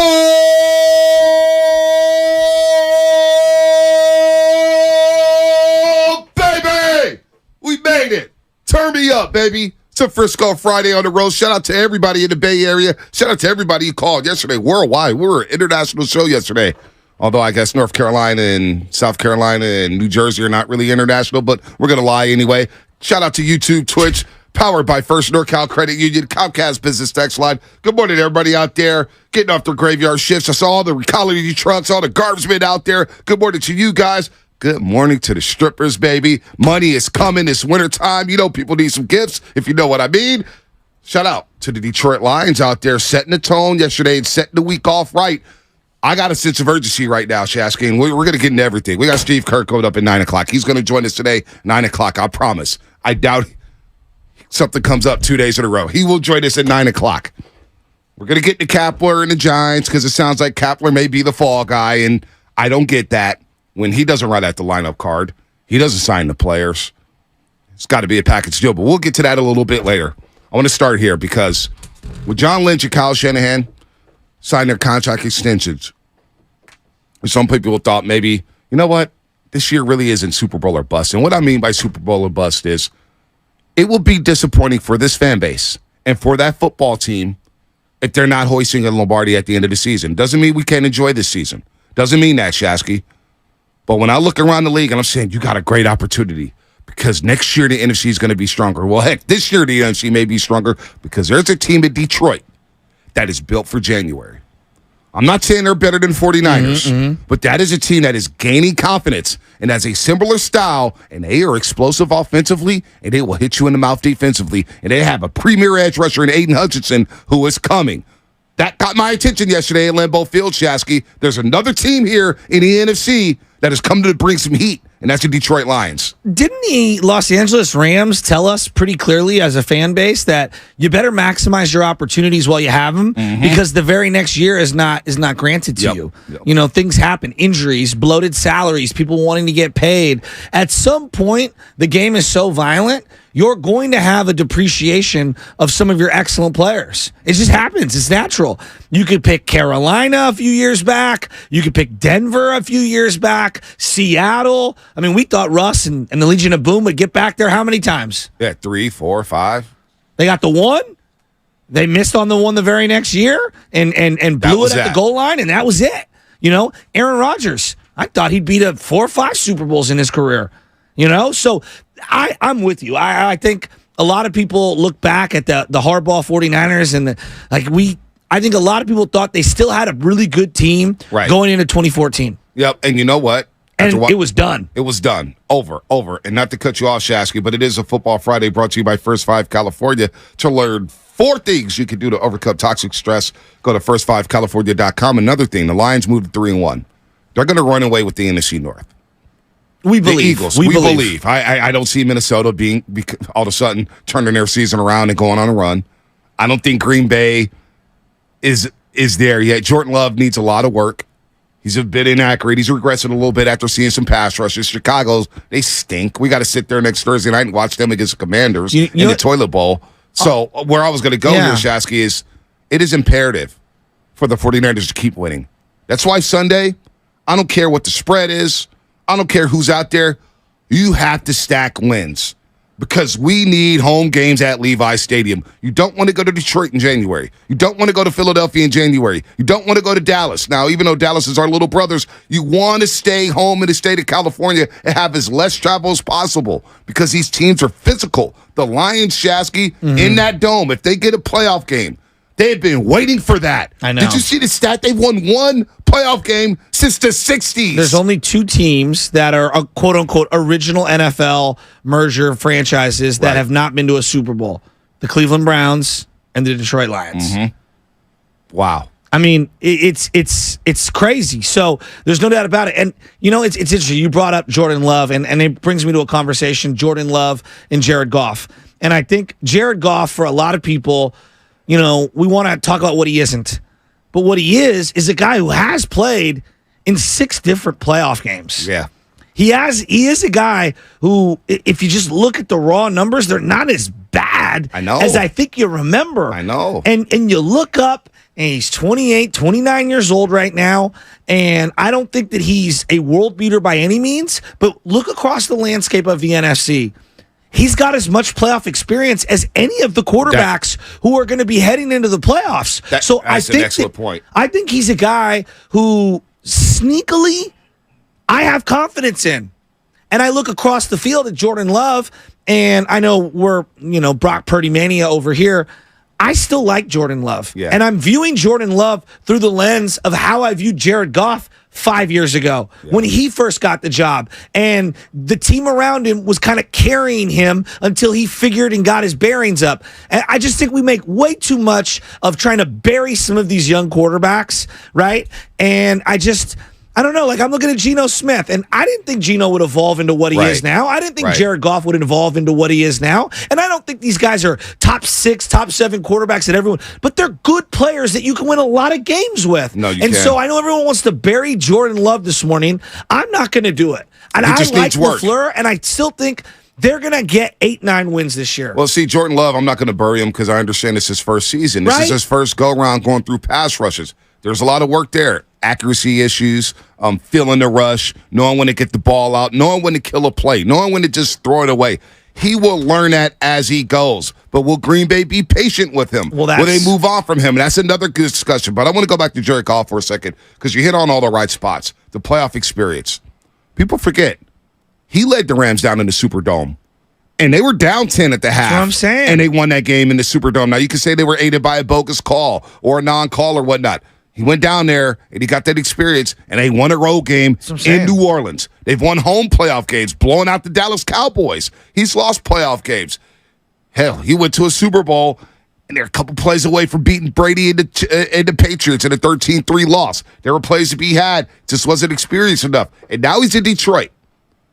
Oh, baby! We made it. Turn me up, baby. It's a Frisco Friday on the road. Shout out to everybody in the Bay Area. Shout out to everybody who called yesterday worldwide. We were an international show yesterday. Although I guess North Carolina and South Carolina and New Jersey are not really international, but we're going to lie anyway. Shout out to YouTube, Twitch, powered by First NorCal Credit Union, Comcast Business Text Line. Good morning, everybody out there getting off their graveyard shifts. I saw all the recology trucks, all the garbage men out there. Good morning to you guys. Good morning to the strippers, baby. Money is coming. It's wintertime. You know people need some gifts, if you know what I mean. Shout out to the Detroit Lions out there setting the tone yesterday and setting the week off right. I got a sense of urgency right now, Shasky, and we're going to get into everything. We got Steve Kerr coming up at 9 o'clock. He's going to join us today, 9 o'clock, I promise. I doubt something comes up 2 days in a row. He will join us at 9 o'clock. We're going to get to Kapler and the Giants because it sounds like Kapler may be the fall guy, and I don't get that. When he doesn't write out the lineup card, he doesn't sign the players. It's got to be a package deal, but we'll get to that a little bit later. I want to start here because with John Lynch and Kyle Shanahan signed their contract extensions, some people thought maybe, you know what, this year really isn't Super Bowl or bust. And what I mean by Super Bowl or bust is it will be disappointing for this fan base and for that football team if they're not hoisting a Lombardi at the end of the season. Doesn't mean we can't enjoy this season. Doesn't mean that, Shasky. But when I look around the league and I'm saying you got a great opportunity because next year the NFC is going to be stronger. Well, heck, this year the NFC may be stronger because there's a team in Detroit that is built for January. I'm not saying they're better than 49ers, but that is a team that is gaining confidence and has a similar style, and they are explosive offensively, and they will hit you in the mouth defensively, and they have a premier edge rusher in Aiden Hutchinson who is coming. That got my attention yesterday at Lambeau Field, Shasky. There's another team here in the NFC that has come to bring some heat, and that's the Detroit Lions. Didn't the Los Angeles Rams tell us pretty clearly as a fan base that you better maximize your opportunities while you have them because the very next year is not granted to you? Yep. You know, things happen, injuries, bloated salaries, people wanting to get paid. At some point, the game is so violent, you're going to have a depreciation of some of your excellent players. It just happens. It's natural. You could pick Carolina a few years back. You could pick Denver a few years back. Seattle. I mean, we thought Russ and the Legion of Boom would get back there how many times? Yeah, 3, 4, 5. They got the one. They missed on the one the very next year and blew it at the goal line, and that was it. You know, Aaron Rodgers, I thought he'd beat 4 or 5 Super Bowls in his career. You know, so I'm with you. I think a lot of people look back at the Harbaugh 49ers and I think a lot of people thought they still had a really good team going into 2014. Yep, and you know what? And it was done. It was done. Over. And not to cut you off, Shasky, but it is a Football Friday brought to you by First 5 California. To learn 4 things you can do to overcome toxic stress, go to first5california.com. Another thing, the Lions moved to 3-1. They're going to run away with the NFC North. We believe. The Eagles. We believe. I don't see Minnesota being all of a sudden turning their season around and going on a run. I don't think Green Bay is there yet. Jordan Love needs a lot of work. He's a bit inaccurate. He's regressing a little bit after seeing some pass rushes. Chicago's, they stink. We got to sit there next Thursday night and watch them against the Commanders in the toilet bowl. So where I was going to go here, Shasky, is it is imperative for the 49ers to keep winning. That's why Sunday, I don't care what the spread is. I don't care who's out there. You have to stack wins because we need home games at Levi's Stadium. You don't want to go to Detroit in January. You don't want to go to Philadelphia in January. You don't want to go to Dallas. Now, even though Dallas is our little brothers, you want to stay home in the state of California and have as less travel as possible because these teams are physical. The Lions, Shasky, in that dome, if they get a playoff game, they have been waiting for that. I know. Did you see the stat? They've won one playoff game since the 60s. There's only 2 teams that are quote-unquote original NFL merger franchises that have not been to a Super Bowl. The Cleveland Browns and the Detroit Lions. Wow. I mean, it's crazy. So there's no doubt about it. And, you know, it's interesting. You brought up Jordan Love, and it brings me to a conversation, Jordan Love and Jared Goff. And I think Jared Goff, for a lot of people, you know, we want to talk about what he isn't. But what he is a guy who has played in 6 different playoff games. Yeah. He is a guy who, if you just look at the raw numbers, they're not as bad as I think you remember. I know. And you look up and he's 28, 29 years old right now. And I don't think that he's a world beater by any means, but look across the landscape of the NFC. He's got as much playoff experience as any of the quarterbacks who are going to be heading into the playoffs. That's an excellent point. I think he's a guy who sneakily I have confidence in. And I look across the field at Jordan Love, and I know we're, Brock Purdy mania over here. I still like Jordan Love. Yeah. And I'm viewing Jordan Love through the lens of how I viewed Jared Goff 5 years ago when he first got the job. And the team around him was kind of carrying him until he figured and got his bearings up. And I just think we make way too much of trying to bury some of these young quarterbacks, right? And I don't know. Like, I'm looking at Geno Smith, and I didn't think Geno would evolve into what he is now. I didn't think Jared Goff would evolve into what he is now. And I don't think these guys are top 6, top 7 quarterbacks at everyone, but they're good players that you can win a lot of games with. No, you and can't. So I know everyone wants to bury Jordan Love this morning. I'm not going to do it. And I like LaFleur, and I still think they're going to get 8-9 wins this year. Well, see, Jordan Love, I'm not going to bury him because I understand it's his first season. This is his first go-around going through pass rushes. There's a lot of work there. Accuracy issues, feeling the rush, knowing when to get the ball out, knowing when to kill a play, knowing when to just throw it away. He will learn that as he goes. But will Green Bay be patient with him? Will they move on from him? That's another good discussion. But I want to go back to Jared Goff for a second because you hit on all the right spots. The playoff experience. People forget. He led the Rams down in the Superdome. And they were down 10 at the half. That's what I'm saying. And they won that game in the Superdome. Now, you can say they were aided by a bogus call or a non-call or whatnot. He went down there, and he got that experience, and they won a road game in New Orleans. They've won home playoff games, blowing out the Dallas Cowboys. He's lost playoff games. Hell, he went to a Super Bowl, and they're a couple plays away from beating Brady and the Patriots in a 13-3 loss. There were plays to be had. Just wasn't experienced enough. And now he's in Detroit.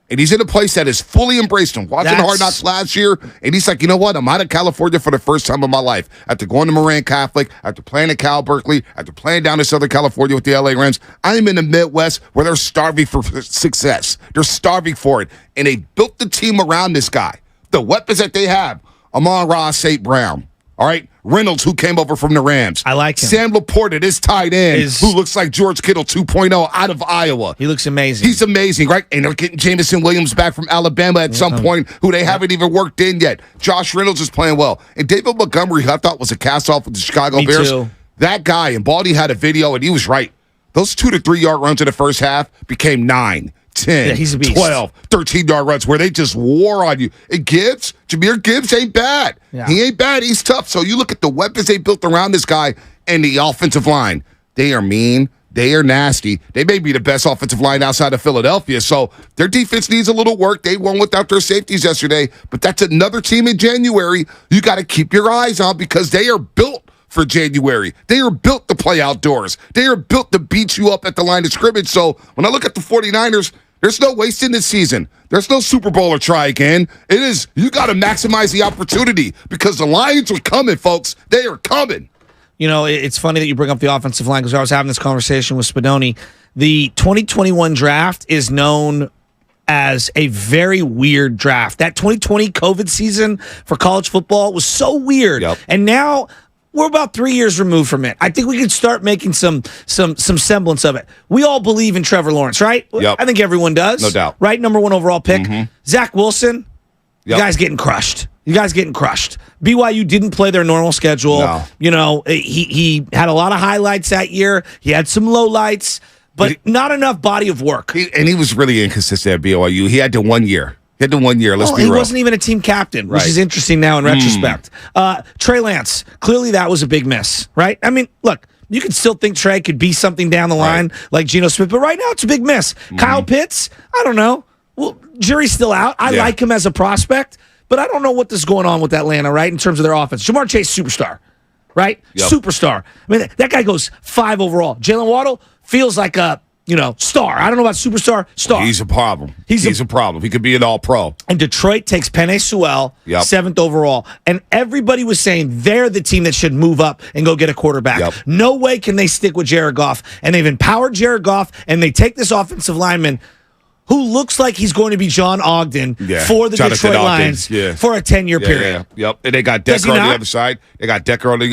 And he's in a place that has fully embraced him. Watching Hard Knocks last year, and he's like, you know what? I'm out of California for the first time in my life. After going to Moran Catholic, after playing at Cal Berkeley, after playing down in Southern California with the LA Rams, I'm in the Midwest where they're starving for success. They're starving for it. And they built the team around this guy. The weapons that they have, Amon-Ra St. Brown. All right, Reynolds, who came over from the Rams. I like him. Sam Laporta, this tight end, who looks like George Kittle 2.0 out of Iowa. He looks amazing. He's amazing, right? And they're getting Jameson Williams back from Alabama at some point, who they haven't even worked in yet. Josh Reynolds is playing well. And David Montgomery, who I thought was a cast-off with the Chicago Bears. Too. That guy, and Baldy had a video, and he was right. Those 2 to 3 yard runs in the first half became 9. 10, he's a beast. 12, 13-yard runs where they just wore on you. And Jahmyr Gibbs ain't bad. Yeah. He ain't bad. He's tough. So you look at the weapons they built around this guy and the offensive line. They are mean. They are nasty. They may be the best offensive line outside of Philadelphia. So their defense needs a little work. They won without their safeties yesterday. But that's another team in January you got to keep your eyes on because they are built for January. They are built to play outdoors. They are built to beat you up at the line of scrimmage. So when I look at the 49ers, there's no wasting this season. There's no Super Bowl or try again. It is, you got to maximize the opportunity because the Lions are coming, folks. They are coming. You know, it's funny that you bring up the offensive line because I was having this conversation with Spadoni. The 2021 draft is known as a very weird draft. That 2020 COVID season for college football was so weird. Yep. And now we're about 3 years removed from it. I think we can start making some semblance of it. We all believe in Trevor Lawrence, right? Yep. I think everyone does. No doubt. Right? Number 1 overall pick. Mm-hmm. Zach Wilson, you guys getting crushed. You guys getting crushed. BYU didn't play their normal schedule. No. You know, he had a lot of highlights that year. He had some lowlights, but not enough body of work. He was really inconsistent at BYU. He had to 1 year. Let's be real. He wasn't even a team captain, which is interesting now in retrospect. Trey Lance, clearly that was a big miss, right? I mean, look, you can still think Trey could be something down the line like Geno Smith, but right now it's a big miss. Kyle Pitts, I don't know. Well, jury's still out. I like him as a prospect, but I don't know what is going on with Atlanta, right, in terms of their offense. Jamar Chase, superstar, right? Yep. Superstar. I mean, that guy goes 5 overall. Jalen Waddle feels like a star. I don't know about superstar. Star. He's a problem. He's a problem. He could be an all-pro. And Detroit takes Penei Sewell, 7th overall. And everybody was saying they're the team that should move up and go get a quarterback. Yep. No way can they stick with Jared Goff. And they've empowered Jared Goff, and they take this offensive lineman who looks like he's going to be John Ogden for the Jonathan Detroit Ogden. Lions for a 10-year period. Yep. And they got Decker on the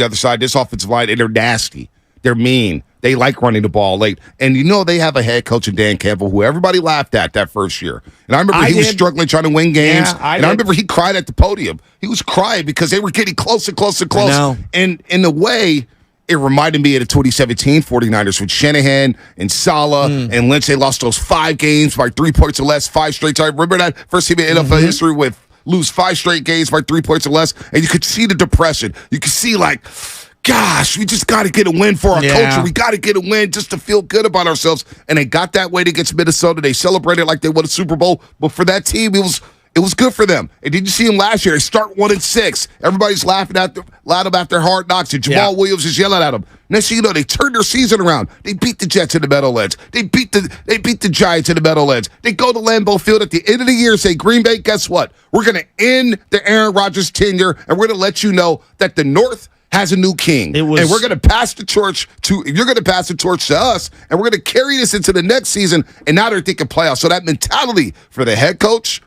other side. This offensive line, and they're nasty. They're mean. They like running the ball late. And they have a head coach in Dan Campbell who everybody laughed at that first year. And I remember he was struggling trying to win games. Yeah, I remember he cried at the podium. He was crying because they were getting close and close and close. And in a way, it reminded me of the 2017 49ers with Shanahan and Saleh and Lynch. They lost those 5 games by 3 points or less, 5 straight times. Remember that first team in NFL history with lose 5 straight games by 3 points or less? And you could see the depression. You could see gosh, we just got to get a win for our culture. We got to get a win just to feel good about ourselves. And they got that way against Minnesota. They celebrated like they won a Super Bowl. But for that team, it was good for them. And did you see them last year? They start 1-6. Everybody's laughing at them after Hard Knocks. And Jamal Williams is yelling at them. Next thing you know, they turned their season around. They beat the Jets in the Meadowlands. They beat the Giants in the Meadowlands. They go to Lambeau Field at the end of the year and say, Green Bay, guess what? We're going to end the Aaron Rodgers tenure, and we're going to let you know that the North has a new king. And we're going to pass the torch you're going to pass the torch to us, and we're going to carry this into the next season. And now they're thinking playoffs. So that mentality from the head coach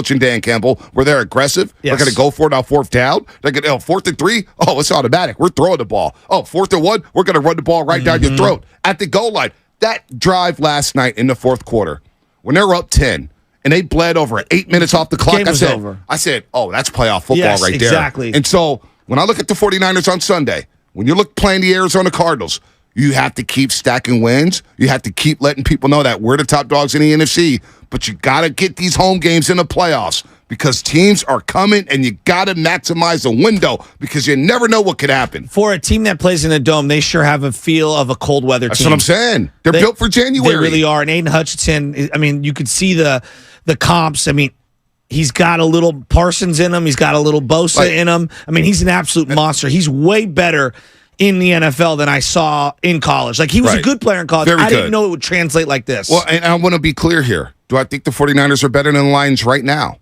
and Dan Campbell, where they're aggressive. Yes. They're going to go for it on 4th down. They're going to 4th and 3. Oh, it's automatic. We're throwing the ball. Oh, 4th and 1. We're going to run the ball right down your throat at the goal line. That drive last night in the 4th quarter, when they were up 10, and they bled over 8 minutes off the clock, I said, oh, that's playoff football right there. Exactly. And so when I look at the 49ers on Sunday, when you look playing the Arizona Cardinals, you have to keep stacking wins. You have to keep letting people know that we're the top dogs in the NFC. But you got to get these home games in the playoffs because teams are coming, and you got to maximize the window because you never know what could happen. For a team that plays in a dome, they sure have a feel of a cold weather team. That's what I'm saying. They're built for January. They really are. And Aiden Hutchinson, I mean, you could see the comps. I mean, he's got a little Parsons in him. He's got a little Bosa in him. I mean, he's an absolute monster. He's way better in the NFL than I saw in college. Like, he was a good player in college. I didn't know it would translate like this. Well, and I want to be clear here. Do I think the 49ers are better than the Lions right now?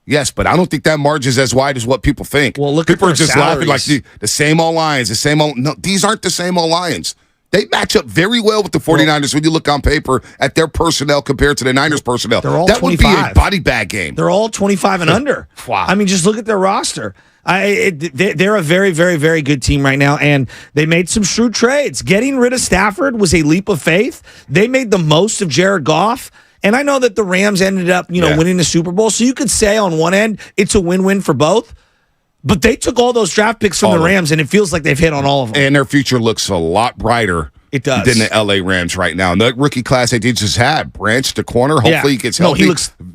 Yes, but I don't think that margin is as wide as what people think. Well, people are just salaries. laughing like the same old Lions, the same old. No, these aren't the same old Lions. They match up very well with the 49ers when you look on paper at their personnel compared to the Niners personnel. They're all that 25. would be a body bag game. They're all 25 and under. Wow. I mean, just look at their roster. They're a very, very, very good team right now, and they made some shrewd trades. Getting rid of Stafford was a leap of faith. They made the most of Jared Goff. And I know that the Rams ended up, winning the Super Bowl. So you could say on one end, it's a win-win for both. But they took all those draft picks from the Rams, and it feels like they've hit on all of them. And their future looks a lot brighter. It does. Than the L.A. Rams right now. And the rookie class they just had, Branch, the corner, hopefully he gets healthy.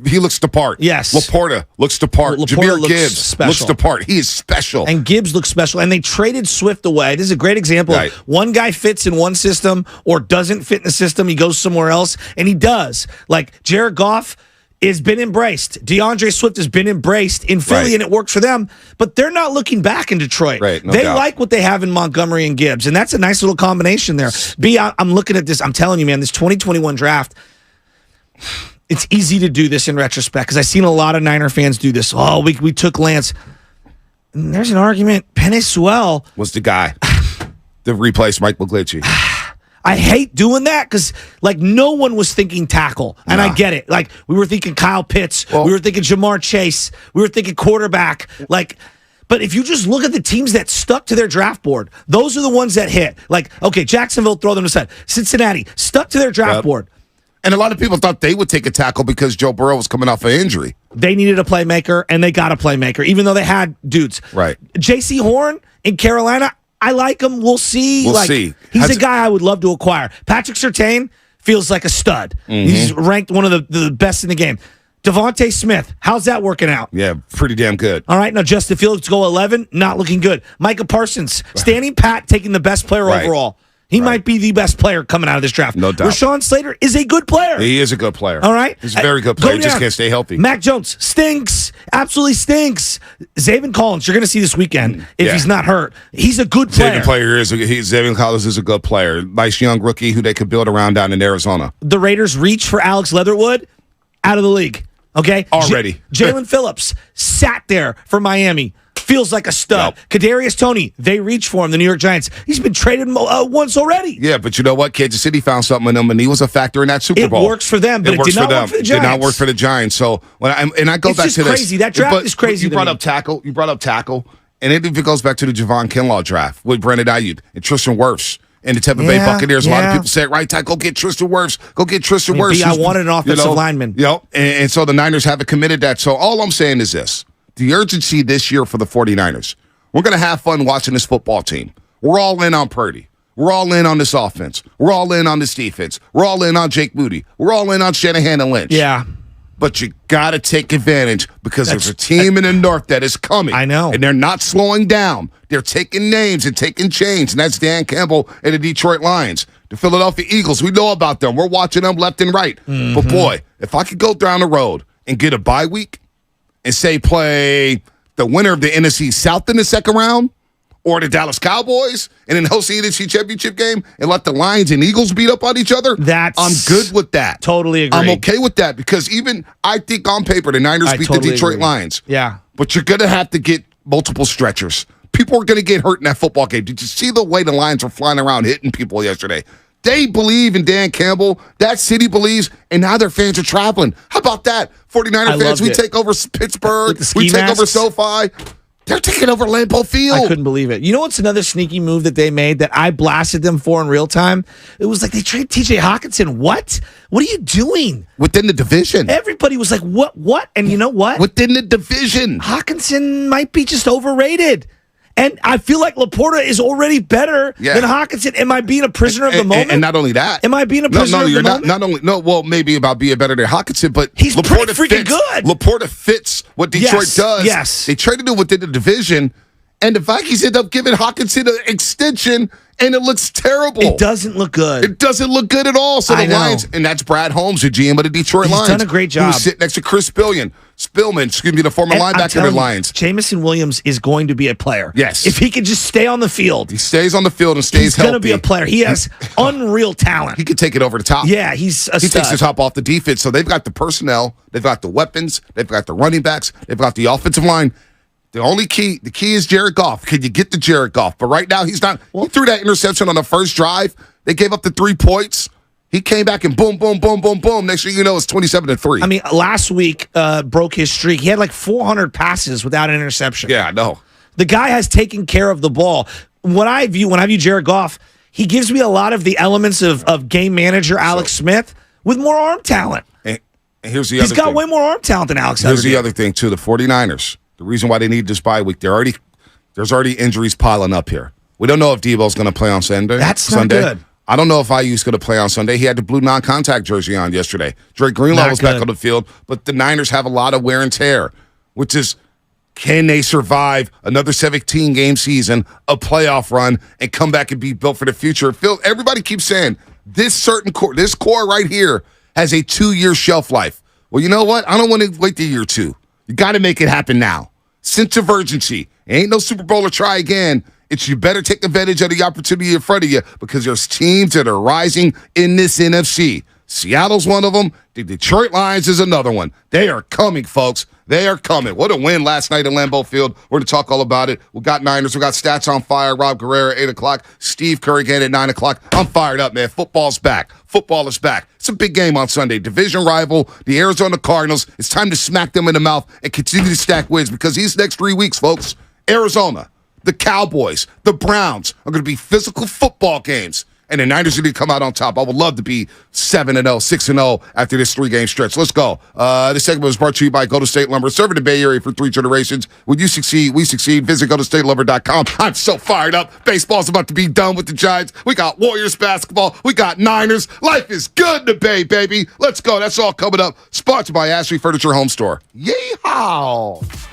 He looks the part. Yes. Laporta looks the part. Jahmyr Gibbs looks the part. He is special. And Gibbs looks special. And they traded Swift away. This is a great example. Of one guy fits in one system or doesn't fit in the system. He goes somewhere else, and he does. Like Jared Goff has been embraced. DeAndre Swift has been embraced in Philly, and it works for them. But they're not looking back in Detroit. Right, no they doubt. like what they have in Montgomery and Gibbs, and that's a nice little combination there. I'm looking at this. I'm telling you, man, this 2021 draft, it's easy to do this in retrospect because I've seen a lot of Niner fans do this. Oh, we took Lance. And there's an argument. Penei Sewell was the guy to replace Mike McGlinchey. I hate doing that because, no one was thinking tackle. And I get it. We were thinking Kyle Pitts. We were thinking Jamar Chase. We were thinking quarterback. But if you just look at the teams that stuck to their draft board, those are the ones that hit. Okay, Jacksonville, throw them aside. Cincinnati, stuck to their draft board. And a lot of people thought they would take a tackle because Joe Burrow was coming off an injury. They needed a playmaker, and they got a playmaker, even though they had dudes. Right. J.C. Horn in Carolina, I like him. We'll see. We'll see. He's a guy I would love to acquire. Patrick Surtain feels like a stud. Mm-hmm. He's ranked one of the best in the game. Devontae Smith, how's that working out? Yeah, pretty damn good. All right, now Justin Fields go 11, not looking good. Micah Parsons, standing pat, taking the best player overall. He might be the best player coming out of this draft. No doubt. Rashawn Slater is a good player. He is a good player. All right? He's a very good player. He just can't stay healthy. Mac Jones stinks. Absolutely stinks. Zaven Collins, you're going to see this weekend if he's not hurt. He's a good player. Zaven Collins is a good player. Nice young rookie who they could build around down in Arizona. The Raiders reach for Alex Leatherwood out of the league. Okay? Already. Jalen Phillips sat there for Miami. Feels like a stud. Yep. Kadarius Toney, they reach for him, the New York Giants. He's been traded once already. Yeah, but you know what? Kansas City found something in him, and he was a factor in that Super Bowl. It works for them, but it did not work for the Giants. It did not work for the Giants. So I go back to this. Crazy. That draft is crazy. You brought up tackle. And it even goes back to the Javon Kinlaw draft with Brandon Ayuk and Tristan Wirfs and the Tampa Bay Buccaneers. A lot of people say, right, Ty, go get Tristan Wirfs. Go get Tristan Wirfs. I wanted an offensive lineman. And so the Niners haven't committed that. So all I'm saying is this. The urgency this year for the 49ers. We're going to have fun watching this football team. We're all in on Purdy. We're all in on this offense. We're all in on this defense. We're all in on Jake Moody. We're all in on Shanahan and Lynch. Yeah. But you got to take advantage because there's a team in the North that is coming. I know. And they're not slowing down. They're taking names and taking chains, and that's Dan Campbell and the Detroit Lions. The Philadelphia Eagles, we know about them. We're watching them left and right. Mm-hmm. But, boy, if I could go down the road and get a bye week and, say, play the winner of the NFC South in the second round, or the Dallas Cowboys, and then host the NFC Championship game and let the Lions and Eagles beat up on each other, I'm good with that. Totally agree. I'm okay with that because even I think on paper the Niners beat the Detroit Lions. Yeah. But you're going to have to get multiple stretchers. People are going to get hurt in that football game. Did you see the way the Lions were flying around hitting people yesterday? They believe in Dan Campbell. That city believes, and now their fans are traveling. How about that? 49er fans, we take over Pittsburgh. We take over SoFi. They're taking over Lambeau Field. I couldn't believe it. You know what's another sneaky move that they made that I blasted them for in real time? It was like they traded T.J. Hawkinson. What? What are you doing? Within the division. Everybody was like, what? And you know what? Within the division. Hawkinson might be just overrated. And I feel like Laporta is already better than Hawkinson. Am I being a prisoner of the moment? And not only that. Am I being a prisoner of the moment? Not only, well, maybe about being better than Hawkinson, but he's pretty freaking good. Laporta fits what Detroit does. Yes. They traded him within the division, and the Vikings end up giving Hawkinson an extension, and it looks terrible. It doesn't look good. It doesn't look good at all. So the Lions, and that's Brad Holmes, the GM of the Detroit Lions. He's done a great job. Who's sitting next to Chris Spillman, the former linebacker of the Lions. Jamison Williams is going to be a player. Yes. If he can just stay on the field. He stays on the field and stays healthy. He's going to be a player. He has unreal talent. He can take it over the top. Yeah, he's a stud. He takes the top off the defense. So they've got the personnel. They've got the weapons. They've got the running backs. They've got the offensive line. The key is Jared Goff. Can you get to Jared Goff? But right now, he's not. He threw that interception on the first drive. They gave up the 3 points. He came back and boom, boom, boom, boom, boom. Next thing you know, it's 27-3. I mean, last week broke his streak. He had like 400 passes without an interception. Yeah, I know. The guy has taken care of the ball. When I view Jared Goff, he gives me a lot of the elements of game manager Alex Smith with more arm talent. And here's the other thing. He's got way more arm talent than Alex. Here's the other thing, too. The 49ers. The reason why they need this bye week, there's already injuries piling up here. We don't know if Debo's going to play on Sunday. That's not good. I don't know if IU's going to play on Sunday. He had the blue non-contact jersey on yesterday. Drake Greenlaw was back on the field, but the Niners have a lot of wear and tear, which is, can they survive another 17-game season, a playoff run, and come back and be built for the future? Everybody keeps saying this core right here has a 2-year shelf life. Well, you know what? I don't want to wait the year 2. You got to make it happen now. Sense of urgency. Ain't no Super Bowl or try again. It's you better take advantage of the opportunity in front of you because there's teams that are rising in this NFC. Seattle's one of them. The Detroit Lions is another one. They are coming, folks. They are coming. What a win last night at Lambeau Field. We're going to talk all about it. We got Niners. We got Stats on Fire. Rob Guerrera, 8 o'clock. Steve Kerr again at 9 o'clock. I'm fired up, man. Football's back. Football is back. It's a big game on Sunday. Division rival, the Arizona Cardinals. It's time to smack them in the mouth and continue to stack wins because these next 3 weeks, folks, Arizona, the Cowboys, the Browns are going to be physical football games. And the Niners are going to come out on top. I would love to be 7-0, 6-0 after this 3-game stretch. Let's go. This segment was brought to you by Golden State Lumber, serving the Bay Area for 3 generations. When you succeed, we succeed. Visit GoldenStateLumber.com. I'm so fired up. Baseball's about to be done with the Giants. We got Warriors basketball. We got Niners. Life is good in the Bay, baby. Let's go. That's all coming up. Sponsored by Ashley Furniture Home Store. Yeehaw!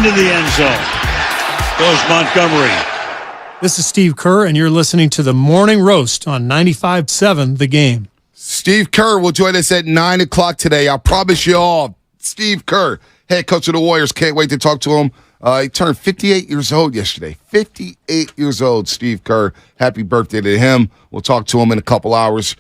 into the end zone goes Montgomery. This is Steve Kerr, and you're listening to the Morning Roast on 95.7 The Game. Steve Kerr will join us at 9 o'clock today. I promise you all. Steve Kerr, head coach of the Warriors. Can't wait to talk to him. He turned 58 years old yesterday. 58 years old, Steve Kerr. Happy birthday to him. We'll talk to him in a couple hours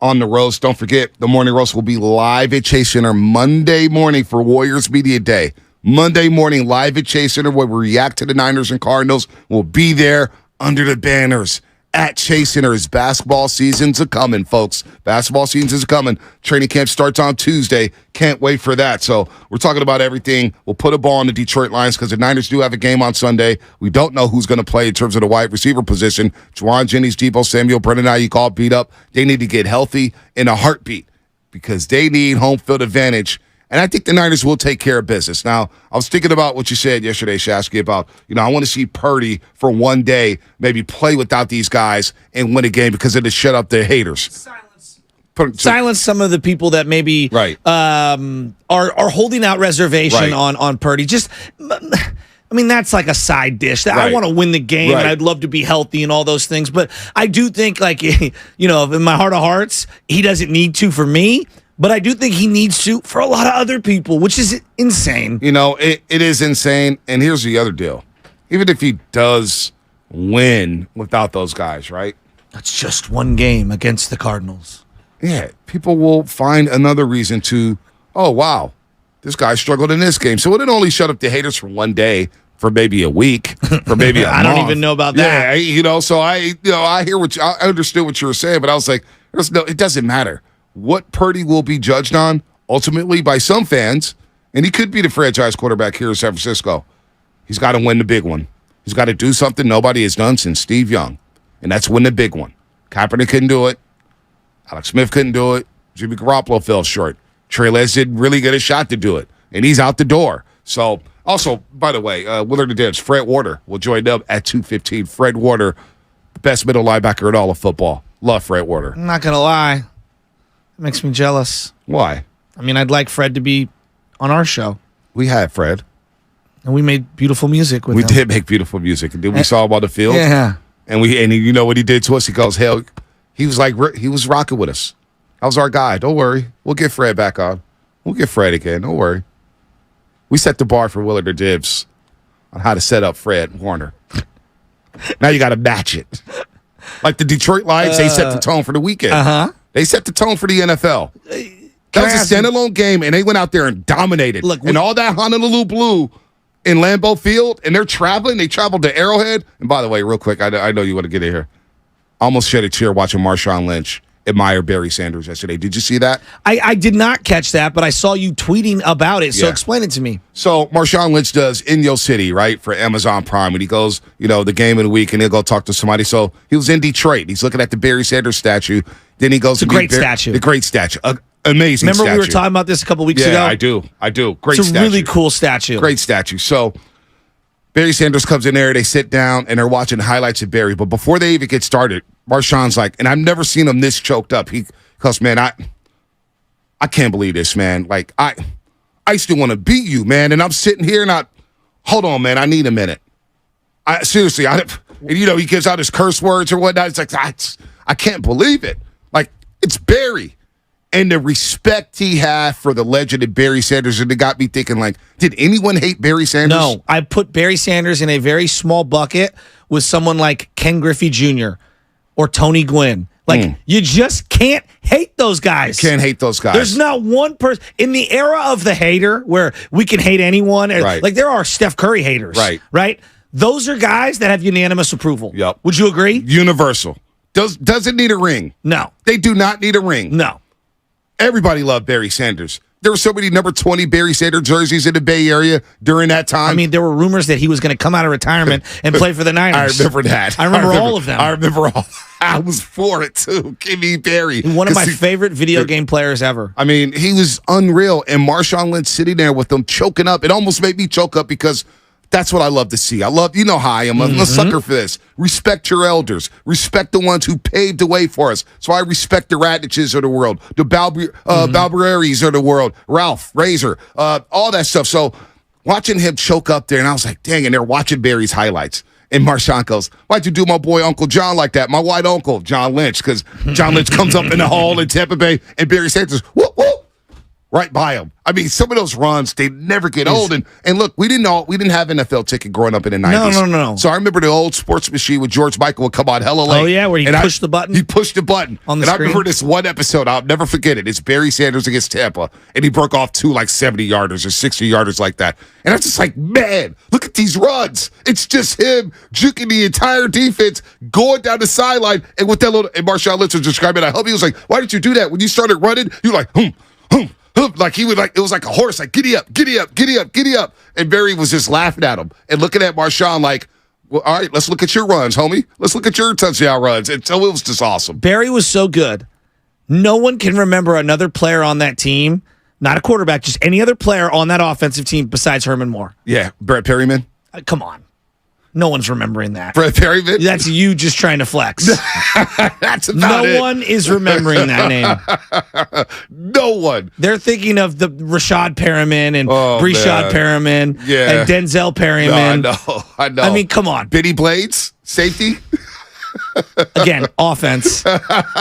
on the roast. Don't forget, the Morning Roast will be live at Chase Center Monday morning for Warriors Media Day. Monday morning, live at Chase Center, where we react to the Niners and Cardinals. We'll be there under the banners at Chase Center. As basketball season's a-coming, folks. Basketball season's a-coming. Training camp starts on Tuesday. Can't wait for that. So we're talking about everything. We'll put a ball on the Detroit Lions because the Niners do have a game on Sunday. We don't know who's going to play in terms of the wide receiver position. Juwan Jennings, Debo Samuel, Brendan Ayuk all beat up. They need to get healthy in a heartbeat because they need home field advantage. And I think the Niners will take care of business. Now, I was thinking about what you said yesterday, Shasky, about, I want to see Purdy for one day maybe play without these guys and win a game because it'll shut up the haters. Silence some of the people that maybe are holding out reservation on Purdy. That's like a side dish. I want to win the game, and I'd love to be healthy and all those things. But I do think, in my heart of hearts, he doesn't need to for me. But I do think he needs to for a lot of other people, which is insane. It is insane. And here's the other deal. Even if he does win without those guys, right? That's just one game against the Cardinals. Yeah, people will find another reason to, oh, wow, this guy struggled in this game. So it'll only shut up the haters for one day, for maybe a week, for maybe a month. I don't even know about that. Yeah, so I hear I understood what you were saying, but I was like, it doesn't matter. What Purdy will be judged on, ultimately, by some fans, and he could be the franchise quarterback here in San Francisco. He's got to win the big one. He's got to do something nobody has done since Steve Young, and that's win the big one. Kaepernick couldn't do it. Alex Smith couldn't do it. Jimmy Garoppolo fell short. Trey Lance didn't really get a shot to do it, and he's out the door. So, also, by the way, Willard and Dibs, Fred Warner will join them at 2:15. Fred Warner, the best middle linebacker in all of football. Love Fred Warner. I'm not going to lie. Makes me jealous. Why? I'd like Fred to be on our show. We had Fred. And we made beautiful music with him. We did make beautiful music. And then we saw him on the field. Yeah. And you know what he did to us? He goes, hell, he was rocking with us. That was our guy. Don't worry. We'll get Fred back on. We'll get Fred again. Don't worry. We set the bar for Willard or Dibs on how to set up Fred Warner. Now you got to match it. Like the Detroit Lions, they set the tone for the weekend. Uh-huh. They set the tone for the NFL. That was a standalone game, and they went out there and dominated. Look, and all that Honolulu blue in Lambeau Field, and they're traveling. They traveled to Arrowhead. And by the way, real quick, I know you want to get in here. Almost shed a tear watching Marshawn Lynch admire Barry Sanders yesterday. Did you see that? I did not catch that, but I saw you tweeting about it. So explain it to me. So Marshawn Lynch does In Your City, right, for Amazon Prime. And he goes, the game of the week, and he'll go talk to somebody. So he was in Detroit. He's looking at the Barry Sanders statue. Then he goes It's a great statue. The great statue. Amazing Remember statue. we were talking about this a couple weeks ago? Yeah, I do. Great statue. It's a really cool statue. Great statue. So Barry Sanders comes in there, they sit down, and they're watching highlights of Barry. But before they even get started, Marshawn's like, and I've never seen him this choked up. He goes, man, I can't believe this, man. Like, I still want to beat you, man. And I'm sitting here and hold on, man, I need a minute. Seriously, he gives out his curse words or whatnot. It's like, I can't believe it. Like, it's Barry. And the respect he had for the legend of Barry Sanders, and it got me thinking, like, did anyone hate Barry Sanders? No, I put Barry Sanders in a very small bucket with someone like Ken Griffey Jr. or Tony Gwynn. Like, you just can't hate those guys. You can't hate those guys. There's not one person in the era of the hater where we can hate anyone. Right. Like, there are Steph Curry haters. Right? Those are guys that have unanimous approval. Yep. Would you agree? Universal. Doesn't need a ring. No. They do not need a ring. No. Everybody loved Barry Sanders. There were so many number 20 Barry Sanders jerseys in the Bay Area during that time. There were rumors that he was going to come out of retirement and play for the Niners. I remember that. I remember all of them. I remember all. I was for it, too. Give me Barry. One of my favorite video game players ever. He was unreal. And Marshawn Lynch sitting there with them choking up. It almost made me choke up because that's what I love to see. I love, how I am. I'm a sucker for this. Respect your elders. Respect the ones who paved the way for us. So I respect the Radniches of the world, the Balbereris of the world, Ralph, Razor, all that stuff. So watching him choke up there, and I was like, dang, and they're watching Barry's highlights. And Marshawn goes, why'd you do my boy Uncle John like that? My white uncle, John Lynch, because John Lynch comes up in the hall in Tampa Bay, and Barry Sanders, whoop, whoop, right by him. I mean, some of those runs, they never get old. And look, we didn't have NFL ticket growing up in the 90s. No. So I remember the old sports machine with George Michael would come on hella late. Oh, yeah, where he pushed the button? He pushed the button. On the screen. screen? I remember this one episode, I'll never forget it. It's Barry Sanders against Tampa, and he broke off 2 like 70-yarders or 60-yarders like that. And I'm just like, man, look at these runs. It's just him juking the entire defense, going down the sideline, and with that little, and Marshawn Lynch was describing it. I hope he was like, why did you do that? When you started running, you were like, like he would like, it was like a horse, like giddy up, giddy up, giddy up, giddy up. And Barry was just laughing at him and looking at Marshawn like, well, all right, let's look at your runs, homie. Let's look at your touchdown runs. And so it was just awesome. Barry was so good. No one can remember another player on that team, not a quarterback, just any other player on that offensive team besides Herman Moore. Yeah, Brett Perryman. Come on. No one's remembering that. Brett Perryman? That's you just trying to flex. That's about it. No one is remembering that name. No one. They're thinking of the Rashad Perriman and Breshad Perriman Yeah. and Denzel Perryman. No, I know. I mean, come on. Benny Blades, safety. Again, offense.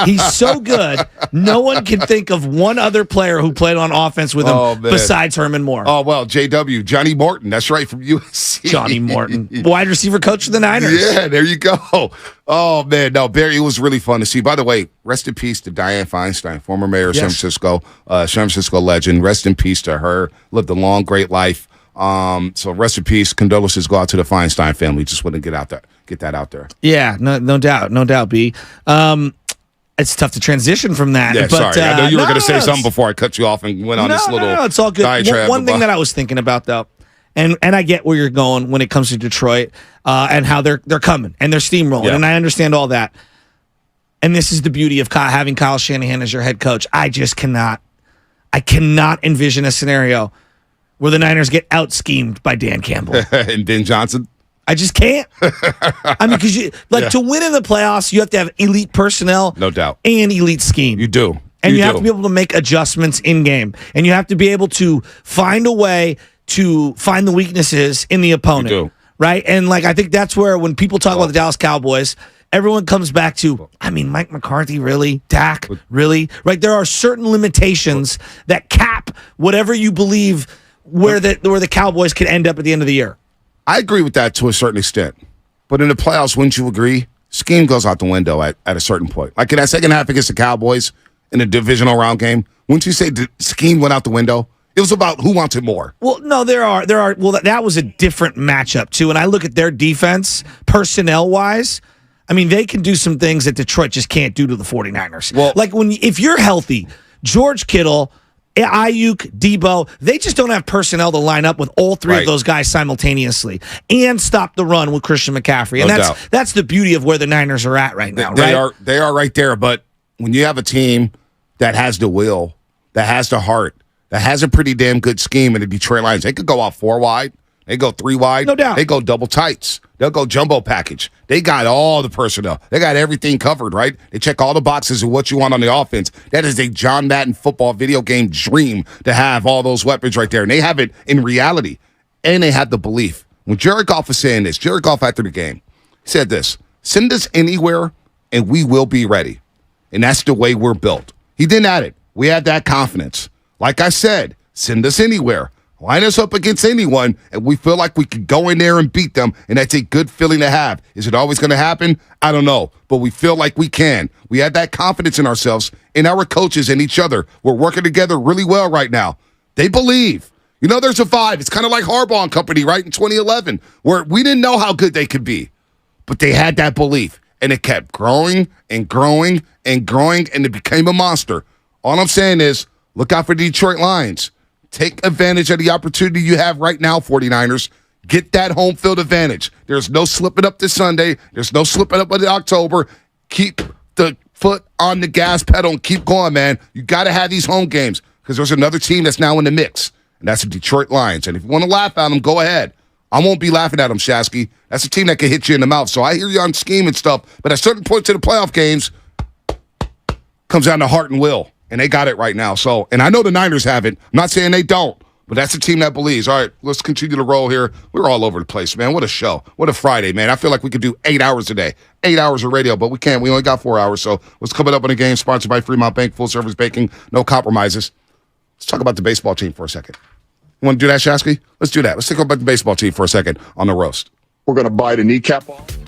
He's so good. No one can think of one other player who played on offense with him besides Herman Moore. Oh, well, JW, Johnny Morton. That's right, from USC. Johnny Morton, wide receiver coach of the Niners. Yeah, there you go. Oh, man. No, Barry, it was really fun to see. By the way, rest in peace to Dianne Feinstein, former mayor of San Francisco legend. Rest in peace to her. Lived a long, great life. So rest in peace. Condolences go out to the Feinstein family. Just want to get that out there. Yeah, no doubt, B. It's tough to transition from that. Yeah, but, sorry. I know you were going to say something before I cut you off and went on this little it's all good. diatribe. One thing that I was thinking about, though, and I get where you're going when it comes to Detroit and how they're coming and they're steamrolling, and I understand all that. And this is the beauty of having Kyle Shanahan as your head coach. I cannot envision a scenario where the Niners get out-schemed by Dan Campbell. And Ben Johnson? I just can't. I mean, because to win in the playoffs, you have to have elite personnel. No doubt. And elite scheme. You do. And you have to be able to make adjustments in-game. And you have to be able to find a way to find the weaknesses in the opponent. You do. Right? And, I think that's where when people talk about the Dallas Cowboys, everyone comes back to, Mike McCarthy, really? Dak, really? Right? There are certain limitations that cap whatever you believe where the Cowboys could end up at the end of the year. I agree with that to a certain extent. But in the playoffs, wouldn't you agree? Scheme goes out the window at a certain point. Like in that second half against the Cowboys in a divisional round game, wouldn't you say the scheme went out the window? It was about who wanted more. Well, no, there are. Well, that was a different matchup, too. And I look at their defense, personnel-wise, they can do some things that Detroit just can't do to the 49ers. Well, if you're healthy, George Kittle, Ayuk, Debo, they just don't have personnel to line up with all three of those guys simultaneously and stop the run with Christian McCaffrey. And that's the beauty of where the Niners are at right now, right? They are right there, but when you have a team that has the will, that has the heart, that has a pretty damn good scheme in the Detroit Lions, they could go out 4 wide. They go 3 wide. No doubt. They go double tights. They'll go jumbo package. They got all the personnel. They got everything covered, right? They check all the boxes of what you want on the offense. That is a John Madden football video game dream to have all those weapons right there. And they have it in reality. And they have the belief. When Jared Goff was saying this, Jared Goff after the game said this, send us anywhere and we will be ready. And that's the way we're built. He didn't add it. We have that confidence. Like I said, send us anywhere. Line us up against anyone, and we feel like we could go in there and beat them, and that's a good feeling to have. Is it always going to happen? I don't know, but we feel like we can. We have that confidence in ourselves, in our coaches, and each other. We're working together really well right now. They believe. There's a vibe. It's kind of like Harbaugh and company, right, in 2011, where we didn't know how good they could be, but they had that belief, and it kept growing and growing and growing, and it became a monster. All I'm saying is, look out for the Detroit Lions. Take advantage of the opportunity you have right now, 49ers. Get that home field advantage. There's no slipping up this Sunday. There's no slipping up in October. Keep the foot on the gas pedal and keep going, man. You got to have these home games because there's another team that's now in the mix, and that's the Detroit Lions. And if you want to laugh at them, go ahead. I won't be laughing at them, Shasky. That's a team that can hit you in the mouth. So I hear you on scheme and stuff, but at certain points in the playoff games, comes down to heart and will. And they got it right now. So, and I know the Niners have it. I'm not saying they don't, But that's a team that believes. All right, let's continue to roll here. We're all over the place, man. What a show. What a Friday, man. I feel like we could do 8 hours a day. 8 hours of radio, but we can't. We only got 4 hours. So what's coming up in the game, sponsored by Fremont Bank, full service banking, no compromises. Let's talk about the baseball team for a second. You want to do that, Shasky? Let's do that. Let's talk about the baseball team for a second on the roast. We're going to bite a kneecap off.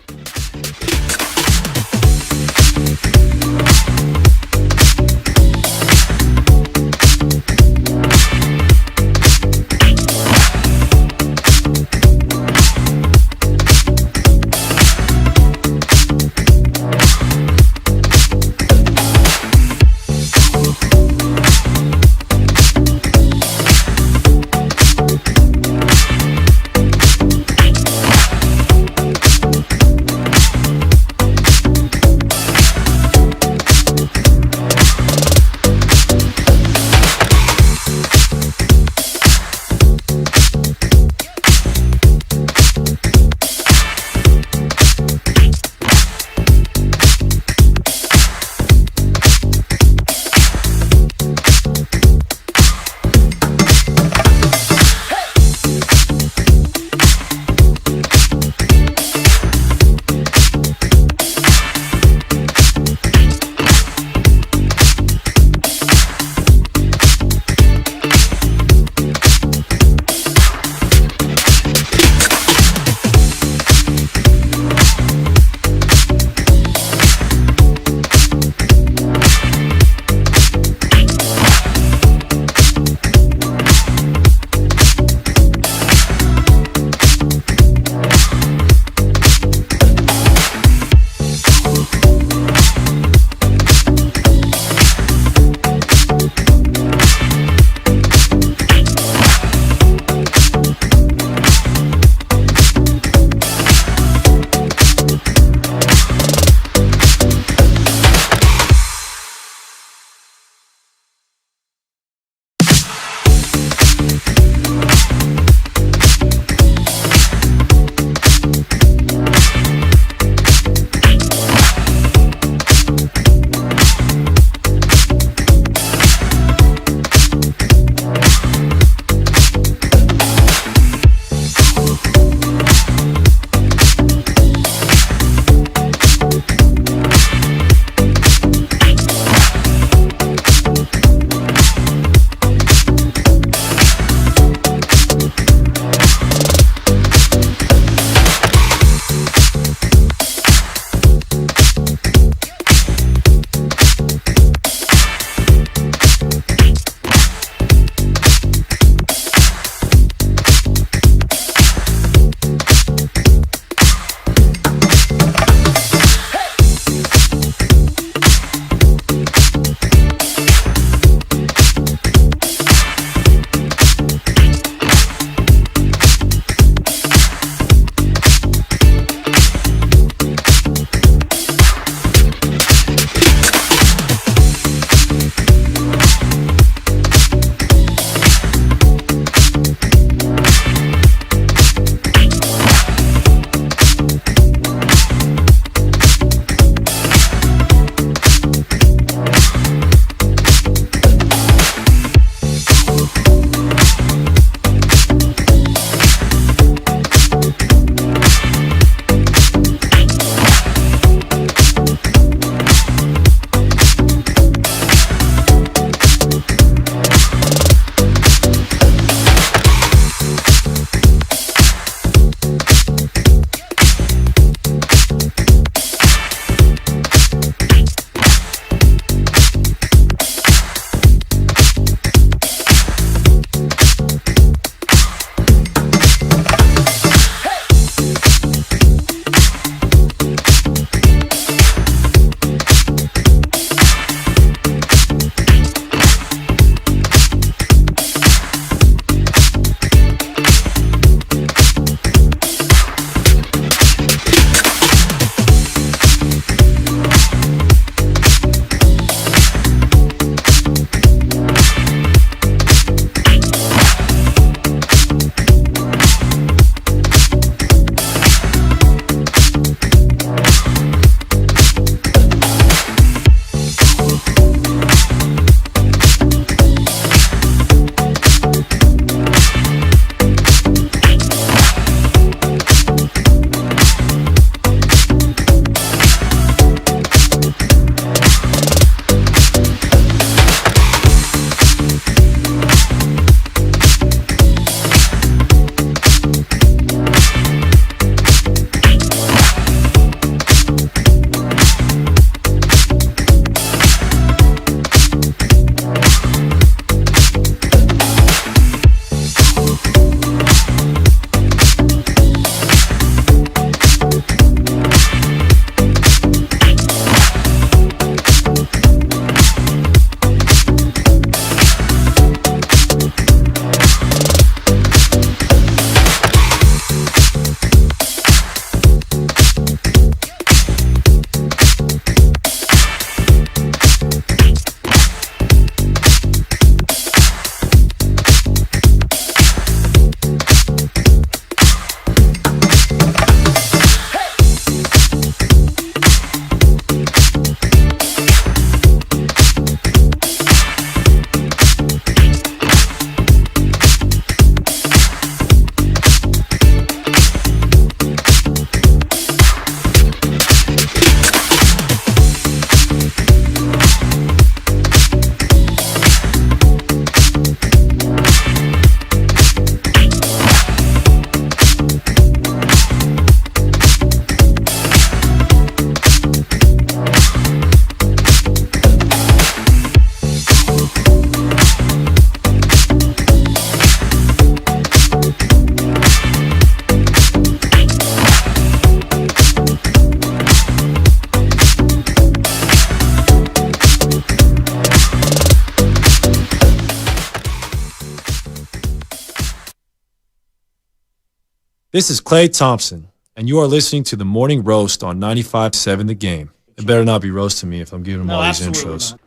This is Klay Thompson, and you are listening to the Morning Roast on 95.7 The Game. It better not be roasting me if I'm giving him all these intros. Not.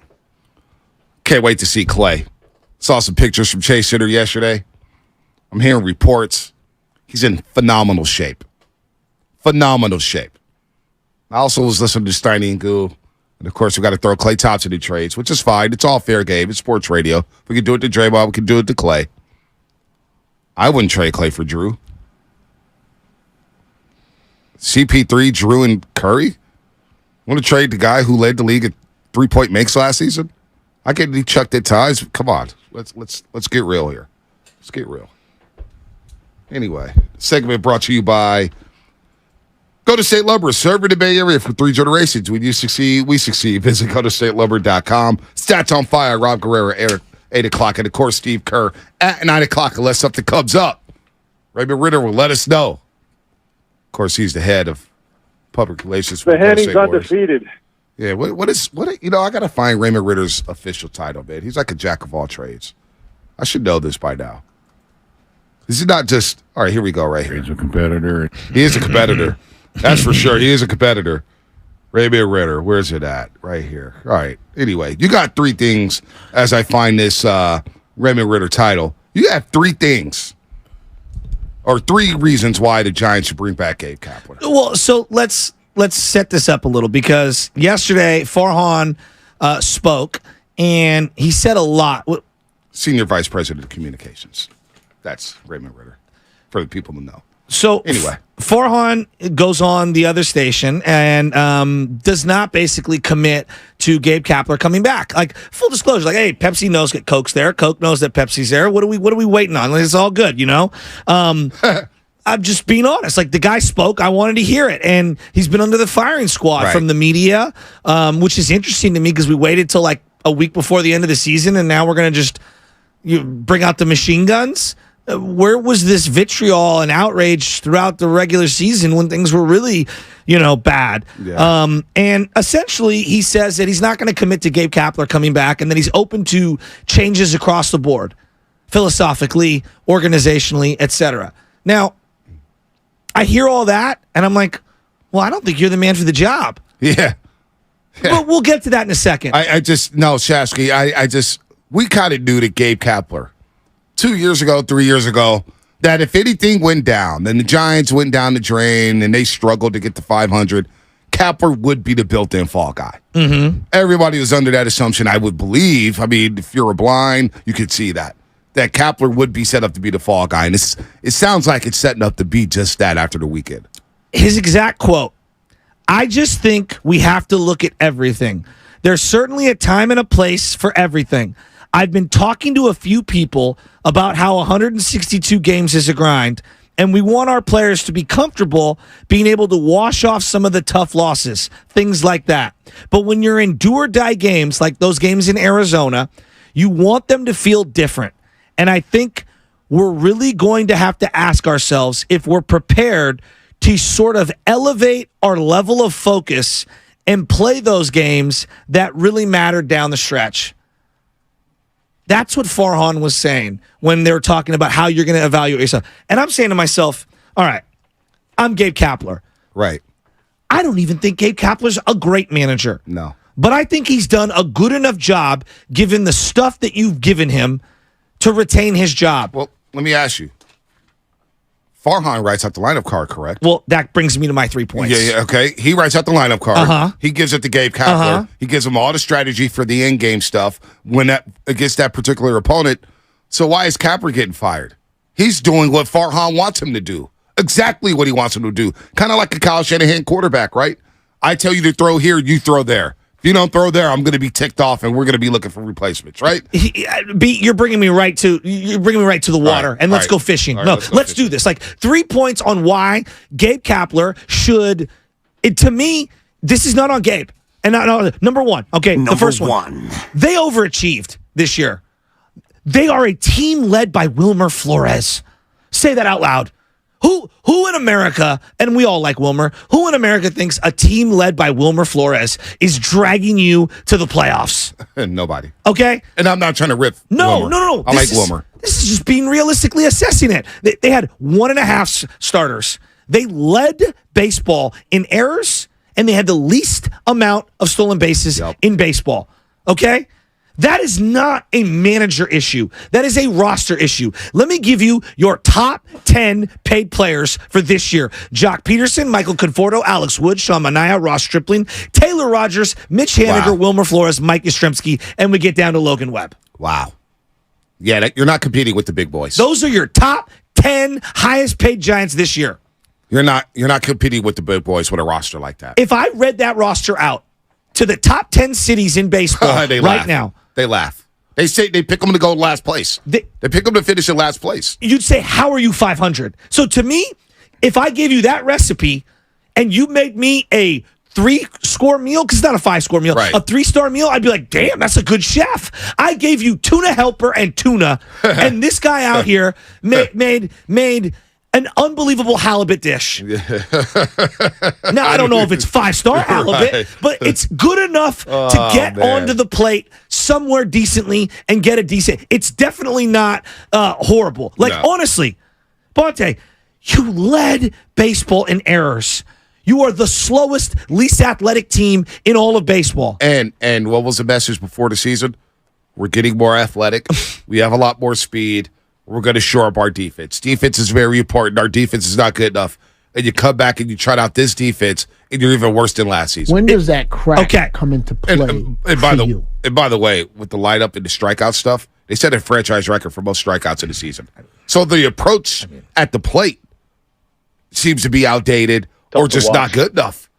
Can't wait to see Klay. Saw some pictures from Chase Center yesterday. I'm hearing reports. He's in phenomenal shape. Phenomenal shape. I also was listening to Steiny and Goo. And, of course, we got to throw Klay Thompson in trades, which is fine. It's all fair game. It's sports radio. If we can do it to Draymond, we can do it to Klay. I wouldn't trade Klay for Drew. CP3, Drew, and Curry? Want to trade the guy who led the league at three-point makes last season? I get he chucked at ties. Come on. Let's get real here. Let's get real. Anyway, segment brought to you by Go to State Lumber, serving the Bay Area for 3 generations. When you succeed, we succeed. Visit GoToStateLumber.com. Stats on fire, Rob Guerrera, 8 o'clock. And, of course, Steve Kerr at 9 o'clock, unless something comes up. Raymond Ritter will let us know. Of course, he's the head of public relations. The head, he's undefeated. Yeah, what I got to find Raymond Ritter's official title, man. He's like a jack of all trades. I should know this by now. This is not just, all right, here we go right here. He's a competitor. He is a competitor. That's for sure. He is a competitor. Raymond Ritter, where's it at? Right here. All right. Anyway, you got 3 things as I find this Raymond Ritter title. You have 3 things or 3 reasons why the Giants should bring back Gabe Kapler. Well, so let's set this up a little, because yesterday Farhan spoke and he said a lot. Senior Vice President of Communications. That's Raymond Ritter, for the people to know. So anyway, Farhan goes on the other station and does not basically commit to Gabe Kapler coming back. Like, full disclosure, like, hey, Pepsi knows that Coke's there. Coke knows that Pepsi's there. What are we waiting on? Like, it's all good, you know? I'm just being honest. Like, the guy spoke. I wanted to hear it. And he's been under the firing squad from the media, which is interesting to me because we waited till like a week before the end of the season, and now we're going to just bring out the machine guns. Where was this vitriol and outrage throughout the regular season when things were really, bad? Yeah. And essentially, he says that he's not going to commit to Gabe Kapler coming back, and that he's open to changes across the board, philosophically, organizationally, etc. Now, I hear all that, and I'm like, well, I don't think you're the man for the job. Yeah. But we'll get to that in a second. Shasky, we kind of knew that Gabe Kapler, 2 years ago, 3 years ago, that if anything went down, then the Giants went down the drain and they struggled to get to 500, Kapler would be the built-in fall guy. Mm-hmm. Everybody was under that assumption, I would believe. I mean, if you're a blind, you could see that Kapler would be set up to be the fall guy. And it sounds like it's setting up to be just that after the weekend. His exact quote, I just think we have to look at everything. There's certainly a time and a place for everything. I've been talking to a few people about how 162 games is a grind, and we want our players to be comfortable being able to wash off some of the tough losses, things like that. But when you're in do-or-die games, like those games in Arizona, you want them to feel different. And I think we're really going to have to ask ourselves if we're prepared to sort of elevate our level of focus and play those games that really matter down the stretch. That's what Farhan was saying when they were talking about how you're going to evaluate yourself. And I'm saying to myself, all right, I'm Gabe Kapler. Right. I don't even think Gabe Kapler's a great manager. No. But I think he's done a good enough job, given the stuff that you've given him, to retain his job. Well, let me ask you. Farhan writes out the lineup card, correct? Well, that brings me to my 3 points. Yeah, okay. He writes out the lineup card. Uh-huh. He gives it to Gabe Kapler. He gives him all the strategy for the in-game stuff against that particular opponent. So why is Kapler getting fired? He's doing what Farhan wants him to do. Exactly what he wants him to do. Kind of like a Kyle Shanahan quarterback, right? I tell you to throw here, you throw there. If you don't throw there, I'm going to be ticked off, and we're going to be looking for replacements, right? You're bringing me right to the water, and let's go fishing. Let's do this. Like 3 points on why Gabe Kapler should. To me, this is not on Gabe, and not number one. Okay, the first one. They overachieved this year. They are a team led by Wilmer Flores. Say that out loud. Who in America, and we all like Wilmer, who in America thinks a team led by Wilmer Flores is dragging you to the playoffs? Nobody. Okay? And I'm not trying to rip No. Wilmer. I like Wilmer. This is just being realistically assessing it. They had 1.5 starters. They led baseball in errors, and they had the least amount of stolen bases in baseball. Okay? That is not a manager issue. That is a roster issue. Let me give you your top 10 paid players for this year. Jock Peterson, Michael Conforto, Alex Wood, Sean Manaea, Ross Stripling, Taylor Rogers, Mitch Haniger, Wilmer Flores, Mike Yastrzemski, and we get down to Logan Webb. Wow. Yeah, you're not competing with the big boys. Those are your top 10 highest paid Giants this year. You're not competing with the big boys with a roster like that. If I read that roster out to the top 10 cities in baseball now, they laugh. They say they pick them to go last place. They pick them to finish in last place. You'd say, how are you 500? So to me, if I gave you that recipe and you made me a 3-score meal, because it's not a 5-score meal, right, a 3-star meal, I'd be like, damn, that's a good chef. I gave you tuna helper and tuna, and this guy out here made an unbelievable halibut dish. Now, I don't know if it's 5-star halibut, but it's good enough to get onto the plate somewhere decently and get a decent. It's definitely not horrible. Honestly, Bonte, you led baseball in errors. You are the slowest, least athletic team in all of baseball. And what was the message before the season? We're getting more athletic. We have a lot more speed. We're going to shore up our defense. Defense is very important. Our defense is not good enough. And you come back and you try out this defense, and you're even worse than last season. When does that crack come into play? And by the way, with the lineup and the strikeout stuff, they set a franchise record for most strikeouts in the season. So the approach at the plate seems to be outdated or just not good enough.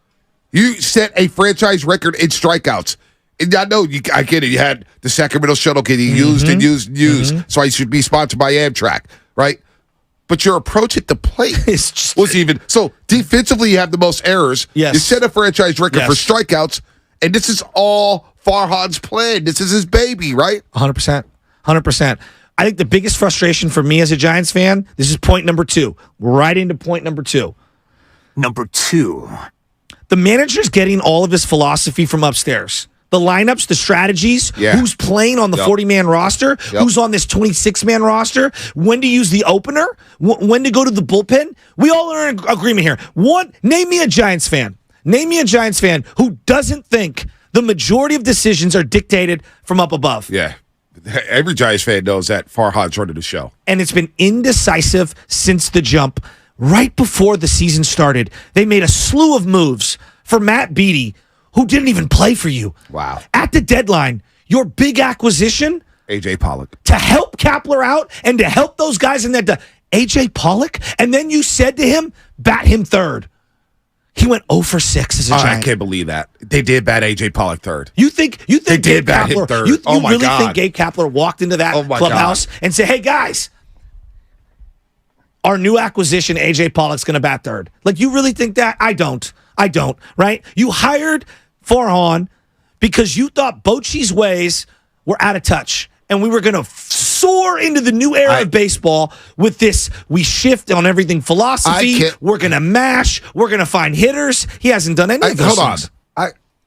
You set a franchise record in strikeouts. And I know, I get it. You had the Sacramento shuttle getting used and used and used, so I should be sponsored by Amtrak, right? But your approach at the plate was even. So defensively, you have the most errors. Yes. You set a franchise record for strikeouts, and this is all Farhad's plan. This is his baby, right? 100%. 100%. I think the biggest frustration for me as a Giants fan, this is point number 2. We're right into point number 2. Number 2. The manager's getting all of his philosophy from upstairs. The lineups, the strategies, who's playing on the 40-man roster, who's on this 26-man roster, when to use the opener, when to go to the bullpen. We all are in agreement here. Name me a Giants fan. Name me a Giants fan who doesn't think the majority of decisions are dictated from up above. Yeah. Every Giants fan knows that Farhad's running the show. And it's been indecisive since the jump. Right before the season started, they made a slew of moves for Matt Beattie, who didn't even play for you. Wow. At the deadline, your big acquisition, A.J. Pollock, to help Kapler out and to help those guys in that. A.J. Pollock? And then you said to him, bat him third. He went 0 for 6 as a Giant. I can't believe that. They did bat A.J. Pollock third. You think they did bat him third? You really think Gabe Kapler walked into that clubhouse and said, hey, guys, our new acquisition, A.J. Pollock's going to bat third? Like, you really think that? I don't, right? You hired Farhan because you thought Bochy's ways were out of touch, and we were going to soar into the new era of baseball with this we shift on everything philosophy. We're going to mash. We're going to find hitters. He hasn't done any of those things.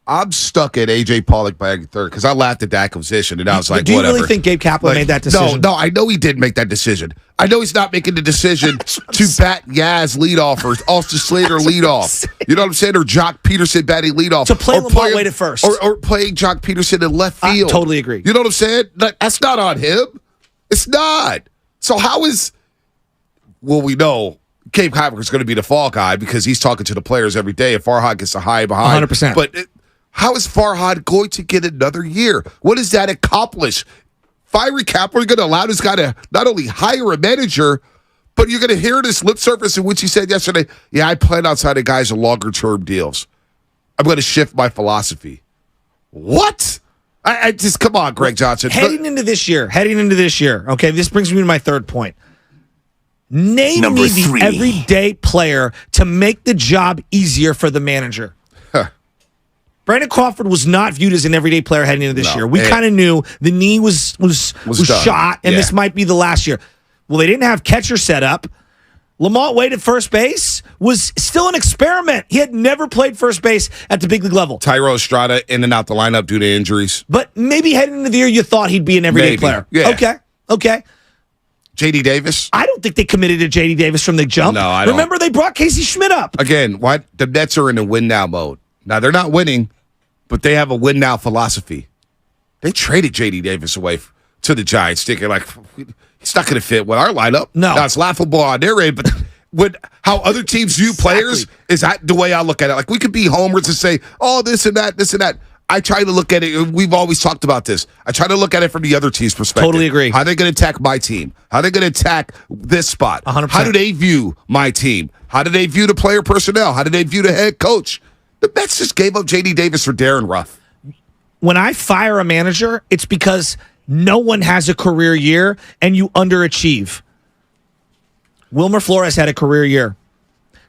I'm stuck at A.J. Pollock batting third because I laughed at the acquisition, and I was like, do you whatever. really think Gabe Kapler made that decision? No, I know he didn't make that decision. I know he's not making the decision to bat Yaz leadoff or Austin Slater leadoff. You know what I'm saying? Or Jock Peterson batting leadoff. To play Lamar Wade at first. Or playing Jock Peterson in left field. I totally agree. You know what I'm saying? That's not on him. It's not. So how is... Well, we know Gabe Kapler is going to be the fall guy because he's talking to the players every day, and Farhad gets a high behind. 100%. But... how is Farhad going to get another year? What does that accomplish? Firing Kapler, you're going to allow this guy to not only hire a manager, but you're going to hear this lip service in which he said yesterday, yeah, I plan on signing guys on longer-term deals. I'm going to shift my philosophy. What? I just, come on, Greg Johnson. Heading into this year, okay, this brings me to my third point. Name Number me 3. the everyday player to make the job easier for the manager. Brandon Crawford was not viewed as an everyday player heading into this year. We kind of knew the knee was shot, and this might be the last year. Well, they didn't have catcher set up. Lamont Wade at first base was still an experiment. He had never played first base at the big league level. Tyro Estrada in and out the lineup due to injuries. But maybe heading into the year, you thought he'd be an everyday player. Yeah. Okay. J.D. Davis? I don't think they committed to J.D. Davis from the jump. No, I don't. Remember, they brought Casey Schmidt up. Again, the Mets are in a win-now mode. Now, they're not winning, but they have a win-now philosophy. They traded J.D. Davis away to the Giants, thinking like, he's not going to fit with our lineup. No. Now, it's laughable on their end, but how other teams view players is that the way I look at it. Like, we could be homers and say, oh, this and that, this and that. I try to look at it. We've always talked about this. I try to look at it from the other team's perspective. Totally agree. How are they going to attack my team? How are they going to attack this spot? 100%. How do they view my team? How do they view the player personnel? How do they view the head coach? The Mets just gave up J.D. Davis for Darren Ruff. When I fire a manager, it's because no one has a career year and you underachieve. Wilmer Flores had a career year.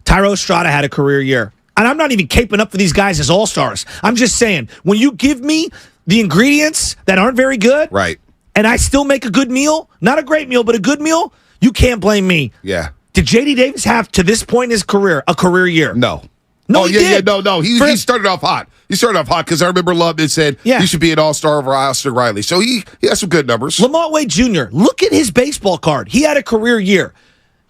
Tyro Estrada had a career year. And I'm not even caping up for these guys as all-stars. I'm just saying, when you give me the ingredients that aren't very good, right, and I still make a good meal, not a great meal, but a good meal, you can't blame me. Yeah. Did J.D. Davis have, to this point in his career, a career year? No. No, he did. No. He started off hot. He started off hot because I remember Lubman said he should be an all-star over Austin Riley. So he has some good numbers. Lamont Wade Jr., look at his baseball card. He had a career year.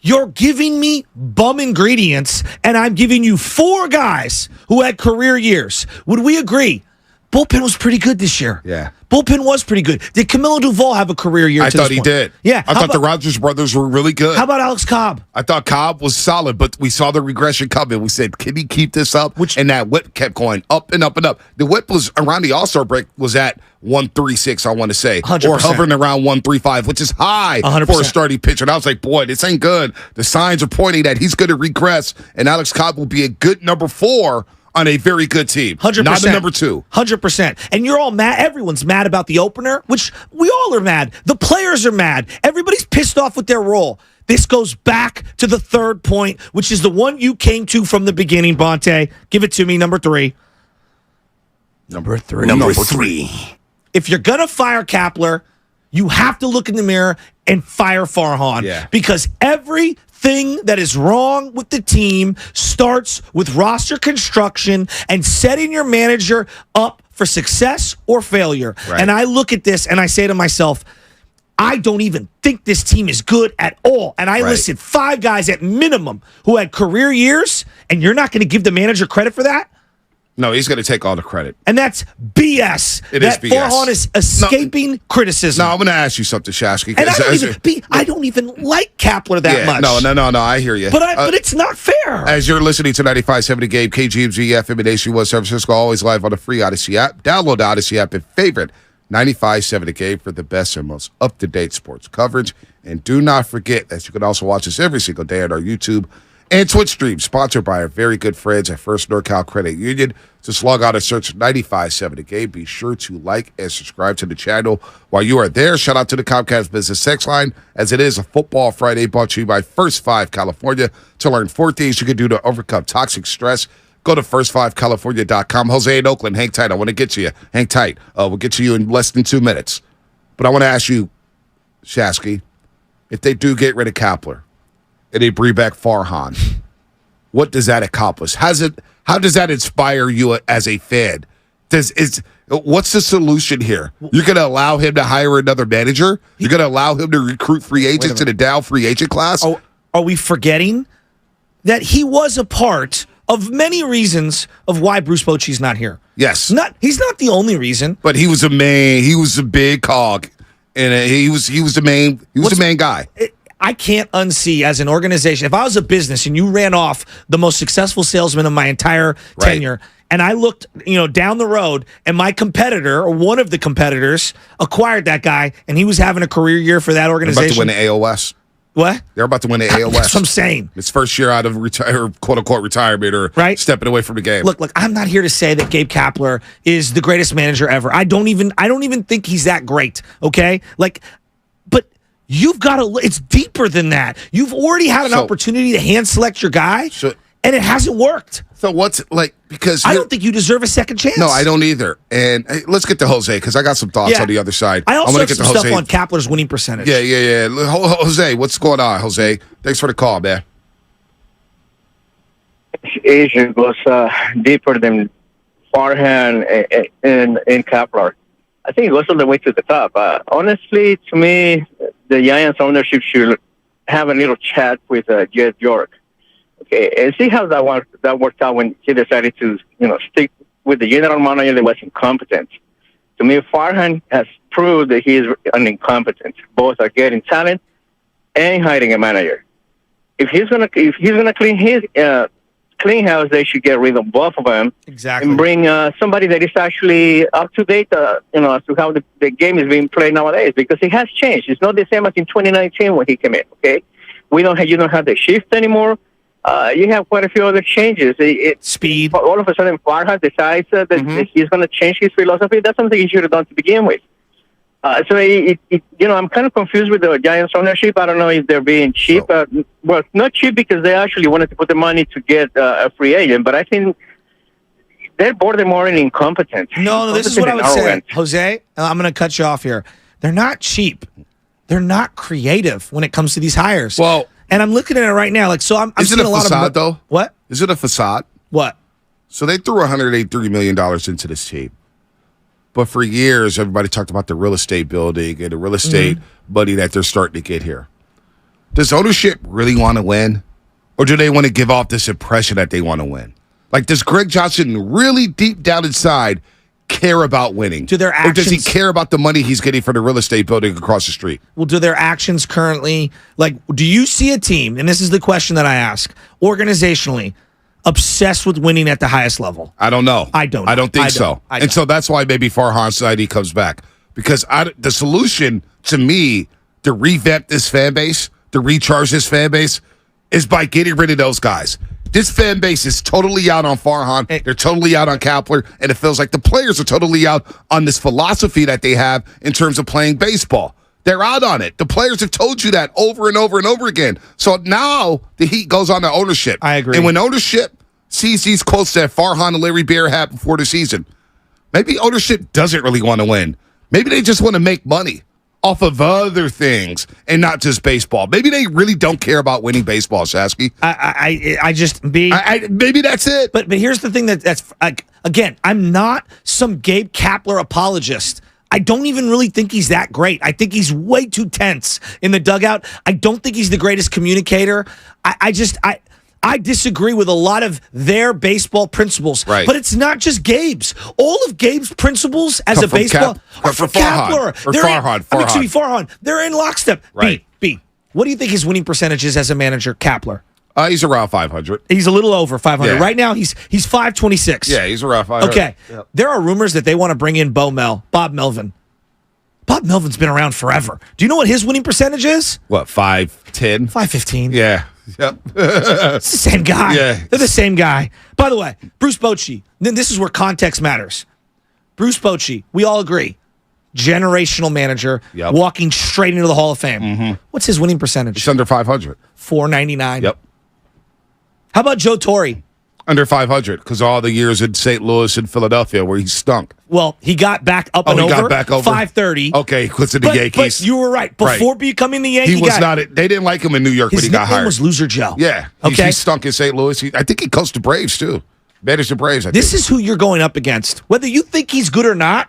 You're giving me bum ingredients, and I'm giving you 4 guys who had career years. Would we agree? Bullpen was pretty good this year. Yeah. Bullpen was pretty good. Did Camilo Duvall have a career year? I thought he did. Yeah. I thought the Rogers brothers were really good. How about Alex Cobb? I thought Cobb was solid, but we saw the regression coming. We said, can he keep this up? And that whip kept going up and up and up. The whip was around the All-Star break was at 136, I want to say. 100%. Or hovering around 135, which is high 100%. for a starting pitcher. And I was like, boy, this ain't good. The signs are pointing that he's going to regress, and Alex Cobb will be a good number 4 on a very good team. 100%. Not the number 2. 100%. And you're all mad. Everyone's mad about the opener, which we all are mad. The players are mad. Everybody's pissed off with their role. This goes back to the third point, which is the one you came to from the beginning, Bonte. Give it to me, number 3. Number three. If you're going to fire Kapler, you have to look in the mirror and fire Farhan. Yeah. Because everything that is wrong with the team starts with roster construction and setting your manager up for success or failure. Right. And I look at this and I say to myself, I don't even think this team is good at all. And I listed 5 guys at minimum who had career years, and you're not going to give the manager credit for that? No, he's going to take all the credit. And that's BS. It is BS. Farhan is escaping criticism. No, I'm going to ask you something, Shasky. And I don't even like Kapler that much. No, I hear you. But it's not fair. As you're listening to 95.7 The Game, KGMG FM and Nation1 San Francisco, always live on the free Odyssey app. Download the Odyssey app and favorite 95.7 The Game for the best and most up-to-date sports coverage. And do not forget that you can also watch us every single day on our YouTube and Twitch stream, sponsored by our very good friends at First NorCal Credit Union. Just log on and search 95.7 The Game. Be sure to like and subscribe to the channel while you are there. Shout out to the Comcast Business Text Line, as it is a Football Friday brought to you by First 5 California. To learn 4 things you can do to overcome toxic stress, go to first5california.com. Jose in Oakland, hang tight. I want to get to you. Hang tight. We'll get to you in less than 2 minutes. But I want to ask you, Shasky, if they do get rid of Kapler and they bring back Farhan, what does that accomplish? How does that inspire you as a fan? What's the solution here? You're going to allow him to hire another manager? You're going to allow him to recruit free agents in a down free agent class? Are we forgetting that he was a part of many reasons of why Bruce Bochy's not here? Yes. He's not the only reason. But he was a big cog, and he was the main guy. I can't unsee as an organization, if I was a business and you ran off the most successful salesman of my entire tenure, and I looked, down the road, and my competitor or one of the competitors acquired that guy, and he was having a career year for that organization. They're about to win the AOS. What? They're about to win the AOS. That's what I'm saying. His first year out of quote unquote retirement or stepping away from the game. Look, I'm not here to say that Gabe Kapler is the greatest manager ever. I don't even think he's that great. Okay, but you've got to. It's deeper than that. You've already had an opportunity to hand select your guy, and it hasn't worked. So what's because I don't think you deserve a second chance. No, I don't either. And hey, let's get to Jose because I got some thoughts on the other side. I also have some stuff on Kapler's winning percentage. Yeah. Jose, what's going on, Jose? Thanks for the call, man. issue goes deeper than Farhan and Kapler. I think it goes all the way to the top. Honestly, to me, the Giants ownership should have a little chat with Jed York, okay, and see how that worked out when he decided to, stick with the general manager that was incompetent. To me, Farhan has proved that he is an incompetent. Both are getting talent and hiring a manager. If he's gonna clean his clean house, they should get rid of both of them. Exactly. And bring somebody that is actually up to date, as to how the game is being played nowadays, because it has changed. It's not the same as in 2019 when he came in. Okay, you don't have the shift anymore. You have quite a few other changes. Speed. All of a sudden, Farhan decides that he's going to change his philosophy. That's something he should have done to begin with. So I'm kind of confused with the Giants ownership. I don't know if they're being cheap. Well, not cheap because they actually wanted to put the money to get a free agent, but I think they're borderline incompetent. No, this is what I would say, Jose. I'm going to cut you off here. They're not cheap. They're not creative when it comes to these hires. Well, and I'm looking at it right now. Like, so I'm is it seeing a lot facade of though? What? Is it a facade? What? So they threw $183 million into this team. But for years, everybody talked about the real estate building and the real estate money that they're starting to get here. Does ownership really want to win? Or do they want to give off this impression that they want to win? Like, does Greg Johnson really deep down inside care about winning? Do their actions, or does he care about the money he's getting for the real estate building across the street? Well, do their actions currently, like, do you see a team, and this is the question that I ask, organizationally, obsessed with winning at the highest level? I don't know. I don't think so. And so that's why maybe Farhan Saidi comes back. Because the solution to me to revamp this fan base, to recharge this fan base, is by getting rid of those guys. This fan base is totally out on Farhan. They're totally out on Kapler. And it feels like the players are totally out on this philosophy that they have in terms of playing baseball. They're out on it. The players have told you that over and over and over again. So now the heat goes on to ownership. I agree. And when ownership sees these quotes that Farhan and Larry Beer had before the season, maybe ownership doesn't really want to win. Maybe they just want to make money off of other things and not just baseball. Maybe they really don't care about winning baseball, Shasky. Maybe that's it. But here's the thing that's again, I'm not some Gabe Kapler apologist. I don't even really think he's that great. I think he's way too tense in the dugout. I don't think he's the greatest communicator. I disagree with a lot of their baseball principles. Right. But it's not just Gabe's. All of Gabe's principles as a baseball are for Kapler. Farhan. They're in lockstep. Right. B. What do you think his winning percentage is as a manager, Kapler? He's around 500. He's a little over 500. Yeah. Right now, he's 526. Yeah, he's around 500. Okay. Yep. There are rumors that they want to bring in Bob Melvin. Bob Melvin's been around forever. Do you know what his winning percentage is? What, 510? 515. Yeah. Yep. It's the same guy. Yeah. They're the same guy. By the way, Bruce Bochy, then this is where context matters. Bruce Bochy, we all agree, generational manager, walking straight into the Hall of Fame. Mm-hmm. What's his winning percentage? It's under 500. 499. Yep. How about Joe Torre? Under 500, because all the years in St. Louis and Philadelphia where he stunk. Well, he got back up and over. 530. Okay, because of the Yankees. But you were right. Before becoming the Yankee he was not. They didn't like him in New York when he got hired. His nickname was Loser Joe. Yeah. Okay. He stunk in St. Louis. I think he coached the Braves, too. Managed the Braves, I think. This is who you're going up against. Whether you think he's good or not,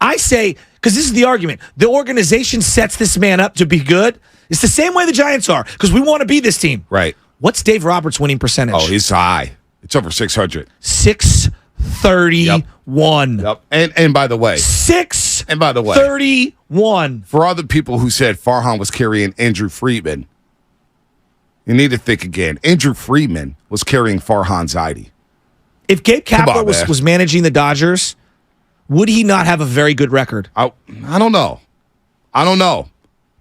I say, because this is the argument, the organization sets this man up to be good. It's the same way the Giants are, because we want to be this team. Right. What's Dave Roberts' winning percentage? Oh, he's high. It's over 600. 631. Yep. And by the way. 631. For all the people who said Farhan was carrying Andrew Friedman, you need to think again. Andrew Friedman was carrying Farhan Zaidi. If Gabe Kapler was managing the Dodgers, would he not have a very good record? I don't know.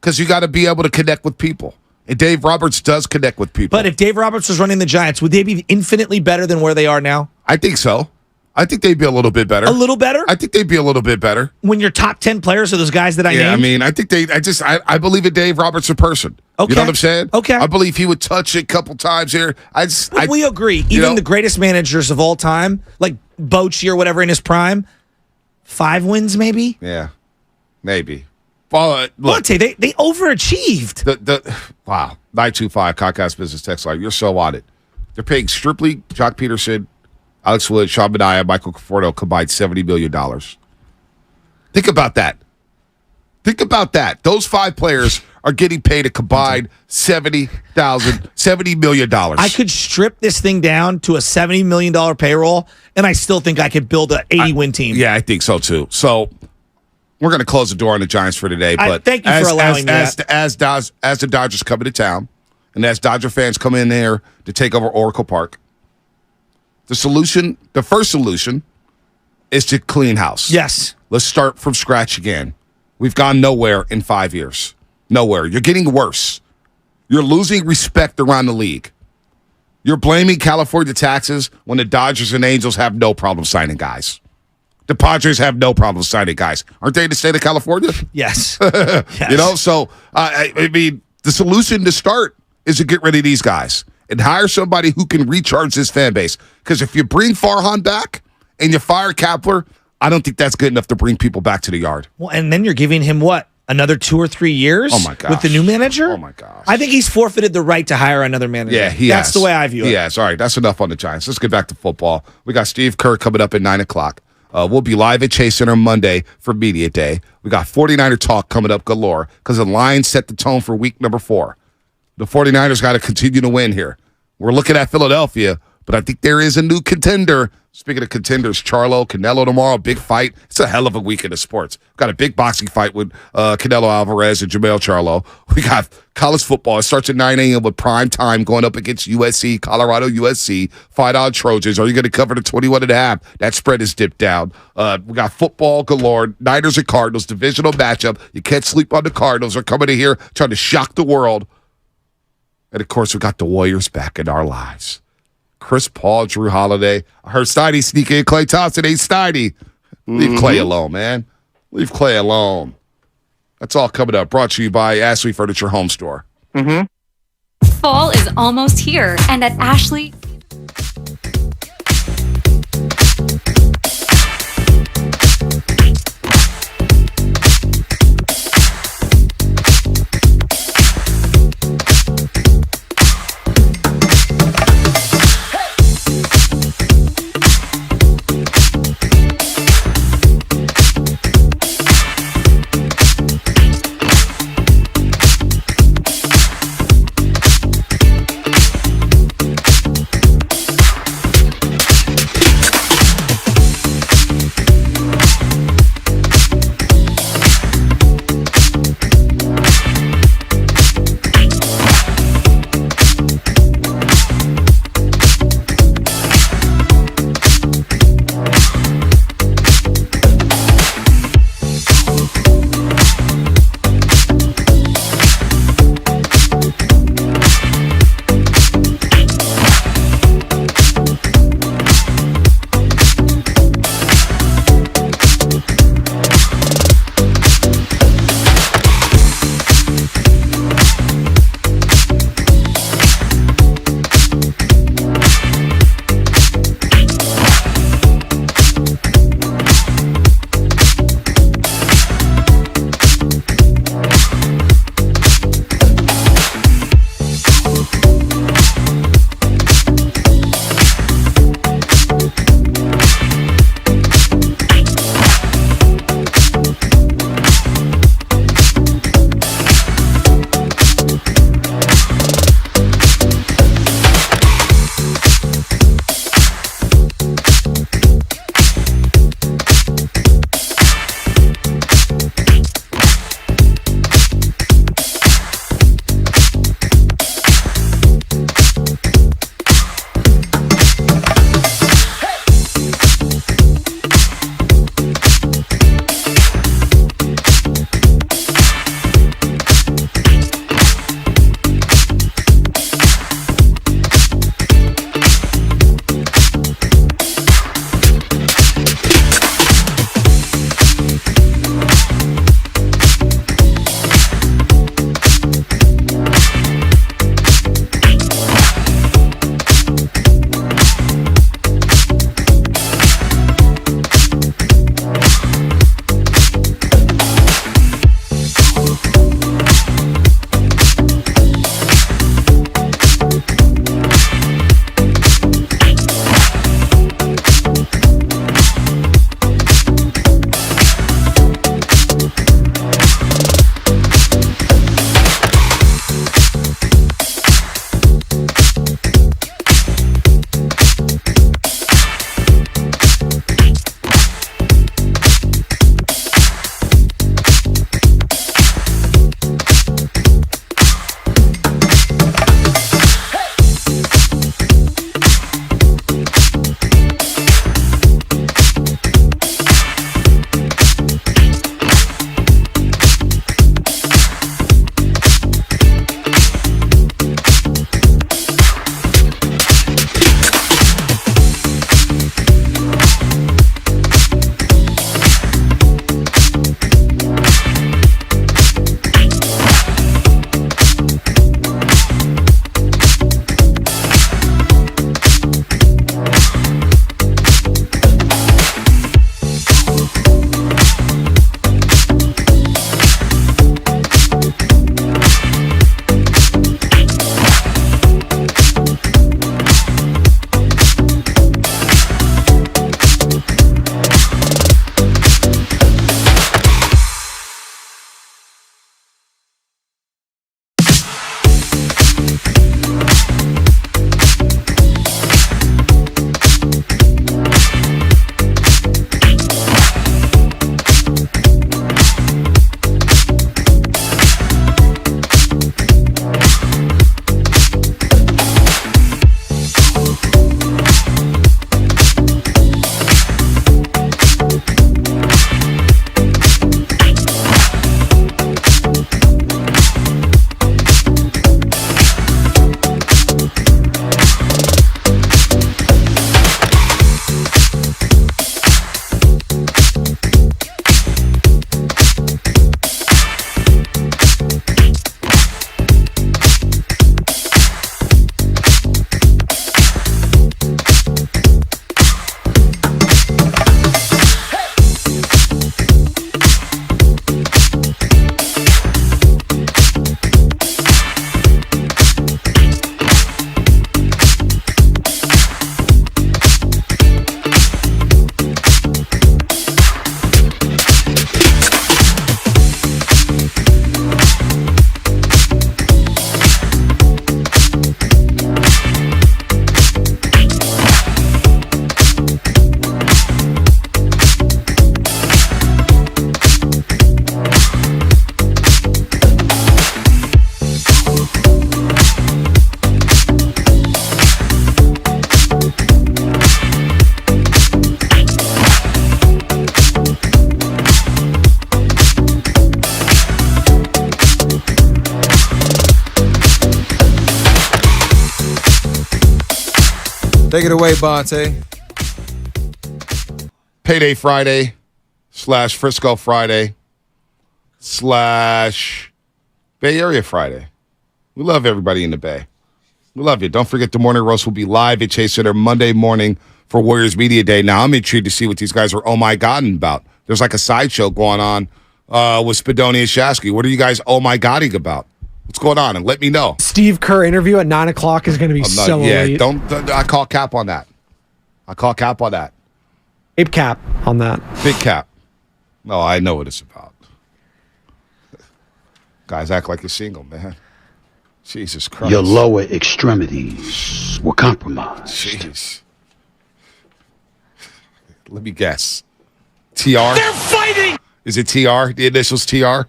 Because you got to be able to connect with people. And Dave Roberts does connect with people. But if Dave Roberts was running the Giants, would they be infinitely better than where they are now? I think so. I think they'd be a little bit better. A little better? I think they'd be a little bit better. When your top 10 players are those guys that I named? Yeah, I mean, I think I believe in Dave Roberts a person. Okay. You know what I'm saying? Okay. I believe he would touch it a couple times here. We agree. Even the greatest managers of all time, like Bochy or whatever in his prime, 5 wins maybe? Yeah, maybe. Well, look, Monte, they overachieved. Wow. 925 Comcast Business Text Line. You're so on it. They're paying Strictly, Jock Peterson, Alex Wood, Sean Mania, Michael Conforto combined $70 million. Think about that. Those 5 players are getting paid a combined $70 million. I could strip this thing down to a $70 million payroll, and I still think I could build an 80-win team. Yeah, I think so, too. So we're going to close the door on the Giants for today. But thank you for allowing me that. As the Dodgers come into town, and as Dodger fans come in there to take over Oracle Park, the first solution is to clean house. Yes. Let's start from scratch again. We've gone nowhere in 5 years. Nowhere. You're getting worse. You're losing respect around the league. You're blaming California taxes when the Dodgers and Angels have no problem signing guys. The Padres have no problem signing guys. Aren't they in the state of California? Yes. Yes. So, I mean, the solution to start is to get rid of these guys and hire somebody who can recharge this fan base. Because if you bring Farhan back and you fire Kapler, I don't think that's good enough to bring people back to the yard. Well, and then you're giving him what? Another 2 or 3 years? Oh, my gosh. With the new manager? Oh, my gosh. I think he's forfeited the right to hire another manager. Yeah, That's the way I view it. Yes. All right, that's enough on the Giants. Let's get back to football. We got Steve Kerr coming up at 9 o'clock. We'll be live at Chase Center Monday for Media Day. We got 49er talk coming up galore because the Lions set the tone for week number 4. The 49ers got to continue to win here. We're looking at Philadelphia, but I think there is a new contender. Speaking of contenders, Canelo tomorrow, big fight. It's a hell of a weekend of sports. We've got a big boxing fight with Canelo Alvarez and Jamel Charlo. We got college football. It starts at 9 a.m. with prime time going up against USC, Colorado USC, fight on Trojans. Are you going to cover the 21.5? That spread is dipped down. We got football galore, Niners and Cardinals, divisional matchup. You can't sleep on the Cardinals. They're coming in here trying to shock the world. And, of course, we got the Warriors back in our lives. Chris Paul, Drew Holiday. I heard Steiny sneaking in. Klay Thompson ain't Steiny. Leave Clay alone, man. Leave Clay alone. That's all coming up. Brought to you by Ashley Furniture Home Store. Fall is almost here, and at Ashley... Take it away, Bonte. Payday Friday / Frisco Friday / Bay Area Friday. We love everybody in the Bay. We love you. Don't forget the Morning Roast will be live at Chase Center Monday morning for Warriors Media Day. Now, I'm intrigued to see what these guys are oh my godding about. There's like a sideshow going on with Spadoni and Shasky. What are you guys oh my godding about? What's going on? And let me know. Steve Kerr interview at 9 o'clock is going to be elite. Don't I call cap on that. Gabe Cap on that. Big cap. No, I know what it's about. Guys act like you're single, man. Jesus Christ. Your lower extremities were compromised. Jeez. Let me guess. TR? They're fighting! Is it TR? The initials TR?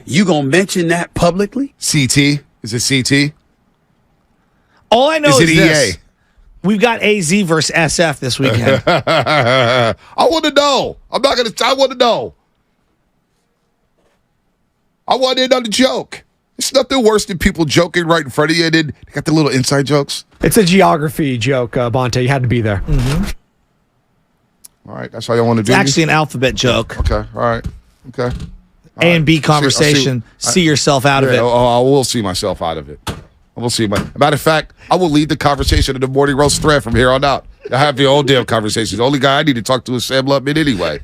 You gonna mention that publicly? CT? Is it CT? All I know is it this. EA? We've got AZ versus SF this weekend. I want to know. I want to know. I want in on the joke. It's nothing worse than people joking right in front of you and then they got the little inside jokes. It's a geography joke, Bonte. You had to be there. Mm-hmm. All right, that's how you want to do It's actually an alphabet joke. Okay, all right. Okay. A and B conversation. See yourself out of it. I will see myself out of it. I will see matter of fact, I will lead the conversation in the Morning Roast thread from here on out. I have your own damn conversations. The only guy I need to talk to is Sam Lubman anyway.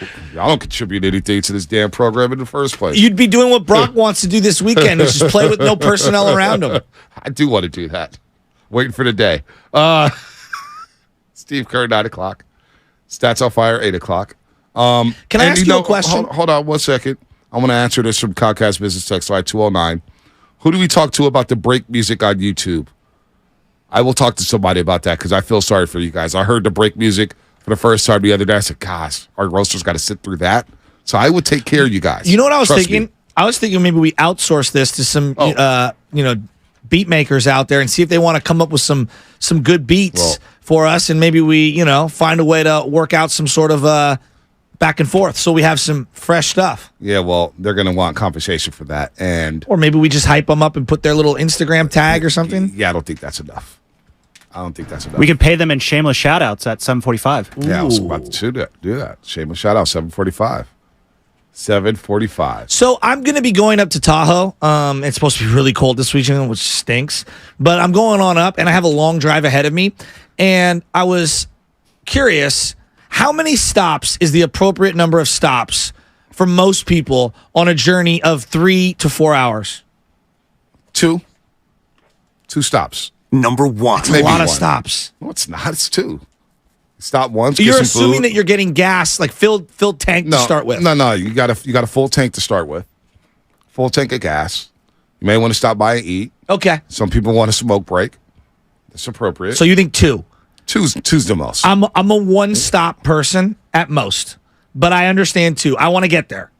I don't contribute anything to this damn program in the first place. You'd be doing what Brock wants to do this weekend, which is play with no personnel around him. I do want to do that. Waiting for the day. Steve Kerr, 9 o'clock. Stats on Fire, 8 o'clock. Can I ask you a question? Hold on 1 second. I want to answer this from Comcast Business Text Line 209. Who do we talk to about the break music on YouTube? I will talk to somebody about that because I feel sorry for you guys. I heard the break music for the first time the other day. I said, gosh, our roasters got to sit through that. So I would take care of you guys. You know what I was thinking? Me. I was thinking maybe we outsource this to some, beat makers out there and see if they want to come up with some good beats for us, and maybe we, find a way to work out some sort of back and forth so we have some fresh stuff. Yeah, well, they're going to want compensation for that, or maybe we just hype them up and put their little Instagram tag or something. Yeah, I don't think that's enough. We could pay them in shameless shout-outs at 7:45. Yeah, I was about to do that. Shameless shout-out, 7:45. 7:45. So I'm going to be going up to Tahoe. It's supposed to be really cold this weekend, which stinks. But I'm going on up, and I have a long drive ahead of me. And I was curious, how many stops is the appropriate number of stops for most people on a journey of 3 to 4 hours? 2. 2 stops. Number 1. That's a lot of stops. No, it's not. It's 2. Stop once. You're assuming that you're getting gas, like filled tank to start with. No. You got a full tank to start with. Full tank of gas. You may want to stop by and eat. Okay. Some people want a smoke break. That's appropriate. So you think 2? Two's the most. I'm a one-stop person at most, but I understand 2. I want to get there.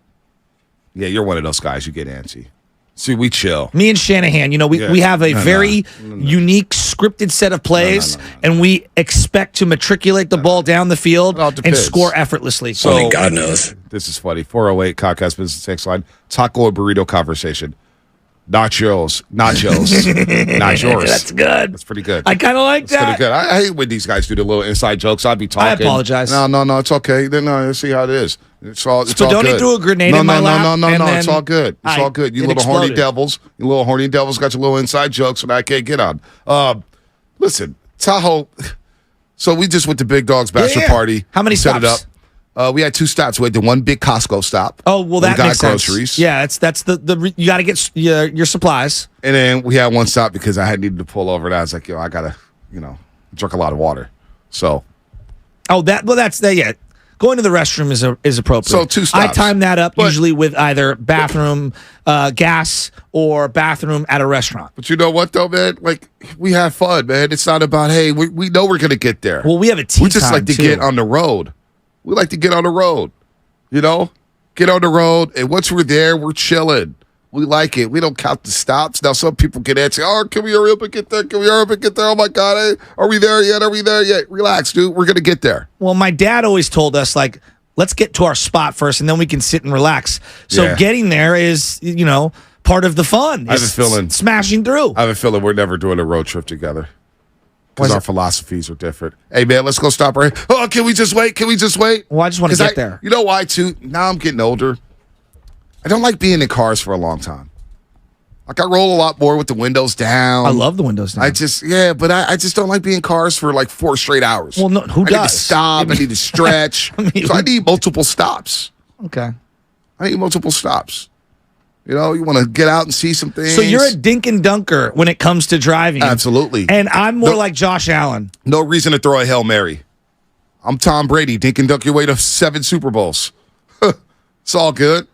Yeah, you're one of those guys. You get antsy. See, we chill. Me and Shanahan, we have a very unique scripted set of plays, and we expect to matriculate the ball down the field and score effortless. So, only God knows. This is funny. 408 Comcast Business Text Line. Taco and burrito conversation. Not yours. Not yours. That's good. That's pretty good. I kind of like that. Pretty good. I hate when these guys do the little inside jokes. I'd be talking. I apologize. No, it's okay. Then see how it is. It's all good. Don't threw a grenade in my lap. No. It's all good. It's all good. You little horny devils. You little horny devils got your little inside jokes that I can't get on. Listen, Tahoe. So we just went to Big Dog's bachelor party. How many stops? Set it up. We had 2 stops. We had the one big Costco stop. Oh, well, that makes sense. Groceries. Yeah, that's the you got to get your supplies. And then we had one stop because I had needed to pull over, and I was like, I gotta, drink a lot of water. So. That's that. Yeah, going to the restroom is appropriate. So 2 stops. I time that up usually with either bathroom, gas, or bathroom at a restaurant. But you know what though, man? Like we have fun, man. It's not about we know we're gonna get there. Well, we have a tea. We just like to get on the road. We like to get on the road, get on the road. And once we're there, we're chilling. We like it. We don't count the stops. Now, some people can answer, can we hurry up and get there? Can we hurry up and get there? Oh, my God. Hey, are we there yet? Are we there yet? Relax, dude. We're going to get there. Well, my dad always told us, let's get to our spot first, and then we can sit and relax. So getting there is, part of the fun. I have a feeling. Smashing through. I have a feeling we're never doing a road trip together. Because our philosophies are different. Hey, man, let's go stop right here. Oh, can we just wait? Well, I just want to get there. You know why, too? Now I'm getting older. I don't like being in cars for a long time. Like, I roll a lot more with the windows down. I love the windows down. I just don't like being in cars for like 4 straight hours. Well, no, who does? I need to stop. I need to stretch. So I need multiple stops. Okay. I need multiple stops. You know, you want to get out and see some things. So you're a dink and dunker when it comes to driving. Absolutely. And I'm more like Josh Allen. No reason to throw a Hail Mary. I'm Tom Brady. Dink and dunk your way to 7 Super Bowls. It's all good.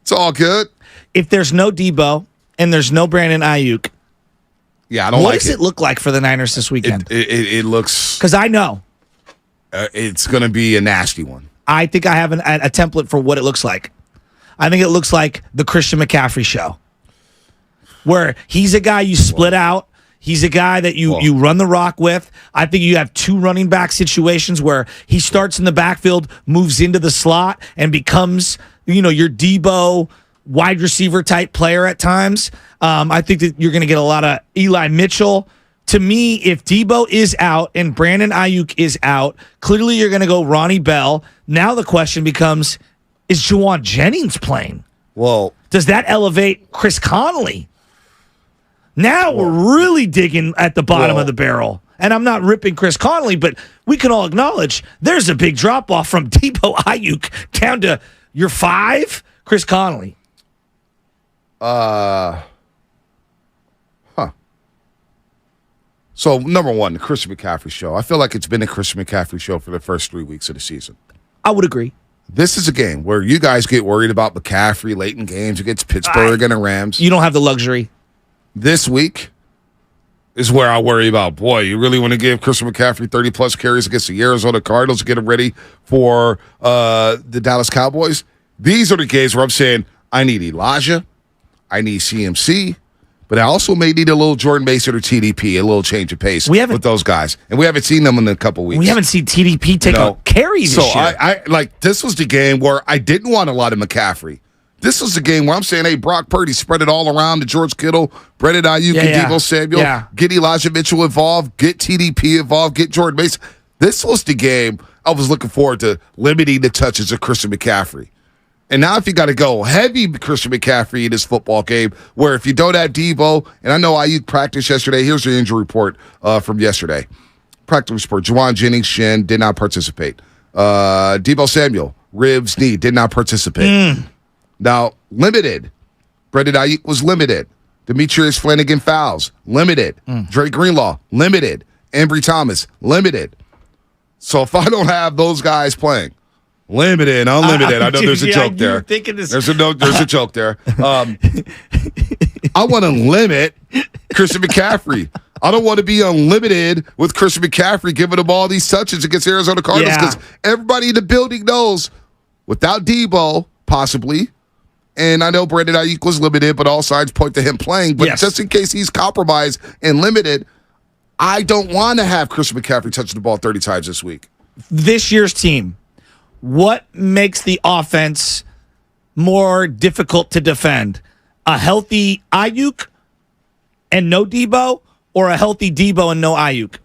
It's all good. If there's no Debo and there's no Brandon Ayuk, yeah, I don't what like does it look like for the Niners this weekend? It looks... Because I know. It's going to be a nasty one. I think I have a template for what it looks like. I think it looks like the Christian McCaffrey show, where he's a guy you split out. He's a guy that you run the rock with. I think you have 2 running back situations where he starts in the backfield, moves into the slot, and becomes, your Debo wide receiver type player at times. I think that you're going to get a lot of Eli Mitchell. To me, if Debo is out and Brandon Ayuk is out, clearly you're going to go Ronnie Bell. Now the question becomes, is Juwan Jennings playing? Well, does that elevate Chris Conley? Now we're really digging at the bottom of the barrel. And I'm not ripping Chris Conley, but we can all acknowledge there's a big drop-off from Debo Ayuk down to your 5, Chris Conley. So, number one, the Christian McCaffrey show. I feel like it's been a Christian McCaffrey show for the first 3 weeks of the season. I would agree. This is a game where you guys get worried about McCaffrey late in games against Pittsburgh and the Rams. You don't have the luxury. This week is where I worry about, boy, you really want to give Christian McCaffrey 30-plus carries against the Arizona Cardinals to get him ready for the Dallas Cowboys? These are the games where I'm saying, I need Elijah, I need CMC, but I also may need a little Jordan Mason or TDP, a little change of pace with those guys. And we haven't seen them in a couple weeks. We haven't seen TDP take a carry this year. So this was the game where I didn't want a lot of McCaffrey. This was the game where I'm saying, hey, Brock Purdy, spread it all around to George Kittle, Brandon Ayuk, and Deebo Samuel. Yeah. Get Elijah Mitchell involved, get TDP involved, get Jordan Mason. This was the game I was looking forward to limiting the touches of Christian McCaffrey. And now if you got to go heavy Christian McCaffrey in this football game, where if you don't have Debo, and I know Ayuk practiced yesterday. Here's the injury report from yesterday. Practice report, Juwan Jennings, shin, did not participate. Deebo Samuel, ribs, knee, did not participate. Now, limited. Brendan Ayuk was limited. Demetrius Flanagan fouls, limited. Dre Greenlaw, limited. Ambry Thomas, limited. So if I don't have those guys playing, limited, unlimited. I know there's a joke there. There's a joke there. I want to limit Christian McCaffrey. I don't want to be unlimited with Christian McCaffrey giving him all these touches against Arizona Cardinals because everybody in the building knows without Debo, possibly, and I know Brandon Ayuk was limited, but all signs point to him playing. But just in case he's compromised and limited, I don't want to have Christian McCaffrey touching the ball 30 times this week. This year's team, what makes the offense more difficult to defend? A healthy Ayuk and no Debo, or a healthy Debo and no Ayuk?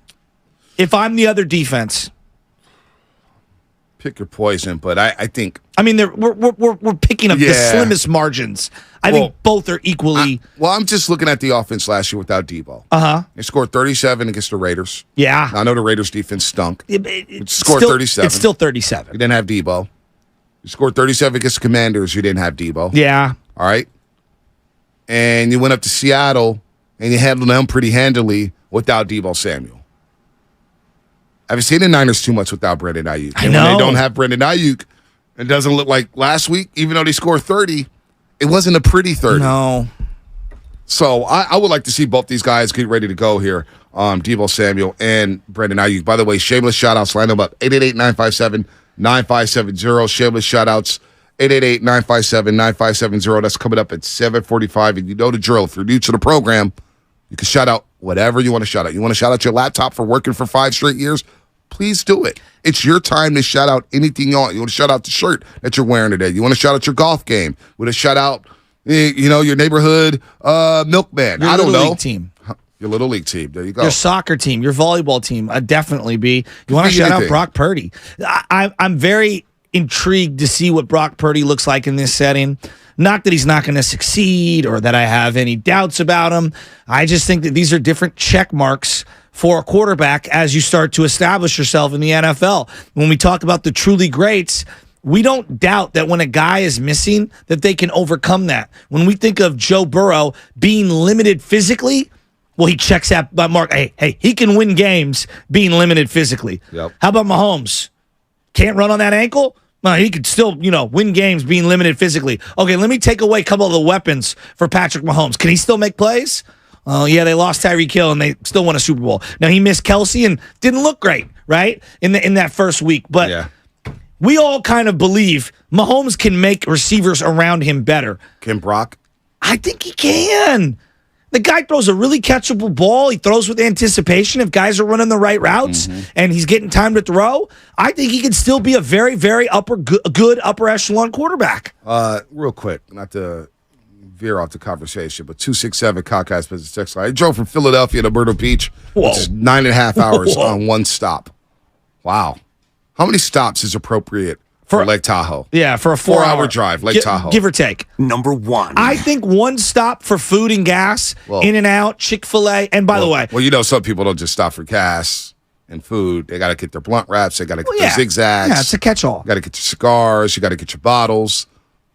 If I'm the other defense, pick your poison. But I think we're picking up the slimmest margins. I think both are equally. I'm just looking at the offense last year without Debo. They scored 37 against the Raiders. Yeah, I know the Raiders defense stunk. It scored 37. It's still 37. You didn't have Debo. You scored 37 against the Commanders. You didn't have Debo. Yeah. All right. And you went up to Seattle and you handled them pretty handily without Deebo Samuel. I've seen the Niners too much without Brandon Ayuk. I know. When they don't have Brandon Ayuk, it doesn't look like last week, even though they scored 30, it wasn't a pretty 30. No. So I would like to see both these guys get ready to go here, Deebo Samuel and Brandon Ayuk. By the way, shameless shout-outs. Line them up, 888-957-9570. Shameless shout-outs, 888-957-9570. That's coming up at 7:45. And you know the drill. If you're new to the program, you can shout out whatever you want to shout out. You want to shout out your laptop for working for 5 straight years? Please do it. It's your time to shout out anything you want. You want to shout out the shirt that you're wearing today. You want to shout out your golf game. You want to shout out, your neighborhood milkman. Your I don't know. League team. Your little league team. There you go. Your soccer team, your volleyball team, definitely be. You want to shout out Brock Purdy. I'm very intrigued to see what Brock Purdy looks like in this setting. Not that he's not going to succeed or that I have any doubts about him. I just think that these are different check marks for a quarterback as you start to establish yourself in the NFL. When we talk about the truly greats, we don't doubt that when a guy is missing, that they can overcome that. When we think of Joe Burrow being limited physically, well, he checks that mark. Hey, he can win games being limited physically. Yep. How about Mahomes? Can't run on that ankle? No, he could still, win games being limited physically. Okay, let me take away a couple of the weapons for Patrick Mahomes. Can he still make plays? Oh, yeah, they lost Tyreek Hill and they still won a Super Bowl. Now, he missed Kelsey and didn't look great, right, in that first week. But we all kind of believe Mahomes can make receivers around him better. Can Brock? I think he can. The guy throws a really catchable ball. He throws with anticipation if guys are running the right routes and he's getting time to throw. I think he can still be a very, very good upper echelon quarterback. Real quick, not to veer off the conversation, but 267 Cockeyes business text line. I drove from Philadelphia to Myrtle Beach, which is 9.5 hours on one stop. Wow. How many stops is appropriate for Lake Tahoe? Yeah, for a 4-hour drive, Lake Tahoe. Give or take. Number 1. I think one stop for food and gas, In-N-Out, Chick-fil-A, and by the way. Well, some people don't just stop for gas and food. They got to get their blunt wraps. They got to get their zigzags. Yeah, it's a catch-all. You got to get your cigars. You got to get your bottles.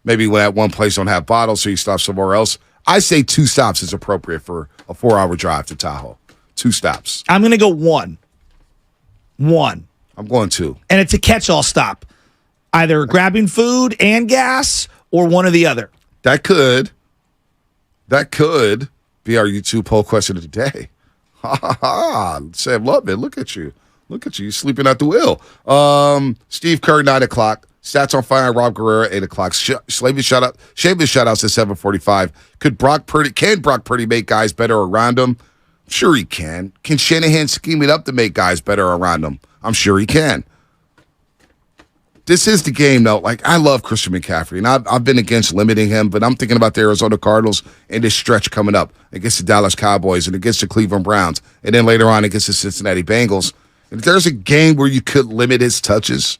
Maybe when at one place don't have bottles, so you stop somewhere else. I say 2 stops is appropriate for a 4-hour drive to Tahoe. 2 stops. I'm going to go 1. 1. I'm going 2. And it's a catch-all stop. Either grabbing food and gas or one or the other. That could be our YouTube poll question of the day. Ha ha ha. Sam Lubman, look at you. Look at you. You're sleeping at the wheel. Steve Kerr, 9 o'clock. Stats on fire, Rob Guerrera, 8 o'clock. Shameless shout-outs at 7:45. Can Brock Purdy make guys better around him? Sure he can. Can Shanahan scheme it up to make guys better around him? I'm sure he can. This is the game, though. Like, I love Christian McCaffrey, and I've been against limiting him, but I'm thinking about the Arizona Cardinals and this stretch coming up against the Dallas Cowboys and against the Cleveland Browns, and then later on against the Cincinnati Bengals. And if there's a game where you could limit his touches,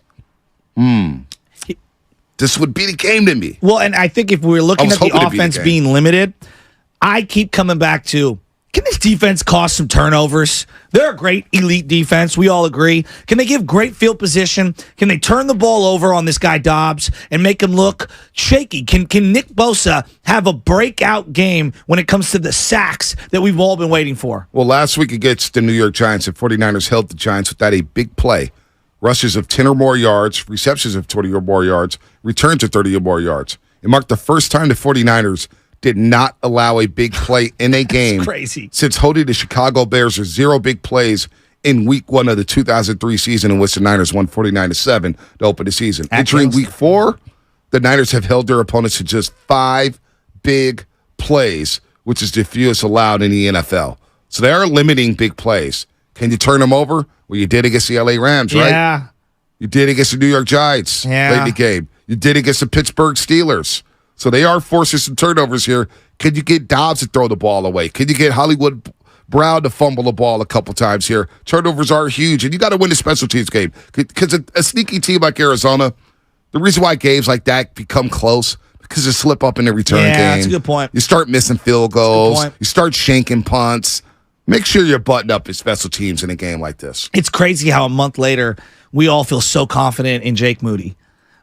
this would be the game to me. Well, and I think if we're looking at the offense being limited, I keep coming back to, can this defense cause some turnovers? They're a great elite defense. We all agree. Can they give great field position? Can they turn the ball over on this guy Dobbs and make him look shaky? Can Nick Bosa have a breakout game when it comes to the sacks that we've all been waiting for? Well, last week against the New York Giants, the 49ers held the Giants without a big play. Rushes of 10 or more yards, receptions of 20 or more yards, returns of 30 or more yards. It marked the first time the 49ers did not allow a big play in a game crazy. Since holding the Chicago Bears to 0 big plays in week 1 of the 2003 season, in which the Niners won 49-7 to open the season. Entering week 4, the Niners have held their opponents to just 5 big plays, which is the fewest allowed in the NFL. So they are limiting big plays. Can you turn them over? Well, you did against the LA Rams, right? Yeah. You did against the New York Giants late in the game. You did against the Pittsburgh Steelers. So they are forcing some turnovers here. Can you get Dobbs to throw the ball away? Can you get Hollywood Brown to fumble the ball a couple times here? Turnovers are huge, and you got to win the special teams game. Because a sneaky team like Arizona, the reason why games like that become close, because you slip up in the return game. Yeah, that's a good point. You start missing field goals. You start shanking punts. Make sure you're buttoned up in special teams in a game like this. It's crazy how a month later we all feel so confident in Jake Moody.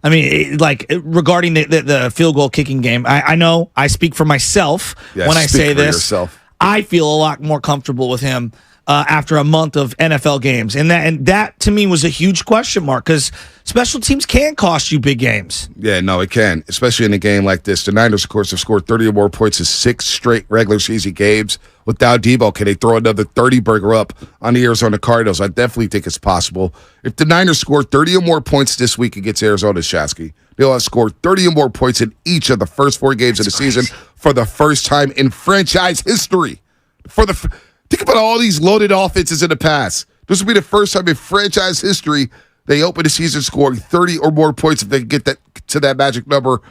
I mean, regarding the field goal kicking game, I know I speak for myself when I say this. Yourself. I feel a lot more comfortable with him after a month of NFL games, and that to me was a huge question mark because special teams can cost you big games. Yeah, no, it can, especially in a game like this. The Niners, of course, have scored 30 or more points in 6 straight regular season games. Without Debo, can they throw another 30-burger up on the Arizona Cardinals? I definitely think it's possible. If the Niners score 30 or more points this week against Arizona, Shasky, they'll have scored 30 or more points in each of the first 4 games of the season for the first time in franchise history. Think about all these loaded offenses in the past. This will be the first time in franchise history they open the season scoring 30 or more points if they get that magic number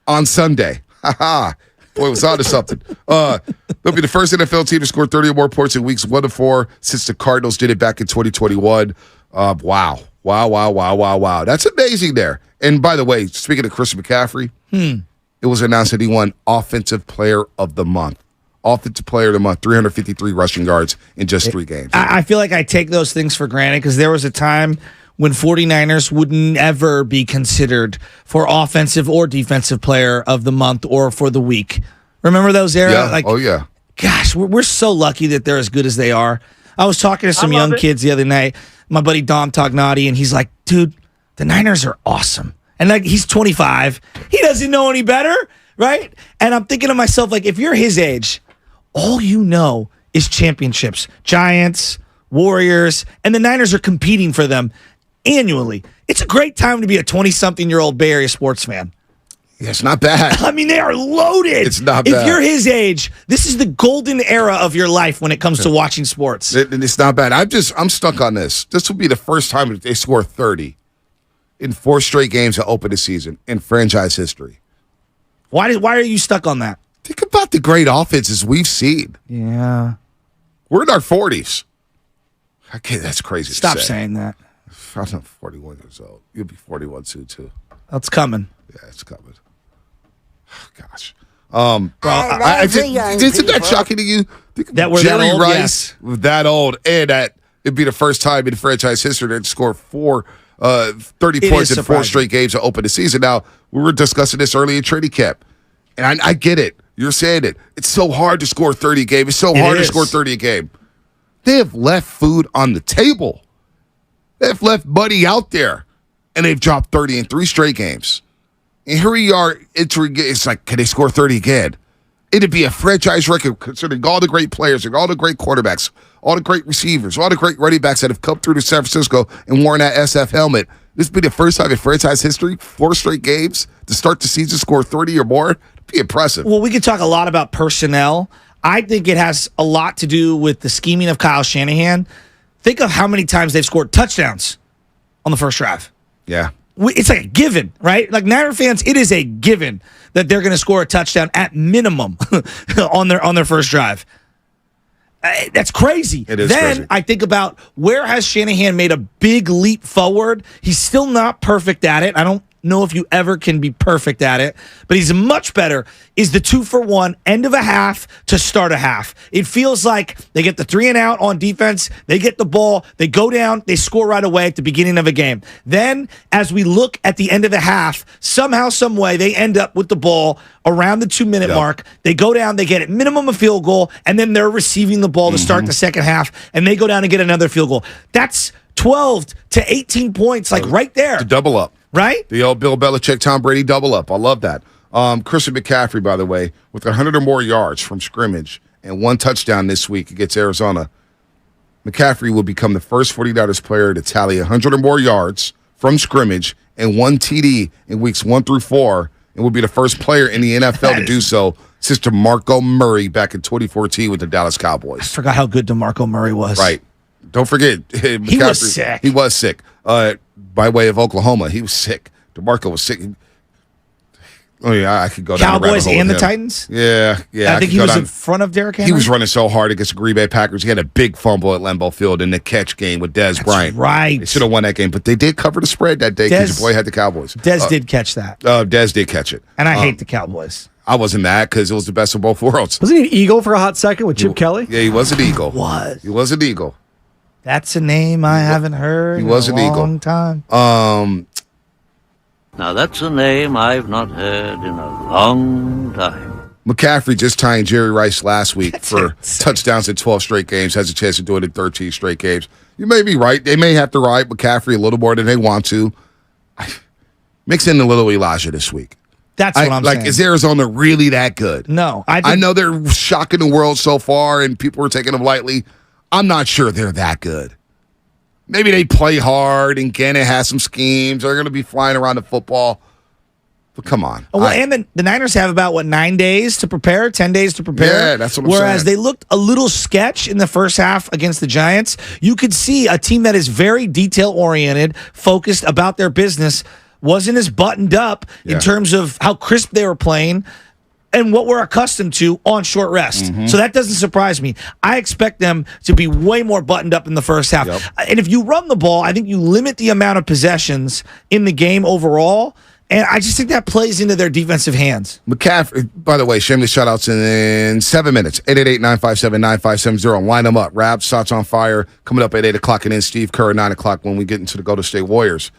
on Sunday. Ha ha. Boy, was on to something. But They'll be the first NFL team to score 30 or more points in weeks 1 to 4 since the Cardinals did it back in 2021. Wow. That's amazing there. And by the way, speaking of Chris McCaffrey, it was announced that he won Offensive Player of the Month. Offensive Player of the Month, 353 rushing yards in just 3 games. I feel like I take those things for granted because there was a time when 49ers would never be considered for Offensive or Defensive Player of the Month or for the week. Remember those eras? Yeah. Oh, yeah. Gosh, we're so lucky that they're as good as they are. I was talking to some young kids the other night, my buddy Dom Tognati, and he's like, dude, the Niners are awesome. And like he's 25. He doesn't know any better, right? And I'm thinking to myself, like, if you're his age, all you know is championships. Giants, Warriors, and the Niners are competing for them annually. It's a great time to be a 20-something-year-old Bay Area sports fan. Yeah, it's not bad. I mean, they are loaded. It's not bad. If you're his age, this is the golden era of your life when it comes to watching sports. It's not bad. I'm stuck on this. This will be the first time that they score 30 in 4 straight games to open the season in franchise history. Why are you stuck on that? Think about the great offenses we've seen. Yeah. We're in our 40s. Okay, that's crazy. Stop to say. saying that. I'm 41 years old. You'll be 41 soon, too. That's coming. Yeah, it's coming. Gosh. Isn't that shocking to you? That we're Jerry that old? Rice Yes. was that old, and that it'd be the first time in franchise history to score 30 points in 4 straight games to open the season. Now, we were discussing this early in training camp, and I get it. You're saying it. It's so hard to score 30 a game. It's so hard to score 30 a game. They have left food on the table. They've left money out there, and they've dropped 30 in 3 straight games. And here we are entering. It's like, can they score 30 again? It'd be a franchise record considering all the great players, all the great quarterbacks, all the great receivers, all the great running backs that have come through to San Francisco and worn that SF helmet. This would be the first time in franchise history, 4 straight games to start the season, score 30 or more. It'd be impressive. Well, we could talk a lot about personnel. I think it has a lot to do with the scheming of Kyle Shanahan. Think of how many times they've scored touchdowns on the first drive. Yeah. It's like a given, right? Like Niner fans, it is a given that they're going to score a touchdown at minimum on their first drive. That's crazy. It is then crazy. I think about where has Shanahan made a big leap forward. He's still not perfect at it. I don't know if you ever can be perfect at it, but he's much better. Is the 2-for-1 end of a half to start a half. It feels like they get the 3 and out on defense, they get the ball, they go down, they score right away at the beginning of a game. Then, as we look at the end of the half, somehow, some way, they end up with the ball around the 2-minute mark. They go down, they get at minimum a field goal, and then they're receiving the ball to start the second half, and they go down and get another field goal. That's 12 to 18 points, like right there. To double up. Right? The old Bill Belichick, Tom Brady double up. I love that. Christian McCaffrey, by the way, with 100 or more yards from scrimmage and 1 touchdown this week against Arizona. McCaffrey will become the first 49ers player to tally 100 or more yards from scrimmage and 1 TD in weeks 1 through 4, and will be the first player in the NFL to do so since DeMarco Murray back in 2014 with the Dallas Cowboys. I forgot how good DeMarco Murray was. Right. Don't forget, McCaffrey, he was sick. He was sick. By way of Oklahoma, he was sick. DeMarco was sick. Oh yeah, I could go down Cowboys and the Titans. Yeah. I think he was in front of Derrick Henry. He was running so hard against the Green Bay Packers. He had a big fumble at Lambeau Field in the catch game with Dez Bryant. Right. They should have won that game, but they did cover the spread that day because your boy had the Cowboys. Dez did catch that. Dez did catch it. And I hate the Cowboys. I wasn't mad because it was the best of both worlds. Wasn't he an Eagle for a hot second with Chip Kelly? Yeah, he was an Eagle. He was an Eagle. That's a name I haven't heard in a long time. Now that's a name I've not heard in a long time. McCaffrey just tying Jerry Rice last week for touchdowns in 12 straight games. Has a chance to do it in 13 straight games. You may be right. They may have to ride McCaffrey a little more than they want to. Mix in a little Elijah this week. That's what I'm saying. Is Arizona really that good? No. I know they're shocking the world so far, and people are taking them lightly. I'm not sure they're that good. Maybe they play hard, and Gannon has some schemes. They're going to be flying around the football. But come on. Well, and the Niners have about, 9 days to prepare, 10 days to prepare? Yeah, that's what I'm saying. Whereas they looked a little sketch in the first half against the Giants. You could see a team that is very detail-oriented, focused about their business, wasn't as buttoned up in terms of how crisp they were playing. and what we're accustomed to on short rest. So that doesn't surprise me. I expect them to be way more buttoned up in the first half. And if you run the ball, I think you limit the amount of possessions in the game overall. And I just think that plays into their defensive hands. McCaffrey, by the way, shameless shout-outs in 7 minutes. 888-957-9570. Line them up. Rab, Shots on Fire, coming up at 8 o'clock, and then Steve Kerr at 9 o'clock when we get into the Golden State Warriors.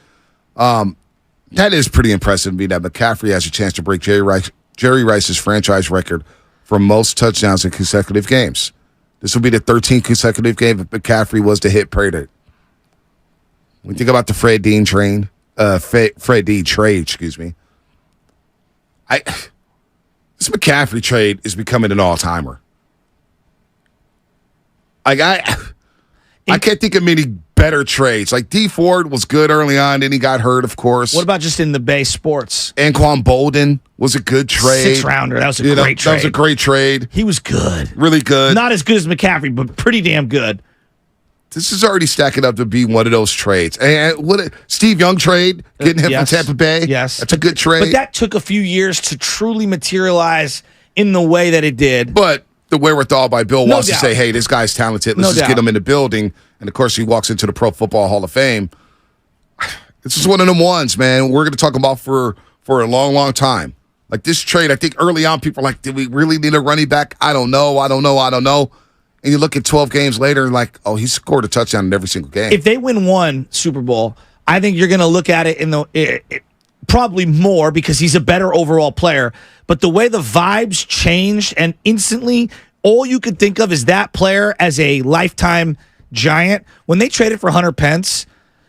That is pretty impressive to me that McCaffrey has a chance to break Jerry Rice's franchise record for most touchdowns in consecutive games. This will be the 13th consecutive game if McCaffrey was to hit Prater. When you think about the Fred Dean trade, excuse me. This McCaffrey trade is becoming an all-timer. Like I can't think of many better trades. Like D Ford was good early on, then he got hurt, of course. What about just in the Bay sports? Anquan Bolden was a good trade. 6-rounder. That was a great trade. That was a great trade. He was good. Really good. Not as good as McCaffrey, but pretty damn good. This is already stacking up to be one of those trades. And Steve Young trade, getting him from Tampa Bay. Yes. That's a good trade. But that took a few years to truly materialize in the way that it did. But the wherewithal by Bill Walsh to say, hey, this guy's talented. Let's just get him in the building. And, of course, he walks into the Pro Football Hall of Fame. This is one of them ones, man, we're going to talk about for a long, long time. Like this trade, I think early on people are like, did we really need a running back? I don't know. And you look at 12 games later and like, oh, he scored a touchdown in every single game. If they win one Super Bowl, I think you're going to look at it probably more because he's a better overall player. But the way the vibes changed and instantly all you could think of is that player as a lifetime Giant. When they traded for Hunter Pence,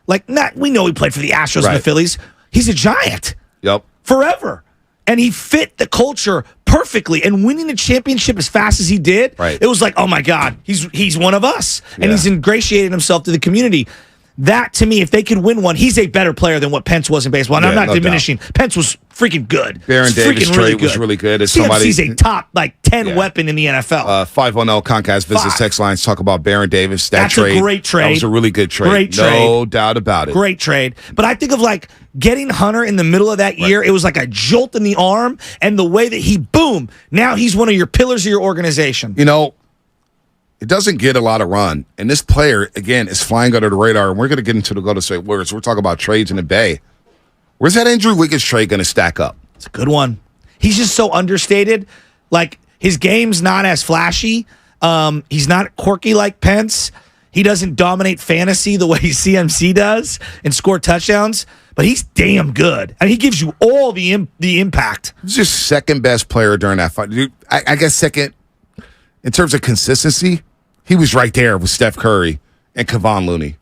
we know he played for the Astros and the Phillies. He's a Giant. Yep. Forever. And he fit the culture perfectly. And winning a championship as fast as he did, it was like, oh my God, he's one of us. And he's ingratiated himself to the community. That, to me, if they could win one, he's a better player than what Pence was in baseball. And I'm not diminishing. Pence was freaking good. Baron Davis trade was really good. CMC's a top 10 weapon in the NFL. 510 Comcast Business Text Lines talk about Baron Davis. That's a great trade. That was a really good trade. Great trade. No doubt about it. Great trade. But I think of getting Hunter in the middle of that year, it was like a jolt in the arm, and the way that now he's one of your pillars of your organization. You know, it doesn't get a lot of run. And this player, again, is flying under the radar. And we're going to get into the Golden State Warriors. We're talking about trades in the Bay. Where's that Andrew Wiggins trade going to stack up? It's a good one. He's just so understated. His game's not as flashy. He's not quirky like Pence. He doesn't dominate fantasy the way CMC does and score touchdowns. But he's damn good. And he gives you all the impact. He's just second best player during that fight. I guess second in terms of consistency. He was right there with Steph Curry and Kevon Looney.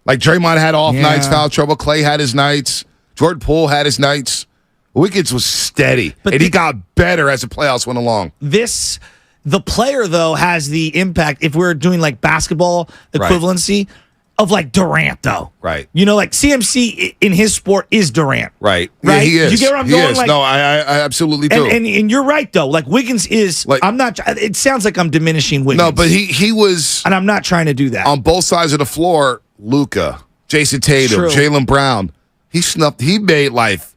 Like Draymond had off nights, foul trouble. Clay had his nights. Jordan Poole had his nights. Wiggins was steady, and he got better as the playoffs went along. The player, though, has the impact, if we're doing basketball equivalency, of Durant, though. Right. CMC in his sport is Durant. Right. Right? Yeah, he is. You get where I'm going? Is. No, I absolutely do. And you're right, though. Wiggins is, I'm not, it sounds like I'm diminishing Wiggins. No, but he was. And I'm not trying to do that. On both sides of the floor, Luka, Jason Tatum, Jaylen Brown, he made life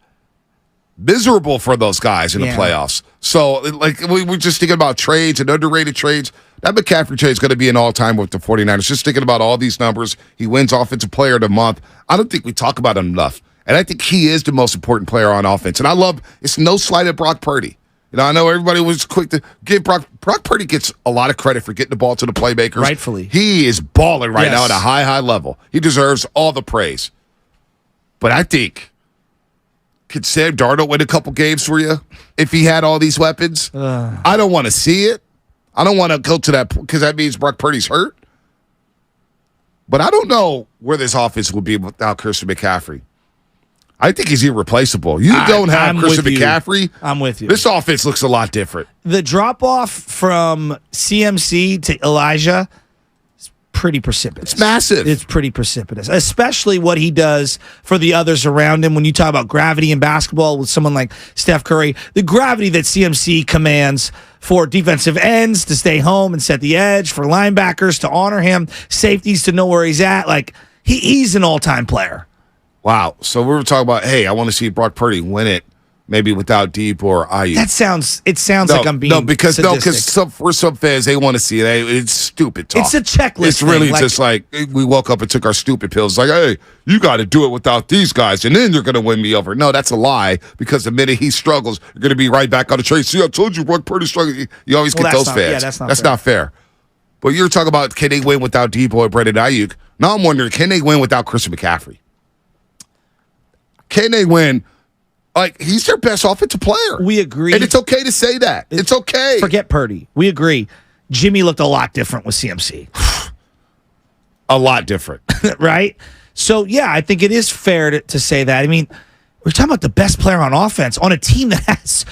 miserable for those guys in the playoffs. So, we're just thinking about trades and underrated trades. That McCaffrey trade is going to be an all-time with the 49ers. Just thinking about all these numbers. He wins Offensive Player of the Month. I don't think we talk about him enough. And I think he is the most important player on offense. And it's no slight at Brock Purdy. I know everybody was quick to give Brock Purdy gets a lot of credit for getting the ball to the playmakers. Rightfully. He is balling right now at a high, high level. He deserves all the praise. But I think, could Sam Darnold win a couple games for you if he had all these weapons? I don't want to see it. I don't want to go to that because that means Brock Purdy's hurt. But I don't know where this offense will be without Christian McCaffrey. I think he's irreplaceable. You don't have Christian McCaffrey. I'm with you. This offense looks a lot different. The drop-off from CMC to Elijah is pretty precipitous. It's massive. It's pretty precipitous, especially what he does for the others around him. When you talk about gravity in basketball with someone like Steph Curry, the gravity that CMC commands for defensive ends to stay home and set the edge, for linebackers to honor him, safeties to know where he's at. He's an all-time player. Wow. So we were talking about, hey, I want to see Brock Purdy win it. maybe without Deep or Ayuk. It sounds like I'm being because sadistic. for some fans they want to see it. It's stupid talk. It's a checklist. It's really thing. just like we woke up and took our stupid pills. Like, hey, you got to do it without these guys, and then you're going to win me over. No, that's a lie. Because the minute he struggles, you're going to be right back on the train. See, I told you, Brock Purdy struggling. You always get those fans. Yeah, that's not fair. But you're talking about can they win without Deep or Brandon Ayuk? Now I'm wondering, can they win without Christian McCaffrey? Can they win? Like, he's their best offensive player. We agree. And it's okay to say that. It's okay. Forget Purdy. We agree. Jimmy looked a lot different with CMC. A lot different. Right? So, yeah, I think it is fair to say that. I mean, we're talking about the best player on offense on a team that has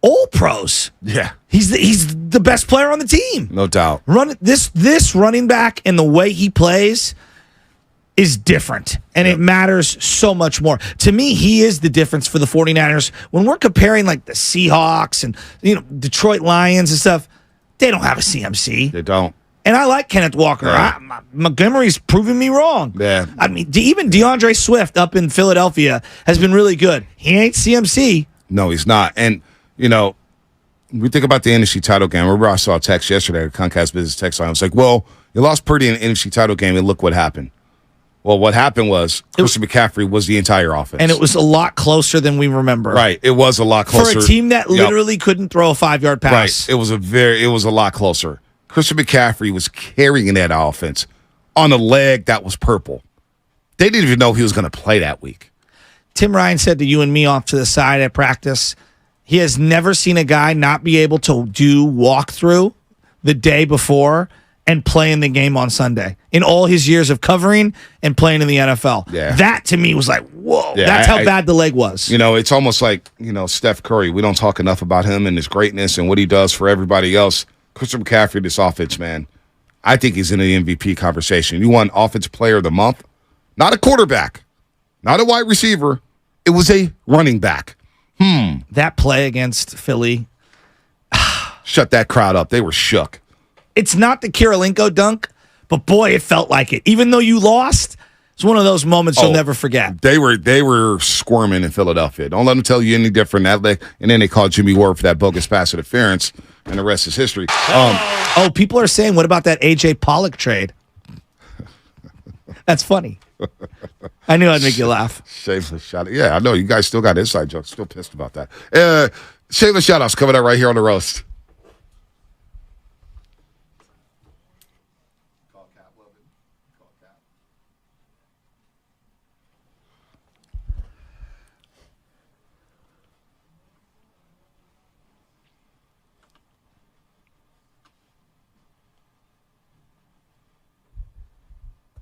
all pros. Yeah. He's the best player on the team. No doubt. This running back and the way he plays is different, and it matters so much more. To me, he is the difference for the 49ers. When we're comparing like the Seahawks and Detroit Lions and stuff, they don't have a CMC. They don't. And I like Kenneth Walker. Yeah. Montgomery's proving me wrong. Yeah. I mean, even DeAndre Swift up in Philadelphia has been really good. He ain't CMC. No, he's not. And, we think about the NFC title game. Remember I saw a text yesterday, a Comcast Business text line. I was like, well, you lost Purdy in the NFC title game, and look what happened. Well, what happened was Christian McCaffrey was the entire offense. And it was a lot closer than we remember. Right. It was a lot closer. For a team that literally couldn't throw a 5-yard pass. Right. It was a lot closer. Christian McCaffrey was carrying that offense on a leg that was purple. They didn't even know he was going to play that week. Tim Ryan said to you and me off to the side at practice, he has never seen a guy not be able to do walkthrough the day before and play in the game on Sunday in all his years of covering and playing in the NFL. Yeah. That to me was like, whoa, Yeah, that's how bad the leg was. It's almost like, Steph Curry. We don't talk enough about him and his greatness and what he does for everybody else. Christian McCaffrey, this offense, man, I think he's in the MVP conversation. You won Offensive Player of the Month, not a quarterback, not a wide receiver. It was a running back. That play against Philly. Shut that crowd up. They were shook. It's not the Kirilenko dunk, but boy, it felt like it. Even though you lost, it's one of those moments you'll never forget. They were squirming in Philadelphia. Don't let them tell you any different. And then they called Jimmy Ward for that bogus pass interference, and the rest is history. People are saying, what about that A.J. Pollock trade? That's funny. I knew I'd make you laugh. Shameless shout-out. Yeah, I know. You guys still got inside jokes. Still pissed about that. Shameless shout-outs coming up right here on the roast.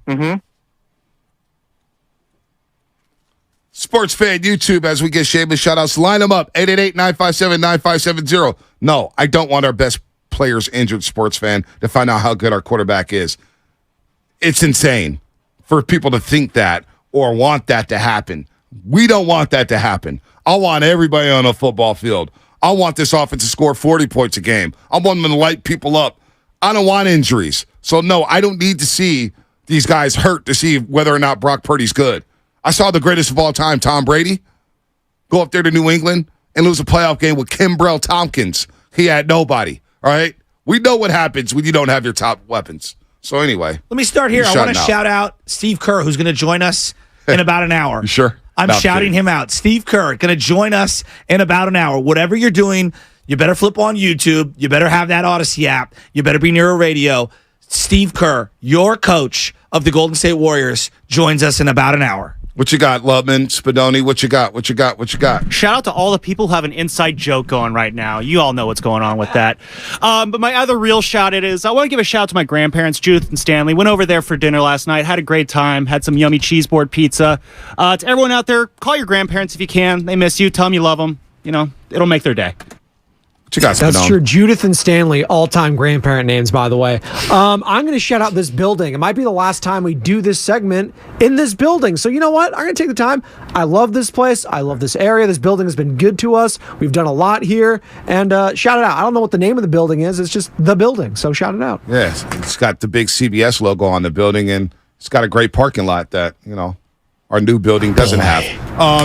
Mm-hmm. Sports Fan YouTube, as we get shameless shout-outs, line them up, 888-957-9570. No, I don't want our best players injured, Sports Fan, to find out how good our quarterback is. It's insane for people to think that or want that to happen. We don't want that to happen. I want everybody on a football field. I want this offense to score 40 points a game. I want them to light people up. I don't want injuries. So, no, I don't need to see these guys hurt to see whether or not Brock Purdy's good. I saw the greatest of all time, Tom Brady, go up there to New England and lose a playoff game with Kimbrell Tompkins. He had nobody, all right? We know what happens when you don't have your top weapons. So anyway. Let me start here. I want to shout out Steve Kerr, who's going to join us in about an hour. You sure? I'm shouting him out. Steve Kerr, going to join us in about an hour. Whatever you're doing, you better flip on YouTube. You better have that Odyssey app. You better be near a radio. Steve Kerr, your coach of the Golden State Warriors, joins us in about an hour. What you got, Lubman, Spadoni? What you got? What you got? What you got? Shout out to all the people who have an inside joke going right now. You all know what's going on with that. But my other real shout out is I want to give a shout out to my grandparents, Judith and Stanley. Went over there for dinner last night. Had a great time. Had some yummy cheese board pizza. To everyone out there, call your grandparents if you can. They miss you. Tell them you love them. It'll make their day. What you got, That's true. Judith and Stanley, all-time grandparent names, by the way. I'm going to shout out this building. It might be the last time we do this segment in this building. So you know what? I'm going to take the time. I love this place. I love this area. This building has been good to us. We've done a lot here. And shout it out. I don't know what the name of the building is. It's just the building. So shout it out. Yes. It's got the big CBS logo on the building, and it's got a great parking lot that, our new building doesn't have.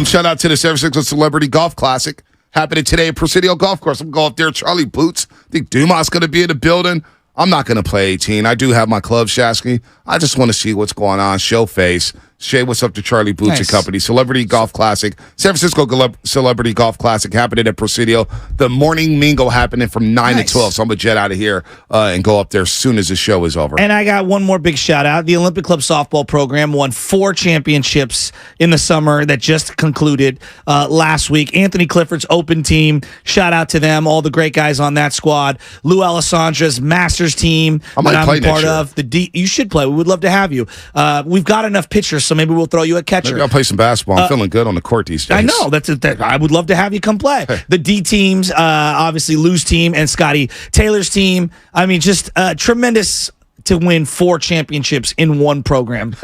Shout out to the San Francisco Celebrity Golf Classic happening today at Presidio Golf Course. I'm going up there. Charlie Boots. I think Dumas going to be in the building. I'm not going to play 18. I do have my club, Shasky. I just want to see what's going on. Show face. Shay, what's up to Charlie Boots and Company? Celebrity Golf Classic. San Francisco Celebrity Golf Classic happening at Presidio. The morning mingle happening from 9 to 12. So I'm going to jet out of here and go up there as soon as the show is over. And I got one more big shout out. The Olympic Club softball program won 4 championships in the summer that just concluded last week. Anthony Clifford's open team. Shout out to them. All the great guys on that squad. Lou Alessandra's Masters team I'm a part of. You should play. We would love to have you. We've got enough pitchers, so maybe we'll throw you a catcher. Maybe I'll play some basketball. I'm feeling good on the court these days. I know. I would love to have you come play. The D teams, obviously Lou's team and Scotty Taylor's team. I mean, just tremendous to win 4 championships in one program.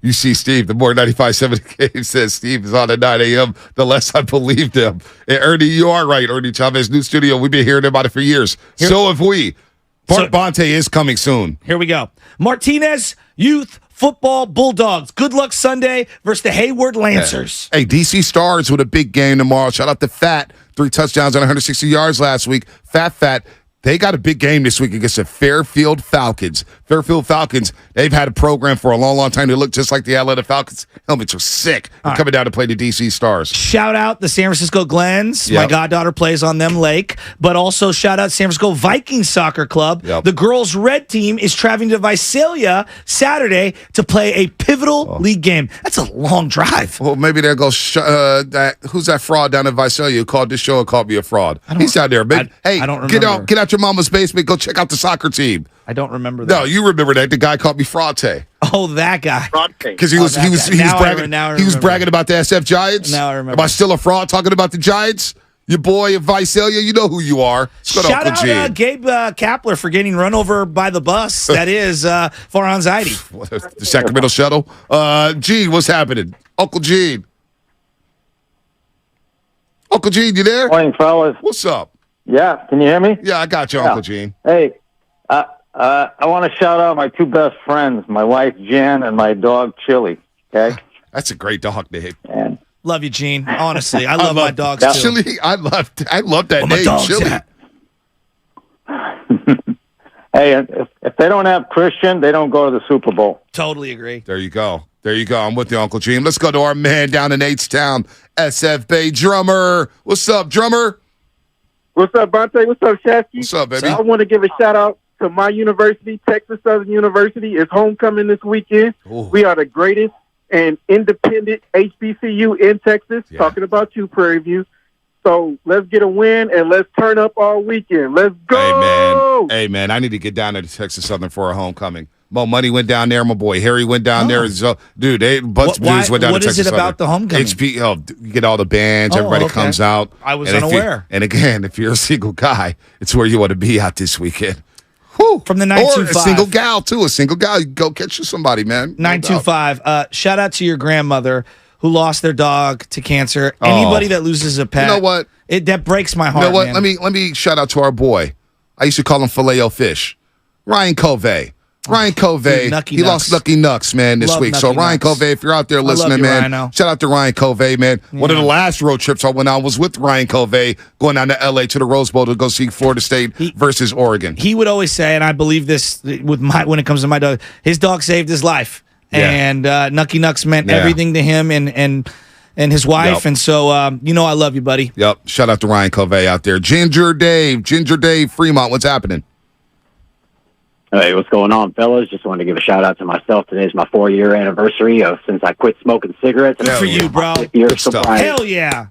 You see Steve, the more 95.7 game says Steve is on at 9 a.m., the less I believed him. And Ernie, you are right, Ernie Chavez, new studio. We've been hearing about it for years. So have we. Bonte is coming soon. Here we go. Martinez Youth Football Bulldogs. Good luck Sunday versus the Hayward Lancers. Hey, DC Stars with a big game tomorrow. Shout out to Fat. 3 touchdowns and 160 yards last week. Fat. They got a big game this week against the Fairfield Falcons. Fairfield Falcons, they've had a program for a long, long time. They look just like the Atlanta Falcons. Helmets are sick. They're coming down to play the DC Stars. Shout out the San Francisco Glens. Yep. My goddaughter plays on them lake. But also shout out San Francisco Vikings Soccer Club. Yep. The girls' red team is traveling to Visalia Saturday to play a pivotal league game. That's a long drive. Well, maybe they'll go, who's that fraud down in Visalia who called this show and called me a fraud? He's out there, man. Hey, I don't remember. Get out your mama's basement. Go check out the soccer team. I don't remember that. No, you remember that. The guy called me Fraute. Oh, that guy. Because he was bragging about the SF Giants. Now I remember. Am I still a fraud talking about the Giants? Your boy in Visalia, you know who you are. Shout out Gabe Kapler for getting run over by the bus. That is for anxiety. The Sacramento shuttle. Gene, what's happening? Uncle Gene. Uncle Gene, you there? Morning, fellas. What's up? Yeah, can you hear me? Yeah, I got you, Uncle Gene. Hey, I want to shout out my 2 best friends, my wife Jen and my dog Chili. Okay, that's a great dog name. And love you, Gene. Honestly, I love my dogs too. Chili, I love that name, Chili. Hey, if they don't have Christian, they don't go to the Super Bowl. Totally agree. There you go. I'm with you, Uncle Gene. Let's go to our man down in H-Town, SF Bay Drummer. What's up, Drummer? What's up, Bonte? What's up, Shasky? What's up, baby? I want to give a shout-out to my university, Texas Southern University. It's homecoming this weekend. Ooh. We are the greatest and independent HBCU in Texas, talking about you, Prairie View. So let's get a win, and let's turn up all weekend. Let's go! Hey, man, I need to get down there to Texas Southern for a homecoming. Mo Money went down there. My boy Harry went down there. So, dude, a bunch of dudes went down to Texas Southern. What is it about the homecoming? You get all the bands. Everybody comes out. I was unaware. And again, if you're a single guy, it's where you want to be out this weekend. Whew. From the 925. Or a single gal, too. A single gal. You go catch you somebody, man. 925. Shout out to your grandmother who lost their dog to cancer. Anybody that loses a pet. You know what? That breaks my heart, You know what? man. Let me shout out to our boy. I used to call him Filet-O-Fish. Ryan Covey. Ryan Covey, he lost Nucky Nucks, man, this week. So, Ryan Covey, if you're out there listening, man, shout out to Ryan Covey, man. Yeah. One of the last road trips I went on was with Ryan Covey, going down to L.A. to the Rose Bowl to go see Florida State versus Oregon. He would always say, and I believe this when it comes to my dog, his dog saved his life. Yeah. And Nucky Nucks meant everything to him and his wife. Yep. And so, I love you, buddy. Yep. Shout out to Ryan Covey out there. Ginger Dave Fremont, what's happening? Hey, what's going on, fellas? Just wanted to give a shout-out to myself. Today's my 4-year anniversary since I quit smoking cigarettes. Good for you, bro. Good stuff. Hell yeah.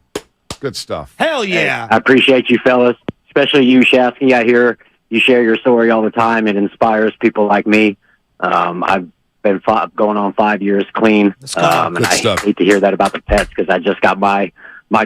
Good stuff. Hell yeah. Hey, I appreciate you, fellas, especially you, Shasky. I hear you share your story all the time. It inspires people like me. I've been going on 5 years clean, and I hate to hear that about the pets because I just got my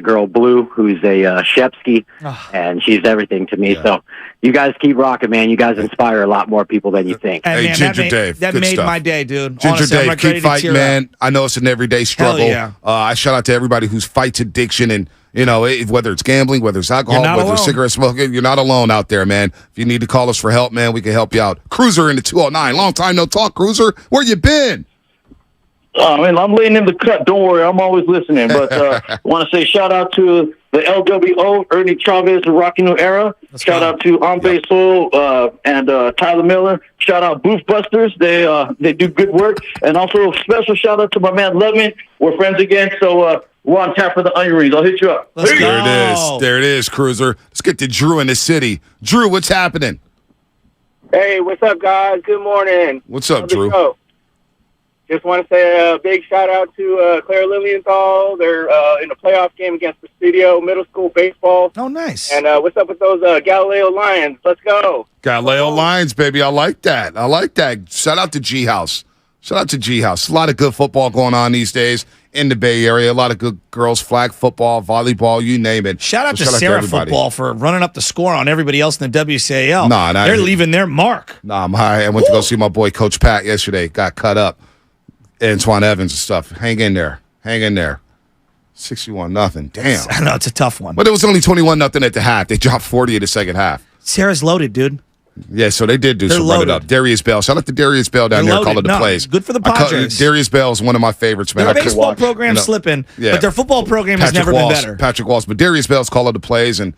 girl Blue, who's a Shepsky, and she's everything to me. So you guys keep rocking, man. You guys inspire a lot more people than you think. Hey, man, Ginger Dave. That made my day, dude. Ginger Honestly, Dave, keep fighting, man. I know it's an everyday struggle. Yeah. I shout out to everybody who fights addiction and, whether it's gambling, whether it's alcohol, whether it's cigarette smoking, you're not alone out there, man. If you need to call us for help, man, we can help you out. Cruiser in the 209. Long time no talk, Cruiser. Where you been? I'm laying in the cut. Don't worry, I'm always listening. But I want to say shout out to the LWO, Ernie Chavez, the Rocky New Era. Shout out to Ambe Soul and Tyler Miller. Shout out Booth Busters. They do good work. And also special shout out to my man Levin. We're friends again, so we're on tap for the onion rings. I'll hit you up. There it is. There it is, Cruiser. Let's get to Drew in the city. Drew, what's happening? Hey, what's up, guys? Good morning. What's up, Drew? Just want to say a big shout out to Claire Lilienthal. They're in a playoff game against Presidio Middle School baseball. Oh, nice. And what's up with those Galileo Lions? Let's go. Galileo Lions, baby. I like that. Shout out to G House. A lot of good football going on these days in the Bay Area. A lot of good girls, flag football, volleyball, you name it. Shout out to Sarah Football for running up the score on everybody else in the WCAL. They're leaving their mark. I went to go see my boy Coach Pat yesterday. Got cut up. Antoine Evans and stuff. Hang in there. 61-0. Damn. I know, it's a tough one. But it was only 21-0 at the half. They dropped 40 in the second half. Sarah's loaded, dude. Yeah, so they did do some run it up. Darius Bell. Shout out to Darius Bell down there calling the plays. Good for the Padres. Darius Bell is one of my favorites, man. Their baseball program's slipping, but their football program has never been better. Patrick Walsh. But Darius Bell's calling the plays, and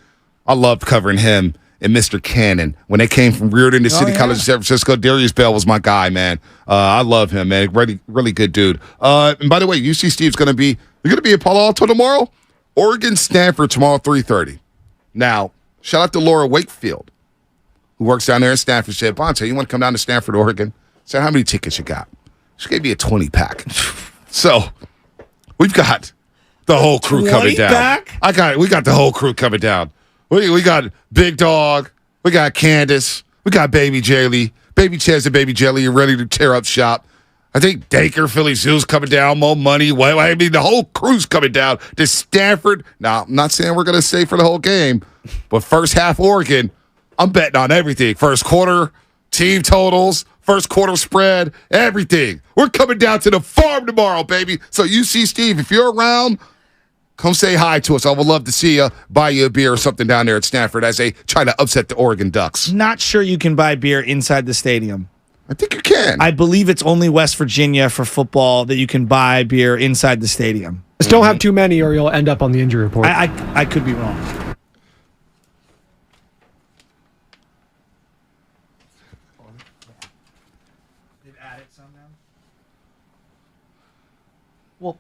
I loved covering him and Mr. Cannon. When they came from Reardon to City College of San Francisco, Darius Bell was my guy, man. I love him, man. Really good dude. And by the way, UC Steve's going to be at Palo Alto tomorrow. Oregon, Stanford tomorrow, 3:30. Now, shout out to Laura Wakefield, who works down there in Stanford. She said, Bonte, you want to come down to Stanford, Oregon? I said, how many tickets you got? She gave me a 20-pack. So, we've got the whole crew coming down. We got the whole crew coming down. We got Big Dog. We got Candace. We got Baby Jaylee. Baby Chaz and Baby Jelly are ready to tear up shop. I think Dacre, Philly Zoo's coming down. Mo Money. I mean, the whole crew's coming down to Stanford. Now, I'm not saying we're going to stay for the whole game, but first half Oregon, I'm betting on everything. First quarter, team totals, first quarter spread, everything. We're coming down to the farm tomorrow, baby. So UC Steve, if you're around, come say hi to us. I would love to see you, buy you a beer or something down there at Stanford as they try to upset the Oregon Ducks. Not sure you can buy beer inside the stadium. I think you can. I believe it's only West Virginia for football that you can buy beer inside the stadium. Just don't have too many or you'll end up on the injury report. I could be wrong. They've added some now? Well,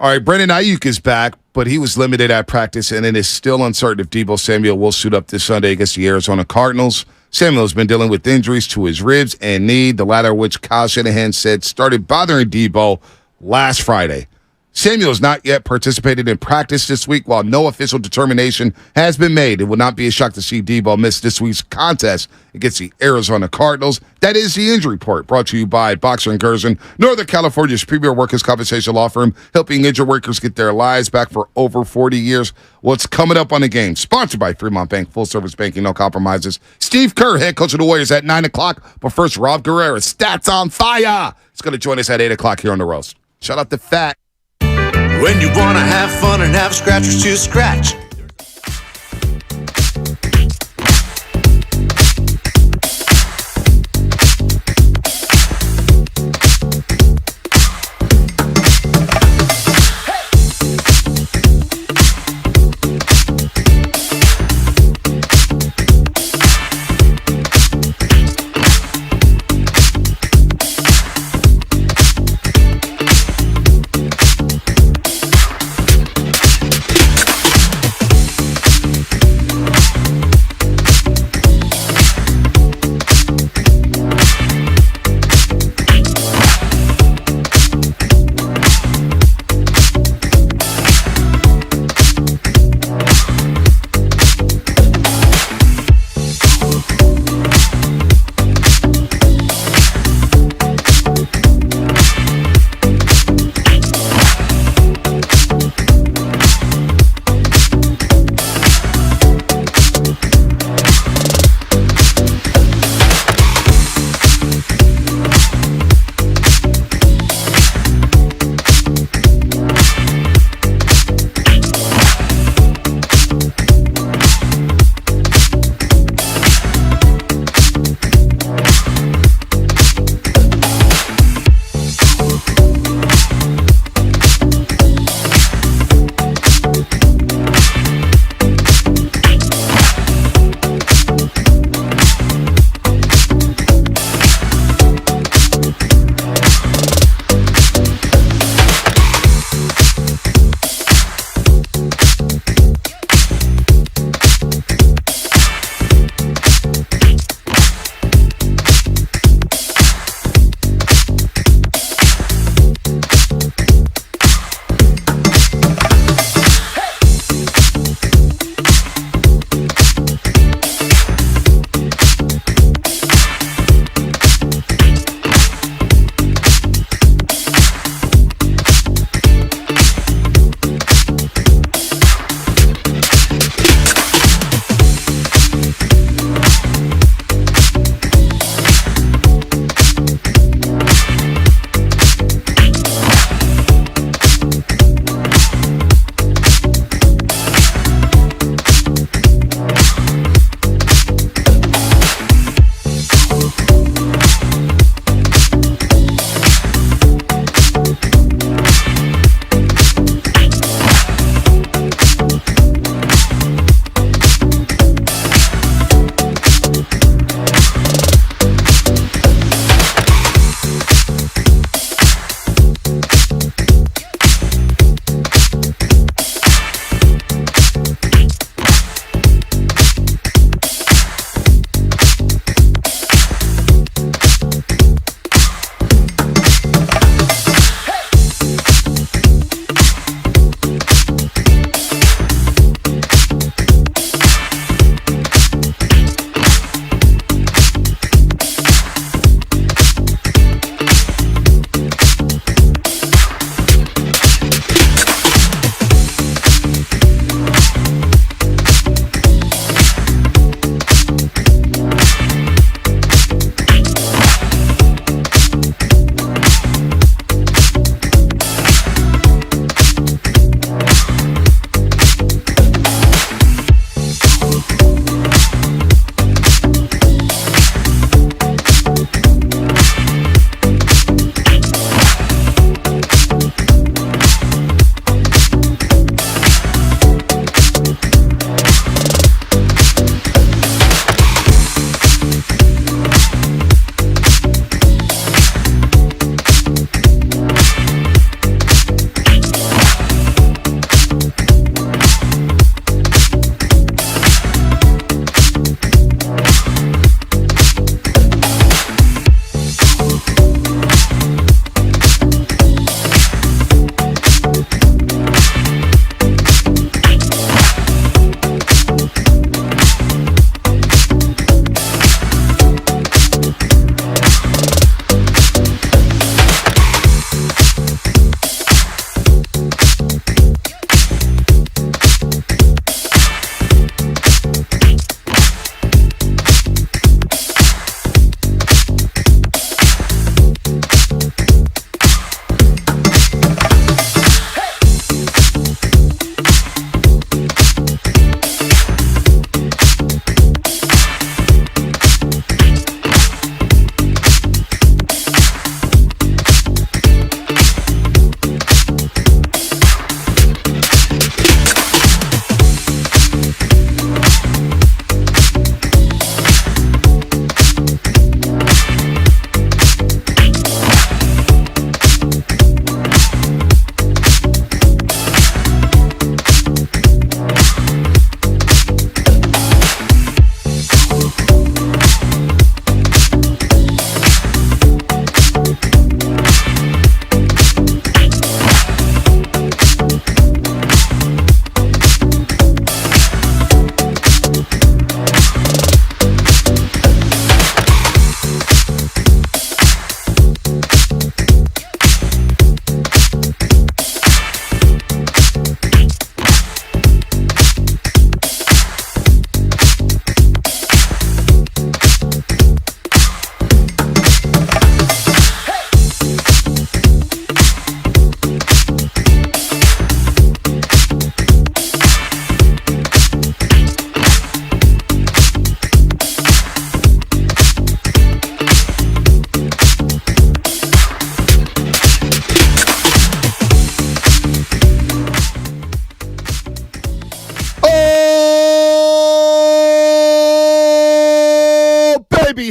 all right, Brandon Ayuk is back, but he was limited at practice, and it is still uncertain if Deebo Samuel will suit up this Sunday against the Arizona Cardinals. Samuel has been dealing with injuries to his ribs and knee, the latter of which Kyle Shanahan said started bothering Deebo last Friday. Samuel has not yet participated in practice this week, while no official determination has been made. It will not be a shock to see Deebo miss this week's contest against the Arizona Cardinals. That is the injury report, brought to you by Boxer and Gerson, Northern California's premier workers' compensation law firm, helping injured workers get their lives back for over 40 years. What's coming up on the game? Sponsored by Fremont Bank, full-service banking, no compromises. Steve Kerr, head coach of the Warriors, at 9 o'clock. But first, Rob Guerrera, Stats on Fire. He's going to join us at 8 o'clock here on The Roast. Shout out to Fat. When you want to have fun and have scratchers to scratch.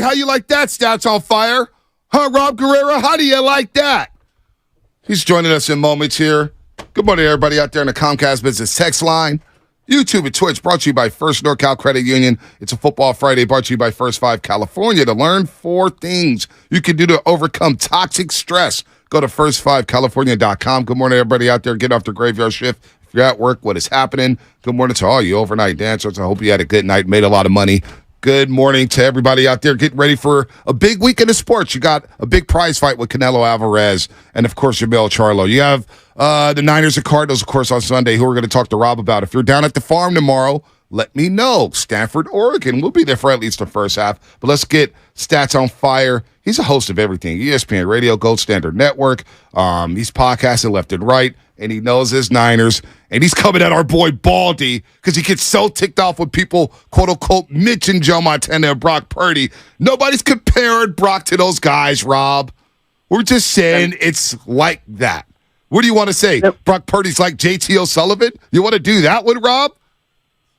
How you like that? Stats on fire. Huh, Rob Guerrera? How do you like that? He's joining us in moments here. Good morning, everybody out there in the Comcast Business text line. YouTube and Twitch brought to you by First NorCal Credit Union. It's a Football Friday brought to you by First 5 California. To learn 4 things you can do to overcome toxic stress, go to first5california.com. Good morning, everybody out there. Get off the graveyard shift. If you're at work, what is happening? Good morning to all you overnight dancers. I hope you had a good night, made a lot of money. Good morning to everybody out there getting ready for a big weekend of sports. You got a big prize fight with Canelo Alvarez and, of course, your Bill Charlo. You have the Niners and Cardinals, of course, on Sunday, who we're going to talk to Rob about. If you're down at the farm tomorrow, let me know. Stanford, Oregon. We'll be there for at least the first half. But let's get Stats on fire. He's a host of everything. ESPN Radio, Gold Standard Network. He's podcasting left and right, and he knows his Niners. And he's coming at our boy Baldy because he gets so ticked off when people, quote-unquote, mention Joe Montana and Brock Purdy. Nobody's comparing Brock to those guys, Rob. We're just saying it's like that. What do you want to say? Brock Purdy's like JT O'Sullivan? You want to do that one, Rob?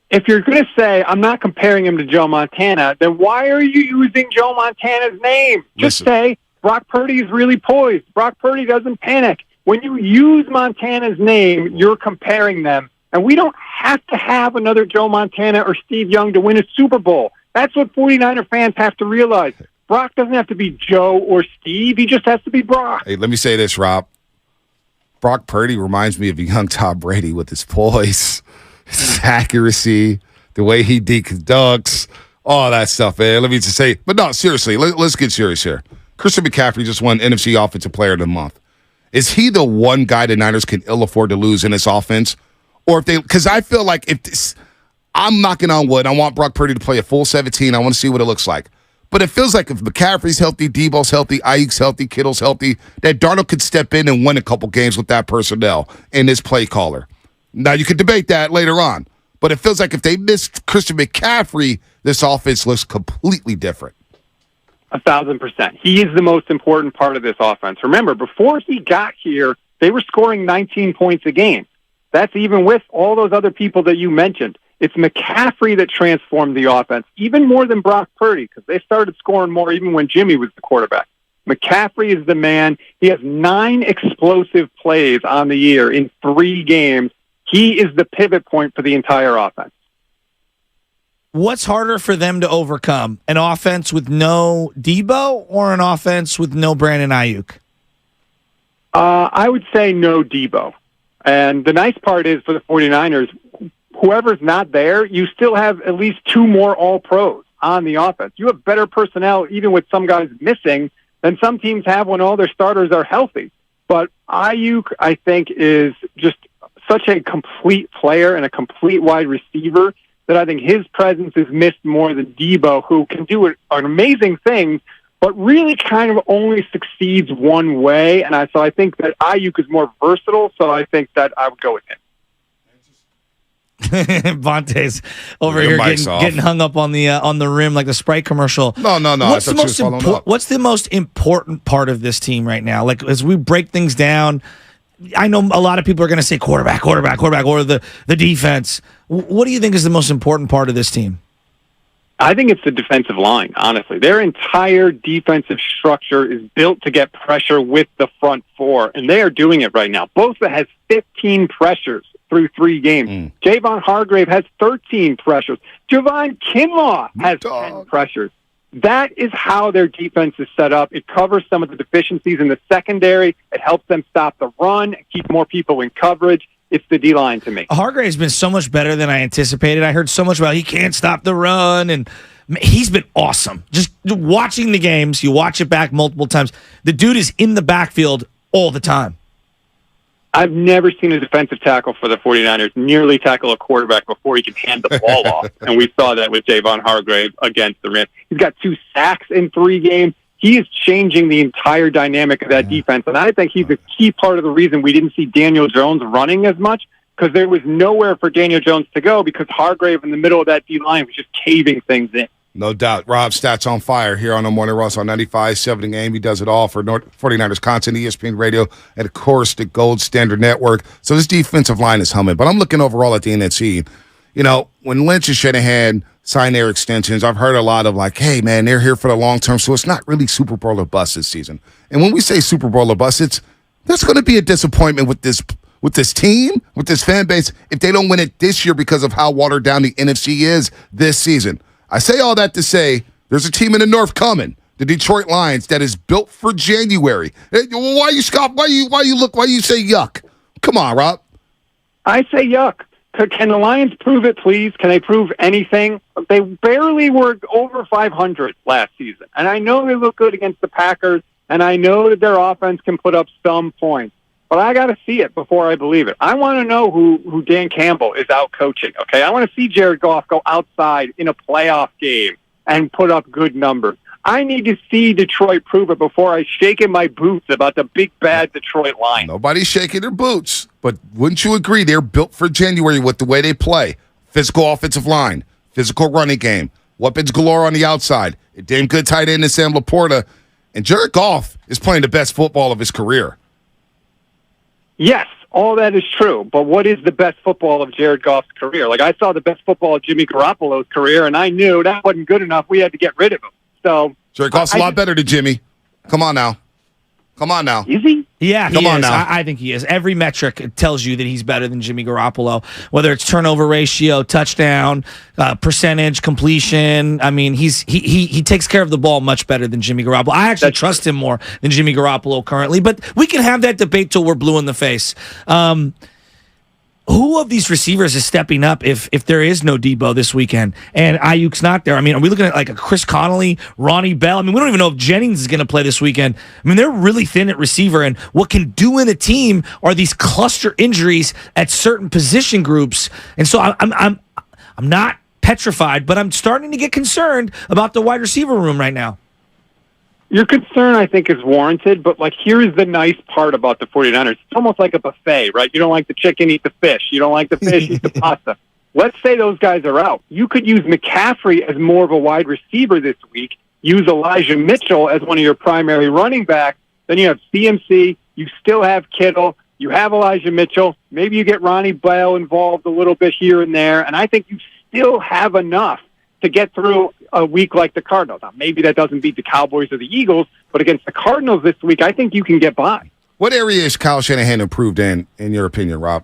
If you're going to say, I'm not comparing him to Joe Montana, then why are you using Joe Montana's name? Just say, Brock Purdy is really poised. Brock Purdy doesn't panic. When you use Montana's name, you're comparing them. And we don't have to have another Joe Montana or Steve Young to win a Super Bowl. That's what 49er fans have to realize. Brock doesn't have to be Joe or Steve. He just has to be Brock. Hey, let me say this, Rob. Brock Purdy reminds me of a young Tom Brady with his poise, his accuracy, the way he ducks, all that stuff, man. Let me just say, but no, seriously, let's get serious here. Christian McCaffrey just won NFC Offensive Player of the Month. Is he the one guy the Niners can ill afford to lose in this offense? Or if they, because I feel like if this, I'm knocking on wood, I want Brock Purdy to play a full 17. I want to see what it looks like. But it feels like if McCaffrey's healthy, Debo's healthy, Ayuk's healthy, Kittle's healthy, that Darnold could step in and win a couple games with that personnel and this play caller. Now, you could debate that later on. But it feels like if they missed Christian McCaffrey, this offense looks completely different. 1,000%. He is the most important part of this offense. Remember, before he got here, they were scoring 19 points a game. That's even with all those other people that you mentioned. It's McCaffrey that transformed the offense, even more than Brock Purdy, because they started scoring more even when Jimmy was the quarterback. McCaffrey is the man. He has 9 explosive plays on the year in 3 games. He is the pivot point for the entire offense. What's harder for them to overcome? An offense with no Debo or an offense with no Brandon Ayuk? I would say no Debo. And the nice part is for the 49ers, whoever's not there, you still have at least 2 more all-pros on the offense. You have better personnel, even with some guys missing, than some teams have when all their starters are healthy. But Ayuk, I think, is just such a complete player and a complete wide receiver that I think his presence is missed more than Debo, who can do an amazing thing, but really kind of only succeeds one way. And so I think that Ayuk is more versatile, so I think that I would go with him. Vontae's over here getting hung up on the rim like the Sprite commercial. No. What's the most important part of this team right now? Like, as we break things down, I know a lot of people are going to say quarterback, or the defense. What do you think is the most important part of this team? I think it's the defensive line, honestly. Their entire defensive structure is built to get pressure with the front 4, and they are doing it right now. Bosa has 15 pressures through 3 games. Javon Hargrave has 13 pressures. Javon Kinlaw has 10 pressures. That is how their defense is set up. It covers some of the deficiencies in the secondary. It helps them stop the run and keep more people in coverage. It's the D-line to me. Hargrave's been so much better than I anticipated. I heard so much about he can't stop the run, and he's been awesome. Just watching the games, you watch it back multiple times. The dude is in the backfield all the time. I've never seen a defensive tackle for the 49ers nearly tackle a quarterback before he can hand the ball off. And we saw that with Javon Hargrave against the Rams. He's got 2 sacks in 3 games. He is changing the entire dynamic of that defense. And I think he's a key part of the reason we didn't see Daniel Jones running as much, because there was nowhere for Daniel Jones to go because Hargrave in the middle of that D-line was just caving things in. No doubt. Rob, Stats on fire here on the Morning Roast on 95.7 The Game. He does it all for 49ers content, ESPN Radio, and, of course, the Gold Standard Network. So this defensive line is humming. But I'm looking overall at the NFC. You know, when Lynch and Shanahan sign their extensions. I've heard a lot of like, hey, man, they're here for the long term, so it's not really Super Bowl or bust this season. And when we say Super Bowl or bust, there's going to be a disappointment with this team, with this fan base, if they don't win it this year because of how watered down the NFC is this season. I say all that to say there's a team in the North coming, the Detroit Lions, that is built for January. Why you scoff? Why you say yuck? Come on, Rob. I say yuck. Can the Lions prove it, please? Can they prove anything? They barely were over 500 last season. And I know they look good against the Packers, and I know that their offense can put up some points. But I got to see it before I believe it. I want to know who Dan Campbell is out coaching, okay? I want to see Jared Goff go outside in a playoff game and put up good numbers. I need to see Detroit prove it before I shake in my boots about the big, bad Detroit Lions. Nobody's shaking their boots. But wouldn't you agree they're built for January with the way they play? Physical offensive line, physical running game, weapons galore on the outside, a damn good tight end in Sam Laporta. And Jared Goff is playing the best football of his career. Yes, all that is true. But what is the best football of Jared Goff's career? Like, I saw the best football of Jimmy Garoppolo's career, and I knew that wasn't good enough. We had to get rid of him. So Jared Goff's a lot better than Jimmy. Come on now. Is he? Yeah, Come on is. now. I think he is. Every metric tells you that he's better than Jimmy Garoppolo, whether it's turnover ratio, touchdown, percentage, completion. I mean, he takes care of the ball much better than Jimmy Garoppolo. I actually trust him more than Jimmy Garoppolo currently, but we can have that debate till we're blue in the face. Who of these receivers is stepping up if there is no Debo this weekend and Ayuk's not there? I mean, are we looking at like a Chris Connolly, Ronnie Bell? I mean, we don't even know if Jennings is going to play this weekend. I mean, they're really thin at receiver, and what can do in a team are these cluster injuries at certain position groups. And so I'm not petrified, but I'm starting to get concerned about the wide receiver room right now. Your concern, I think, is warranted, but, like, here's the nice part about the 49ers. It's almost like a buffet, right? You don't like the chicken, eat the fish. You don't like the fish, eat the pasta. Let's say those guys are out. You could use McCaffrey as more of a wide receiver this week, use Elijah Mitchell as one of your primary running backs, then you have CMC, you still have Kittle, you have Elijah Mitchell, maybe you get Ronnie Bell involved a little bit here and there, and I think you still have enough to get through a week like the Cardinals. Now, maybe that doesn't beat the Cowboys or the Eagles, but against the Cardinals this week, I think you can get by. What area is Kyle Shanahan improved in your opinion, Rob?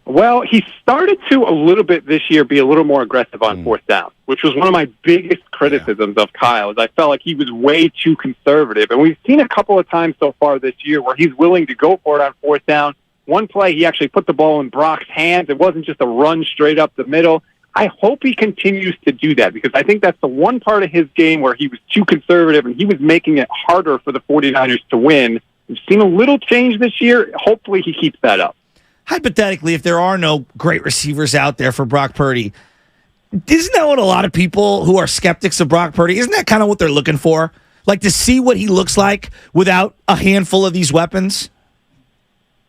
Well, he started to a little bit this year be a little more aggressive on fourth down, which was one of my biggest criticisms of Kyle, is I felt like he was way too conservative. And we've seen a couple of times so far this year where he's willing to go for it on fourth down. One play, he actually put the ball in Brock's hands. It wasn't just a run straight up the middle. I hope he continues to do that, because I think that's the one part of his game where he was too conservative and he was making it harder for the 49ers to win. We've seen a little change this year. Hopefully he keeps that up. Hypothetically, if there are no great receivers out there for Brock Purdy, isn't that what a lot of people who are skeptics of Brock Purdy, isn't that kind of what they're looking for? Like to see what he looks like without a handful of these weapons?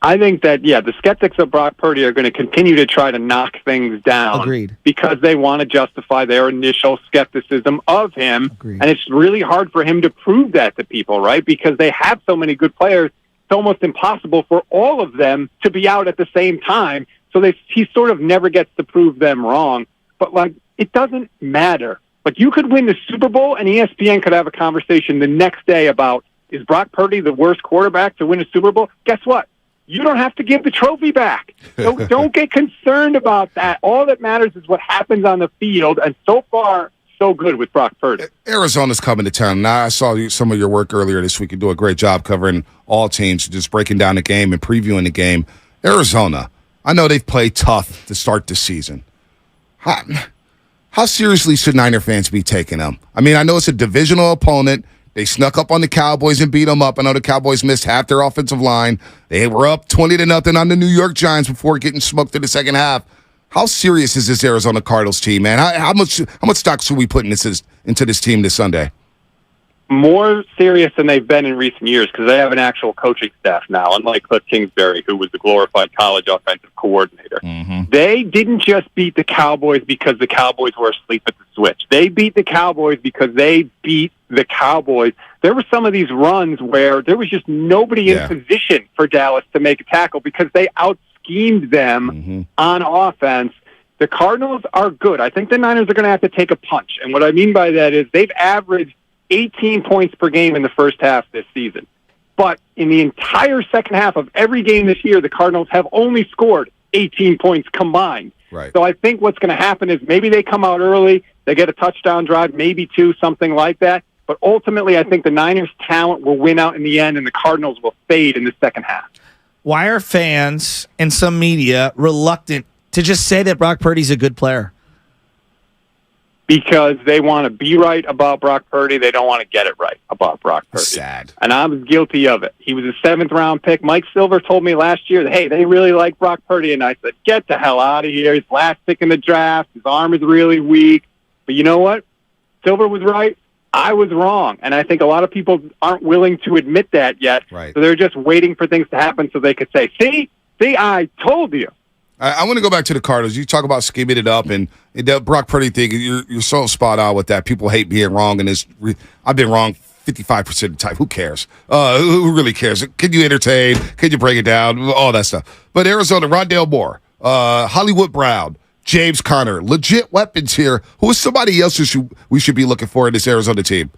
I think that, the skeptics of Brock Purdy are going to continue to try to knock things down. Agreed. Because they want to justify their initial skepticism of him. Agreed. And it's really hard for him to prove that to people, right? Because they have so many good players, it's almost impossible for all of them to be out at the same time. So he sort of never gets to prove them wrong. But, it doesn't matter. You could win the Super Bowl, and ESPN could have a conversation the next day about, is Brock Purdy the worst quarterback to win a Super Bowl? Guess what? You don't have to give the trophy back. Don't get concerned about that. All that matters is what happens on the field, and so far, so good with Brock Purdy. Arizona's coming to town. Now, I saw some of your work earlier this week. You do a great job covering all teams, just breaking down the game and previewing the game. Arizona, I know they've played tough to start the season. How seriously should Niner fans be taking them? I mean, I know it's a divisional opponent. They snuck up on the Cowboys and beat them up. I know the Cowboys missed half their offensive line. They were up 20-0 on the New York Giants before getting smoked in the second half. How serious is this Arizona Cardinals team, man? How much stock should we put into this team this Sunday? More serious than they've been in recent years, because they have an actual coaching staff now, unlike Cliff Kingsbury, who was the glorified college offensive coordinator. Mm-hmm. They didn't just beat the Cowboys because the Cowboys were asleep at the switch. They beat the Cowboys because they beat the Cowboys. There were some of these runs where there was just nobody in position for Dallas to make a tackle because they out-schemed them on offense. The Cardinals are good. I think the Niners are going to have to take a punch. And what I mean by that is they've averaged 18 points per game in the first half this season. But in the entire second half of every game this year, the Cardinals have only scored 18 points combined. Right. So I think what's going to happen is maybe they come out early, they get a touchdown drive, maybe two, something like that. But ultimately, I think the Niners' talent will win out in the end, and the Cardinals will fade in the second half. Why are fans and some media reluctant to just say that Brock Purdy's a good player? Because they want to be right about Brock Purdy. They don't want to get it right about Brock Purdy. Sad. And I was guilty of it. He was a 7th-round pick. Mike Silver told me last year that, hey, they really like Brock Purdy. And I said, get the hell out of here. He's last pick in the draft. His arm is really weak. But you know what? Silver was right. I was wrong. And I think a lot of people aren't willing to admit that yet. Right. So they're just waiting for things to happen so they could say, see, I told you. I want to go back to the Cardinals. You talk about scheming it up and the Brock Purdy thing. You're so spot on with that. People hate being wrong, and I've been wrong 55% of the time. Who cares? Who really cares? Can you entertain? Can you break it down? All that stuff. But Arizona, Rondale Moore, Hollywood Brown, James Conner, legit weapons here. Who is somebody else we should be looking for in this Arizona team?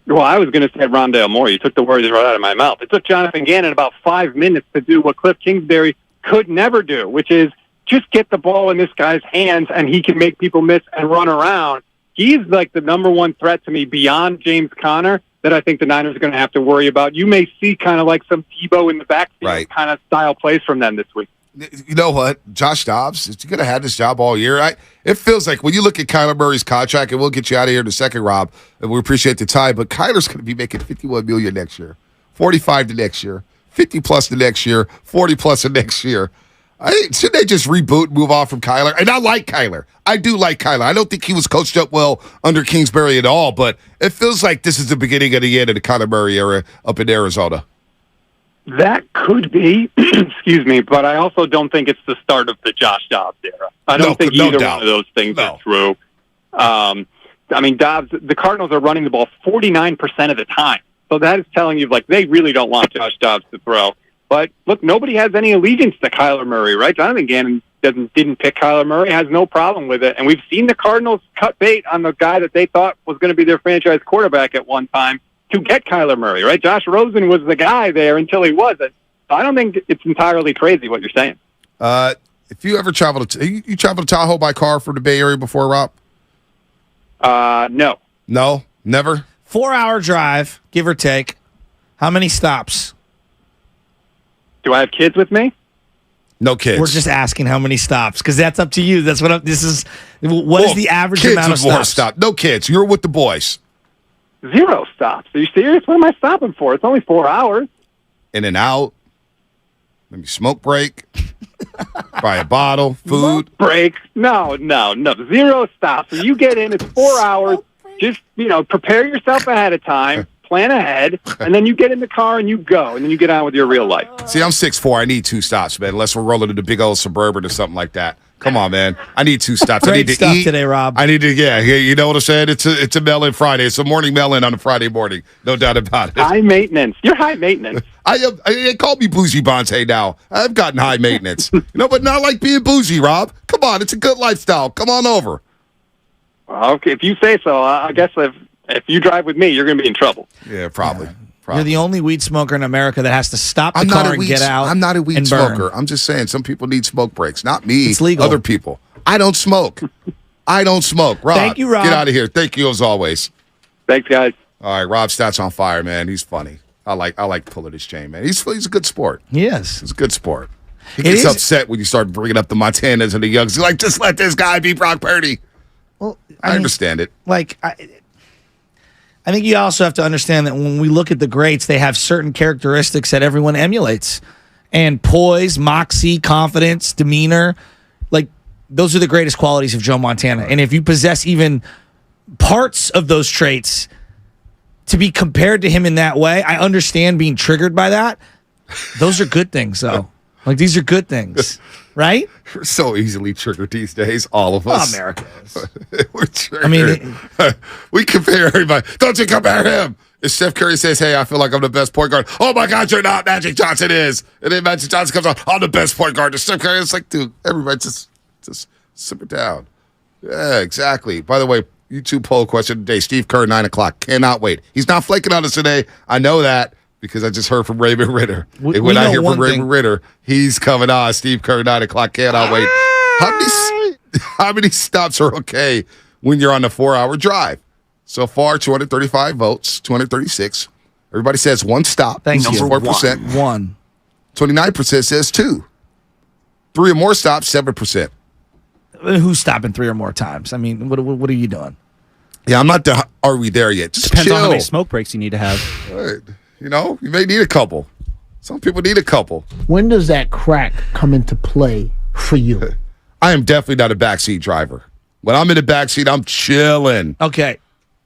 Well, I was going to say Rondale Moore. You took the words right out of my mouth. It took Jonathan Gannon about 5 minutes to do what Cliff Kingsbury could never do, which is just get the ball in this guy's hands and he can make people miss and run around. He's like the number one threat to me beyond James Conner that I think the Niners are going to have to worry about. You may see kind of like some Tebow in the backfield kind of style plays from them this week. You know what? Josh Dobbs, he's going to have this job all year. It feels like when you look at Kyler Murray's contract, and we'll get you out of here in a second, Rob, and we appreciate the time, but Kyler's going to be making $51 million next year, $45 the next year, $50 plus the next year, $40 plus the next year. Shouldn't they just reboot and move on from Kyler? And I like Kyler. I do like Kyler. I don't think he was coached up well under Kingsbury at all, but it feels like this is the beginning of the end of the Kyler Murray era up in Arizona. That could be, excuse me, but I also don't think it's the start of the Josh Dobbs era. I don't think either one of those things are true. I mean, Dobbs, the Cardinals are running the ball 49% of the time. So that is telling you, like, they really don't want Josh Dobbs to throw. But, look, nobody has any allegiance to Kyler Murray, right? Jonathan Gannon didn't pick Kyler Murray, has no problem with it. And we've seen the Cardinals cut bait on the guy that they thought was going to be their franchise quarterback at one time to get Kyler Murray, right? Josh Rosen was the guy there until he wasn't. So I don't think it's entirely crazy what you're saying. If you ever travel you traveled to Tahoe by car from the Bay Area before, Rob? No. No? Never? 4-hour drive, give or take. How many stops? Do I have kids with me? No kids. We're just asking how many stops because that's up to you. That's what this is. What is the average amount of stops? No kids. You're with the boys. 0 stops. Are you serious? What am I stopping for? It's only 4 hours. In and out. Maybe smoke break. Buy a bottle. Food. Smoke break. No. 0 stops. So you get in. It's 4 hours. Just, prepare yourself ahead of time. Plan ahead, and then you get in the car and you go, and then you get on with your real life. See, I'm 6'4". I need 2 stops, man, unless we're rolling into big old Suburban or something like that. Come on, man. I need 2 stops. I need to stuff eat today, Rob. I need to, you know what I'm saying? It's a melon Friday. It's a morning melon on a Friday morning. No doubt about it. High maintenance. You're high maintenance. They call me Bougie Bonte now. I've gotten high maintenance. But not like being bougie, Rob. Come on, it's a good lifestyle. Come on over. Well, okay, if you say so. I guess if you drive with me, you're going to be in trouble. Yeah, probably. You're the only weed smoker in America that has to stop the car and get out. I'm not a weed smoker. I'm just saying some people need smoke breaks. Not me. It's legal. Other people. I don't smoke. Rob, thank you, Rob. Get out of here. Thank you as always. Thanks, guys. All right, Rob Stats on fire, man. He's funny. I like pulling his chain, man. He's a good sport. He is. He's a good sport. He gets upset when you start bringing up the Montanas and the Youngs. He's like, just let this guy be Brock Purdy. Well, I understand it. I think you also have to understand that when we look at the greats, they have certain characteristics that everyone emulates. And poise, moxie, confidence, demeanor, those are the greatest qualities of Joe Montana. And if you possess even parts of those traits, to be compared to him in that way, I understand being triggered by that. Those are good things, though. These are good things, right? We're so easily triggered these days, all of us. America is. We're triggered. We compare everybody. Don't you compare him. If Steph Curry says, hey, I feel like I'm the best point guard. Oh, my God, you're not. Magic Johnson is. And then Magic Johnson comes on, I'm the best point guard. And Steph Curry is like, dude, everybody just Simmer down. Yeah, exactly. By the way, YouTube poll question today. Steve Kerr, 9 o'clock. Cannot wait. He's not flaking on us today. I know that because I just heard from Raymond Ritter. And when I hear from Raymond Ritter, he's coming on. Steve Kerr, 9 o'clock. Cannot wait. How many stops are okay when you're on a 4-hour drive? So far, 235 votes, 236. Everybody says one stop. Thank you. 4%. One. 29% says 2. 3 or more stops, 7%. Who's stopping 3 or more times? I mean, what are you doing? Yeah, I'm not. Are we there yet? Just Depends chill. on how many smoke breaks you need to have. Right. You know, you may need a couple. Some people need a couple. When does that crack come into play for you? I am definitely not a backseat driver. When I'm in the backseat, I'm chilling. Okay.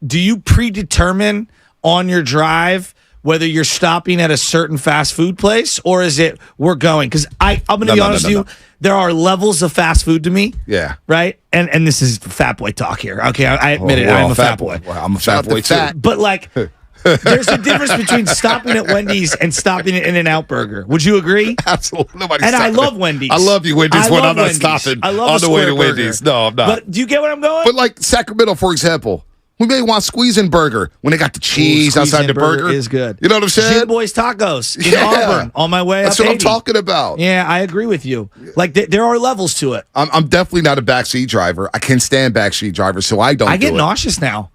Do you predetermine on your drive whether you're stopping at a certain fast food place or is it we're going? Because I'm going to be honest with you, there are levels of fast food to me. Yeah. Right? And this is fat boy talk here. Okay, I admit it. I'm a fat boy. Well, I'm a fat boy too. But like, there's a difference between stopping at Wendy's and stopping at In-N-Out Burger. Would you agree? Absolutely. And I love Wendy's. I love you, Wendy's, when I'm not stopping I love on the way to burger. Wendy's. No, I'm not. But do you get where I'm going? But like Sacramento, for example, we may want squeezing burger when they got the cheese outside the burger. Is good. You know what I'm saying? Jim Boy's Tacos in Auburn on my way That's up what 80. I'm talking about. Yeah, I agree with you. Like there are levels to it. I'm definitely not a backseat driver. I can't stand backseat drivers, so I don't. I get nauseous now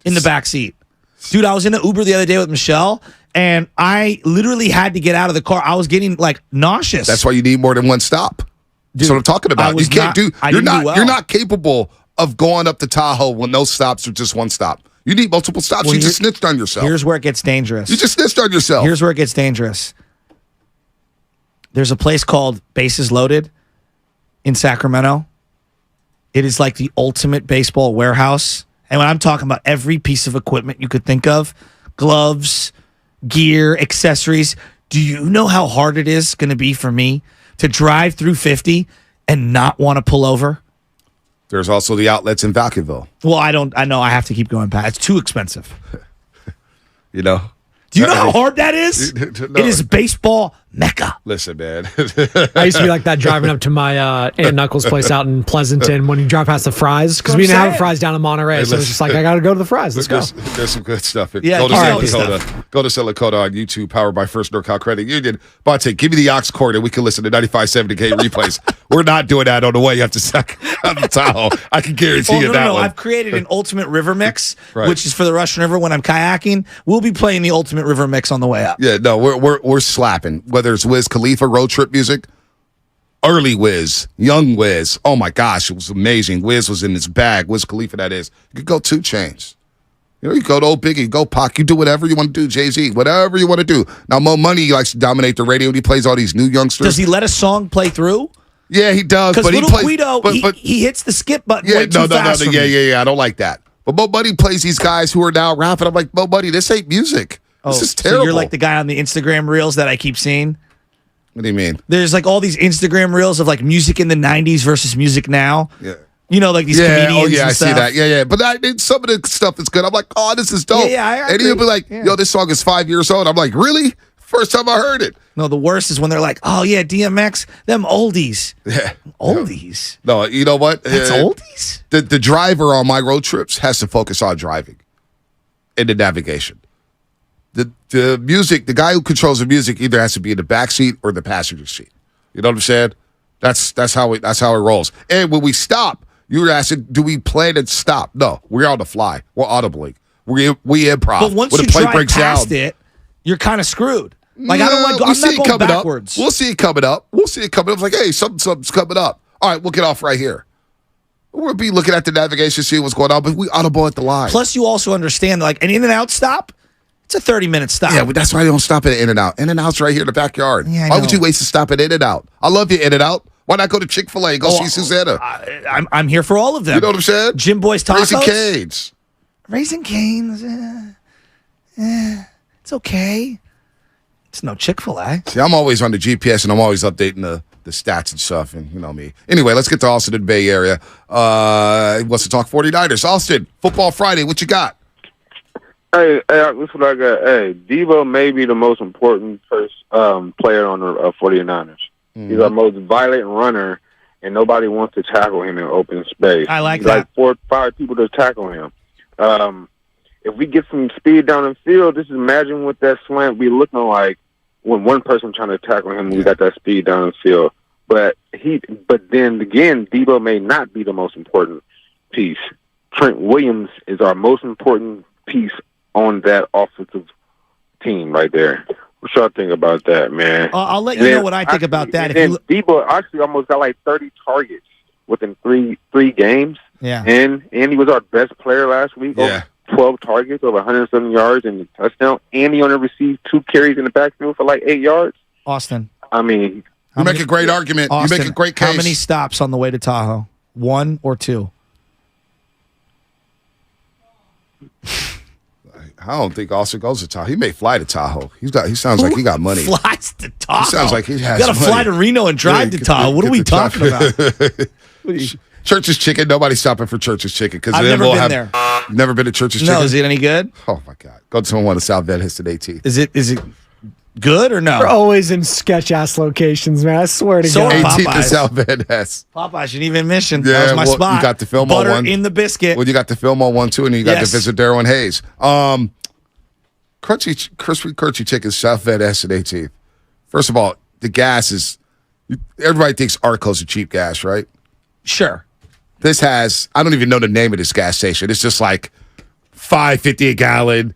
in the backseat. Dude, I was in an Uber the other day with Michelle, and I literally had to get out of the car. I was getting like nauseous. That's why you need more than one stop. That's what I'm talking about. You can't do. You're not capable of going up to Tahoe when those stops are just one stop. You need multiple stops. Well, you just snitched on yourself. Here's where it gets dangerous. You just snitched on yourself. Here's where it gets dangerous. There's a place called Bases Loaded in Sacramento. It is like the ultimate baseball warehouse. And when I'm talking about every piece of equipment you could think of, gloves, gear, accessories, do you know how hard it is going to be for me to drive through 50 and not want to pull over? There's also the outlets in Vacaville. Well, I know I have to keep going past. It's too expensive. You know? Do you know how hard that is? No. It is baseball mecca. Listen, man. I used to be like that driving up to my Aunt Knuckles' place out in Pleasanton when you drive past the Fries, because we didn't have Fries down in Monterey, so it's just like, I got to go to the Fries. Let's go. There's some good stuff. Yeah, go to South Dakota. Go to South Dakota on YouTube, powered by First NorCal Credit Union. Bonte, give me the aux cord and we can listen to 95.7 K replays. We're not doing that on the way. You have to suck on the Tahoe. I can guarantee you that one. I've created an ultimate river mix, which is for the Russian River when I'm kayaking. We'll be playing the ultimate river mix on the way up. Yeah, no, we're slapping. Whether it's Wiz Khalifa road trip music, early Wiz, young Wiz. Oh my gosh, it was amazing. Wiz was in his bag. Wiz Khalifa, that is. You could go 2 Chainz. You know, you go to Old Biggie, go Pac. You do whatever you want to do. Jay-Z, whatever you want to do. Now, Mo Money likes to dominate the radio. And he plays all these new youngsters. Does he let a song play through? Yeah, he does. Because Little Guido, he hits the skip button way too fast for me. Yeah. I don't like that. But Mo Money plays these guys who are now rapping. I'm like, Mo Money, this ain't music. This is terrible. So you're like the guy on the Instagram reels that I keep seeing? What do you mean? There's like all these Instagram reels of like music in the 90s versus music now. Yeah. You know, like these comedians. Oh, yeah, and I stuff. see that. Yeah. But some of the stuff is good. I'm like, oh, this is dope. Yeah, I agree. And he'll be like, yo, this song is 5 years old. I'm like, really? First time I heard it. No, the worst is when they're like, oh, yeah, DMX, them oldies. Yeah. Oldies? No, you know what? That's oldies? The driver on my road trips has to focus on driving and the navigation. The music, the guy who controls the music either has to be in the backseat or the passenger seat. You know what I'm saying? That's how it rolls. And when we stop, you were asking, do we plan to stop? No, we're on the fly. We're audibly. We improv. But once when you the plane drive breaks past down, it, you're kind of screwed. Like, I'm not going backwards. We'll see it coming up. It's like, hey, something's coming up. All right, we'll get off right here. We'll be looking at the navigation, seeing what's going on, but we audible at the line. Plus, you also understand, like, an In-N-Out stop, it's a 30-minute stop. Yeah, but that's why I don't stop at In-N-Out. In-N-Out's right here in the backyard. Yeah, why would you waste a stop at In-N-Out? I love you, In-N-Out. Why not go to Chick-fil-A, go see Susanna? I'm here for all of them. You know what I'm saying? Jim Boy's Tacos. Raising Cane's. Raising Cane's. It's okay. It's no Chick-fil-A. See, I'm always on the GPS, and I'm always updating the stats and stuff, and you know me. Anyway, let's get to Austin in the Bay Area. He wants to talk 49ers. Austin, Football Friday, what you got? Hey, this is what I got. Hey, Debo may be the most important player on the 49ers. Mm-hmm. He's our most violent runner, and nobody wants to tackle him in open space. I like He's that. like 4 or 5 people to tackle him. If we get some speed down the field, just imagine what that slant be looking like when one person trying to tackle him. We got that speed down the field, but then again, Debo may not be the most important piece. Trent Williams is our most important piece on that offensive team right there. What y'all think about that, man? I'll let you know what I think about that. Debo actually almost got like 30 targets within three games. Yeah. And he was our best player last week. Yeah. 12 targets, over 107 yards, and a touchdown. And he only received 2 carries in the backfield for like 8 yards. Austin. I mean, you make a great argument. Austin, you make a great case. How many stops on the way to Tahoe? 1 or 2? I don't think Austin goes to Tahoe. He may fly to Tahoe. He sounds like he got money. Flies to Tahoe. He sounds like he has You got to fly to Reno and drive to Tahoe. What are we talking about? Church's Chicken. Nobody's stopping for Church's Chicken because I've never been there. Never been to Church's Chicken. No, is it any good? Oh my God! Go to one of South Bend Hits today, T. Is it good or no? We're always in sketch ass locations, man. I swear to God. 18th in South Bend Hess. Popeyes, you didn't even mention. Yeah, That was my spot. You got the film Butter on one. in the biscuit. Well, you got the film on one too, and you got Yes. the visit Darryl and Hayes. Crispy Crunchy Chicken, South Bend Hess and 18th. First of all, the gas is. Everybody thinks Arco's a cheap gas, right? Sure. This has, I don't even know the name of this gas station. It's just like $5.50 a gallon,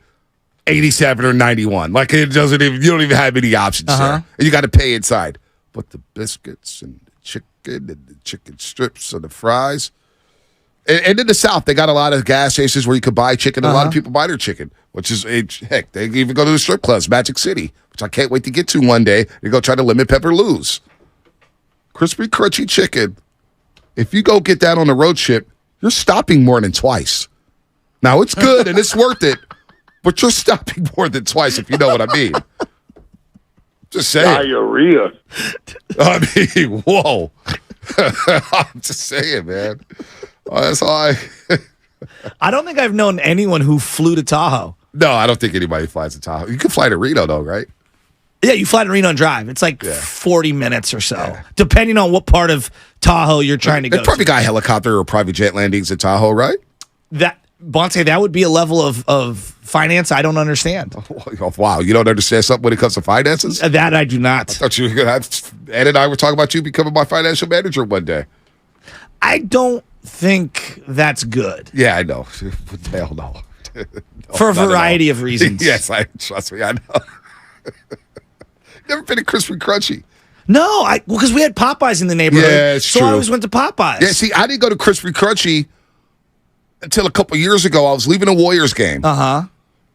87 or 91. Like it doesn't even, you don't even have any options there. And you got to pay inside. But the biscuits and the chicken and the chicken strips and the fries. And in the South, they got a lot of gas stations where you could buy chicken. A lot of people buy their chicken, which is, heck, they even go to the strip clubs, Magic City, which I can't wait to get to one day. They go try to limit Pepper Lou's. Crispy Crunchy Chicken. If you go get that on a road trip, you're stopping more than twice. Now, it's good and it's worth it, but you're stopping more than twice, if you know what I mean. Just saying. Diarrhea. I mean, whoa. I'm just saying, man. That's all I don't think I've known anyone who flew to Tahoe. No, I don't think anybody flies to Tahoe. You can fly to Reno, though, right? Yeah, you fly to Reno and drive. It's like 40 minutes or so, depending on what part of Tahoe you're trying to go They probably to. got helicopter or private jet landings at Tahoe, right? Bonte, that would be a level of finance I don't understand. Oh, wow, you don't understand something when it comes to finances? That I do not. I thought you were going to have, Ed and I were talking about you becoming my financial manager one day. I don't think that's good. Yeah, I know. Hell no. For a variety of reasons. Yes, trust me, I know. Never been a Crispy Crunchy. No, because we had Popeyes in the neighborhood. Yeah, it's so true. I always went to Popeyes. Yeah, see, I didn't go to Crispy Crunchy until a couple years ago. I was leaving a Warriors game. Uh-huh.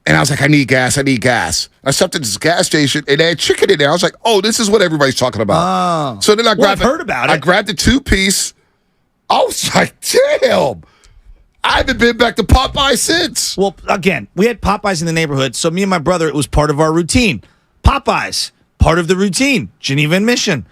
And I was like, I need gas. I stopped at this gas station, and they had chicken in there. I was like, oh, this is what everybody's talking about. Oh. So then I grabbed I've heard about it. I grabbed the 2-piece. I was like, damn. I haven't been back to Popeye since. Well, again, we had Popeyes in the neighborhood, so me and my brother, it was part of our routine. Popeyes, part of the routine. Geneva and Mission,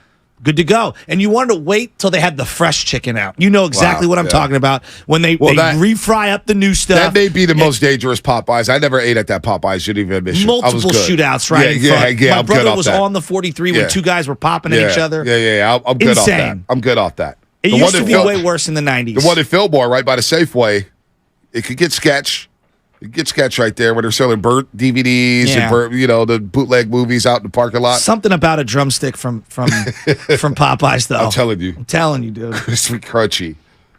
good to go. And you wanted to wait till they had the fresh chicken out. You know exactly what I'm talking about when they refry up the new stuff. That may be the most dangerous Popeyes. I never ate at that Popeyes Geneva and Mission. Multiple shootouts right in front. Yeah, my I'm brother good off was that. on the 43 when two guys were popping at each other. Yeah. I'm good off that. I'm good off that. It used to be way worse in the 90s. The one in Fillmore, right by the Safeway, it could get sketch. It gets sketch right there where they're selling burnt DVDs and the bootleg movies out in the parking lot. Something about a drumstick from Popeyes, though. I'm telling you. I'm telling you, dude. Crispy Crunchy.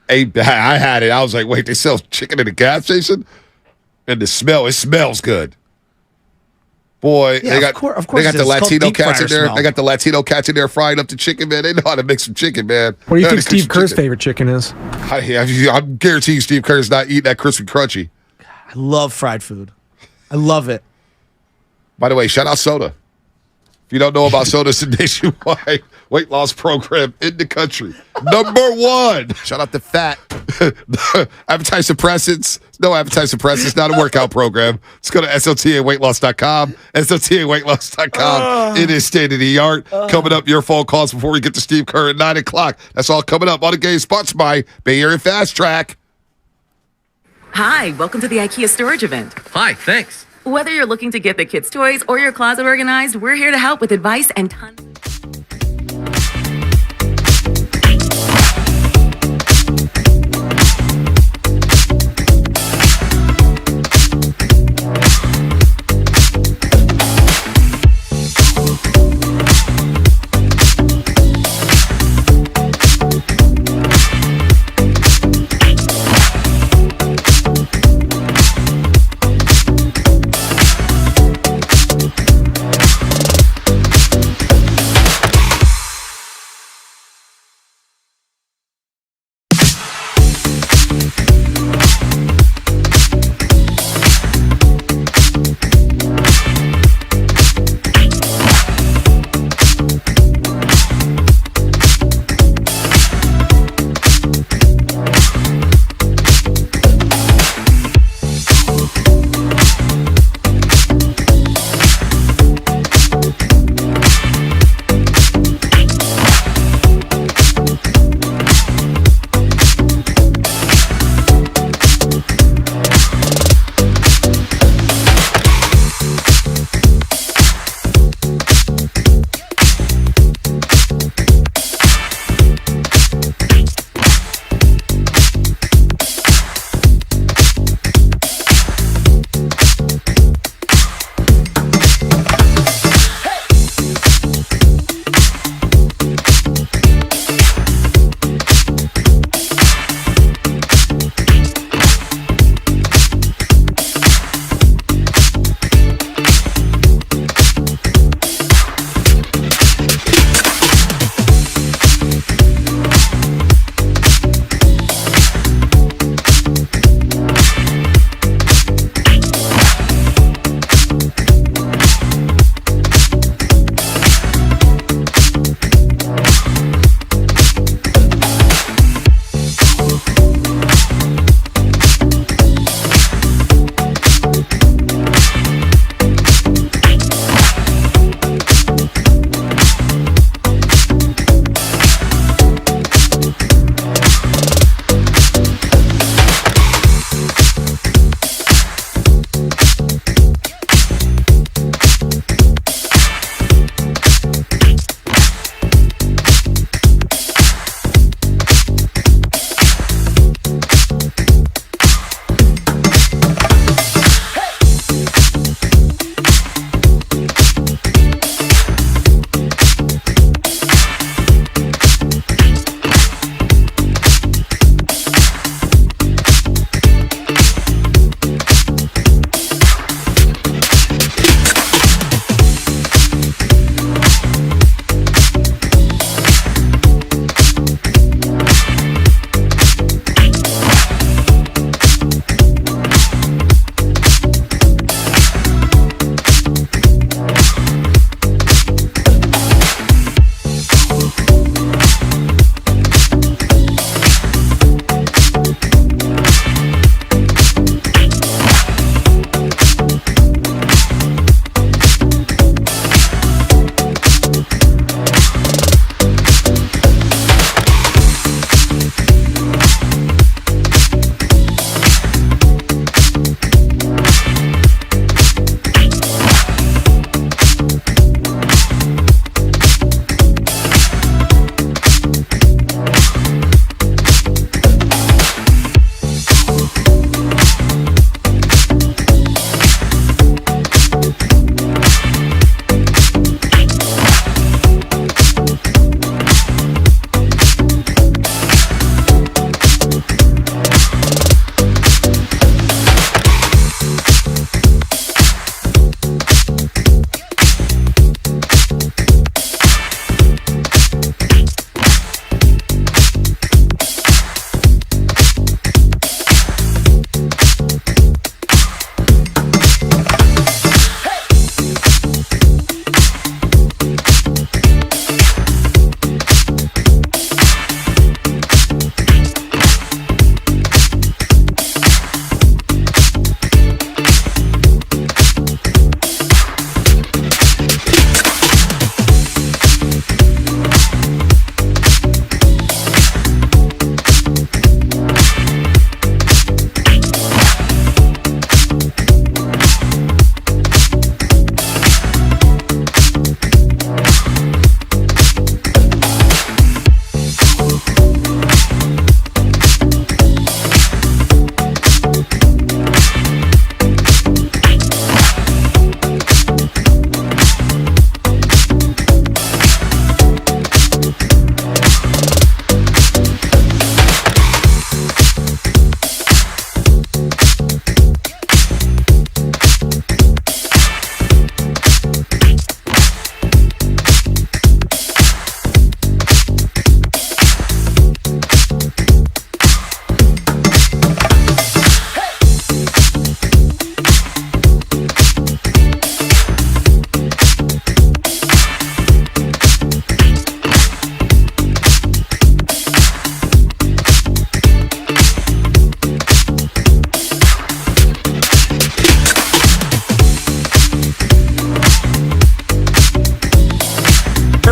I had it. I was like, wait, they sell chicken at a gas station? And it smells good. Boy, Yeah, they got, of course they got the it's called Latino deep cats in fryer there. smell. They got the Latino cats in there frying up the chicken, man. They know how to make some chicken, man. What do you think Steve Steve Kerr's favorite chicken is? I'm guaranteeing Steve Kerr's not eating that Crispy Crunchy. I love fried food. I love it. By the way, shout out Soda. If you don't know about Soda, it's a nationwide weight loss program in the country. #1. Shout out to Fat. Appetite suppressants. No appetite suppressants. Not a workout program. Just go to SOTAweightloss.com. SOTAweightloss.com. It is state of the art. Coming up, your phone calls before we get to Steve Kerr at 9 o'clock. That's all coming up on the game, sponsored by Bay Area Fast Track. Hi, welcome to the IKEA storage event. Hi, thanks. Whether you're looking to get the kids' toys or your closet organized, we're here to help with advice and tons.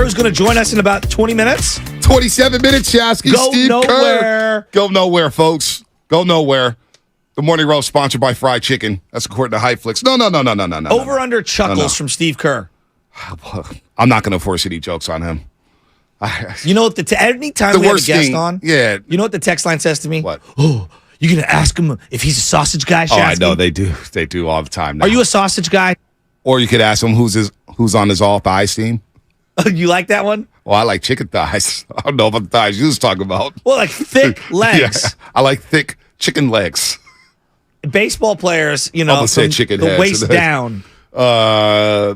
who's going to join us in about 20 minutes. 27 minutes, Shasky. Go Steve nowhere. Kerr. Go nowhere, folks. Go nowhere. The Morning Roast sponsored by Fried Chicken. That's according to Hypeflix. No. Over under chuckles from Steve Kerr. I'm not going to force any jokes on him. You know what? Anytime we have a guest on, yeah. You know what the text line says to me? What? Oh, you're going to ask him if he's a sausage guy, Shasky? Oh, I know. They do. They do all the time now. Are you a sausage guy? Or you could ask him who's on his all-thighs team. You like that one? Well, I like chicken thighs. I don't know about the thighs you was talking about. Well, like thick legs. Yeah, I like thick chicken legs. Baseball players, you know, say from chicken the heads. waist down. By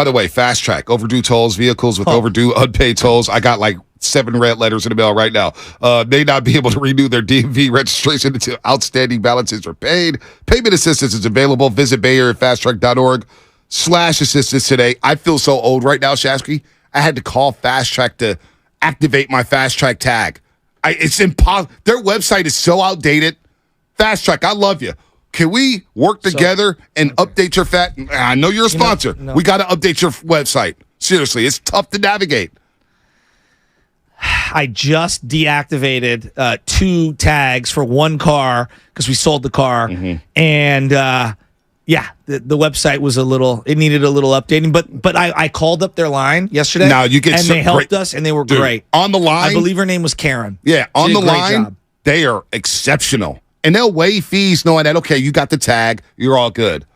the way, Fast Track, overdue tolls, vehicles with overdue unpaid tolls. I got like 7 red letters in the mail right now. May not be able to renew their DMV registration until outstanding balances are paid. Payment assistance is available. Visit BayAreaFastTrack.org/assistance today. I feel so old right now, Shasky. I had to call Fast Track to activate my Fast Track tag. It's impossible. Their website is so outdated. Fast Track, I love you. Can we work together and update your I know you're a sponsor. We got to update your website. Seriously, it's tough to navigate. I just deactivated 2 tags for 1 car because we sold the car. Mm-hmm. And, the website was it needed a little updating. But I called up their line yesterday. Now you get they helped us, and they were great. On the line? I believe her name was Karen. Yeah, on the line, job. They are exceptional. And they'll waive fees knowing that, okay, you got the tag, you're all good.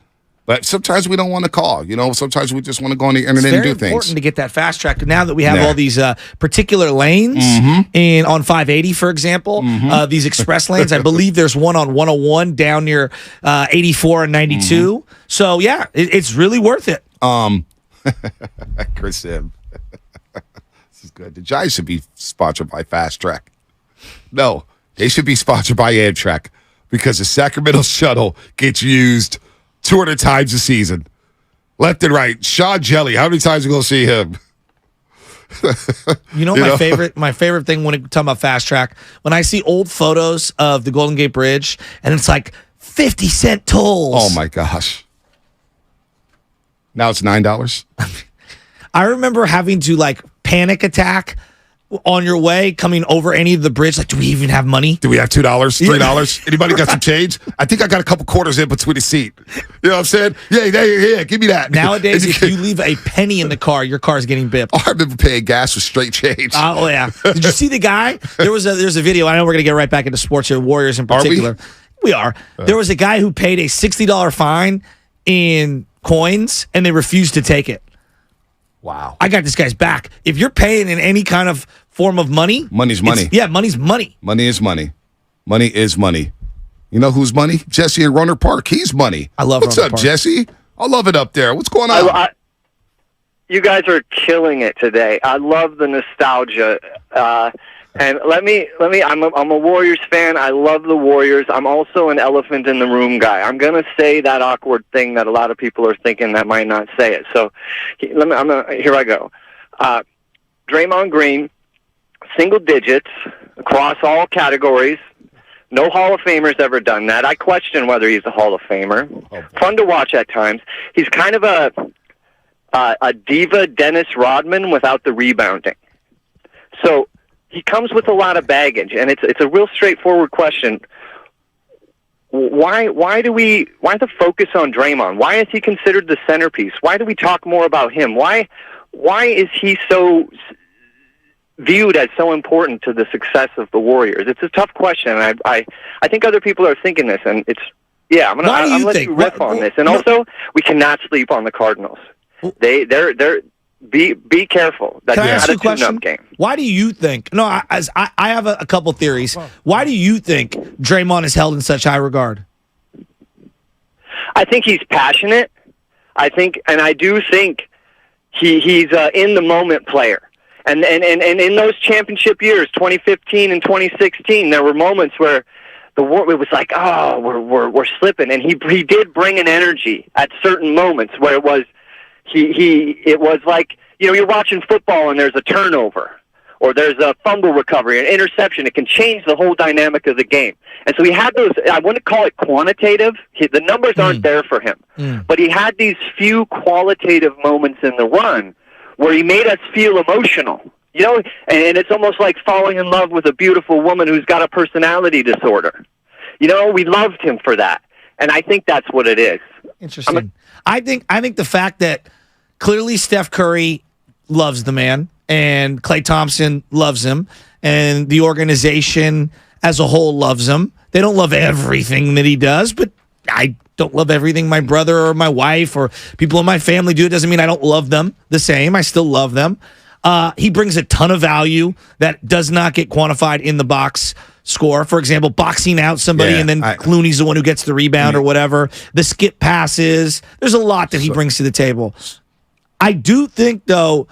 But sometimes we don't want to call. You know, sometimes we just want to go on the internet and do things. It's very important to get that Fast Track. Now that we have all these particular lanes on 580, for example, these express lanes, I believe there's one on 101 down near 84 and 92. So, yeah, it's really worth it. Chris M. This is good. The Giants should be sponsored by Fast Track. No, they should be sponsored by Amtrak because the Sacramento shuttle gets used 200 times a season. Left and right. Sean Jelly, how many times are you going to see him? My favorite thing when talking about Fast Track, when I see old photos of the Golden Gate Bridge and it's like 50-cent tolls. Oh, my gosh. Now it's $9. I remember having to panic attack on your way coming over any of the bridge. Do we even have money? Do we have $2, $3? Anybody got some change? I think I got a couple quarters in between the seat. You know what I'm saying? Yeah, give me that. Nowadays, if you leave a penny in the car, your car's getting bipped. Oh, I remember paying gas with straight change. Oh, yeah. Did you see the guy? There's a video. I know we're going to get right back into sports here, Warriors in particular. We are. There was a guy who paid a $60 fine in coins, and they refused to take it. Wow. I got this guy's back. If you're paying in any kind of form of money. Money's money. Money's money. Money is money. Money is money. You know who's money? Jesse in Runner Park. He's money. I love What's Runner up, Park. Jesse? I love it up there. What's going on? You guys are killing it today. I love the nostalgia. And let me. I'm a Warriors fan. I love the Warriors. I'm also an elephant in the room guy. I'm gonna say that awkward thing that a lot of people are thinking that might not say it. So, here I go. Draymond Green, single digits across all categories. No Hall of Famer's ever done that. I question whether he's a Hall of Famer. Fun to watch at times. He's kind of a diva Dennis Rodman without the rebounding. So he comes with a lot of baggage, and it's a real straightforward question. Why the focus on Draymond? Why is he considered the centerpiece? Why do we talk more about him? Why is he so viewed as so important to the success of the Warriors? It's a tough question. And I think other people are thinking this, and I'm gonna let you riff on this. And also, we cannot sleep on the Cardinals. They're be careful. That's not a tune-up game. Why do you think? No, I have a couple theories. Why do you think Draymond is held in such high regard? I think he's passionate. I do think he's in the moment player. And in those championship years, 2015 and 2016, there were moments where it was like, oh, we're slipping, and he did bring an energy at certain moments where it was it was like, you're watching football and there's a turnover or there's a fumble recovery, an interception. It can change the whole dynamic of the game. And so he had those, I wouldn't call it quantitative. The numbers aren't there for him. But he had these few qualitative moments in the run where he made us feel emotional. You know, and it's almost like falling in love with a beautiful woman who's got a personality disorder. You know, we loved him for that. And I think that's what it is. Interesting. I think the fact that clearly Steph Curry loves the man and Klay Thompson loves him and the organization as a whole loves him. They don't love everything that he does, but I don't love everything my brother or my wife or people in my family do. It doesn't mean I don't love them the same. I still love them. He brings a ton of value that does not get quantified in the box score. For example, boxing out somebody and then Clooney's the one who gets the rebound or whatever. The skip passes. There's a lot that he brings to the table. I do think, though,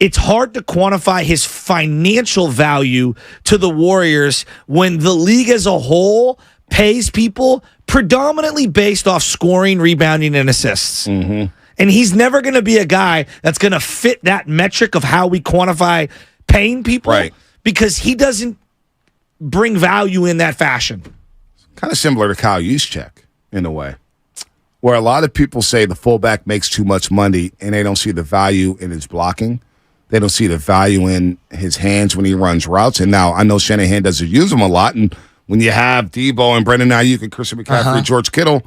it's hard to quantify his financial value to the Warriors when the league as a whole pays people predominantly based off scoring, rebounding, and assists. Mm-hmm. And he's never going to be a guy that's going to fit that metric of how we quantify paying people because he doesn't bring value in that fashion. Kind of similar to Kyle Juszczyk in a way, where a lot of people say the fullback makes too much money and they don't see the value in his blocking. They don't see the value in his hands when he runs routes. And now I know Shanahan doesn't use them a lot. And when you have Debo and Brendan Ayuk and Christian McCaffrey, George Kittle,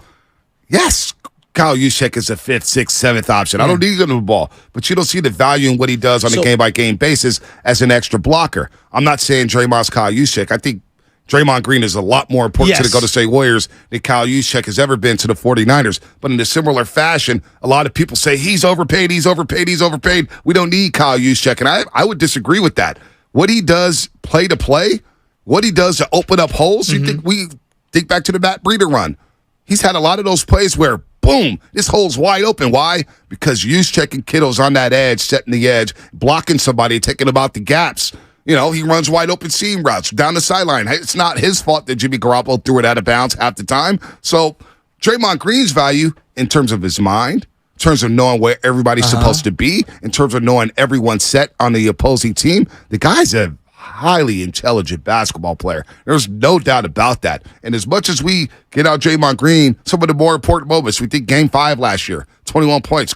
yes, Kyle Juszczyk is a 5th, 6th, 7th option. I don't need him to the ball, but you don't see the value in what he does on a game-by-game basis as an extra blocker. I'm not saying Draymond's Kyle Juszczyk. I think Draymond Green is a lot more important to the Golden State Warriors than Kyle Juszczyk has ever been to the 49ers. But in a similar fashion, a lot of people say he's overpaid. We don't need Kyle Juszczyk, and I would disagree with that. What he does play to play, what he does to open up holes, we think back to the Matt Breida run. He's had a lot of those plays where boom, this hole's wide open. Why? Because Juszczyk and Kittle's on that edge, setting the edge, blocking somebody, taking about the gaps. You know, he runs wide open seam routes down the sideline. It's not his fault that Jimmy Garoppolo threw it out of bounds half the time. So Draymond Green's value in terms of his mind, in terms of knowing where everybody's supposed to be, in terms of knowing everyone's set on the opposing team, the guy's a highly intelligent basketball player. There's no doubt about that. And as much as we get out Draymond Green, some of the more important moments, we think Game 5 last year, 21 points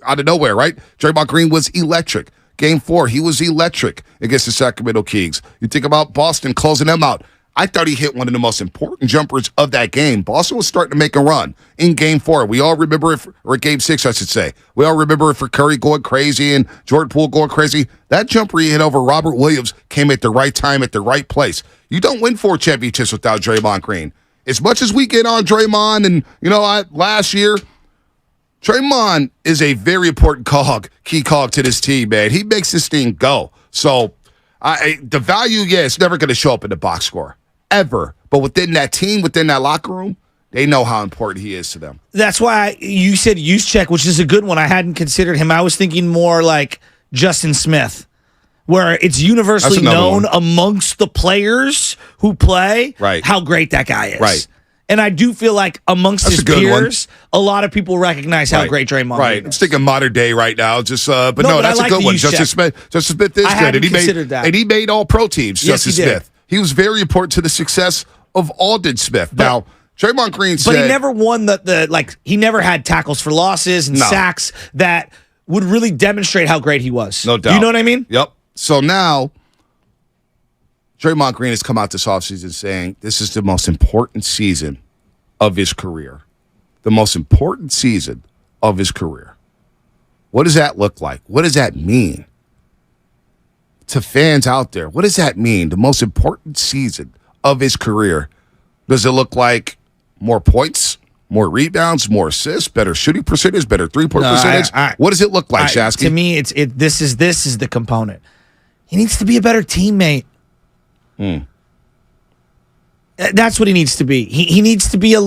out of nowhere, right? Draymond Green was electric. Game 4, he was electric against the Sacramento Kings. You think about Boston closing them out. I thought he hit one of the most important jumpers of that game. Boston was starting to make a run in Game 4. We all remember it, or Game 6, I should say. We all remember it for Curry going crazy and Jordan Poole going crazy. That jumper he hit over Robert Williams came at the right time, at the right place. You don't win 4 championships without Draymond Green. As much as we get on Draymond, and, last year, Draymond is a very important key cog to this team, man. He makes this thing go. So, the value, it's never going to show up in the box score. Ever. But within that team, within that locker room, they know how important he is to them. That's why you said Juszczyk, which is a good one. I hadn't considered him. I was thinking more like Justin Smith, where it's universally known amongst the players who play how great that guy is. Right. And I do feel like amongst his peers, a lot of people recognize how great Draymond is. Right. I'm thinking modern day right now. Just, but that's a good one. Justin Smith is good. And he made all pro teams, Justin Smith. He was very important to the success of Alden Smith. Now, Draymond Green said... But he never won he never had tackles for losses and sacks that would really demonstrate how great he was. No doubt. You know what I mean? Yep. So now, Draymond Green has come out this offseason saying this is the most important season of his career. The most important season of his career. What does that look like? What does that mean? To fans out there, what does that mean? The most important season of his career. Does it look like more points, more rebounds, more assists, better shooting percentage, better three-point percentage? What does it look like, Shasky? To me, this is the component. He needs to be a better teammate. That's what he needs to be. He needs to be a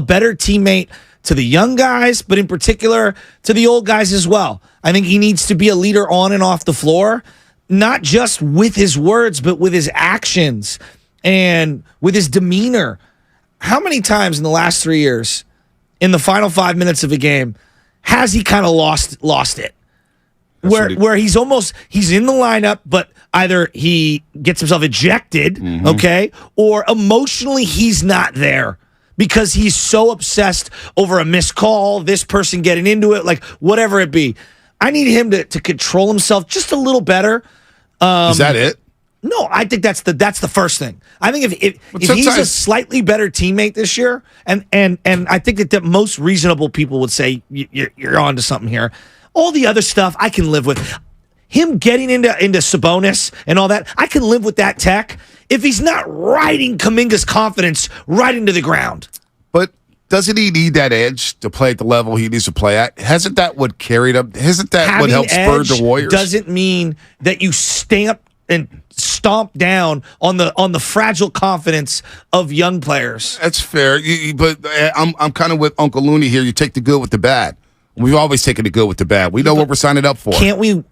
better teammate to the young guys, but in particular to the old guys as well. I think he needs to be a leader on and off the floor. Not just with his words, but with his actions and with his demeanor. How many times in the last 3 years, in the final 5 minutes of a game, has he kind of lost it? Where he's in the lineup, but either he gets himself ejected, or emotionally he's not there because he's so obsessed over a missed call, this person getting into it, like whatever it be. I need him to control himself just a little better. Is that it? No, I think that's the first thing. I think if he's a slightly better teammate this year, and I think that the most reasonable people would say you're on to something here. All the other stuff I can live with. Him getting into Sabonis and all that, I can live with that tech if he's not riding Kuminga's confidence right into the ground. But doesn't he need that edge to play at the level he needs to play at? Hasn't that what carried him? Hasn't that what helped spur the Warriors? Doesn't mean that you stamp and stomp down on the fragile confidence of young players. That's fair, but I'm kind of with Uncle Looney here. You take the good with the bad. We've always taken the good with the bad. We know what we're signing up for. Can't we?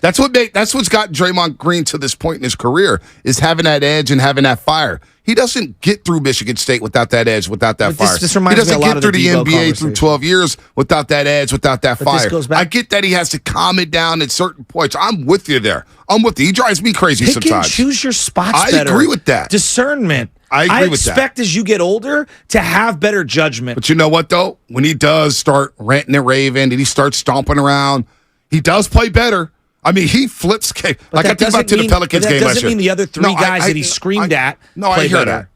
That's what's gotten Draymond Green to this point in his career, is having that edge and having that fire. He doesn't get through Michigan State without that edge, without that fire. This reminds he doesn't me a lot get through of the NBA through 12 years without that edge, without that fire. This goes back. I get that he has to calm it down at certain points. I'm with you there. I'm with you. He drives me crazy sometimes. And choose your spots I better. agree with that. Discernment. I agree with that. I expect as you get older to have better judgment. But you know what, though? When he does start ranting and raving and he starts stomping around, he does play better. I mean, he flips. Like I think about to the Pelicans game last year. That doesn't mean the other three guys that he screamed at play better.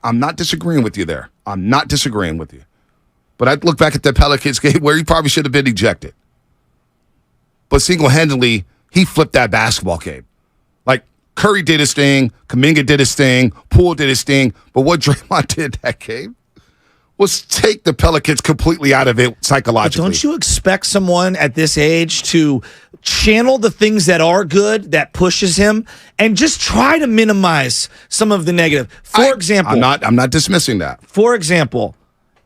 I'm not disagreeing with you there. I'm not disagreeing with you. But I look back at the Pelicans game where he probably should have been ejected. But single-handedly, he flipped that basketball game. Like, Curry did his thing, Kuminga did his thing, Poole did his thing. But what Draymond did that game was take the Pelicans completely out of it psychologically. But don't you expect someone at this age to channel the things that are good, that pushes him, and just try to minimize some of the negative? For example, I'm not dismissing that. For example,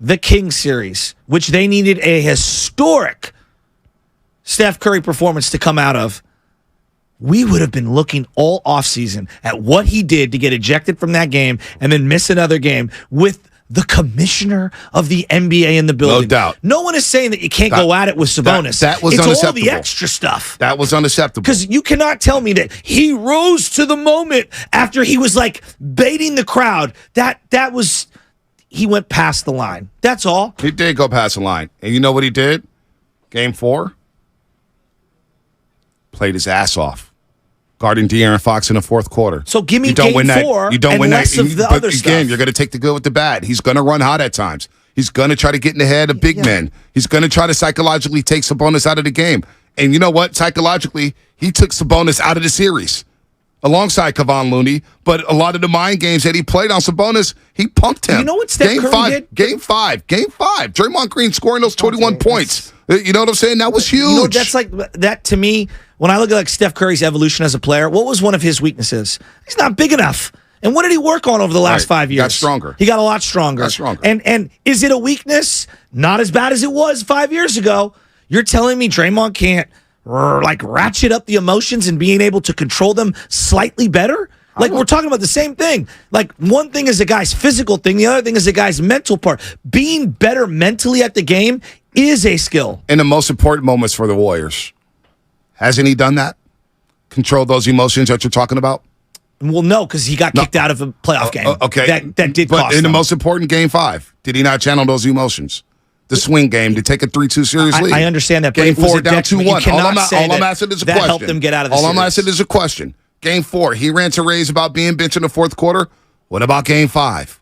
the Kings series, which they needed a historic Steph Curry performance to come out of. We would have been looking all offseason at what he did to get ejected from that game and then miss another game with the commissioner of the NBA in the building. No doubt. No one is saying that you can't go at it with Sabonis. That was it's unacceptable. All the extra stuff. That was unacceptable. Because you cannot tell me that he rose to the moment after he was like baiting the crowd. That was, he went past the line. That's all. He did go past the line. And you know what he did? Game 4? Played his ass off. Guarding De'Aaron Fox in the fourth quarter. So give me game 4 you don't and win less that. of the but other again, stuff. You're going to take the good with the bad. He's going to run hot at times. He's going to try to get in the head of big men. He's going to try to psychologically take Sabonis out of the game. And you know what? Psychologically, he took Sabonis out of the series alongside Kevon Looney. But a lot of the mind games that he played on Sabonis, he pumped him. You know what Steph Curry did? Game 5. Draymond Green scoring those 21 points. You know what I'm saying? That was huge. You know, that's like that to me. When I look at like Steph Curry's evolution as a player, what was one of his weaknesses? He's not big enough. And what did he work on over the last 5 years? Got stronger. He got a lot stronger. And is it a weakness? Not as bad as it was 5 years ago. You're telling me Draymond can't like ratchet up the emotions and being able to control them slightly better? Like, we're talking about the same thing. Like, one thing is a guy's physical thing. The other thing is a guy's mental part. Being better mentally at the game is a skill. In the most important moments for the Warriors. Hasn't he done that? Control those emotions that you're talking about? Well, no, because he got kicked out of a playoff game. Okay. That did but cost in the him. most important game 5, did he not channel those emotions? The swing game to take a 3-2 series lead. I understand that. But Game it was 4 a down detriment. 2-1. You All cannot say I'm asking is a that question. helped them get out of the All series. I'm asking is a question. Game 4, he ran to raise about being benched in the fourth quarter. What about game 5?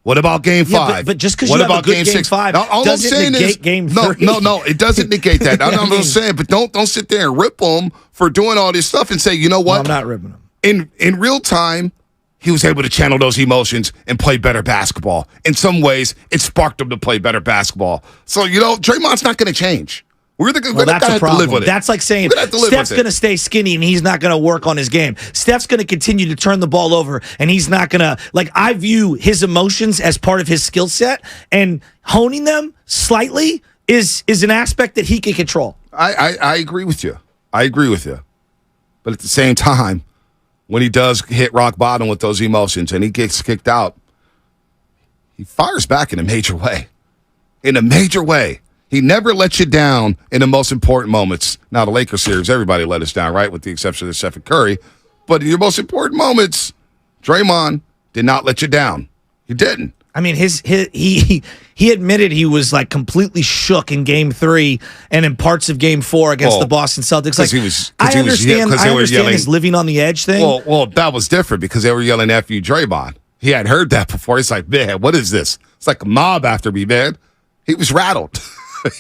What about game 5? But just because you have a good game 5 doesn't negate game 3. No, it doesn't negate that. I'm not saying, but don't sit there and rip him for doing all this stuff and say, you know what? No, I'm not ripping him. In real time, he was able to channel those emotions and play better basketball. In some ways, it sparked him to play better basketball. So, you know, Draymond's not going to change. We're that's a have to problem. live with it. That's like saying Steph's going to stay skinny and he's not going to work on his game. Steph's going to continue to turn the ball over and he's not going to, like, I view his emotions as part of his skill set, and honing them slightly is an aspect that he can control. I agree with you. But at the same time, when he does hit rock bottom with those emotions and he gets kicked out, he fires back in a major way. He never lets you down in the most important moments. Now, the Lakers series, everybody let us down, right? With the exception of Steph and Curry. But in your most important moments, Draymond did not let you down. He didn't. I mean, he admitted he was like completely shook in Game 3 and in parts of Game 4 against the Boston Celtics. Like, I understand his living on the edge thing. Well, that was different because they were yelling "F you, Draymond." He had heard that before. He's like, man, what is this? It's like a mob after me, man. He was rattled.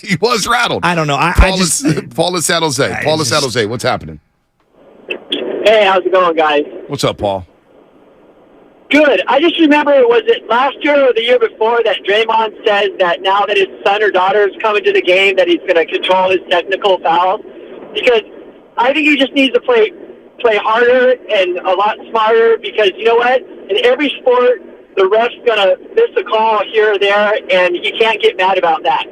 He was rattled. I don't know. Paul in San Jose. Paul in San Jose. What's happening? Hey, how's it going, guys? What's up, Paul? Good. I just remember, was it last year or the year before that Draymond says that now that his son or daughter is coming to the game that he's going to control his technical fouls? Because I think he just needs to play harder and a lot smarter because, you know what? In every sport, the ref's going to miss a call here or there, and you can't get mad about that.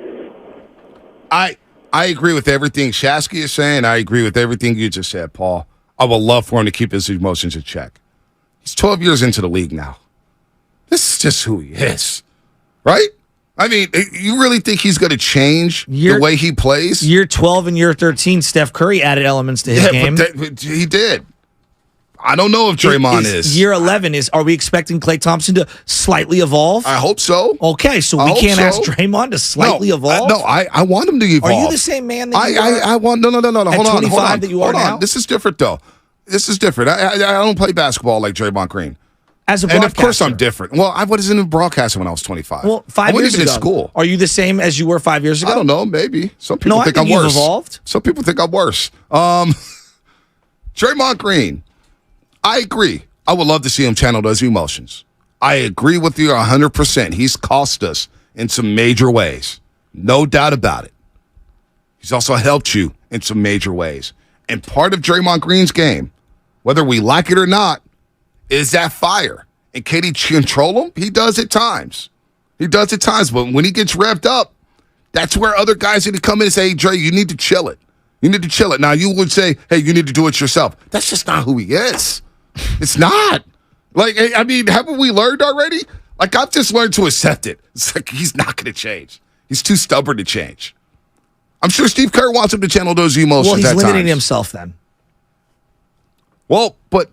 I agree with everything Shasky is saying. I agree with everything you just said, Paul. I would love for him to keep his emotions in check. He's 12 years into the league now. This is just who he is, right? I mean, you really think he's going to change the way he plays? Year 12 and year 13, Steph Curry added elements to his game. But he did. I don't know if Draymond is. Year 11 are we expecting Klay Thompson to slightly evolve? I hope so. Okay, so we can't ask Draymond to slightly evolve? I want him to evolve. Are you the same man that you I want no. Hold on. 25 that you are now? This is different, though. This is different. I don't play basketball like Draymond Green. As a broadcaster. And of course I'm different. Well, I wasn't even broadcasting when I was 25. Well, 5 years ago. I wasn't even in school. Are you the same as you were 5 years ago? I don't know. Maybe. Some people think I'm worse. You've evolved. Some people think I'm worse. Draymond Green. I agree. I would love to see him channel those emotions. I agree with you 100%. He's cost us in some major ways. No doubt about it. He's also helped you in some major ways. And part of Draymond Green's game, whether we like it or not, is that fire. And can he control him? He does at times. But when he gets revved up, that's where other guys need to come in and say, hey, Dre, you need to chill it. Now, you would say, hey, you need to do it yourself. That's just not who he is. It's not. Like, I mean, haven't we learned already? Like, I've just learned to accept it. It's like he's not going to change. He's too stubborn to change. I'm sure Steve Kerr wants him to channel those emotions at times. Well, he's limiting himself then. Well, but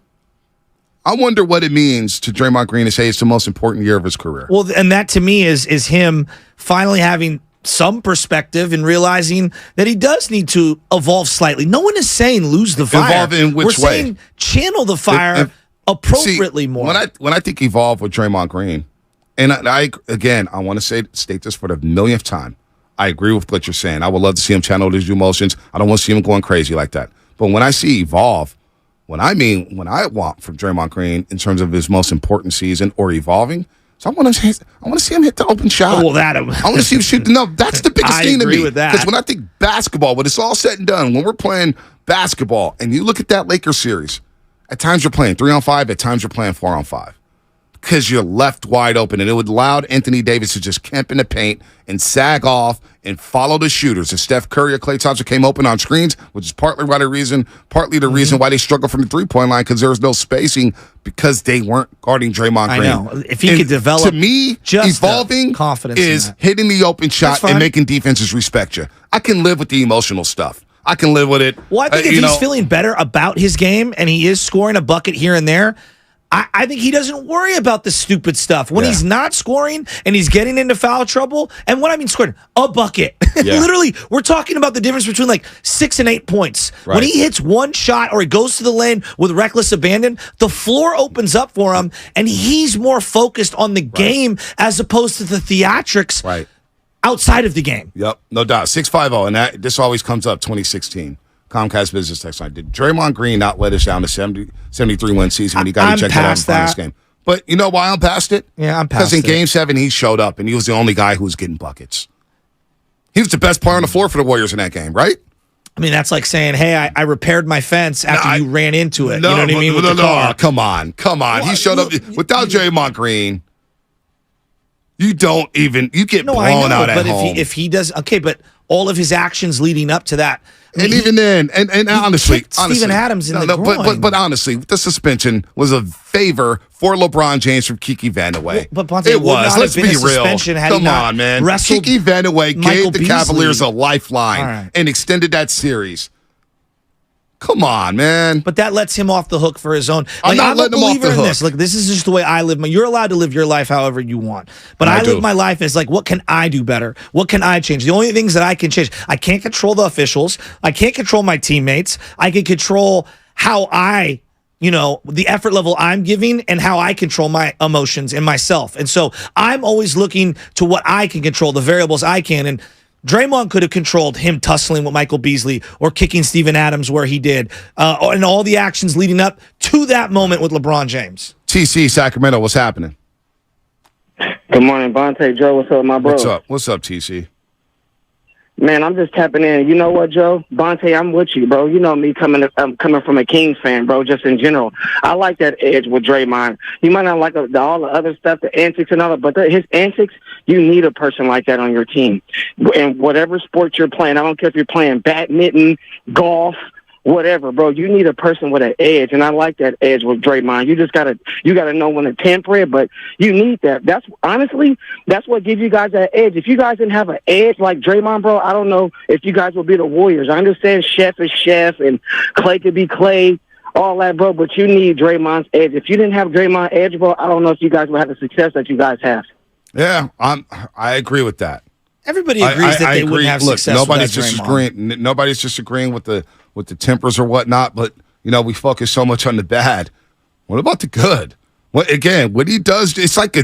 I wonder what it means to Draymond Green to say it's the most important year of his career. Well, and that to me is him finally having some perspective and realizing that he does need to evolve slightly. No one is saying lose the fire. Evolve in which way? We're saying channel the fire appropriately more. When I think evolve with Draymond Green, and I want to state this for the millionth time. I agree with what you're saying. I would love to see him channel his emotions. I don't want to see him going crazy like that. But when I see evolve, what I want from Draymond Green in terms of his most important season or evolving, so I want to see him hit the open shot. Well, I want to see him shoot. No, that's the biggest thing to me. With that. Because when I think basketball, when it's all said and done, when we're playing basketball, and you look at that Lakers series, at times you're playing 3-on-5, at times you're playing 4-on-5. Because you're left wide open, and it would allow Anthony Davis to just camp in the paint and sag off and follow the shooters. If Steph Curry or Klay Thompson came open on screens, which is partly the reason why they struggled from the three-point line, because there was no spacing because they weren't guarding Draymond Green. I know. If he could develop, to me, just evolving confidence is hitting the open shot and making defenses respect you. I can live with the emotional stuff. I can live with it. Well, I think if he's feeling better about his game and he is scoring a bucket here and there, I think he doesn't worry about the stupid stuff. When he's not scoring and he's getting into foul trouble, and when I mean scoring, a bucket. Yeah. Literally, we're talking about the difference between like 6 and 8 points. Right. When he hits one shot or he goes to the lane with reckless abandon, the floor opens up for him, and he's more focused on the game as opposed to the theatrics outside of the game. Yep, no doubt. 650, and this always comes up, 2016. Comcast Business Text Line. Did Draymond Green not let us down to 73-win season when he got ejected out of the finals game? But you know why I'm past it? Yeah, I'm past it. Because in Game 7, he showed up, and he was the only guy who was getting buckets. He was the best player on the floor for the Warriors in that game, right? I mean, that's like saying, hey, I repaired my fence after you ran into it. You know what I mean? With the car. Come on. He showed up. Without Draymond Green, you get blown out at home. But if he does, okay, but all of his actions leading up to that. And even then, and honestly, Steven Adams in the groin. But honestly, the suspension was a favor for LeBron James from Kiki Vandeweghe. But Ponte, it was. Let's be real. Come on, man. Kiki Vandeweghe gave the Cavaliers a lifeline and extended that series. Come on, man. But that lets him off the hook for his own. I'm not letting him off the hook. This is just the way I live. You're allowed to live your life however you want. But I live my life as like, what can I do better? What can I change? The only things that I can change, I can't control the officials. I can't control my teammates. I can control how the effort level I'm giving and how I control my emotions and myself. And so I'm always looking to what I can control, the variables I can. And Draymond could have controlled him tussling with Michael Beasley or kicking Steven Adams where he did, and all the actions leading up to that moment with LeBron James. TC, Sacramento, what's happening? Good morning, Bonte. Joe, what's up, my bro? What's up, TC? Man, I'm just tapping in. You know what, Joe? Bonte, I'm with you, bro. You know me coming from a Kings fan, bro, just in general. I like that edge with Draymond. You might not like all the other stuff, the antics and all that, but his antics, you need a person like that on your team. And whatever sport you're playing, I don't care if you're playing badminton, golf, whatever, bro. You need a person with an edge, and I like that edge with Draymond. You just gotta know when to temper it, but you need that. That's what gives you guys that edge. If you guys didn't have an edge like Draymond, bro, I don't know if you guys would be the Warriors. I understand Chef is Chef and Clay could be Clay, all that, bro, but you need Draymond's edge. If you didn't have Draymond's edge, bro, I don't know if you guys would have the success that you guys have. Yeah, I agree with that. Everybody agrees that they wouldn't have success. Nobody's just agreeing with the tempers or whatnot, but we focus so much on the bad. What about the good? What he does, it's like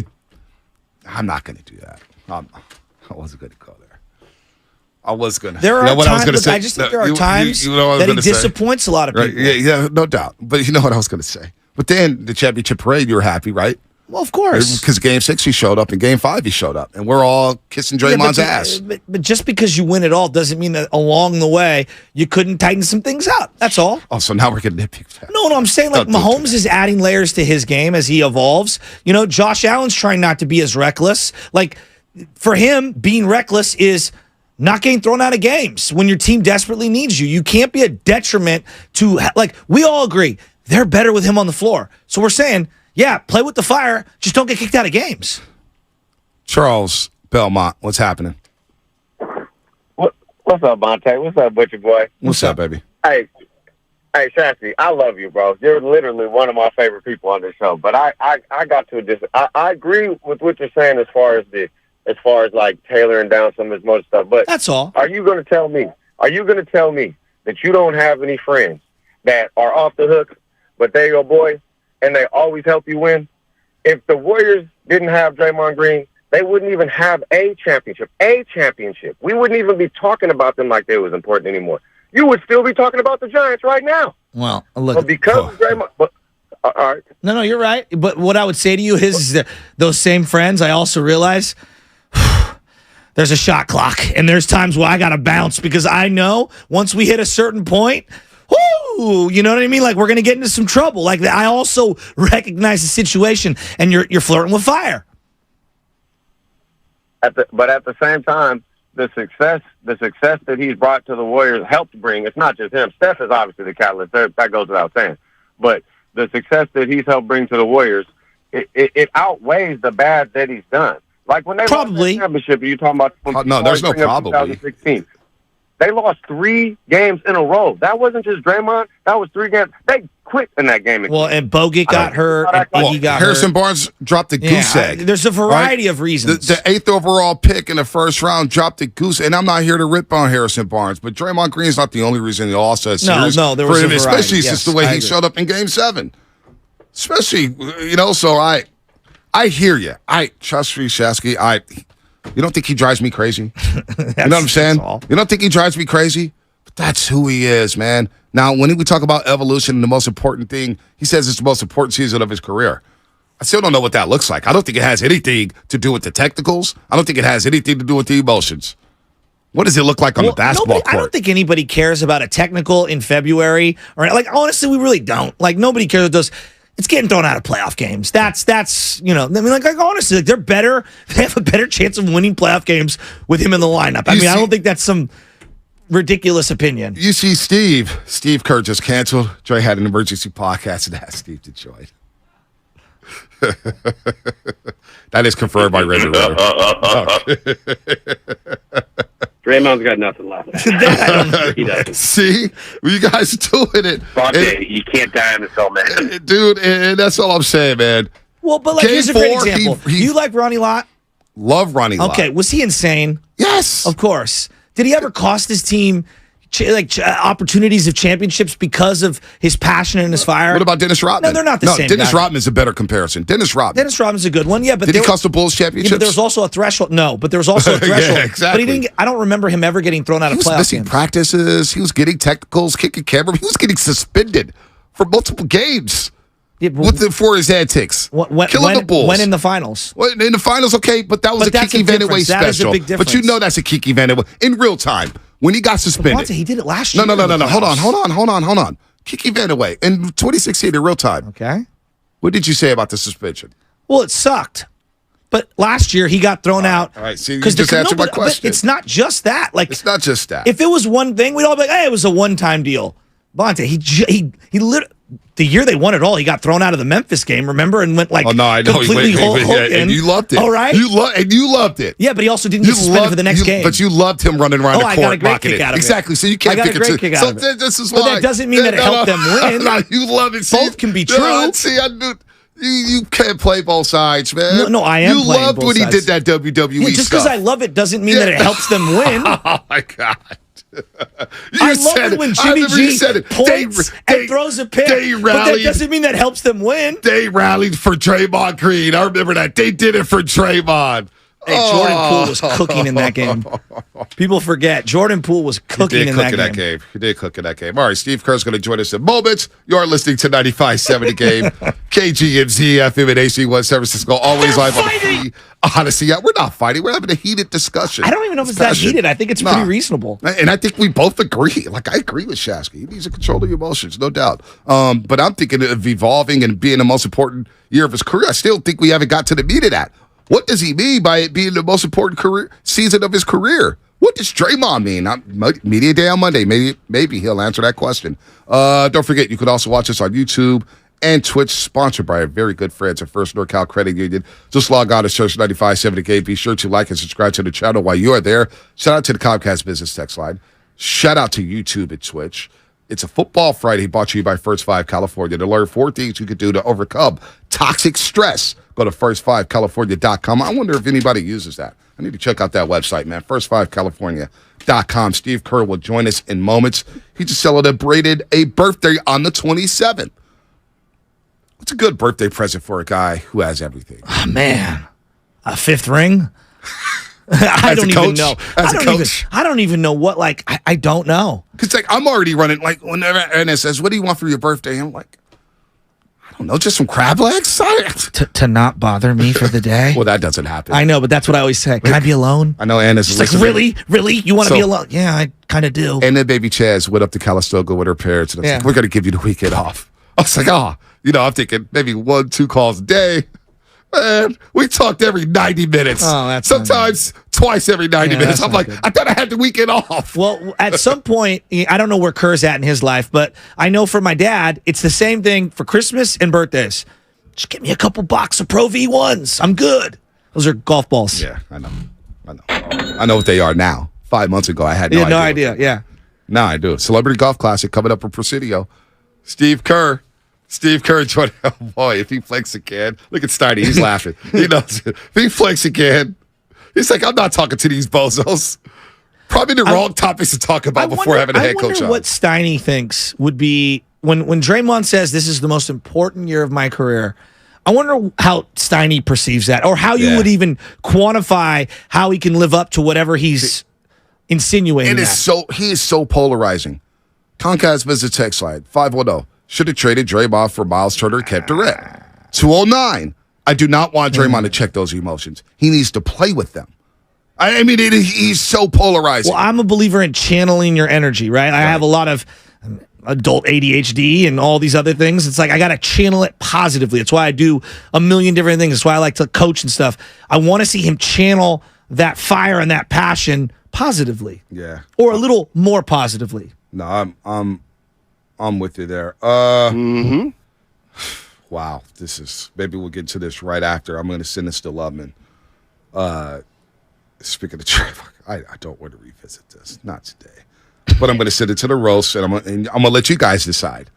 I'm not going to do that. I wasn't going to go there. I was going to. There are times. I just think there are times that he disappoints a lot of people. Right? Yeah, no doubt. But you know what I was going to say. But then the championship parade, you were happy, right? Well, of course. Because Game 6 he showed up, and Game 5 he showed up, and we're all kissing Draymond's ass. But just because you win it all doesn't mean that along the way you couldn't tighten some things out. That's all. Oh, so now we're getting nitpicked. No, I'm saying Mahomes is adding layers to his game as he evolves. Josh Allen's trying not to be as reckless. Like, for him, being reckless is not getting thrown out of games when your team desperately needs you. You can't be a detriment to, we all agree, they're better with him on the floor. So we're saying, yeah, play with the fire. Just don't get kicked out of games. Charles Belmont, what's happening? What's up, Monte? What's up, Butcher Boy? What's up, baby? Hey, Shasty, I love you, bro. You're literally one of my favorite people on this show. But I got to I agree with what you're saying as far as like tailoring down some of his motor stuff. But that's all. Are you going to tell me that you don't have any friends that are off the hook, but they're your boy? And they always help you win? If the Warriors didn't have Draymond Green, they wouldn't even have a championship. We wouldn't even be talking about them like they was important anymore. You would still be talking about the Giants right now. Well, look. But because of Draymond... all right. No, you're right. But what I would say to you is that those same friends, I also realize there's a shot clock. And there's times where I got to bounce because I know once we hit a certain point... Woo! You know what I mean? Like, we're going to get into some trouble. Like, I also recognize the situation, and you're flirting with fire. But at the same time, the success that he's brought to the Warriors helped bring. It's not just him. Steph is obviously the catalyst. That goes without saying. But the success that he's helped bring to the Warriors, it outweighs the bad that he's done. Like when they lost the championship, you're talking about. No, there's no probably. 2016. They lost 3 games in a row. That wasn't just Draymond. That was 3 games. They quit in that game. Well, and Bogut got hurt. And Harrison Barnes dropped the goose egg. There's a variety of reasons. The 8th overall pick in the first round dropped the goose. And I'm not here to rip on Harrison Barnes, but Draymond Green is not the only reason he lost that series. No, there was a variety. Especially just the way he showed up in Game 7. Especially, so I hear you. Trust me, Shasky, you don't think he drives me crazy? You know what I'm saying? You don't think he drives me crazy? But that's who he is, man. Now, when we talk about evolution, the most important thing, he says it's the most important season of his career. I still don't know what that looks like. I don't think it has anything to do with the technicals. I don't think it has anything to do with the emotions. What does it look like on the basketball court? I don't think anybody cares about a technical in February. Honestly, we really don't. Nobody cares about those. It's getting thrown out of playoff games. That's honestly, they're better. They have a better chance of winning playoff games with him in the lineup. I don't think that's some ridiculous opinion. You see, Steve Kerr just canceled. Dre had an emergency podcast and asked Steve to join. That is confirmed by Reggie Miller. Draymond's got nothing left. He doesn't. See? You guys doing it. You can't die on this hill, man. Dude, and that's all I'm saying, man. Well, but like, here's a great example. Do you like Ronnie Lott? Love Ronnie Lott. Okay, was he insane? Yes. Of course. Did he ever cost his team opportunities of championships because of his passion and his fire? What about Dennis Rodman? No, they're not the same. Dennis guy. Rodman's a better comparison. Dennis Rodman's a good one. Yeah, but did he cost the Bulls championships? Yeah, but there was also a threshold. No, but there was also a threshold. Yeah, exactly. But he didn't. I don't remember him ever getting thrown out of playoff He was missing games. practices. He was getting technicals, kicking camera. He was getting suspended for multiple games. For his antics. Killing the Bulls. When in the finals? Well, in the finals, okay, but that was a Kiki Vandeweghe special. That is a big difference. But you know that's a Kiki Vandeweghe in real time. When he got suspended. He did it last year. No. Hold on. Kiki Vandeweghe in 2016 in real time. Okay. What did you say about the suspension? Well, it sucked. But last year he got thrown out. All right, see, you just answered my question. But it's not just that. It's not just that. If it was one thing, we'd all be like, hey, it was a one-time deal. Bonte, he literally, the year they won it all, he got thrown out of the Memphis game, remember? And went like, oh, no, I know. Completely and you loved it. All right. You loved it. Yeah, but he also didn't get suspended for the next game. But you loved him running around the court. I got a great kick out of it. Exactly. So you can't I got a great kick out of it. This is but why. that doesn't mean that it helped them win. You love it. Both can be true. See, I knew. You can't play both sides, man. No, I am. You playing loved both when sides. he did that WWE just stuff. because I love it doesn't mean that it helps them win. Oh my God. I love it when Jimmy G points and throws a pick, but that doesn't mean that helps them win. They rallied for Draymond Green. I remember that. They did it for Draymond. Hey, Jordan Poole was cooking in that game. People forget. Jordan Poole was cooking in that game. He did cook in that game. All right, Steve Kerr's going to join us in moments. You are listening to 95.7 The Game. KGMZ, FM and AC1 San Francisco. Always live on the Honestly, we're not fighting. We're having a heated discussion. I don't even know if it's that heated. I think it's pretty reasonable. And I think we both agree. Like, I agree with Shasky. He needs to control your emotions, no doubt. But I'm thinking of evolving and being the most important year of his career. I still think we haven't got to the meat of that. What does he mean by it being the most important season of his career? What does Draymond mean? Media Day on Monday. Maybe he'll answer that question. Don't forget, you can also watch us on YouTube and Twitch, sponsored by our very good friends at First NorCal Credit Union. Just log on to Search 95.7 The Game. Be sure to like and subscribe to the channel while you are there. Shout out to the Comcast Business Text Line. Shout out to YouTube and Twitch. It's a Football Friday brought to you by First 5 California. To learn 4 things you can do to overcome toxic stress, go to first5california.com. I wonder if anybody uses that. I need to check out that website, man. First5california.com. Steve Kerr will join us in moments. He just celebrated a birthday on the 27th. What's a good birthday present for a guy who has everything? Oh, man. A 5th ring? I don't even know. I don't even know what, I don't know. Because, I'm already running, whenever Anna says, what do you want for your birthday? I'm like, I don't know, just some crab legs? To not bother me for the day? Well, that doesn't happen. I know, but that's what I always say. Can I be alone? I know Anna's She's like, really? Really? You want to be alone? Yeah, I kind of do. And then baby Chaz went up to Calistoga with her parents, and I was like, we're going to give you the weekend off. I was like, I'm thinking maybe 1-2 calls a day. Man, we talked every 90 minutes. Oh, that's sometimes twice every 90 minutes. I'm like, I thought I had the weekend off. Well, at some point, I don't know where Kerr's at in his life, but I know for my dad, it's the same thing for Christmas and birthdays. Just get me a couple box of Pro V1s. I'm good. Those are golf balls. Yeah, I know. I know what they are now. 5 months ago, I had no idea. Yeah. Now I do. Celebrity Golf Classic coming up in Presidio. Steve Kerr joined. Oh boy, if he flicks again. Look at Steiny, he's laughing. He knows it. If he flicks again, he's like, I'm not talking to these bozos. Probably the wrong topics to talk about before having a head coach on. I wonder what Steiny thinks would be, when Draymond says this is the most important year of my career, I wonder how Steiny perceives that, or how you would even quantify how he can live up to whatever he's insinuating. He is so polarizing. Comcast Business Text Line, 510. Should have traded Draymond for Miles Turner and kept Durant. 209. I do not want Draymond to check those emotions. He needs to play with them. I mean, he's so polarizing. Well, I'm a believer in channeling your energy, right? I have a lot of adult ADHD and all these other things. It's like I got to channel it positively. It's why I do a million different things. It's why I like to coach and stuff. I want to see him channel that fire and that passion positively. Yeah. Or a little more positively. No, I'm with you there. Wow, maybe we'll get to this right after. I'm going to send this to Loveman. speaking of Trevor, I don't want to revisit this. Not today. But I'm going to send it to the roast, and I'm going to let you guys decide.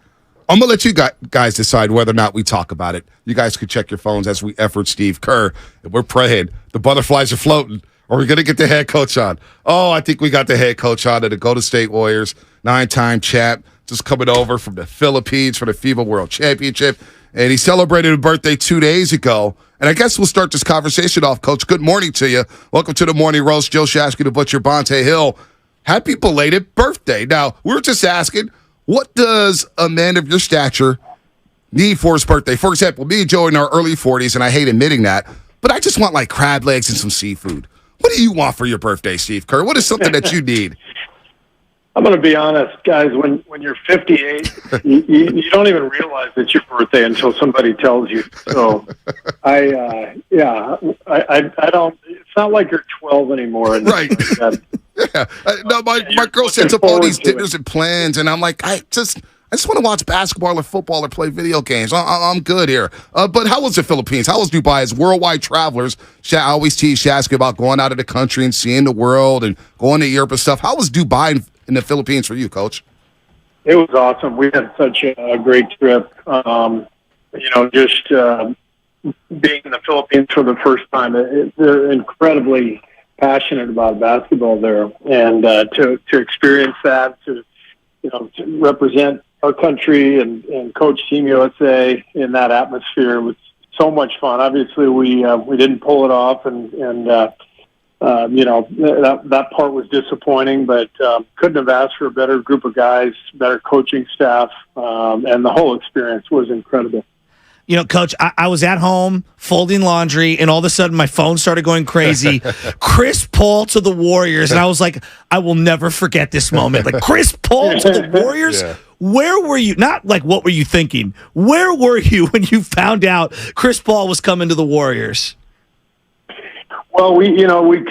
I'm going to let you guys decide whether or not we talk about it. You guys can check your phones as we effort Steve Kerr. And we're praying. The butterflies are floating. Are we going to get the head coach on? Oh, I think we got the head coach on of the Golden State Warriors, 9-time champ, just coming over from the Philippines for the FIBA World Championship. And he celebrated a birthday 2 days ago. And I guess we'll start this conversation off, Coach. Good morning to you. Welcome to the Morning Roast. Joe Shasky, the Butcher, Bonte Hill. Happy belated birthday. Now, we're just asking, what does a man of your stature need for his birthday? For example, me and Joe are in our early 40s, and I hate admitting that, but I just want like crab legs and some seafood. What do you want for your birthday, Steve Kerr? What is something that you need? I'm going to be honest, guys. When you're 58, you don't even realize it's your birthday until somebody tells you. So, I don't. It's not like you're 12 anymore. Right. Yeah. No, my girl sets up all these dinners and plans, and I'm like, I just want to watch basketball or football or play video games. I'm good here. But how was the Philippines? How was Dubai? As worldwide travelers, I always tease Shasky about going out of the country and seeing the world and going to Europe and stuff. How was Dubai in the Philippines for you, Coach? It was awesome. We had such a great trip. Just being in the Philippines for the first time, they're incredibly passionate about basketball there, and to experience that, to represent our country and coach Team USA in that atmosphere was so much fun. Obviously, we didn't pull it off, and that part was disappointing, but couldn't have asked for a better group of guys, better coaching staff, and the whole experience was incredible. Coach, I was at home folding laundry, and all of a sudden my phone started going crazy. Chris Paul to the Warriors, and I was like, I will never forget this moment. Like, Chris Paul to the Warriors? Yeah. Where were you? Not like what were you thinking? Where were you when you found out Chris Paul was coming to the Warriors? Well, we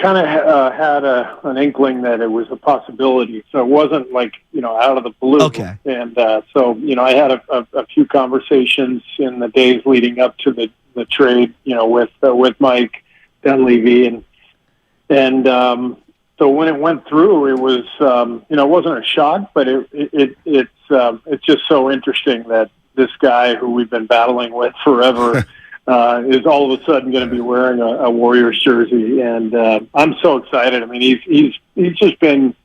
kind of had an inkling that it was a possibility, so it wasn't like out of the blue. Okay. And so I had a few conversations in the days leading up to the trade, with Mike Dunleavy, and so when it went through, it was it wasn't a shock, but it's just so interesting that this guy who we've been battling with forever. Is all of a sudden going to be wearing a Warriors jersey, and I'm so excited. I mean, he's just been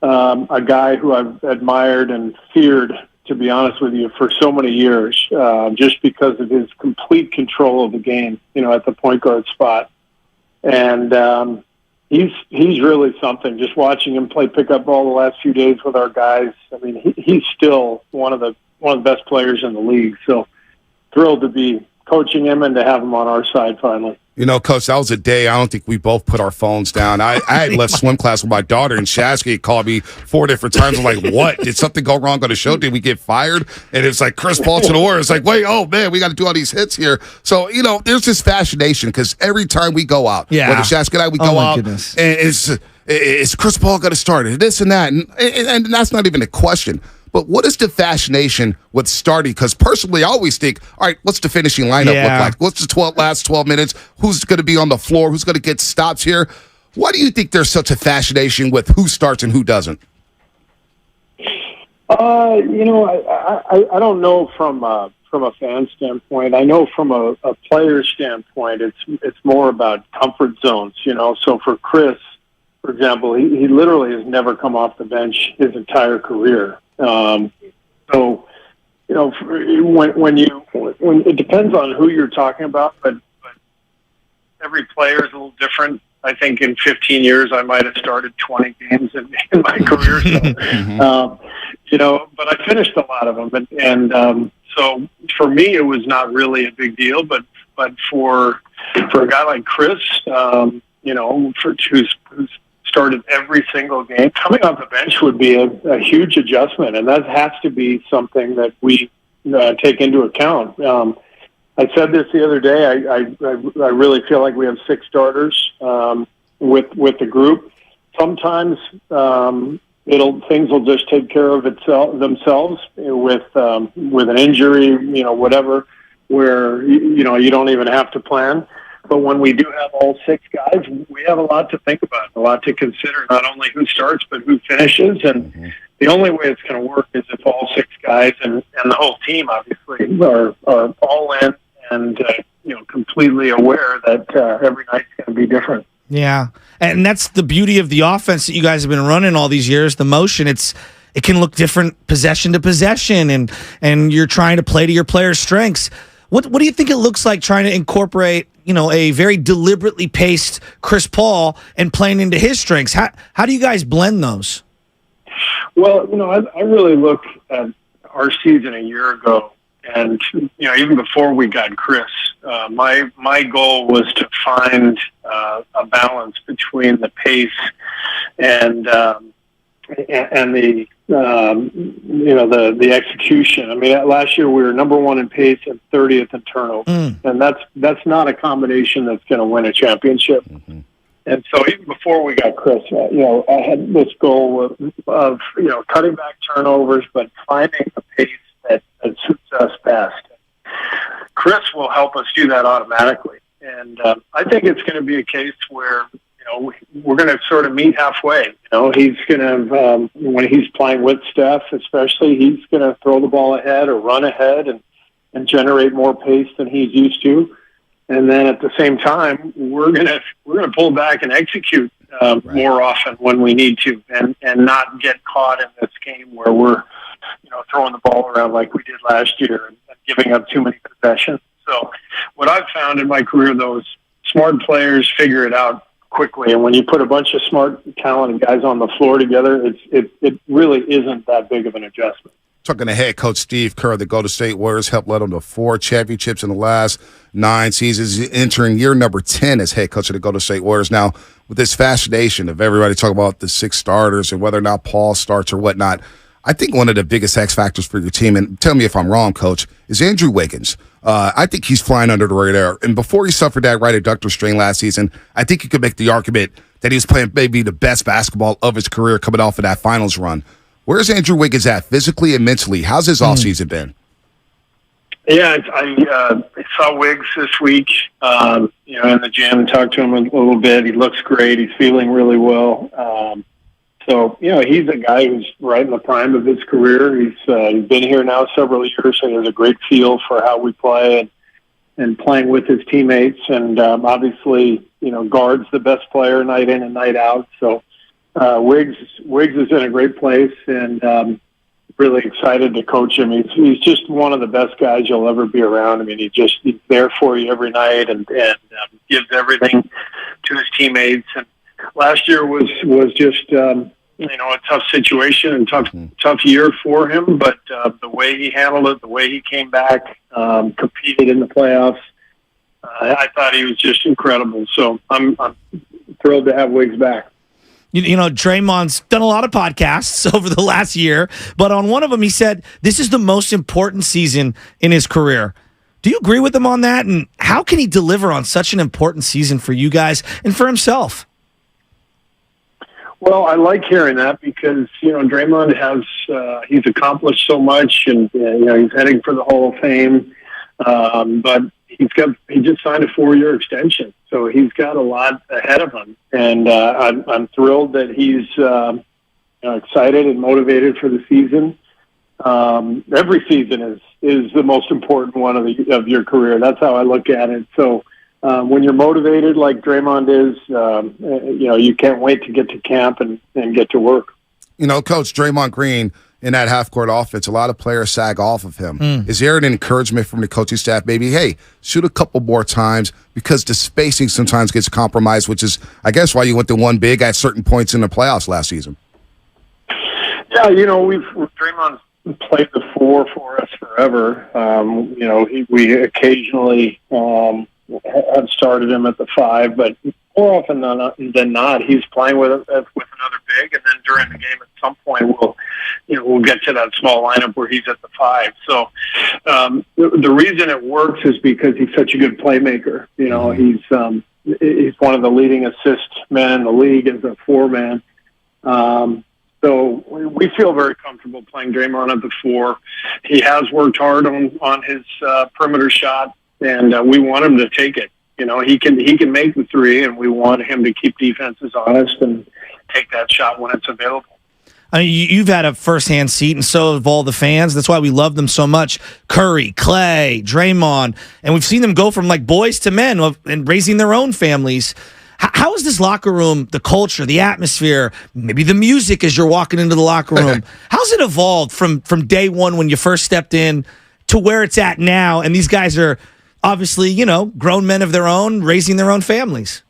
a guy who I've admired and feared, to be honest with you, for so many years, just because of his complete control of the game, at the point guard spot, and he's really something. Just watching him play pickup ball the last few days with our guys, I mean, he's still one of the best players in the league. So thrilled to be coaching him and to have him on our side finally. Coach, that was a day I don't think we both put our phones down. I had left swim class with my daughter, and Shasky called me 4 different times. I'm like, what? Did something go wrong on the show? Did we get fired? And it's like Chris Paul to the Warriors. It's like, wait, oh, man, we got to do all these hits here. So, there's this fascination because every time we go out, whether Shasky and I, we go out, goodness. And is Chris Paul going to start? And this and that. And that's not even a question. But what is the fascination with starting? Because personally, I always think, all right, what's the finishing lineup look like? What's the last 12 minutes? Who's going to be on the floor? Who's going to get stops here? Why do you think there's such a fascination with who starts and who doesn't? I don't know from a fan standpoint. I know from a player standpoint, it's more about comfort zones. So for Chris, for example, he literally has never come off the bench his entire career. When it depends on who you're talking about, but every player is a little different. I think in 15 years I might have started 20 games in my career. So, but I finished a lot of them, and so for me it was not really a big deal. But for a guy like Chris, who's started every single game, coming off the bench would be a huge adjustment, and that has to be something that we take into account. I said this the other day. I really feel like we have 6 starters with the group. Sometimes things will just take care of themselves with an injury, whatever, where you don't even have to plan. But when we do have all 6 guys, we have a lot to think about, a lot to consider, not only who starts, but who finishes. And the only way it's going to work is if all 6 guys and the whole team, obviously, are all in and, completely aware that every night's going to be different. Yeah, and that's the beauty of the offense that you guys have been running all these years, the motion. It can look different possession to possession, and you're trying to play to your players' strengths. What do you think it looks like trying to incorporate, a very deliberately paced Chris Paul and playing into his strengths? How do you guys blend those? Well, I really look at our season a year ago, and even before we got Chris, my goal was to find a balance between the pace and the the execution. I mean, last year we were number 1 in pace and 30th in turnovers, and that's not a combination that's going to win a championship. And so even before we got Chris, I had this goal of cutting back turnovers, but finding a pace that suits us best. Chris will help us do that automatically, and I think it's going to be a case where we're going to sort of meet halfway. He's going to when he's playing with Steph, especially, he's going to throw the ball ahead or run ahead and generate more pace than he's used to. And then at the same time, we're gonna pull back and execute more often when we need to, and not get caught in this game where we're throwing the ball around like we did last year and giving up too many possessions. So what I've found in my career, though, is smart players figure it out quickly, and when you put a bunch of smart, talented guys on the floor together, it really isn't that big of an adjustment. Talking to head coach Steve Kerr, the Golden State Warriors helped lead them to 4 championships in the last 9 seasons, entering year number 10 as head coach of the Golden State Warriors. Now, with this fascination of everybody talking about the 6 starters and whether or not Paul starts or whatnot, I think one of the biggest X factors for your team, and tell me if I'm wrong, Coach, is Andrew Wiggins. I think he's flying under the radar. And before he suffered that right adductor strain last season, I think you could make the argument that he was playing maybe the best basketball of his career coming off of that finals run. Where's Andrew Wiggins at physically and mentally? How's his offseason been? Yeah, I saw Wiggs this week, in the gym, and talked to him a little bit. He looks great. He's feeling really well. So, he's a guy who's right in the prime of his career. He's been here now several years, so he has a great feel for how we play and playing with his teammates. And obviously, guards the best player night in and night out. So Wiggs is in a great place, and really excited to coach him. He's just one of the best guys you'll ever be around. I mean, he's there for you every night and gives everything to his teammates. And last year was just a tough situation and tough year for him, but the way he handled it, the way he came back, competed in the playoffs, I thought he was just incredible. So I'm thrilled to have Wiggs back. Draymond's done a lot of podcasts over the last year, but on one of them he said this is the most important season in his career. Do you agree with him on that? And how can he deliver on such an important season for you guys and for himself? Well, I like hearing that because, Draymond has, he's accomplished so much and, he's heading for the Hall of Fame. But he just signed a 4-year extension. So he's got a lot ahead of him. And, I'm thrilled that he's, excited and motivated for the season. Every season is the most important one of your career. That's how I look at it. So, when you're motivated like Draymond is, you can't wait to get to camp and get to work. Coach, Draymond Green in that half-court offense, a lot of players sag off of him. Is there an encouragement from the coaching staff, maybe, hey, shoot a couple more times because the spacing sometimes gets compromised, which is, I guess, why you went to one big at certain points in the playoffs last season? Yeah, Draymond's played the 4 for us forever. We occasionally have started him at the 5, but more often than not, he's playing with another big, and then during the game at some point we'll get to that small lineup where he's at the 5. So the reason it works is because he's such a good playmaker. He's one of the leading assist men in the league as a 4-man. So we feel very comfortable playing Draymond at the 4. He has worked hard on his perimeter shot. And we want him to take it. he can make the three, and we want him to keep defenses honest and take that shot when it's available. I mean, you've had a firsthand seat, and so have all the fans. That's why we love them so much. Curry, Clay, Draymond, and we've seen them go from like boys to men and raising their own families. How is this locker room, the culture, the atmosphere, maybe the music as you're walking into the locker room? How's it evolved from day one when you first stepped in to where it's at now? And these guys are obviously, grown men of their own, raising their own families.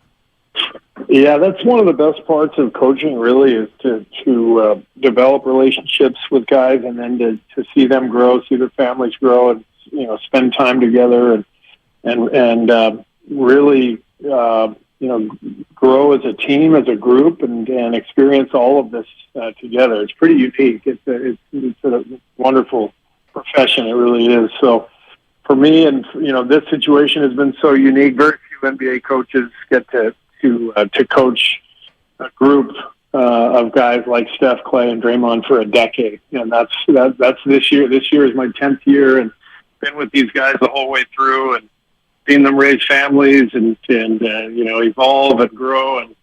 Yeah, that's one of the best parts of coaching, really, is to develop relationships with guys, and then to see them grow, see their families grow, and spend time together, and really grow as a team, as a group, and experience all of this together. It's pretty unique. It's a wonderful profession. It really is. So for me, and this situation has been so unique. Very few NBA coaches get to coach a group of guys like Steph, Clay, and Draymond for a decade, and that's this year. This year is my 10th year, and been with these guys the whole way through, and seen them raise families and evolve and grow, and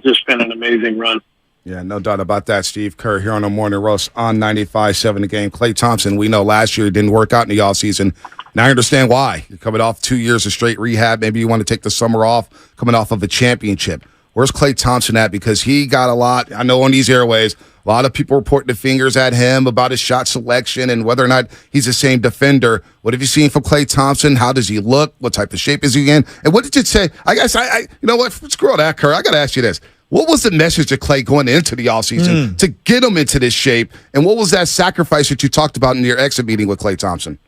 just been an amazing run. Yeah, no doubt about that. Steve Kerr here on the Morning Roast on 95.7 The Game. Klay Thompson, we know last year it didn't work out in the offseason. Now I understand why. You're coming off 2 years of straight rehab. Maybe you want to take the summer off, coming off of a championship. Where's Klay Thompson at? Because he got a lot, I know on these airways, a lot of people reporting the fingers at him about his shot selection and whether or not he's the same defender. What have you seen from Klay Thompson? How does he look? What type of shape is he in? And what did you say? I guess you know what? Screw all that, Kerr. I got to ask you this. What was the message to Klay going into the offseason to get him into this shape? And what was that sacrifice that you talked about in your exit meeting with Klay Thompson?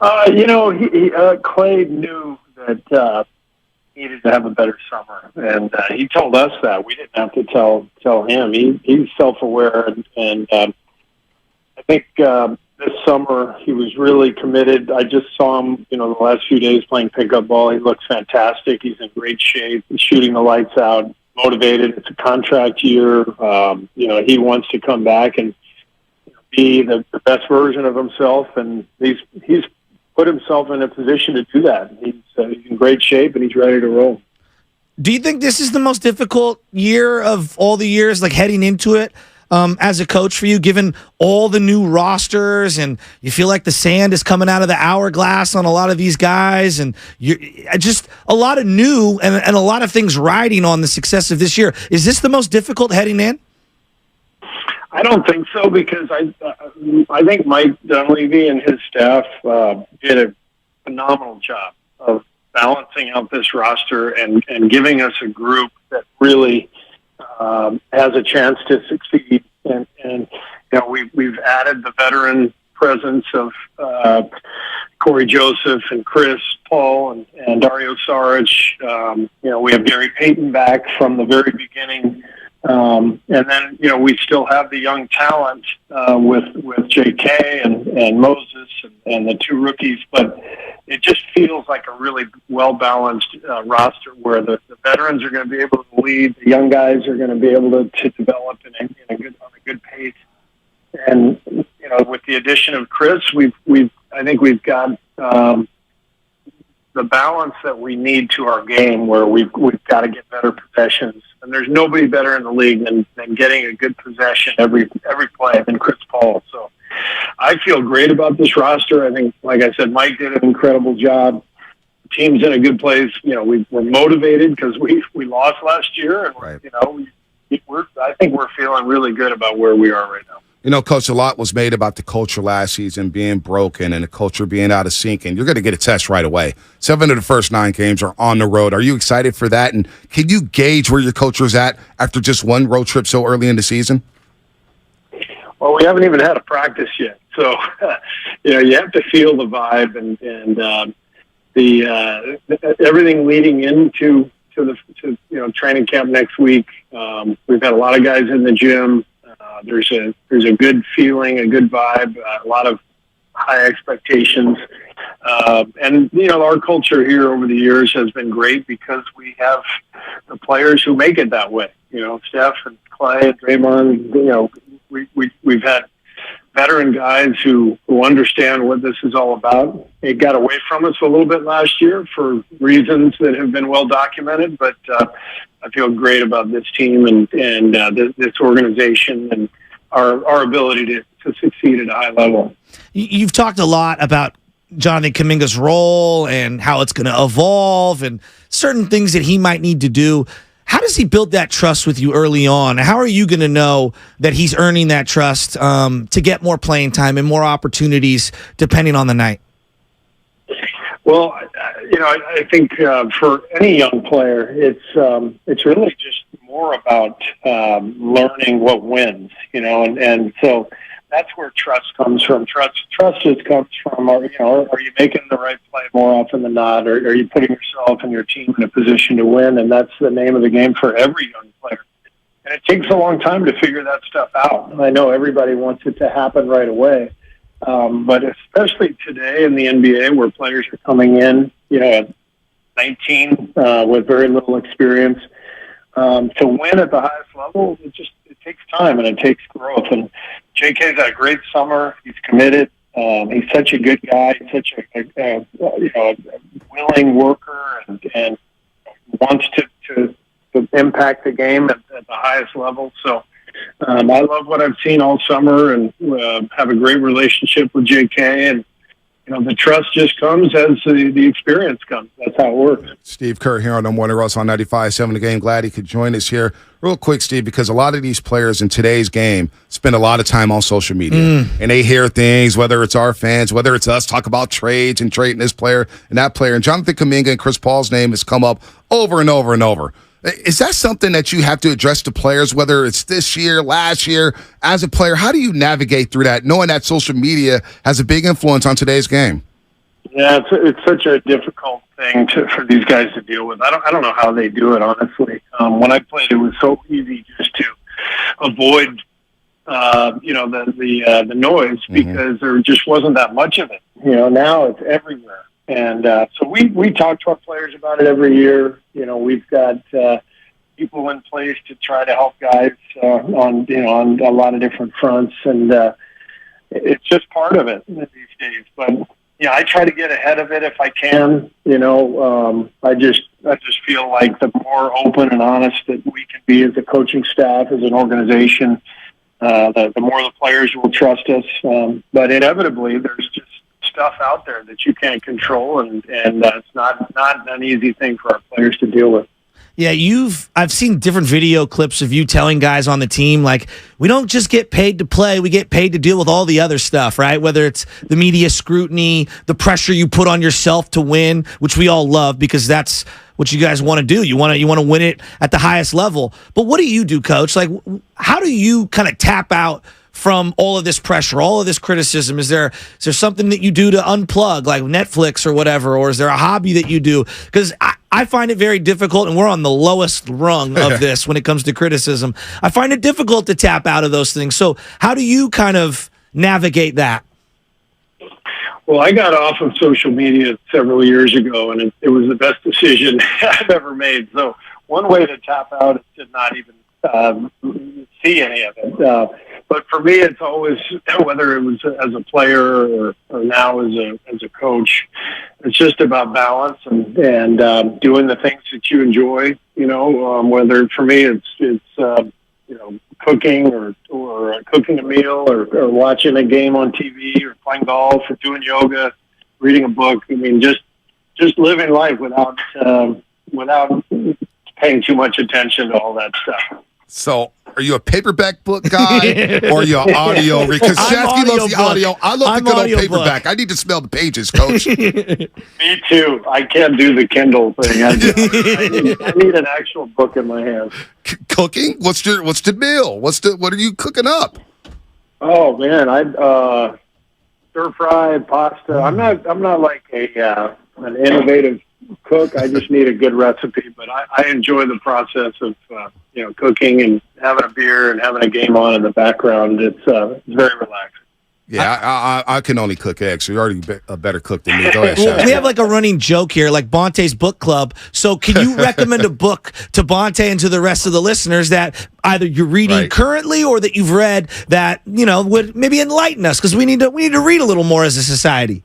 Klay knew that he needed to have a better summer, and he told us that. We didn't have to tell him. He's self-aware, and I think this summer he was really committed. I just saw him, the last few days playing pickup ball. He looks fantastic. He's in great shape. He's shooting the lights out, motivated. It's a contract year. He wants to come back and be the best version of himself, and he's put himself in a position to do that. He's in great shape, and he's ready to roll. Do you think this is the most difficult year of all the years, like heading into it, as a coach for you, given all the new rosters, and you feel like the sand is coming out of the hourglass on a lot of these guys, and just a lot of new and a lot of things riding on the success of this year? Is this the most difficult heading in? I don't think so, because I think Mike Dunleavy and his staff did a phenomenal job of balancing out this roster and giving us a group that really has a chance to succeed. And we've added the veteran presence of Corey Joseph and Chris Paul and Dario Saric. We have Gary Payton back from the very beginning. And then, we still have the young talent with JK and Moses and the two rookies, but it just feels like a really well-balanced roster where the veterans are going to be able to lead, the young guys are going to be able to develop on a good pace. And, with the addition of Chris, I think we've got the balance that we need to our game, where we've got to get better possessions. And there's nobody better in the league than getting a good possession every play than Chris Paul. So I feel great about this roster. I think, like I said, Mike did an incredible job. The team's in a good place. We're motivated because we lost last year, and right. I think we're feeling really good about where we are right now. Coach, a lot was made about the culture last season being broken and the culture being out of sync, and you're going to get a test right away. 7 of the first 9 games are on the road. Are you excited for that? And can you gauge where your culture's at after just one road trip so early in the season? Well, we haven't even had a practice yet. So, you have to feel the vibe and the everything leading into training camp next week. We've had a lot of guys in the gym. There's a good feeling, a good vibe, a lot of high expectations. And our culture here over the years has been great because we have the players who make it that way. Steph and Clay and Draymond, we've had veteran guys who understand what this is all about. It got away from us a little bit last year for reasons that have been well documented, but I feel great about this team and this organization and our ability to succeed at a high level. You've talked a lot about Jonathan Kuminga's role and how it's going to evolve and certain things that he might need to do. How does he build that trust with you early on? How are you going to know that he's earning that trust to get more playing time and more opportunities depending on the night? Well, I think for any young player, it's really just more about learning what wins, and so that's where trust comes from. Trust just comes from, are you making the right play more often than not? Or are you putting yourself and your team in a position to win? And that's the name of the game for every young player. And it takes a long time to figure that stuff out. And I know everybody wants it to happen right away. But especially today in the NBA where players are coming in, at 19 with very little experience, to win at the highest level, it takes time and it takes growth. And JK's had a great summer. He's committed. He's such a good guy. He's such a willing worker and wants to impact the game at the highest level. So I love what I've seen all summer and have a great relationship with JK. And the trust just comes as the experience comes. That's how it works. Steve Kerr here on the Morning Roast on 95.7 The Game. Glad he could join us here. Real quick, Steve, because a lot of these players in today's game spend a lot of time on social media. And they hear things, whether it's our fans, whether it's us, talk about trades and trading this player and that player. And Jonathan Kuminga and Chris Paul's name has come up over and over and over. Is that something that you have to address to players, whether it's this year, last year, as a player? How do you navigate through that, knowing that social media has a big influence on today's game? Yeah, it's such a difficult thing for these guys to deal with. I don't know how they do it, honestly. When I played, it was so easy just to avoid, the noise because there just wasn't that much of it. Now it's everywhere. And so we talk to our players about it every year. We've got people in place to try to help guys on a lot of different fronts, and it's just part of it these days. But I try to get ahead of it if I can. I just feel like the more open and honest that we can be as a coaching staff, as an organization, the more the players will trust us. But inevitably, there's just stuff out there that you can't control, and it's not an easy thing for our players to deal with. Yeah, I've seen different video clips of you telling guys on the team, like, we don't just get paid to play, we get paid to deal with all the other stuff, right? Whether it's the media scrutiny, the pressure you put on yourself to win, which we all love because that's what you guys want to do. You want to win it at the highest level. But what do you do, Coach? Like, how do you kind of tap out from all of this pressure, all of this criticism? Is there something that you do to unplug, like Netflix or whatever, or is there a hobby that you do? Because I find it very difficult, and we're on the lowest rung of this when it comes to criticism. I find it difficult to tap out of those things. So how do you kind of navigate that? Well, I got off of social media several years ago, and it was the best decision I've ever made. So one way to tap out is to not even see any of it. But for me, it's always, whether it was as a player or now as a coach, it's just about balance and doing the things that you enjoy. Whether for me it's cooking or cooking a meal or watching a game on TV or playing golf or doing yoga, reading a book. I mean, just living life without paying too much attention to all that stuff. So, are you a paperback book guy or are you an audio? Because Shasky loves the audio. I love the good old paperback. I need to smell the pages, Coach. Me too. I can't do the Kindle thing. I need an actual book in my hands. Cooking? What's the meal? What are you cooking up? Oh man, I stir fry pasta. I'm not like an innovative cook. I just need a good recipe, but I enjoy the process of cooking and having a beer and having a game on in the background. It's very relaxing. Yeah, I can only cook eggs. So you're already a better cook than me. Go ahead, Well, Chef. we have like a running joke here, like Bonte's book club. So can you recommend a book to Bonte and to the rest of the listeners that either you're reading currently or that you've read that, would maybe enlighten us? Because we need to read a little more as a society.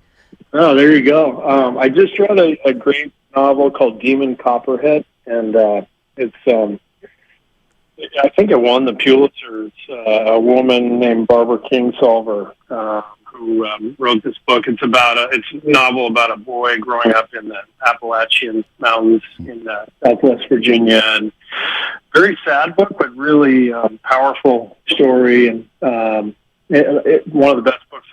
Oh, there you go. I just read a great novel called Demon Copperhead, and it's I think it won the Pulitzer. It's a woman named Barbara Kingsolver who wrote this book. It's a novel about a boy growing up in the Appalachian Mountains in Southwest Virginia, and very sad book, but really powerful story, and one of the best books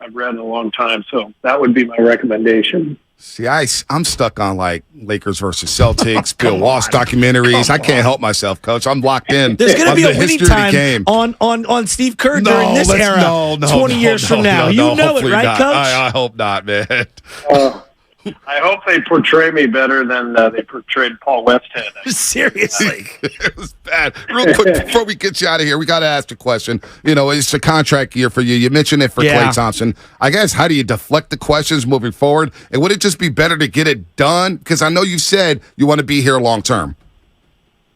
I've read in a long time. So that would be my recommendation. See, I'm stuck on like Lakers versus Celtics, Bill Walsh documentaries. I can't help myself, Coach. I'm locked in. There's going to be a winning time game. on Steve Kerr during this era. 20 years from now. You know it, right, not. Coach? I hope not, man. I hope they portray me better than they portrayed Paul Westhead. Seriously. It was bad. Real quick, before we get you out of here, we got to ask a question. It's a contract year for you. You mentioned it for Klay Thompson. I guess, how do you deflect the questions moving forward? And would it just be better to get it done? Because I know you said you want to be here long term.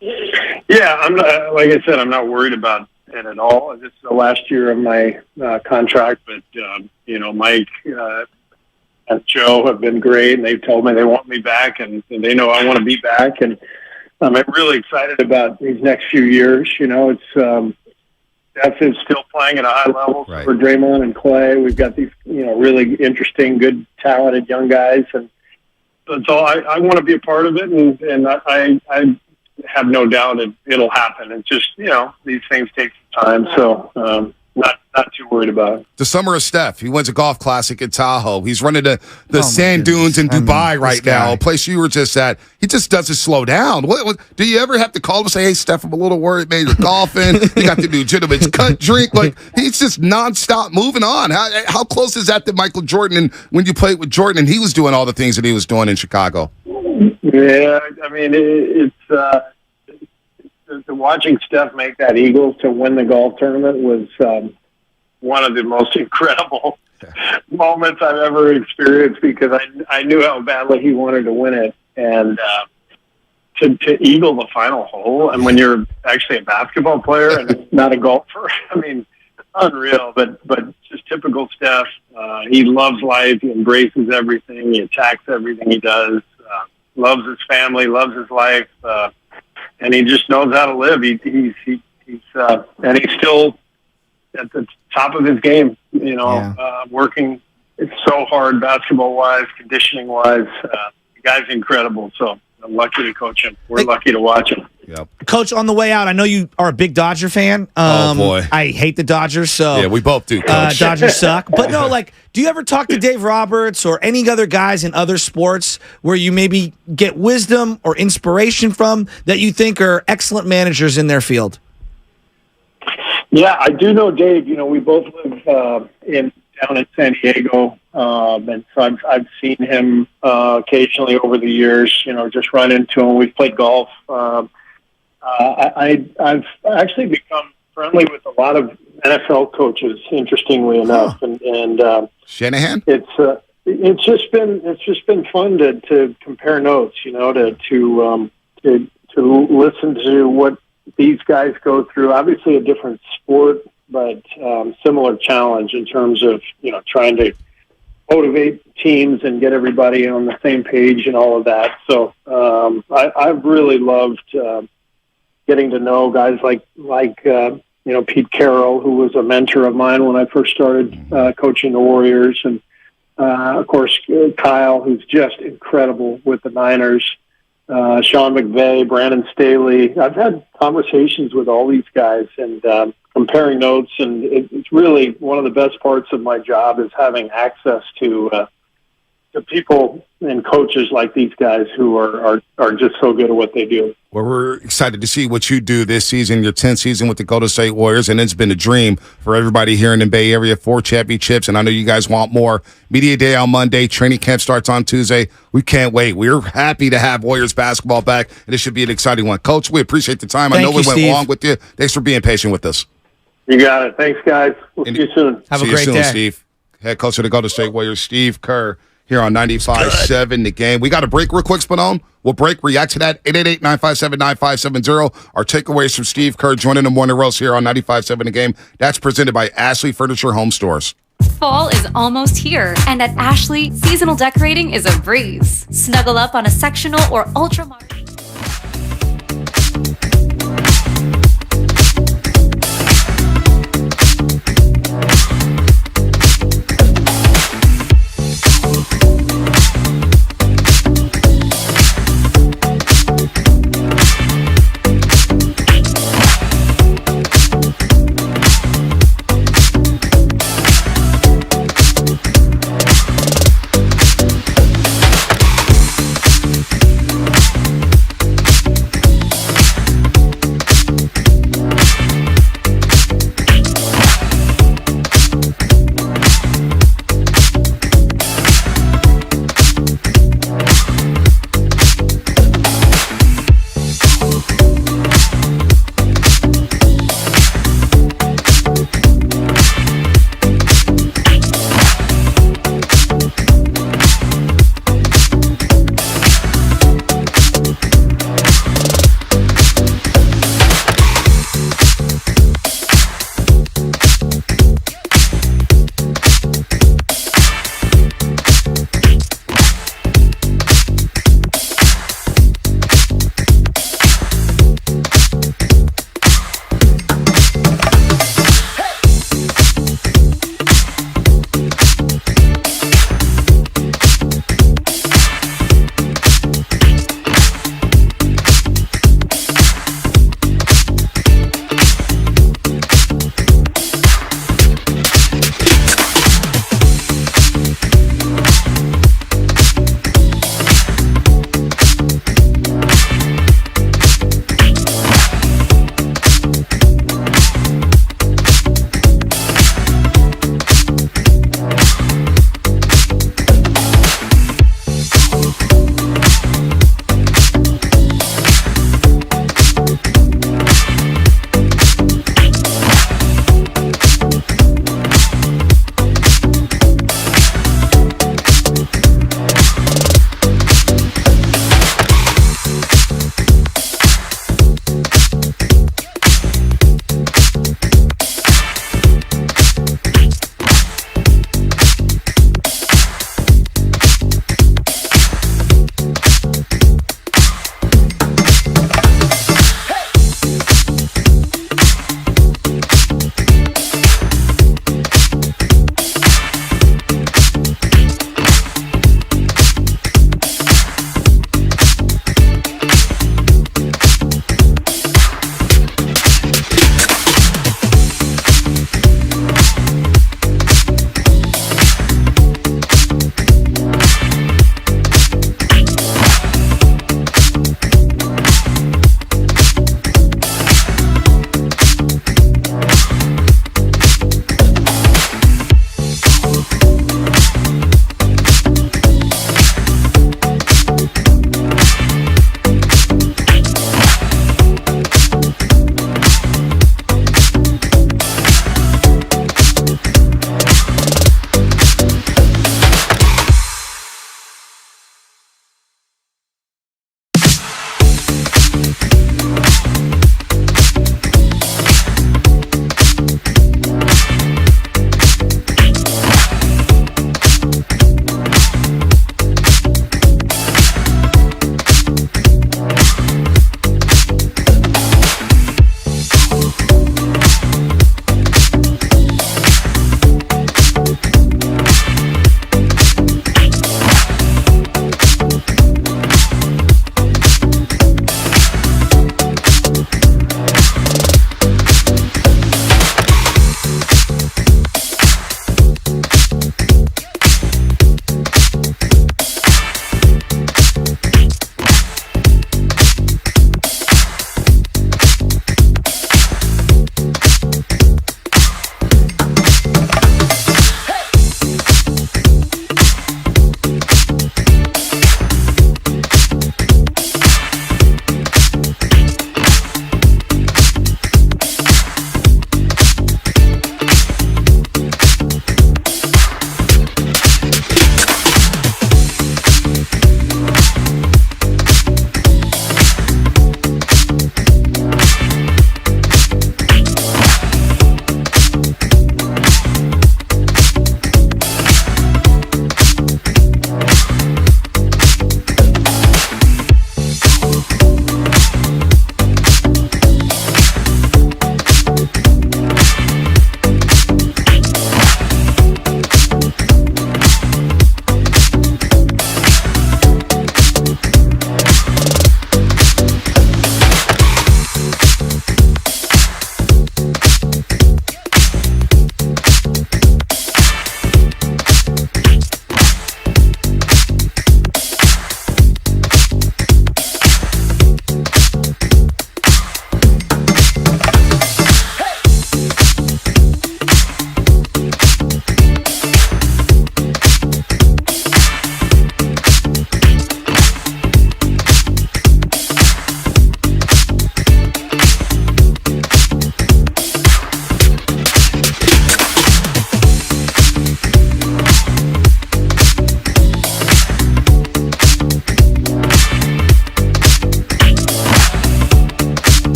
Yeah, I'm not, like I said, I'm not worried about it at all. This is the last year of my contract, but, Mike and Joe have been great, and they've told me they want me back, and they know I want to be back, and I'm really excited about these next few years. It's Steph is still playing at a high level for Draymond and Klay. We've got these, really interesting, good, talented young guys, and so I want to be a part of it, and I have no doubt it'll happen. It's just, these things take some time, so not too worried about it. The summer of Steph. He wins a golf classic in Tahoe. He's running the sand dunes in Dubai right now, a place you were just at. He just doesn't slow down. What do you ever have to call him and say, hey, Steph, I'm a little worried, man, you're golfing. You got the new gentleman's cut drink. Like, he's just nonstop moving on. How close is that to Michael Jordan and when you played with Jordan and he was doing all the things that he was doing in Chicago? Yeah, I mean, it's watching Steph make that Eagles to win the golf tournament was one of the most incredible moments I've ever experienced, because I knew how badly he wanted to win it, and to eagle the final hole, and when you're actually a basketball player and not a golfer, I mean, unreal. But just typical Steph. He loves life. He embraces everything. He attacks everything he does. Loves his family. Loves his life. And he just knows how to live. He's and he's still at the top of his game. Working so hard, basketball wise, conditioning wise. The guy's incredible. So I'm lucky to coach him. We're lucky to watch him. Yep. Coach, on the way out, I know you are a big Dodger fan. Oh, boy. I hate the Dodgers. So yeah, we both do, Coach. Dodgers suck. But no, do you ever talk to Dave Roberts or any other guys in other sports where you maybe get wisdom or inspiration from that you think are excellent managers in their field? Yeah, I do know Dave. We both live down in San Diego, and so I've seen him occasionally over the years. Just run into him. We've played golf. I've actually become friendly with a lot of NFL coaches, interestingly enough, and Shanahan. It's just been fun to compare notes. To listen to what these guys go through. Obviously, a different sport, but similar challenge in terms of trying to motivate teams and get everybody on the same page and all of that. So I've really loved getting to know guys like Pete Carroll, who was a mentor of mine when I first started coaching the Warriors, and of course Kyle, who's just incredible with the Niners. Sean McVay, Brandon Staley. I've had conversations with all these guys and comparing notes, and it's really one of the best parts of my job is having access to people and coaches like these guys who are just so good at what they do. Well, we're excited to see what you do this season, your 10th season with the Golden State Warriors, and it's been a dream for everybody here in the Bay Area, 4 championships, and I know you guys want more. Media Day on Monday, training camp starts on Tuesday. We can't wait. We're happy to have Warriors basketball back, and it should be an exciting one. Coach, we appreciate the time. I know we went long with you. Thanks for being patient with us. You got it. Thanks, guys. We'll see you soon. Have a See great you soon, day. Steve. Head coach of the Golden State Warriors, Steve Kerr, here on 95.7 The Game. We got a break real quick, Spinone. We'll break, react to that. 888-957-9570. Our takeaways from Steve Kerr joining the Morning Roast here on 95.7 The Game. That's presented by Ashley Furniture Home Stores. Fall is almost here, and at Ashley, seasonal decorating is a breeze. Snuggle up on a sectional or ultra-modern.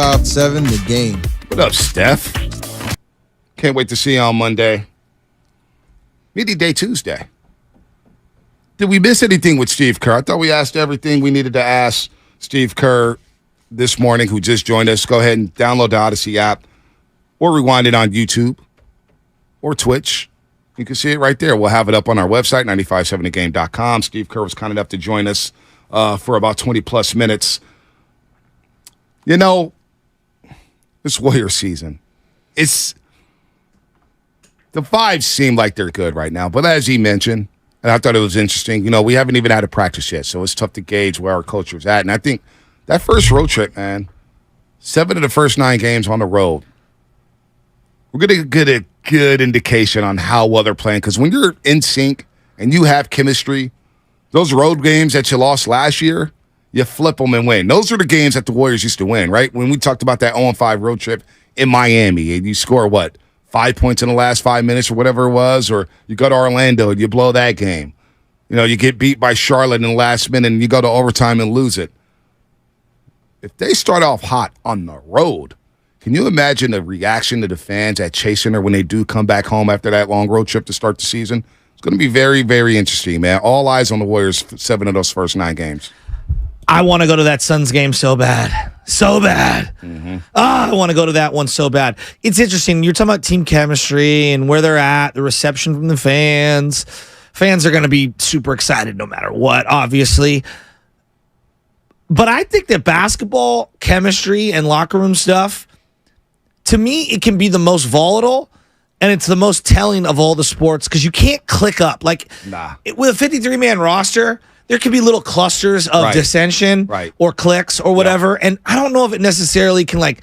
95.7 The Game. What up, Steph? Can't wait to see you on Monday. Media Day Tuesday. Did we miss anything with Steve Kerr? I thought we asked everything we needed to ask Steve Kerr this morning, who just joined us. Go ahead and download the Odyssey app or rewind it on YouTube or Twitch. You can see it right there. We'll have it up on our website, 957thegame.com. Steve Kerr was kind enough to join us for about 20-plus minutes. You know, this Warrior season, the vibes seem like they're good right now. But as he mentioned, and I thought it was interesting, you know, we haven't even had a practice yet, so it's tough to gauge where our culture is at. And I think that first road trip, man, 7 of the first 9 games on the road, we're going to get a good indication on how well they're playing. Because when you're in sync and you have chemistry, those road games that you lost last year, you flip them and win. Those are the games that the Warriors used to win, right? When we talked about that 0-5 road trip in Miami, and you score, 5 points in the last 5 minutes or whatever it was, or you go to Orlando and you blow that game. You know, you get beat by Charlotte in the last minute and you go to overtime and lose it. If they start off hot on the road, can you imagine the reaction to the fans at Chase Center when they do come back home after that long road trip to start the season? It's going to be very, very interesting, man. All eyes on the Warriors for 7 of those first 9 games. I want to go to that Suns game so bad. So bad. I want to go to that one so bad. It's interesting. You're talking about team chemistry and where they're at, the reception from the fans. Fans are going to be super excited no matter what, obviously. But I think that basketball chemistry and locker room stuff, to me, it can be the most volatile, and it's the most telling of all the sports because you can't click up. With a 53-man roster, there could be little clusters of dissension or cliques or whatever, and I don't know if it necessarily can,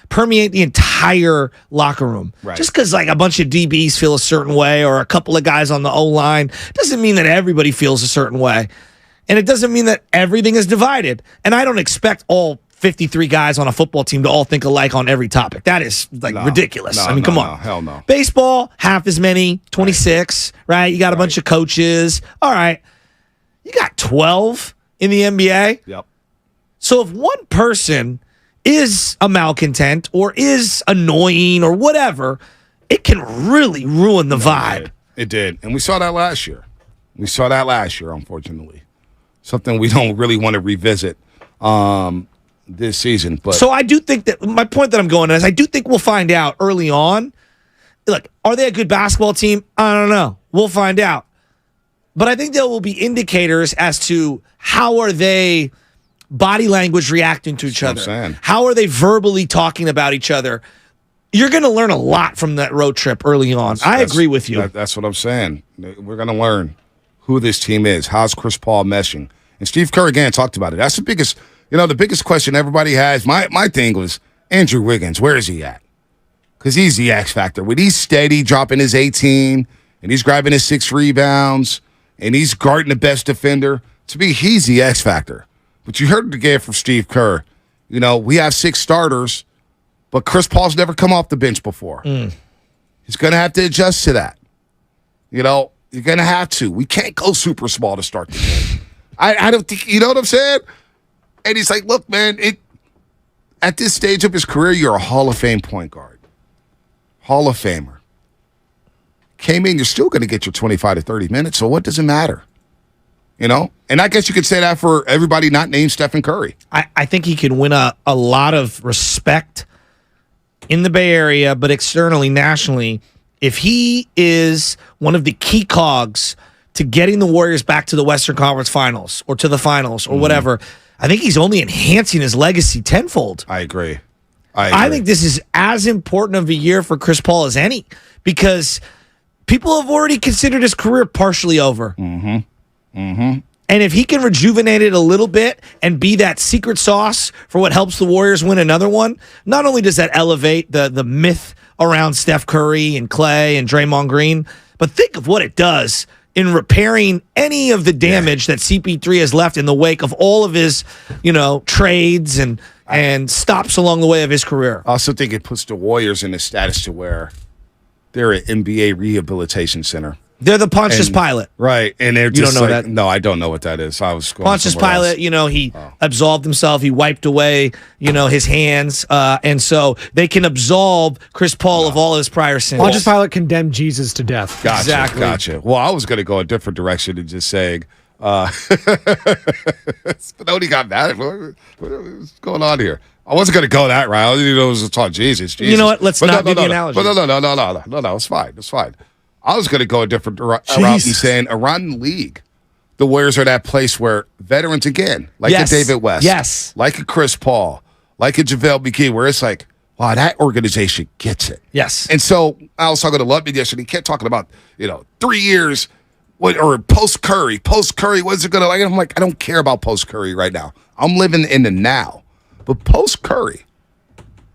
permeate the entire locker room. Just because, a bunch of DBs feel a certain way or a couple of guys on the O-line doesn't mean that everybody feels a certain way. And it doesn't mean that everything is divided. And I don't expect all 53 guys on a football team to all think alike on every topic. That is ridiculous. Come on. Hell no. Baseball, half as many, 26, right? You got a bunch of coaches. All right. You got 12 in the NBA. Yep. So if one person is a malcontent or is annoying or whatever, it can really ruin the vibe. It did. And we saw that last year. Unfortunately. Something we don't really want to revisit this season. But so I do think that my point that I'm going is I do think we'll find out early on. Look, are they a good basketball team? I don't know. We'll find out. But I think there will be indicators as to how are they body language reacting to each other. How are they verbally talking about each other? You're going to learn a lot from that road trip early on. I agree with you. That's what I'm saying. We're going to learn who this team is. How's Chris Paul meshing? And Steve Kerr, again, talked about it. That's the biggest question everybody has. My thing was, Andrew Wiggins, where is he at? Because he's the X factor. When he's steady, dropping his 18, and he's grabbing his 6 rebounds, and he's guarding the best defender, to me, he's the X factor. But you heard it again from Steve Kerr. We have 6 starters, but Chris Paul's never come off the bench before. He's going to have to adjust to that. You're going to have to. We can't go super small to start the game. I don't think, you know what I'm saying? And he's like, look, man, at this stage of his career, you're a Hall of Fame point guard. Hall of Famer. Came in, you're still going to get your 25 to 30 minutes, so what does it matter? And I guess you could say that for everybody not named Stephen Curry. I think he can win a lot of respect in the Bay Area, but externally, nationally, if he is one of the key cogs to getting the Warriors back to the Western Conference Finals or to the finals or whatever, I think he's only enhancing his legacy tenfold. I agree. I think this is as important of a year for Chris Paul as any because people have already considered his career partially over. And if he can rejuvenate it a little bit and be that secret sauce for what helps the Warriors win another one, not only does that elevate the myth around Steph Curry and Clay and Draymond Green, but think of what it does in repairing any of the damage that CP3 has left in the wake of all of his, trades and stops along the way of his career. I also think it puts the Warriors in a status to where they're an NBA rehabilitation center. They're the Pontius Pilate. Right. And they're You just don't know like, that? no, I don't know what that is. I was going Pontius somewhere else. Pilate, he absolved himself. He wiped away, his hands. And so they can absolve Chris Paul of all his prior sins. Pontius Pilate condemned Jesus to death. Gotcha. Well, I was going to go a different direction and just saying, Spinoni got mad. What's going on here? I wasn't going to go that route. I didn't know it was talking Jesus. You know what? Let's not do the analogy. But no. It's fine. It's fine. I was going to go a different route and saying around the league, the Warriors are that place where veterans again, like a David West, like a Chris Paul, like a JaVale McGee, where it's like, wow, that organization gets it. Yes. And so I was talking to Ludman yesterday. He kept talking about 3 years. Or post-Curry, what's it going to like? I'm like, I don't care about post-Curry right now. I'm living in the now. But post-Curry,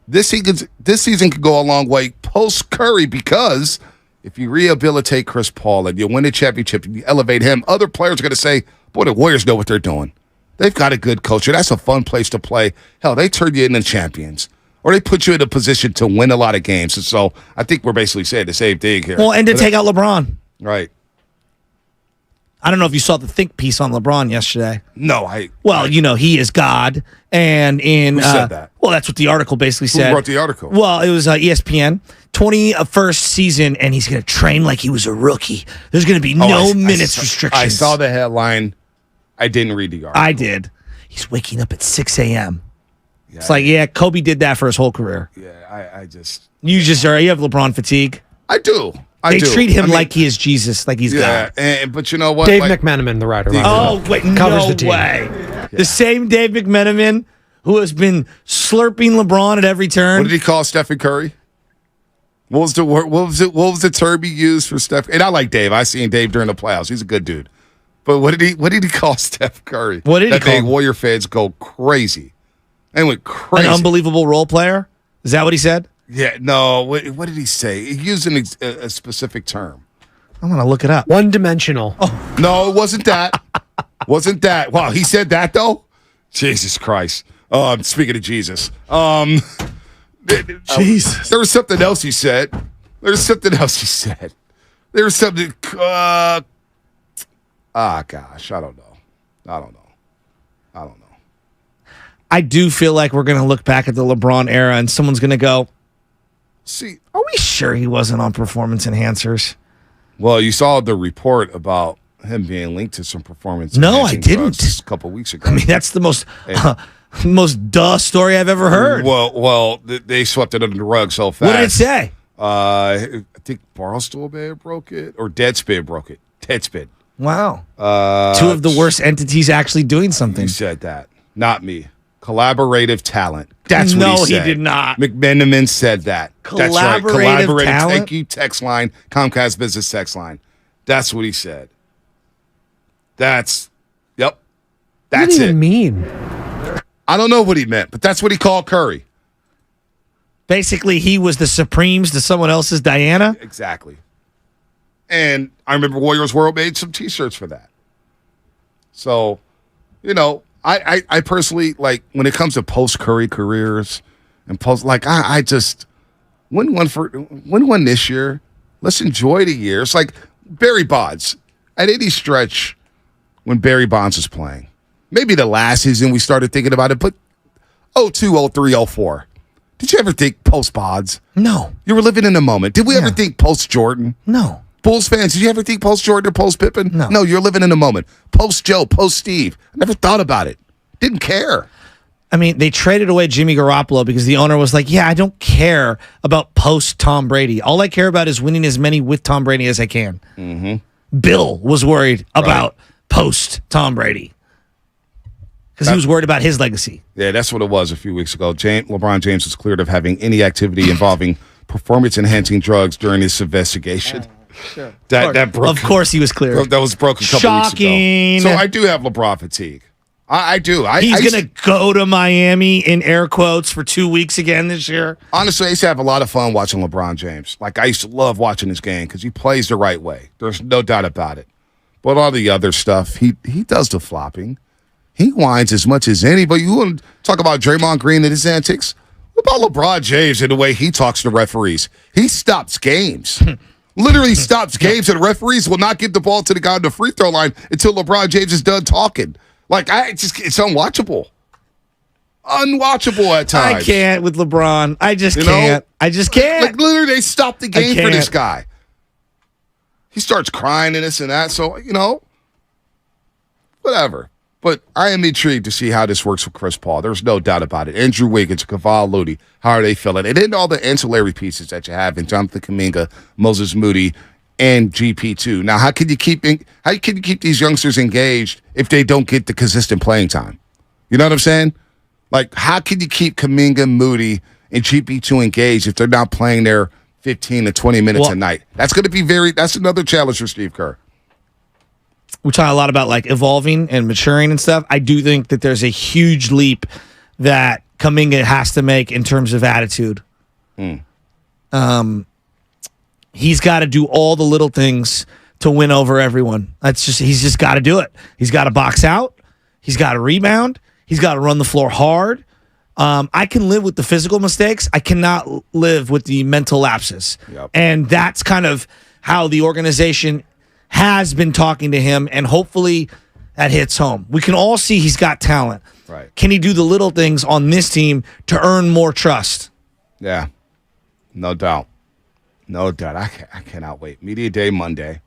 this season could go a long way post-Curry because if you rehabilitate Chris Paul and you win a championship and you elevate him, other players are going to say, boy, the Warriors know what they're doing. They've got a good culture. That's a fun place to play. Hell, they turn you into champions. Or they put you in a position to win a lot of games. And so I think we're basically saying the same thing here. Well, and to take out LeBron. Right. I don't know if you saw the think piece on LeBron yesterday. No, he is God. And who said that? Well, that's what the article basically said. Who wrote the article? Well, it was ESPN. 21st season, and he's going to train like he was a rookie. There's going to be no minutes restrictions. I saw the headline. I didn't read the article. I did. He's waking up at 6 a.m. Yeah, it's like, Kobe did that for his whole career. Yeah, I just... You have LeBron fatigue? I do. They treat him like he is Jesus, like he's God. But you know what? Dave McMenamin, the writer. Covers the team. Way. Yeah. The same Dave McMenamin who has been slurping LeBron at every turn. What did he call Stephen Curry? What was the term he used for Steph? And I like Dave. I seen Dave during the playoffs. He's a good dude. But what did he call Steph Curry? What did he call him? Warrior fans go crazy. They went crazy. An unbelievable role player? Is that what he said? Yeah, no. What did he say? He used a specific term. I'm going to look it up. One-dimensional. Oh. No, it wasn't that. Wasn't that. Wow, he said that, though? Jesus Christ. Speaking of Jesus. Jesus. There was something else he said. There was something. Gosh, I don't know. I do feel like we're going to look back at the LeBron era and someone's going to go, see, are we sure he wasn't on performance enhancers? Well, you saw the report about him being linked to some performance. No, I didn't. A couple weeks ago. I mean, that's the most duh story I've ever heard. Well, they swept it under the rug so fast. What did it say? I think Barstool may have broke it, or Deadspin broke it. Deadspin. Wow. Two of the worst entities actually doing something. You said that, not me. Collaborative talent. That's what he said. No, he did not. McMenamin said that. That's right. Collaborative talent? Thank you, text line, Comcast Business text line. That's what he said. That's what does it mean? I don't know what he meant, but that's what he called Curry. Basically, he was the Supremes to someone else's Diana? Exactly. And I remember Warriors World made some T-shirts for that. So, I personally, like, when it comes to post-Curry careers and I just win one this year. Let's enjoy the year. It's like Barry Bonds. At any stretch, when Barry Bonds was playing, maybe the last season we started thinking about it, but 02, 03, 04. Did you ever think post-Bonds? No. You were living in the moment. Did we ever think post-Jordan? No. Bulls fans, did you ever think post-Jordan or post-Pippen? No. No, you're living in the moment. Post-Joe, post-Steve. I never thought about it. Didn't care. I mean, they traded away Jimmy Garoppolo because the owner was like, I don't care about post-Tom Brady. All I care about is winning as many with Tom Brady as I can. Mm-hmm. Bill was worried about post-Tom Brady because he was worried about his legacy. Yeah, that's what it was a few weeks ago. LeBron James was cleared of having any activity involving performance-enhancing drugs during his investigation. Sure. That broke. Of course he was clear. That was broke a couple weeks ago. So I do have LeBron fatigue. I do. He's going to go to Miami in air quotes for 2 weeks again this year. Honestly, I used to have a lot of fun watching LeBron James. Like, I used to love watching his game because he plays the right way. There's no doubt about it. But all the other stuff, he does the flopping. He whines as much as anybody. You want to talk about Draymond Green and his antics? What about LeBron James and the way he talks to referees? He stops games. Literally stops games, and referees will not give the ball to the guy on the free throw line until LeBron James is done talking. Like, it's unwatchable. Unwatchable at times. I can't with LeBron. I just can't. I just can't. Like, literally, they stopped the game for this guy. He starts crying and this and that. So, whatever. But I am intrigued to see how this works with Chris Paul. There's no doubt about it. Andrew Wiggins, Kevon Looney, how are they feeling? And then all the ancillary pieces that you have in Jonathan Kuminga, Moses Moody, and GP2. Now, how can you keep these youngsters engaged if they don't get the consistent playing time? You know what I'm saying? Like, how can you keep Kuminga, Moody, and GP2 engaged if they're not playing their 15 to 20 minutes a night? That's going to be that's another challenge for Steve Kerr. We talk a lot about like evolving and maturing and stuff. I do think that there's a huge leap that Kuminga has to make in terms of attitude. He's got to do all the little things to win over everyone. He's just got to do it. He's got to box out. He's got to rebound. He's got to run the floor hard. I can live with the physical mistakes. I cannot live with the mental lapses. Yep. And that's kind of how the organization has been talking to him, and hopefully that hits home. We can all see he's got talent. Right. Can he do the little things on this team to earn more trust? Yeah. No doubt. No doubt. I cannot wait. Media Day Monday.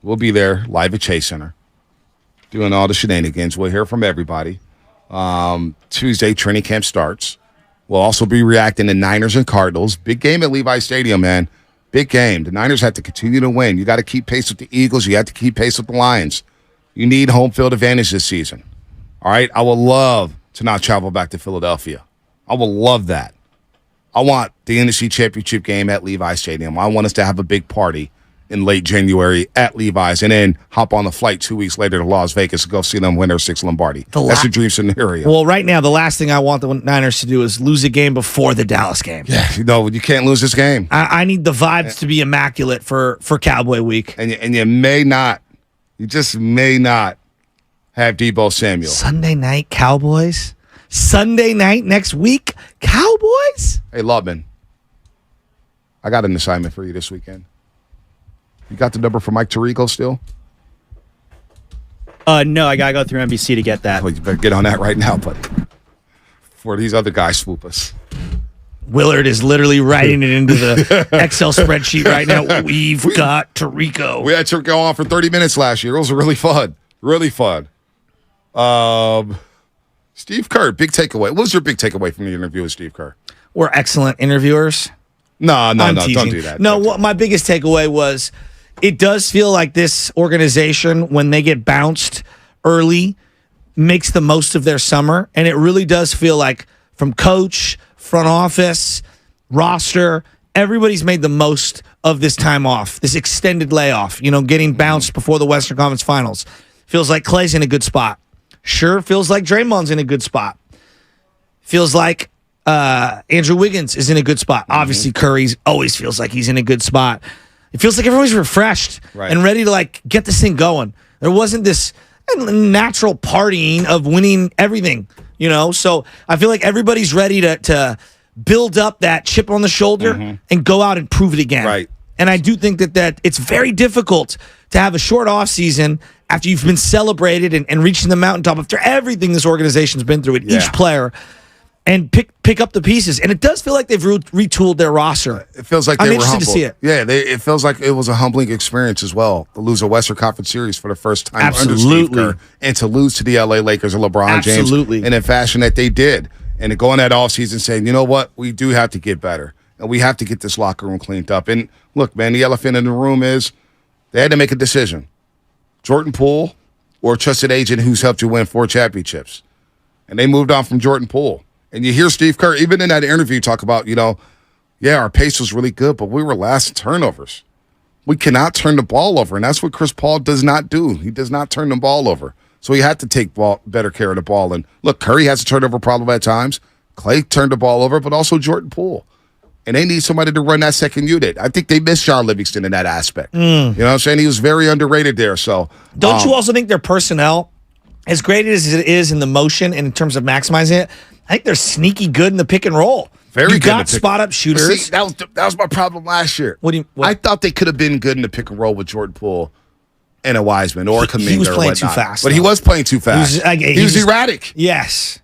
We'll be there live at Chase Center doing all the shenanigans. We'll hear from everybody. Tuesday, training camp starts. We'll also be reacting to Niners and Cardinals. Big game at Levi Stadium, man. Big game. The Niners have to continue to win. You got to keep pace with the Eagles. You have to keep pace with the Lions. You need home field advantage this season. All right? I would love to not travel back to Philadelphia. I would love that. I want the NFC Championship game at Levi Stadium. I want us to have a big party in late January at Levi's and then hop on a flight 2 weeks later to Las Vegas to go see them win their 6th Lombardi. That's the dream scenario. Well, right now, the last thing I want the Niners to do is lose a game before the Dallas game. Yeah, you can't lose this game. I need the vibes to be immaculate for Cowboy Week. And you just may not have Deebo Samuel. Sunday night Cowboys? Sunday night next week? Cowboys? Hey, Lubman, I got an assignment for you this weekend. You got the number for Mike Tirico still? No, I gotta go through NBC to get that. Well, you better get on that right now, buddy. Before these other guys swoop us. Willard is literally writing it into the Excel spreadsheet right now. We've got Tirico. We had Tirico on for 30 minutes last year. It was really fun. Really fun. Steve Kerr, big takeaway. What was your big takeaway from the interview with Steve Kerr? We're excellent interviewers. No, don't do that. No, my biggest takeaway was it does feel like this organization, when they get bounced early, makes the most of their summer. And it really does feel like from coach, front office, roster, everybody's made the most of this time off, this extended layoff, getting bounced before the Western Conference Finals. Feels like Clay's in a good spot. Sure, feels like Draymond's in a good spot. Feels like Andrew Wiggins is in a good spot. Obviously, Curry always feels like he's in a good spot. It feels like everybody's refreshed and ready to get this thing going. There wasn't this natural partying of winning everything, So I feel like everybody's ready to build up that chip on the shoulder and go out and prove it again. Right. And I do think that it's very difficult to have a short off season after you've been celebrated and reaching the mountaintop after everything this organization's been through with each player. And pick up the pieces. And it does feel like they've retooled their roster. It feels like they were humbled. To see it. Yeah, it feels like it was a humbling experience as well to lose a Western Conference Series for the first time under Steve Kerr and to lose to the LA Lakers and LeBron James in a fashion that they did. And to go in that offseason saying, you know what, we do have to get better. And we have to get this locker room cleaned up. And look, man, the elephant in the room is they had to make a decision. Jordan Poole or a trusted agent who's helped you win 4 championships. And they moved on from Jordan Poole. And you hear Steve Kerr, even in that interview, talk about, our pace was really good, but we were last in turnovers. We cannot turn the ball over, and that's what Chris Paul does not do. He does not turn the ball over. So he had to take better care of the ball. And look, Curry has a turnover problem at times. Clay turned the ball over, but also Jordan Poole. And they need somebody to run that second unit. I think they missed Sean Livingston in that aspect. You know what I'm saying? He was very underrated there. So don't you also think their personnel, as great as it is in the motion and in terms of maximizing it, I think they're sneaky good in the pick and roll. Very You good. got spot-up shooters. But see, that was my problem last year. What? I thought they could have been good in the pick and roll with Jordan Poole and a Wiseman or Kuminga. He was or playing whatnot. too fast. But he was playing too fast. He was erratic. Yes.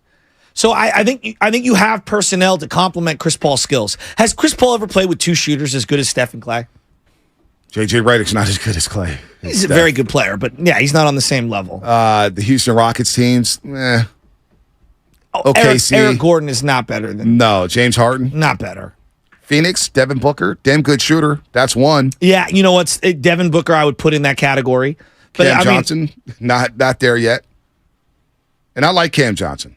So I think you have personnel to complement Chris Paul's skills. Has Chris Paul ever played with two shooters as good as Steph and Clay? JJ Redick's not as good as Clay. He's a very good player, but yeah, he's not on the same level. The Houston Rockets teams, OKC. Eric Gordon is not better than. No, James Harden. Not better. Phoenix, Devin Booker, damn good shooter. That's one. Yeah, you know what's Devin Booker I would put in that category. But Cam Johnson, not there yet. And I like Cam Johnson.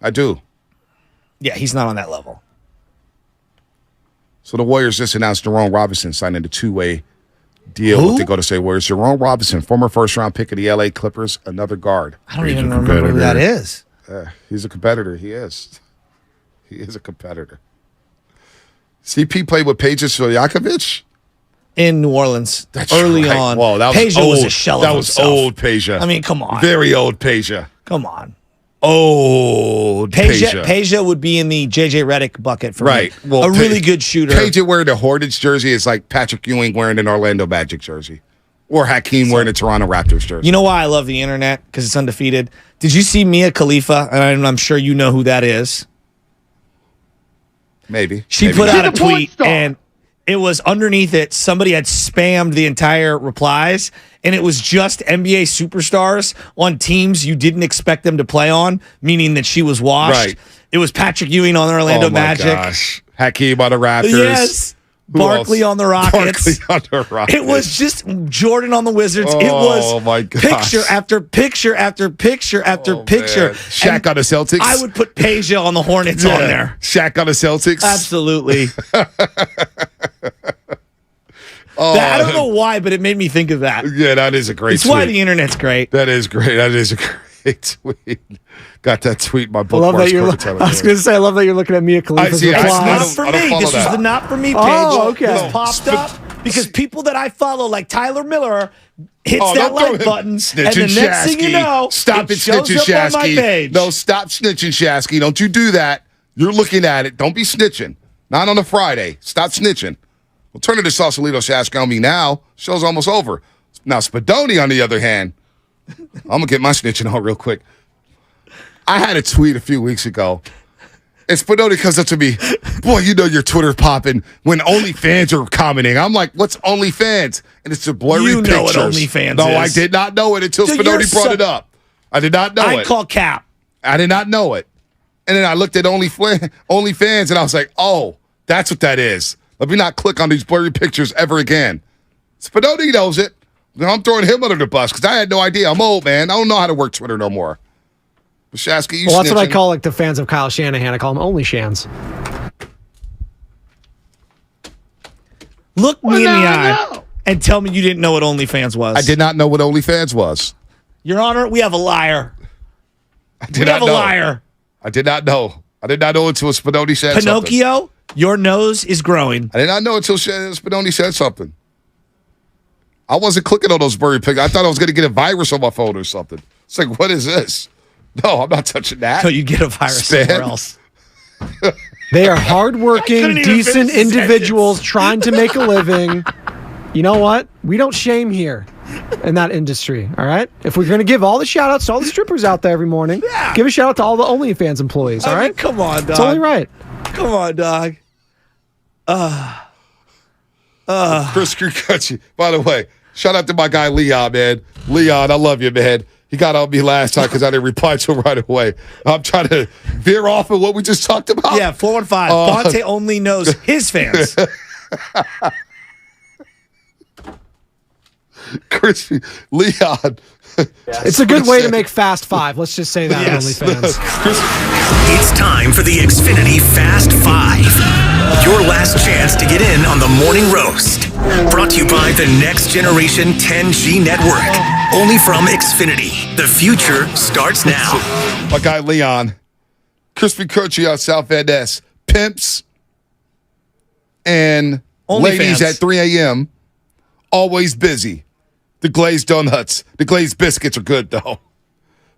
I do. Yeah, he's not on that level. So the Warriors just announced Jerome Robinson signing a two-way deal with the Golden State Warriors. Jerome Robinson, former first-round pick of the LA Clippers, another guard. I don't even remember who that is. He's a competitor. He is. He is a competitor. CP played with Peja Stojakovic in New Orleans. That's early right. on. Whoa, that was Peja old. was a shell of himself. That was old Peja. I mean, come on. Very old Peja. Come on. Old Peja. Peja would be in the JJ Redick bucket for me. Well, a really good shooter. Peja wearing a Hornets jersey is like Patrick Ewing wearing an Orlando Magic jersey. Or Hakeem wearing a Toronto Raptors jersey. You know why I love the internet? Because it's undefeated. Did you see Mia Khalifa? And I'm sure you know who that is. Maybe. She put out a tweet, and it was underneath it. Somebody had spammed the entire replies, and it was just NBA superstars on teams you didn't expect them to play on, meaning that she was washed. Right. It was Patrick Ewing on the Orlando Magic. Gosh. Hakeem on the Raptors. Yes. Barkley on the Rockets. Barkley on the Rockets. It was just Jordan on the Wizards. Oh, it was my gosh. picture after picture after picture after picture. Man. Shaq And on the Celtics. I would put Peja on the Hornets on there. Shaq on the Celtics. Absolutely. I don't know why, but it made me think of that. Yeah, that is a great It's tweet. why the internet's great. That is great. That is a great tweet. Got that tweet in my I love bookmarks. that you're. I was going to say, I love that you're looking at Mia Khalifa's see, replies. Not for me. This was the not for me page. Oh, okay. This popped up because people that I follow, like Tyler Miller, hits that like button, and the next thing you know, stop it, shows snitching, up on my Shasky. page. No, stop snitching, Shasky. Don't you do that. You're looking at it. Don't be snitching. Not on a Friday. Stop snitching. Well, turn to the Sausalito Shasky on me now. Show's almost over. Now, Spadoni, on the other hand, I'm going to get my snitching on real quick. I had a tweet a few weeks ago. And Spadoni comes up to me, boy, you know your Twitter's popping when OnlyFans are commenting. I'm like, what's OnlyFans? And it's a blurry You know what pictures. OnlyFans No, is. I did not know it until Dude, Spadoni brought it up. I did not know it. I call Cap. I did not know it. And then I looked at OnlyFans and I was like, oh, that's what that is. Let me not click on these blurry pictures ever again. Spadoni knows it. I'm throwing him under the bus because I had no idea. I'm old, man. I don't know how to work Twitter no more. But Shasky, you Well, that's what I snitching. call like the fans of Kyle Shanahan. I call them only Shans. Look me in the eye and tell me you didn't know what OnlyFans was. I did not know what OnlyFans was. Your Honor, we have a liar. I did not a know. liar. I did not know. I did not know until Spadoni said something. Pinocchio, your nose is growing. I did not know until Spadoni said something. I wasn't clicking on those blurry pictures. I thought I was going to get a virus on my phone or something. It's like, what is this? No, I'm not touching that. So you get a virus somewhere else. They are hardworking, decent individuals trying to make a living. You know what? We don't shame here in that industry, all right? If we're going to give all the shout-outs to all the strippers out there every morning, give a shout-out to all the OnlyFans employees, all right? Come on, dog. It's only right. Come on, dog. Chris Kikuchi. By the way, shout out to my guy Leon, man. Leon, I love you, man. He got on me last time because I didn't reply to him right away. I'm trying to veer off of what we just talked about. Yeah, 415. Bonte only knows his fans. Chris, Leon. It's a good way to make Fast Five. Let's just say that, OnlyFans. It's time for the Xfinity Fast Five. Your last chance to get in on the morning roast. Brought to you by the Next Generation 10G Network. Only from Xfinity. The future starts now. My guy Leon. Crispy Crunchy on South Van Ness. Pimps and ladies at 3 a.m. Always busy. The glazed donuts. The glazed biscuits are good, though.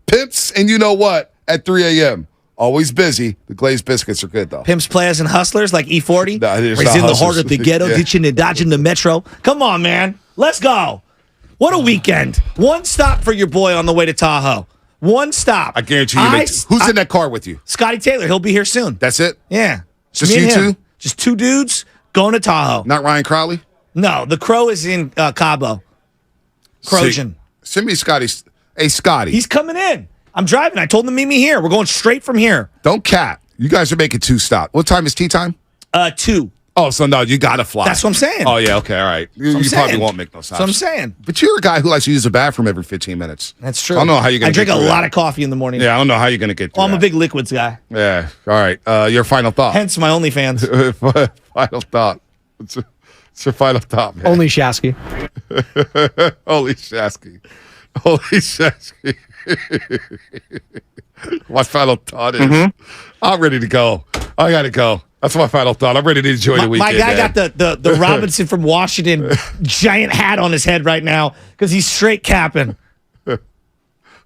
Pimps and you know what at 3 a.m. Always busy. The glazed biscuits are good, though. Pimps, Players, and Hustlers like E40. No, He's in the heart of the ghetto, ditching and dodging the metro. Come on, man. Let's go. What a weekend. One stop for your boy on the way to Tahoe. One stop. I guarantee you. Who's in that car with you? Scotty Taylor. He'll be here soon. That's it? Yeah. Just Me and you him. two? Just two dudes going to Tahoe. Not Ryan Crowley? No, the Crow is in Cabo. Crojan. Send me Scotty. Hey, Scotty. He's coming in. I'm driving. I told him to meet me here. We're going straight from here. Don't cap. You guys are making 2 stops. What time is tea time? 2. Oh, so no, you got to fly. That's what I'm saying. Oh, yeah, okay, all right. You probably won't make no stops. That's what I'm saying. But you're a guy who likes to use the bathroom every 15 minutes. That's true. I don't know how you're going to drink a lot of coffee in the morning. Yeah, I don't know how you're going to get through I'm a big liquids guy. Yeah, all right. Your final thought. Hence my OnlyFans. Final thought. It's your final thought, man. Only Shasky. Holy Shasky. Holy Shasky. My final thought is I'm ready to go. I got to go. That's my final thought. I'm ready to enjoy the weekend. My guy man. got the Robinson from Washington giant hat on his head right now because he's straight capping.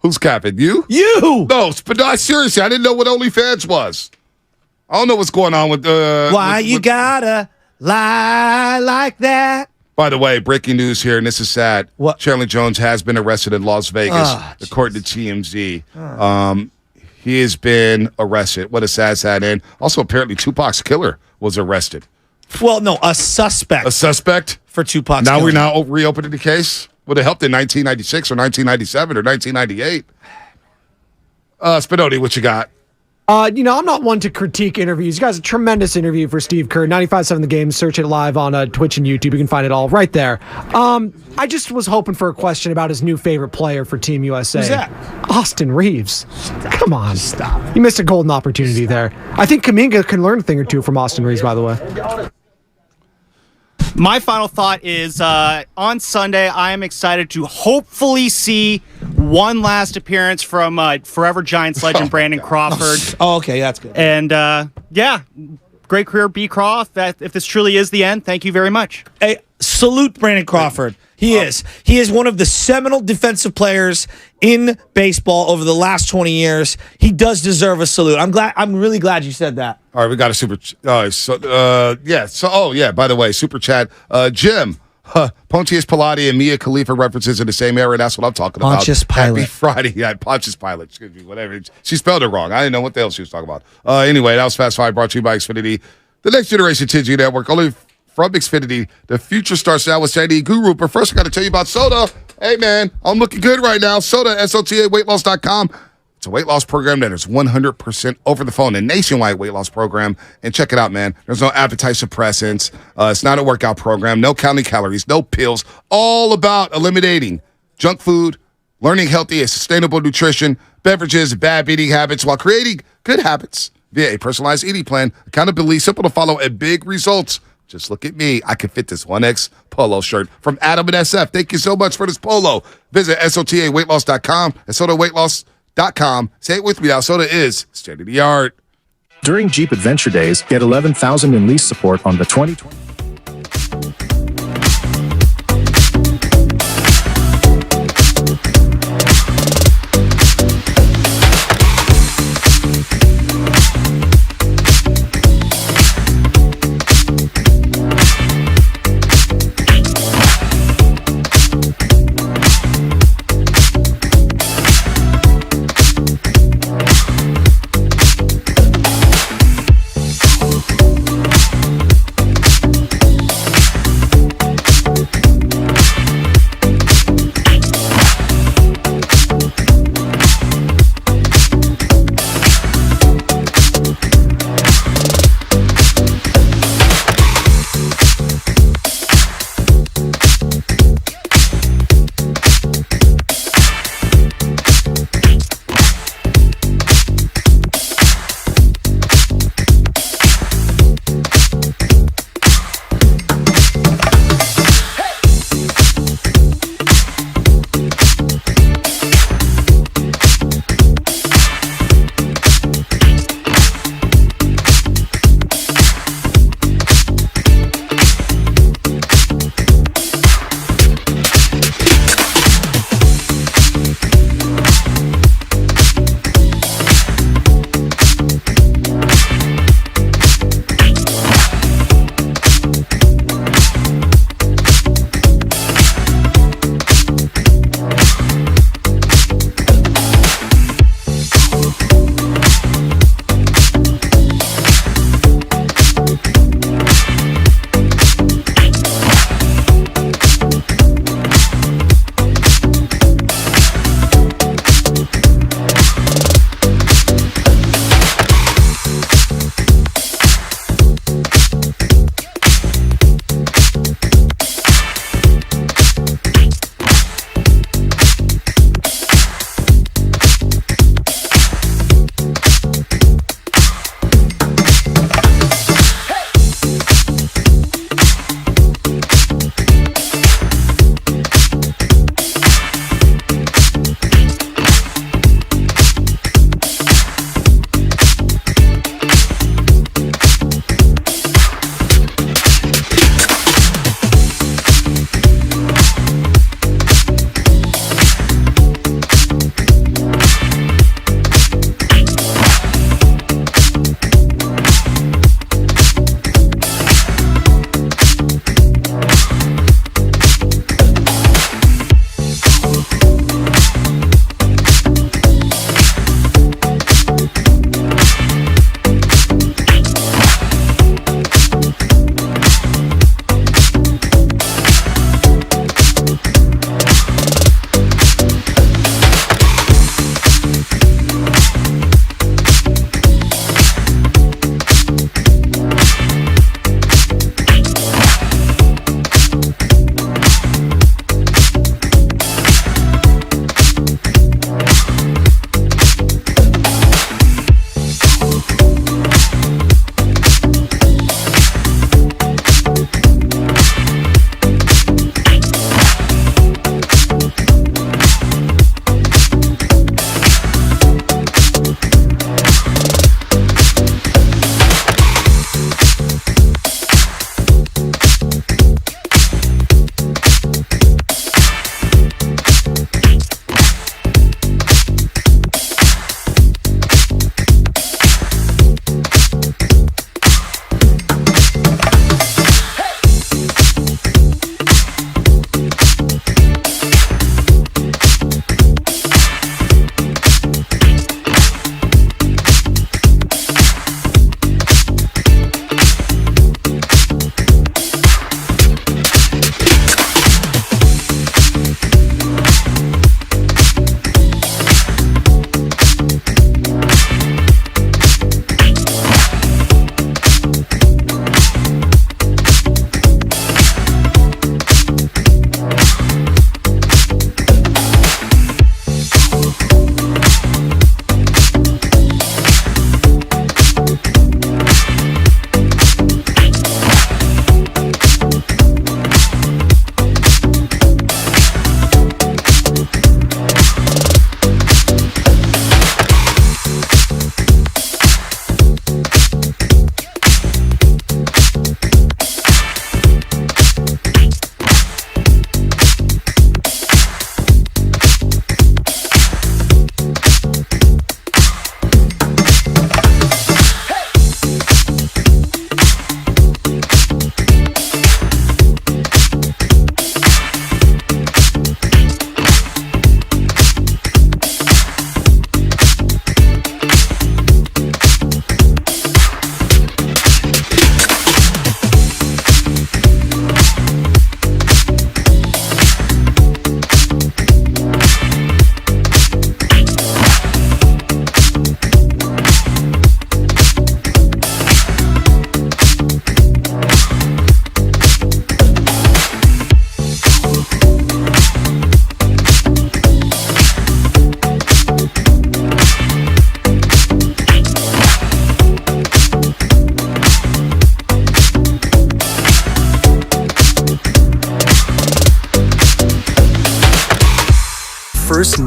Who's capping? You? You! No, but no, seriously, I didn't know what OnlyFans was. I don't know what's going on with Why you gotta lie like that? By the way, breaking news here, and this is sad. What? Chandler Jones has been arrested in Las Vegas, according to TMZ. He has been arrested. What a sad end. Also, apparently, Tupac's killer was arrested. Well, no, a suspect. A suspect? For Tupac's Now killing. we're now reopening the case? Would have helped in 1996 or 1997 or 1998. Spinoni, what you got? I'm not one to critique interviews. You guys, a tremendous interview for Steve Kerr. 95.7 The Game. Search it live on Twitch and YouTube. You can find it all right there. I just was hoping for a question about his new favorite player for Team USA. Who's that? Austin Reeves. Come on. Stop. You missed a golden opportunity there. I think Kuminga can learn a thing or two from Austin Reeves, by the way. My final thought is on Sunday, I am excited to hopefully see one last appearance from Forever Giants legend Brandon Crawford. Oh, okay, that's good. And great career, B. Croft. If this truly is the end, thank you very much. Hey, salute Brandon Crawford. He is one of the seminal defensive players in baseball over the last 20 years. He does deserve a salute. I'm really glad you said that. All right, we got a super. By the way, super chat. Jim, Pontius Pilate and Mia Khalifa references in the same era. That's what I'm talking about. Pontius Pilate. Happy Friday. Yeah, Pontius Pilate. Excuse me, whatever. She spelled it wrong. I didn't know what the hell she was talking about. Anyway, that was Fast Five brought to you by Xfinity, the next generation 10G network. Only from Xfinity. The future starts now with Sandy Guru. But first, I got to tell you about Soda. Hey, man, I'm looking good right now. Soda, SOTAweightloss.com. It's a weight loss program that is 100% over the phone, a nationwide weight loss program. And check it out, man. There's no appetite suppressants. It's not a workout program. No counting calories, no pills. All about eliminating junk food, learning healthy and sustainable nutrition, beverages, bad eating habits, while creating good habits via a personalized eating plan. Accountability, simple to follow, and big results. Just look at me. I can fit this 1X polo shirt from Adam and SF. Thank you so much for this polo. Visit SOTAweightloss.com and SodaWeightLoss.com. Say it with me now. Soda is state of the art. During Jeep Adventure Days, get $11,000 in lease support on the 2020.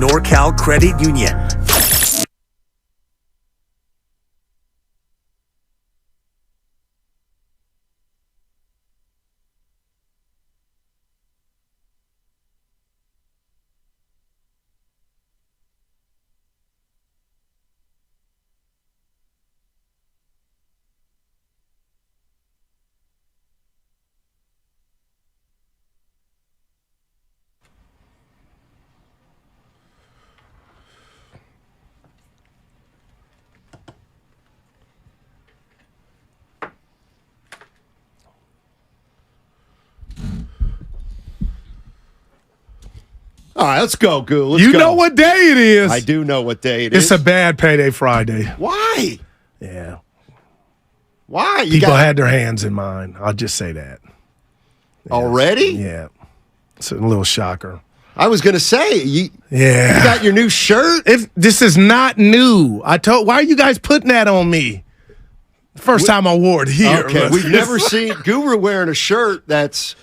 NorCal Credit Union. All right, let's go, Goo. Let's You go. know what day it is. I do know what day it is. It's a bad payday Friday. Why? Yeah. Why? People had their hands in mine. I'll just say that. Already? Yeah. It's a little shocker. I was going to say, you Yeah. got your new shirt? This is not new. Why are you guys putting that on me? First time I wore it here. Okay, we've never seen Guru wearing a shirt that's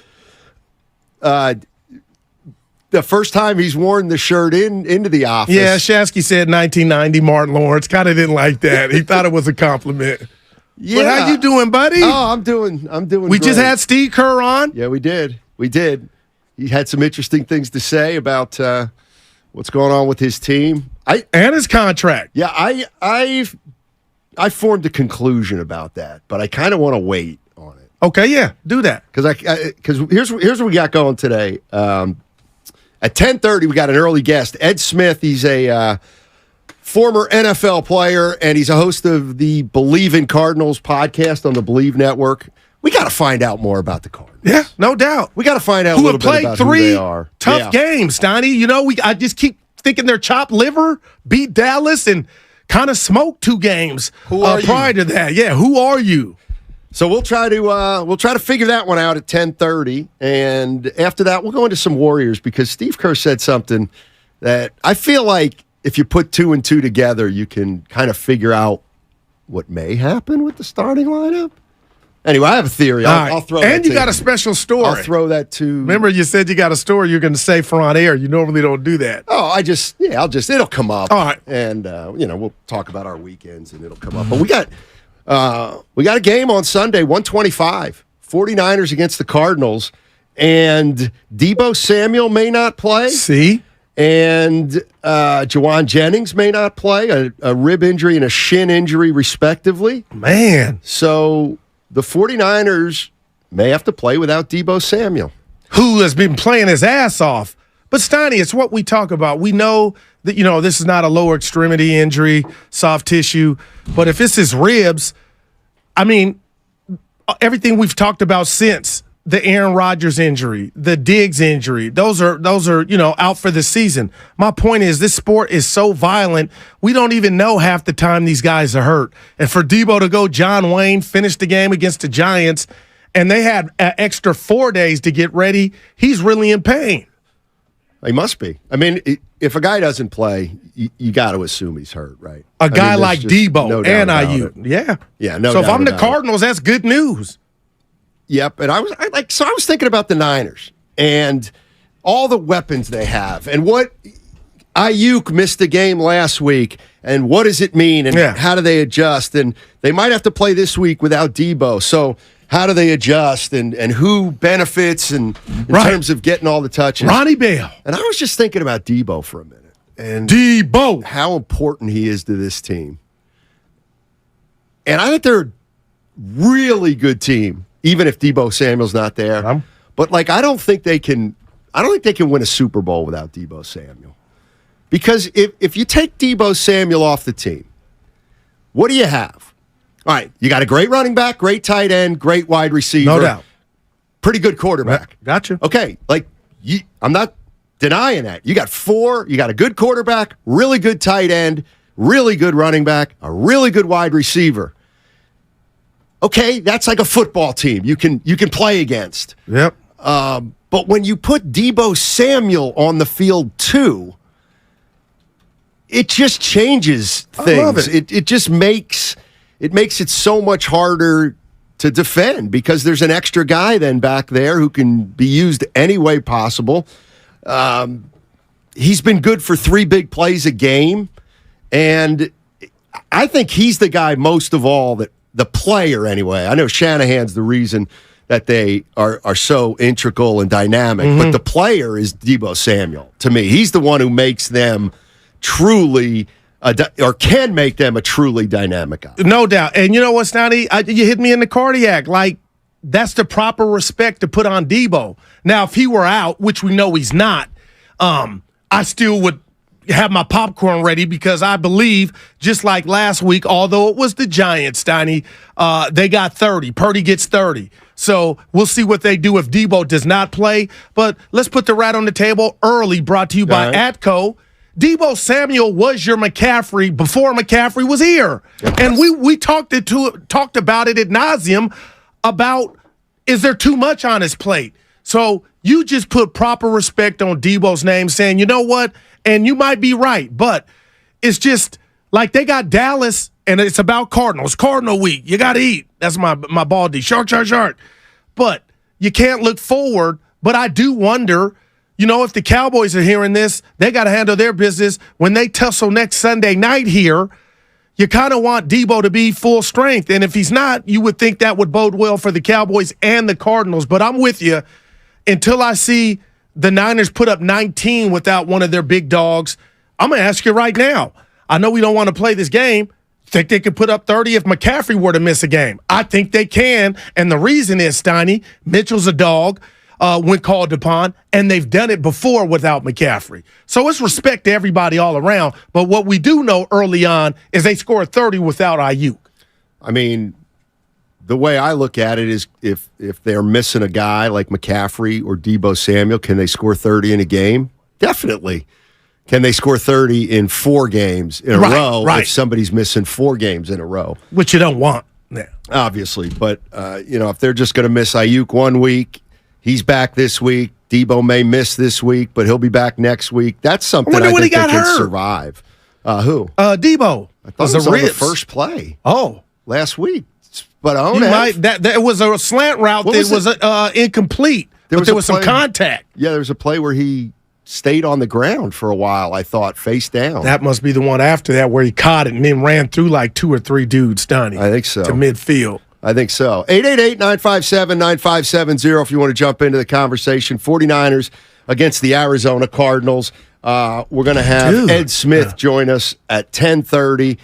the first time he's worn the shirt into the office. Yeah, Shasky said 1990 Martin Lawrence. Kind of didn't like that. He thought it was a compliment. Yeah. But how you doing, buddy? Oh, I'm doing We just great. had Steve Kerr on. Yeah, we did. He had some interesting things to say about what's going on with his team. And his contract. Yeah, I formed a conclusion about that, but I kind of want to wait on it. Okay, yeah, do that. Because here's what we got going today. At 10:30, we got an early guest, Ed Smith. He's a former NFL player, and he's a host of the Believe in Cardinals podcast on the Believe Network. We got to find out more about the Cardinals. Yeah, no doubt. We got to find out a Who little have played bit about three who they are. tough games, Steiny. You know, I just keep thinking they're chopped liver, beat Dallas, and kind of smoked 2 games prior to that. Yeah, who are you? So we'll try to figure that one out at 10:30, and after that we'll go into some Warriors because Steve Kerr said something that I feel like if you put 2 and 2 together, you can kind of figure out what may happen with the starting lineup. Anyway, I have a theory. I'll throw. And that you got a special story. I'll throw that to. Remember, you said you got a story you're going to say for on air. You normally don't do that. Oh, it'll come up. All right, and we'll talk about our weekends and it'll come up. But we got a game on Sunday, 125, 49ers against the Cardinals, and Deebo Samuel may not play. See? And Jawan Jennings may not play, a rib injury and a shin injury, respectively. Man. So the 49ers may have to play without Deebo Samuel. Who has been playing his ass off. But, Steiny, it's what we talk about. We know that, this is not a lower extremity injury, soft tissue. But if it's his ribs, I mean, everything we've talked about since the Aaron Rodgers injury, the Diggs injury, those are out for the season. My point is this sport is so violent, we don't even know half the time these guys are hurt. And for Deebo to go John Wayne, finish the game against the Giants, and they had an extra 4 days to get ready, he's really in pain. He must be. I mean, if a guy doesn't play, you got to assume he's hurt, right? A guy like Deebo and IU. Yeah. Yeah, no So if doubt I'm the about Cardinals, that's good news. Yep, and I was thinking about the Niners and all the weapons they have and what Ayuk missed the game last week and what does it mean and how do they adjust, and they might have to play this week without Deebo. So how do they adjust and who benefits in terms of getting all the touches? Ronnie Bell. And I was just thinking about Deebo for a minute and Deebo, how important he is to this team. And I think they're a really good team. Even if Deebo Samuel's not there. But I don't think they can win a Super Bowl without Deebo Samuel. Because if you take Deebo Samuel off the team, what do you have? All right, you got a great running back, great tight end, great wide receiver. No doubt. Pretty good quarterback. Gotcha. Okay, I'm not denying that. You got a good quarterback, really good tight end, really good running back, a really good wide receiver. Okay, that's like a football team you can play against. Yep. But when you put Deebo Samuel on the field too, it just changes things. I love it. It just makes it so much harder to defend because there's an extra guy then back there who can be used any way possible. he's been good for 3 big plays a game, and I think he's the guy most of all that the player anyway. I know Shanahan's the reason that they are so integral and dynamic, but the player is Deebo Samuel. To me, he's the one who makes them truly or can make them a truly dynamic guy. No doubt. And you know what, Snotty? You hit me in the cardiac. Like, that's the proper respect to put on Deebo. Now, if he were out, which we know he's not, I still would have my popcorn ready because I believe, just like last week, although it was the Giants, Steiny, they got 30. Purdy gets 30. So we'll see what they do if Deebo does not play. But let's put the rat on the table early, brought to you by Atco. Deebo Samuel was your McCaffrey before McCaffrey was here. And we talked about it ad nauseum about, is there too much on his plate? So you just put proper respect on Deebo's name, saying, you know what? And you might be right, but it's just like they got Dallas, and it's about Cardinals. Cardinal week. You got to eat. That's my baldy. Shark. But you can't look forward. But I do wonder, if the Cowboys are hearing this, they got to handle their business. When they tussle next Sunday night here, you kind of want Deebo to be full strength. And if he's not, you would think that would bode well for the Cowboys and the Cardinals. But I'm with you. Until I see the Niners put up 19 without one of their big dogs, I'm going to ask you right now. I know we don't want to play this game. Think they could put up 30 if McCaffrey were to miss a game? I think they can. And the reason is, Steiny, Mitchell's a dog when called upon, and they've done it before without McCaffrey. So it's respect to everybody all around. But what we do know early on is they scored 30 without Ayuk. I mean, the way I look at it is if they're missing a guy like McCaffrey or Deebo Samuel, can they score 30 in a game? Definitely. Can they score 30 in 4 games in a row if somebody's missing 4 games in a row? Which you don't want. Yeah. Obviously. But, if they're just going to miss Ayuk one week, he's back this week. Deebo may miss this week, but he'll be back next week. That's something I think they can survive. Who? Deebo. I thought it was on the first play. Oh. Last week. But that was a slant route that was incomplete. There was some contact. Yeah, there was a play where he stayed on the ground for a while, I thought, face down. That must be the one after that where he caught it and then ran through like 2 or 3 dudes, Donnie. I think so. To midfield. I think so. 888-957-9570 if you want to jump into the conversation. 49ers against the Arizona Cardinals. We're going to have Ed Smith join us at 10:30.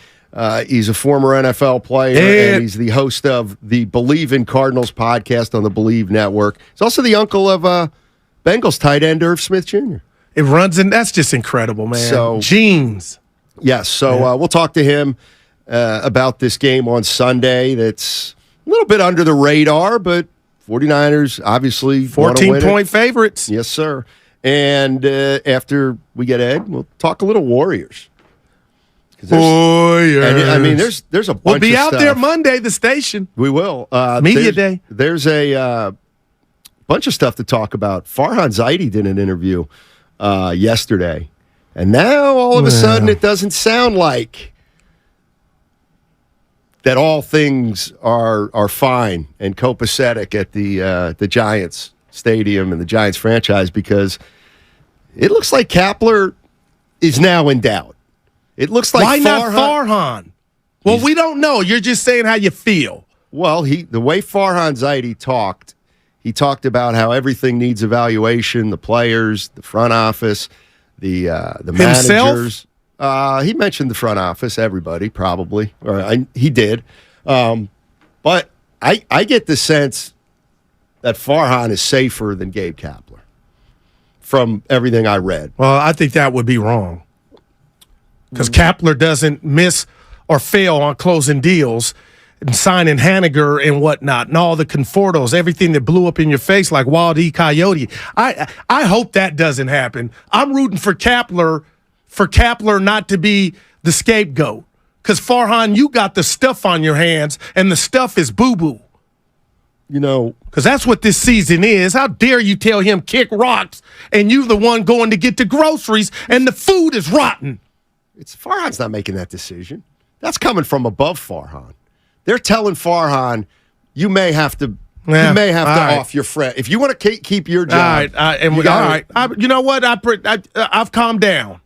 He's a former NFL player, and he's the host of the Believe in Cardinals podcast on the Believe Network. He's also the uncle of Bengals tight end Irv Smith Jr. It runs in. That's just incredible, man. So, genes. Yes. So we'll talk to him about this game on Sunday. That's a little bit under the radar, but 49ers obviously 14-point favorites. Yes, sir. And after we get Ed, we'll talk a little Warriors. Warriors. And, I mean, there's a bunch of We'll be out stuff. there Monday, the station. We will. Media day. There's a bunch of stuff to talk about. Farhan Zaidi did an interview yesterday. And now, all of a sudden, it doesn't sound like that all things are fine and copacetic at the Giants stadium and the Giants franchise, because it looks like Kapler is now in doubt. It looks like Why not Farhan? Well, we don't know. You're just saying how you feel. Well, the way Farhan Zaidi talked, he talked about how everything needs evaluation, the players, the front office, the managers. He mentioned the front office, everybody probably. He did. But I get the sense that Farhan is safer than Gabe Kapler from everything I read. Well, I think that would be wrong. Because Kapler doesn't miss or fail on closing deals and signing Haniger and whatnot and all the Confortos, everything that blew up in your face like Wild E. Coyote. I hope that doesn't happen. I'm rooting for Kapler not to be the scapegoat. Because, Farhan, you got the stuff on your hands, and the stuff is boo-boo. Because that's what this season is. How dare you tell him kick rocks, and you're the one going to get the groceries, and the food is rotten. Farhan's not making that decision. That's coming from above Farhan. They're telling Farhan, you may have to Yeah, you may have to all right. off your friend. If you want to keep your job. All right. You know what? I've calmed down.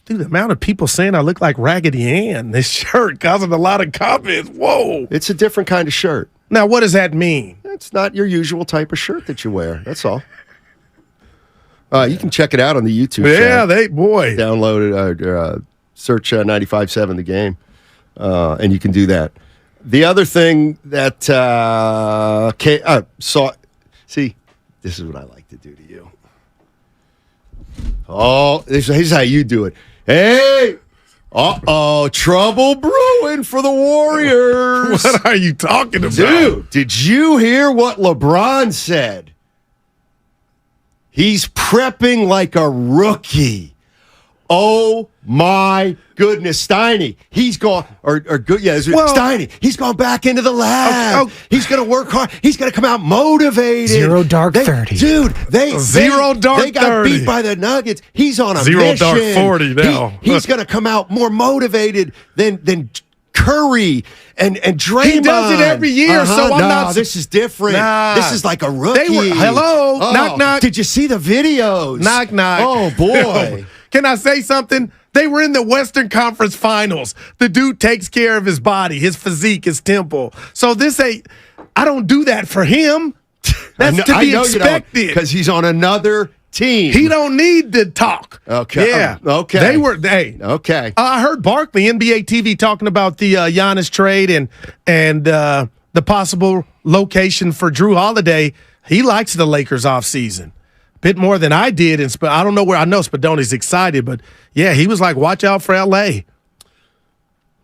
Dude, the amount of people saying I look like Raggedy Ann, this shirt causing a lot of comments. Whoa. It's a different kind of shirt. Now, what does that mean? It's not your usual type of shirt that you wear. That's all. You can check it out on the YouTube channel. Download it, search 95.7 The Game, and you can do that. The other thing that see, this is what I like to do to you. Oh, here's how you do it. Hey, trouble brewing for the Warriors. What are you talking about? Dude, did you hear what LeBron said? He's prepping like a rookie. Oh my goodness, Steiny. He's gone, Steiny. He's gone back into the lab. He's going to work hard. He's going to come out motivated. 0 dark 30. Dude, they got 30. beat by the Nuggets. He's on a 0 mission. dark 40 now. He's going to come out more motivated than Curry and Draymond. He does it every year, so I'm not. This is different. Nah. This is like a rookie. Knock, knock. Did you see the videos? Knock, knock. Oh, boy. Can I say something? They were in the Western Conference Finals. The dude takes care of his body, his physique, his temple. So I don't do that for him. That's to be expected. Because he's on another team. He don't need to talk. Okay. Yeah. Okay. Okay. I heard Barkley, NBA TV, talking about the Giannis trade and the possible location for Drew Holiday. He likes the Lakers offseason. Bit more than I did. I don't know where. I know Spadoni's excited, but yeah, he was like, watch out for L.A.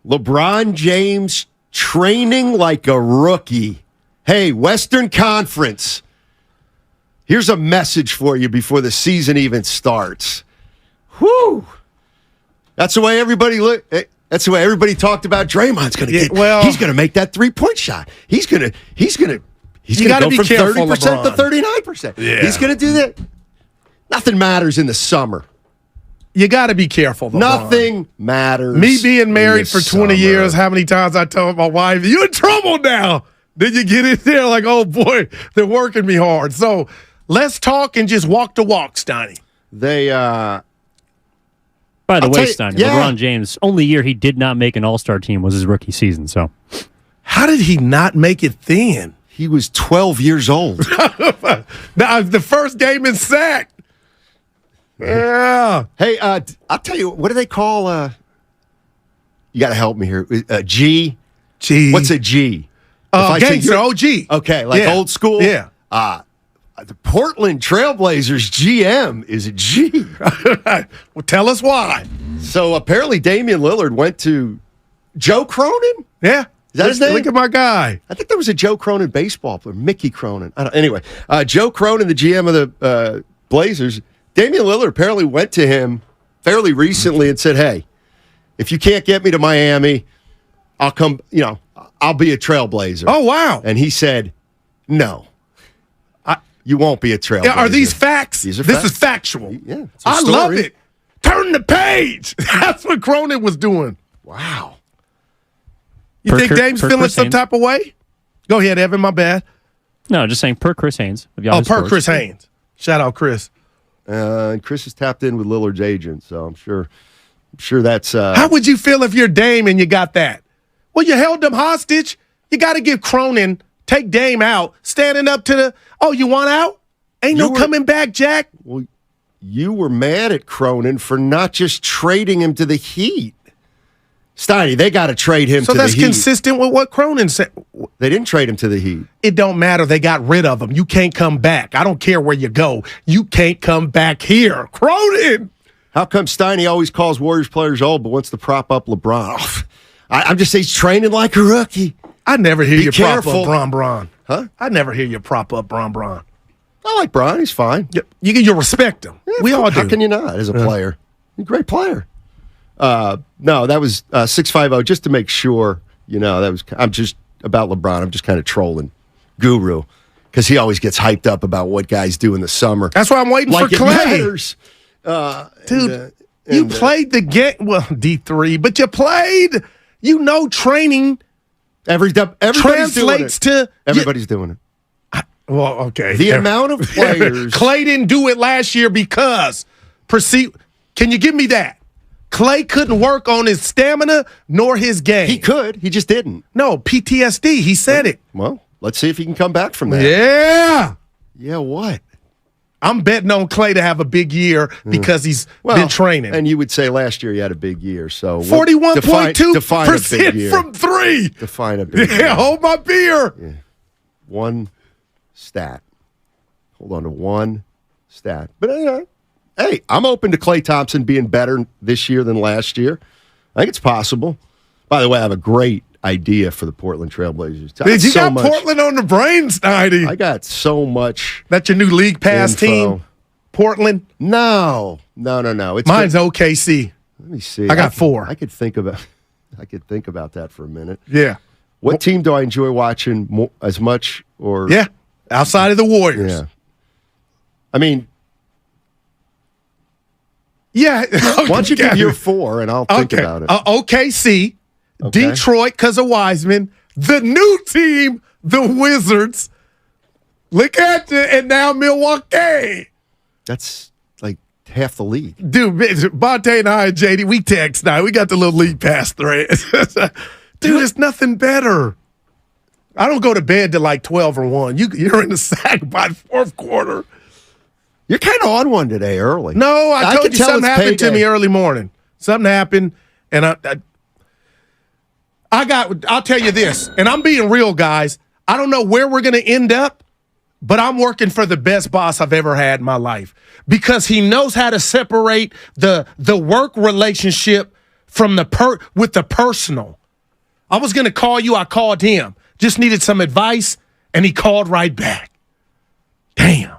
LeBron James training like a rookie. Hey, Western Conference. Here's a message for you before the season even starts. Whew. That's the way everybody That's the way everybody talked about Draymond's going to get. Well, he's going to make that 3-point shot. He's going to go from 30% to 39%. Yeah. He's going to do that. Nothing matters in the summer. You got to be careful, LeBron. Nothing matters. Me being married for 20 years, how many times I told my wife, "You in trouble now." Then you get in there like, oh boy, they're working me hard. So let's talk and just walk the walk, Steiny. They By the way, Steiny, LeBron James, only year he did not make an All-Star team was his rookie season. So how did he not make it then? He was 12 years old. Now, the first game in sack. Yeah. Hey, I'll tell you, what do they call, you got to help me here. G? What's a G? Gangster, OG. Okay, like old school? Yeah. The Portland Trailblazers GM is a G. Well, tell us why. So apparently Damian Lillard went to Joe Cronin? Yeah. Is that his name? Look at my guy. I think there was a Joe Cronin baseball player, Mickey Cronin. Anyway, Joe Cronin, the GM of the Blazers, Damian Lillard apparently went to him fairly recently and said, hey, if you can't get me to Miami, I'll come, I'll be a Trailblazer. Oh, wow. And he said, no, you won't be a Trailblazer. Are these facts? These are this facts. is factual. Yeah, I love it. Turn the page. That's what Cronin was doing. Wow. You think Dame's feeling some type of way? Go ahead, Evan, my bad. No, just saying per Chris Haynes. Chris Haynes. Shout out, Chris. And Chris is tapped in with Lillard's agent, so I'm sure that's... How would you feel if you're Dame and you got that? Well, you held them hostage. You got to give Cronin, take Dame out, standing up to the, you want out? Ain't no coming back, Jack. Well, you were mad at Cronin for not just trading him to the Heat. Steiny, they got to trade him to the Heat. So that's consistent with what Cronin said. They didn't trade him to the Heat. It don't matter. They got rid of him. You can't come back. I don't care where you go. You can't come back here. Cronin! How come Steiny always calls Warriors players old but wants to prop up LeBron? I'm just saying he's training like a rookie. I never hear you prop up Bron. Huh? I never hear you prop up Bron. I like Bron. He's fine. You respect him. Yeah, we all do. How can you not as a player? He's a great player. No, that was 650. Just to make sure, I'm just about LeBron. I'm just kind of trolling Guru because he always gets hyped up about what guys do in the summer. That's why I'm waiting for Clay. Matters. Dude, you played the game. Well, D3, but you played. Training everybody's translates doing it. to everybody's doing it. Well, okay. The amount of players. Clay didn't do it last year because Can you give me that? Clay couldn't work on his stamina nor his game. He could. He just didn't. No, PTSD. He said it. Well, let's see if he can come back from that. Yeah. Yeah, what? I'm betting on Clay to have a big year because he's been training. And you would say last year he had a big year. So 41.2% from three. Define a big year. Yeah, hold my beer. Yeah. One stat. Hold on to one stat. But hey, I'm open to Klay Thompson being better this year than last year. I think it's possible. By the way, I have a great idea for the Portland Trailblazers. Did you got Portland on the brain, Snidey? I got so much. That's your new league pass team? Portland? No. Mine's OKC. Let me see. I got 4. I could think about that for a minute. Yeah. What team do I enjoy watching as much? Or outside of the Warriors. Yeah. I mean, why don't you give your 4 and I'll think about it. OKC, Detroit because of Wiseman, the new team, the Wizards. Look at you, and now Milwaukee. That's like half the league. Dude, Bonte and I and JD, we text now. We got the little league pass thread. Dude, it's nothing better. I don't go to bed till like 12 or 1. You're in the sack by the fourth quarter. You're kind of on one today early. No, I told you something happened to me early morning. Something happened, and I'll tell you this, and I'm being real, guys. I don't know where we're going to end up, but I'm working for the best boss I've ever had in my life because he knows how to separate the work relationship from with the personal. I was going to call you. I called him. Just needed some advice, and he called right back. Damn.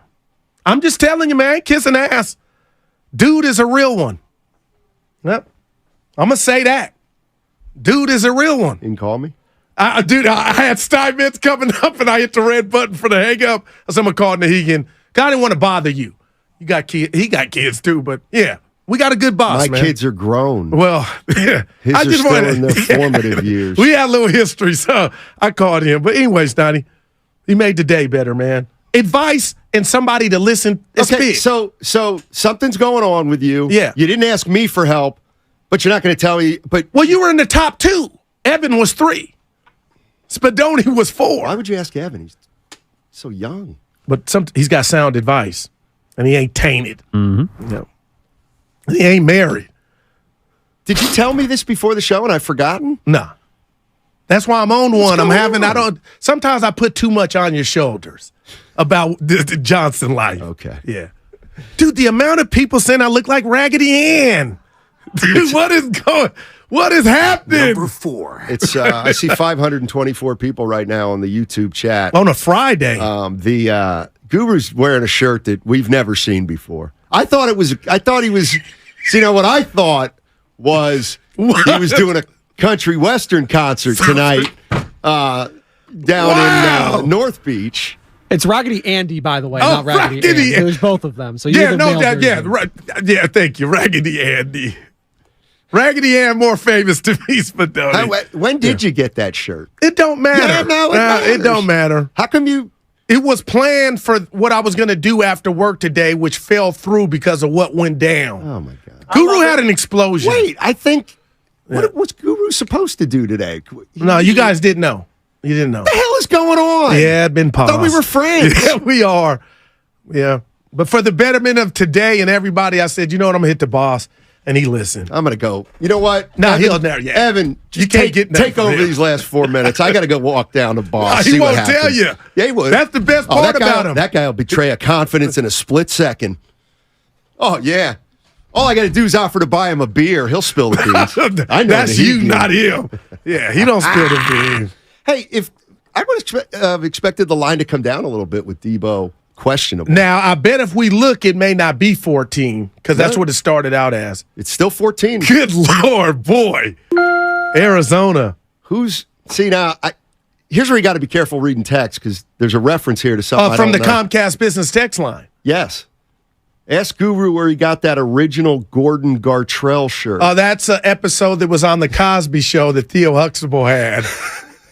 I'm just telling you, man, kissing ass. Dude is a real one. Yep. I'm going to say that. Dude is a real one. You can call me? Dude, I had Steinmetz coming up, and I hit the red button for the hang up. I said, I'm going to call Nahegan. God didn't want to bother you. You got kids. He got kids, too, but yeah. We got a good boss, man. My kids are grown. Well, His are still in their formative years. We had a little history, so I called him. But anyways, Donnie, he made the day better, man. Advice and somebody to listen is big. So something's going on with you. Yeah. You didn't ask me for help, but you're not going to tell me. Well, you were in the top 2. Evan was 3. Spadoni was 4. Why would you ask Evan? He's so young. But he's got sound advice, and he ain't tainted. Mm-hmm. No. He ain't married. Did you tell me this before the show and I've forgotten? Nah. That's why I'm on one. Sometimes I put too much on your shoulders about the Johnson life. Okay. Yeah. Dude, the amount of people saying I look like Raggedy Ann. Dude, what is happening? Number 4. It's I see 524 people right now on the YouTube chat. On a Friday. The Guru's wearing a shirt that we've never seen before. I thought he was, what I thought was he was doing a country western concert tonight down in North Beach. It's Raggedy Andy, by the way, not Raggedy Ann. There's both of them. So thank you, Raggedy Andy. Raggedy Ann more famous to me, Spadoni. When did you get that shirt? It don't matter. Yeah, it don't matter. How come you? It was planned for what I was going to do after work today, which fell through because of what went down. Oh, my God. Guru had an explosion. Wait, I think, what's Guru supposed to do today? No, you guys didn't know. You didn't know. What the hell is going on? Yeah, it'd been paused. I thought we were friends. Yeah, we are. Yeah. But for the betterment of today and everybody, I said, you know what, I'm going to hit the boss. And he listened. I'm going to go. You know what? No, he'll never. Yeah. Evan, you can't take over these last 4 minutes. I got to go walk down the boss. He won't tell you. Yeah, he would. That's the best part about him. That guy will betray a confidence in a split second. Oh, yeah. All I got to do is offer to buy him a beer. He'll spill the beans. I know that's you, not him. Yeah, he don't spill the beans. Hey, if I would have expected the line to come down a little bit with Debo questionable. Now, I bet if we look, it may not be 14 because that's what it started out as. It's still 14. Good Lord, boy. Arizona. Here's where you got to be careful reading text because there's a reference here to something from the Comcast Business text line. Yes. Ask Guru where he got that original Gordon Gartrell shirt. Oh, that's an episode that was on the Cosby Show that Theo Huxtable had.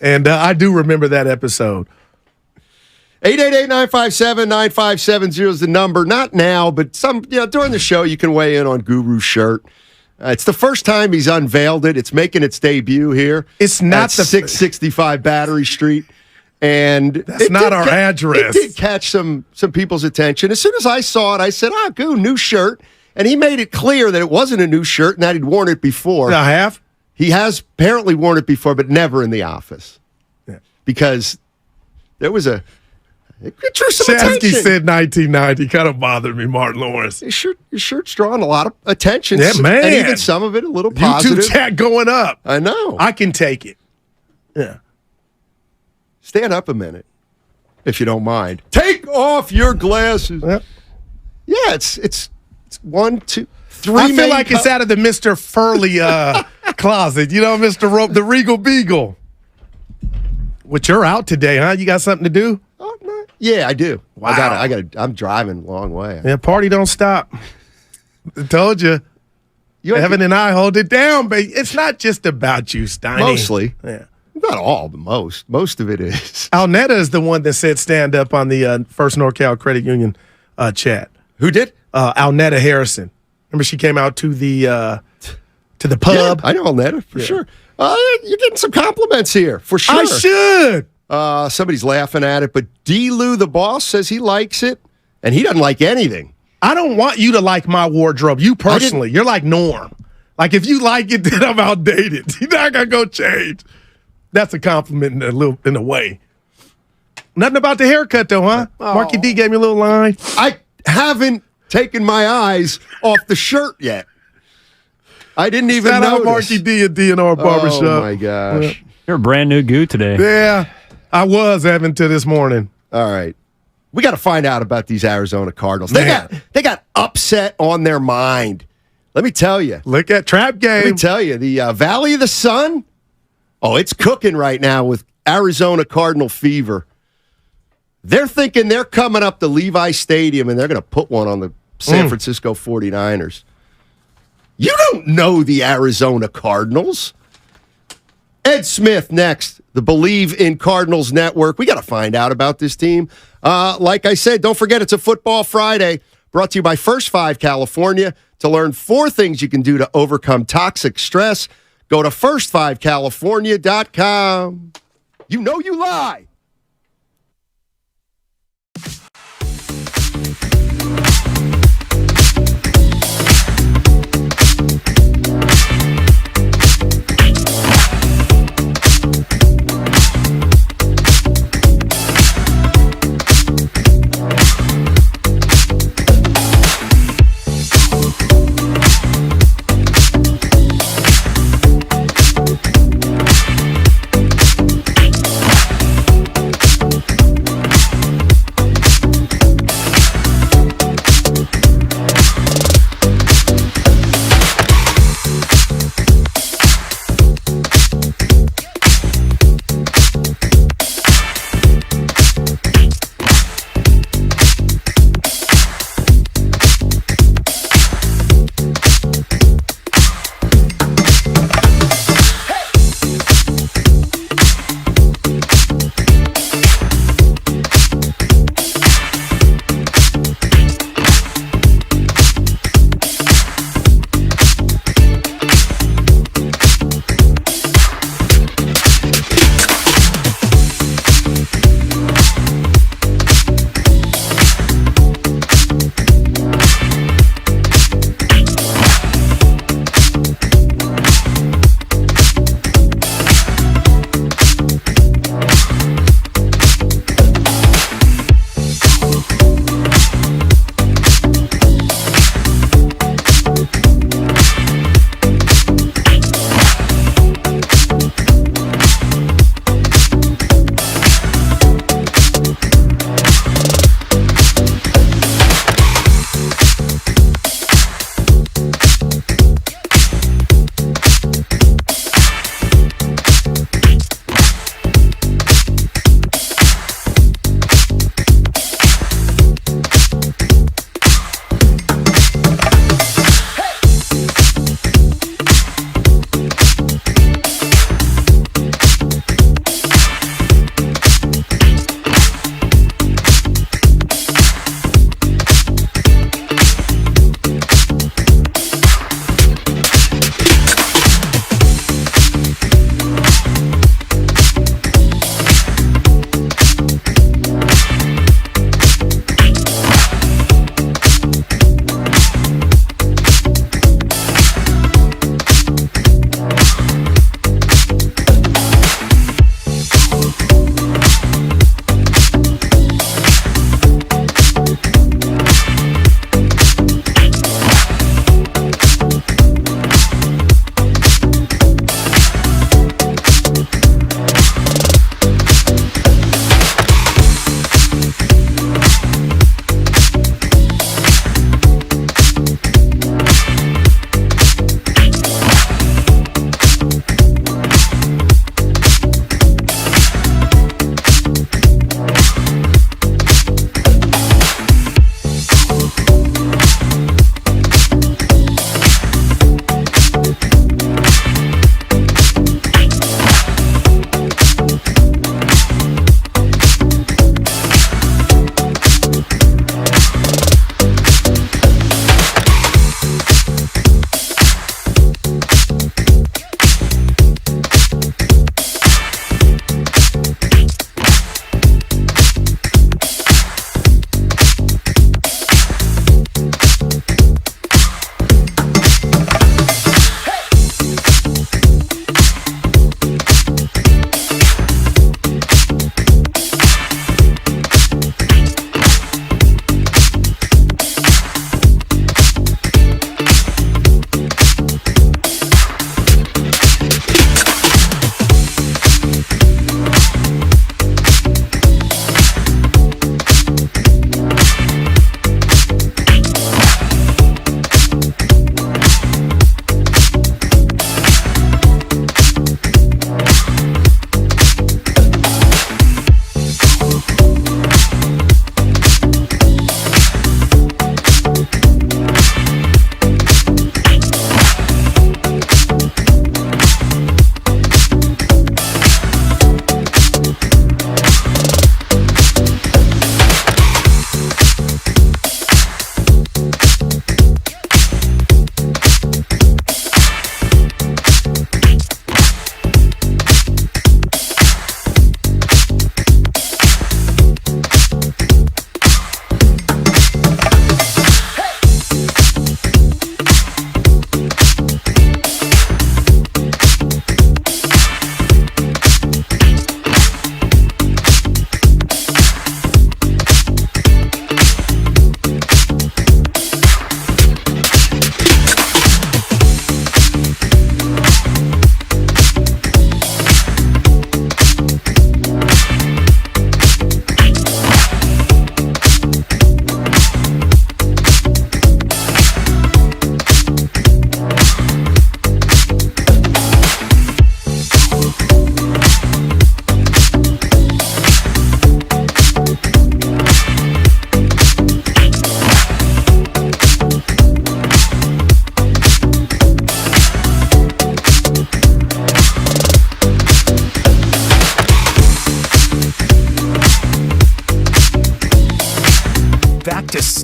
And I do remember that episode. 888-957-9570 is the number. Not now, but during the show, you can weigh in on Guru's shirt. It's the first time he's unveiled it. It's making its debut here. It's not the 665 Battery Street. And that's not our address. It did catch some people's attention. As soon as I saw it, I said, Goo, new shirt. And he made it clear that it wasn't a new shirt and that he'd worn it before. I have? He has apparently worn it before, but never in the office. Yeah. Because there was it drew some Chasky attention. said 1990. Kind of bothered me, Martin Lawrence. Your shirt's drawing a lot of attention. Yeah, man. And even some of it a little positive. YouTube chat going up. I know. I can take it. Yeah. Stand up a minute, if you don't mind. Take off your glasses. Yep. Yeah, it's 1, 2, 3. I feel like it's out of the Mr. Furley closet. You know, Mr. Rope, the Regal Beagle. Which you're out today, huh? You got something to do? Oh, no. Yeah, I do. Wow. I'm driving a long way. Yeah, party don't stop. I told you. Evan and I hold it down, baby. It's not just about you, Steiny. Mostly. Yeah. Not all, but most. Most of it is. Alnetta is the one that said stand up on the First NorCal Credit Union chat. Who did? Alnetta Harrison. Remember she came out to the pub? Yeah, I know Alnetta, for sure. You're getting some compliments here, for sure. I should. Somebody's laughing at it, but D. Lou, the boss, says he likes it, and he doesn't like anything. I don't want you to like my wardrobe. You personally. You're like Norm. Like, if you like it, then I'm outdated. You're not going to go change. That's a compliment in a way. Nothing about the haircut, though, huh? Oh. Marky D gave me a little line. I haven't taken my eyes off the shirt yet. I didn't even Shout notice. out Marky D at DNR Barbershop. Oh, my gosh. Yeah. You're a brand new goo today. Yeah, I was, Evan, till this morning. All right. We got to find out about these Arizona Cardinals. They got upset on their mind. Let me tell you. Look at Trap Game. Let me tell you. The Valley of the Sun, it's cooking right now with Arizona Cardinal fever. They're thinking they're coming up to Levi Stadium and they're going to put one on the San Francisco 49ers. You don't know the Arizona Cardinals. Ed Smith next, the Believe in Cardinals Network. We got to find out about this team. Like I said, don't forget it's a Football Friday, brought to you by First 5 California. To learn 4 things you can do to overcome toxic stress, go to first5california.com. You know you lie.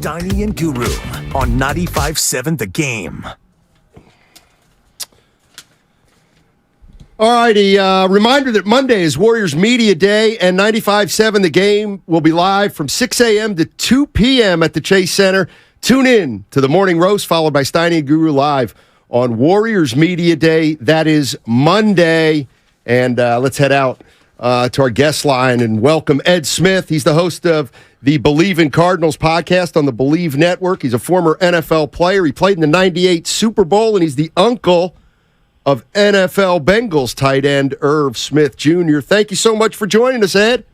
Steiny and Guru on 95.7 The Game. All righty, reminder that Monday is Warriors Media Day, and 95.7 The Game will be live from 6 a.m. to 2 p.m. at the Chase Center. Tune in to the Morning Roast, followed by Steiny and Guru live on Warriors Media Day. That is Monday. And let's head out to our guest line and welcome Ed Smith. He's the host of the Believe in Cardinals podcast on the Believe Network. He's a former NFL player. He played in the 98 Super Bowl, and he's the uncle of NFL Bengals tight end Irv Smith Jr. Thank you so much for joining us, Ed.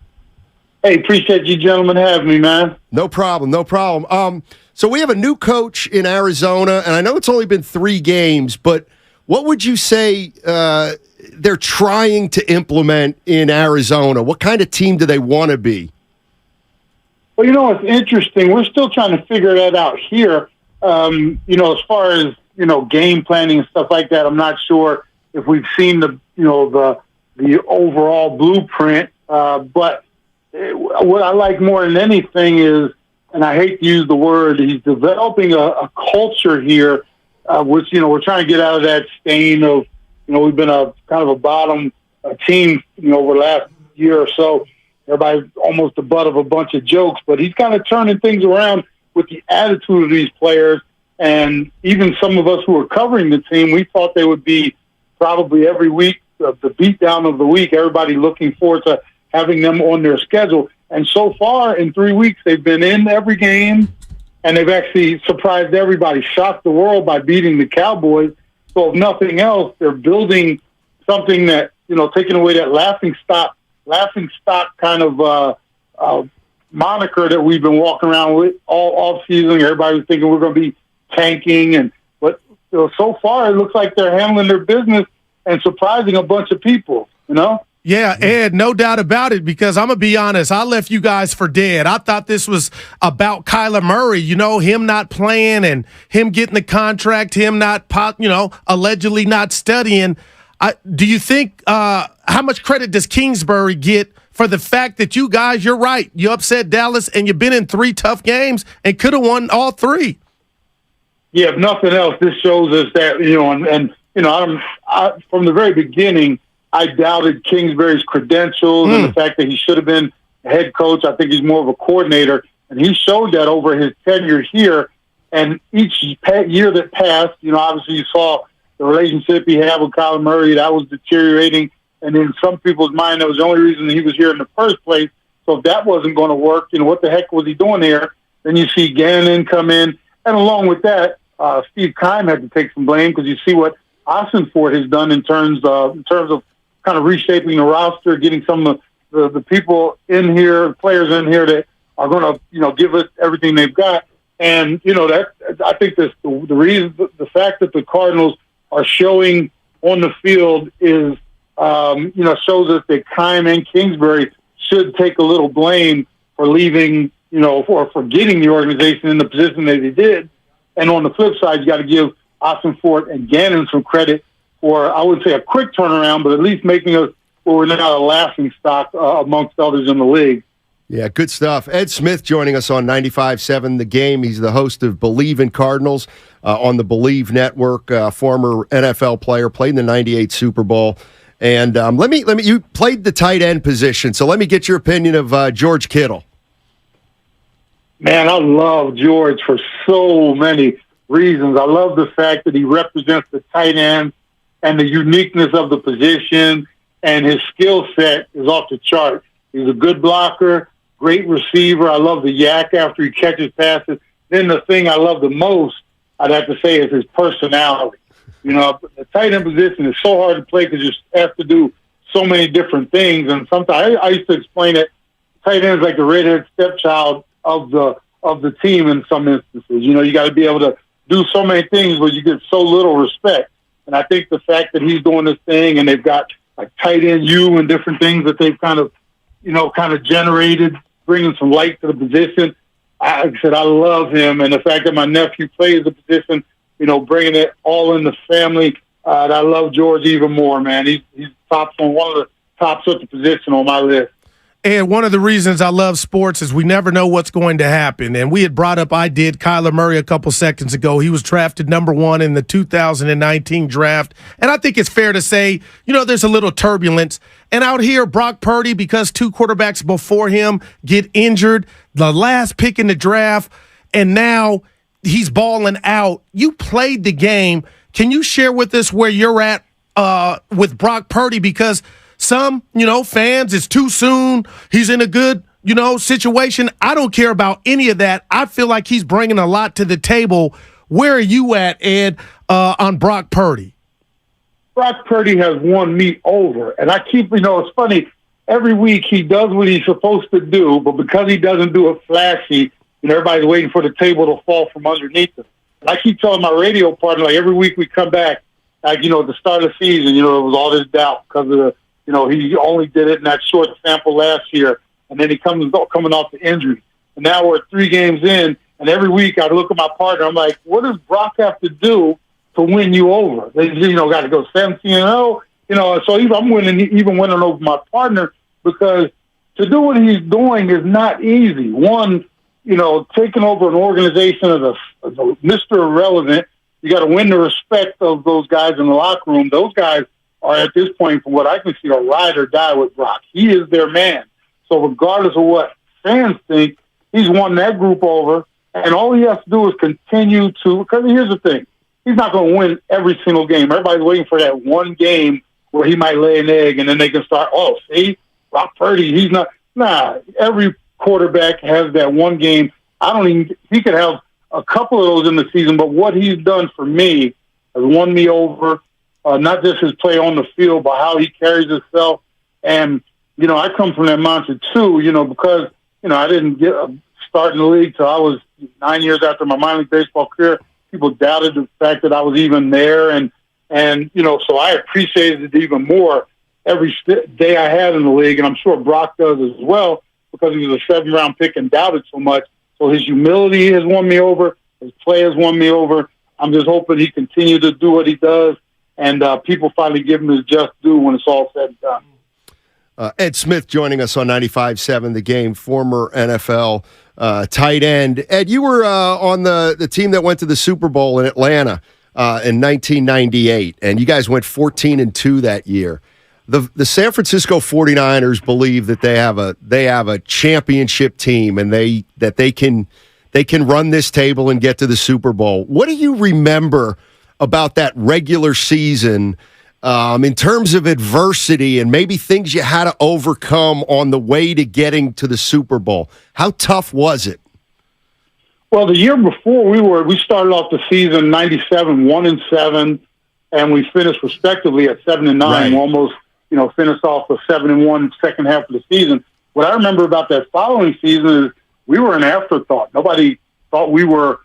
Hey, appreciate you gentlemen having me, man. No problem, no problem. So we have a new coach in Arizona, and I know it's only been 3 games, but what would you say they're trying to implement in Arizona? What kind of team do they want to be? Well, it's interesting. We're still trying to figure that out here. As far as game planning and stuff like that, I'm not sure if we've seen the overall blueprint. But what I like more than anything is, and I hate to use the word, he's developing a culture here, which we're trying to get out of that stain of we've been a kind of a bottom team over the last year or so. Everybody's almost the butt of a bunch of jokes, but he's kind of turning things around with the attitude of these players. And even some of us who were covering the team, we thought they would be probably every week, the beatdown of the week, everybody looking forward to having them on their schedule. And so far, in 3 weeks, they've been in every game, and they've actually surprised everybody, shocked the world by beating the Cowboys. So if nothing else, they're building something that, taking away that laughing stock kind of moniker that we've been walking around with all off season. Everybody was thinking we're going to be tanking, but so far it looks like they're handling their business and surprising a bunch of people, Yeah, Ed, no doubt about it, because I'm going to be honest, I left you guys for dead. I thought this was about Kyler Murray, him not playing and him getting the contract, him not, allegedly not studying. Do you think, how much credit does Kingsbury get for the fact that you guys, you're right, you upset Dallas and you've been in 3 tough games and could have won all 3? Yeah, if nothing else, this shows us that, from the very beginning, I doubted Kingsbury's credentials and the fact that he should have been a head coach. I think he's more of a coordinator, and he showed that over his tenure here. And each year that passed, obviously you saw the relationship he had with Kyler Murray, that was deteriorating. And in some people's mind, that was the only reason he was here in the first place. So if that wasn't going to work, what the heck was he doing here? Then you see Gannon come in. And along with that, Steve Keim had to take some blame, because you see what Ossenfort has done in terms of kind of reshaping the roster, getting some of the people in here, players in here that are going to give us everything they've got. And that I think that's the reason, the fact that the Cardinals are showing on the field is shows us that Keim and Kingsbury should take a little blame for leaving, or for getting the organization in the position that they did. And on the flip side, you got to give Ossenfort and Gannon some credit for, I would say, a quick turnaround, but at least making us where we're now a laughing stock amongst others in the league. Yeah, good stuff. Ed Smith joining us on 95.7 The Game. He's the host of Believe in Cardinals on the Believe Network, former NFL player, played in the 98 Super Bowl. And let me. You played the tight end position, so let me get your opinion of George Kittle. Man, I love George for so many reasons. I love the fact that he represents the tight end and the uniqueness of the position, and his skill set is off the chart. He's a good blocker, great receiver. I love the yak after he catches passes. Then the thing I love the most, I'd have to say, is his personality. The tight end position is so hard to play because you have to do so many different things. And sometimes I used to explain it, tight end is like the redhead stepchild of the team in some instances. You got to be able to do so many things, but you get so little respect. And I think the fact that he's doing this thing, and they've got like tight end U and different things that they've kind of generated, bringing some light to the position. Like I said, I love him, and the fact that my nephew plays the position, bringing it all in the family. I love George even more, man. He's one of the tops of the position on my list. And one of the reasons I love sports is we never know what's going to happen. And we had brought up, Kyler Murray a couple seconds ago. He was drafted number 1 in the 2019 draft. And I think it's fair to say, there's a little turbulence. And out here, Brock Purdy, because 2 quarterbacks before him get injured, the last pick in the draft, and now he's balling out. You played the game. Can you share with us where you're at with Brock Purdy? Because some, fans, it's too soon. He's in a good, situation. I don't care about any of that. I feel like he's bringing a lot to the table. Where are you at, Ed, on Brock Purdy? Brock Purdy has won me over. And I keep, it's funny. Every week he does what he's supposed to do, but because he doesn't do it flashy, everybody's waiting for the table to fall from underneath him. And I keep telling my radio partner, like every week we come back, at the start of the season, it was all this doubt because of the, he only did it in that short sample last year, and then he coming off the injury. And now we're 3 games in, and every week I look at my partner, I'm like, what does Brock have to do to win you over? They, got to go 17-0, so I'm winning over my partner because to do what he's doing is not easy. One, taking over an organization as a Mr. Irrelevant, you got to win the respect of those guys in the locker room. Those guys are at this point, from what I can see, a ride or die with Brock. He is their man. So regardless of what fans think, he's won that group over, and all he has to do is continue to, because here's the thing, he's not going to win every single game. Everybody's waiting for that one game where he might lay an egg, and then they can start, see, Brock Purdy, he's not. Nah, every quarterback has that one game. He could have a couple of those in the season, but what he's done for me has won me over. Not just his play on the field, but how he carries himself. And, I come from that mindset too, because, I didn't get start in the league till I was 9 years after my minor league baseball career. People doubted the fact that I was even there. And so I appreciated it even more every day I had in the league. And I'm sure Brock does as well because he was a 7th-round pick and doubted so much. So his humility has won me over. His play has won me over. I'm just hoping he continues to do what he does. And people finally give him his just due when it's all said and done. Ed Smith joining us on 95.7 The Game, former NFL tight end. Ed, you were on the team that went to the Super Bowl in Atlanta in 1998, and you guys went 14-2 that year. The San Francisco 49ers believe that they have a championship team and that they can run this table and get to the Super Bowl. What do you remember about that regular season in terms of adversity and maybe things you had to overcome on the way to getting to the Super Bowl? How tough was it? Well, the year before we started off the season 97, 1-7, and we finished respectively at 7-9. Right. We almost, finished off the 7-1 second half of the season. What I remember about that following season is we were an afterthought. Nobody thought we were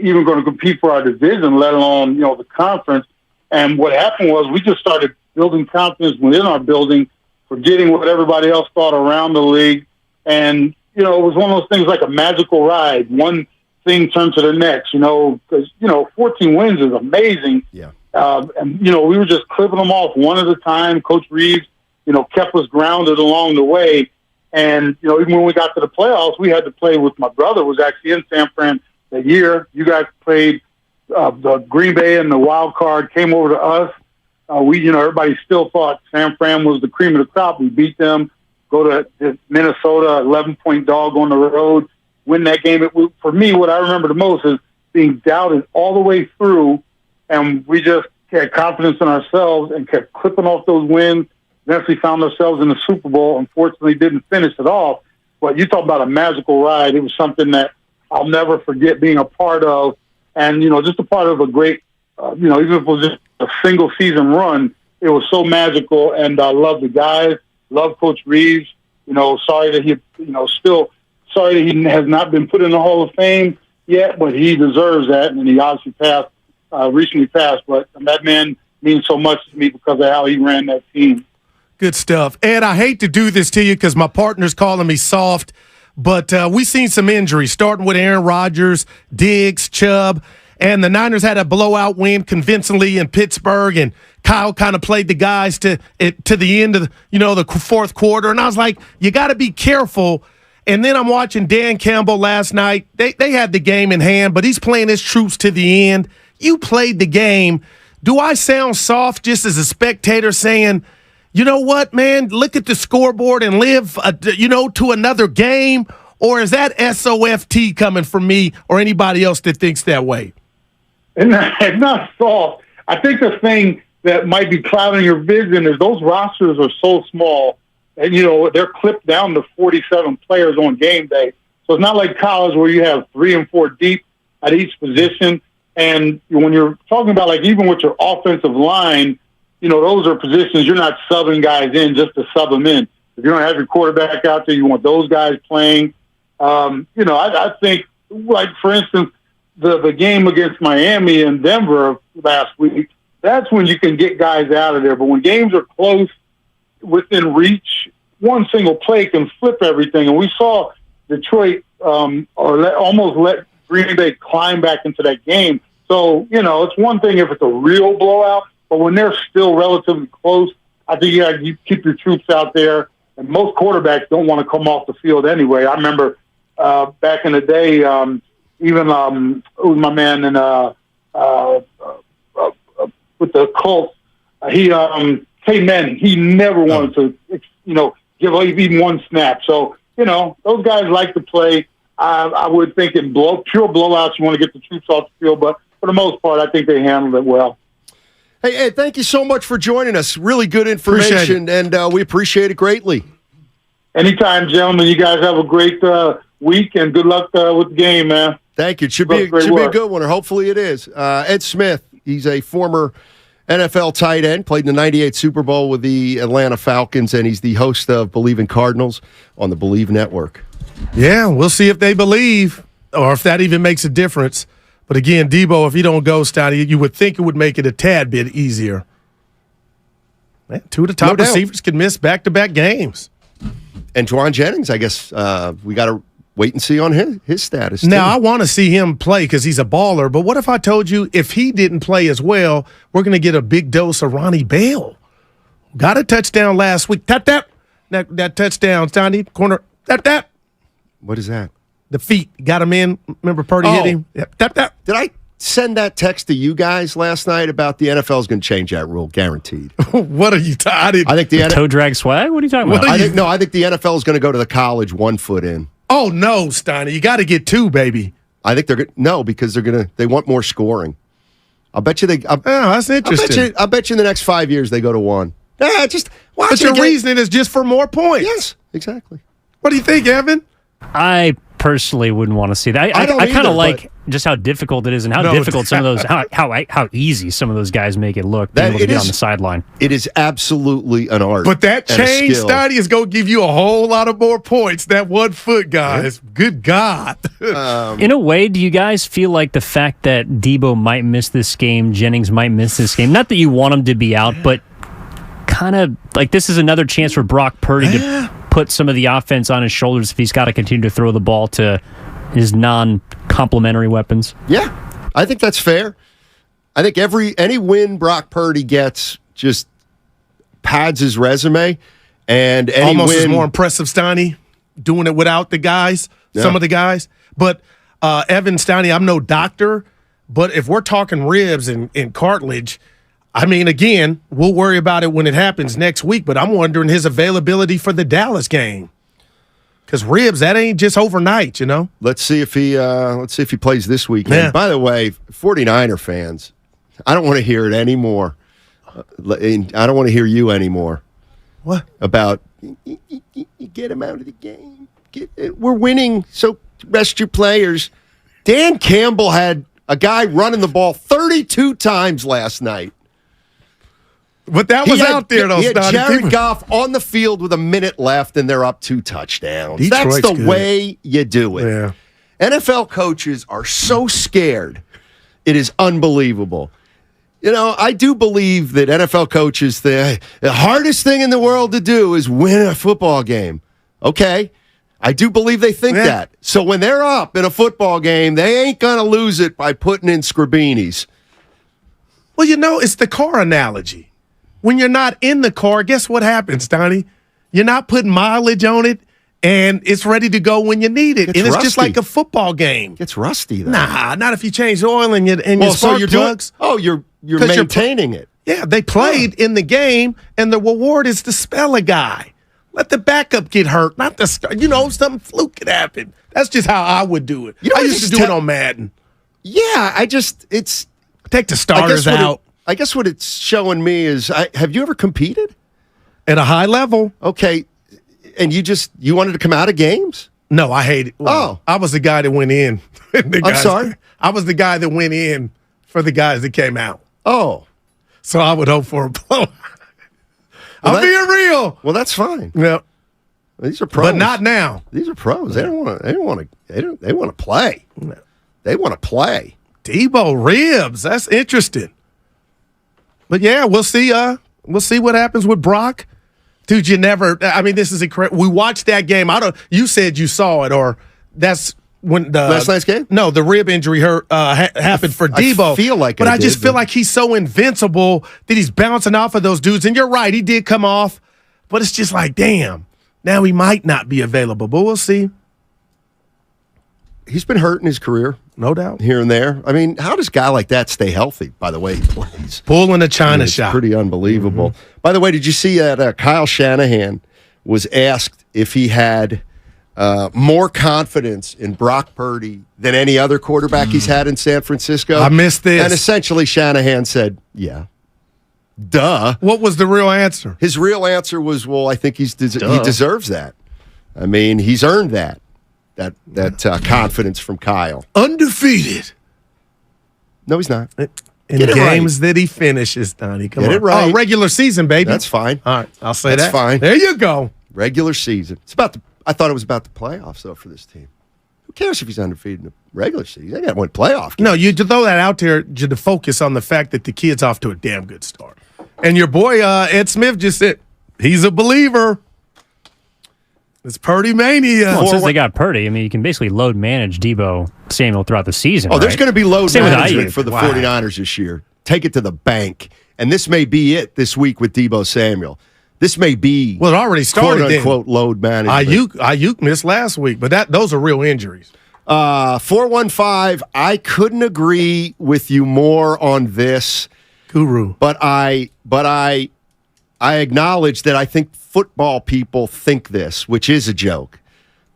even going to compete for our division, let alone, the conference. And what happened was we just started building confidence within our building, forgetting what everybody else thought around the league. And, it was one of those things like a magical ride. One thing turned to the next, because, 14 wins is amazing. Yeah. And, we were just clipping them off one at a time. Coach Reeves, kept us grounded along the way. And, even when we got to the playoffs, we had to play with my brother, was actually in San Fran that year. You guys played the Green Bay and the wild card came over to us. Everybody still thought San Fran was the cream of the crop. We beat them, go to Minnesota, 11-point dog on the road, win that game. For me, what I remember the most is being doubted all the way through, and we just had confidence in ourselves and kept clipping off those wins. Eventually found ourselves in the Super Bowl. Unfortunately, didn't finish it off. But you talk about a magical ride. It was something that I'll never forget being a part of. And, just a part of a great, even if it was just a single season run, it was so magical. And I love the guys, love Coach Reeves. Sorry that he has not been put in the Hall of Fame yet, but he deserves that. And he obviously recently passed. But that man means so much to me because of how he ran that team. Good stuff. Ed, I hate to do this to you because my partner's calling me soft, but we've seen some injuries, starting with Aaron Rodgers, Diggs, Chubb. and the Niners had a blowout win convincingly in Pittsburgh, and Kyle kind of played the guys to the end of the fourth quarter, and I was like, you got to be careful. And then I'm watching Dan Campbell last night. They had the game in hand, but he's playing his troops to the end. You played the game. Do I sound soft just as a spectator saying, you know what, man, look at the scoreboard and live, to another game? Or is that SOFT coming from me or anybody else that thinks that way? It's not soft. I think the thing that might be clouding your vision is those rosters are so small, and they're clipped down to 47 players on game day. So it's not like college where you have 3 and 4 deep at each position. And when you're talking about, like, even with your offensive line, those are positions you're not subbing guys in just to sub them in. If you don't have your quarterback out there, you want those guys playing. I think, like, for instance, the game against Miami and Denver last week, that's when you can get guys out of there. But when games are close, within reach, one single play can flip everything. And we saw Detroit almost let Green Bay climb back into that game. So, it's one thing if it's a real blowout, but when they're still relatively close, I think you got to keep your troops out there. And most quarterbacks don't want to come off the field anyway. I remember back in the day, even my man with the Colts, Peyton Manning, he never wanted to, give even one snap. So, those guys like to play. I would think in pure blowouts, you want to get the troops off the field, but for the most part, I think they handled it well. Hey, thank you so much for joining us. Really good information, and we appreciate it greatly. Anytime, gentlemen. You guys have a great week, and good luck with the game, man. Thank you. It should be a good one, or hopefully it is. Ed Smith, he's a former NFL tight end, played in the 98 Super Bowl with the Atlanta Falcons, and he's the host of Believe in Cardinals on the Believe Network. Yeah, we'll see if they believe or if that even makes a difference. But again, Debo, if you don't go, Stoney, you would think it would make it a tad bit easier. Man, 2 of the top receivers can miss back-to-back games. And Juwan Jennings, I guess we got to wait and see on his status. Now, I want to see him play because he's a baller, but what if I told you if he didn't play as well, we're going to get a big dose of Ronnie Bell? Got a touchdown last week. That touchdown, Stoney, corner, that. What is that? The feet. Got him in. Remember Purdy hit him? Yep. Did I send that text to you guys last night about the NFL is going to change that rule? Guaranteed. What are you talking? I think the toe drag swag? What are you talking about? I think the NFL is going to go to the college 1 foot in. Oh, no, Steiner. You got to get 2, baby. I think because they want more scoring. I'll bet you that's interesting. I bet you in the next 5 years they go to 1. Just watch but your reasoning is just for more points. Yes, exactly. What do you think, Evan? I personally wouldn't want to see that. I kind of like just how difficult it is and how difficult some of those, how easy some of those guys make it look. Being able to get on the sideline. It is absolutely an art. But that change, Stoney, is going to give you a whole lot of more points. That 1 foot, guys. Yeah. Good God. In a way, do you guys feel like the fact that Debo might miss this game, Jennings might miss this game, not that you want him to be out, but kind of like this is another chance for Brock Purdy to put some of the offense on his shoulders if he's got to continue to throw the ball to his non-complementary weapons? Yeah, I think that's fair. I think any win Brock Purdy gets just pads his resume, and any almost win is more impressive, Stoney, doing it without the guys, some of the guys. But Evan, Stoney, I'm no doctor, but if we're talking ribs and cartilage, I mean, again, we'll worry about it when it happens next week, but I'm wondering his availability for the Dallas game. Because ribs, that ain't just overnight, Let's see if he plays this weekend. Yeah. By the way, 49er fans, I don't want to hear it anymore. I don't want to hear you anymore. What? About get him out of the game. We're winning, so rest your players. Dan Campbell had a guy running the ball 32 times last night. But that was out there, though. He had Jared Goff on the field with a minute left, and they're up 2 touchdowns. Detroit's That's the good. way you do it. Yeah. NFL coaches are so scared. It is unbelievable. I do believe that NFL coaches, the hardest thing in the world to do is win a football game. Okay. I do believe they think that. So when they're up in a football game, they ain't going to lose it by putting in Scribinis. Well, it's the car analogy. When you're not in the car, guess what happens, Donnie? You're not putting mileage on it, and it's ready to go when you need it. It's just like a football game. It's rusty, though. Nah, not if you change the oil and your spark plugs. You're maintaining it. Yeah, they played in the game, and the reward is to spell a guy. Let the backup get hurt, not the start. Something fluke could happen. That's just how I would do it. I used to do it on Madden. Yeah, take the starters out. I guess what it's showing me is, have you ever competed? At a high level. Okay, and you wanted to come out of games? No, I hate it. Well, I was the guy that went in. I'm sorry? I was the guy that went in for the guys that came out. Oh. So I would hope for a blow. I'm being real. Well, that's fine. Yeah. These are pros. But not now. These are pros. They want to play. They want to play. Debo ribs. That's interesting. But yeah, we'll see. We'll see what happens with Brock. Dude, this is incredible. We watched that game. You said you saw it, or that's when the last night's game? No, the rib injury happened for Debo. I feel like I just feel like he's so invincible that he's bouncing off of those dudes. And you're right, he did come off, but it's just like, damn, now he might not be available, but we'll see. He's been hurt in his career. No doubt. Here and there. I mean, how does a guy like that stay healthy, by the way he plays? Pulling a China shot. Pretty unbelievable. Mm-hmm. By the way, did you see that Kyle Shanahan was asked if he had more confidence in Brock Purdy than any other quarterback he's had in San Francisco? I missed this. And essentially Shanahan said, yeah. Duh. What was the real answer? His real answer was, well, I think he deserves that. I mean, he's earned that confidence from Kyle. Undefeated. No, he's not. In games that he finishes, Donnie. Come on. Get it right. Oh, regular season, baby. That's fine. All right, I'll say That's fine. There you go. Regular season. I thought it was about the playoffs, though, for this team. Who cares if he's undefeated in the regular season? They got to win playoff games. No, you throw that out there to focus on the fact that the kid's off to a damn good start. And your boy, Ed Smith, just said he's a believer. It's Purdy mania. Well, since they got Purdy, you can basically load manage Debo Samuel throughout the season. Oh, there's going to be load Same management for the 49ers this year. Take it to the bank. And this may be it this week with Debo Samuel. This may be it already started, quote-unquote load management. Ayuk missed last week, but those are real injuries. 415, I couldn't agree with you more on this. Guru. But I acknowledge that I think football people think this, which is a joke.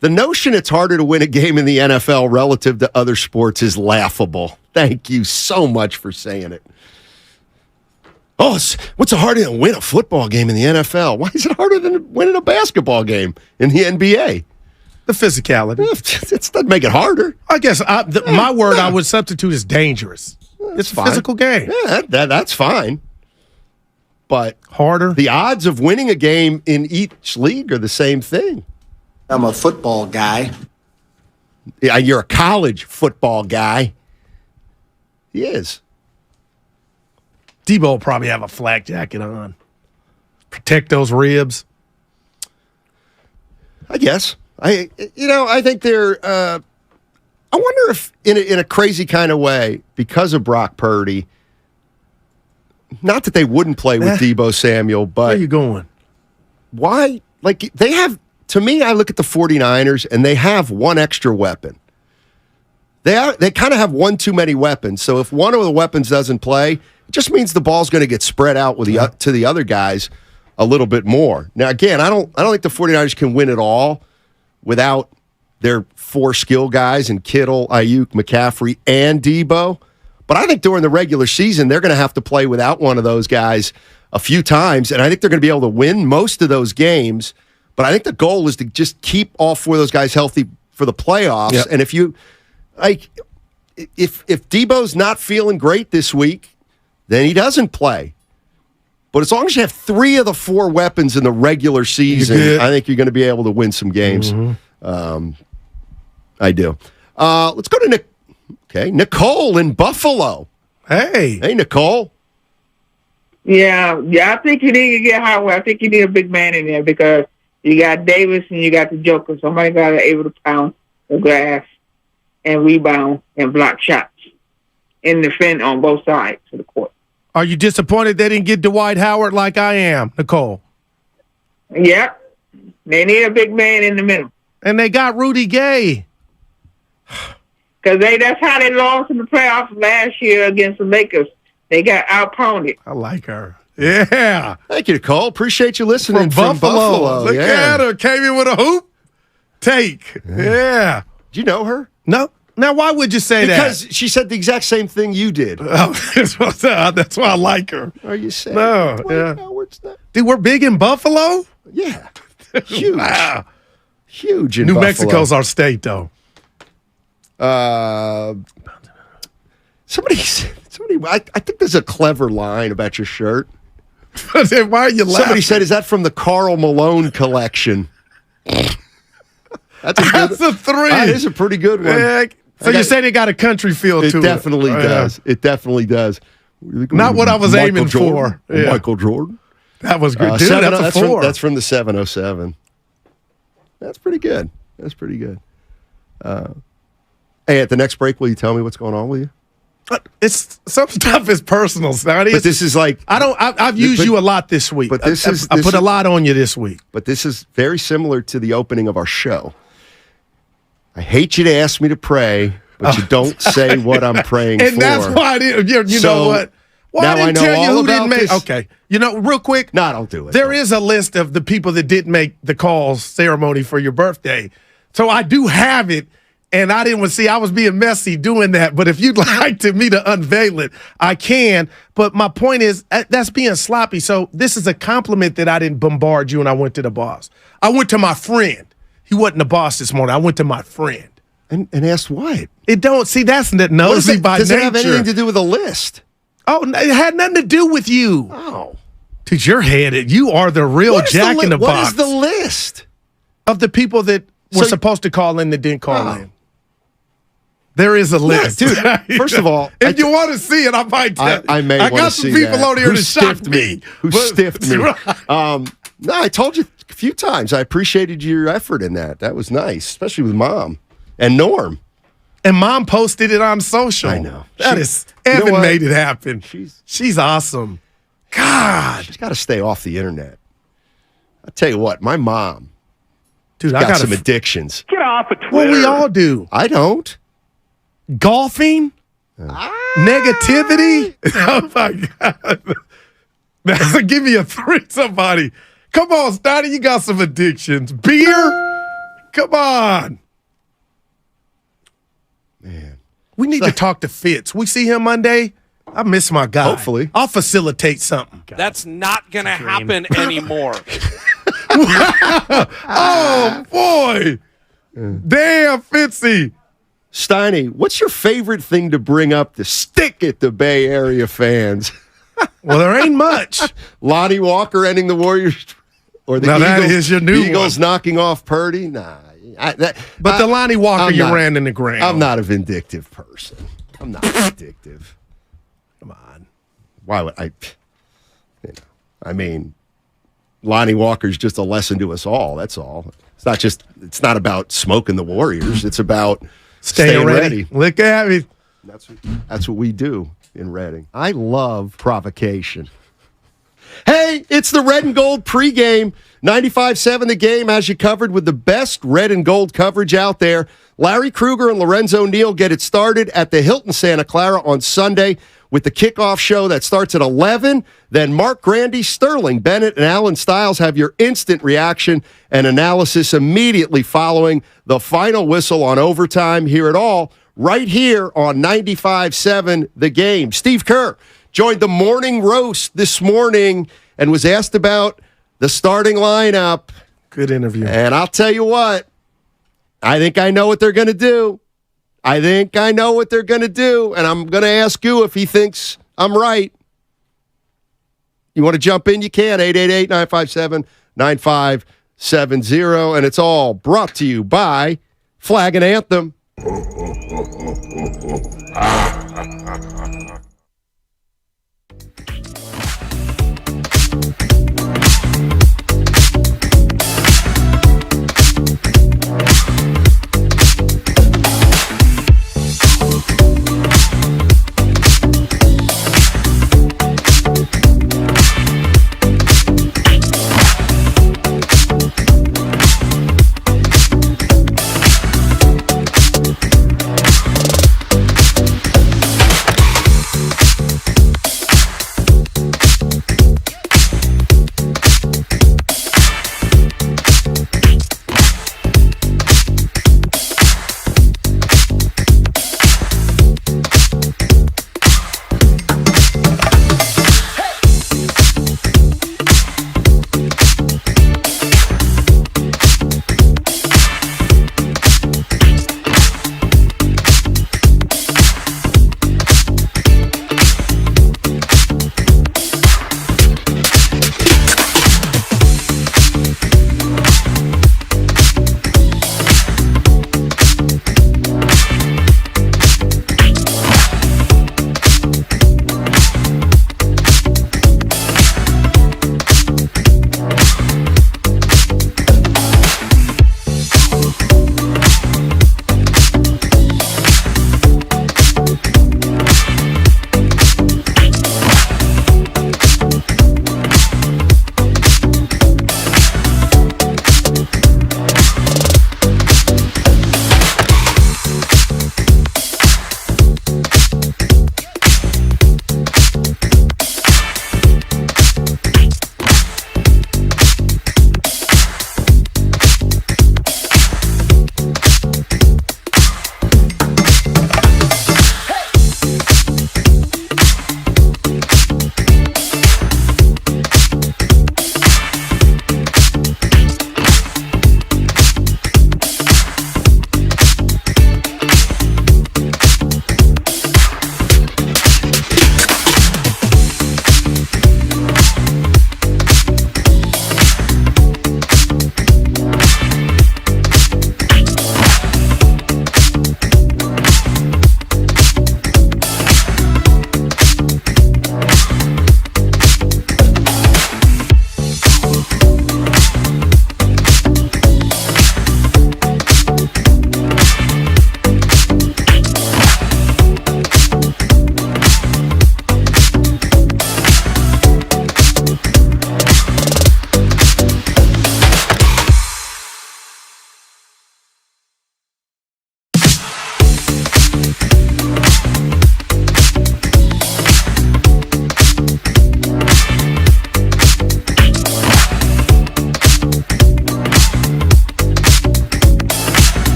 The notion it's harder to win a game in the NFL relative to other sports is laughable. Thank you so much for saying it. Oh, what's it harder than win a football game in the NFL? Why is it harder than winning a basketball game in the NBA? The physicality. It doesn't make it harder. I guess my word I would substitute is dangerous. It's a physical game. Yeah, that's fine. But harder. The odds of winning a game in each league are the same thing. I'm a football guy. Yeah, you're a college football guy. He is. Debo will probably have a flak jacket on. Protect those ribs. I guess. I think they're. I wonder if, in a crazy kind of way, because of Brock Purdy. Not that they wouldn't play with Debo Samuel, but where are you going? Why? Like they have. To me, I look at the 49ers and they have one extra weapon. They kind of have one too many weapons. So if one of the weapons doesn't play, it just means the ball's going to get spread out with to the other guys a little bit more. Now, again, I don't think the 49ers can win it all without their four skill guys in Kittle, Ayuk, McCaffrey, and Debo. But I think during the regular season, they're going to have to play without one of those guys a few times, and I think they're going to be able to win most of those games. But I think the goal is to just keep all four of those guys healthy for the playoffs. Yep. And if Debo's not feeling great this week, then he doesn't play. But as long as you have three of the four weapons in the regular season, I think you're going to be able to win some games. Mm-hmm. I do. Let's go to Nick. Okay, Nicole in Buffalo. Hey, Nicole. Yeah. I think you need to get Howard. I think you need a big man in there because You got Davis and you got the Joker. Somebody got to able to pound the glass and rebound and block shots and defend on both sides of the court. Are you disappointed they didn't get Dwight Howard like I am, Nicole? Yep. They need a big man in the middle. And they got Rudy Gay. Because that's how they lost in the playoffs last year against the Lakers. They got out-pounded. I like her. Yeah. Thank you, Nicole. Appreciate you listening from Buffalo. Look at her. Came in with a hoop. Take. Yeah. Do you know her? No. Now, why would you say that? Because she said the exact same thing you did. Oh, that's why I like her. Are you saying? No. Yeah. Howard's not. Dude, we're big in Buffalo? Yeah. Huge. Wow. Huge in New Buffalo. Mexico's our state, though. Somebody, I think there's a clever line about your shirt. Why are you laughing? Somebody said, "Is that from the Karl Malone collection?" That's a three. That is a pretty good one. Yeah. So you say they got a country feel to it? It definitely does. It definitely does. Not what I was aiming for. Yeah. Michael Jordan. That was good. Dude, that's a 4. That's from the 707. That's pretty good. That's pretty good. Hey, at the next break, will you tell me what's going on with you? It's some stuff is personal, Snotty. But this is like I've used you a lot this week. But I put a lot on you this week. But this is very similar to the opening of our show. I hate you to ask me to pray, but you don't say what I'm praying and for. That's why I didn't. You know what? Well, now I didn't I know tell you all who about didn't make. this. Okay, real quick. No, don't do it. There is a list of the people that didn't make the calls ceremony for your birthday, so I do have it. And I didn't want to see. I was being messy doing that. But if you'd like me to unveil it, I can. But my point is that's being sloppy. So this is a compliment that I didn't bombard you and I went to the boss. I went to my friend. He wasn't the boss this morning. I went to my friend. And asked what? It don't. See, that's nosy by nature. Does it have anything to do with a list? Oh, it had nothing to do with you. Oh. Dude, you're headed. You are the real Jack in the Box. What is the list? Of the people that were supposed to call in that didn't call in. There is a list. Yeah, dude, first of all, if you want to see it, I might tell you. I may I want got to some see people that. on here that shocked me. Who stiffed me. No, I told you a few times. I appreciated your effort in that. That was nice, especially with Mom and Norm. And Mom posted it on social. I know. Evan made it happen. She's awesome. God. She's got to stay off the internet. I'll tell you what, my mom Dude, got some addictions. Get off of Twitter. Well, we all do. I don't. Golfing? Negativity? Oh, my God. Now, give me a 3, somebody. Come on, Snotty, you got some addictions. Beer? Come on. Man. We need to talk to Fitz. We see him Monday. I miss my guy. Hopefully. I'll facilitate something. That's not going to happen anymore. Oh, boy. Damn, Fitzy. Steiny, what's your favorite thing to bring up to stick at the Bay Area fans? Well, there ain't much. Lonnie Walker ending the Warriors, or the now Eagles, that is your new Eagles knocking off Purdy. Nah, but the Lonnie Walker you ran in the ground. I'm not a vindictive person. I'm not vindictive. Come on. Why would I? I mean, Lonnie Walker's just a lesson to us all. That's all. It's not about smoking the Warriors. It's about staying ready. Look at me. That's what we do in Reading. I love provocation. Hey, it's the Red and Gold pregame. 95.7 The Game has you covered with the best red and gold coverage out there. Larry Krueger and Lorenzo Neal get it started at the Hilton Santa Clara on Sunday with the kickoff show that starts at 11. Then Mark Grandy, Sterling Bennett, and Alan Stiles have your instant reaction and analysis immediately following the final whistle on overtime. Hear it all right here on 95.7 The Game. Steve Kerr joined the morning roast this morning and was asked about the starting lineup. Good interview. And I'll tell you what, I think I know what they're going to do. And I'm going to ask you if he thinks I'm right. You want to jump in? You can. 888-957-9570. And it's all brought to you by Flag and Anthem.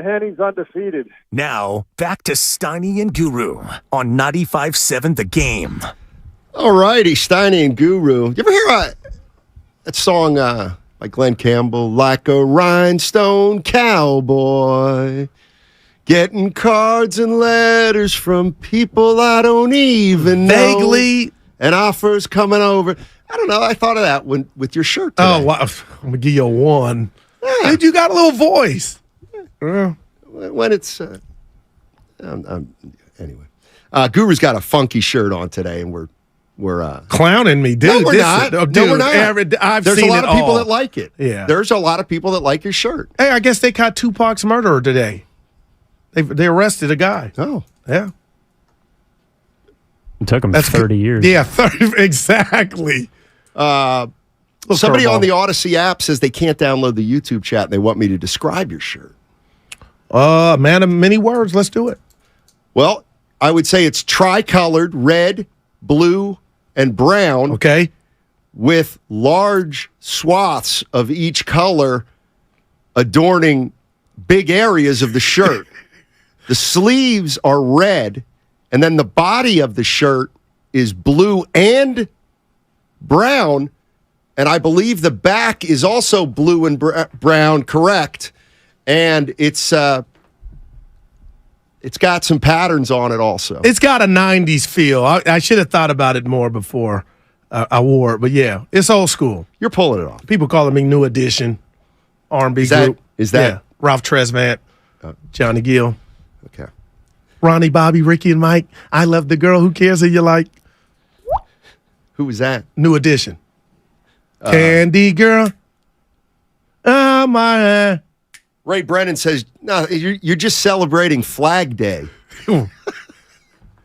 Henny's undefeated. Now, back to Steiny and Guru on 95.7 The Game. All righty, Steiny and Guru. You ever hear that song by Glenn Campbell? Like a rhinestone cowboy, getting cards and letters from people I don't even know. Vaguely. And offers coming over. I don't know. I thought of that with your shirt today. Oh, wow. I'm going to give you a 1. Yeah. Dude, you got a little voice. When it's anyway, Guru's got a funky shirt on today, and we're clowning me, dude. No, we're not. Dude, no, we're not. There's a lot of people that like it. Yeah, there's a lot of people that like your shirt. Hey, I guess they caught Tupac's murderer today. They arrested a guy. Oh, yeah. It took him 30 years. Yeah, 30 exactly. Somebody on the Odyssey app says they can't download the YouTube chat, and they want me to describe your shirt. Man of many words. Let's do it. Well, I would say it's tricolored, red, blue, and brown. Okay. With large swaths of each color adorning big areas of the shirt. The sleeves are red, and then the body of the shirt is blue and brown, and I believe the back is also blue and brown, correct? And it's got some patterns on it also. It's got a 90s feel. I should have thought about it more before I wore it, but yeah, it's old school. You're pulling it off. People calling me New Edition, R&B group. Is that? Yeah. Ralph Tresvant, Johnny Gill. Okay. Ronnie, Bobby, Ricky, and Mike. I love the girl. Who cares who you like? Who was that? New Edition. Candy girl. Oh, my. Ray Brennan says, no, you're just celebrating Flag Day.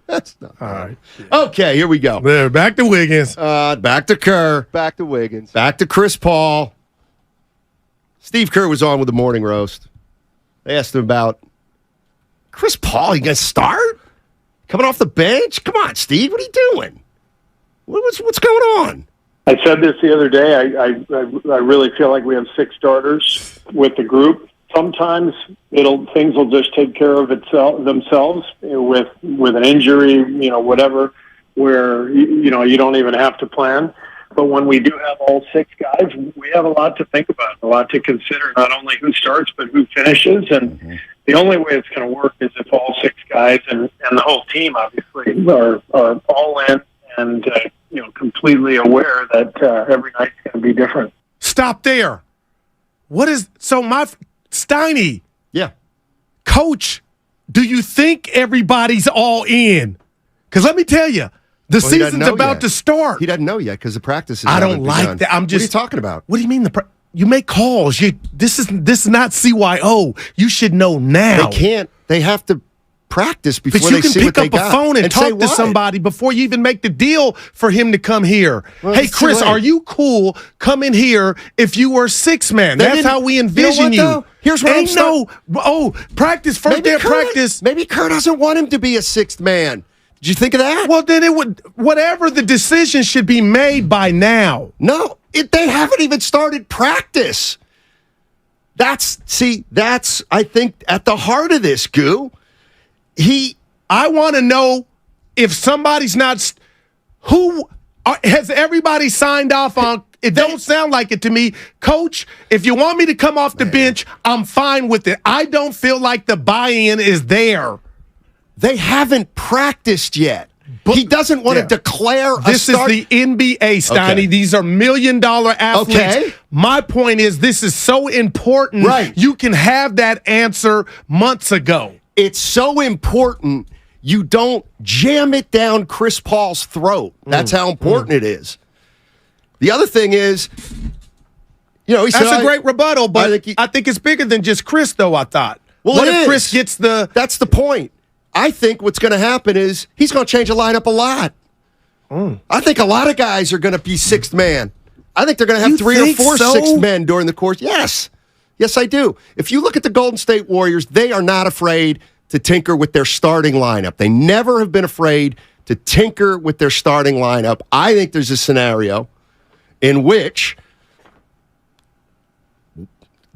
That's not all right. Okay, here we go. There, back to Wiggins. Back to Kerr. Back to Wiggins. Back to Chris Paul. Steve Kerr was on with the morning roast. They asked him about Chris Paul. You going to start? Coming off the bench? Come on, Steve. What are you doing? What's going on? I said this the other day. I really feel like we have 6 starters with the group. Sometimes things will just take care of themselves with an injury, whatever, where you don't even have to plan. But when we do have all 6 guys, we have a lot to think about, a lot to consider. Not only who starts, but who finishes. And the only way it's going to work is if all 6 guys and the whole team obviously are all in and completely aware that every night's going to be different. Stop there. Steiny. Yeah. Coach, do you think everybody's all in? Because let me tell you, the season's about to start. He doesn't know yet because the practices I don't like that. What are you talking about? What do you mean you make calls? This is not CYO. You should know now. They can't. They have to practice before they see what they got. But you can pick up a phone and talk to somebody before you even make the deal for him to come here. Well, hey, Chris, are you cool coming here if you were 6 man? That's how we envision you. Here's what practice, first day of practice. Maybe Kerr doesn't want him to be a 6th man. Did you think of that? Well, then whatever the decision should be made by now. No, they haven't even started practice. That's, I think, at the heart of this, Goo. I want to know if somebody's not. Has everybody signed off on? It don't sound like it to me. Coach, if you want me to come off the bench, I'm fine with it. I don't feel like the buy-in is there. They haven't practiced yet. But he doesn't want to declare a This start. is the NBA, Steiny. Okay. These are $1 million athletes. Okay. My point is this is so important. Right. You can have that answer months ago. It's so important you don't jam it down Chris Paul's throat. That's how important it is. The other thing is, he said, that's a great rebuttal, but I think it's bigger than just Chris, though, I thought. Well, what if Chris gets the... That's the point. I think what's going to happen is he's going to change the lineup a lot. I think a lot of guys are going to be 6th man. I think they're going to have 3 or 4 6th men during the course. Yes. Yes, I do. If you look at the Golden State Warriors, they are not afraid to tinker with their starting lineup. They never have been afraid to tinker with their starting lineup. I think there's a scenario in which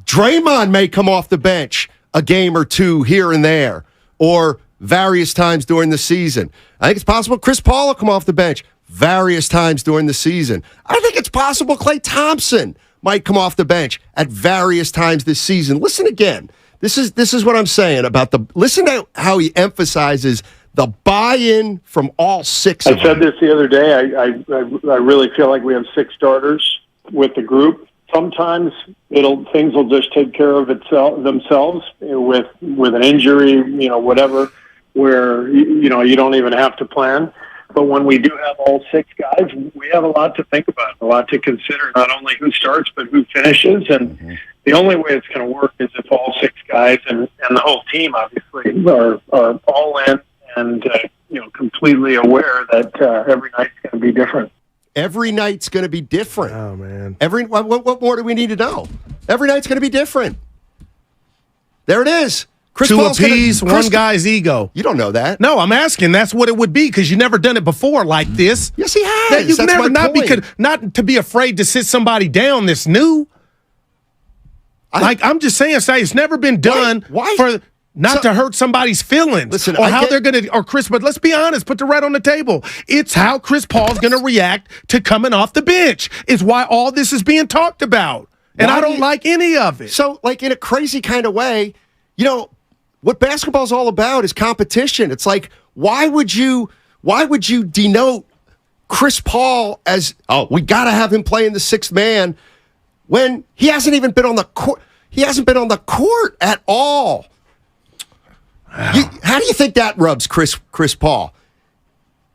Draymond may come off the bench a game or two here and there, or various times during the season. I think it's possible Chris Paul will come off the bench various times during the season. I think it's possible Klay Thompson might come off the bench at various times this season. Listen again. This is what I'm saying about listen to how he emphasizes the buy-in from all six of them. I said this the other day. I really feel like we have 6 starters with the group. Sometimes things will just take care of themselves with an injury, whatever, where you don't even have to plan. But when we do have all 6 guys, we have a lot to think about, a lot to consider, not only who starts, but who finishes. And the only way it's going to work is if all 6 guys and the whole team, obviously, are all in and completely aware that every night's going to be different. Every night's going to be different. Oh, man. What more do we need to know? Every night's going to be different. There it is. To appease one guy's ego. You don't know that. No, I'm asking. That's what it would be because you've never done it before like this. Yes, he has. You've That's never my point. not to be afraid to sit somebody down that's new. I'm just saying, it's never been done for not to hurt somebody's feelings. Listen, or how they're going to, or Chris, but let's be honest, put the right on the table. It's how Chris Paul's going to react to coming off the bench. It's why all this is being talked about. And I don't like any of it. So, in a crazy kind of way, what basketball's all about is competition. It's like, why would you denote Chris Paul as, we got to have him playing the 6th man when he hasn't even been on the court. He hasn't been on the court at all. How do you think that rubs Chris Paul?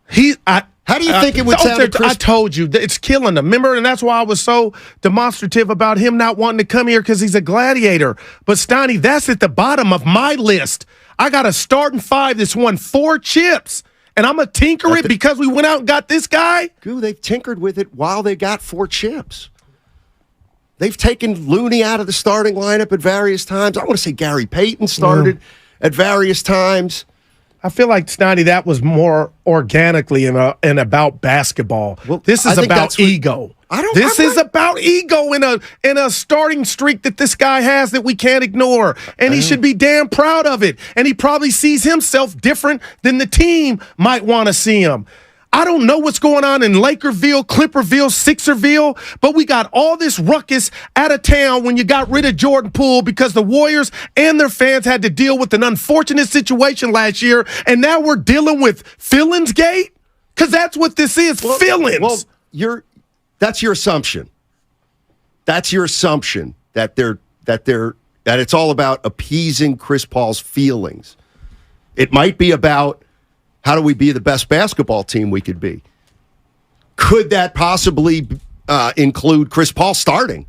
How do you think it would sound to Chris? I told you, it's killing him. Remember? And that's why I was so demonstrative about him not wanting to come here because he's a gladiator. But, Steiny, that's at the bottom of my list. I got a starting 5 that's won 4 chips. And I'm going to tinker it because we went out and got this guy? Dude, they've tinkered with it while they got 4 chips. They've taken Looney out of the starting lineup at various times. I want to say Gary Payton started at various times. I feel like, Snotty, that was more organically and about basketball. Well, this is about ego. This is about ego in a starting streak that this guy has that we can't ignore. And he should be damn proud of it. And he probably sees himself different than the team might want to see him. I don't know what's going on in Lakerville, Clipperville, Sixerville, but we got all this ruckus out of town when you got rid of Jordan Poole because the Warriors and their fans had to deal with an unfortunate situation last year, and now we're dealing with Feelings Gate? Because that's what this is, feelings. Well, that's your assumption. That's your assumption that it's all about appeasing Chris Paul's feelings. It might be about how do we be the best basketball team we could be? Could that possibly include Chris Paul starting?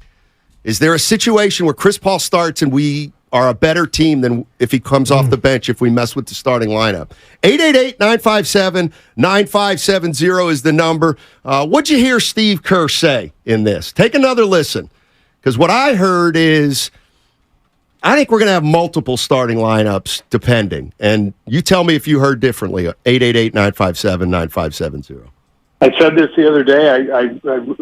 Is there a situation where Chris Paul starts and we are a better team than if he comes off the bench if we mess with the starting lineup? 888-957-9570 is the number. What'd you hear Steve Kerr say in this? Take another listen, because what I heard is I think we're going to have multiple starting lineups depending. And you tell me if you heard differently. 888-957-9570. I said this the other day. I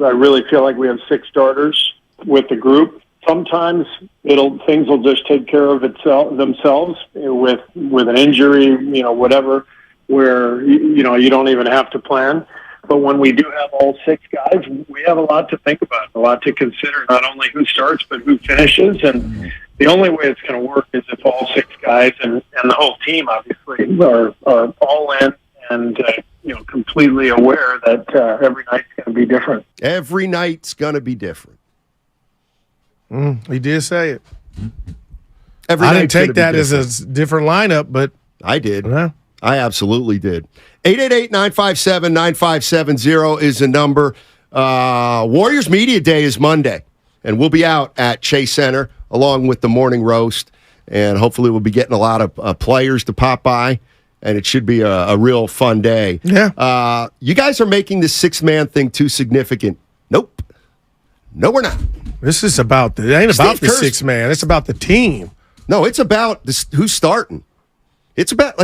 really feel like we have 6 starters with the group. Sometimes things will just take care of themselves with an injury, whatever, where you don't even have to plan. But when we do have all 6 guys, we have a lot to think about, a lot to consider, not only who starts, but who finishes. And the only way it's going to work is if all 6 guys and the whole team, obviously, are all in and completely aware that every night's going to be different. Every night's going to be different. He did say it. Every I didn't take that as a different lineup, but I did. I absolutely did. 888-957-9570 is the number. Warriors Media Day is Monday, and we'll be out at Chase Center along with the morning roast, and hopefully we'll be getting a lot of players to pop by, and it should be a real fun day. Yeah. You guys are making this 6-man thing too significant. Nope. No, we're not. This is about it ain't about the 6-man. It's about the team. No, it's about who's starting. It's about,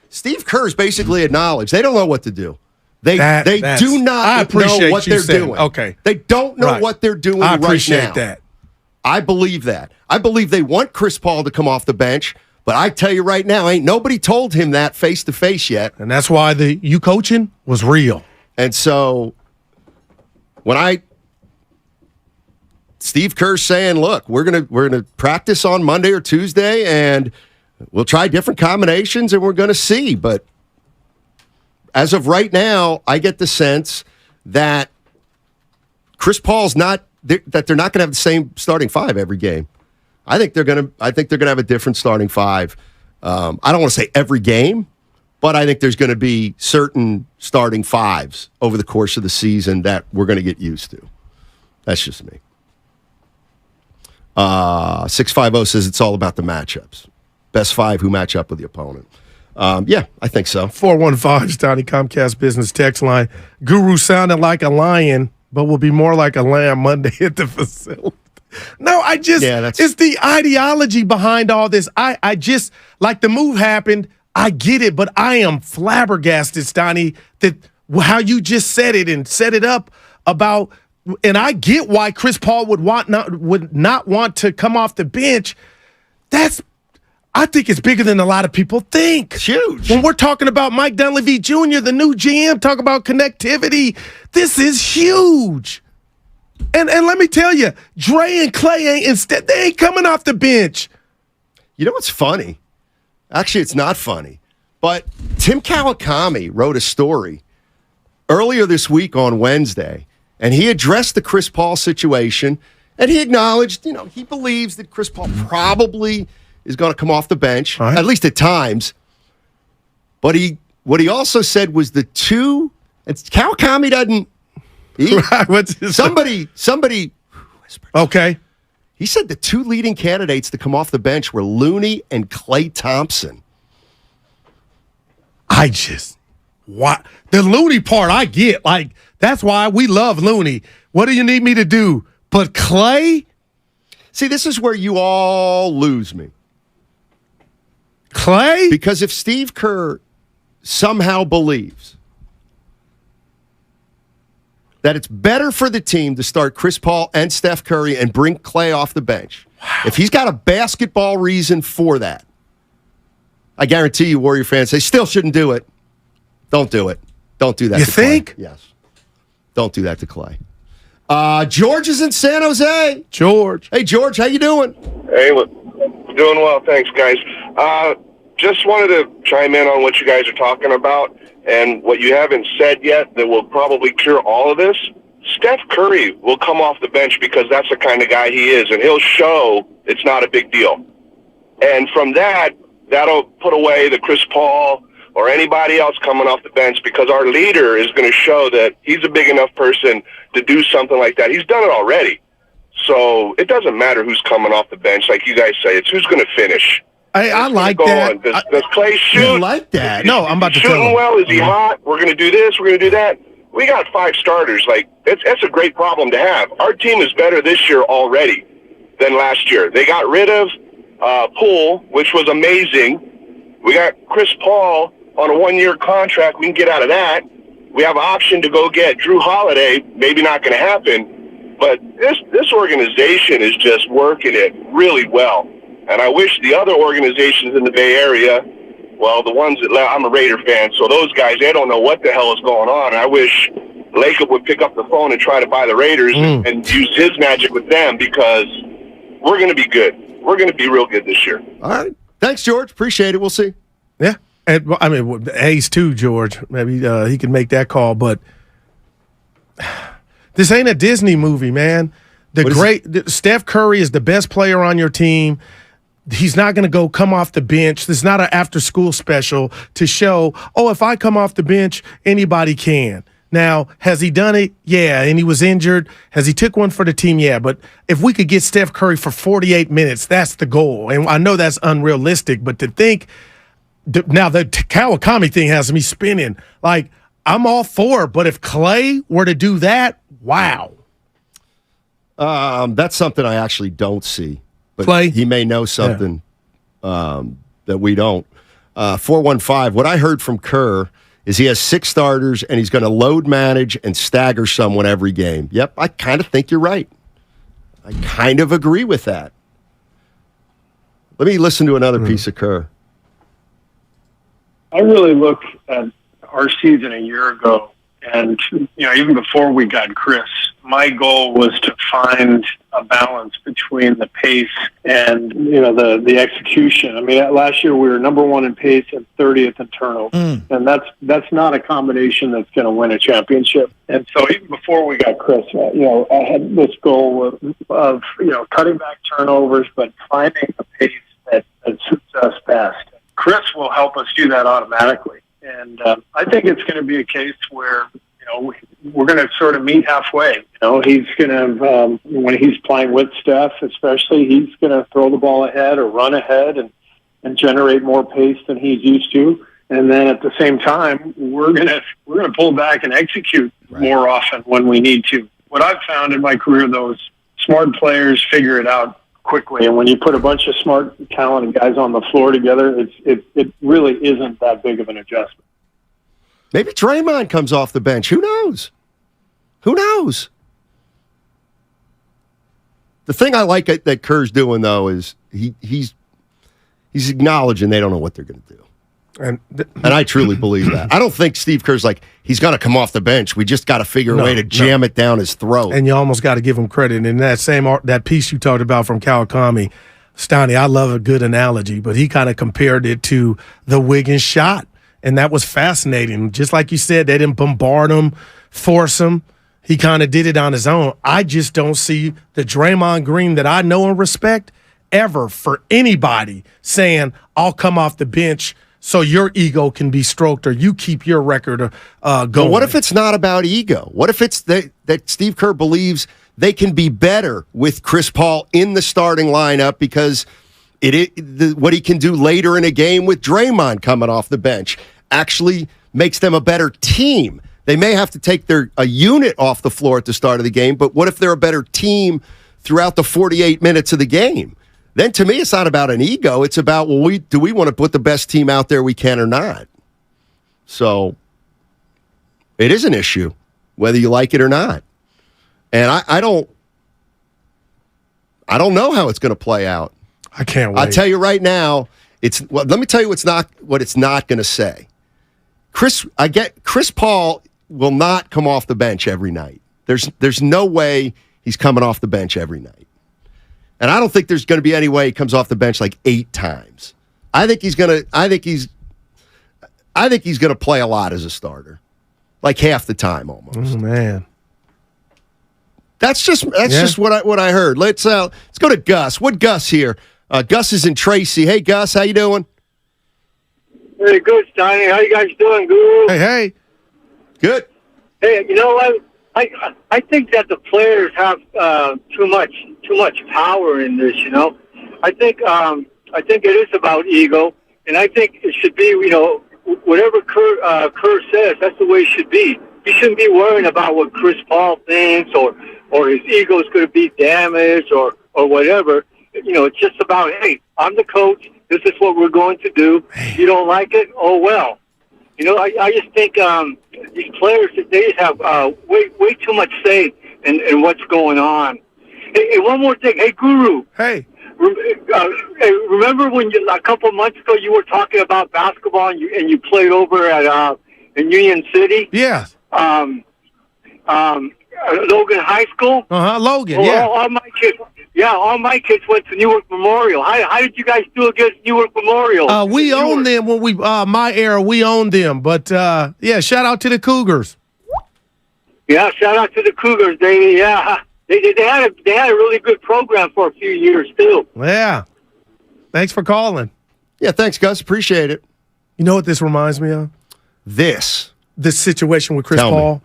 Steve Kerr's basically acknowledged they don't know what to do. They do not know what they're doing. Okay. They don't know what they're doing right now. I appreciate that. I believe that. I believe they want Chris Paul to come off the bench, but I tell you right now, ain't nobody told him that face-to-face yet. And that's why you coaching was real. And so when Steve Kerr's saying, look, we're gonna practice on Monday or Tuesday, and we'll try different combinations, and we're going to see. But as of right now, I get the sense that Chris Paul's that they're not going to have the same starting five every game. I think they're going to have a different starting five. I don't want to say every game, but I think there's going to be certain starting fives over the course of the season that we're going to get used to. That's just me. 650 says it's all about the matchups. Best five who match up with the opponent. Yeah, I think so. 415 Donnie Comcast Business Text Line. Guru sounded like a lion, but will be more like a lamb Monday at the facility. No, it's the ideology behind all this. I just, like the move happened, I get it, but I am flabbergasted, Donnie, that how you just said it and set it up about, and I get why Chris Paul would not want to come off the bench. I think it's bigger than a lot of people think. It's huge. When we're talking about Mike Dunleavy Jr., the new GM, talk about connectivity, this is huge. And let me tell you, Dre and Clay they ain't coming off the bench. You know what's funny? Actually, it's not funny. But Tim Kawakami wrote a story earlier this week on Wednesday, and he addressed the Chris Paul situation, and he acknowledged, he believes that Chris Paul probably is going to come off the bench, at least at times. But what he also said was Kawakami doesn't. Somebody whispered. Okay. He said the two leading candidates to come off the bench were Looney and Klay Thompson. What? The Looney part I get. Like, that's why we love Looney. What do you need me to do? Put Klay? See, this is where you all lose me. Klay? Because if Steve Kerr somehow believes that it's better for the team to start Chris Paul and Steph Curry and bring Klay off the bench, if he's got a basketball reason for that, I guarantee you Warrior fans, they still shouldn't do it. Don't do it. Don't do that you to think? Klay. Yes. Don't do that to Klay. George is in San Jose. George. Hey, George, how you doing? Hey, doing well, thanks, guys. Just wanted to chime in on what you guys are talking about and what you haven't said yet that will probably cure all of this. Steph Curry will come off the bench because that's the kind of guy he is, and he'll show it's not a big deal. And from that'll put away the Chris Paul or anybody else coming off the bench because our leader is going to show that he's a big enough person to do something like that. He's done it already. So it doesn't matter who's coming off the bench, like you guys say. It's who's going to finish. I like that. Does Klay shoot? You like that? No, I'm about to tell shooting him. well? Is he hot? We're going to do this. We're going to do that. We got 5 starters. Like that's a great problem to have. Our team is better this year already than last year. They got rid of Poole, which was amazing. We got Chris Paul on a 1-year contract. We can get out of that. We have an option to go get Drew Holiday. Maybe not going to happen. But this organization is just working it really well. And I wish the other organizations in the Bay Area, well, the ones that I'm a Raider fan, so those guys, they don't know what the hell is going on. I wish Lacob would pick up the phone and try to buy the Raiders and use his magic with them because we're going to be good. We're going to be real good this year. All right. Thanks, George. Appreciate it. We'll see. Yeah. And, I mean, Hayes too, George. Maybe he can make that call, but this ain't a Disney movie, man. Steph Curry is the best player on your team. He's not going to come off the bench. This is not an after-school special to show, if I come off the bench, anybody can. Now, has he done it? Yeah, and he was injured. Has he took one for the team? Yeah, but if we could get Steph Curry for 48 minutes, that's the goal. And I know that's unrealistic, but to think now the Kawakami thing has me spinning. Like, I'm all for it, but if Klay were to do that, wow. That's something I actually don't see. But Klay? He may know something that we don't. 415, what I heard from Kerr is he has 6 starters, and he's going to load manage and stagger someone every game. Yep, I kind of think you're right. I kind of agree with that. Let me listen to another piece of Kerr. I really look at our season a year ago, and even before we got Chris, my goal was to find a balance between the pace and the execution. I mean, last year we were number 1 in pace and 30th in turnovers, and that's not a combination that's going to win a championship. And so even before we got Chris, I had this goal of cutting back turnovers, but finding a pace that suits us best. Chris will help us do that automatically. And I think it's going to be a case where, we're going to sort of meet halfway. He's going to, when he's playing with Steph, especially, he's going to throw the ball ahead or run ahead and generate more pace than he's used to. And then at the same time, we're going to pull back and execute more often when we need to. What I've found in my career, though, is smart players figure it out quickly. And when you put a bunch of smart, talented guys on the floor together, it really isn't that big of an adjustment. Maybe Draymond comes off the bench. Who knows? Who knows? The thing I like that Kerr's doing, though, is he's acknowledging they don't know what they're going to do. And I truly believe that. I don't think Steve Kerr's like, he's going to come off the bench. We just got to figure a way to jam it down his throat. And you almost got to give him credit. And that piece you talked about from Kawakami, Stoney, I love a good analogy, but he kind of compared it to the Wiggins shot. And that was fascinating. Just like you said, they didn't bombard him, force him. He kind of did it on his own. I just don't see the Draymond Green that I know and respect ever for anybody saying, I'll come off the bench so your ego can be stroked or you keep your record going. But what if it's not about ego? What if it's that Steve Kerr believes they can be better with Chris Paul in the starting lineup because what he can do later in a game with Draymond coming off the bench actually makes them a better team. They may have to take a unit off the floor at the start of the game, but what if they're a better team throughout the 48 minutes of the game? Then to me, it's not about an ego. It's about, do we want to put the best team out there we can or not? So it is an issue, whether you like it or not. And I don't know how it's going to play out. I can't wait. I'll tell you right now, let me tell you what it's not going to say. Chris Paul will not come off the bench every night. There's no way he's coming off the bench every night. And I don't think there's going to be any way he comes off the bench like 8 times. I think he's going to play a lot as a starter. Like half the time almost. Oh, man. That's just what I heard. Let's go to Gus. What Gus here? Gus is in Tracy. Hey, Gus, how you doing? Very good, Steiny. How you guys doing, Guru? Hey. Good. Hey, you know what? I think that the players have too much power in this. I think it is about ego, and I think it should be whatever Kerr says. That's the way it should be. He shouldn't be worrying about what Chris Paul thinks or his ego is going to be damaged or whatever. It's just about, hey, I'm the coach. This is what we're going to do. You don't like it? Oh, well. I just think these players, they just have way too much say in what's going on. Hey, one more thing. Hey, Guru. Hey. Remember when a couple of months ago you were talking about basketball and you played over at in Union City? Yeah. Logan High School? Logan, yeah. All my kids went to Newark Memorial. How did you guys do against Newark Memorial? We owned them when my era, we owned them. But, shout out to the Cougars. Yeah, shout out to the Cougars, baby. Yeah. They had a really good program for a few years, too. Yeah. Thanks for calling. Yeah, thanks, Gus. Appreciate it. You know what this reminds me of? This situation with Chris Paul.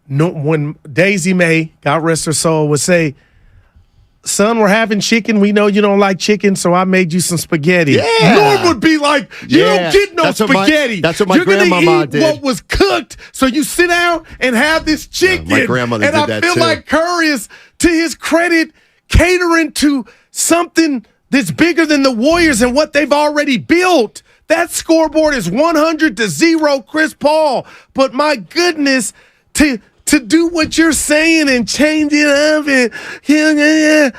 No, when Daisy May, God rest her soul, would say, son, we're having chicken. We know you don't like chicken, so I made you some spaghetti. Yeah. Norm would be like, you don't get no spaghetti. That's what my You're grandmama did. What was cooked, so you sit down and have this chicken. Yeah, my grandmother did that too. And I feel like Kerr is, to his credit, catering to something that's bigger than the Warriors and what they've already built. That scoreboard is 100-0 Chris Paul. But my goodness, to to do what you're saying and change it up. And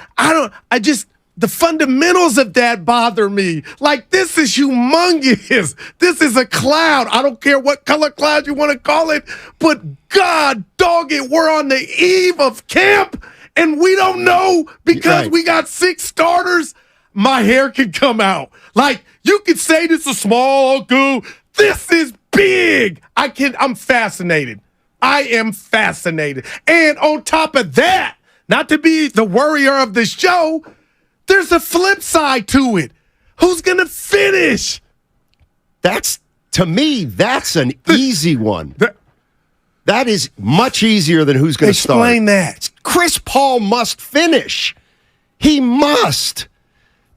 the fundamentals of that bother me. Like, this is humongous. This is a cloud. I don't care what color cloud you want to call it, but God dog it, we're on the eve of camp, and we don't know because we got 6 starters. My hair can come out. Like, you could say this is small, goo. This is big. I'm fascinated. I am fascinated. And on top of that, not to be the worrier of the show, there's a flip side to it. Who's going to finish? To me, that's an easy one. That is much easier than who's going to start. Explain that. Chris Paul must finish. He must.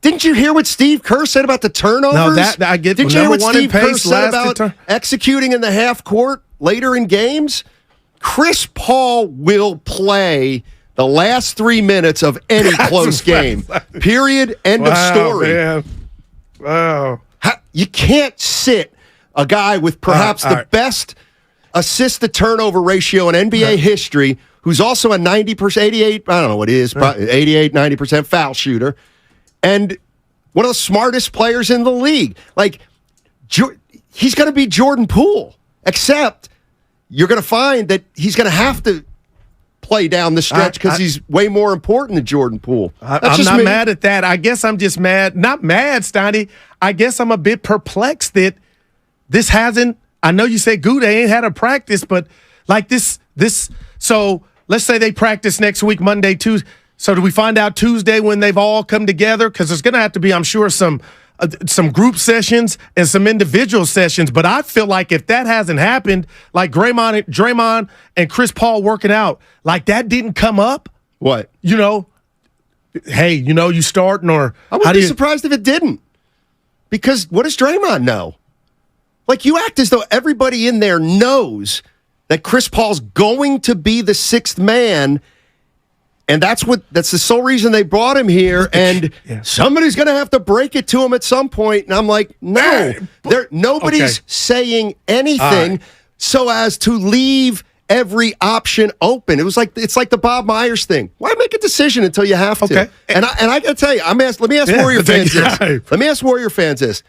Didn't you hear what Steve Kerr said about the turnovers? No, that I get. Did you hear what Steve Kerr said about executing in the half court later in games? Chris Paul will play the last 3 minutes of any close game. Period. End of story. Man. Wow. You can't sit a guy with perhaps the best assist-to-turnover ratio in NBA history, who's also a 90%, 88, I don't know what it is, 88, 90% foul shooter, and one of the smartest players in the league. Like, he's going to be Jordan Poole, except you're going to find that he's going to have to play down the stretch because he's way more important than Jordan Poole. I'm not mad at that. I guess I'm just mad. Not mad, Steiny. I guess I'm a bit perplexed that this hasn't. I know you say Gouda ain't had a practice, but like this. So let's say they practice next week, Monday, Tuesday. So do we find out Tuesday when they've all come together? Because there's going to have to be, I'm sure, some group sessions and some individual sessions. But I feel like if that hasn't happened, like Draymond and Chris Paul working out, like that didn't come up. What? Hey, you starting or I wouldn't be surprised if it didn't. Because what does Draymond know? Like, you act as though everybody in there knows that Chris Paul's going to be the 6th man. And that's the sole reason they brought him here, and somebody's going to have to break it to him at some point. And I'm like, no, nobody's saying anything so as to leave every option open. It's like the Bob Myers thing. Why make a decision until you have to? Okay. And I got to tell you, let me ask Warrior fans this. Let me ask Warrior fans this.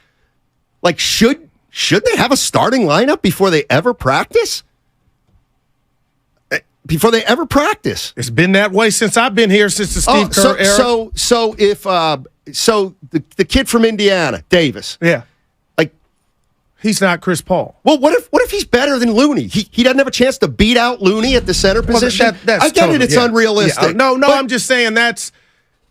Like, should they have a starting lineup before they ever practice? Before they ever practice. It's been that way since I've been here, since the Steve Kerr era. So if the kid from Indiana, Davis. Yeah. Like, he's not Chris Paul. Well, what if he's better than Looney? He doesn't have a chance to beat out Looney at the center position? That's I get it, it's unrealistic. Yeah. No, I'm just saying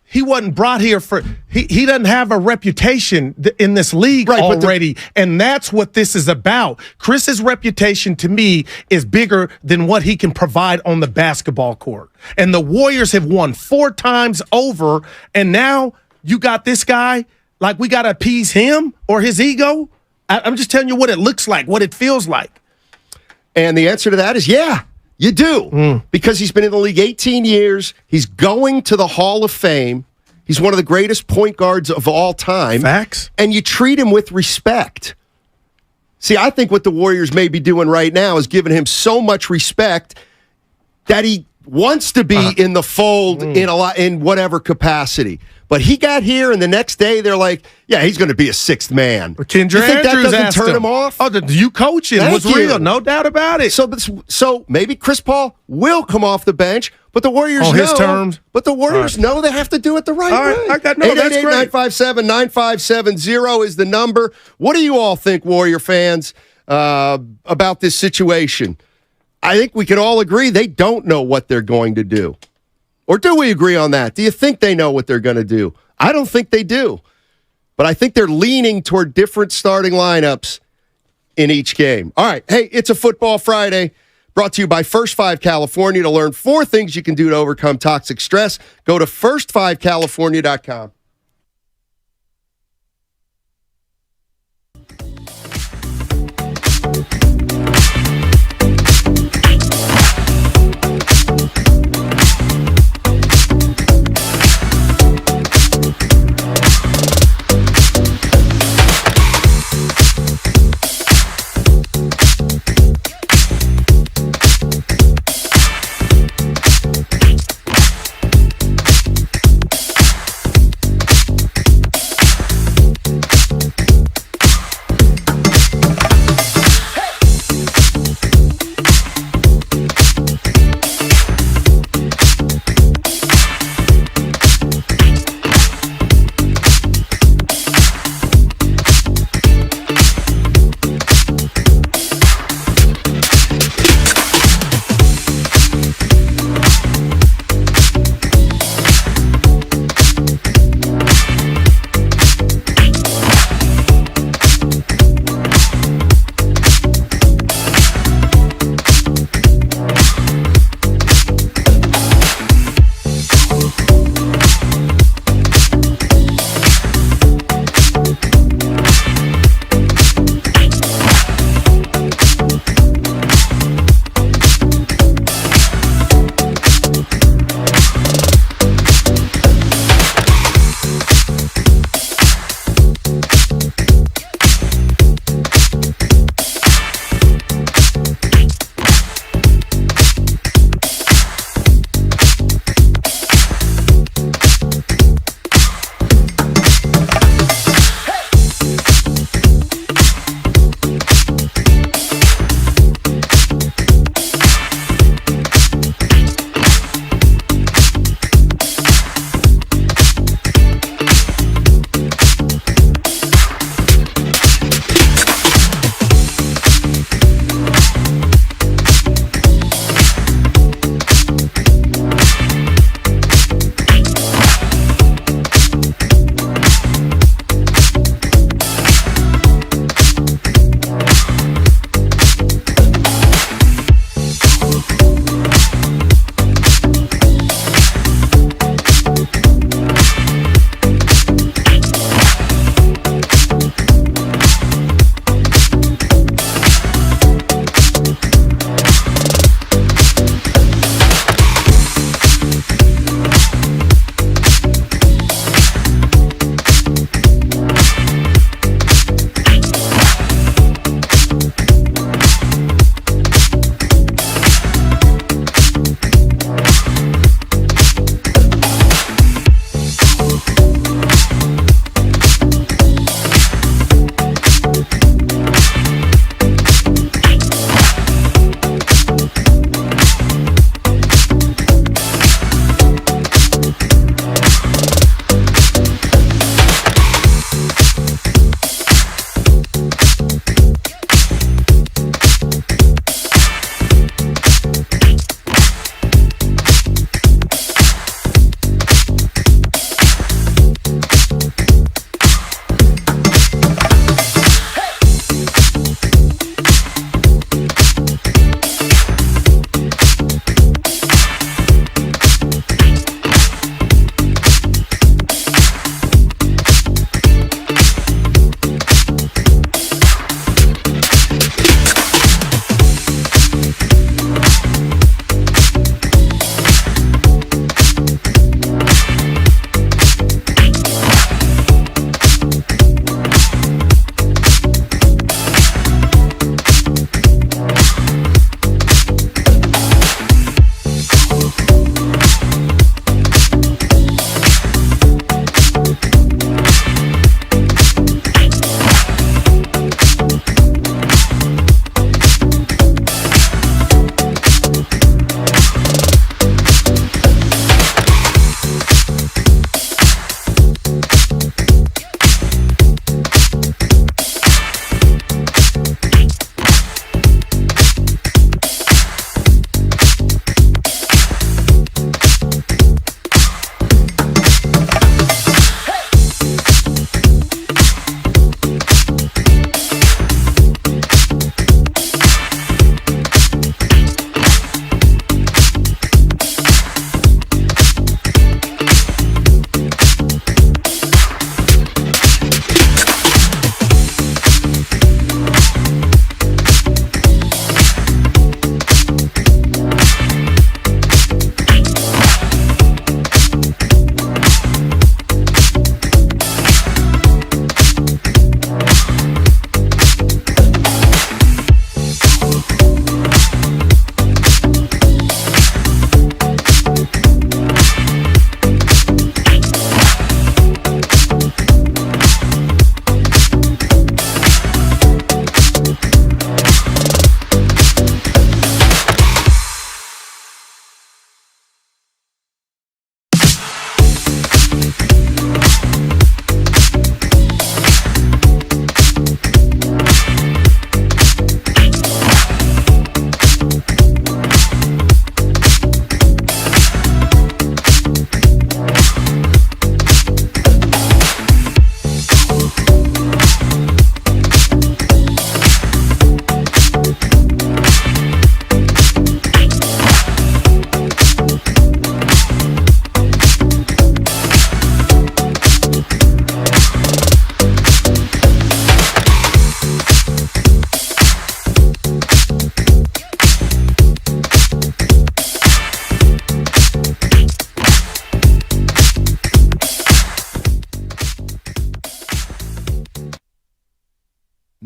he wasn't brought here for he doesn't have a reputation in this league already, and that's what this is about. Chris's reputation, to me, is bigger than what he can provide on the basketball court. And the Warriors have won 4 times over, and now you got this guy, like, we got to appease him or his ego? I'm just telling you what it looks like, what it feels like. And the answer to that is yeah. You do, because he's been in the league 18 years. He's going to the Hall of Fame. He's one of the greatest point guards of all time. Facts. And you treat him with respect. See, I think what the Warriors may be doing right now is giving him so much respect that he wants to be in the fold in whatever capacity. But he got here, and the next day they're like, yeah, he's going to be a 6th man. Kendra you think Andrews that doesn't turn him off? Oh, you coaching was real, no doubt about it. So maybe Chris Paul will come off the bench, but the Warriors know. His terms. But the Warriors know they have to do it the right way. I got that's great. 888-957-9570 is the number. What do you all think, Warrior fans, about this situation? I think we can all agree they don't know what they're going to do. Or do we agree on that? Do you think they know what they're going to do? I don't think they do. But I think they're leaning toward different starting lineups in each game. All right. Hey, it's a Football Friday brought to you by First 5 California. To learn 4 things you can do to overcome toxic stress, go to first5california.com.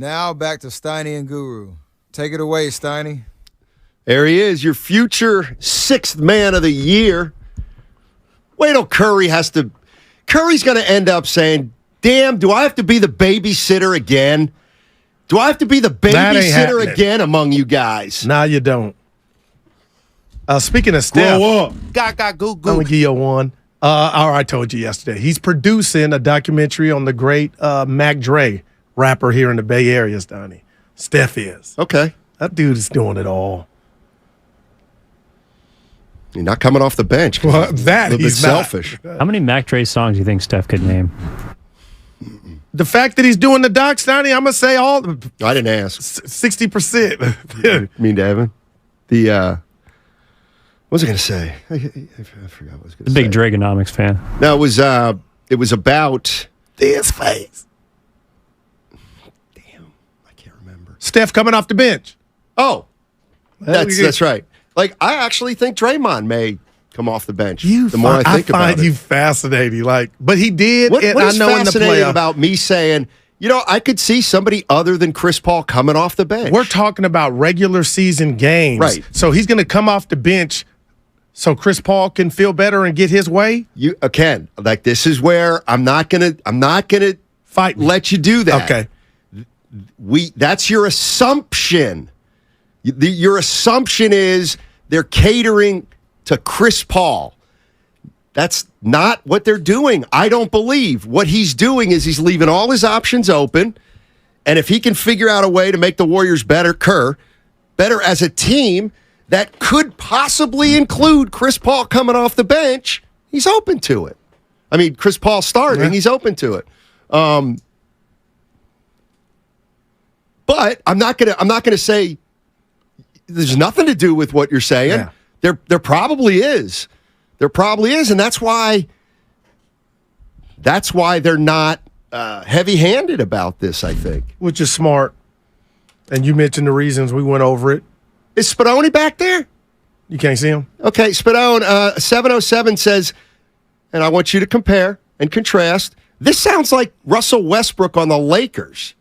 Now back to Steiny and Guru. Take it away, Steiny. There he is, your future 6th man of the year. Wait till Curry's going to end up saying, damn, do I have to be the babysitter again? Do I have to be the babysitter again among you guys? Nah, you don't. Speaking of Steph, Grow up. I'm going to give you one. I told you yesterday. He's producing a documentary on the great Mac Dre rapper here in the Bay Area, Donnie. Steph is. Okay. That dude is doing it all. You're not coming off the bench. Well, that he's selfish. How many Mac Dre songs do you think Steph could name? The fact that he's doing the doc, Donnie, I'm going to say all. I didn't ask. 60%. You mean to Evan? What was I going to say? I forgot what I was going to say. Big Dragonomics fan. No, it was about this face. Steph coming off the bench. Oh, that's right. Like, I actually think Draymond may come off the bench. The more I think about it. I find you fascinating. But he did. What is fascinating in the playoff, about me saying, I could see somebody other than Chris Paul coming off the bench. We're talking about regular season games. Right. So he's going to come off the bench so Chris Paul can feel better and get his way? Ken, like, this is where I'm not gonna fight. Let you do that. Okay. That's your assumption. Your assumption is they're catering to Chris Paul. That's not what they're doing. I don't believe. What he's doing is he's leaving all his options open, and if he can figure out a way to make the Warriors better as a team that could possibly include Chris Paul coming off the bench, he's open to it. I mean, Chris Paul starting, he's open to it. But I'm not gonna say there's nothing to do with what you're saying. Yeah. There probably is. And that's why they're not heavy-handed about this, I think. Which is smart. And you mentioned the reasons. We went over it. Is Spadoni back there? You can't see him? Okay, Spadone, 707 says, and I want you to compare and contrast. This sounds like Russell Westbrook on the Lakers.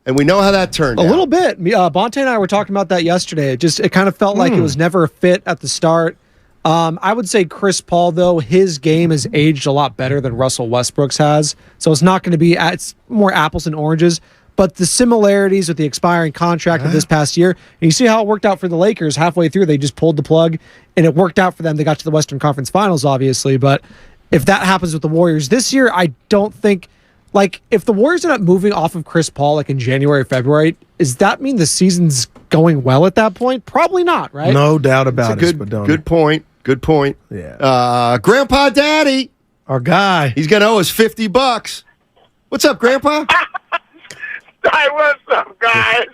And we know how that turned out. A little bit. Bonte and I were talking about that yesterday. It kind of felt like it was never a fit at the start. I would say Chris Paul, though, his game has aged a lot better than Russell Westbrook's has. So it's not going to be, it's more apples and oranges. But the similarities with the expiring contract of this past year, and you see how it worked out for the Lakers halfway through. They just pulled the plug, and it worked out for them. They got to the Western Conference Finals, obviously. But if that happens with the Warriors this year, I don't think, if the Warriors end up moving off of Chris Paul, in January, February, does that mean the season's going well at that point? Probably not, right? No doubt about it. Good point. Good point. Yeah. Grandpa Daddy, our guy, he's gonna owe us $50. What's up, Grandpa? Hi, what's up, guys?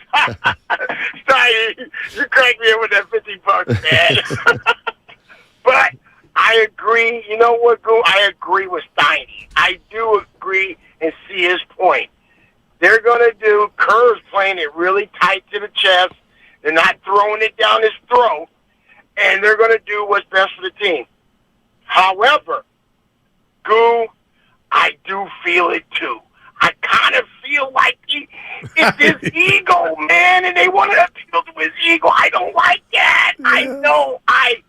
Sorry, you cracked me up with that $50, man. But I agree. You know what, Goo? I agree with Steiny. I do agree and see his point. They're going to do, Kerr's playing it really tight to the chest. They're not throwing it down his throat. And they're going to do what's best for the team. However, Goo, I do feel it too. I kind of feel like it's his ego, man, and they want to appeal to his ego. I don't like that. I know. I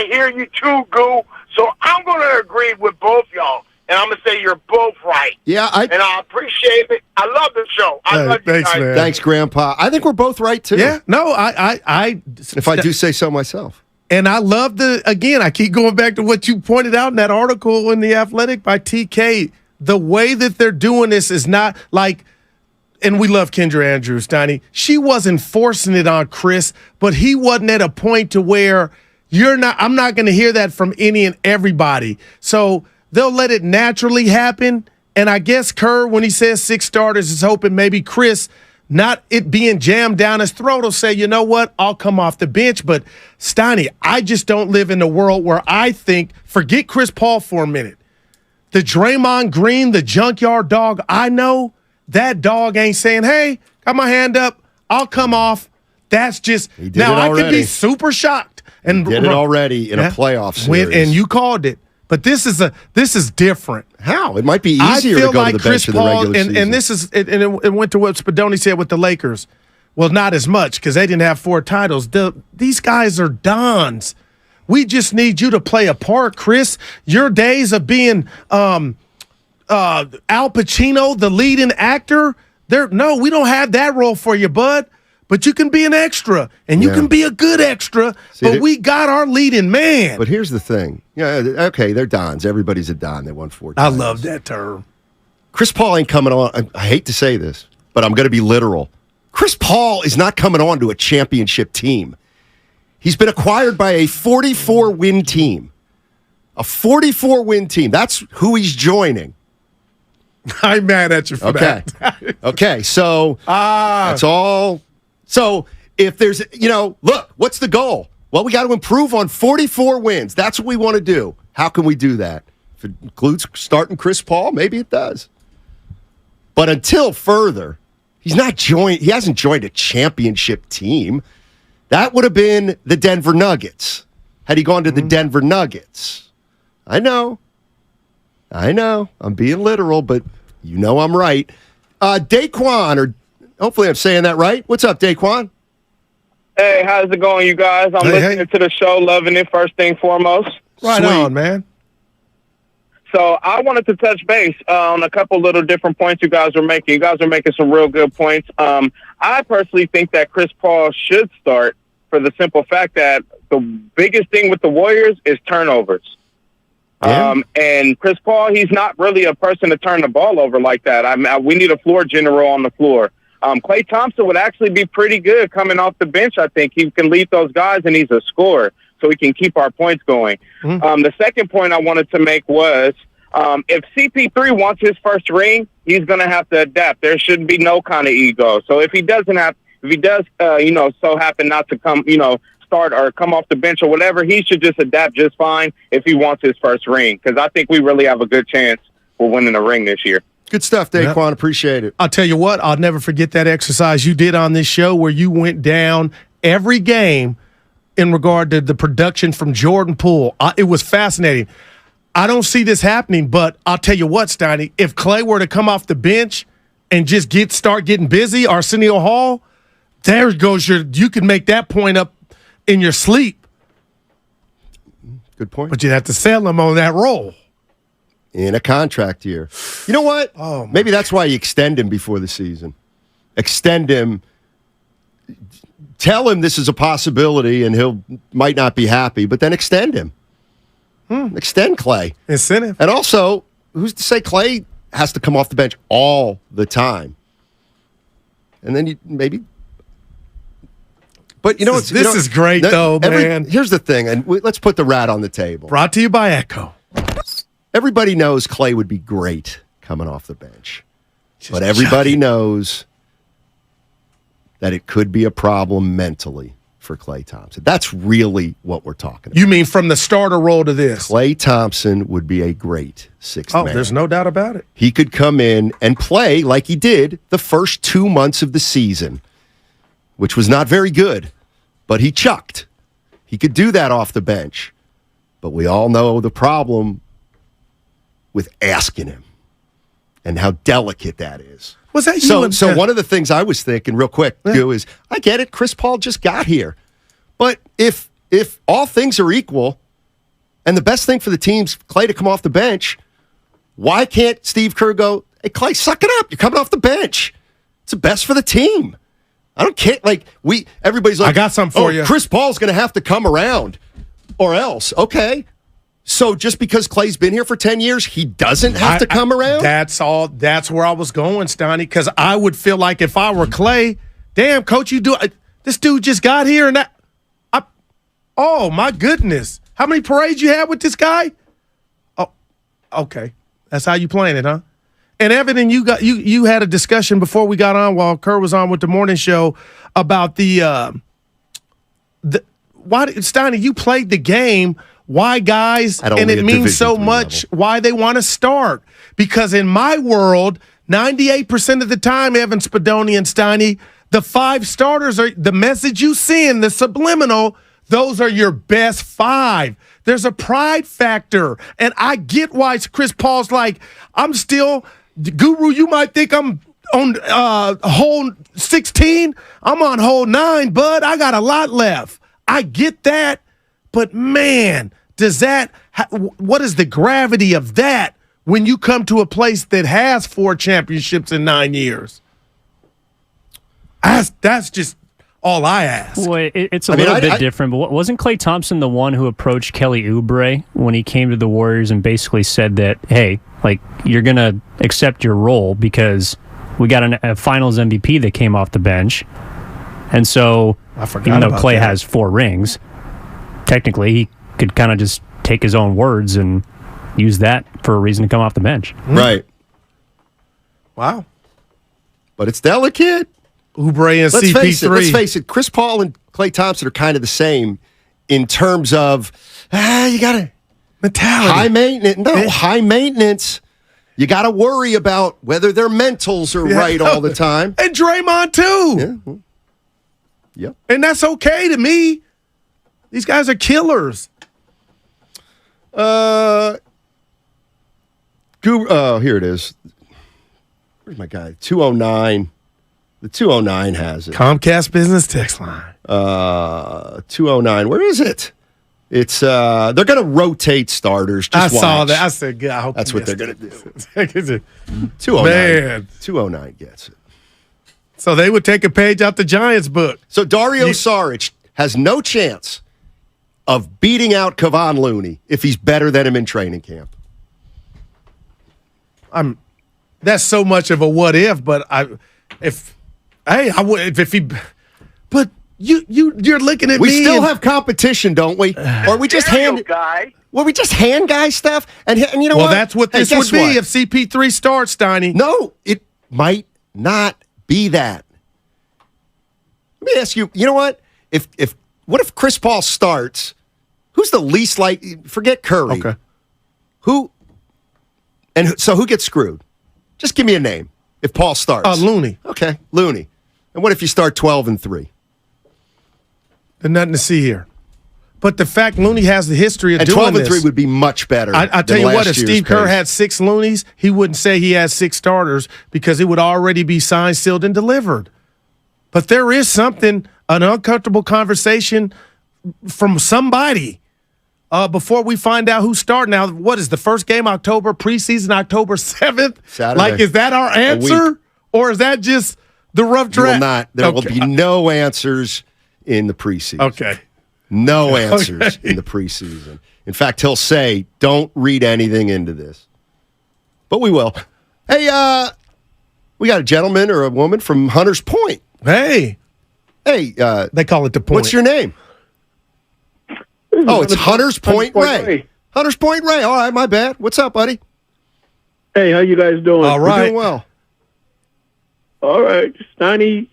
hear you too, Goo. So I'm going to agree with both y'all, and I'm going to say you're both right. Yeah, and I appreciate it. I love the show. I love you guys. Man. Thanks, Grandpa. I think we're both right too. Yeah, no, I if I do say so myself. And I love I keep going back to what you pointed out in that article in The Athletic by TK. The way that they're doing this is not and we love Kendra Andrews, Donnie. She wasn't forcing it on Chris, but he wasn't at a point to where I'm not going to hear that from any and everybody. So they'll let it naturally happen. And I guess Kerr, when he says 6 starters, is hoping maybe Chris, not it being jammed down his throat, will say, you know what, I'll come off the bench. But Steiny, I just don't live in a world where I think, forget Chris Paul for a minute. The Draymond Green, the junkyard dog, I know that dog ain't saying, hey, got my hand up, I'll come off. That's just, now I could be super shocked. And did it already in a playoff series. And you called it. But this is different. How? It might be easier to go to the bench in the regular season. And this is it went to what Spadoni said with the Lakers. Well, not as much because they didn't have 4 titles. These guys are dons. We just need you to play a part, Chris. Your days of being Al Pacino, the leading actor, no, we don't have that role for you, bud. But you can be an extra, and you can be a good extra, but we got our leading man. But here's the thing. Yeah, okay, they're dons. Everybody's a don. They won 4 titles. I love that term. Chris Paul ain't coming on. I hate to say this, but I'm going to be literal. Chris Paul is not coming on to a championship team. He's been acquired by a 44-win team. A 44-win team. That's who he's joining. I'm mad at you for that. Okay, so that's all. So if there's, look, what's the goal? Well, we got to improve on 44 wins. That's what we want to do. How can we do that? If it includes starting Chris Paul, maybe it does. But until further, he hasn't joined a championship team. That would have been the Denver Nuggets had he gone to the Denver Nuggets. I know. I'm being literal, but I'm right. Daquan, or hopefully I'm saying that right. What's up, Daquan? Hey, how's it going, you guys? I'm listening to the show, loving it, first thing foremost. Right on, man. So I wanted to touch base on a couple little different points you guys are making. You guys are making some real good points. I personally think that Chris Paul should start for the simple fact that the biggest thing with the Warriors is turnovers. Yeah. And Chris Paul, he's not really a person to turn the ball over like that. We need a floor general on the floor. Klay Thompson would actually be pretty good coming off the bench, I think. He can lead those guys, and he's a scorer, so he can keep our points going. The second point I wanted to make was if CP3 wants his first ring, he's going to have to adapt. There shouldn't be no kind of ego. So if he does, so happen not to come, start or come off the bench or whatever, he should just adapt just fine if he wants his first ring, because I think we really have a good chance for winning a ring this year. Good stuff, Daquan. Yep. Appreciate it. I'll tell you what, I'll never forget that exercise you did on this show where you went down every game in regard to the production from Jordan Poole. It was fascinating. I don't see this happening, but I'll tell you what, Steiny, if Klay were to come off the bench and just start getting busy, Arsenio Hall, there goes you can make that point up in your sleep. Good point. But you'd have to sell him on that role. In a contract year. You know what? Maybe that's why you extend him before the season. Extend him. Tell him this is a possibility and might not be happy, but then extend him. Extend Klay. Incentive. And also, who's to say Klay has to come off the bench all the time? And then maybe... But this is great, though, man. Here's the thing, and let's put the rat on the table. Brought to you by Echo. Everybody knows Klay would be great coming off the bench. But everybody knows that it could be a problem mentally for Klay Thompson. That's really what we're talking about. You mean from the starter role to this? Klay Thompson would be a great sixth man. There's no doubt about it. He could come in and play like he did the first 2 months of the season, which was not very good, but he chucked. He could do that off the bench. But we all know the problem with asking him and how delicate that is. Was that you? So one of the things I was thinking real quick, is I get it. Chris Paul just got here. But if all things are equal and the best thing for the team's Klay to come off the bench, why can't Steve Kerr go, hey, Klay, suck it up. You're coming off the bench. It's the best for the team. I don't care. Everybody's like, I got something for you. Chris Paul's going to have to come around or else. Okay. So just because Klay's been here for 10 years, he doesn't have to come around? That's all. That's where I was going, Stoney, because I would feel like if I were Klay, damn, coach, this dude just got here and oh, my goodness. How many parades you had with this guy? Oh, okay. That's how you playing it, huh? And Evan, and you had a discussion before we got on while Kerr was on with the morning show about why, Steiny, you played the game. Why guys, and it means so much why they want to start. Because in my world, 98% of the time, Evan Spadoni and Steiny, the 5 starters are the message you send, the subliminal, those are your best 5. There's a pride factor. And I get why Chris Paul's like, I'm still, Guru, you might think I'm on hole 16. I'm on hole 9, bud. I got a lot left. I get that. But, man, what is the gravity of that when you come to a place that has 4 championships in 9 years? That's just all I ask. Well, it's a little bit different, but wasn't Klay Thompson the one who approached Kelly Oubre when he came to the Warriors and basically said that, hey, like, you're going to accept your role because we got a finals MVP that came off the bench. And so, even though Klay has 4 rings, technically he could kind of just take his own words and use that for a reason to come off the bench. Right. Wow. But it's delicate. Oubre and CP3. Let's face it. Chris Paul and Klay Thompson are kind of the same in terms of, you got to mentality. High maintenance. No, high maintenance. You got to worry about whether their mentals are right all the time. And Draymond, too. Yeah. Yep. And that's okay to me. These guys are killers. Here it is. Where's my guy? 209. The 209 has it. Comcast Business Text Line. 209. Where is it? It's they're going to rotate starters. Just saw watch. that. I said, God, I hope that's what they're going to do. 209. Man. 209 gets it. So they would take a page out the Giants book. So Dario Saric has no chance of beating out Kevon Looney if he's better than him in training camp. That's so much of a what if, but you're looking at me. We still have competition, don't we? Or we just hand guys stuff and you know what? Well, that's what this would be if CP3 starts, Steiny. No, it might not be that. Let me ask you, you know what? What if Chris Paul starts? Who's the least likely? Forget Curry. Okay. Who gets screwed? Just give me a name. If Paul starts. Looney. Okay, Looney. And what if you start 12-3? There's nothing to see here. But the fact Looney has the history of doing this. 12-3 would be much better. I tell you what, if Steve Kerr had 6 Loonies, he wouldn't say he has 6 starters because it would already be signed, sealed, and delivered. But there is something, an uncomfortable conversation from somebody before we find out who's starting. Now, what is the first game, October, preseason, October 7th? Saturday. Like, is that our answer? Or is that just the rough draft? There will be no answers in the preseason. Okay. No answers in the preseason. In fact, he'll say, don't read anything into this. But we will. Hey, we got a gentleman or a woman from Hunters Point. Hey. They call it the Point. What's your name? Oh, it's Hunters Point Ray. Hunters Point Ray. All right, my bad. What's up, buddy? Hey, how you guys doing? All right. We're doing well. All right. Steiny,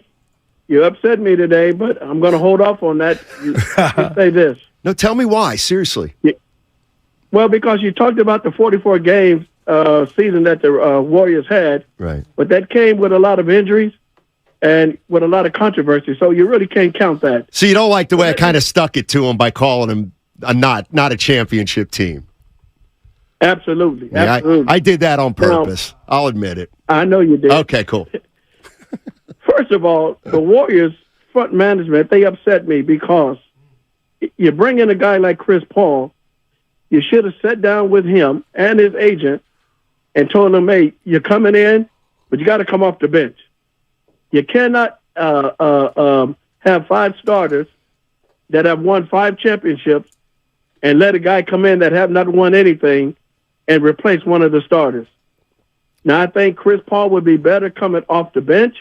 you upset me today, but I'm going to hold off on that. Just say this. No, tell me why. Seriously. Well, because you talked about the 44 games season that the Warriors had. Right. But that came with a lot of injuries and with a lot of controversy. So you really can't count that. So you don't like the way I kind of stuck it to him by calling him not a championship team. Absolutely. Yeah, Absolutely. I did that on purpose. I'll admit it. I know you did. Okay, cool. First of all, the Warriors front management, they upset me because you bring in a guy like Chris Paul, you should have sat down with him and his agent and told him, hey, you're coming in, but you got to come off the bench. You cannot have 5 starters that have won 5 championships and let a guy come in that have not won anything and replace one of the starters. Now, I think Chris Paul would be better coming off the bench.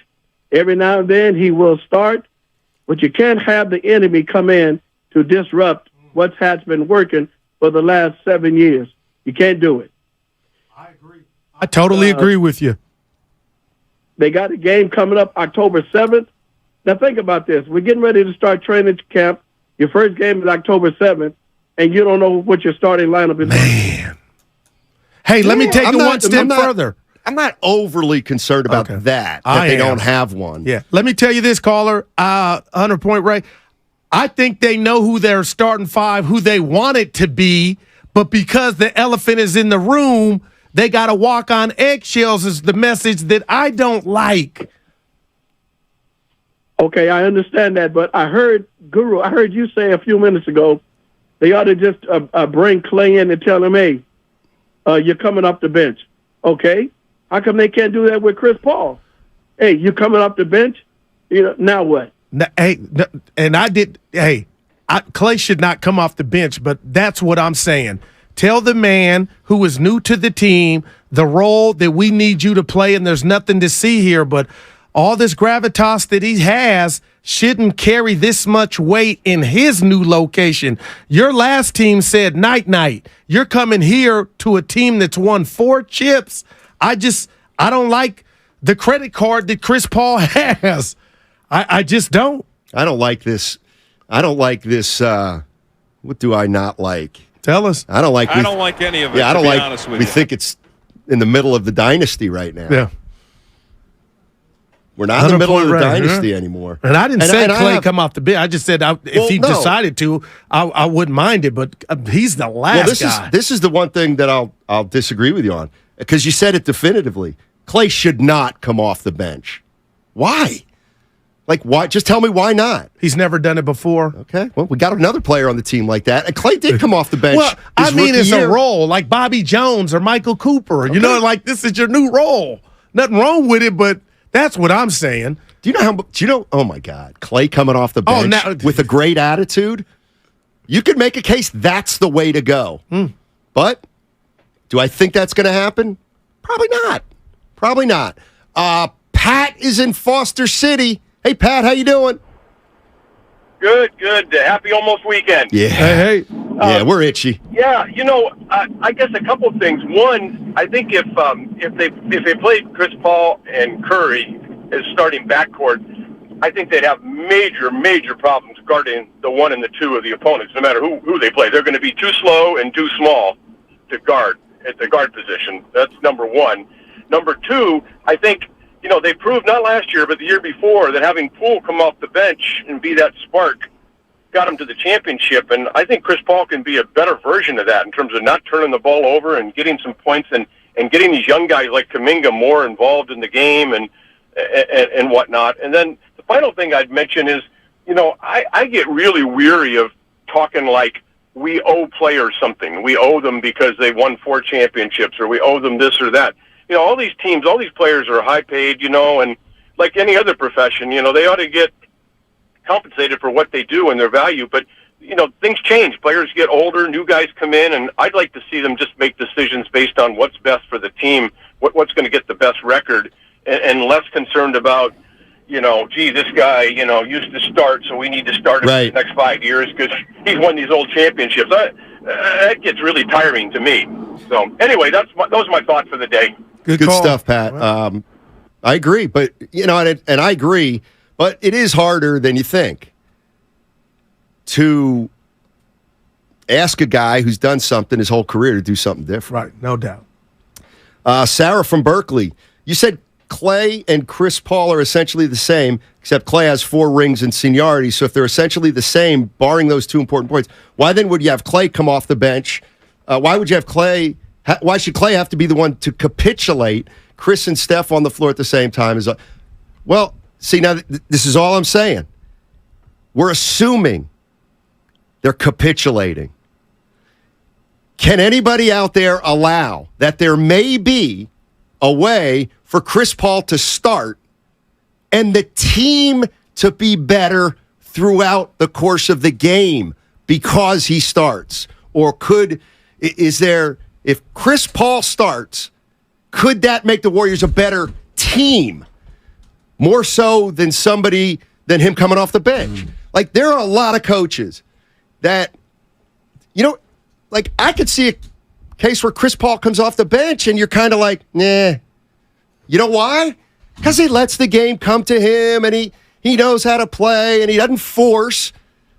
Every now and then he will start, but you can't have the enemy come in to disrupt what has been working for the last 7 years. You can't do it. I totally agree with you. They got a game coming up October 7th. Now think about this. We're getting ready to start training camp. Your first game is October 7th, and you don't know what your starting lineup is. Man. Hey, let me take it one step further. I'm not overly concerned about that they don't have one. Yeah. Let me tell you this, caller, 100 Point Ray. I think they know who their starting five, who they want it to be, but because the elephant is in the room, they got to walk on eggshells is the message that I don't like. Okay, I understand that, but I heard you say a few minutes ago they ought to just bring Clay in and tell him, hey, you're coming off the bench. Okay, how come they can't do that with Chris Paul? Hey, you're coming off the bench. Now what? Clay should not come off the bench, but that's what I'm saying. Tell the man who is new to the team the role that we need you to play, and there's nothing to see here, but all this gravitas that he has shouldn't carry this much weight in his new location. Your last team said night-night. You're coming here to a team that's won 4 chips. I don't like the credit card that Chris Paul has. I just don't. I don't like this. What do I not like? Tell us. I don't like any of it. Yeah, I don't to be like. honest with we you. think it's in the middle of the dynasty right now. Yeah. We're not in the middle of the dynasty anymore. And I didn't say Clay come off the bench. I just said if he decided to, I wouldn't mind it. But he's the last guy. This is the one thing that I'll disagree with you on, because you said it definitively. Clay should not come off the bench. Why? Like, why? Just tell me why not. He's never done it before. Okay. Well, we got another player on the team like that. And Clay did come off the bench. Well, it's a role like Bobby Jones or Michael Cooper. Okay. Like this is your new role. Nothing wrong with it, but that's what I'm saying. Do you know, oh my God, Clay coming off the bench with a great attitude? You could make a case that's the way to go. But do I think that's going to happen? Probably not. Pat is in Foster City. Hey, Pat, how you doing? Good. Happy almost weekend. Yeah. Hey. Yeah, we're itchy. Yeah, I guess a couple of things. One, I think if they played Chris Paul and Curry as starting backcourt, I think they'd have major problems guarding the 1 and the 2 of the opponents, no matter who they play. They're going to be too slow and too small to guard at the guard position. That's number one. Number two, I think, they proved not last year, but the year before, that having Poole come off the bench and be that spark got him to the championship. And I think Chris Paul can be a better version of that in terms of not turning the ball over and getting some points and getting these young guys like Kuminga more involved in the game and whatnot. And then the final thing I'd mention is, I get really weary of talking like we owe players something. We owe them because they won 4 championships, or we owe them this or that. All these teams, all these players are high paid, and like any other profession, they ought to get compensated for what they do and their value. But, things change. Players get older, new guys come in, and I'd like to see them just make decisions based on what's best for the team, what's going to get the best record, and less concerned about, this guy, used to start, so we need to start him for the next 5 years because he's won these old championships. That gets really tiring to me. So, anyway, those are my thoughts for the day. Good stuff, Pat. I agree, but and I agree, but it is harder than you think to ask a guy who's done something his whole career to do something different. Right, no doubt. Sarah from Berkeley, you said Clay and Chris Paul are essentially the same, except Clay has 4 rings in seniority. So if they're essentially the same, barring those 2 important points, why then would you have Clay come off the bench? Why would you have Clay? Why should Clay have to be the one to capitulate? Chris and Steph on the floor at the same time is well. See, now this is all I'm saying. We're assuming they're capitulating. Can anybody out there allow that there may be a way for Chris Paul to start and the team to be better throughout the course of the game because he starts? Or if Chris Paul starts, could that make the Warriors a better team? More so than him coming off the bench. Like, there are a lot of coaches that, I could see a case where Chris Paul comes off the bench and you're kind of like, nah. You know why? Because he lets the game come to him and he knows how to play and he doesn't force.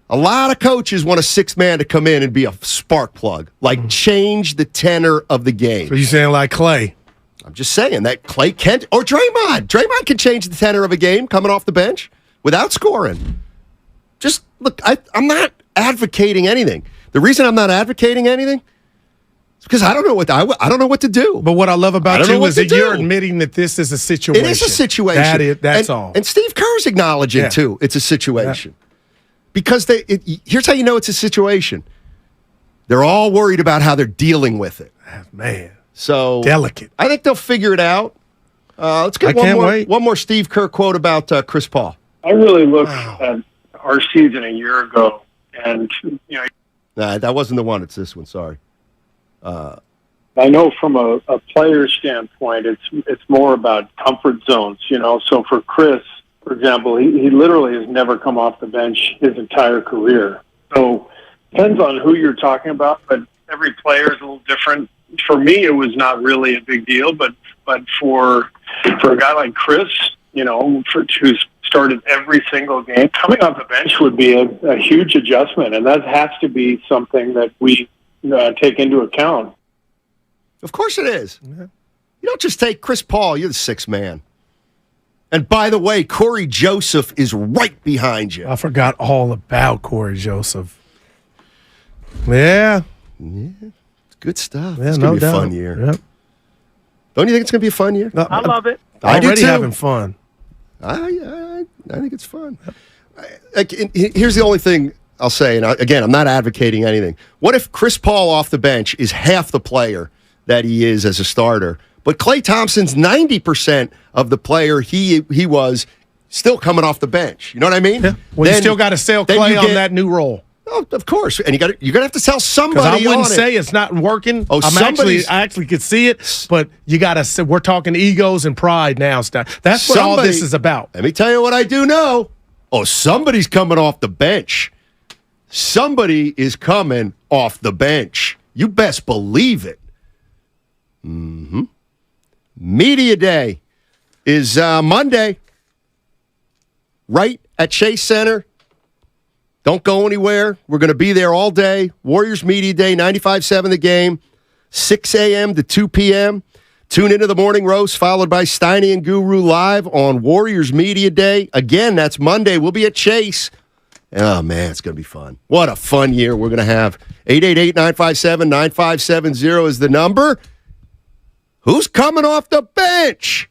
A lot of coaches want a 6th man to come in and be a spark plug, change the tenor of the game. So you're saying like Clay? I'm just saying that Clay can't, or Draymond. Draymond can change the tenor of a game coming off the bench without scoring. just look, I'm not advocating anything. The reason I'm not advocating anything is because I don't know what I don't know what to do. But what I love about you is that you're admitting that this is a situation. It is a situation. That's all. And Steve Kerr's acknowledging too. It's a situation. Yeah. Because here's how you know it's a situation. They're all worried about how they're dealing with it. Man. So delicate. I think they'll figure it out. Let's get one more Steve Kerr quote about Chris Paul. I really looked at our season a year ago, and Nah, that wasn't the one. It's this one. Sorry. I know from a player standpoint, it's more about comfort zones. So for Chris, for example, he literally has never come off the bench his entire career. So depends on who you're talking about, but every player is a little different. For me, it was not really a big deal, but for a guy like Chris, who's started every single game, coming off the bench would be a huge adjustment, and that has to be something that we take into account. Of course it is. Yeah. You don't just take Chris Paul, you're the sixth man. And by the way, Corey Joseph is right behind you. I forgot all about Corey Joseph. Yeah. It's good stuff. Yeah, it's going to be a fun year. Yep. Don't you think it's going to be a fun year? No, I love it. I do already too. having fun. I think it's fun. Here's the only thing I'll say, and again, I'm not advocating anything. What if Chris Paul off the bench is half the player that he is as a starter, but Klay Thompson's 90% of the player he was still coming off the bench? You know what I mean? Yeah. Well, you still got to sell Klay on that new role. Oh, of course, and you're gonna have to tell somebody. Because I wouldn't on say it. It's not working. Oh, I actually could see it, but you got to. We're talking egos and pride now. That's what all this is about. Let me tell you what I do know. Oh, somebody's coming off the bench. Somebody is coming off the bench. You best believe it. Mm-hmm. Media Day is Monday, right at Chase Center. Don't go anywhere. We're going to be there all day. Warriors Media Day, 95.7 The Game, 6 a.m. to 2 p.m. Tune into the Morning Roast, followed by Steiny and Guru live on Warriors Media Day. Again, that's Monday. We'll be at Chase. Oh, man, it's going to be fun. What a fun year we're going to have. 888-957-9570 is the number. Who's coming off the bench?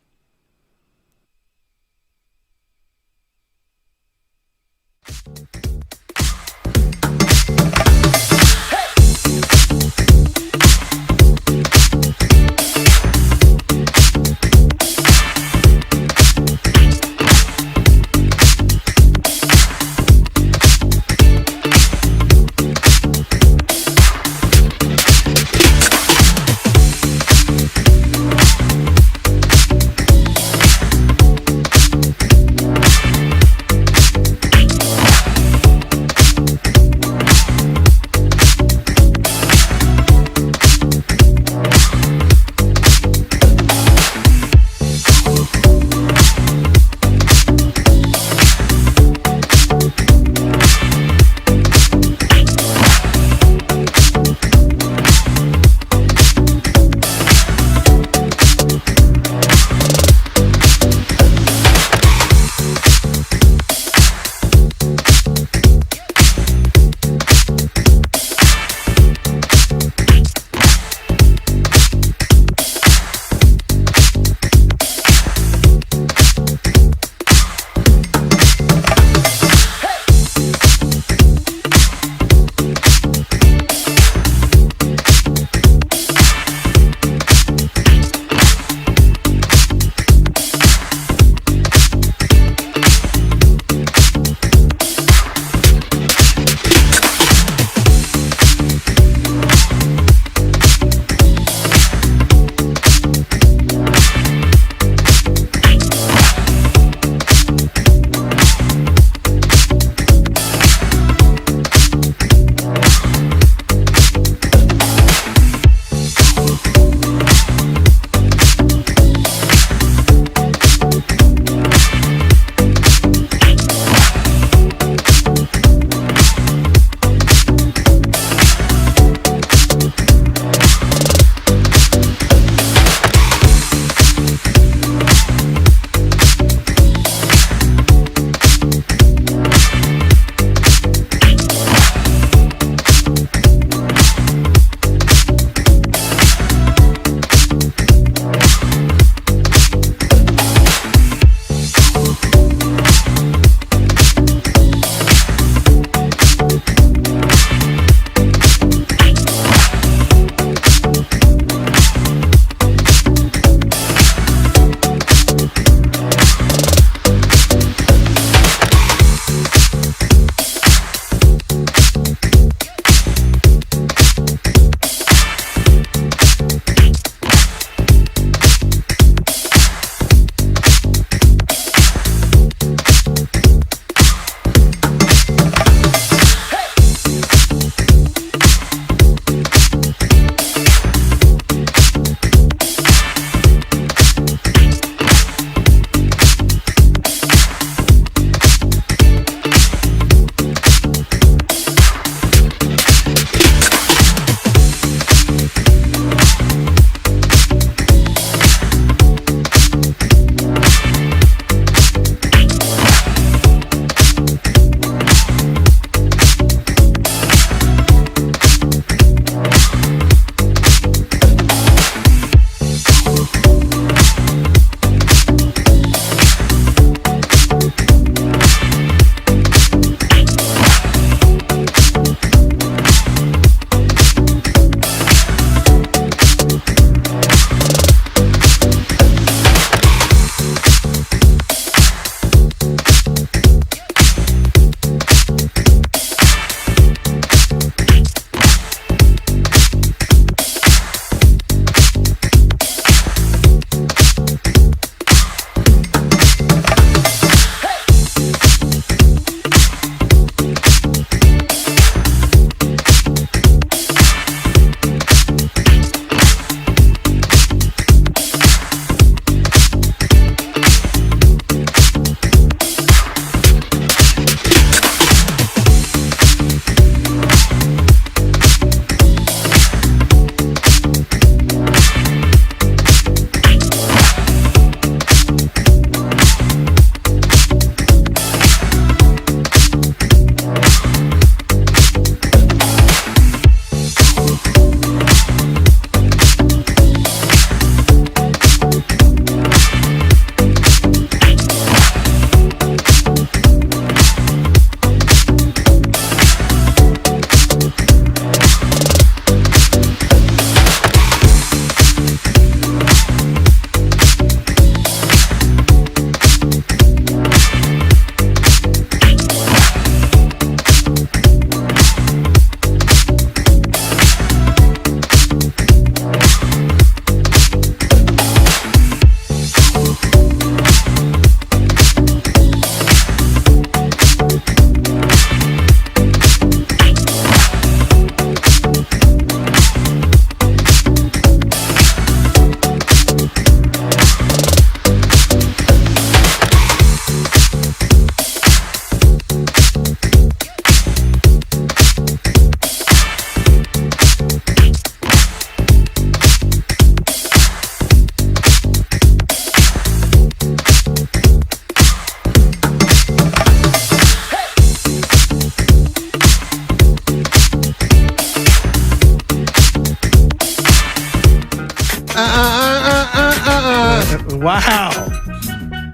Wow.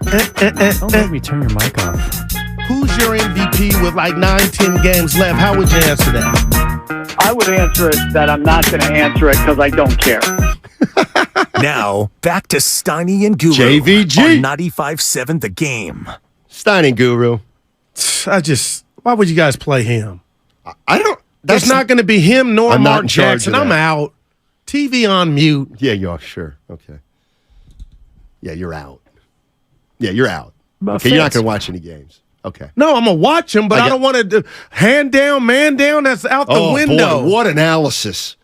Don't make me turn your mic off. Who's your MVP with like 9-10 games left? How would you answer that? I would answer it that I'm not going to answer it because I don't care. Now, back to Steiny and Guru JVG. on 95.7 The Game. Steiny and Guru. Why would you guys play him? I don't. There's not going to be him nor I'm not Mark in charge Jackson. of I'm that. out. TV on mute. Yeah, you are. Sure. Okay. Yeah, you're out. Yeah, you're out. Okay, you're not going to watch any games. Okay. No, I'm going to watch him, but I don't want to hand down, man down. That's out the window. Boy, what analysis.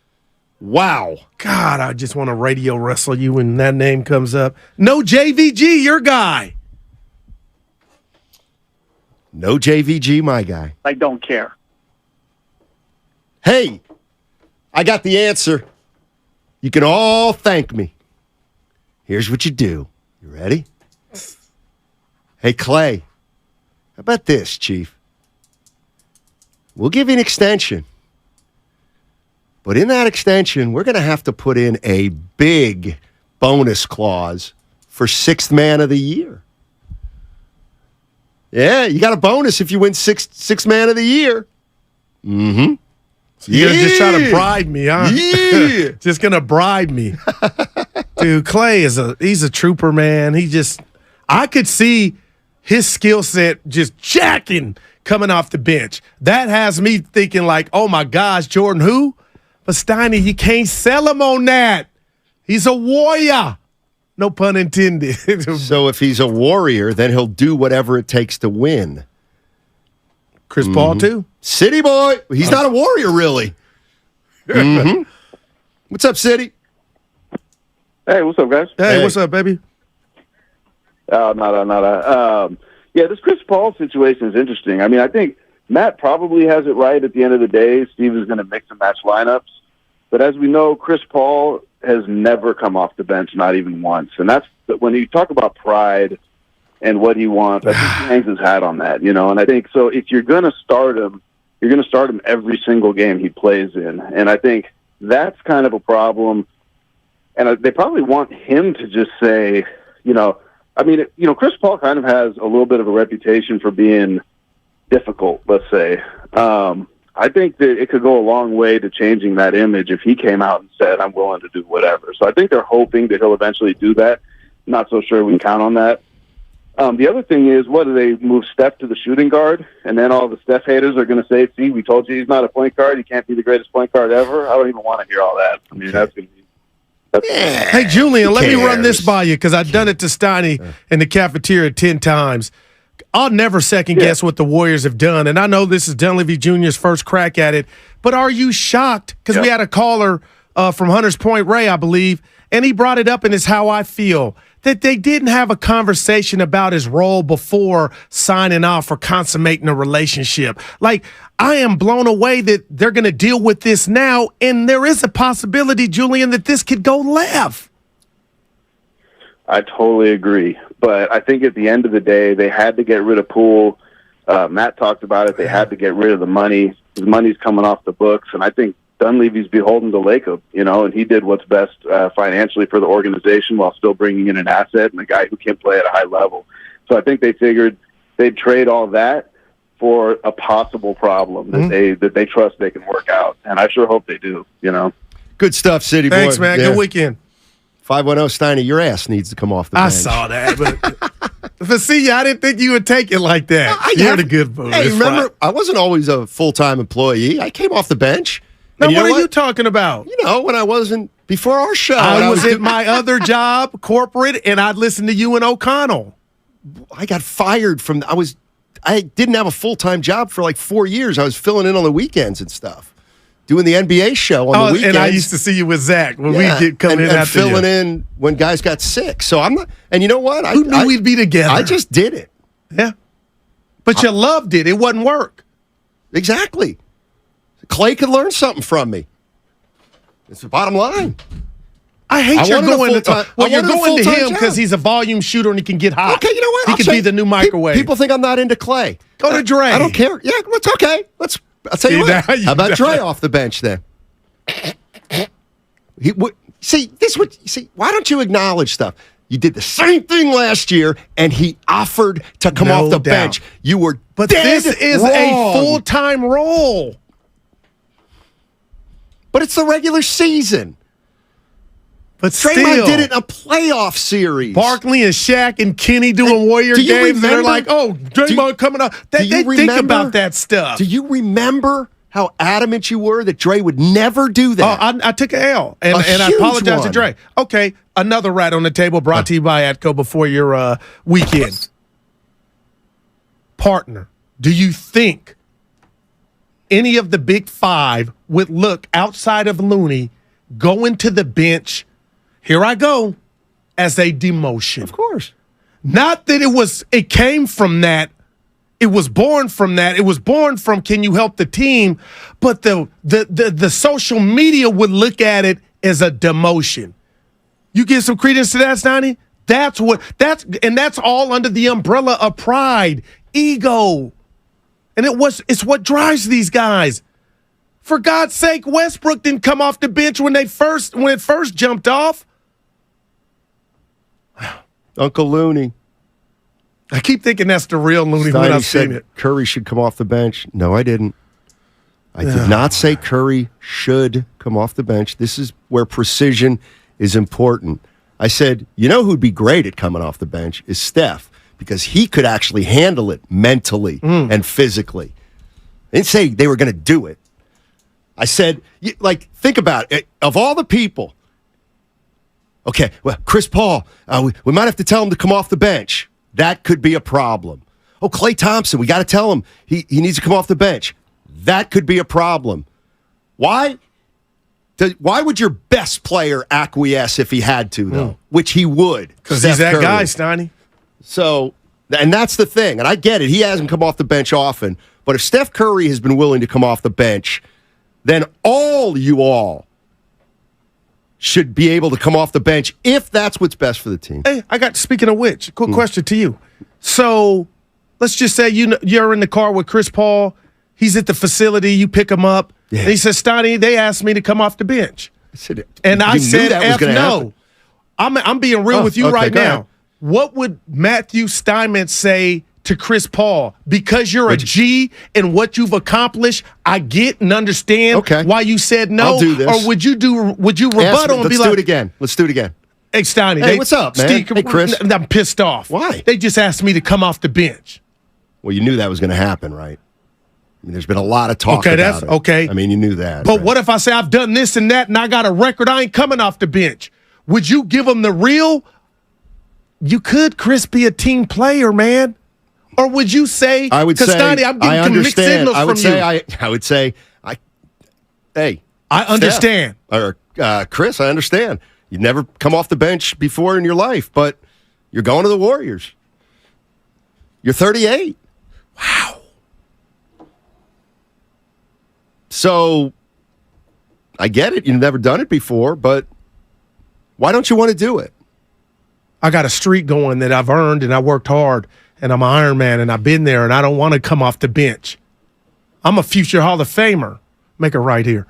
Wow. God, I just want to radio wrestle you when that name comes up. No JVG, your guy. No JVG, my guy. I don't care. Hey, I got the answer. You can all thank me. Here's what you do. You ready? Hey, Clay, how about this, Chief? We'll give you an extension. But in that extension, we're going to have to put in a big bonus clause for 6th man of the year. Yeah, you got a bonus if you win sixth man of the year. Mm-hmm. So you're just trying to bribe me, huh? Yeah. Just going to bribe me. Dude, Clay he's a trooper, man. I could see his skill set just jacking coming off the bench. That has me thinking like, oh my gosh, Jordan who? But Steiny, you can't sell him on that. He's a warrior. No pun intended. So if he's a warrior, then he'll do whatever it takes to win. Chris Paul too? City boy. He's not a warrior, really. Mm-hmm. What's up, City? Hey, what's up, guys? Hey, what's up, baby? Nada. Yeah, this Chris Paul situation is interesting. I mean, I think Matt probably has it right at the end of the day. Steve is going to mix and match lineups. But as we know, Chris Paul has never come off the bench, not even once. And that's when you talk about pride and what he wants, I think he hangs his hat on that, you know. And I think so if you're going to start him, you're going to start him every single game he plays in. And I think that's kind of a problem. And they probably want him to just say, you know, I mean, you know, Chris Paul kind of has a little bit of a reputation for being difficult, let's say. I think that it could go a long way to changing that image if he came out and said, I'm willing to do whatever. So I think they're hoping that he'll eventually do that. Not so sure we can count on that. The other thing is, what do they move Steph to the shooting guard? And then all the Steph haters are going to say, see, we told you he's not a point guard. He can't be the greatest point guard ever. I don't even want to hear all that. I mean, that's going to be. Hey, Julian, let me run this by you because I've done it to Steiny in the cafeteria 10 times. I'll never second guess what the Warriors have done. And I know this is Dunleavy Jr.'s first crack at it, but are you shocked? Because we had a caller from Hunters Point, Ray, I believe, and he brought it up in his How I Feel, that they didn't have a conversation about his role before signing off or consummating a relationship. Like, I am blown away that they're going to deal with this now, and there is a possibility, Julian, that this could go left. I totally agree. But I think at the end of the day, they had to get rid of Poole. Matt talked about it. They had to get rid of the money. The money's coming off the books, and I think Dunleavy's beholden to Lacob, you know, and he did what's best financially for the organization while still bringing in an asset and a guy who can play at a high level. So I think they figured they'd trade all that for a possible problem that they trust they can work out, and I sure hope they do. You know, good stuff, City boy. Thanks, man. Good weekend. 510 Steiny, your ass needs to come off the bench. I saw that, but see, I didn't think you would take it like that. You're the good boy. Hey, remember, I wasn't always a full-time employee. I came off the bench. Now, what are you talking about? You know, when I wasn't, before our show. I was at my other job, corporate, and I'd listen to you and O'Connell. I got fired from, I didn't have a full-time job for like 4 years. I was filling in on the weekends and stuff. Doing the NBA show on the weekends. And I used to see you with Zach when we'd get coming in and after filling in when guys got sick. So I'm not, and you know what? Who knew we'd be together? I just did it. Yeah. But you loved it. It wasn't work. Exactly. Clay could learn something from me. It's the bottom line. I hate you're going to you're going to him because job. he's a volume shooter and he can get hot. Okay, you know what? He could be the new microwave. People think I'm not into Clay. Go to Dre. I don't care. Yeah, it's okay. I'll tell you what. How about Dre off the bench then? Why don't you acknowledge stuff? You did the same thing last year, and he offered to come off the bench. You were this is wrong. A full-time role. But it's the regular season. But Draymond did it in a playoff series. Barkley and Shaq and Kenny doing Warrior games. They're like, oh, Draymond coming up. They think about that stuff. Do you remember how adamant you were that Dre would never do that? Oh, I took an L, and I apologize to Dre. Okay, another rat on the table brought to you by Atco before your weekend. Partner, do you think any of the big five would look outside of Looney going to the bench, here I go, as a demotion? Of course. Not that it came from that. It was born from that. It was born from, can you help the team? But the social media would look at it as a demotion. You give some credence to that, Stoney? That's all under the umbrella of pride, ego. And it's what drives these guys. For God's sake, Westbrook didn't come off the bench when it first jumped off. Uncle Looney. I keep thinking that's the real Looney when I've seen it. Curry should come off the bench. No, I didn't. I did not say Curry should come off the bench. This is where precision is important. I said, you know who'd be great at coming off the bench is Steph, because he could actually handle it mentally and physically. I didn't say they were going to do it. I said, think about it. Of all the people, okay, well, Chris Paul, we might have to tell him to come off the bench. That could be a problem. Oh, Klay Thompson, we got to tell him he needs to come off the bench. That could be a problem. Why? Why would your best player acquiesce if he had to, though? Which he would. Because he's that guy, Steiny. So, and that's the thing. And I get it. He hasn't come off the bench often. But if Steph Curry has been willing to come off the bench, then you all should be able to come off the bench if that's what's best for the team. Hey, speaking of which, quick question to you. So, let's just say you're in the car with Chris Paul. He's at the facility. You pick him up. Yeah. And he says, Stoney, they asked me to come off the bench. I said, F no. I'm being real with you right now. What would Matthew Steinmetz say to Chris Paul? Because you're a G and what you've accomplished, I get and understand why you said no. I'll do this. Or would you rebuttal and be like, Let's do it again. Hey, Steiny. Hey, what's up, man? Hey, Chris. I'm pissed off. Why? They just asked me to come off the bench. Well, you knew that was going to happen, right? I mean, there's been a lot of talk about it. Okay. I mean, you knew that. But what if I say I've done this and that and I got a record, I ain't coming off the bench? Would you give them the real? You could, Chris, be a team player, man. Or would you say, I would say, Steiny, I'm getting mixed signals from you. I would say, hey. I understand. Steph, or Chris, I understand. You've never come off the bench before in your life, but you're going to the Warriors. You're 38. Wow. So, I get it. You've never done it before, but why don't you want to do it? I got a streak going that I've earned, and I worked hard, and I'm an Iron Man, and I've been there, and I don't want to come off the bench. I'm a future Hall of Famer. Make it right here.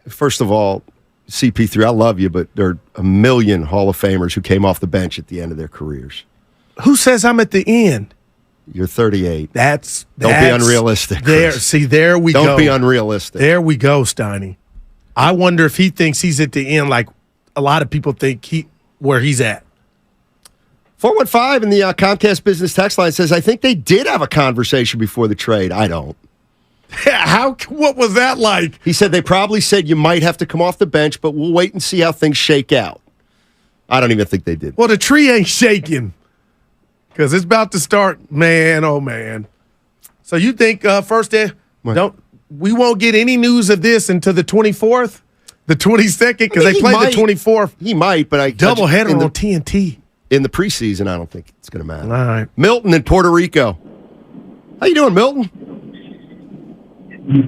First of all, CP3, I love you, but there are a million Hall of Famers who came off the bench at the end of their careers. Who says I'm at the end? You're 38. That's Don't be unrealistic, Chris. There we go. Don't be unrealistic. There we go, Steiny. I wonder if he thinks he's at the end like a lot of people think where he's at. 415 in the Comcast Business text line says, I think they did have a conversation before the trade. I don't. What was that like? He said they probably said you might have to come off the bench, but we'll wait and see how things shake out. I don't even think they did. Well, the tree ain't shaking because it's about to start, man, oh, man. So you think first day, we won't get any news of this until the 24th, the 22nd, because they play the 24th. He might, but doubleheader on TNT. In the preseason, I don't think it's going to matter. All right. Milton in Puerto Rico. How you doing, Milton?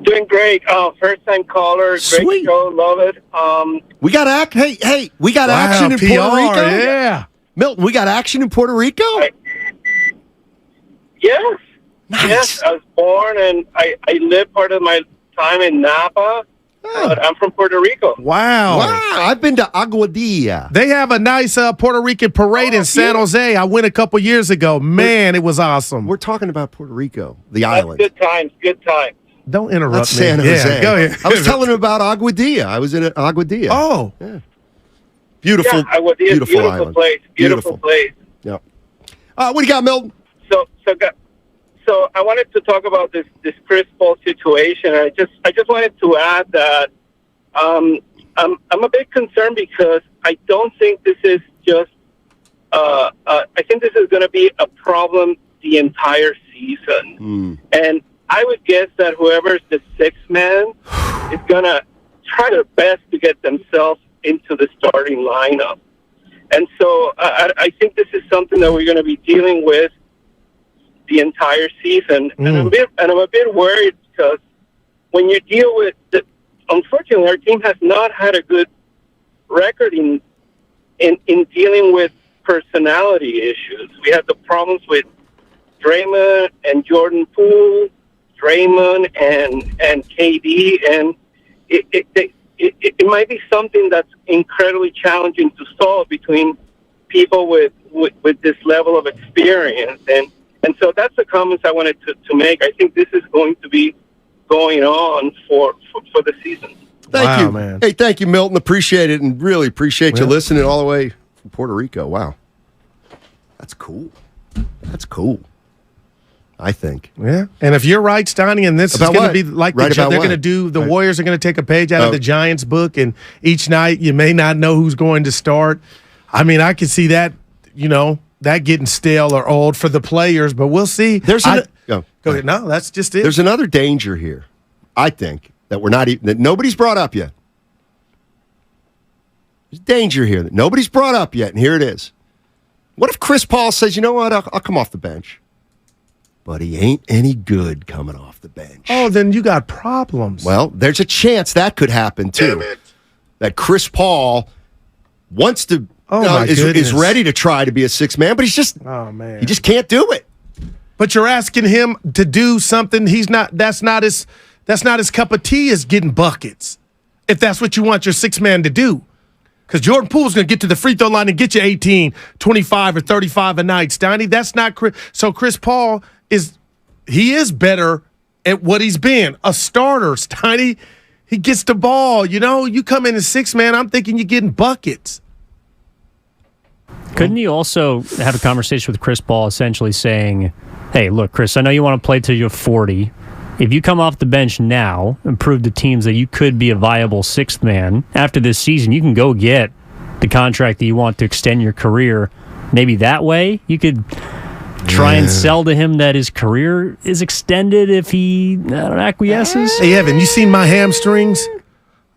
Doing great. First time caller. Sweet. Great show. Love it. We got we got action in PR, Puerto Rico. Yeah. Milton, we got action in Puerto Rico? Yes. Nice. Yes. I was born and I lived part of my time in Napa. But I'm from Puerto Rico. Wow. I've been to Aguadilla. They have a nice Puerto Rican parade in San Jose. I went a couple years ago. Man, it was awesome. We're talking about Puerto Rico, the island. Good times. Don't interrupt That's me. San Jose. Yeah, go ahead. I was telling him about Aguadilla. I was in Aguadilla. Oh. Yeah. Beautiful, Yeah, Aguadilla, beautiful island. place. Beautiful place. Yeah. What do you got, Milton? So I wanted to talk about this Chris Paul situation. I just wanted to add that I'm a bit concerned because I don't think this is just I think this is going to be a problem the entire season. And I would guess that whoever's the sixth man is going to try their best to get themselves into the starting lineup. And so I think this is something that we're going to be dealing with the entire season. And I'm a bit worried because when you deal with unfortunately, our team has not had a good record in dealing with personality issues. We had the problems with Draymond and Jordan Poole, Draymond and KD, and it might be something that's incredibly challenging to solve between people with this level of experience. And so that's the comments I wanted to make. I think this is going to be going on for the season. Thank you, man. Hey, thank you, Milton. Appreciate it, and really appreciate you listening all the way from Puerto Rico. Wow. That's cool. That's cool. I think. Yeah. And if you're right, Steiny, and this About is going what? to be like Right they're about going to what? do, the Warriors are going to take a page out of the Giants book, and each night you may not know who's going to start. I mean, I can see that, that getting stale or old for the players, but we'll see. Go ahead. No, that's just it. There's another danger here, I think, that nobody's brought up yet. There's danger here that nobody's brought up yet, and here it is. What if Chris Paul says, you know what, I'll come off the bench? But he ain't any good coming off the bench. Oh, then you got problems. Well, there's a chance that could happen, too. That Chris Paul wants to, is ready to try to be a sixth man, but he's just, he just can't do it. But you're asking him to do something that's not his cup of tea is getting buckets. If that's what you want your sixth man to do. Because Jordan Poole's going to get to the free throw line and get you 18, 25, or 35 a night, Steiny. That's not Chris. So Chris Paul is better at what he's been, a starter, Steiny. He gets the ball. You come in as sixth man, I'm thinking you're getting buckets. Couldn't you also have a conversation with Chris Paul essentially saying, hey, look, Chris, I know you want to play till you're 40. If you come off the bench now and prove to teams that you could be a viable sixth man, after this season, you can go get the contract that you want to extend your career. Maybe that way you could try and sell to him that his career is extended if he acquiesces. Hey, Evan, you seen my hamstrings?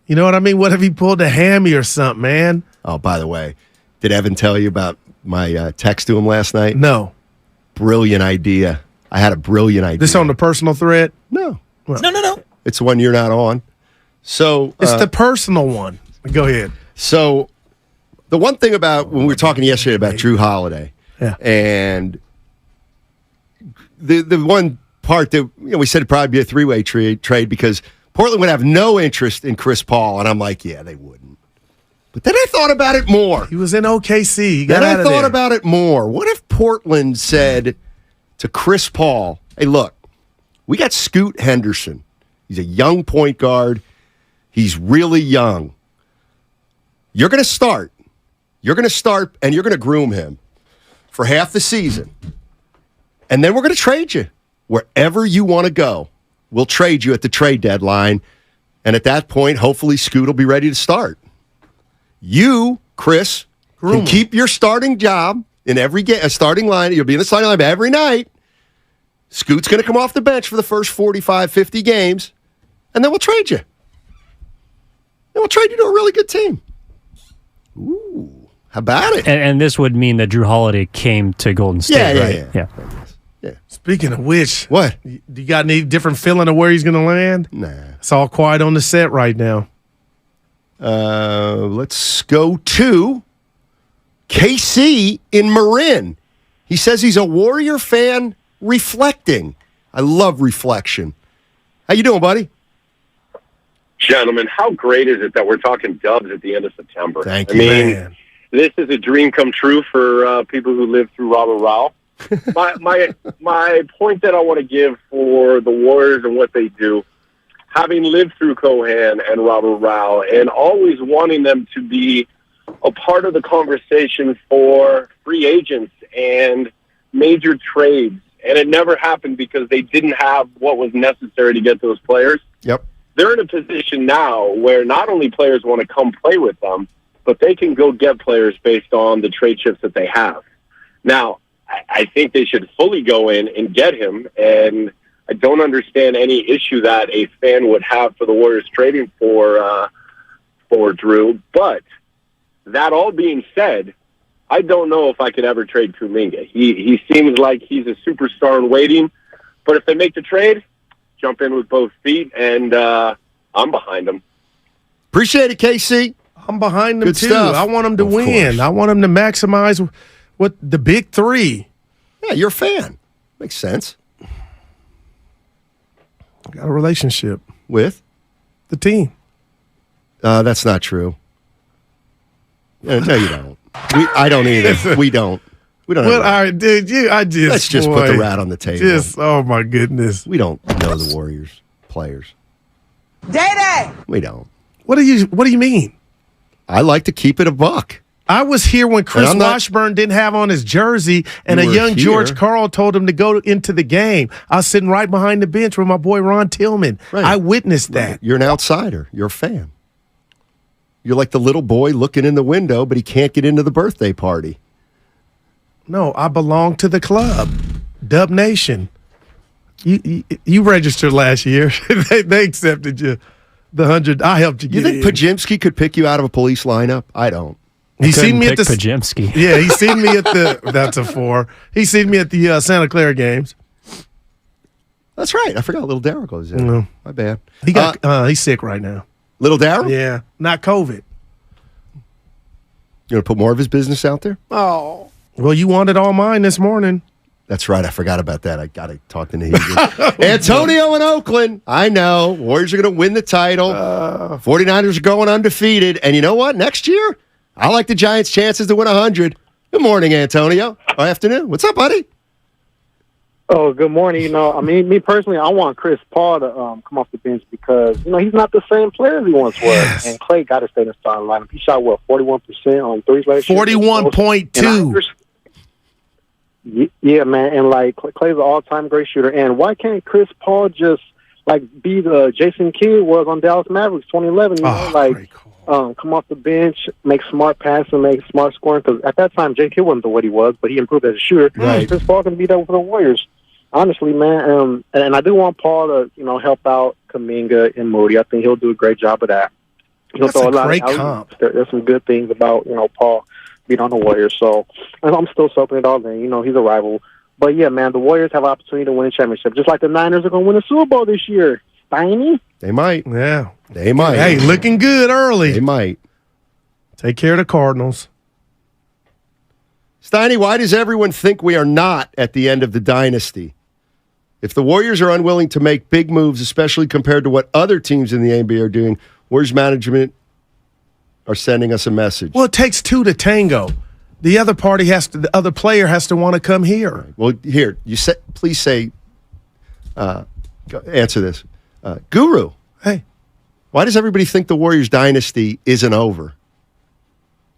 You know what I mean? What if he pulled a hammy or something, man? Oh, by the way, did Evan tell you about my text to him last night? No. Brilliant idea. I had a brilliant idea. This on the personal thread? No. Well, No. It's the one you're not on. So it's the personal one. Go ahead. So the one thing about when we were talking yesterday about Drew Holiday, and the one part that we said it'd probably be a three-way trade because Portland would have no interest in Chris Paul, and I'm like, yeah, they wouldn't. But then I thought about it more. He was in OKC. He got then out I of thought there. about it more. What if Portland said to Chris Paul, hey, look, we got Scoot Henderson. He's a young point guard. He's really young. You're going to start. You're going to start, and you're going to groom him for half the season. And then we're going to trade you. Wherever you want to go, we'll trade you at the trade deadline. And at that point, hopefully Scoot will be ready to start. You, Chris, can keep your starting job in every game, a starting line. You'll be in the starting line every night. Scoot's going to come off the bench for the first 45, 50 games, and then we'll trade you. And we'll trade you to a really good team. Ooh, how about it? And this would mean that Drew Holiday came to Golden State, right? Yeah. Speaking of which, what? Do you got any different feeling of where he's going to land? Nah. It's all quiet on the set right now. Let's go to KC in Marin. He says he's a Warrior fan reflecting. I love reflection. How you doing, buddy? Gentlemen, how great is it that we're talking Dubs at the end of September? Thank you, man. This is a dream come true for people who live through Robert Rao. my point that I want to give for the Warriors and what they do, having lived through Cohan and Robert Rao and always wanting them to be a part of the conversation for free agents and major trades, and it never happened because they didn't have what was necessary to get those players. Yep. They're in a position now where not only players want to come play with them, but they can go get players based on the trade chips that they have. Now, I think they should fully go in and get him, and I don't understand any issue that a fan would have for the Warriors trading for Drew. But that all being said, I don't know if I could ever trade Kuminga. He seems like he's a superstar in waiting, but if they make the trade, jump in with both feet, and I'm behind them. Appreciate it, KC. I'm behind them, Good too. stuff. I want them to win. Course. I want them to maximize what the big three. Yeah, you're a fan. Makes sense. Got a relationship with the team. That's not true. No, you don't. I don't either. We don't. We don't. Well, all right, dude. Let's just put the rat on the table. Oh my goodness. We don't know the Warriors players. Day-Day. We don't. What do you mean? I like to keep it a buck. I was here when Chris Washburn didn't have on his jersey, and a young George Karl told him to go into the game. I was sitting right behind the bench with my boy Ron Tillman. Right. I witnessed that. Right. You're an outsider. You're a fan. You're like the little boy looking in the window, but he can't get into the birthday party. No, I belong to the club, Dub Nation. You registered last year. they accepted you. The 100. I helped you get in. You think Pajimski could pick you out of a police lineup? I don't. He seen me at the Pajimski. Yeah, he seen me at the. That's a 4. He seen me at the Santa Clara games. That's right. I forgot little Darryl goes in. No. My bad. He got. He's sick right now. Little Darryl? Yeah, not COVID. You want to put more of his business out there? Oh. Well, you wanted all mine this morning. That's right. I forgot about that. I got to talk to Naheem. Antonio in Oakland. I know. Warriors are going to win the title. 49ers are going undefeated. And you know what? Next year, I like the Giants' chances to win 100. Good morning, Antonio. Or afternoon. What's up, buddy? Oh, good morning. You know, I mean, me personally, I want Chris Paul to come off the bench because, you know, he's not the same player as he once was. And Clay got to stay in the starting lineup. He shot, 41% on threes last year? 41.2. Yeah, man. And, like, Clay's an all-time great shooter. And why can't Chris Paul just, like, be the Jason Kidd was on Dallas Mavericks 2011? You know, come off the bench, make smart passing, make smart scoring. Because at that time, J. Kidd wasn't what he was, but he improved as a shooter. Right. Chris Paul can be there for the Warriors. Honestly, man, and I do want Paul to, you know, help out Kuminga and Moody. I think he'll do a great job of that. He'll That's throw a lot great of comp. There's some good things about, you know, Paul being on the Warriors. So I'm still soaking it all in. You know, he's a rival. But, yeah, man, the Warriors have an opportunity to win a championship, just like the Niners are going to win a Super Bowl this year. Steiny? They might. Yeah. They might. Hey, looking good early. They might. Take care of the Cardinals. Steiny, why does everyone think we are not at the end of the dynasty? If the Warriors are unwilling to make big moves, especially compared to what other teams in the NBA are doing, Warriors management are sending us a message. Well, it takes two to tango. The other player has to want to come here. Right. Well, here, please say, answer this. Guru. Hey. Why does everybody think the Warriors dynasty isn't over?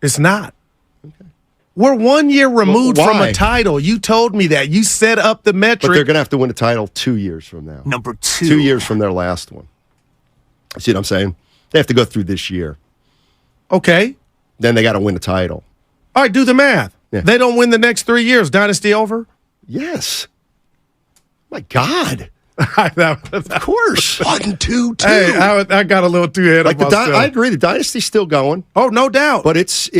It's not. Okay. We're 1 year removed from a title. You told me that. You set up the metric. But they're going to have to win a title 2 years from now. Number 2. 2 years from their last one. See what I'm saying? They have to go through this year. Okay. Then they got to win a title. All right, do the math. Yeah. They don't win the next 3 years. Dynasty over? Yes. My God. Of course. 1, 2, 2. Hey, I got a little too ahead of myself. I agree. The dynasty's still going. Oh, no doubt. But it's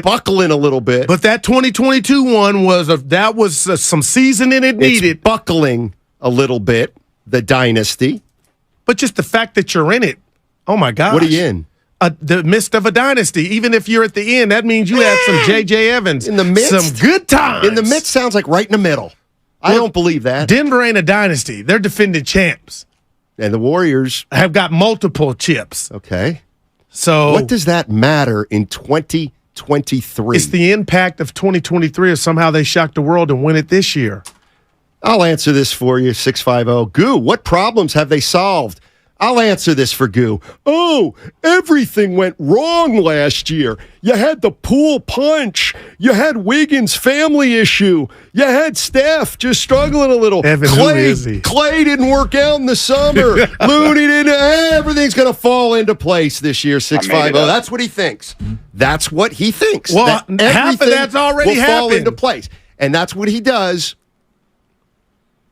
buckling a little bit. But that 2022 one was some seasoning it needed. It's buckling a little bit, the dynasty. But just the fact that you're in it, oh my gosh. What are you in? The midst of a dynasty. Even if you're at the end, that means you had some J.J. Evans. In the midst? Some good times. In the midst sounds like right in the middle. I don't believe that. Denver ain't a dynasty. They're defending champs. And the Warriors have got multiple chips. Okay. So what does that matter in 2023? It's the impact of 2023 if somehow they shock the world and win it this year. I'll answer this for you, 650. Goo, what problems have they solved? I'll answer this for Goo. Oh, everything went wrong last year. You had the pool punch. You had Wiggins' family issue. You had Steph just struggling a little. Evan, who is he? Clay didn't work out in the summer. Looney didn't. Everything's going to fall into place this year, 650. That's what he thinks. That's what he thinks. Well, half of that's already will fall happened. into place. And that's what he does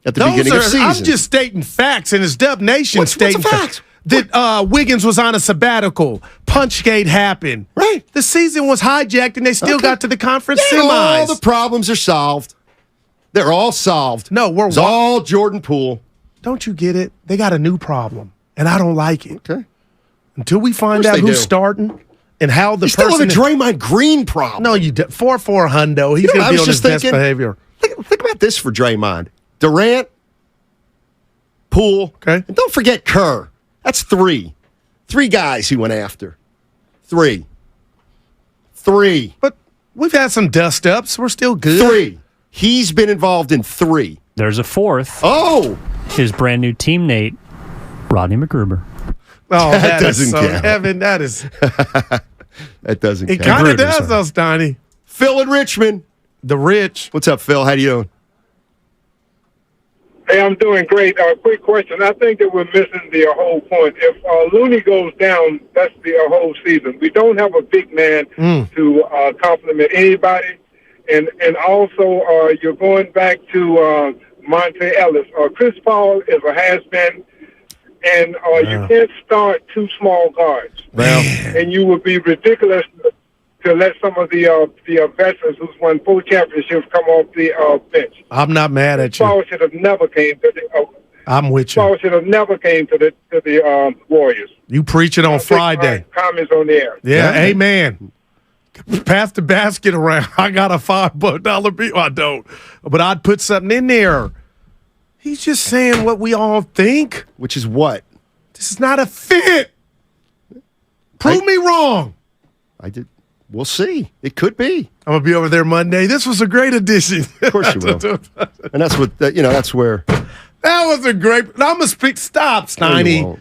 at the beginning of season. I'm just stating facts, and it's Dub Nation stating facts. That Wiggins was on a sabbatical. Punchgate happened. Right. The season was hijacked, and they still got to the conference semis. All the problems are solved. They're all solved. No, it's all Jordan Poole. Don't you get it? They got a new problem, and I don't like it. Okay. Until we find out who's starting and how the still person have a Draymond Green problem. No, you 4-4 hundo. He's going to be on his best behavior. Think about this for Draymond. Durant, Poole, okay, and don't forget Kerr. That's 3. 3 guys he went after. 3. But we've had some dust-ups. We're still good. 3. He's been involved in 3. There's a 4th. Oh! His brand new teammate, Rodney McGruber. Oh, that doesn't is so count. Evan, that is. That doesn't It count. kind of does, though, Steiny. Phil in Richmond. The Rich. What's up, Phil? How you doing? Hey, I'm doing great. Quick question. I think that we're missing the whole point. If Looney goes down, that's the whole season. We don't have a big man to compliment anybody. And also, you're going back to Monte Ellis. Chris Paul is a has-been, and you can't start 2 small guards. Well, and you would be ridiculous to let some of the veterans who's won 4 championships come off the bench. I'm not mad at you. Paul should have never came to the. I'm with you. Paul should have never came to the Warriors. You preach it on Friday. Comments on the air. Yeah, amen. Pass the basket around. I got a $5 bill. I don't, but I'd put something in there. He's just saying what we all think. Which is what? This is not a fit. Prove me wrong. I did. We'll see. It could be. I'm gonna be over there Monday. This was a great addition. Of course you will. And that's what that's where. That was a great. I'm gonna speak. Stop, Steiny.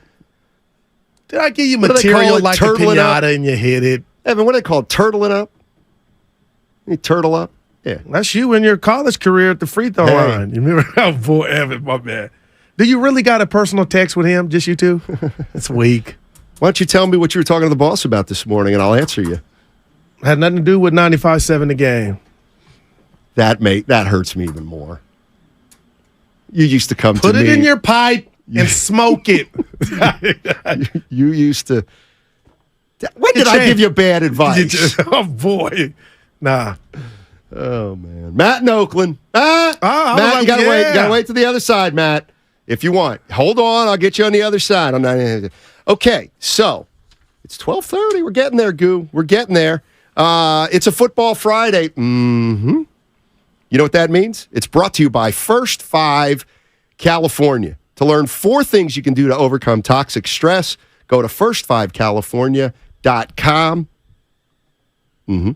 Did I give you What do they material call it? like a Turtling up? pinata and you hit it? Evan, what do they call it? Turtling up? You turtle up? Yeah. That's you in your college career at the free throw line. You remember? Oh, boy, Evan, my man. Do you really got a personal text with him? Just you two? It's weak. Why don't you tell me what you were talking to the boss about this morning, and I'll answer you. Had nothing to do with 95-7 the game. That hurts me even more. You used to come Put to me. it in your pipe and smoke it. You used to. When did I give you bad advice? Oh, boy. Nah. Oh, man. Matt in Oakland. Matt, you gotta wait. You gotta wait to the other side, Matt, if you want. Hold on. I'll get you on the other side. Okay, so it's 12:30. We're getting there, Goo. We're getting there. It's a football Friday. Mm-hmm. You know what that means? It's brought to you by First 5 California. To learn 4 things you can do to overcome toxic stress, go to first5california.com. Mm-hmm.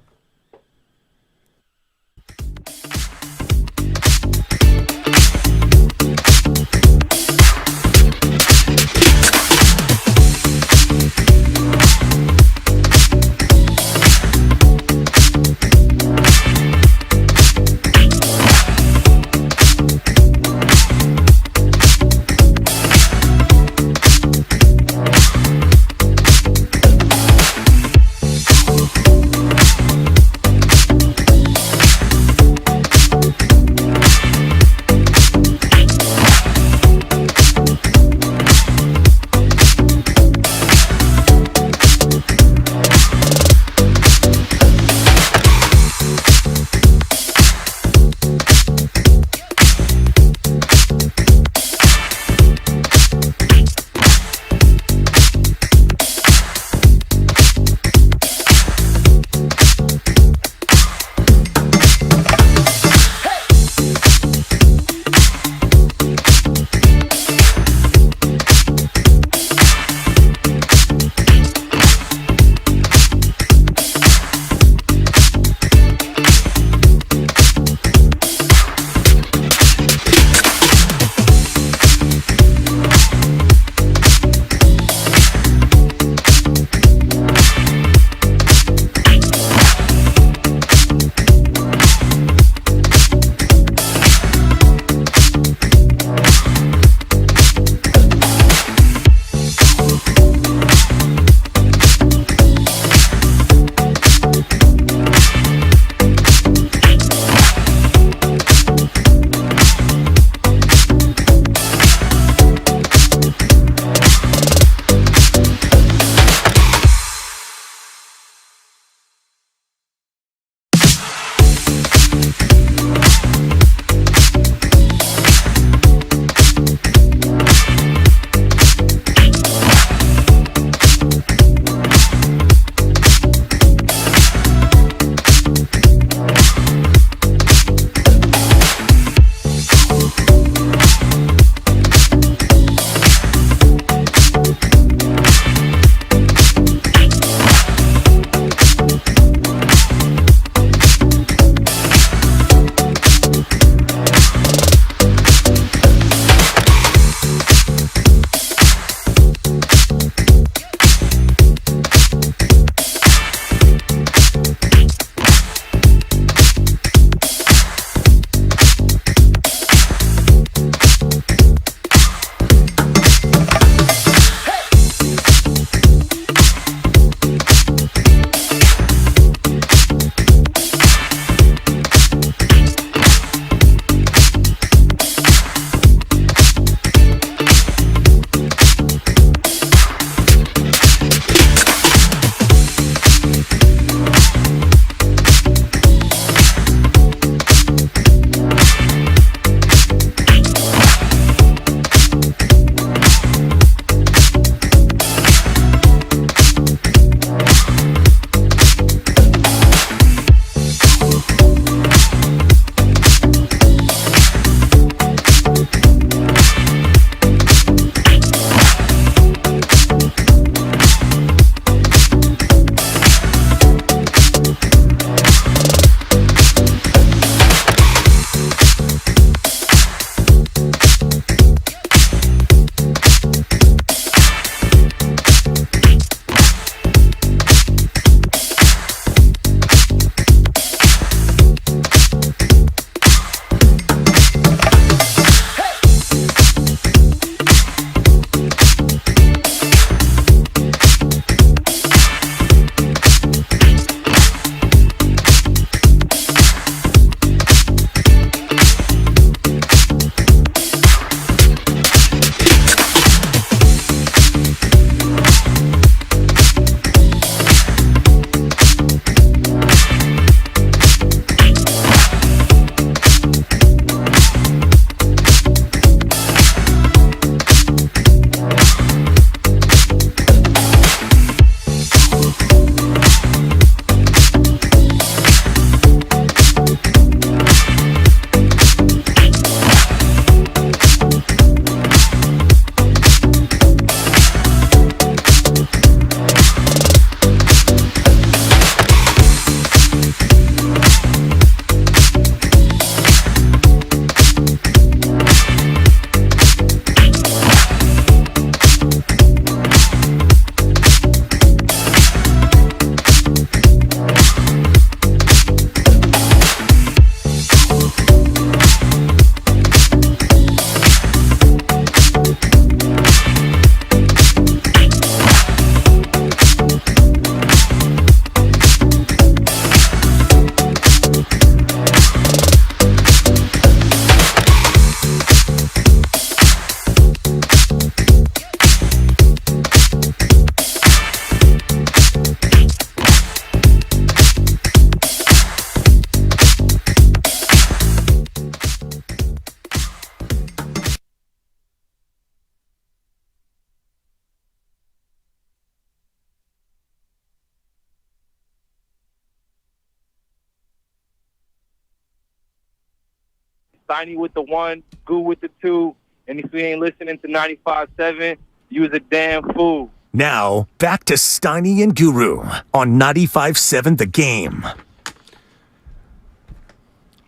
Steiny with the 1, Goo with the 2. And if you ain't listening to 95.7, you's a damn fool. Now, back to Steiny and Guru on 95.7 The Game.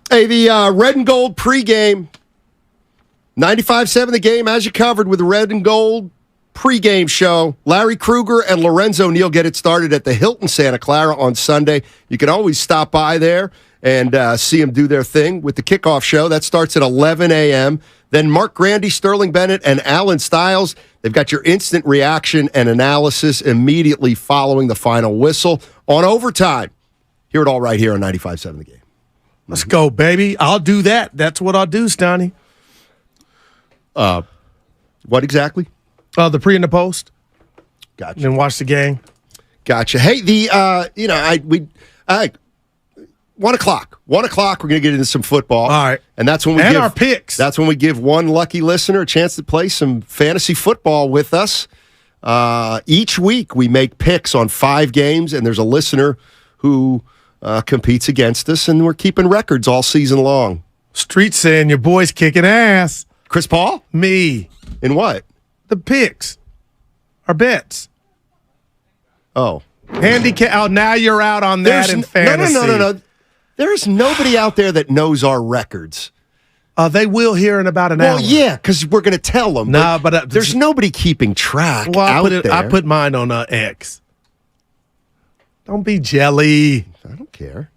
Hey, the red and gold pregame. 95.7 The Game has you covered with the red and gold pregame show. Larry Kruger and Lorenzo Neal get it started at the Hilton Santa Clara on Sunday. You can always stop by there and see them do their thing with the kickoff show. That starts at 11 a.m. Then Mark Grandy, Sterling Bennett, and Alan Stiles. They've got your instant reaction and analysis immediately following the final whistle on overtime. Hear it all right here on 95.7 The Game. Let's go, baby. I'll do that. That's what I'll do, Stoney. What exactly? The pre and the post. Gotcha. And watch the game. Gotcha. Hey, 1 o'clock. 1 o'clock, we're going to get into some football. All right. And that's when we give our picks. That's when we give one lucky listener a chance to play some fantasy football with us. Each week, we make picks on 5 games, and there's a listener who competes against us, and we're keeping records all season long. Street saying your boy's kicking ass. Chris Paul? Me. In what? The picks. Our bets. Oh. Handicap. Oh, now you're out on that in fantasy. No. There's nobody out there that knows our records. They will hear in about an hour. Well, yeah, because we're going to tell them. No, but there's nobody keeping track there. I put mine on X. Don't be jelly. I don't care.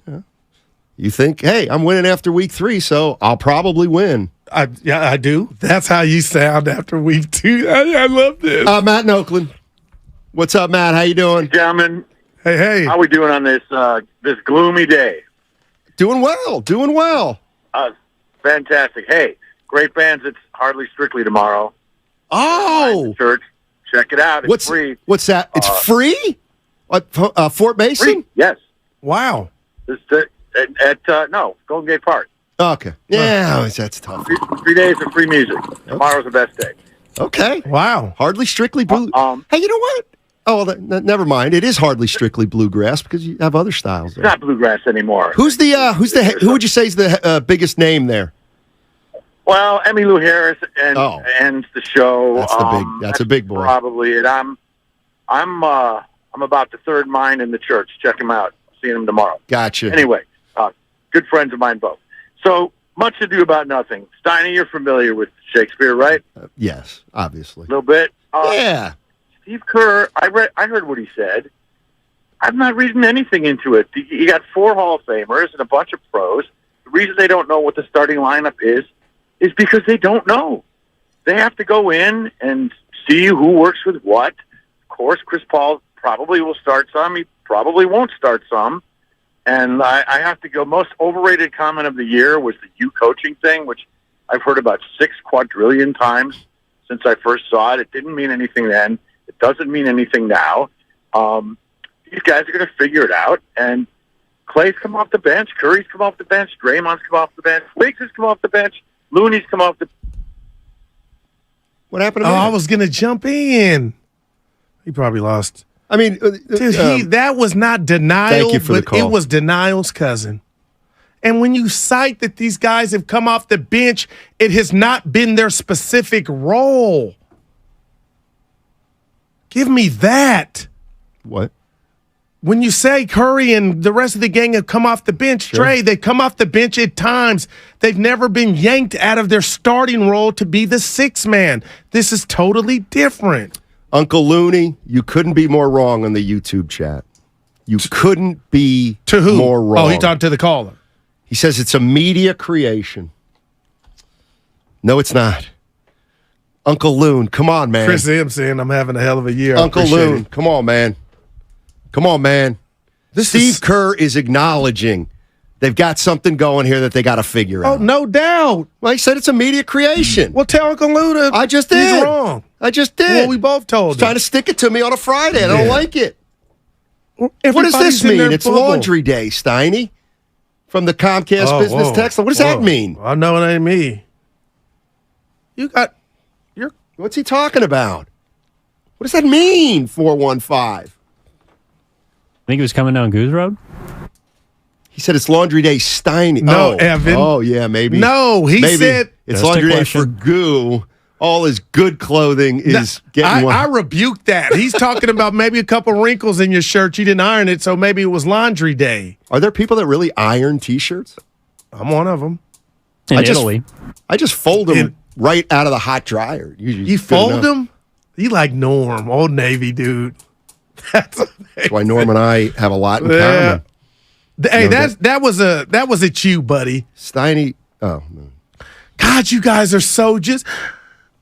Yeah. You think, hey, I'm winning after week 3, so I'll probably win. I do. That's how you sound after week 2. I love this. Matt in Oakland. What's up, Matt? How you doing? Gentlemen. Hey. How we doing on this this gloomy day? Doing well. Fantastic. Hey, great bands. It's Hardly Strictly tomorrow. Oh. Church. Check it out. It's free. What's that? It's free? What, Fort Mason? Free. Yes. Wow. It's at Golden Gate Park. Okay. Yeah, that's tough. 3 days of free music. Tomorrow's the best day. Okay. Wow. Hardly Strictly Blue. Hey, you know what? Oh, never mind. It is hardly strictly bluegrass because you have other styles there. It's not bluegrass anymore. Who would you say is the biggest name there? Well, Emmylou Harris ends the show. That's a big boy. Probably it. I'm about the third mine in the church. Check him out. Seeing him tomorrow. Gotcha. Anyway, good friends of mine both. So Much Ado About Nothing. Steiny, you're familiar with Shakespeare, right? Yes, obviously. A little bit. Yeah. Steve Kerr, I heard what he said. I'm not reading anything into it. You got 4 Hall of Famers and a bunch of pros. The reason they don't know what the starting lineup is because they don't know. They have to go in and see who works with what. Of course, Chris Paul probably will start some. He probably won't start some. And I have to go, most overrated comment of the year was the you coaching thing, which I've heard about 6 quadrillion times since I first saw it. It didn't mean anything then. It doesn't mean anything now. These guys are going to figure it out. And Clay's come off the bench. Curry's come off the bench. Draymond's come off the bench. Wiggs has come off the bench. Looney's come off the bench. What happened to I was going to jump in. He probably lost. I mean, dude, that was not denial, thank you for the but call. It was denial's cousin. And when you cite that these guys have come off the bench, it has not been their specific role. Give me that. What? When you say Curry and the rest of the gang have come off the bench, Sure. Trey, they come off the bench at times. They've never been yanked out of their starting role to be the 6th man. This is totally different. Uncle Looney, you couldn't be more wrong on the YouTube chat. You couldn't be to who? More wrong. Oh, he talked to the caller. He says it's a media creation. No, it's not. Uncle Loon, come on, man. Chris M saying I'm having a hell of a year. Uncle Loon, come on, man. Come on, man. Steve Kerr is acknowledging they've got something going here that they got to figure out. Oh, no doubt. Well, he said it's a media creation. Well, tell Uncle Loon I just did. He's wrong. I just did. Well, we both told him. He's trying to stick it to me on a Friday. I don't like it. What does Everybody's this in mean? their It's bubble. laundry day, Steiny. From the Comcast business text line. What does that mean? I know it ain't me. What's he talking about? What does that mean, 415? Think he was coming down Goose Road? He said it's laundry day, Steiny. No, Evan. Oh, yeah, maybe. No, he said it's laundry day for Goo. All his good clothing is getting I rebuked that. He's talking about maybe a couple wrinkles in your shirt. You didn't iron it, so maybe it was laundry day. Are there people that really iron T-shirts? I'm one of them. In Italy. I just fold them right out of the hot dryer. You fold them? You like Norm, Old Navy dude. That's why Norm and I have a lot in common. Hey, that was a you, buddy. Steiny. Oh, no. God, you guys are so just.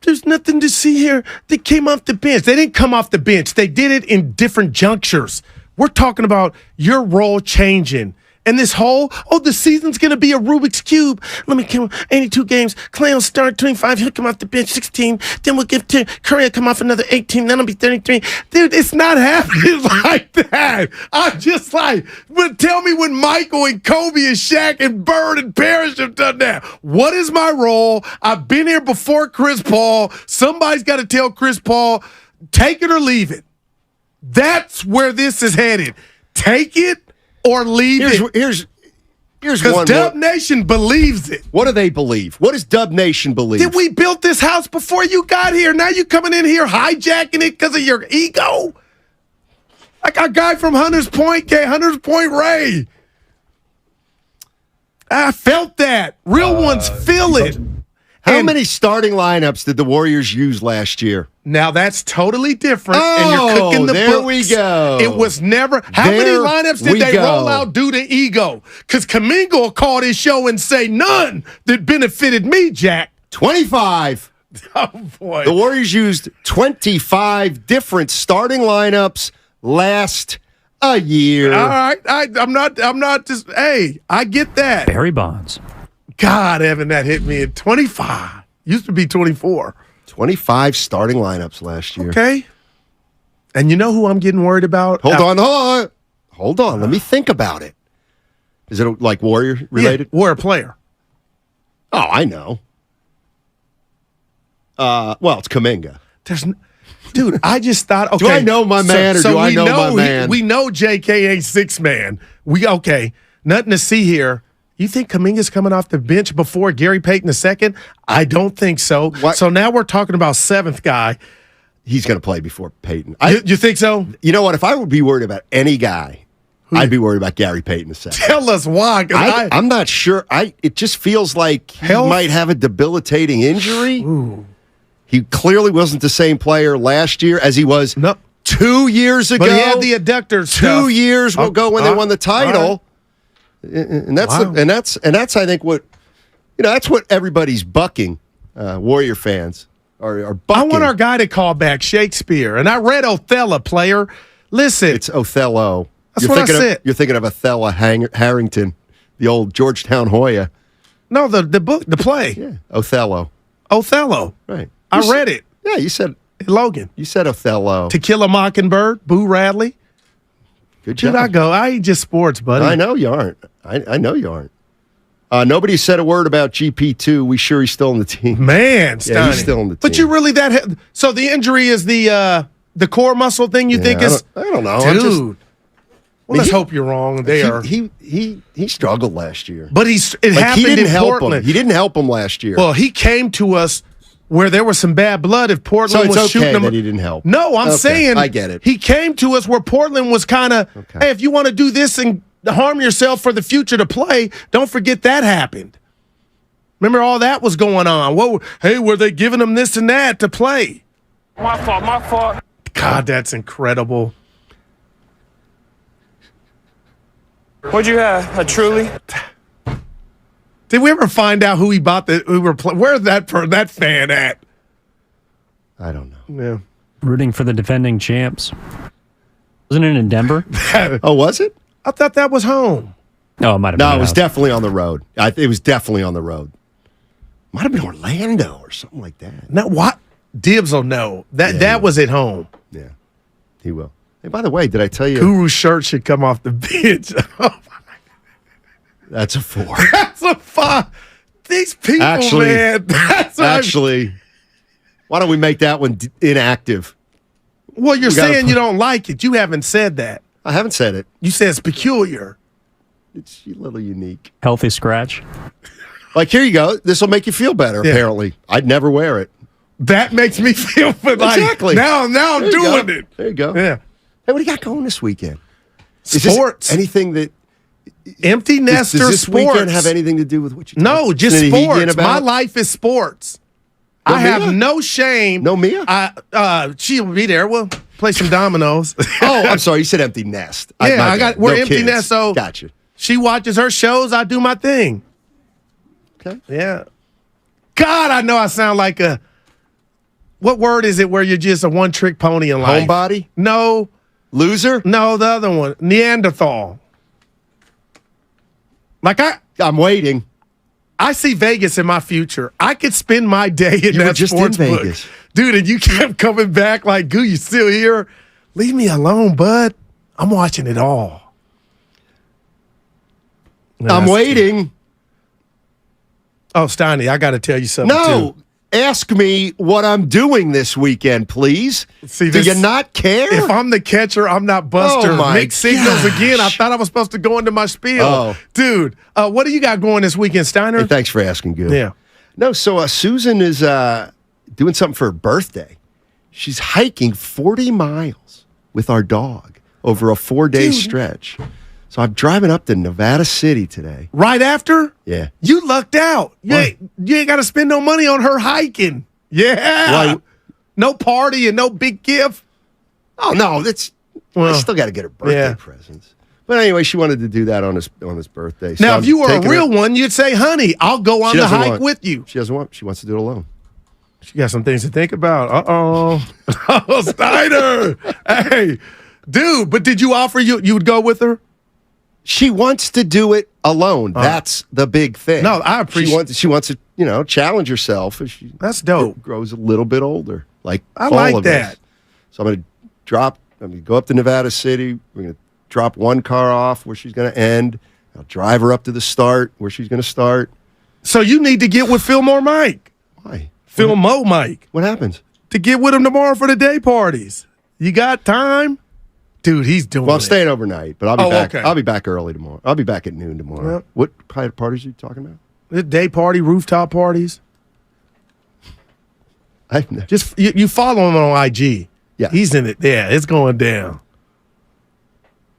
There's nothing to see here. They came off the bench. They didn't come off the bench. They did it in different junctures. We're talking about your role changing. And this whole, the season's going to be a Rubik's Cube. Let me come 82 games. Clay will start 25. He'll come off the bench 16. Then we'll give to Curry come off another 18. Then I'll be 33. Dude, it's not happening like that. I'm just like, but tell me when Michael and Kobe and Shaq and Bird and Parrish have done that. What is my role? I've been here before Chris Paul. Somebody's got to tell Chris Paul, take it or leave it. That's where this is headed. Take it or leave it. Here's because Dub Nation believes it. What do they believe? What does Dub Nation believe? Did we build this house before you got here? Now you coming in here hijacking it because of your ego? Like our guy from Hunters Point Ray. I felt that. Real ones feel it. How many starting lineups did the Warriors use last year? Now that's totally different, and you're cooking the there books. We go. It was never. How many lineups did they roll out due to ego? Because Kuminga will call this show and say none that benefited me, Jack. 25. Oh boy. The Warriors used 25 different starting lineups last a year. All right, I'm not just. Hey, I get that. Barry Bonds. God, Evan, that hit me at 25. Used to be 24. 25 starting lineups last year. Okay. And you know who I'm getting worried about? Hold on. Let me think about it. Is it like Warrior related? Yeah, Warrior player. Oh, I know. Well, it's Kuminga. Dude, I just thought, okay. Do I know my man or do I know my man? We know JK ain't 6-man. Nothing to see here. You think Kuminga's coming off the bench before Gary Payton II? I don't think so. What? So now we're talking about 7th guy. He's going to play before Payton. You think so? You know what? If I would be worried about any guy, I'd be worried about Gary Payton II. Tell us why. I'm not sure. It just feels like he might have a debilitating injury. Ooh. He clearly wasn't the same player last year as he was 2 years ago. But he had the adductor 2 years ago when they won the title. And that's I think what that's what everybody's bucking. Warrior fans are bucking. I want our guy to call back Shakespeare, and I read Othello. Player, listen, it's Othello. That's what I said. You're thinking of Othello Harrington, the old Georgetown Hoya. No, the book, the play. Yeah, Othello. Right. I read it. Yeah, you said Logan. You said Othello. To Kill a Mockingbird. Boo Radley. Good job. Should I go? I ain't just sports, buddy. I know you aren't. I know you aren't. Nobody said a word about GP2. We sure he's still on the team. Man, yeah, he's still on the team. But you really so the injury is the core muscle thing you think is? I don't know. Dude. Let's hope you're wrong. He struggled last year. But it happened he didn't in help Portland. Him. He didn't help him last year. Well, he came to us where there was some bad blood if Portland was shooting him. That he didn't help. No, I'm saying I get it. He came to us where Portland was kind of, hey, if you want to do this and harm yourself for the future to play, don't forget that happened. Remember all that was going on. Were they giving him this and that to play? My fault. God, that's incredible. What'd you have? A Truly? Did we ever find out who he bought where's that fan at? I don't know. Yeah. Rooting for the defending champs. Wasn't it in Denver? Oh, was it? I thought that was home. No, it might have been. No, it was definitely on the road. It was definitely on the road. Might have been Orlando or something like that. No, what? Dibs will know. That was at home. Yeah, he will. Hey, by the way, did I tell you? Guru's shirt should come off the bench. That's a 4. That's a 5. These people, man. Actually, why don't we make that one inactive? Well, you're saying you don't like it. You haven't said that. I haven't said it. You said it's peculiar. It's a little unique. Healthy scratch. Like, here you go. This will make you feel better, Yeah. apparently. I'd never wear it. That makes me feel like Exactly. now I'm There you doing go. it. There you go. Yeah. Hey, what do you got going this weekend? Is Sports. this anything that Empty nester does this sports. weekend have anything to do with what you No, just Any sports. Hegan about? My life is sports. No I have Mia? no shame. No Mia? She'll be there. We'll play some dominoes. Oh, I'm sorry. You said empty nest. Yeah, My I got. bad. We're No empty kids. nest. So Gotcha. she watches her shows. I do my thing. Okay. Yeah. God, I know I sound like a. What word is it where you're just a one-trick pony in life? Homebody? No. Loser? No, the other one. Neanderthal. Like I'm waiting. I see Vegas in my future. I could spend my day in You were that just in sports book. Vegas. Dude, and you kept coming back like, Goo, you still here? Leave me alone, bud. I'm watching it all. I'm waiting. Oh, Steiny, I got to tell you something, No. too. Ask me what I'm doing this weekend, please. See, Do you not care? If I'm the catcher, I'm not Buster. Oh, my Mixed signals gosh. again. I thought I was supposed to go into my spiel. Oh. Dude, what do you got going this weekend, Steiner? Hey, thanks for asking, Gil. Yeah. No, so Susan is doing something for her birthday. She's hiking 40 miles with our dog over a 4-day stretch. So I'm driving up to Nevada City today. Right after? Yeah. You lucked out. You ain't got to spend no money on her hiking. Yeah. Why? No party and no big gift. Oh, no, I still got to get her birthday presents. But anyway, she wanted to do that on his birthday. So Now, I'm if you were a taking real her- one, you'd say, honey, I'll go on She the doesn't hike want- with you. She doesn't want. She wants to do it alone. She got some things to think about. Uh-oh. Oh, Steiner. Hey, dude, but did you offer you would go with her? She wants to do it alone. That's the big thing. No, I appreciate. She wants to, challenge herself as she That's dope. grows a little bit older. Like I all like of that. us. So I'm going to go up to Nevada City. We're going to drop one car off where she's going to end. I'll drive her up to the start where she's going to start. So you need to get with Fillmore Mike. Why? Fillmore Mike. What happens? To get with him tomorrow for the day parties. You got time? Dude, he's doing Well, I'm it. staying overnight, but I'll be back. Okay. I'll be back early tomorrow. I'll be back at noon tomorrow. Yep. What kind of parties are you talking about? The day party, rooftop parties. Just you follow him on IG. Yeah. He's in it. Yeah, it's going down.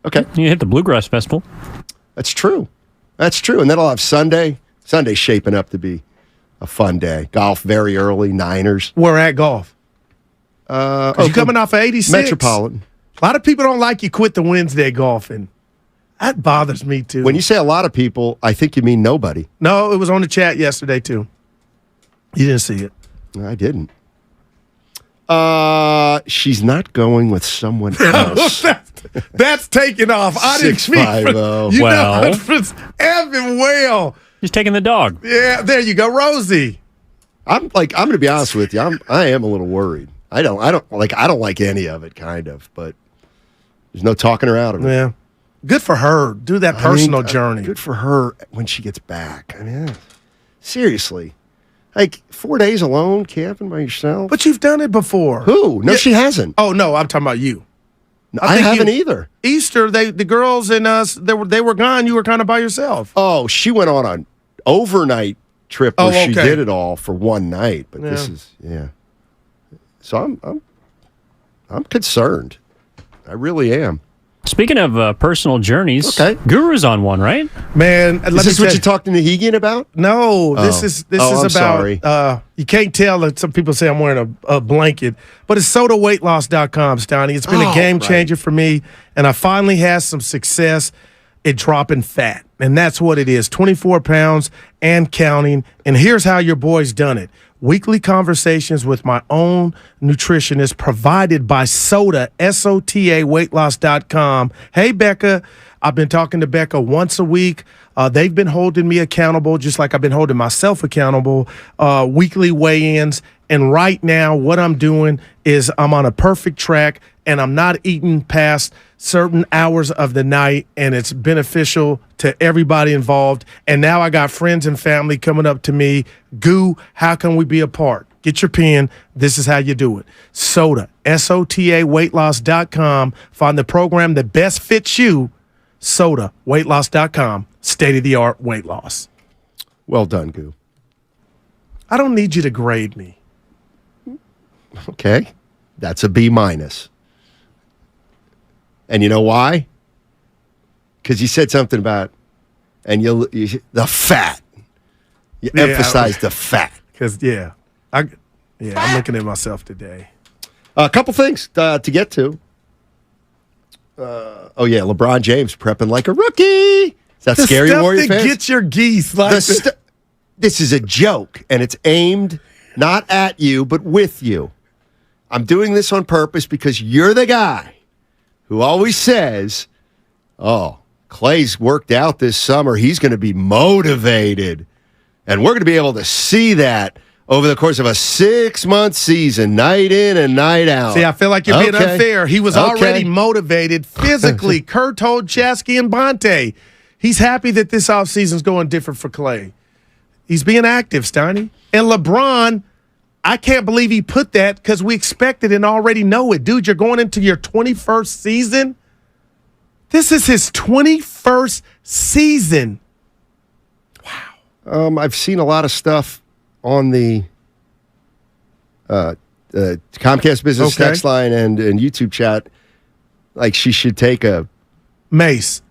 Okay. You hit the Bluegrass Festival. That's true. That's true. And then I'll have Sunday. Sunday's shaping up to be a fun day. Golf very early, Niners. We're at golf. You coming off of 86? Metropolitan. A lot of people don't like you quit the Wednesday golfing. That bothers me, too. When you say a lot of people, I think you mean nobody. No, it was on the chat yesterday, too. You didn't see it. I didn't. She's not going with someone else. That's taking off. I didn't speak for 650. you. Well. Know, it's Evan Well. He's taking the dog. Yeah, there you go, Rosie. I'm going to be honest with you. I am a little worried. I don't like any of it, kind of, but there's no talking her out of it. Yeah. Good for her. Do that personal journey. Good for her when she gets back. I mean, seriously. Like 4 days alone camping by yourself? But you've done it before. Who? No, she hasn't. Oh, no, I'm talking about you. I haven't either. Easter, the girls and us, they were gone. You were kind of by yourself. Oh, she went on an overnight trip where she okay. did it all for one night. But Yeah. this is So I'm concerned. I really am. Speaking of personal journeys, Guru's on one, right? Man, Is this what you're talking to Hegan about? No, this is I'm about. sorry. You can't tell that some people say I'm wearing a blanket, but it's sodaweightloss.com, Stoney. It's been a game changer for me, and I finally had some success at dropping fat, and that's what it is: 24 pounds and counting. And here's how your boy's done it: weekly conversations with my own nutritionist, provided by Soda, SOTA, weightloss.com. Hey, Becca. I've been talking to Becca once a week. They've been holding me accountable, just like I've been holding myself accountable, weekly weigh-ins. And right now, what I'm doing is I'm on a perfect track, and I'm not eating past certain hours of the night, and it's beneficial to everybody involved. And now I got friends and family coming up to me. Goo, how can we be a part? Get your pen. This is how you do it. Soda, SOTA, weightloss.com. Find the program that best fits you. soda, weightloss.com, state-of-the-art weight loss. Well done, Goo. I don't need you to grade me. Okay. That's a B-. And you know why? Because you said something about, and the fat. You emphasized the fat. Because, I'm looking at myself today. A couple things to get to. LeBron James prepping like a rookie. Is that the scary, stuff Warrior that fans? Get your geese. Like this is a joke, and it's aimed not at you, but with you. I'm doing this on purpose because you're the guy who always says, Clay's worked out this summer. He's going to be motivated. And we're going to be able to see that over the course of a 6-month season, night in and night out. See, I feel like you're being unfair. He was already motivated physically. Kerr told Chasky and Bonte he's happy that this offseason's going different for Clay. He's being active, Steiny. And LeBron, I can't believe he put that because we expected and already know it. Dude, you're going into your 21st season. This is his 21st season. Wow. I've seen a lot of stuff on the Comcast Business text line and YouTube chat. Like she should take a mace.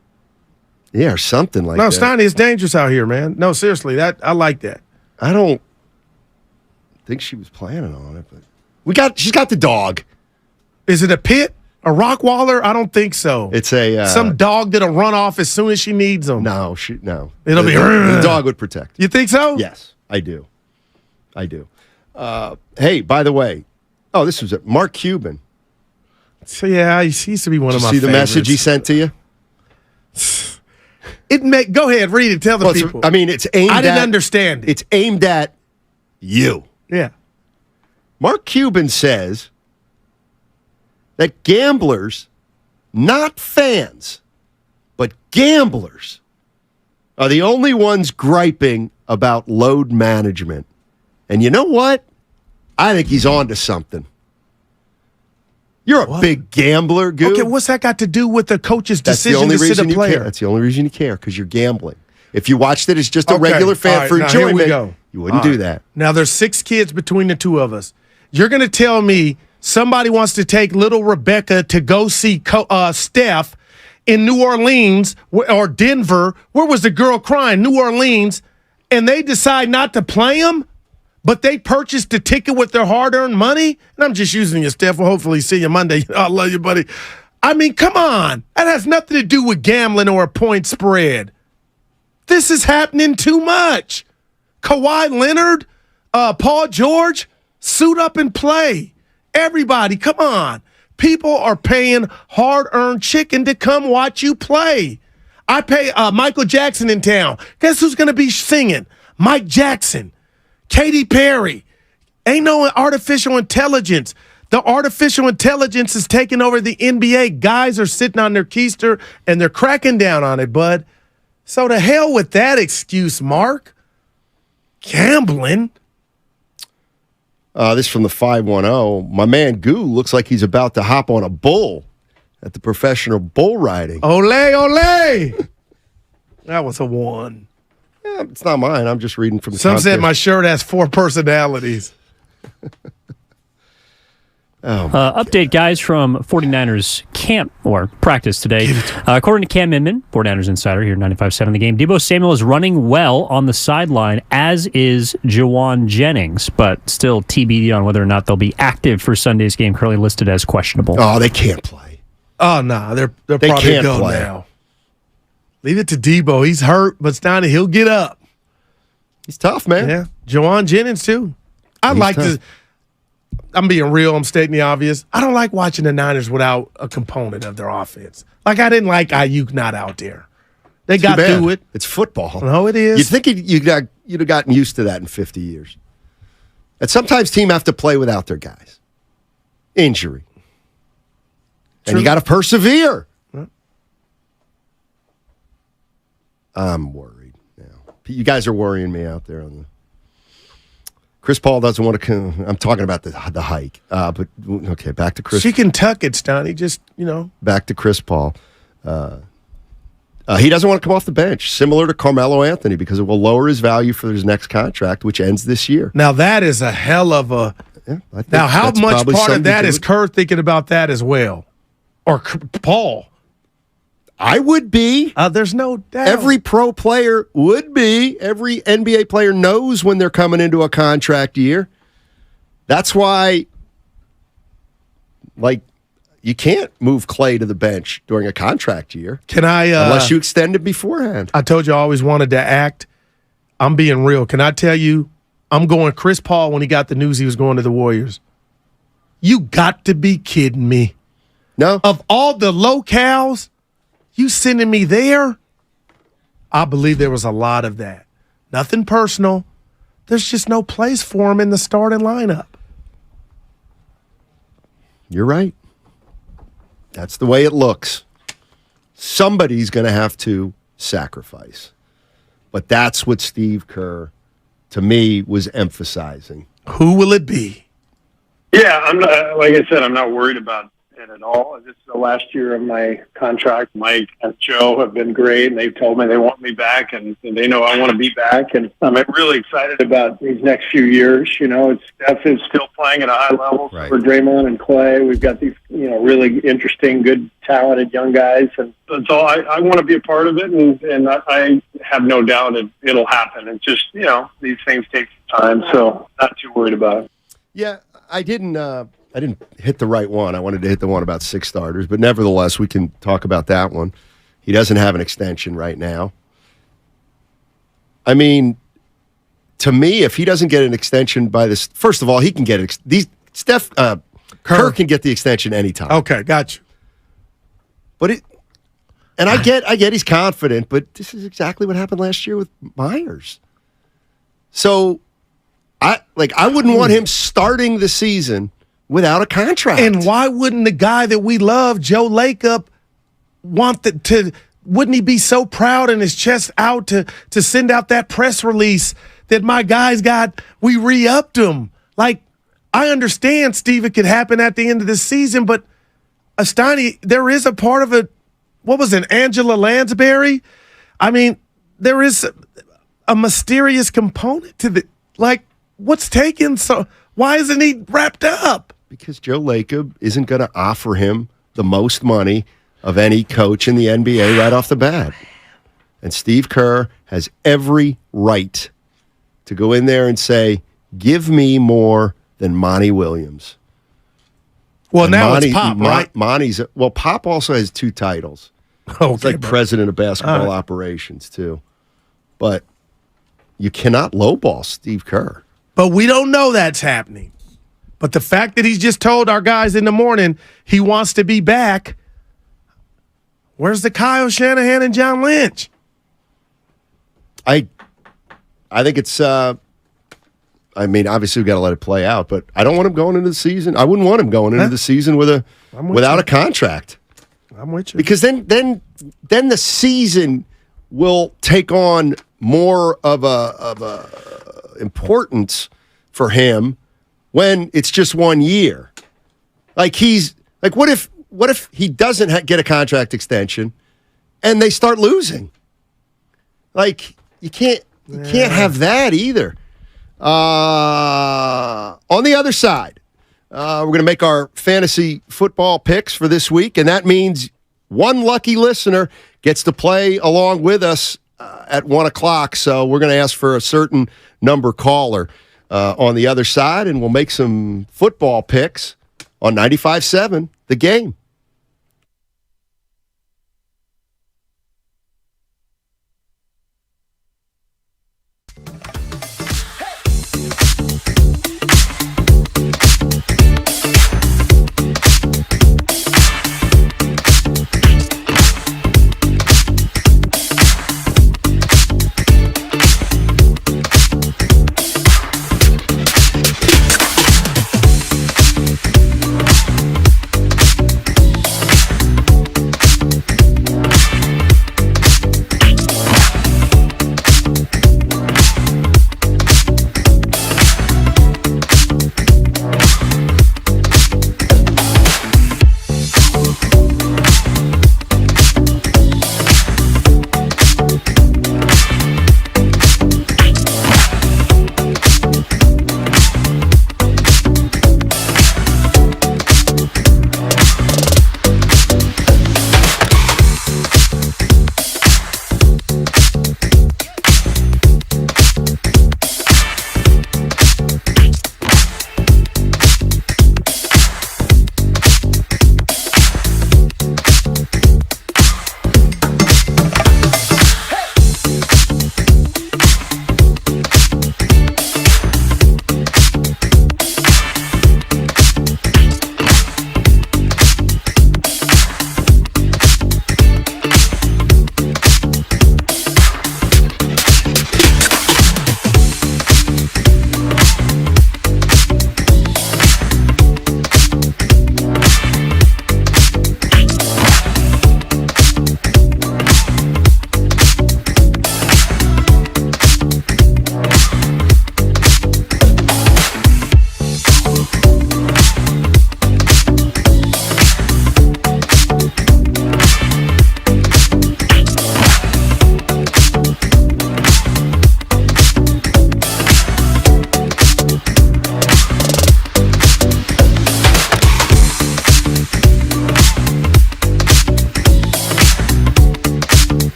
Yeah, or something like that. No, Steiny, it's dangerous out here, man. No, seriously, I like that. I don't think she was planning on it, but she's got the dog. Is it a pit? A Rottweiler? I don't think so. It's a some dog that'll run off as soon as she needs them. No. It'll be the dog would protect. You think so? Yes, I do. Hey, by the way, this was Mark Cuban. So he used to be one of my favorites. See the message he sent to you? Go ahead, read it. Tell the people. It's aimed. I didn't understand it. It's aimed at you. Yeah. Mark Cuban says that gamblers, not fans, but gamblers, are the only ones griping about load management. And you know what? I think he's on to something. You're a big gambler, Goo. Okay, what's that got to do with the coach's decision to sit a player? That's the only reason you care, because you're gambling. If you watched it as just a regular fan for enjoyment, you wouldn't do that. Now, there's 6 kids between the two of us. You're going to tell me somebody wants to take little Rebecca to go see Steph in New Orleans or Denver. Where was the girl crying? New Orleans. And they decide not to play him, but they purchased the ticket with their hard-earned money? And I'm just using you, Steph. We'll hopefully see you Monday. I love you, buddy. I mean, come on. That has nothing to do with gambling or a point spread. This is happening too much. Kawhi Leonard, Paul George, suit up and play. Everybody, come on. People are paying hard-earned chicken to come watch you play. I pay Michael Jackson in town. Guess who's going to be singing? Mike Jackson. Katy Perry. Ain't no artificial intelligence. The artificial intelligence is taking over the NBA. Guys are sitting on their keister, and they're cracking down on it, bud. So to hell with that excuse, Mark. Gambling. This from the 510. My man Goo looks like he's about to hop on a bull at the professional bull riding. Ole, ole. That was a 1. Yeah, it's not mine. I'm just reading from the Some said my shirt has 4 personalities. Update, guys, from 49ers camp or practice today. According to Cam Inman, 49ers insider here, 95.7 The Game, Deebo Samuel is running well on the sideline, as is Jawan Jennings, but still TBD on whether or not they'll be active for Sunday's game, currently listed as questionable. Oh, they can't play. Oh, no, they're probably go now. Leave it to Deebo. He's hurt, but Steiny, he'll get up. He's tough, man. Yeah, Jawan Jennings, too. I'm being real. I'm stating the obvious. I don't like watching the Niners without a component of their offense. Like, I didn't like Ayuk not out there. They got through it. It's football. No, it is. You'd think you'd have gotten used to that in 50 years. And sometimes teams have to play without their guys. Injury. True. And you got to persevere. I'm worried now. You guys are worrying me out there on the... Chris Paul doesn't want to. I'm talking about the hike. But okay, back to Chris. She can tuck it, Stoney. Just, Back to Chris Paul. He doesn't want to come off the bench, similar to Carmelo Anthony, because it will lower his value for his next contract, which ends this year. Now, that is a hell of a... Yeah, now, how much part of that is Kerr thinking about that as well? Or Paul? I would be. There's no doubt. Every pro player would be. Every NBA player knows when they're coming into a contract year. That's why, you can't move Clay to the bench during a contract year. Can I? Unless you extend it beforehand. I told you I always wanted to act. I'm being real. Can I tell you, I'm going Chris Paul when he got the news he was going to the Warriors. You got to be kidding me. No. Of all the locales, you sending me there? I believe there was a lot of that. Nothing personal. There's just no place for him in the starting lineup. You're right. That's the way it looks. Somebody's going to have to sacrifice. But that's what Steve Kerr, to me, was emphasizing. Who will it be? Yeah, I'm not, like I said, I'm not worried about it at all. This is the last year of my contract. Mike and Joe have been great, and they've told me they want me back, and they know I want to be back. And I'm really excited about these next few years. Steph is still playing at a high level for Draymond and Clay. We've got these, really interesting, good, talented young guys, and so I want to be a part of it. And I have no doubt it'll happen. It's just these things take time, so not too worried about it. Yeah, I didn't hit the right one. I wanted to hit the one about 6 starters, but nevertheless, we can talk about that one. He doesn't have an extension right now. I mean, to me, if he doesn't get an extension by this, first of all, he can get Kerr can get the extension anytime. Okay, got you. But I get he's confident, but this is exactly what happened last year with Myers. So I wouldn't want him starting the season without a contract. And why wouldn't the guy that we love, Joe Lacob, wouldn't he be so proud and his chest out to send out that press release that my guys we re-upped him? I understand, Steve, it could happen at the end of the season, but Steiny, there is a part of it. What was it, Angela Lansbury? I mean, there is a mysterious component to what's taking so... Why isn't he wrapped up? Because Joe Lacob isn't going to offer him the most money of any coach in the NBA right off the bat. And Steve Kerr has every right to go in there and say, give me more than Monty Williams. Well, and now it's Pop, right? Pop also has 2 titles. It's president of basketball operations, too. But you cannot lowball Steve Kerr. But we don't know that's happening. But the fact that he's just told our guys in the morning he wants to be back, where's the Kyle Shanahan and John Lynch? I think it's, obviously we've got to let it play out, but I don't want him going into the season. I wouldn't want him going into the season without a contract. I'm with you. Because then the season will take on more of a importance for him when it's just 1 year. What if he doesn't get a contract extension and they start losing? You can't have that either. On the other side, we're going to make our fantasy football picks for this week, and that means one lucky listener gets to play along with us at 1 o'clock. So we're going to ask for a certain number caller on the other side, and we'll make some football picks on 95.7, The Game.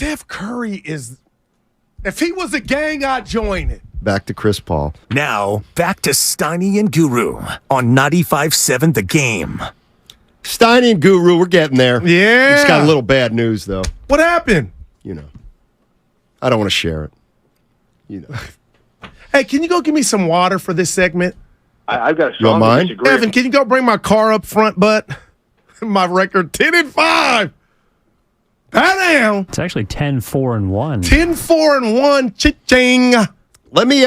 Steph Curry is. If he was a gang, I'd join it. Back to Chris Paul. Now, back to Steiny and Guru on 95.7 The Game. Steiny and Guru, we're getting there. Yeah. Just got a little bad news, though. What happened? You know. I don't want to share it. You know. Hey, can you go give me some water for this segment? I've got a You want strong mine? disagree. Evan, can you go bring my car up front, butt? My record, 10-5. Down. It's actually 10-4-1. 10-4-1. Cha-ching. Let me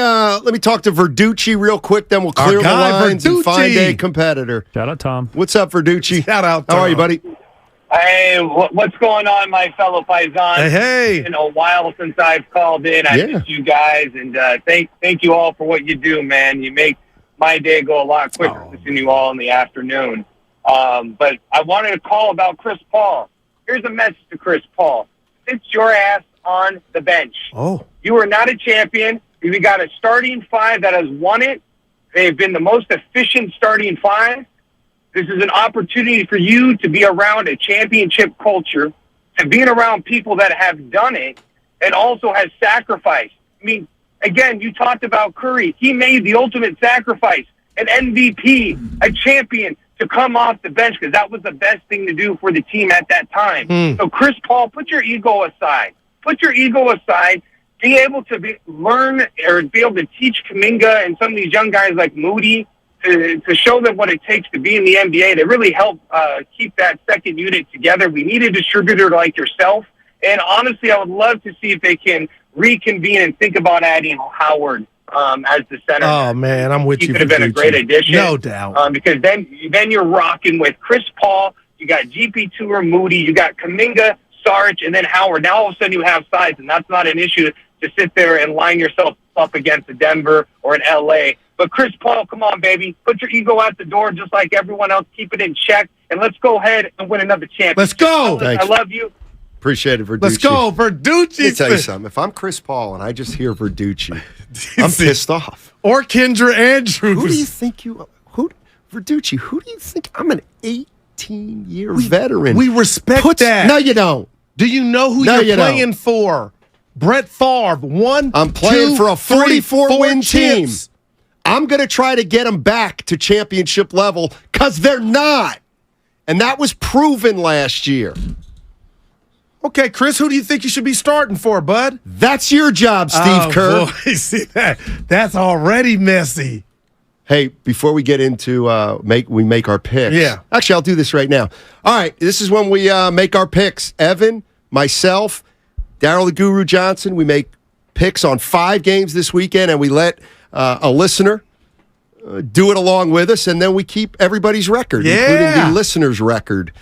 talk to Verducci real quick, then we'll Our clear the guy, lines and find Verducci. a competitor. Shout out, Tom. What's up, Verducci? Shout out, How are you, Tom. buddy? Hey, what's going on, my fellow Paisans? Hey. It's been a while since I've called in. I miss you guys, and thank you all for what you do, man. You make my day go a lot quicker listening to you all in the afternoon. But I wanted to call about Chris Paul. Here's a message to Chris Paul. Sit your ass on the bench. Oh. You are not a champion. You got a starting five that has won it. They've been the most efficient starting five. This is an opportunity for you to be around a championship culture, and being around people that have done it and also has sacrificed. I mean, again, you talked about Curry. He made the ultimate sacrifice, an MVP, a champion, to come off the bench because that was the best thing to do for the team at that time. So, Chris Paul, put your ego aside. Put your ego aside. Be able to learn or be able to teach Kuminga and some of these young guys like Moody to show them what it takes to be in the NBA. To really help keep that second unit together. We need a distributor like yourself. And honestly, I would love to see if they can reconvene and think about adding Howard as the center. Oh, man, I'm with you. He could have been a great addition. No doubt. Because then you're rocking with Chris Paul, you got GP2 or Moody, you got Kuminga, Sarge, and then Howard. Now all of a sudden you have size, and that's not an issue to sit there and line yourself up against a Denver or an LA. But Chris Paul, come on, baby. Put your ego out the door just like everyone else. Keep it in check, and let's go ahead and win another championship. Let's go. I love you. Appreciate it, Verducci. Let's go, Verducci. Let me tell you something. If I'm Chris Paul and I just hear Verducci, I'm pissed off. Or Kendra Andrews. Who do you think Verducci, who do you think? I'm an 18-year veteran. We respect that. No, you don't. Do you know who you're playing for? Brett Favre, I'm playing for a 44-win team. I'm going to try to get them back to championship level because they're not. And that was proven last year. Okay, Chris, who do you think you should be starting for, bud? That's your job, Steve Kerr. Boy, see that? That's already messy. Hey, before we get into make our picks. Yeah. Actually, I'll do this right now. All right, this is when we make our picks. Evan, myself, Daryl the Guru Johnson, we make picks on 5 games this weekend, and we let a listener do it along with us, and then we keep everybody's record, including the listener's record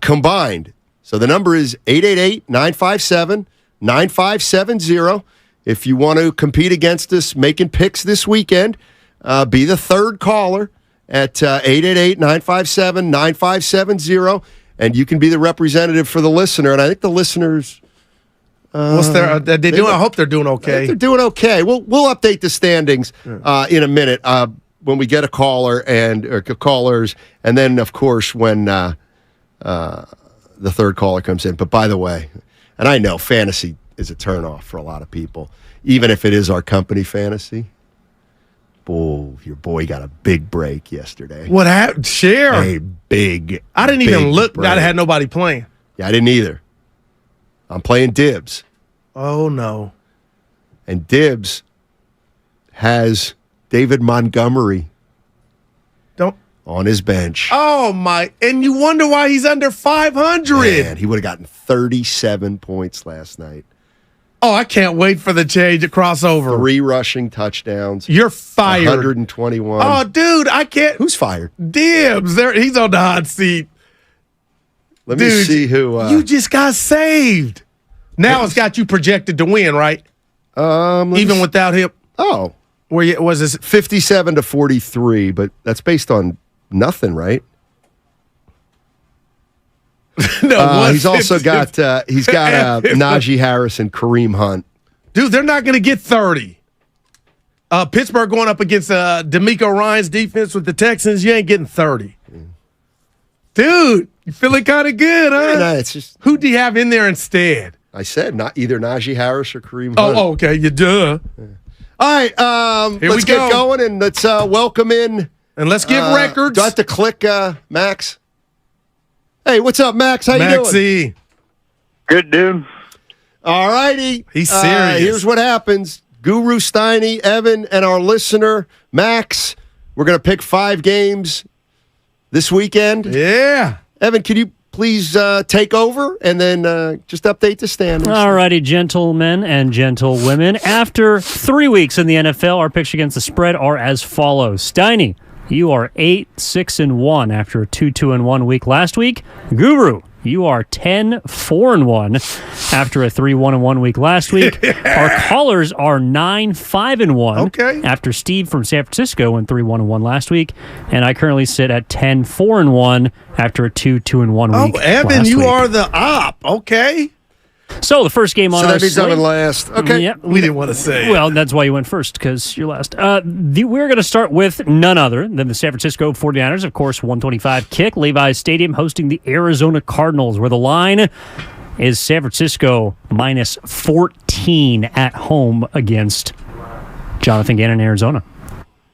combined. So the number is 888-957-9570. If you want to compete against us making picks this weekend, be the third caller at 888-957-9570, and you can be the representative for the listener. And I think the listeners... What's their? I hope they're doing okay. They're doing okay. We'll update the standings in a minute when we get a caller or callers, and then of course when the third caller comes in. But by the way, and I know fantasy is a turnoff for a lot of people, even if it is our company fantasy. Oh, your boy got a big break yesterday. What happened? Share a big. I didn't even look. Break. I had nobody playing. Yeah, I didn't either. I'm playing dibs. Oh, no. And dibs has David Montgomery on his bench. Oh, my. And you wonder why he's under 500. Man, he would have gotten 37 points last night. Oh, I can't wait for the change to crossover. 3 rushing touchdowns. You're fired. 121. Oh, dude, I can't. Who's fired? Dibs. He's on the hot seat. Let me see who. You just got saved. Now it's got you projected to win, right? Even without him. Oh, was this 57-43? But that's based on nothing, right? No, he's also got Najee Harris and Kareem Hunt. Dude, they're not going to get 30. Pittsburgh going up against D'Amico Ryan's defense with the Texans. You ain't getting 30. Dude, you feeling kind of good, huh? Yeah, no, it's just who do you have in there instead? I said not either Najee Harris or Kareem Hunt. Oh, okay. You duh. All right, let's get going and let's welcome in. And let's give records. Do I have to click Max? Hey, what's up, Max? How you doing? Maxie. Good, dude. All righty. He's serious. Here's what happens. Guru Steiny, Evan, and our listener, Max, we're going to pick 5 games this weekend. Yeah. Evan, can you please take over and then just update the standings? All righty, gentlemen and gentlewomen. After 3 weeks in the NFL, our picks against the spread are as follows. Steiny, you are 8-6-1 after a 2-2-1 week last week. Guru, you are 10-4-1 after a 3-1-1 week last week. Our callers are 9-5-1 after Steve from San Francisco went 3-1-1 last week, and I currently sit at 10-4-1 after a 2-2-1 week. Oh, Evan, you are the op. Okay. So the first game on so our that means I'm in last. Okay. Yep. We didn't want to say. Well, that's why you went first, because you're last. We're going to start with none other than the San Francisco 49ers. Of course, 125 kick, Levi's Stadium, hosting the Arizona Cardinals, where the line is San Francisco minus 14 at home against Jonathan Gannon, Arizona.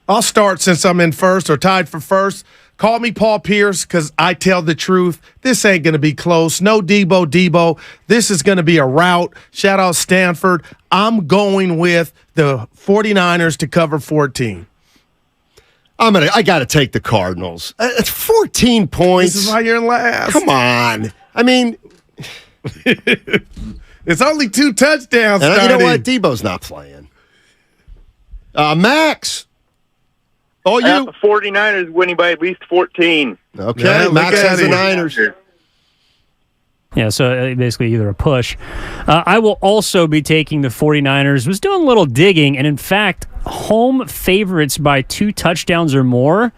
I'll start since I'm in first or tied for first. Call me Paul Pierce because I tell the truth. This ain't going to be close. No Debo. This is going to be a rout. Shout out Stanford. I'm going with the 49ers to cover 14. I got to take the Cardinals. It's 14 points. This is why you're in last. Come on. I mean, it's only 2 touchdowns. And you know what? Debo's not playing. Max. Oh, you. The 49ers winning by at least 14. Okay, yeah, Max has the Niners. Yeah, so basically either a push. I will also be taking the 49ers. Was doing a little digging, and in fact, home favorites by 2 touchdowns or more.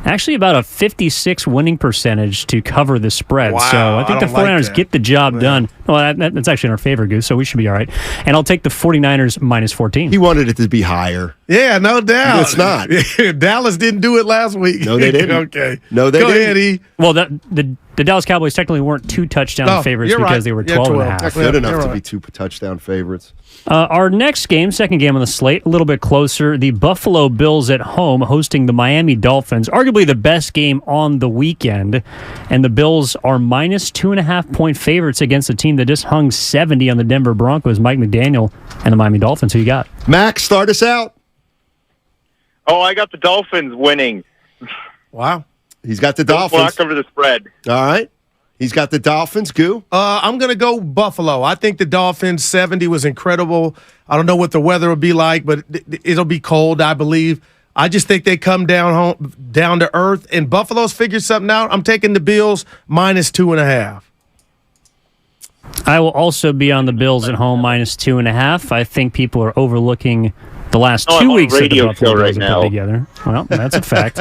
Actually, about a 56 winning percentage to cover the spread. Wow, so I think the 49ers get the job done. Well, that's actually in our favor, Goose, so we should be all right. And I'll take the 49ers minus 14. He wanted it to be higher. Yeah, no doubt. It's not. Dallas didn't do it last week. No, they didn't. Okay. No, they didn't. Go ahead, E. Well, the Dallas Cowboys technically weren't 2 touchdown favorites because they were 12 and a half. Good enough to be 2 touchdown favorites. Our next game, second game on the slate, a little bit closer. The Buffalo Bills at home hosting the Miami Dolphins, arguably the best game on the weekend. And the Bills are minus 2.5-point favorites against a team that just hung 70 on the Denver Broncos, Mike McDaniel, and the Miami Dolphins. Who you got? Max, start us out. Oh, I got the Dolphins winning. Wow. He's got the Dolphins. Block over the spread. All right. He's got the Dolphins. Goo? I'm going to go Buffalo. I think the Dolphins 70 was incredible. I don't know what the weather will be like, but it'll be cold, I believe. I just think they come down to earth, and Buffalo's figured something out. I'm taking the Bills minus 2.5. I will also be on the Bills at home minus 2.5. I think people are overlooking the last 2 weeks that the Buffalo Bills have put together. Well, that's a fact.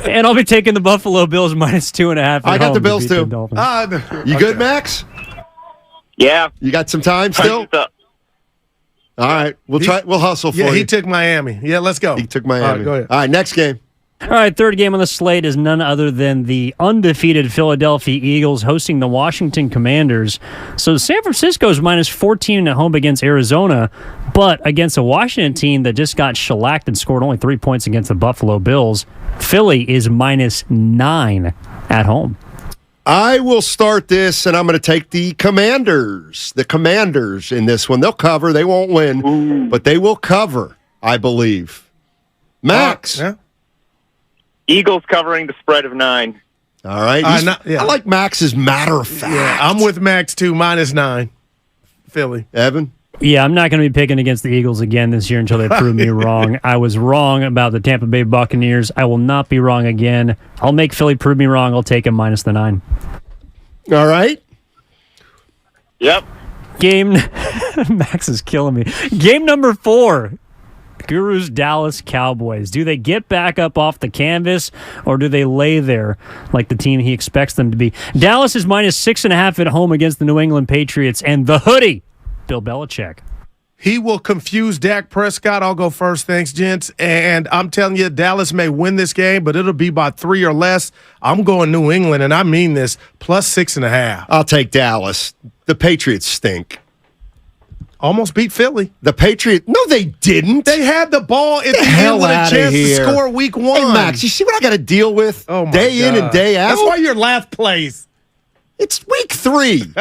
And I'll be taking the Buffalo Bills minus 2.5. I got the Bills too. You good, Max? Yeah. You got some time still? All right. We'll hustle for you. Yeah, he took Miami. Yeah, let's go. He took Miami. All right, go ahead. All right, next game. All right, third game on the slate is none other than the undefeated Philadelphia Eagles hosting the Washington Commanders. So San Francisco is minus 14 at home against Arizona, but against a Washington team that just got shellacked and scored only 3 points against the Buffalo Bills, Philly is minus 9 at home. I will start this, and I'm going to take the Commanders. The Commanders in this one. They'll cover. They won't win, but they will cover, I believe. Max. Yeah. Eagles covering the spread of 9. All right. I like Max's matter of fact. Yeah, I'm with Max too, minus 9. Philly. Evan? Yeah, I'm not going to be picking against the Eagles again this year until they prove me wrong. I was wrong about the Tampa Bay Buccaneers. I will not be wrong again. I'll make Philly prove me wrong. I'll take them minus the 9. All right. Yep. Game. Max is killing me. Game number 4. Guru's Dallas Cowboys. Do they get back up off the canvas, or do they lay there like the team he expects them to be? Dallas is minus 6.5 at home against the New England Patriots, and the hoodie, Bill Belichick. He will confuse Dak Prescott. I'll go first. Thanks, gents. And I'm telling you, Dallas may win this game, but it'll be by 3 or less. I'm going New England, and I mean this, plus 6.5. I'll take Dallas. The Patriots stink. Almost beat Philly. The Patriots. No, they didn't. They had the ball at the end with a chance to score week 1. Hey, Max, you see what I got to deal with my day in and day out? That's why you're last place. It's week 3.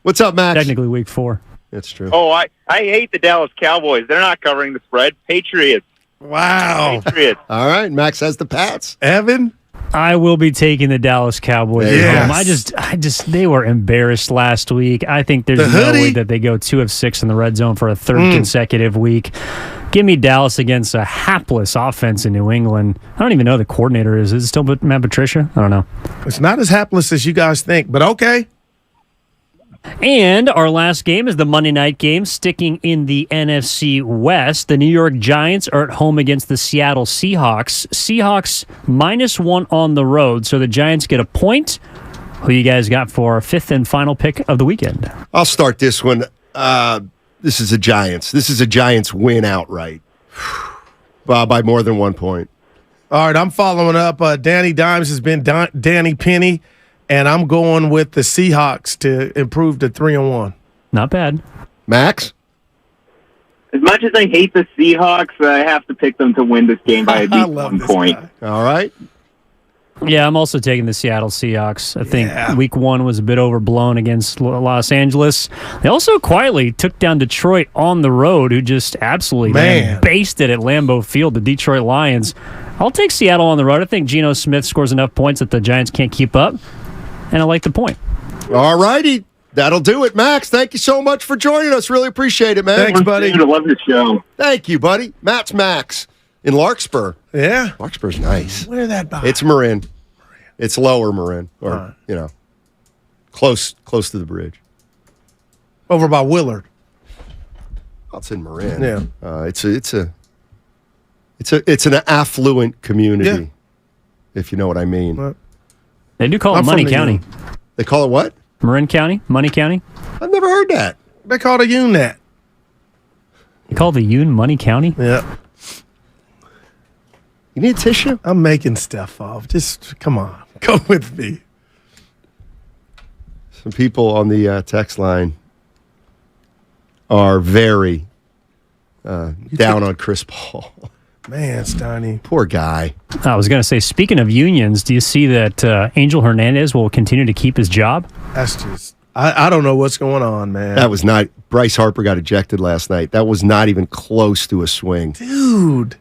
What's up, Max? Technically week 4. That's true. Oh, I hate the Dallas Cowboys. They're not covering the spread. Patriots. Wow. Patriots. All right, Max has the Pats. Evan? I will be taking the Dallas Cowboys home. I just they were embarrassed last week. I think there's no way that they go 2 of 6 in the red zone for a third consecutive week. Give me Dallas against a hapless offense in New England. I don't even know who the coordinator is. Is it still Matt Patricia? I don't know. It's not as hapless as you guys think, but okay. And our last game is the Monday night game, sticking in the NFC West. The New York Giants are at home against the Seattle Seahawks. Seahawks -1 on the road, so the Giants get a point. Who you guys got for our 5th and final pick of the weekend? I'll start this one. This is a Giants. This is a Giants win outright by more than 1 point. All right, I'm following up. Danny Dimes has been Danny Penny. And I'm going with the Seahawks to improve to 3-1. Not bad. Max? As much as I hate the Seahawks, I have to pick them to win this game by at least 1 point. All right. Yeah, I'm also taking the Seattle Seahawks. I think week 1 was a bit overblown against Los Angeles. They also quietly took down Detroit on the road, who just absolutely basted at Lambeau Field, the Detroit Lions. I'll take Seattle on the road. I think Geno Smith scores enough points that the Giants can't keep up. And I like the point. All righty. That'll do it, Max. Thank you so much for joining us. Really appreciate it, man. Thanks, buddy. I love the show. Thank you, buddy. Max in Larkspur. Yeah. Larkspur's nice. Where that by? It's Marin. It's lower Marin. Or, close to the bridge. Over by Willard. Oh, it's in Marin. Yeah. It's an affluent community, if you know what I mean. They do call it Money County. They call it what? Marin County? Money County? I've never heard that. They call it a UNet. You call the Union Money County? Yeah. You need tissue? I'm making stuff up. Just come on. Go with me. Some people on the text line are very down on Chris Paul. Man, Steiny. Poor guy. I was going to say, speaking of unions, do you see that Angel Hernandez will continue to keep his job? That's just, I don't know what's going on, man. That was not, Bryce Harper got ejected last night. That was not even close to a swing. Dude.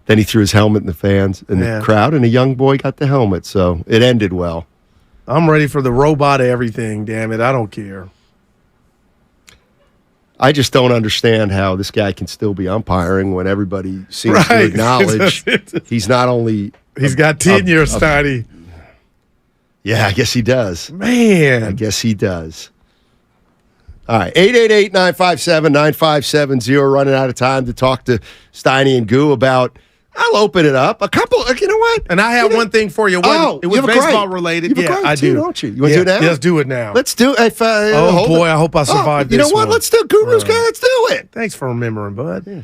Then he threw his helmet in the fans and the crowd, and a young boy got the helmet, so it ended well. I'm ready for the robot everything, damn it. I don't care. I just don't understand how this guy can still be umpiring when everybody seems to acknowledge he's not only... He's got tenure, Steiny. Yeah, I guess he does. Man. I guess he does. All right, 888-957-9570. Running out of time to talk to Steiny and Goo about... I'll open it up. A couple... You know what? And I have one thing for you. It was baseball related. Yeah, I do. Don't you? You want to do it now? Let's do it now. Let's do it. Oh, boy, I hope I survive this You know what? one. Let's do Guru's guy. Let's do it. Thanks for remembering, bud. Yeah.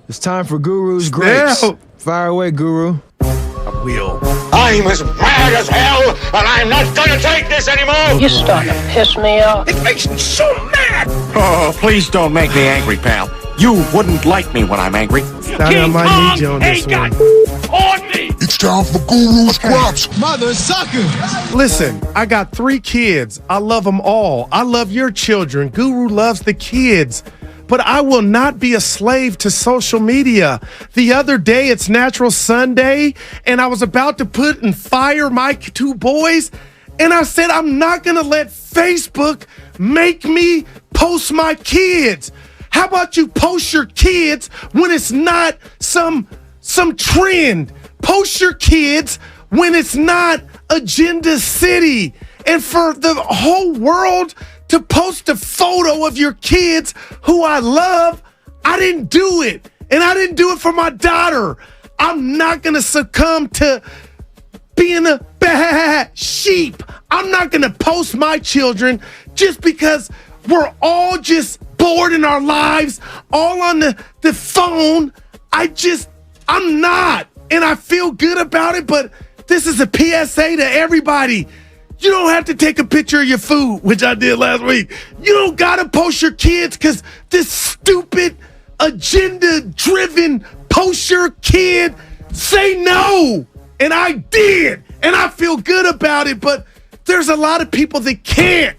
It's time for Guru's Grapes. Fire away, Guru. I will. I'm as mad as hell, and I'm not gonna take this anymore! You're starting to piss me off. It makes me so mad! Oh, please don't make me angry, pal. You wouldn't like me when I'm angry. I might need you on this one. On me! It's time for Guru's Crops. Mother sucker! Listen, I got 3 kids. I love them all. I love your children. Guru loves the kids. But I will not be a slave to social media. The other day, it's Natural Sunday, and I was about to put and fire my 2 boys, and I said, I'm not going to let Facebook make me post my kids. How about you post your kids when it's not some trend? Post your kids when it's not Agenda City. And for the whole world to post a photo of your kids who I love, I didn't do it. And I didn't do it for my daughter. I'm not going to succumb to being a bad sheep. I'm not going to post my children just because we're all just bored in our lives, all on the phone. I'm not. And I feel good about it, but this is a PSA to everybody. You don't have to take a picture of your food, which I did last week. You don't got to post your kids because this stupid, agenda-driven post your kid say no. And I did. And I feel good about it, but there's a lot of people that can't.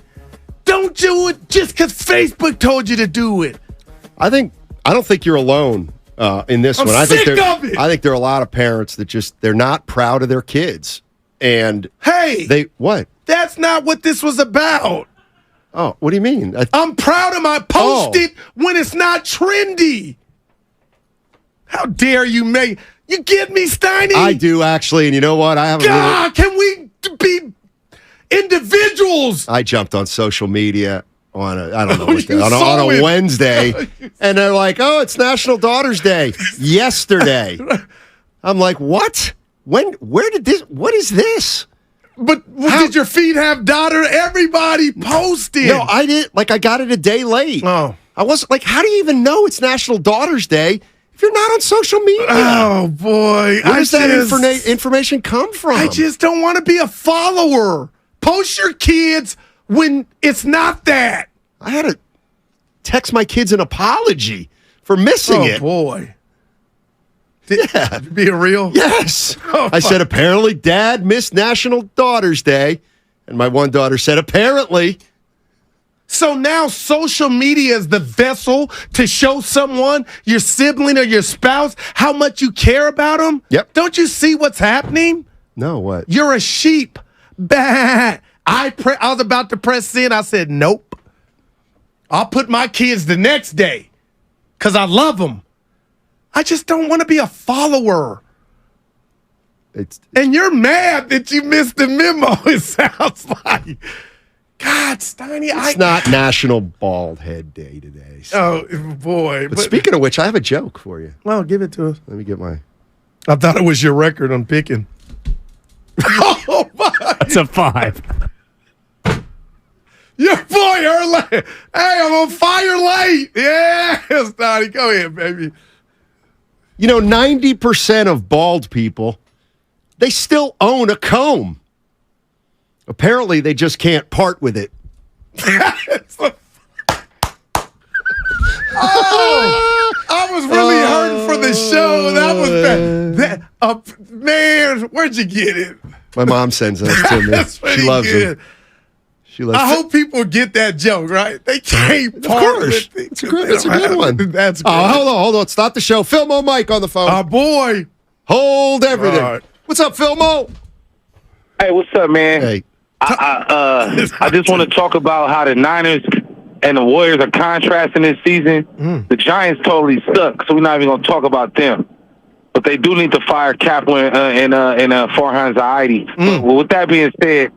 Don't do it just because Facebook told you to do it. I don't think you're alone in this one. I think there are a lot of parents that they're not proud of their kids. And hey, what? That's not what this was about. Oh, what do you mean? I'm proud of my post it when it's not trendy. How dare you, May? You get me, Steiny? I do, actually. And you know what? I have can we be individuals? I jumped on social media on a Wednesday, and they're like, "Oh, it's National Daughters Day." Yesterday, I'm like, "What? When? Where did this? What is this?" But did your feed have daughter? Everybody posted. No, I didn't. Like, I got it a day late. Oh, I wasn't like, how do you even know it's National Daughters Day if you're not on social media? Oh boy, where does that information come from? I just don't want to be a follower. Post your kids when it's not that. I had to text my kids an apology for missing it. Oh, boy. Yeah. Being real? Yes. I said, apparently, Dad missed National Daughters Day. And my one daughter said, apparently. So now social media is the vessel to show someone, your sibling or your spouse, how much you care about them? Yep. Don't you see what's happening? No, what? You're a sheep. Bah. I was about to press send. I said, nope. I'll put my kids the next day because I love them. I just don't want to be a follower. And you're mad that you missed the memo, it sounds like. God, Steiny. It's not National Bald Head Day today. So. Oh, boy. But speaking of which, I have a joke for you. Well, give it to us. Let me get my... I thought it was your record on picking. Oh, my. That's a 5. Your boy early. Hey, I'm on fire late. Yeah, Steiny. Go ahead, baby. 90% of bald people, they still own a comb. Apparently, they just can't part with it. Oh, I was really hurting for the show. That was bad. Man, where'd you get it? My mom sends those to me. She loves them. I hope people get that joke, right? They can't part with it. It's a good one. That's good. Oh, hold on. Stop the show. Philmo Mike on the phone. Our boy. Hold everything. Right. What's up, Philmo? Hey, what's up, man? Hey. I just want to talk about how the Niners and the Warriors are contrasting this season. The Giants totally suck, so we're not even going to talk about them. But they do need to fire Kapler and Farhan Zaidi. Well, with that being said,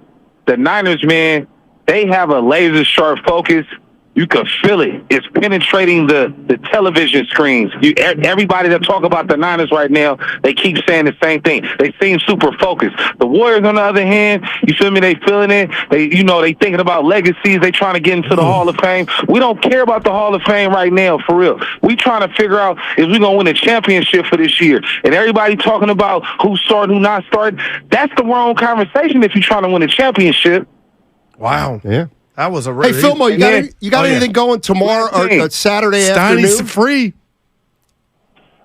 the Niners, man, they have a laser sharp focus. You can feel it. It's penetrating the television screens. Everybody that talk about the Niners right now, they keep saying the same thing. They seem super focused. The Warriors, on the other hand, you feel me? They feeling it. They thinking about legacies. They trying to get into the Hall of Fame. We don't care about the Hall of Fame right now, for real. We trying to figure out if we're gonna win a championship for this year. And everybody talking about who's starting, who not starting. That's the wrong conversation if you're trying to win a championship. Wow. Yeah. That was a Hey, Philmo, you got anything going tomorrow or Saturday afternoon? Steiny's free.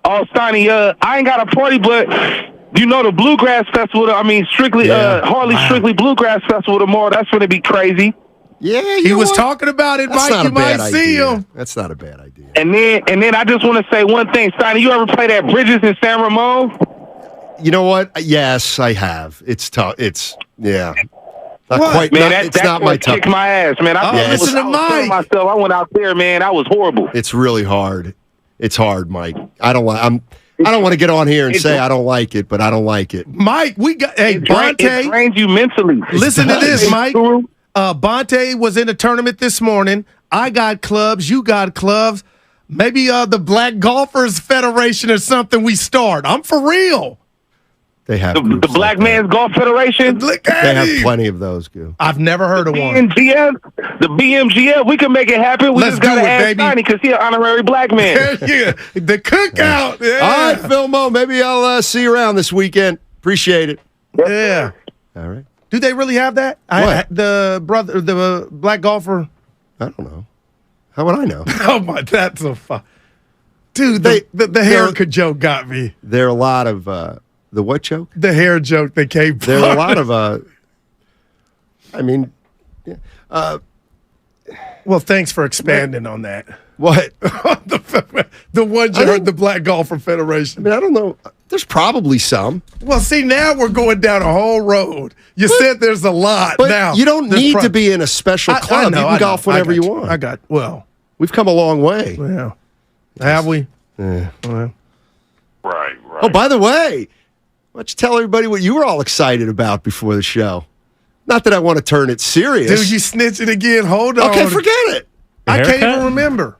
Oh, Steiny, I ain't got a party, but the Bluegrass Festival, Strictly Bluegrass Festival tomorrow, that's going to be crazy. Yeah, he was talking about it, Mike. You might see him. That's not a bad idea. And then I just want to say one thing, Steiny, you ever play that Bridges in San Ramon? You know what? Yes, I have. It's tough. Yeah. Not what? quite. Man, it's not my tough. Kicked my ass, man. Listen to Mike. Myself, I went out there, man. That was horrible. It's really hard. It's hard, Mike. I don't want to get on here and say I don't like it, but I don't like it. Mike, Bonte. It drains you mentally. Listen to this, Mike. Bonte was in a tournament this morning. I got clubs. You got clubs. Maybe the Black Golfers Federation or something we start. I'm for real. They have the Black Man's Golf Federation. Look at They have plenty of those, Goo. I've never heard of one. The BMGF, we can make it happen. We Let's just got to do it, ask baby. Steiny because he's an honorary black man. Yeah, the cookout. Yeah. All right, Philmo, maybe I'll see you around this weekend. Appreciate it. Yeah. All right. Do they really have that? The black golfer. I don't know. How would I know? Oh my, that's so fun. Dude, the haircut joke got me. There are a lot of the what joke? The hair joke that came. There are a lot of. Well, thanks for expanding on that. What? the one you heard, the Black Golfer Federation. I mean, I don't know. There's probably some. Well, see, now we're going down a whole road. You said there's a lot. But now you don't need to be in a special club. You can golf whenever you want. We've come a long way. Yeah. Have we? Yeah. Well. Right. Oh, by the way, why don't you tell everybody what you were all excited about before the show? Not that I want to turn it serious. Dude, you snitching again. Hold on. Okay, forget it. I can't even remember.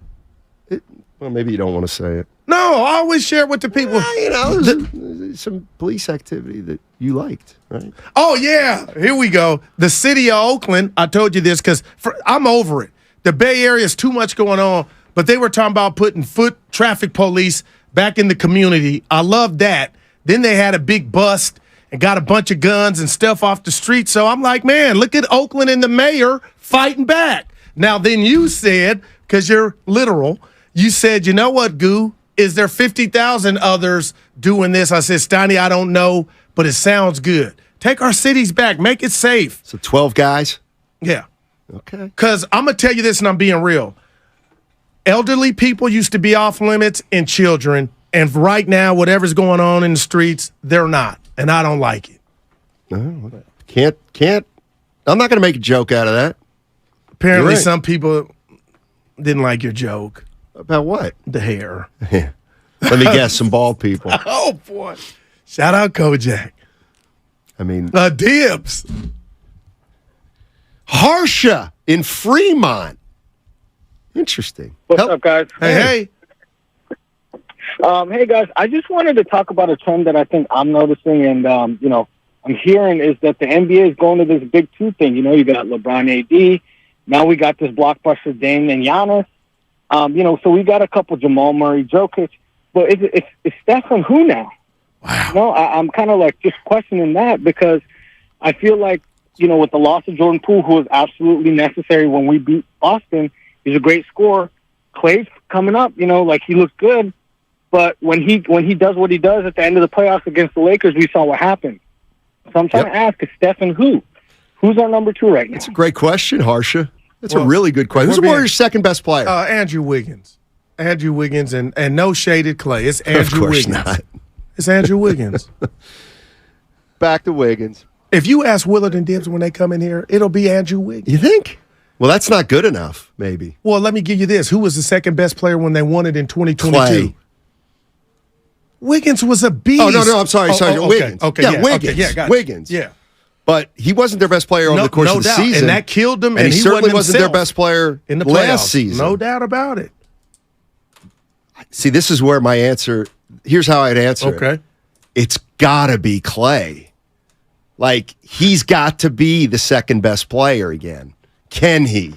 Well, maybe you don't want to say it. No, I always share it with the people. There's some police activity that you liked, right? Oh, yeah. Here we go. The city of Oakland, I told you this because I'm over it. The Bay Area is too much going on, but they were talking about putting foot traffic police back in the community. I love that. Then they had a big bust and got a bunch of guns and stuff off the street. So I'm like, man, look at Oakland and the mayor fighting back. Now, then you said, because you're literal, you said, you know what, Goo? Is there 50,000 others doing this? I said, Steiny, I don't know, but it sounds good. Take our cities back. Make it safe. So 12 guys? Yeah. Okay. Because I'm going to tell you this, and I'm being real. Elderly people used to be off limits and children, and right now, whatever's going on in the streets, they're not, and I don't like it. No, can't. I'm not going to make a joke out of that. Apparently, some people didn't like your joke. About what? The hair. Yeah. Let me guess, some bald people. Oh, boy. Shout out Kojak. I mean. Dibs. Harsha in Fremont. Interesting. What's up, guys? Hey. Hey, guys. I just wanted to talk about a trend that I think I'm noticing and, I'm hearing is that the NBA is going to this big two thing. You know, you got LeBron AD. Now we got this blockbuster Dame and Giannis. So we got a couple Jamal Murray, Jokic. But it's Stephen who now? Wow. I'm kind of like just questioning that because I feel like, with the loss of Jordan Poole, who was absolutely necessary when we beat Boston, he's a great scorer. Clay's coming up, he looks good. But when he does what he does at the end of the playoffs against the Lakers, we saw what happened. So I'm trying to ask, is Stephen who? Who's our number two right now? That's a great question, Harsha. That's a really good question. Who's the Warriors' second best player? Andrew Wiggins. Andrew Wiggins and no shaded Clay. It's Andrew Wiggins. Of course not. It's Andrew Wiggins. Back to Wiggins. If you ask Willard and Dibs when they come in here, it'll be Andrew Wiggins. You think? Well, that's not good enough, maybe. Well, let me give you this. Who was the second best player when they won it in 2022? Clay. Wiggins was a beast. Oh, no, I'm sorry. Wiggins. Okay, yeah, Wiggins. Okay, yeah, got Wiggins. Yeah. But he wasn't their best player over the course of the season. And that killed him. And he certainly wasn't their best player in the last season. No doubt about it. See, this is where my answer, here's how I'd answer it. It's got to be Clay. Like, he's got to be the second best player again. Can he?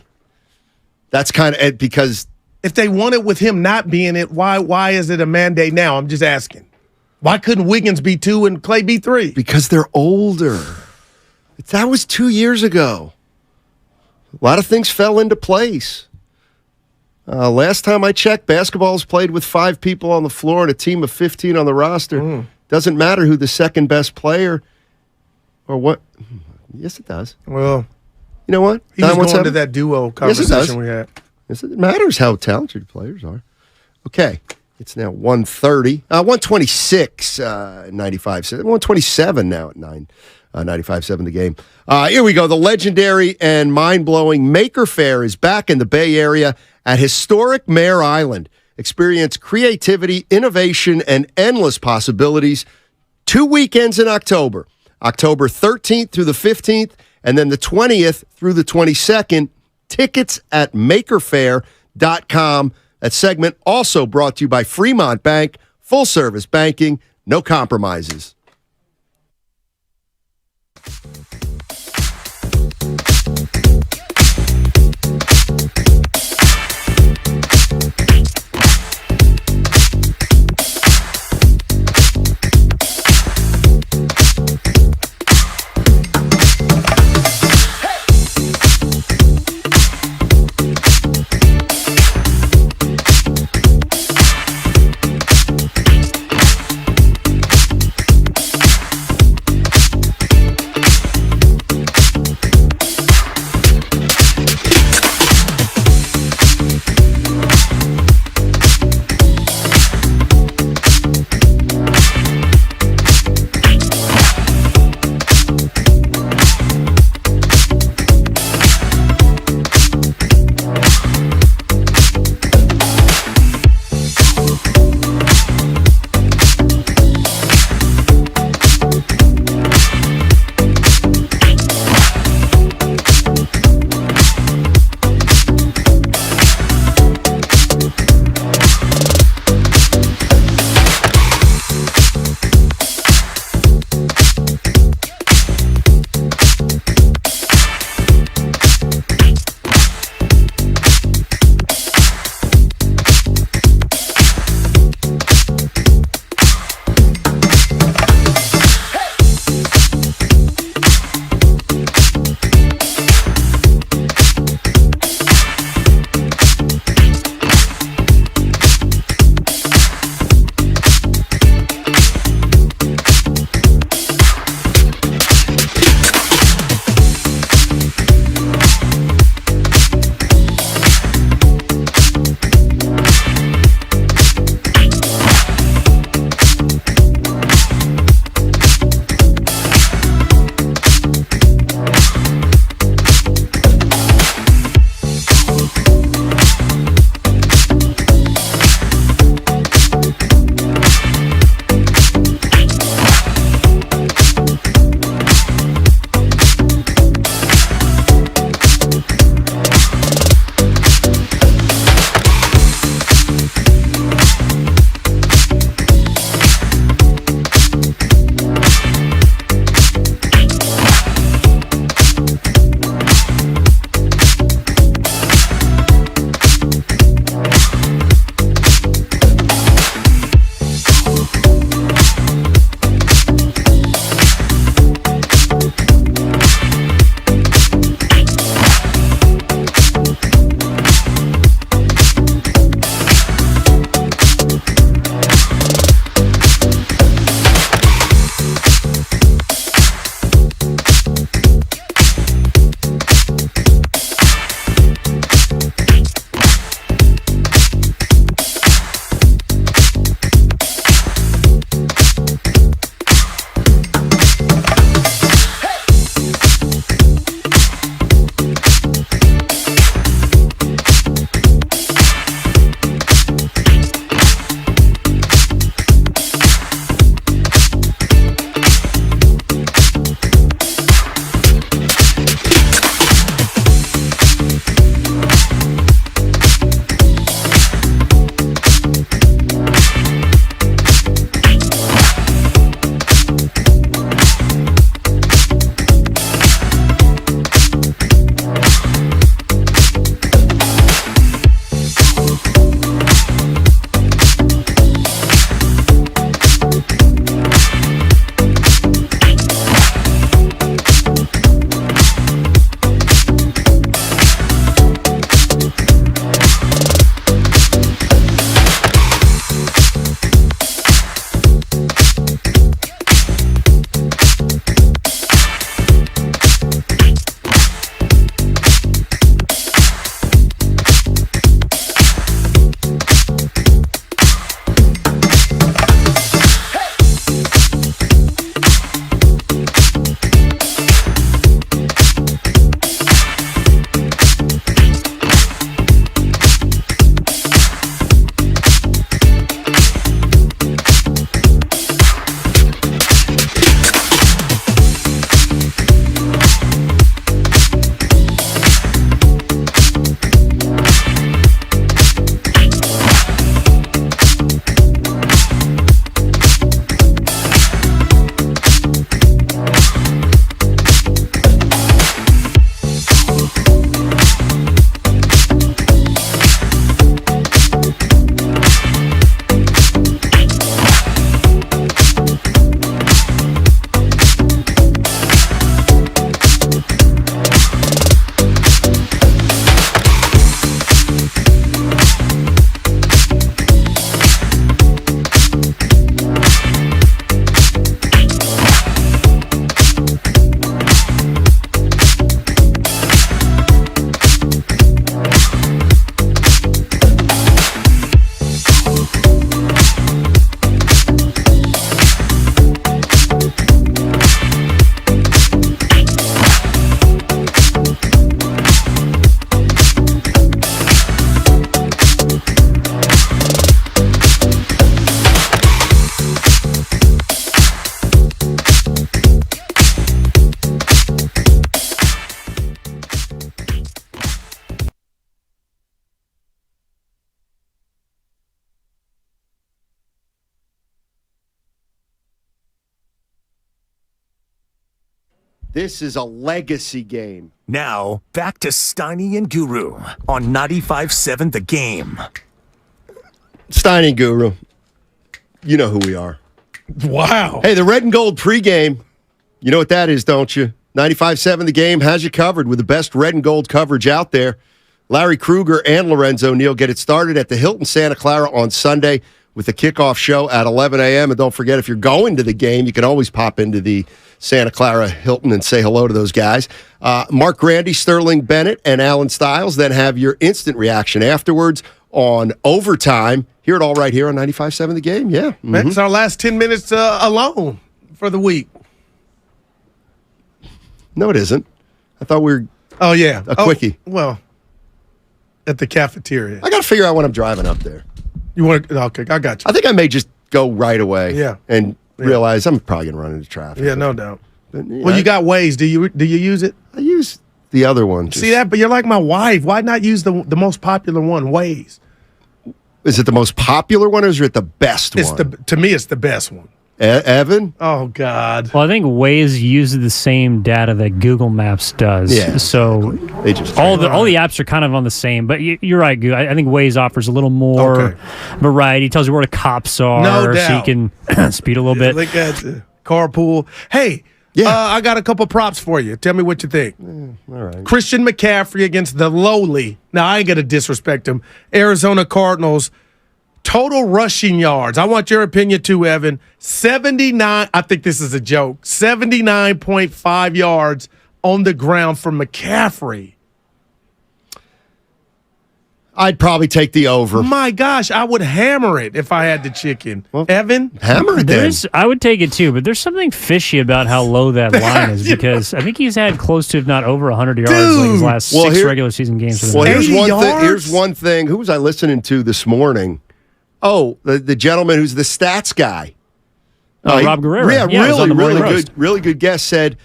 That's kind of because if they won it with him not being it, why is it a mandate now? I'm just asking. Why couldn't Wiggins be 2 and Clay be 3? Because they're older. That was 2 years ago. A lot of things fell into place. Last time I checked, basketball is played with 5 people on the floor and a team of 15 on the roster. Doesn't matter who the second best player or what. Yes, it does. Well, you know what? He was going to that duo conversation we had. Yes, it matters how talented players are. Okay. It's now 1:30. 126, 95. 127 now at 95.7 the game. Here we go. The legendary and mind-blowing Maker Faire is back in the Bay Area at historic Mare Island. Experience creativity, innovation, and endless possibilities. 2 weekends in October. October 13th through the 15th, and then the 20th through the 22nd. Tickets at makerfaire.com. That segment also brought to you by Fremont Bank. Full-service banking, no compromises. This is a legacy game. Now, back to Steiny and Guru on 95.7 The Game. Steiny and Guru, you know who we are. Wow. Hey, the red and gold pregame. You know what that is, don't you? 95.7 The Game has you covered with the best red and gold coverage out there. Larry Krueger and Lorenzo Neal get it started at the Hilton Santa Clara on Sunday with the kickoff show at 11 a.m. And don't forget, if you're going to the game, you can always pop into the Santa Clara Hilton and say hello to those guys. Mark Grandy, Sterling Bennett, and Alan Stiles then have your instant reaction afterwards on Overtime. Hear it all right here on 95.7 The Game. Yeah. Mm-hmm. That's our last 10 minutes alone for the week. No, it isn't. I thought we were a quickie. Well, at the cafeteria. I got to figure out when I'm driving up there. You want to? Okay, I got you. I think I may just go right away. Yeah. And realize I'm probably going to run into traffic. Yeah, no doubt. But, well, you got Waze. Do you use it? I use the other one. See that? But you're like my wife. Why not use the most popular one, Waze? Is it the most popular one or is it the best one? To me, it's the best one. Evan? Oh, God. Well, I think Waze uses the same data that Google Maps does. Yeah. So they just all the apps are kind of on the same. But you're right, Goo. I think Waze offers a little more variety. Tells you where the cops are. No doubt. So you can speed a little bit. Look at the carpool. Hey, I got a couple props for you. Tell me what you think. All right. Christian McCaffrey against the lowly. Now, I ain't going to disrespect him. Arizona Cardinals. Total rushing yards. I want your opinion too, Evan. 79, I think this is a joke, 79.5 yards on the ground for McCaffrey. I'd probably take the over. My gosh, I would hammer it if I had the chicken. Well, Evan? Hammer it then. I would take it too, but there's something fishy about how low that line is because I think he's had close to, if not over 100 yards in his last six regular season games. Well, here's one thing. Who was I listening to this morning? Oh, the gentleman who's the stats guy. Rob Guerrera. Yeah, really good guest said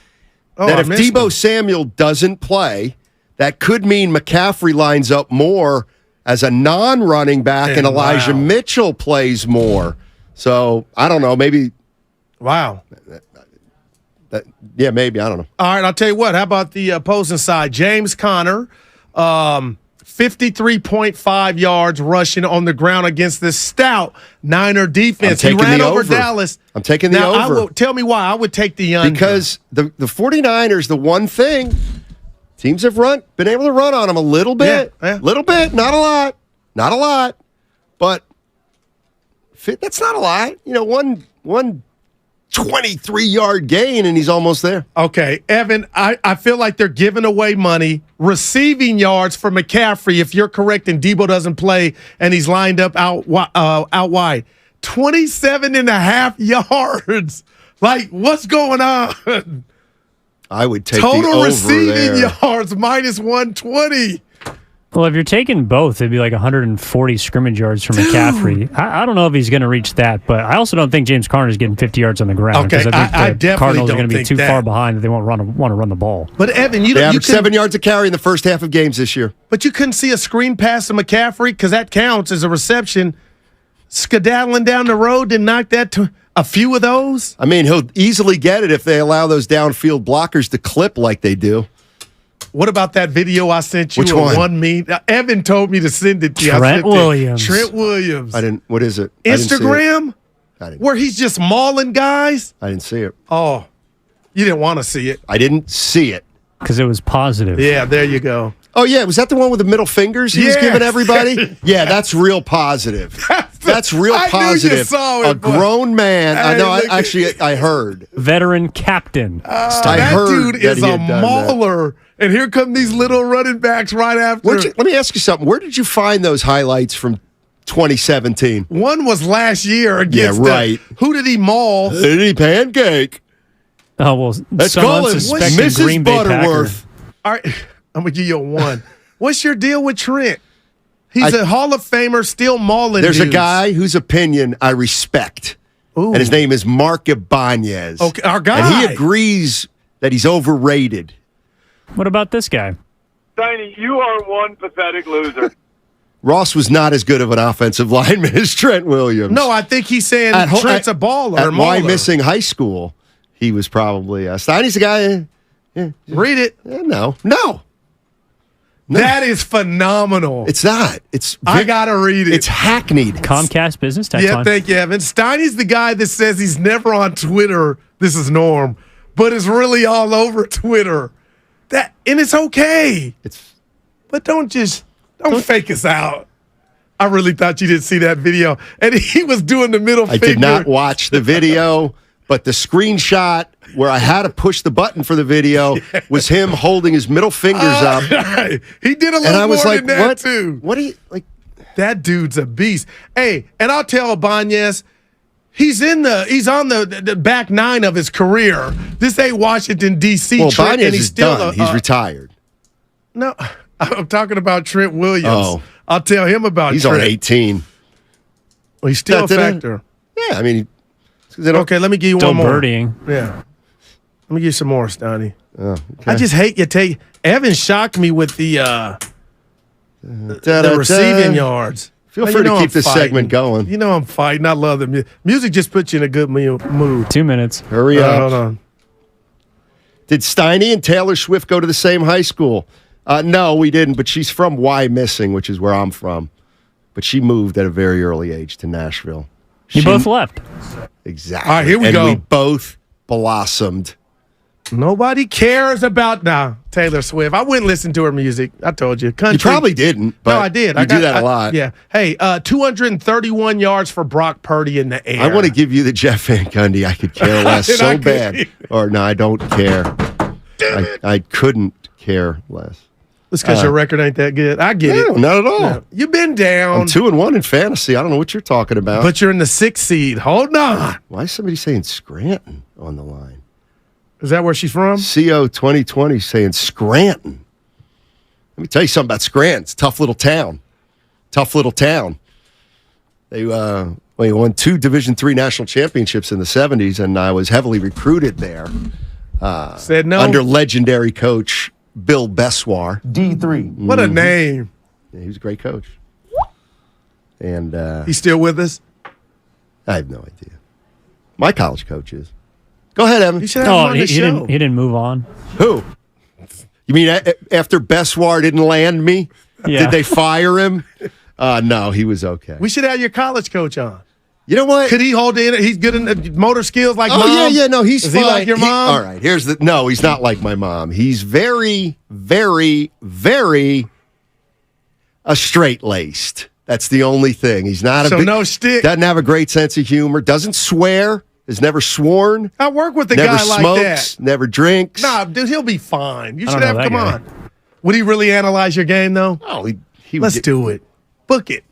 that if Deebo Samuel doesn't play, that could mean McCaffrey lines up more as a non-running back and Elijah Mitchell plays more. So, I don't know, maybe. Wow. Maybe. I don't know. All right, I'll tell you what. How about the opposing side? James Conner, 53.5 yards rushing on the ground against this stout Niner defense. He ran over Dallas. I'm taking the over. Tell me why I would take the under. Because the 49ers, the one thing, teams have been able to run on them a little bit. A little bit, not a lot. Not a lot. But that's not a lot. You know, one 23-yard gain, and he's almost there. Okay, Evan, I feel like they're giving away money. Receiving yards for McCaffrey, if you're correct, and Deebo doesn't play, and he's lined up out wide. 27.5 yards. Like, what's going on? I would take total the over receiving there. yards minus 120. Well, if you're taking both, it'd be like 140 scrimmage yards from McCaffrey. I don't know if he's going to reach that, but I also don't think James Conner is getting 50 yards on the ground. Okay, I think the Cardinals are going to be too that. far behind that they won't want to run the ball. But Evan, they averaged 7 yards a carry in the first half of games this year. But you couldn't see a screen pass to McCaffrey because that counts as a reception. Skedaddling down the road to knock that to a few of those. I mean, he'll easily get it if they allow those downfield blockers to clip like they do. What about that video I sent you? Which one? Evan told me to send it to you. Trent Williams. Trent Williams. I didn't. What is it? Instagram? Where he's just mauling guys? I didn't see it. Oh, you didn't want to see it. I didn't see it. Because it was positive. Yeah, there you go. Oh, yeah. Was that the one with the middle fingers he was giving everybody? Yeah, that's real positive. That's real positive. I knew you saw it, a grown man. I know. I heard. Veteran captain. That dude is a mauler. And here come these little running backs right after. Let me ask you something. Where did you find those highlights from 2017? One was last year against who did he maul? Who did he pancake? Oh, well, let's call him Mrs. Green Bay Butterworth. All right, I'm going to give you a 1. What's your deal with Trent? He's a Hall of Famer, still mauling There's dudes. a guy whose opinion I respect, and his name is Mark Ibanez. Okay, our guy. And he agrees that he's overrated. What about this guy? Tiny, you are one pathetic loser. Ross was not as good of an offensive lineman as Trent Williams. No, I think he's saying Trent's a baller. At Why Missing High School, he was probably Steiny's the guy. Yeah. Read it. No. That is phenomenal. It's not. I gotta read it. It's hackneyed. Comcast business text Yeah, line. thank you, Evan. Steiny's the guy that says he's never on Twitter. This is Norm, but is really all over Twitter. And it's okay. But don't fake us out. I really thought you didn't see that video, and he was doing the middle finger. I did not watch the video, but the screenshot where I had to push the button for the video was him holding his middle fingers up. He did a little and I was more like, than that what? too. What do you like? That dude's a beast. Hey, and I'll tell Ibanez, he's on the back nine of his career. This ain't Washington D.C. Well, Trent, Ibanez and he's is still done. He's retired. No, I'm talking about Trent Williams. Oh. I'll tell him about. He's Trent. on 18. Well, he's still a factor. Yeah, I mean. Okay, let me give you Still one more. birdieing. Yeah. Let me give you some more, Stoney. Oh, okay. I just hate you take. Evan shocked me with the receiving yards. Feel Now, free you know to keep I'm this fighting. segment going. You know I'm fighting. I love the music. Music just puts you in a good mood. 2 minutes. Hurry up. Hold on. Did Steiny and Taylor Swift go to the same high school? No, we didn't, but she's from Missing, which is where I'm from. But she moved at a very early age to Nashville. You both left. Exactly. All right, here we and go. we both blossomed. Nobody cares about Taylor Swift. I wouldn't listen to her music. I told you. Country. You probably didn't, but no, I did. You do that a lot. Yeah. Hey, 231 yards for Brock Purdy in the air. I want to give you the Jeff Van Gundy. I could care less so bad. Or no, I don't care. I couldn't care less. It's because your record ain't that good. I get No, it. not at all. No. You've been down. I'm 2-1 in fantasy. I don't know what you're talking about. But you're in the 6th seed. Hold on. Why is somebody saying Scranton on the line? Is that where she's from? CO 2020 saying Scranton. Let me tell you something about Scranton. It's a tough little town. Tough little town. They won 2 Division III national championships in the 70s, and I was heavily recruited there. Said no. Under legendary coach Bill Bessoir. D3. What a name. Yeah, he was a great coach. And He's still with us? I have no idea. My college coach is. Go ahead, Evan. You should have him on the show. He didn't move on. Who? You mean after Bessoir didn't land me? Yeah. Did they fire him? No, he was okay. We should have your college coach on. You know what? Could he hold in? He's good in the motor skills like mom? No, he's Is fine. he like your mom? All right, no, he's not like my mom. He's very, very, very straight-laced. That's the only thing. He's not no shtick. Doesn't have a great sense of humor. Doesn't swear. Has never sworn. I work with a never guy like smokes, that. Never drinks. Nah, dude, he'll be fine. You I should don't have know come that on. Would he really analyze your game though? Oh, he would Let's do it. Book it.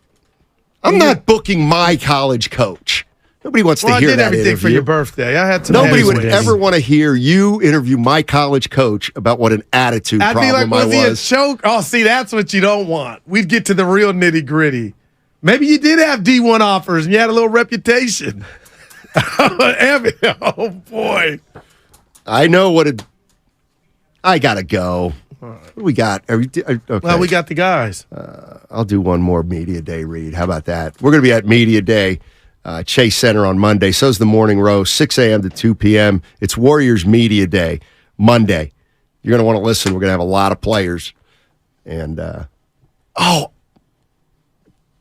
I'm not booking my college coach. Nobody wants to I hear did that everything interview. for your birthday. I had some. Nobody would heavyweights. ever want to hear you interview my college coach about what an attitude I'd be problem like, I was he a was. choke? Oh, see, that's what you don't want. We'd get to the real nitty gritty. Maybe you did have D1 offers and you had a little reputation. Evan, oh boy. I know what it. I gotta go. What do we got? Okay. Well, we got the guys. I'll do one more Media Day read. How about that? We're going to be at Media Day, Chase Center on Monday. So's the Morning Roast, 6 a.m. to 2 p.m. It's Warriors Media Day, Monday. You're going to want to listen. We're going to have a lot of players. And, you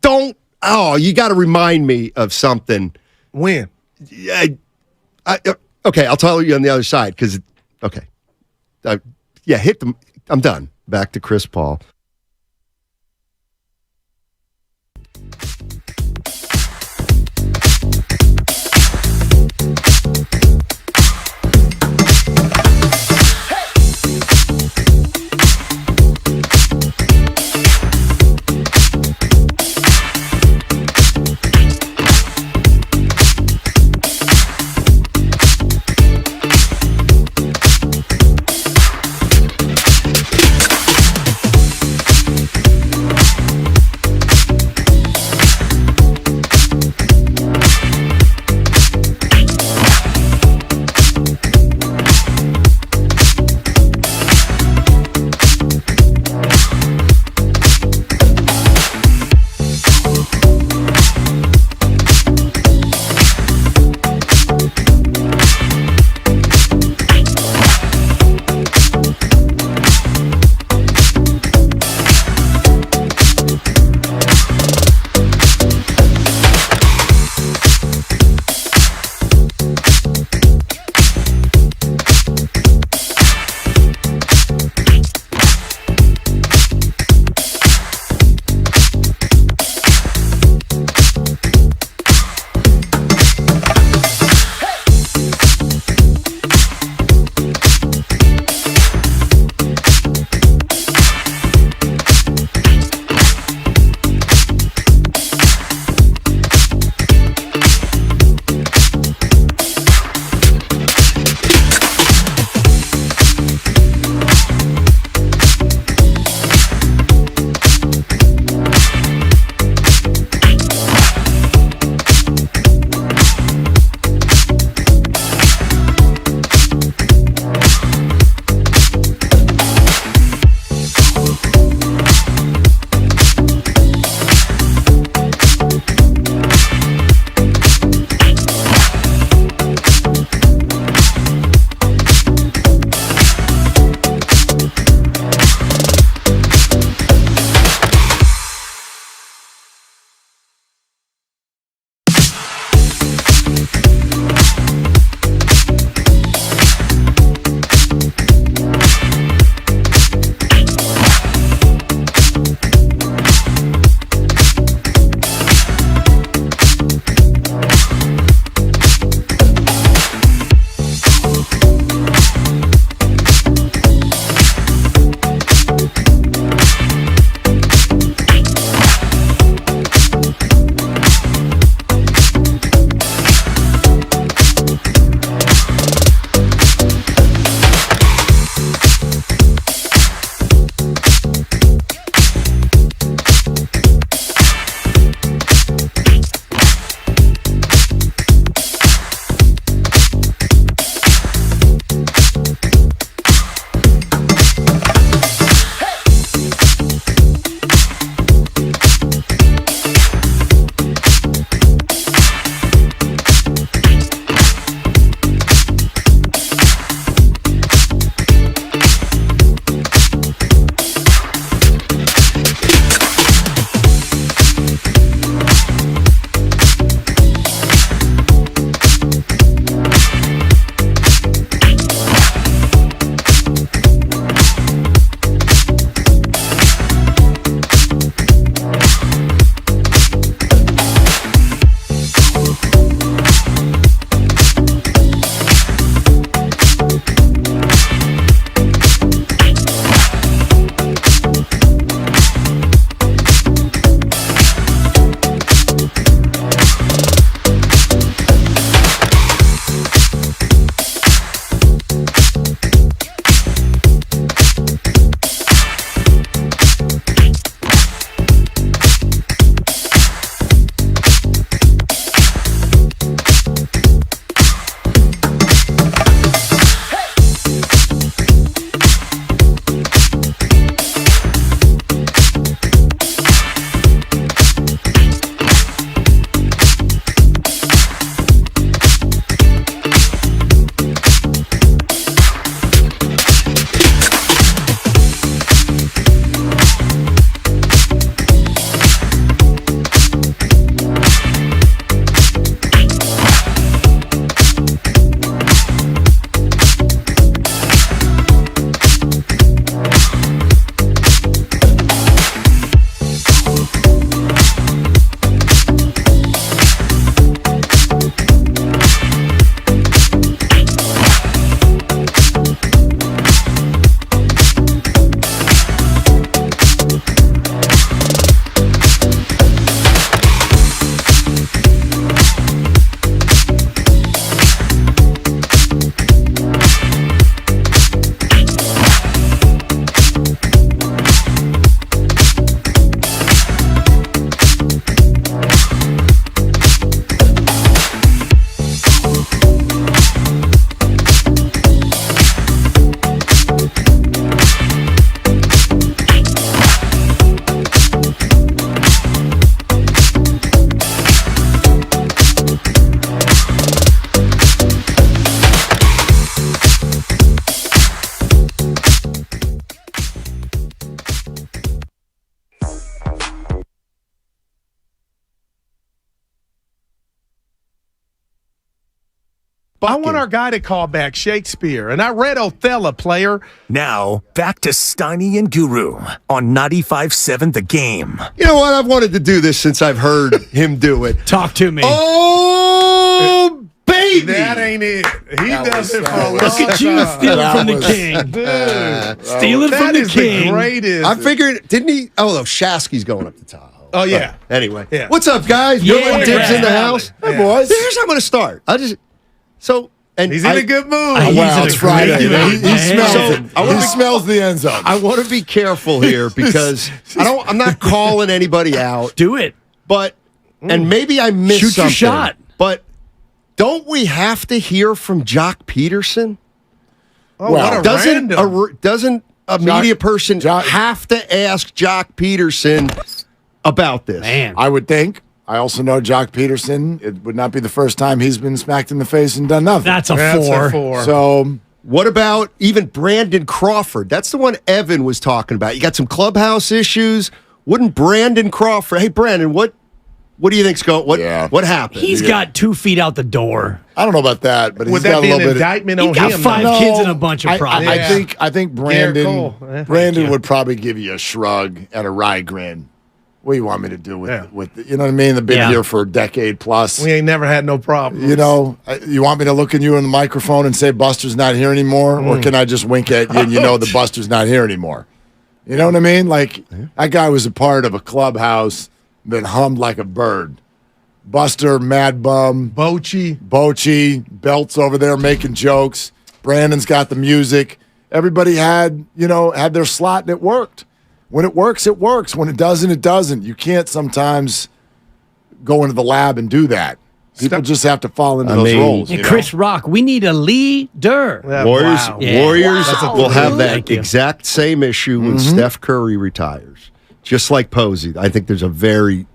got to remind me of something. When? Okay, I'll tell you on the other side because, hit them. I'm done. Back to Chris Paul. I want our guy to call back Shakespeare. And I read Othello, player. Now, back to Steiny and Guru on 95.7 The Game. You know what? I've wanted to do this since I've heard him do it. Talk to me. Oh, baby. That ain't it. He does it for a long Look at you stealing from the king. Stealing from the king. The greatest. I figured, didn't he? Oh, no, Shasky's going up to Tahoe. Oh, yeah. Anyway. Yeah. What's up, guys? Yeah. Bill and Dibs in the house. Hey, boys. Here's how I'm going to start. And he's in a good mood. Wow, it's Friday. He smells it. He smells the end zone. I want to be careful here because I'm not calling anybody out. Do it. But and maybe I missed Shoot something. your shot. But don't we have to hear from Jock Peterson? Oh, what a doesn't a media person have to ask Jock Peterson about this? Man. I would think. I also know Jock Peterson. It would not be the first time he's been smacked in the face and done nothing. That's a 4. So what about even Brandon Crawford? That's the one Evan was talking about. You got some clubhouse issues. Wouldn't Brandon Crawford? Hey, Brandon, what do you think's going? What happened? He's got 2 feet out the door. I don't know about that, but Would he's got that be a an little bit. indictment on He got him? 5 kids and a bunch of problems. I think Brandon would probably give you a shrug and a wry grin. What do you want me to do with you know what I mean? They've been here for a decade plus. We ain't never had no problems. You know, you want me to look at you in the microphone and say Buster's not here anymore? Or can I just wink at you and you know the Buster's not here anymore? You know what I mean? Like, that guy was a part of a clubhouse that hummed like a bird. Buster, Mad Bum. Bochy, Belt's over there making jokes. Brandon's got the music. Everybody had their slot and it worked. When it works, it works. When it doesn't, it doesn't. You can't sometimes go into the lab and do that. People just have to fall into those roles. And Chris Rock, we need a leader. Warriors Wow. will have that exact same issue when Steph Curry retires. Just like Posey. I think there's a very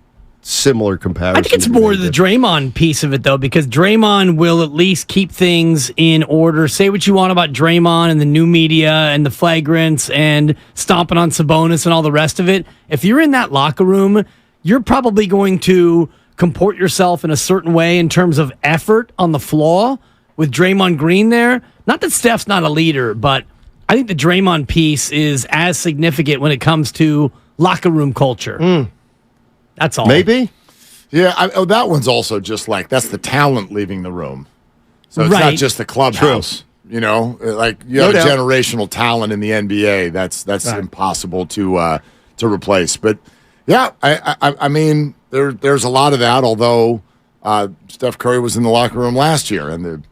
similar comparison. I think it's more the Draymond piece of it, though, because Draymond will at least keep things in order. Say what you want about Draymond and the new media and the flagrants and stomping on Sabonis and all the rest of it. If you're in that locker room, you're probably going to comport yourself in a certain way in terms of effort on the floor with Draymond Green there. Not that Steph's not a leader, but I think the Draymond piece is as significant when it comes to locker room culture. That's all. Maybe. Yeah, that one's also just like, that's the talent leaving the room. So it's not just the clubhouse. True. You know, like you have generational talent in the NBA. That's impossible to replace. But yeah, I mean, there's a lot of that. Although Steph Curry was in the locker room last year, and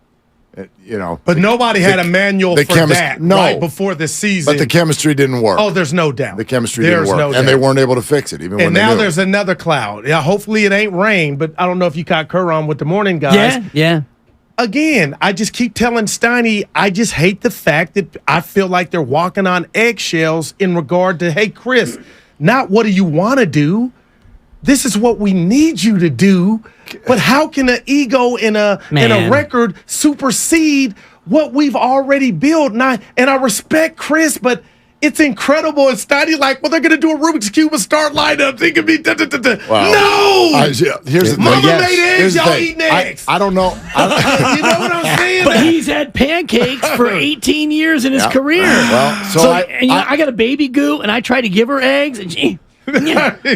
but nobody had a manual for that right before the season. But the chemistry didn't work. Oh, there's no doubt. The chemistry didn't work, and they weren't able to fix it. Even and now there's another cloud. Yeah, hopefully it ain't rain. But I don't know if you caught Kerr on with the morning guys. Yeah. Again, I just keep telling Steiny, I just hate the fact that I feel like they're walking on eggshells in regard to, hey, Chris, not what do you want to do? This is what we need you to do. But how can an ego and a record supersede what we've already built? And I respect Chris, but it's incredible. And Steiny like, well, they're going to do a Rubik's Cube and start lineups. It could be Wow. No! Here's the Mama made eggs, y'all eating eggs. I don't know. You know what I'm saying? But he's had pancakes for 18 years in his career. Well, so I got a baby goo, and I try to give her eggs, and she...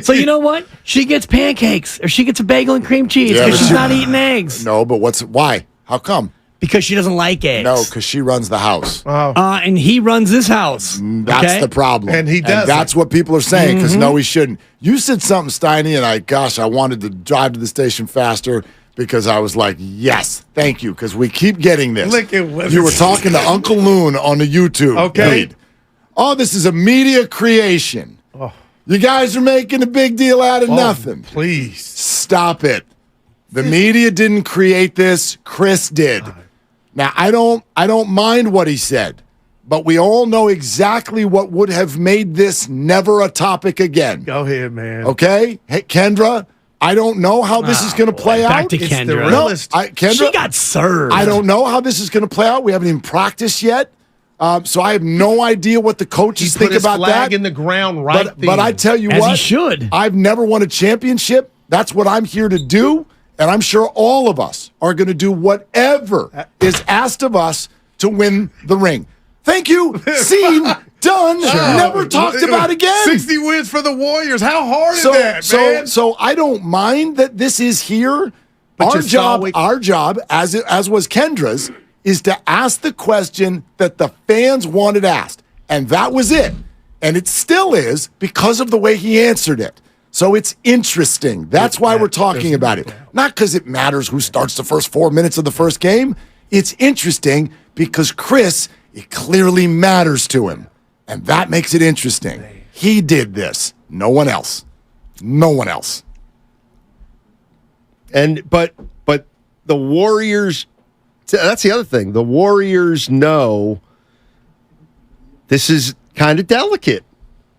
So you know what? She gets pancakes, or she gets a bagel and cream cheese because she's not eating eggs. No, but why? How come? Because she doesn't like eggs. No, because she runs the house. And he runs this house. That's the problem. And he does. And that's what people are saying, because no, he shouldn't. You said something, Steiny, and I wanted to drive to the station faster because I was like, yes, thank you, because we keep getting this. Look at what you were talking to Uncle Loon on the YouTube. Okay. Feed. Oh, this is a media creation. Oh. You guys are making a big deal out of nothing. Please. Stop it. The media didn't create this. Chris did. Now, I don't mind what he said, but we all know exactly what would have made this never a topic again. Go ahead, man. Okay? Hey, Kendra, I don't know how this is going to play out. Back to Kendra. Kendra, she got served. I don't know how this is going to play out. We haven't even practiced yet. So I have no idea what the coaches think about that. Flag in the ground right but I tell you As what, he should. I've never won a championship. That's what I'm here to do. And I'm sure all of us are going to do whatever is asked of us to win the ring. Thank you. Seen, done, never talked about again. 60 wins for the Warriors. How hard is that, man? So I don't mind that this is here. But Our job, as was Kendra's, is to ask the question that the fans wanted asked. And that was it. And it still is because of the way he answered it. So it's interesting. That's why we're talking about it. Not because it matters who starts the first 4 minutes of the first game. It's interesting because Chris, it clearly matters to him. And that makes it interesting. He did this. No one else. No one else. But the Warriors, that's the other thing. The Warriors know this is kind of delicate.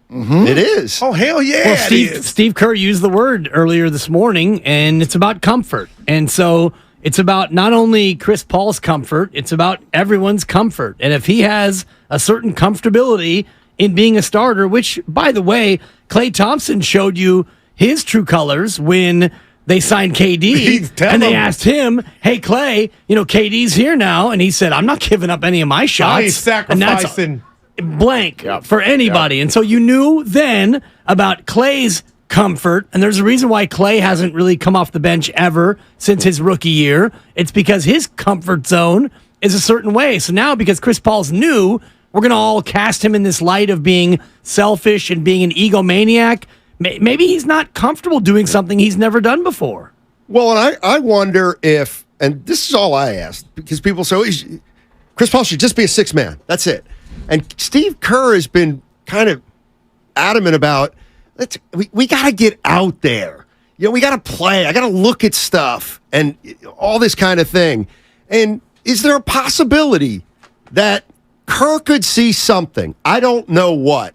Mm-hmm. It is. Oh, hell yeah. Well, Steve Kerr used the word earlier this morning, and it's about comfort. And so it's about not only Chris Paul's comfort, it's about everyone's comfort. And if he has a certain comfortability in being a starter, which, by the way, Klay Thompson showed you his true colors when they signed KD, and they asked him, hey, Klay, KD's here now. And he said, I'm not giving up any of my shots. I ain't sacrificing blank for anybody. And so you knew then about Klay's comfort, and there's a reason why Klay hasn't really come off the bench ever since his rookie year. It's because his comfort zone is a certain way. So now, because Chris Paul's new, we're going to all cast him in this light of being selfish and being an egomaniac. Maybe he's not comfortable doing something he's never done before. Well, and I wonder if, and this is all I asked, because people say, Chris Paul should just be a sixth man. That's it. And Steve Kerr has been kind of adamant about, we got to get out there. We got to play. I got to look at stuff and all this kind of thing. And is there a possibility that Kerr could see something, I don't know what,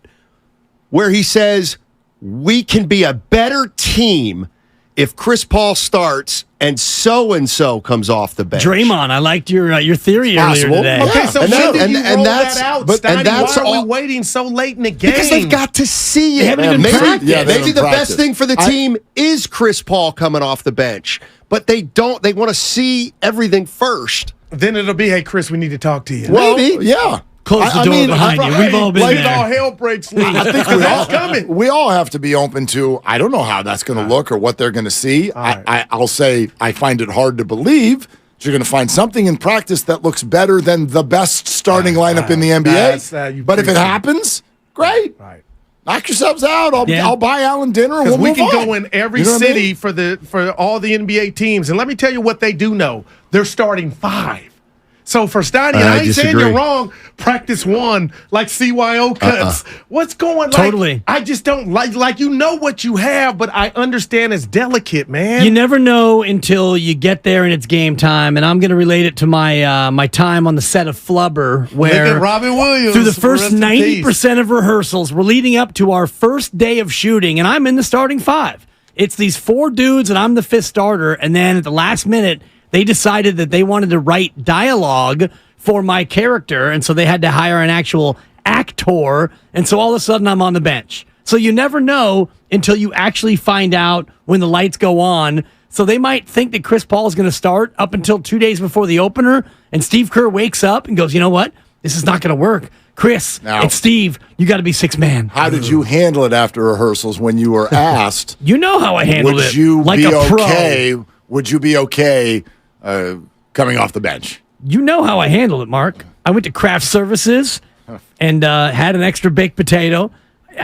where he says, we can be a better team if Chris Paul starts and so comes off the bench? Draymond, I liked your theory earlier today. Okay, so when did you roll that out, Steiny? Why are we waiting so late in the game? Because they've got to see it. They haven't even practiced. Maybe the best thing for the team is Chris Paul coming off the bench, but they don't. They want to see everything first. Then it'll be, hey, Chris, we need to talk to you. Well, maybe, yeah. Close the door behind you. We've all been there. All hell breaks loose. I think we all have to be open to, I don't know how that's going to look or what they're going to see. I'll say I find it hard to believe that you're going to find something in practice that looks better than the best starting lineup in the NBA. But if it happens, great. Right. Knock yourselves out. I'll buy Alan dinner and we'll we move can on. go in every city for all the NBA teams. And let me tell you what they do know. They're starting 5. So for Steiny, I ain't saying you're wrong. Practice 1, like CYO cuts. What's going on? Totally. I just don't like what you have, but I understand it's delicate, man. You never know until you get there and it's game time. And I'm going to relate it to my my time on the set of Flubber, where look at Robin Williams, through the first 90% of rehearsals, we're leading up to our first day of shooting, and I'm in the starting 5. It's these 4 dudes, and I'm the 5th starter. And then at the last minute, they decided that they wanted to write dialogue for my character, and so they had to hire an actual actor, and so all of a sudden I'm on the bench. So you never know until you actually find out when the lights go on. So they might think that Chris Paul is going to start up until 2 days before the opener, and Steve Kerr wakes up and goes, you know what? This is not going to work. Chris, it's Steve. You got to be 6th man. How did you handle it after rehearsals when you were asked? You know how I handled it. Would you like be a pro. okay? Would you be okay coming off the bench? You know how I handled it, Mark. I went to craft services and had an extra baked potato.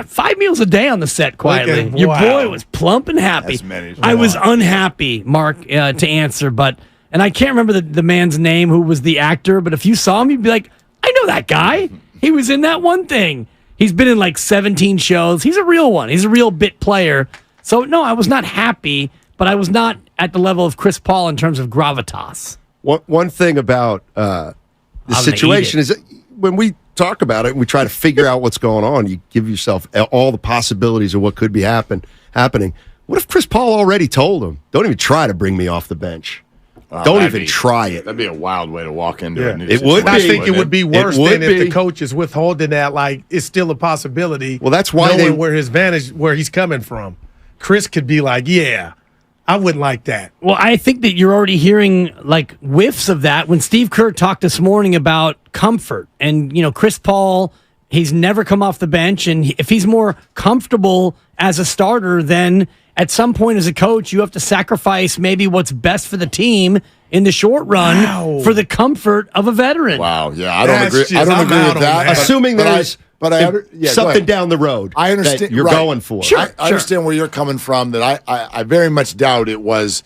5 meals a day on the set quietly. Your boy was plump and happy. I was unhappy, Mark, to answer, and I can't remember the man's name who was the actor, but if you saw him, you'd be like, I know that guy. He was in that one thing. He's been in like 17 shows. He's a real one. He's a real bit player. So, no, I was not happy, but I was not at the level of Chris Paul in terms of gravitas. One thing about the situation is that when we talk about it and we try to figure out what's going on, you give yourself all the possibilities of what could be happening. What if Chris Paul already told him, don't even try to bring me off the bench? Don't even try it. That'd be a wild way to walk into it. It would be. I think it would be worse than if the coach is withholding that, like it's still a possibility. Well, that's why knowing where he's coming from. Chris could be like, yeah, I wouldn't like that. Well, I think that you're already hearing like whiffs of that when Steve Kerr talked this morning about comfort. And, Chris Paul, he's never come off the bench. And if he's more comfortable as a starter, then at some point as a coach, you have to sacrifice maybe what's best for the team in the short run for the comfort of a veteran. Wow. Yeah, I don't agree. I don't agree with that. Assuming there's something down the road I understand, that you're going for. I understand where you're coming from, that I very much doubt it was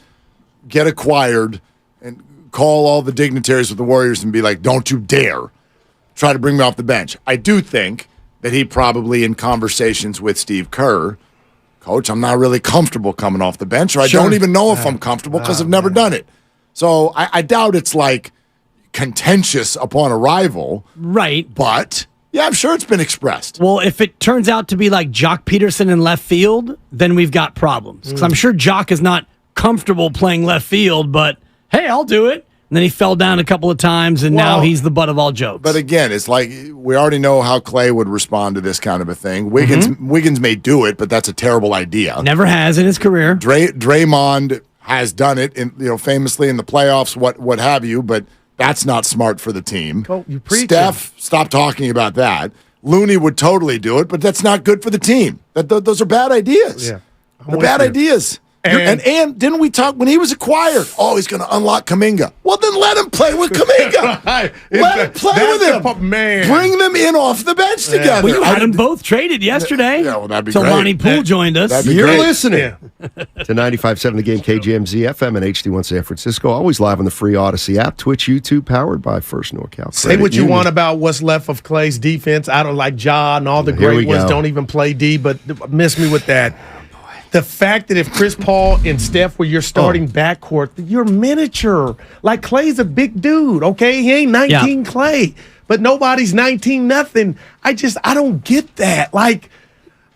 get acquired and call all the dignitaries with the Warriors and be like, don't you dare try to bring me off the bench. I do think that he probably, in conversations with Steve Kerr, Coach, I'm not really comfortable coming off the bench, or I don't even know if I'm comfortable because I've never done it. So I doubt it's like contentious upon arrival. Right. But yeah, I'm sure it's been expressed. Well, if it turns out to be like Jock Peterson in left field, then we've got problems. Because I'm sure Jock is not comfortable playing left field, but hey, I'll do it. And then he fell down a couple of times, and now he's the butt of all jokes. But again, it's like we already know how Clay would respond to this kind of a thing. Wiggins may do it, but that's a terrible idea. Never has in his career. Draymond has done it, famously in the playoffs, what have you, but that's not smart for the team. Oh, you preaching. Steph, stop talking about that. Looney would totally do it, but that's not good for the team. Those are bad ideas. Yeah, they're bad ideas. And didn't we talk when he was acquired? Oh, he's going to unlock Kuminga. Well, then let him play with Kuminga. Let him play with him. Man. Bring them in off the bench together. Well, you had them both traded yesterday. Yeah, well, that'd be so great. Lonnie Poole joined us. You're listening to 95.7 The Game, KGMZ FM and HD1 San Francisco. Always live on the free Odyssey app, Twitch, YouTube, powered by First NorCal. Say what you want about what's left of Clay's defense. I don't like Ja and all the great ones don't even play D, but miss me with that. The fact that if Chris Paul and Steph were your starting backcourt, you're miniature. Like, Clay's a big dude, okay? He ain't 19 Clay, but nobody's 19 nothing. I don't get that. Like,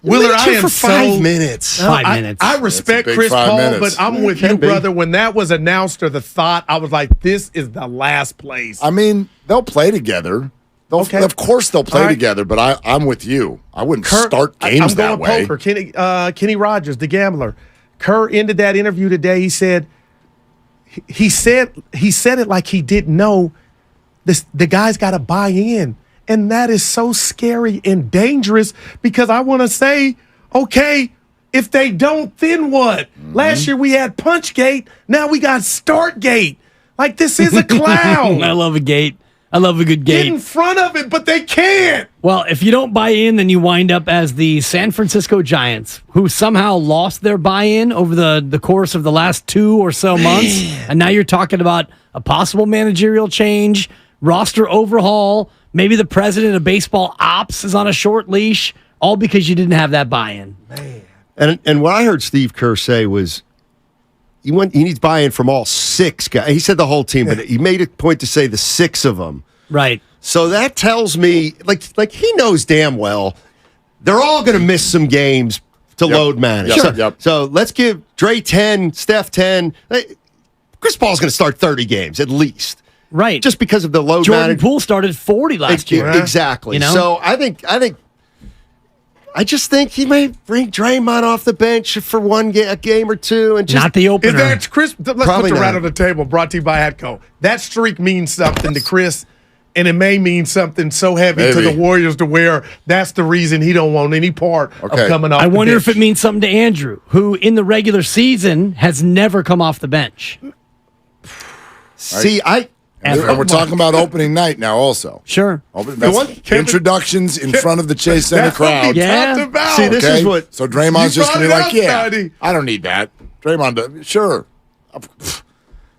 Willard, I am for 5 minutes. 5 minutes. I respect Chris Paul, but I'm with you, brother. When that was announced or the thought, I was like, this is the last place. I mean, they'll play together. Of course they'll play together, but I'm with you. I wouldn't start games that way. I'm going poker. Kenny Rogers, the gambler. Kerr ended that interview today. He said it like he didn't know this. The guy's got to buy in, and that is so scary and dangerous because I want to say, okay, if they don't, then what? Last year we had Punchgate. Now we got Startgate. Like, this is a clown. I love a gate. I love a good game. Get in front of it, but they can't. Well, if you don't buy in, then you wind up as the San Francisco Giants, who somehow lost their buy-in over the course of the last 2 or so months. And now you're talking about a possible managerial change, roster overhaul, maybe the president of baseball ops is on a short leash, all because you didn't have that buy-in. Man. And what I heard Steve Kerr say was, he needs buy-in from all 6 guys. He said the whole team, but he made a point to say the 6 of them. Right. So that tells me, like he knows damn well, they're all going to miss some games to load manage. So let's give Dre 10, Steph 10. Chris Paul's going to start 30 games at least. Right. Just because of the load Jordan management. Poole started 40 last year. Exactly. So I just think he may bring Draymond off the bench for a game or two, and just not the opener. If that's Chris, let's put the rat on the table. Brought to you by Atco. That streak means something to Chris, and it may mean something so heavy to the Warriors to where that's the reason he don't want any part of coming off. I the wonder bench. if it means something to Andrew, who in the regular season has never come off the bench. See, And we're talking about opening night now also. Sure. Introductions in front of the Chase Center crowd. About. See, this is what... So Draymond's just going to be like, I don't need that. Draymond, sure.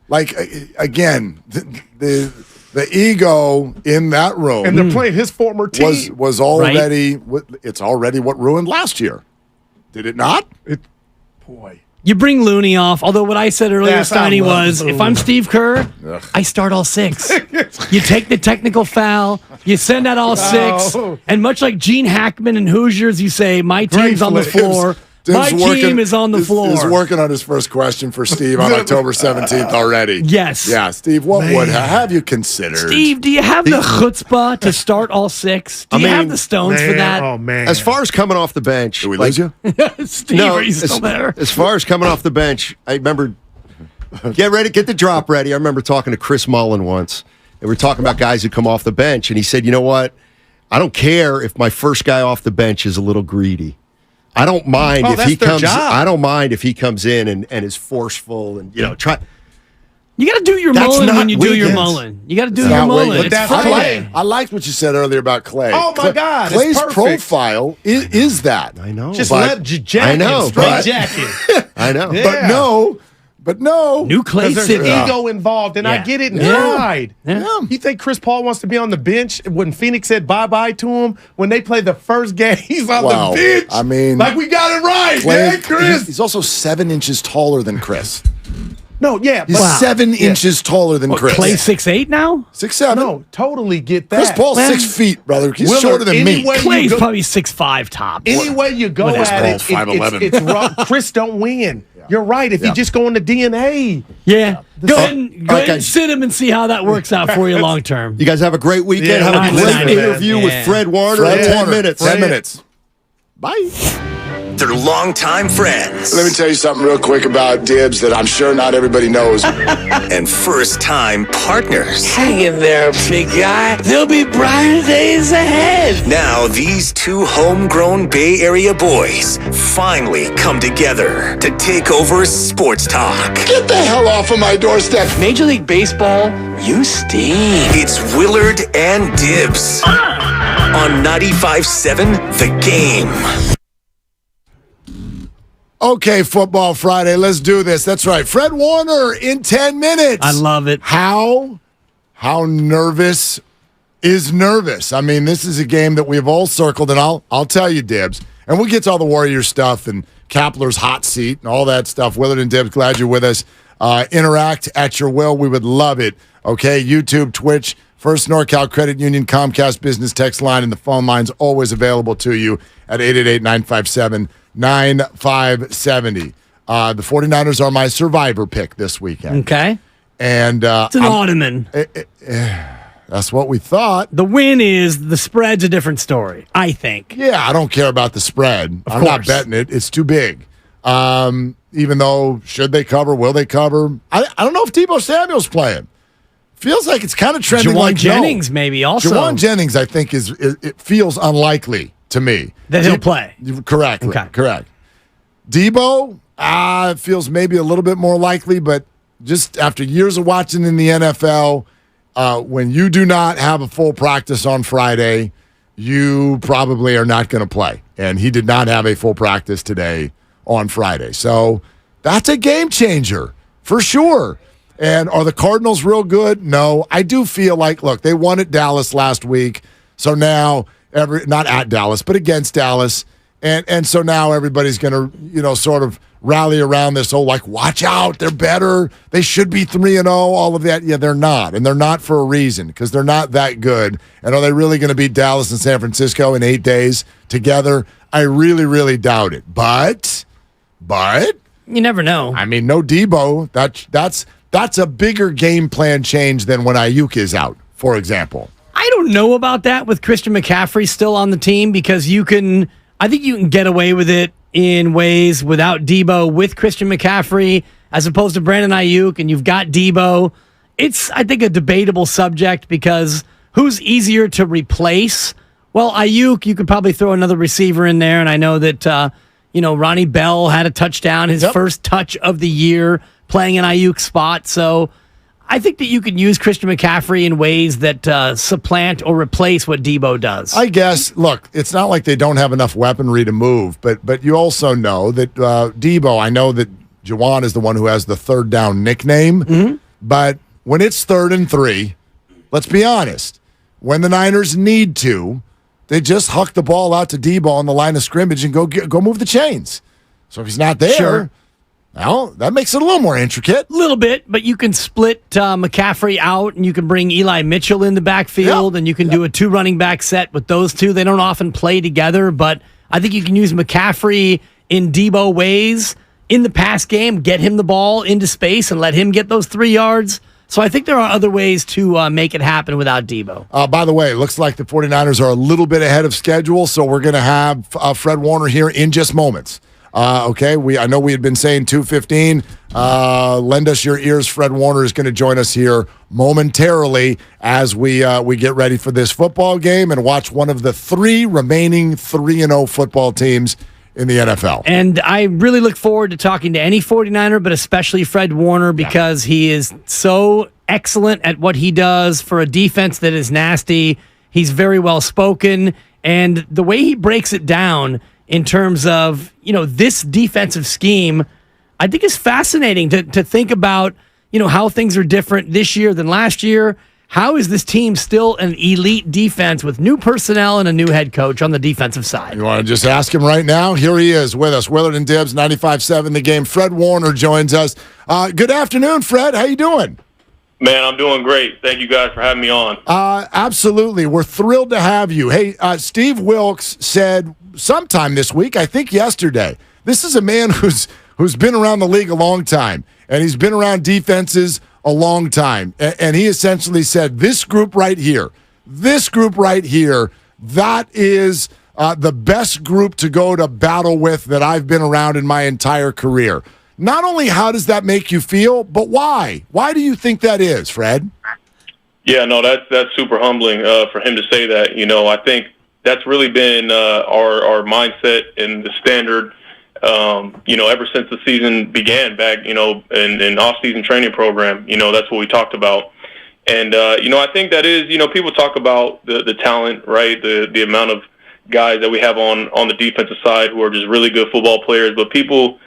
Like, again, the ego in that room... And they're playing his former team. Was already... It's already what ruined last year. Did it not? Boy... You bring Looney off, although what I said earlier, Steiny, was if I'm Steve Kerr, I start all 6. You take the technical foul, you send out all 6, and much like Gene Hackman and Hoosiers, you say, my team's on the floor, My team is on the floor. He's working on his first question for Steve on October 17th already. Yes. Yeah, Steve, what would have you considered? Steve, do you have the chutzpah to start all 6? Do you have the stones for that? Oh, man. As far as coming off the bench. Did we lose you? Steve, are you still there? As far as coming off the bench, I remember, get the drop ready. I remember talking to Chris Mullen once, and we were talking about guys who come off the bench, and he said, you know what? I don't care if my first guy off the bench is a little greedy. I don't mind if he comes. I don't mind if he comes in and is forceful and try. You got to do your Mullen when you do your Mullen. You got to do your Mullen. I liked what you said earlier about Clay. Oh my God, Clay's profile is that. I know. Just let jacket. I know. Straight jacket. I know. Yeah. But no. New Clay there's City. ego involved, and I get it in pride. Yeah. You think Chris Paul wants to be on the bench when Phoenix said bye-bye to him when they played the first game? He's on the bench. I mean, like we got it right, man, Chris. He's also 7 inches taller than Chris. No, yeah. He's 7 inches taller than Chris. Clay 6'8" now? 6'7". No, totally get that. Chris Paul's 6 feet, brother. He's Willard, shorter than me. Clay's probably 6'5" top. Any way you go at it, it's wrong. Chris don't win. You're right. If you just go into DNA. Yeah. Go ahead and sit him and see how that works out for you long term. You guys have a great weekend. Yeah, have a great interview with Fred Warner in 10 minutes. 10 minutes. Bye. They're longtime friends. Let me tell you something real quick about Dibs that I'm sure not everybody knows. And first-time partners. Hang in there, big guy. There'll be brighter days ahead. Now these two homegrown Bay Area boys finally come together to take over sports talk. Get the hell off of my doorstep. Major League Baseball, you stink. It's Willard and Dibs on 95.7 The Game. Okay, Football Friday, let's do this. That's right. Fred Warner in 10 minutes. I love it. How nervous is nervous? I mean, this is a game that we've all circled, and I'll tell you, Dibs, and we'll get to all the Warriors stuff and Kapler's hot seat and all that stuff. Willard and Dibs, glad you're with us. Interact at your will. We would love it. Okay, YouTube, Twitch, First NorCal Credit Union, Comcast Business Text Line, and the phone line's always available to you at 888-957-9570. The 49ers are my survivor pick this weekend. Okay. And it's an ottoman. That's what we thought. The win is the spread's a different story, I think. Yeah, I don't care about the spread. I'm not betting it. It's too big. Even though, should they cover? Will they cover? I don't know if Deebo Samuel's playing. Feels like it's kind of trending Juwan like Jennings maybe also. Juwan Jennings, I think, it feels unlikely to me. That he'll play. Correct. Okay. Correct. Deebo, it feels maybe a little bit more likely, but just after years of watching in the NFL, when you do not have a full practice on Friday, you probably are not going to play. And he did not have a full practice today on Friday. So that's a game changer for sure. And are the Cardinals real good? No. I do feel like, look, they won at Dallas last week. So now, not at Dallas, but against Dallas. And so now everybody's going to, sort of rally around this, watch out, they're better. They should be 3-0, all of that. Yeah, they're not. And they're not for a reason because they're not that good. And are they really going to beat Dallas and San Francisco in 8 days together? I really, really doubt it. But you never know. I mean, no Deebo. That's a bigger game plan change than when Ayuk is out, for example. I don't know about that with Christian McCaffrey still on the team because I think you can get away with it in ways without Deebo with Christian McCaffrey as opposed to Brandon Ayuk, and you've got Deebo. It's, I think, a debatable subject because who's easier to replace? Well, Ayuk, you could probably throw another receiver in there, and I know that, Ronnie Bell had a touchdown, his first touch of the year, playing an Ayuk spot. So I think that you can use Christian McCaffrey in ways that supplant or replace what Deebo does. I guess, look, it's not like they don't have enough weaponry to move, but you also know that Deebo, I know that Juwan is the one who has the third down nickname, but when it's 3rd and 3, let's be honest, when the Niners need to, they just huck the ball out to Deebo on the line of scrimmage and go move the chains. So if he's not there, well, that makes it a little more intricate. A little bit, but you can split McCaffrey out and you can bring Eli Mitchell in the backfield and you can do a 2 running back set with those two. They don't often play together, but I think you can use McCaffrey in Debo ways in the pass game, get him the ball into space and let him get those 3 yards. So I think there are other ways to make it happen without Debo. By the way, it looks like the 49ers are a little bit ahead of schedule, so we're going to have Fred Warner here in just moments. Okay, I know we had been saying 2:15. Lend us your ears. Fred Warner is going to join us here momentarily as we get ready for this football game and watch one of the 3 remaining 3-0 football teams in the NFL. And I really look forward to talking to any 49er, but especially Fred Warner, because he is so excellent at what he does for a defense that is nasty. He's very well spoken, and the way he breaks it down in terms of, this defensive scheme, I think is fascinating to think about, how things are different this year than last year. How is this team still an elite defense with new personnel and a new head coach on the defensive side? You want to just ask him right now? Here he is with us. Willard and Dibbs, 95.7 The Game. Fred Warner joins us. Good afternoon, Fred. How you doing? Man, I'm doing great. Thank you guys for having me on. Absolutely. We're thrilled to have you. Hey, Steve Wilks said sometime this week, I think yesterday, this is a man who's been around the league a long time, and he's been around defenses a long time. And he essentially said, this group right here, that is the best group to go to battle with that I've been around in my entire career. Not only how does that make you feel, but why? Why do you think that is, Fred? Yeah, no, that's super humbling for him to say that. I think that's really been our mindset and the standard, ever since the season began back, in off-season training program. That's what we talked about. And, I think that is, people talk about the talent, right, the amount of guys that we have on the defensive side who are just really good football players, but people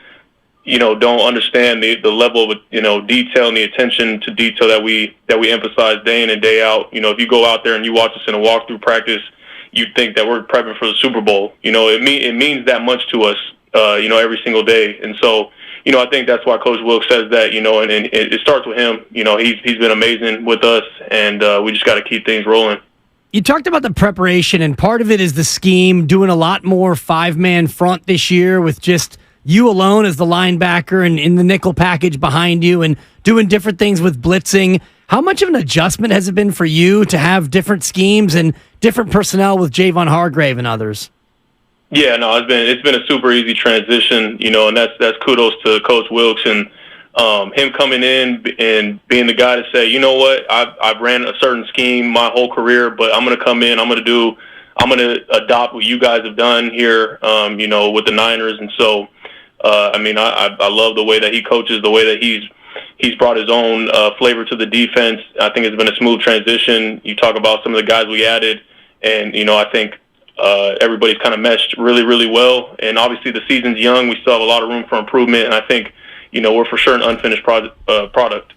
don't understand the level of detail and the attention to detail that we emphasize day in and day out. If you go out there and you watch us in a walkthrough practice, you'd think that we're prepping for the Super Bowl. It means that much to us, every single day. And so, I think that's why Coach Wilks says that. And it starts with him. He's been amazing with us, and we just got to keep things rolling. You talked about the preparation, and part of it is the scheme, doing a lot more 5-man front this year with just you alone as the linebacker and in the nickel package behind you and doing different things with blitzing. How much of an adjustment has it been for you to have different schemes and different personnel with Javon Hargrave and others? Yeah, no, it's been a super easy transition, and that's kudos to Coach Wilks and him coming in and being the guy to say, you know what, I've ran a certain scheme my whole career, but I'm going to come in, I'm going to adopt what you guys have done here, with the Niners. And so, I love the way that he coaches, the way that he's brought his own flavor to the defense. I think it's been a smooth transition. You talk about some of the guys we added, and, I think everybody's kind of meshed really, really well. And obviously the season's young. We still have a lot of room for improvement, and I think, we're for sure an unfinished product.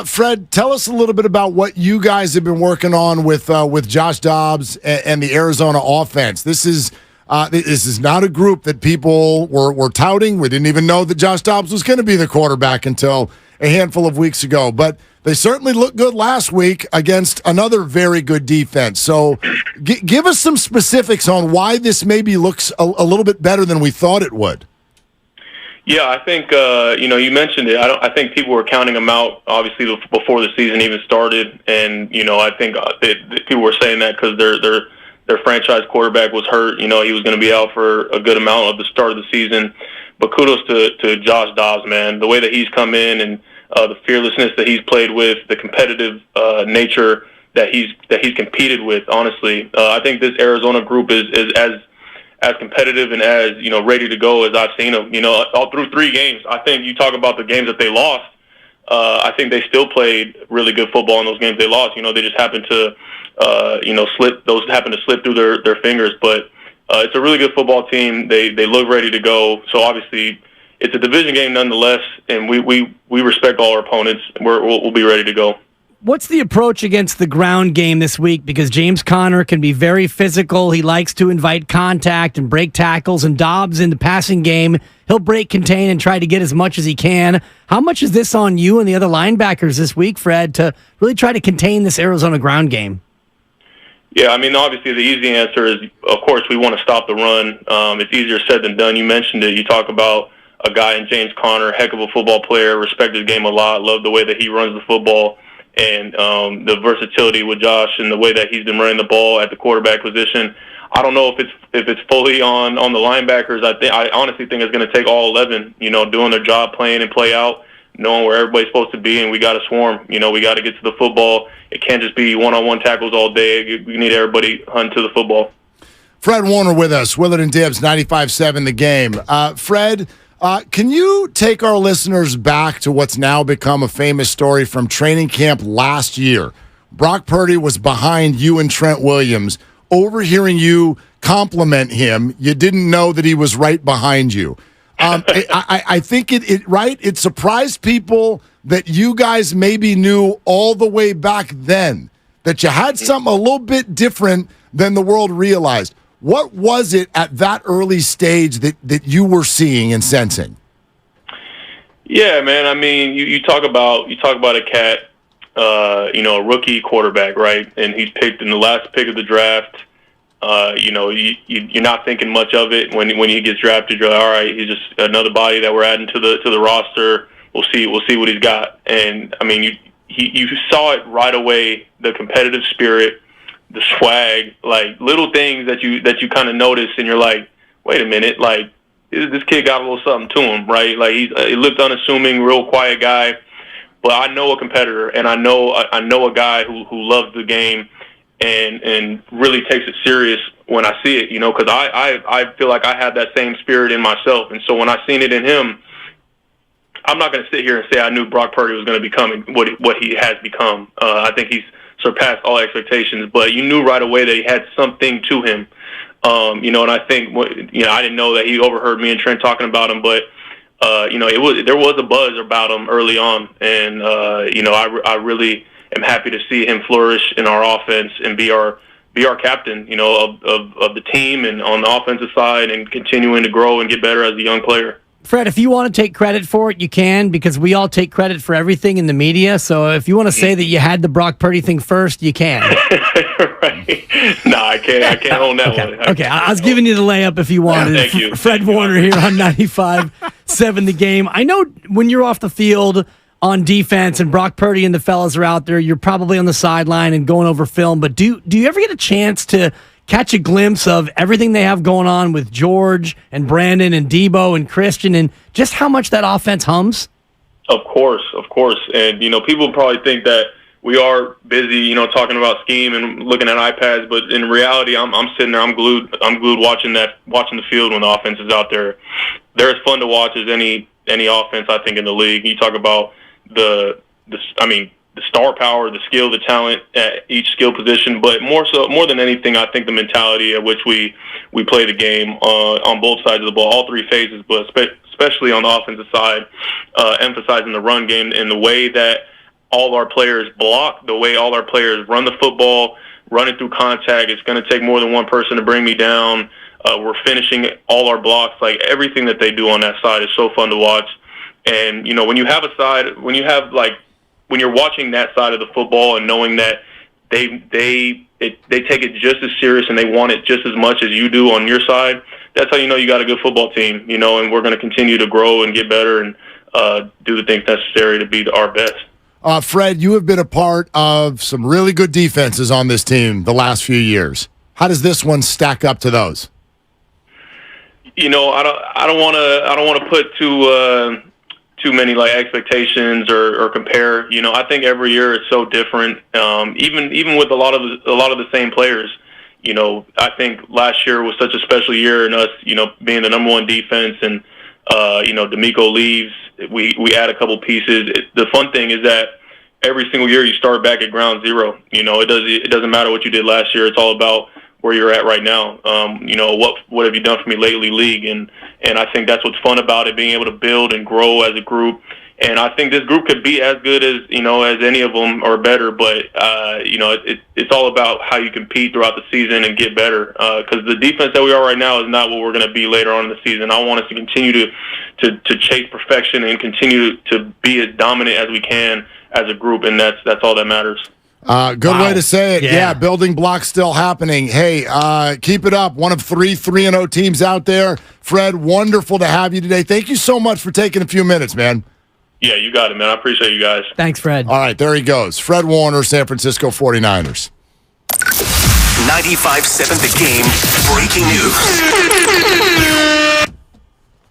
Fred, tell us a little bit about what you guys have been working on with Josh Dobbs and the Arizona offense. This is not a group that people were touting. We didn't even know that Josh Dobbs was going to be the quarterback until a handful of weeks ago. But they certainly looked good last week against another very good defense. So give us some specifics on why this maybe looks a little bit better than we thought it would. Yeah, I think, you mentioned it. I think people were counting them out, obviously, before the season even started. And, I think people were saying that because their franchise quarterback was hurt. He was going to be out for a good amount of the start of the season. But kudos to Josh Dobbs, man. The way that he's come in and the fearlessness that he's played with, the competitive nature that he's competed with, honestly. I think this Arizona group is as competitive and as, ready to go as I've seen them, all through 3 games. I think you talk about the games that they lost. I think they still played really good football in those games they lost. They just happened to, slip through their fingers. But it's a really good football team. They look ready to go. So obviously it's a division game nonetheless, and we respect all our opponents. We'll be ready to go. What's the approach against the ground game this week? Because James Conner can be very physical. He likes to invite contact and break tackles. And Dobbs in the passing game, he'll break, contain, and try to get as much as he can. How much is this on you and the other linebackers this week, Fred, to really try to contain this Arizona ground game? Yeah, I mean, obviously the easy answer is, of course, we want to stop the run. It's easier said than done. You mentioned it. You talk about a guy in James Conner, heck of a football player, respect his game a lot, love the way that he runs the football, and the versatility with Josh and the way that he's been running the ball at the quarterback position. I don't know if it's fully on the linebackers. I honestly think it's going to take all 11, doing their job, playing and play out, knowing where everybody's supposed to be, and we got to swarm. We got to get to the football. It can't just be one-on-one tackles all day. We need everybody hunting to the football. Fred Warner with us, Willard and Dibs, 95.7 The Game. Fred, can you take our listeners back to what's now become a famous story from training camp last year? Brock Purdy was behind you and Trent Williams. Overhearing you compliment him, you didn't know that he was right behind you. I think it surprised people that you guys maybe knew all the way back then that you had something a little bit different than the world realized. What was it at that early stage that you were seeing and sensing? Yeah, man. I mean, you talk about a cat, a rookie quarterback, right? And he's picked in the last pick of the draft. You're not thinking much of it when he gets drafted. You're like, all right, he's just another body that we're adding to the roster. We'll see what he's got. And I mean, you saw it right away, the competitive spirit, the swag, like little things that you kind of notice, and you're like, wait a minute, like this kid got a little something to him, right? Like he looked unassuming, real quiet guy, but I know a competitor, and I know a guy who loves the game and really takes it serious when I see it, because I feel like I had that same spirit in myself, and so when I seen it in him, I'm not going to sit here and say I knew Brock Purdy was going to become what he has become. I think he's surpassed all expectations, but you knew right away that he had something to him. And I think, I didn't know that he overheard me and Trent talking about him, but, there was a buzz about him early on. And, I really am happy to see him flourish in our offense and be our captain, of the team and on the offensive side and continuing to grow and get better as a young player. Fred, if you want to take credit for it, you can, because we all take credit for everything in the media. So if you want to say that you had the Brock Purdy thing first, you can. Right. No, I can't own that one. Okay, I was giving you the layup if you wanted. Thank you. Fred Warner here on 95.7 The Game. I know when you're off the field on defense and Brock Purdy and the fellas are out there, you're probably on the sideline and going over film, but do you ever get a chance to catch a glimpse of everything they have going on with George and Brandon and Debo and Christian and just how much that offense hums? Of course. And, people probably think that we are busy, talking about scheme and looking at iPads, but in reality, I'm sitting there, I'm glued watching the field when the offense is out there. They're as fun to watch as any offense, I think, in the league. You talk about the star power, the skill, the talent at each skill position, but more than anything, I think the mentality at which we play the game on both sides of the ball, all three phases, but especially on the offensive side, emphasizing the run game and the way that all our players block, the way all our players run the football, running through contact. It's going to take more than one person to bring me down. We're finishing all our blocks. Like everything that they do on that side is so fun to watch. And when you have when you're watching that side of the football and knowing that they take it just as serious and they want it just as much as you do on your side, that's how you know you got a good football team, and we're going to continue to grow and get better and do the things necessary to be our best. Fred, you have been a part of some really good defenses on this team the last few years. How does this one stack up to those? I don't want to put too many expectations or compare. I think every year is so different. Even with a lot of the same players. I think last year was such a special year in us. Being the number one defense, and D'Amico leaves. We add a couple pieces. The fun thing is that every single year you start back at ground zero. It doesn't matter what you did last year. It's all about where you're at right now. What have you done for me lately, league? And I think that's what's fun about it, being able to build and grow as a group. And I think this group could be as good as any of them or better. But it's all about how you compete throughout the season and get better. Because the defense that we are right now is not what we're going to be later on in the season. I want us to continue to chase perfection and continue to be as dominant as we can as a group, and that's all that matters. Good way to say it. Yeah, building blocks still happening. Hey, keep it up. One of 3 3-0 teams out there. Fred, wonderful to have you today. Thank you so much for taking a few minutes, man. Yeah, you got it, man. I appreciate you guys. Thanks, Fred. All right, there he goes. Fred Warner, San Francisco 49ers. 95.7 The Game, breaking news.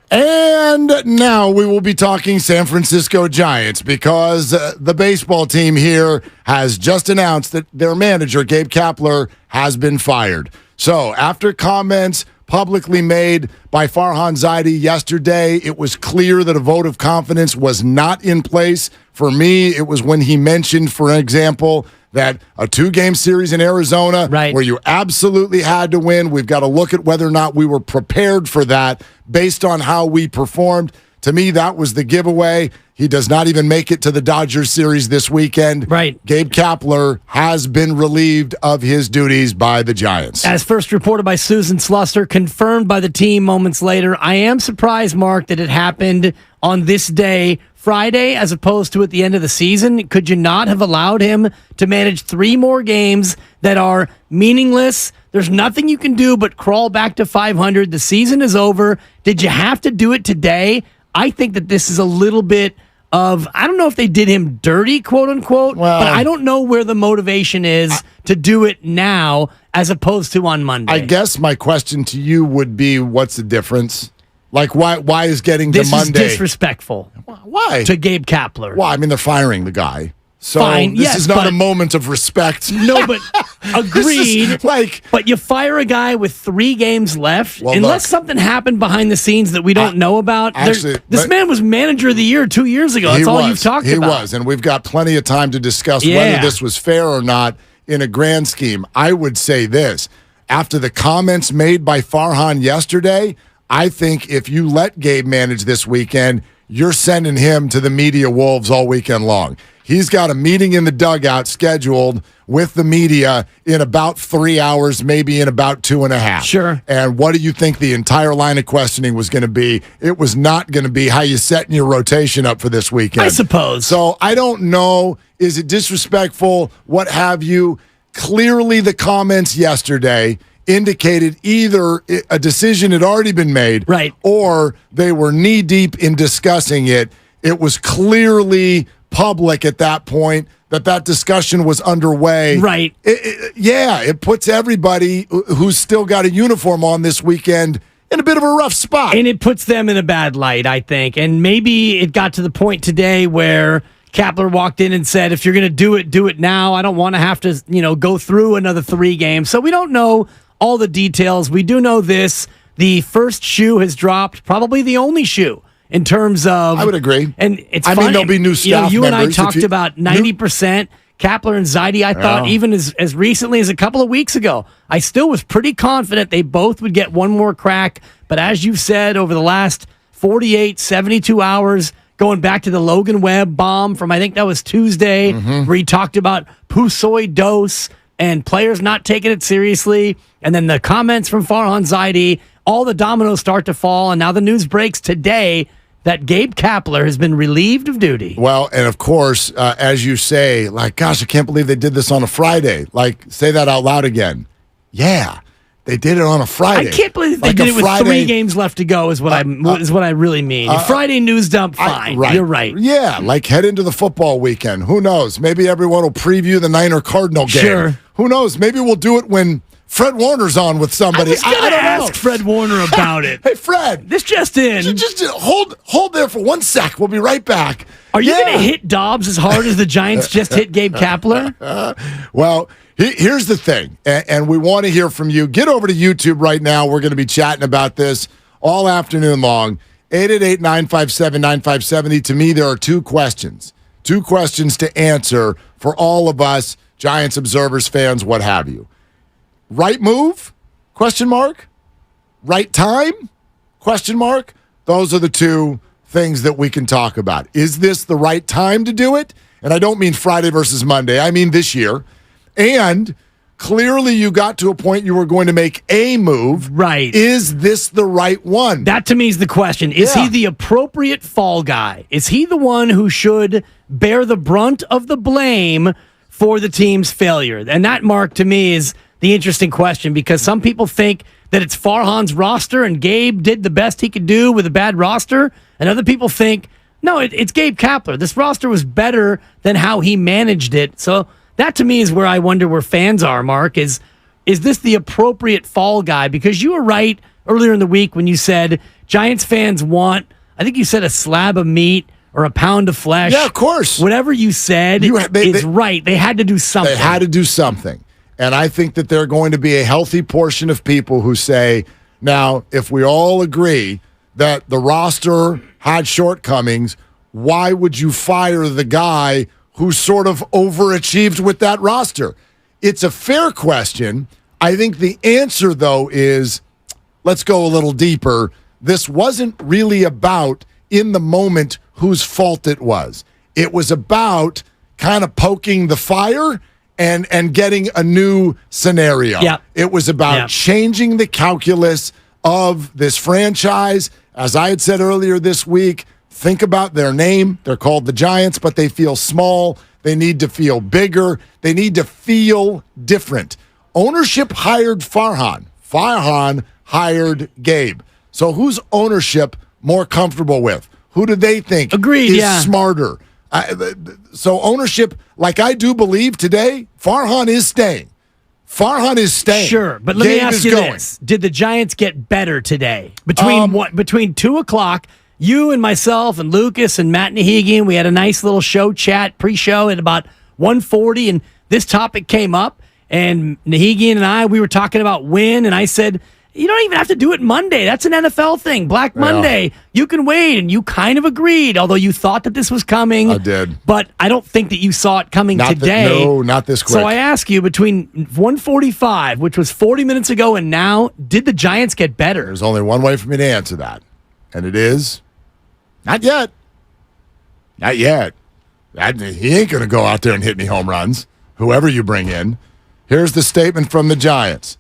And now we will be talking San Francisco Giants because the baseball team here has just announced that their manager, Gabe Kapler, has been fired. So after comments publicly made by Farhan Zaidi yesterday, it was clear that a vote of confidence was not in place. For me, it was when he mentioned, for example, that a 2-game series in Arizona where you absolutely had to win. We've got to look at whether or not we were prepared for that based on how we performed. To me, that was the giveaway. He does not even make it to the Dodgers series this weekend. Right. Gabe Kapler has been relieved of his duties by the Giants. As first reported by Susan Slusser, confirmed by the team moments later. I am surprised, Mark, that it happened on this day, Friday, as opposed to at the end of the season. Could you not have allowed him to manage 3 more games that are meaningless? There's nothing you can do but crawl back to 500. The season is over. Did you have to do it today? I think that this is a little bit of, I don't know if they did him dirty, quote unquote, but I don't know where the motivation is to do it now as opposed to on Monday. I guess my question to you would be, what's the difference? Like, why is getting to Monday? This is disrespectful. Why? To Gabe Kapler. Well, I mean, they're firing the guy. So Fine, this is not a moment of respect. No, but agreed. But you fire a guy with 3 games left, unless something happened behind the scenes that we don't know about. This man was manager of the year 2 years ago. That's all you've talked about. He was, and we've got plenty of time to discuss whether this was fair or not in a grand scheme. I would say this. After the comments made by Farhan yesterday, I think if you let Gabe manage this weekend, you're sending him to the media wolves all weekend long. He's got a meeting in the dugout scheduled with the media in about 3 hours, maybe in about 2.5. Sure. And what do you think the entire line of questioning was going to be? It was not going to be how you setting your rotation up for this weekend. I suppose. So I don't know. Is it disrespectful? What have you? Clearly the comments yesterday indicated either a decision had already been made, or they were knee-deep in discussing it. It was clearly public at that point that discussion was underway. Right. It puts everybody who's still got a uniform on this weekend in a bit of a rough spot. And it puts them in a bad light, I think. And maybe it got to the point today where Kapler walked in and said, if you're going to do it now. I don't want to have to, go through another 3 games. So we don't know all the details. We do know this. The first shoe has dropped, probably the only shoe in terms of. I would agree. And it's funny. I mean, there'll be new staff you and I members talked about 90%. Kapler and Zaidi, I thought, even as recently as a couple of weeks ago, I still was pretty confident they both would get one more crack. But as you've said, over the last 48, 72 hours, going back to the Logan Webb bomb from, I think that was Tuesday, where he talked about Pusoy dose and players not taking it seriously. And then the comments from Farhan Zaidi, all the dominoes start to fall. And now the news breaks today that Gabe Kapler has been relieved of duty. Well, and of course, as you say, gosh, I can't believe they did this on a Friday. Say that out loud again. Yeah, they did it on a Friday. I can't believe they did it with 3 games left to go is what I really mean. Friday news dump, fine. You're right. Yeah, head into the football weekend. Who knows? Maybe everyone will preview the Niner Cardinal game. Sure. Who knows? Maybe we'll do it when Fred Warner's on with somebody. I was going to ask Fred Warner about it. Hey, Fred. This just in. Just hold there for 1 sec. We'll be right back. Are you going to hit Dobbs as hard as the Giants just hit Gabe Kapler? Well, here's the thing, and we want to hear from you. Get over to YouTube right now. We're going to be chatting about this all afternoon long. 888-957-9570. To me, there are 2 questions. 2 questions to answer for all of us, Giants observers, fans, what have you. Right move? Question mark. Right time? Question mark. Those are the 2 things that we can talk about. Is this the right time to do it? And I don't mean Friday versus Monday. I mean this year. And clearly you got to a point you were going to make a move. Right. Is this the right one? That to me is the question. Is he the appropriate fall guy? Is he the one who should bear the brunt of the blame for the team's failure? And that, Mark, to me is the interesting question, because some people think that it's Farhan's roster and Gabe did the best he could do with a bad roster, and other people think, no, it's Gabe Kapler. This roster was better than how he managed it. So that, to me, is where I wonder where fans are, Mark, is this the appropriate fall guy? Because you were right earlier in the week when you said Giants fans want, I think you said, a slab of meat or a pound of flesh. Yeah, of course. Whatever you said is right. They had to do something. They had to do something. And I think that there are going to be a healthy portion of people who say, now, if we all agree that the roster had shortcomings, why would you fire the guy who sort of overachieved with that roster? It's a fair question. I think the answer, though, is, let's go a little deeper. This wasn't really about, in the moment, whose fault it was. It was about kind of poking the fire and getting a new scenario. Yep. It was about changing the calculus of this franchise. As I had said earlier this week, think about their name. They're called the Giants, but they feel small. They need to feel bigger. They need to feel different. Ownership hired Farhan. Farhan hired Gabe. So who's ownership more comfortable with? Who do they think is smarter? So ownership, like I do believe today, Farhan is staying. Farhan is staying. Sure, but let me ask you this. Did the Giants get better today? Between 2 o'clock, you and myself and Lucas and Matt Nahigian, we had a nice little show chat, pre-show at about 1:40, and this topic came up, and Nahigian and we were talking about win, and I said, you don't even have to do it Monday. That's an NFL thing. Black Monday. You can wait. And you kind of agreed, although you thought that this was coming. I did. But I don't think that you saw it coming today. No, not this quick. So I ask you, between 1:45, which was 40 minutes ago, and now, did the Giants get better? There's only one way for me to answer that. And it is, not yet. Not yet. He ain't going to go out there and hit me home runs, whoever you bring in. Here's the statement from the Giants.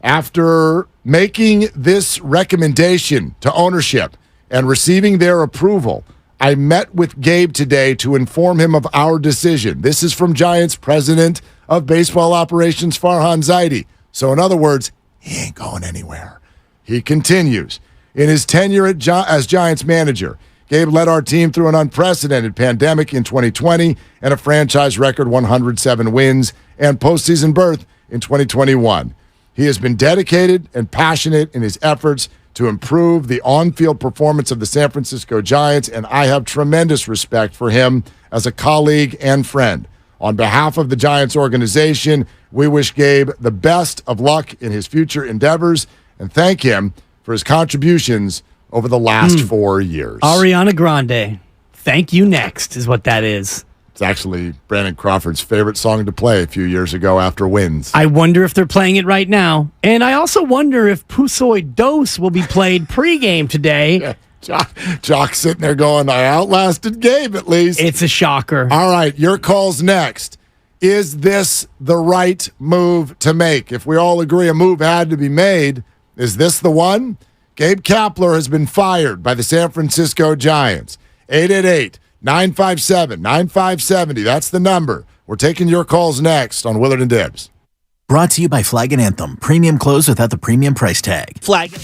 After making this recommendation to ownership and receiving their approval, I met with Gabe today to inform him of our decision. This is from Giants president of baseball operations, Farhan Zaidi. So in other words, he ain't going anywhere. He continues. In his tenure as Giants manager, Gabe led our team through an unprecedented pandemic in 2020 and a franchise record 107 wins and postseason berth in 2021. He has been dedicated and passionate in his efforts to improve the on-field performance of the San Francisco Giants, and I have tremendous respect for him as a colleague and friend. On behalf of the Giants organization, we wish Gabe the best of luck in his future endeavors and thank him for his contributions over the last 4 years. Ariana Grande, thank you next, is what that is. It's actually Brandon Crawford's favorite song to play a few years ago after wins. I wonder if they're playing it right now. And I also wonder if Pusoy Dos will be played pregame today. Yeah, Jock's sitting there going, I outlasted Gabe at least. It's a shocker. All right, your call's next. Is this the right move to make? If we all agree a move had to be made, is this the one? Gabe Kapler has been fired by the San Francisco Giants. 888-957-9570. That's the number. We're taking your calls next on Willard and Dibs. Brought to you by Flag and Anthem. Premium clothes without the premium price tag. Flag.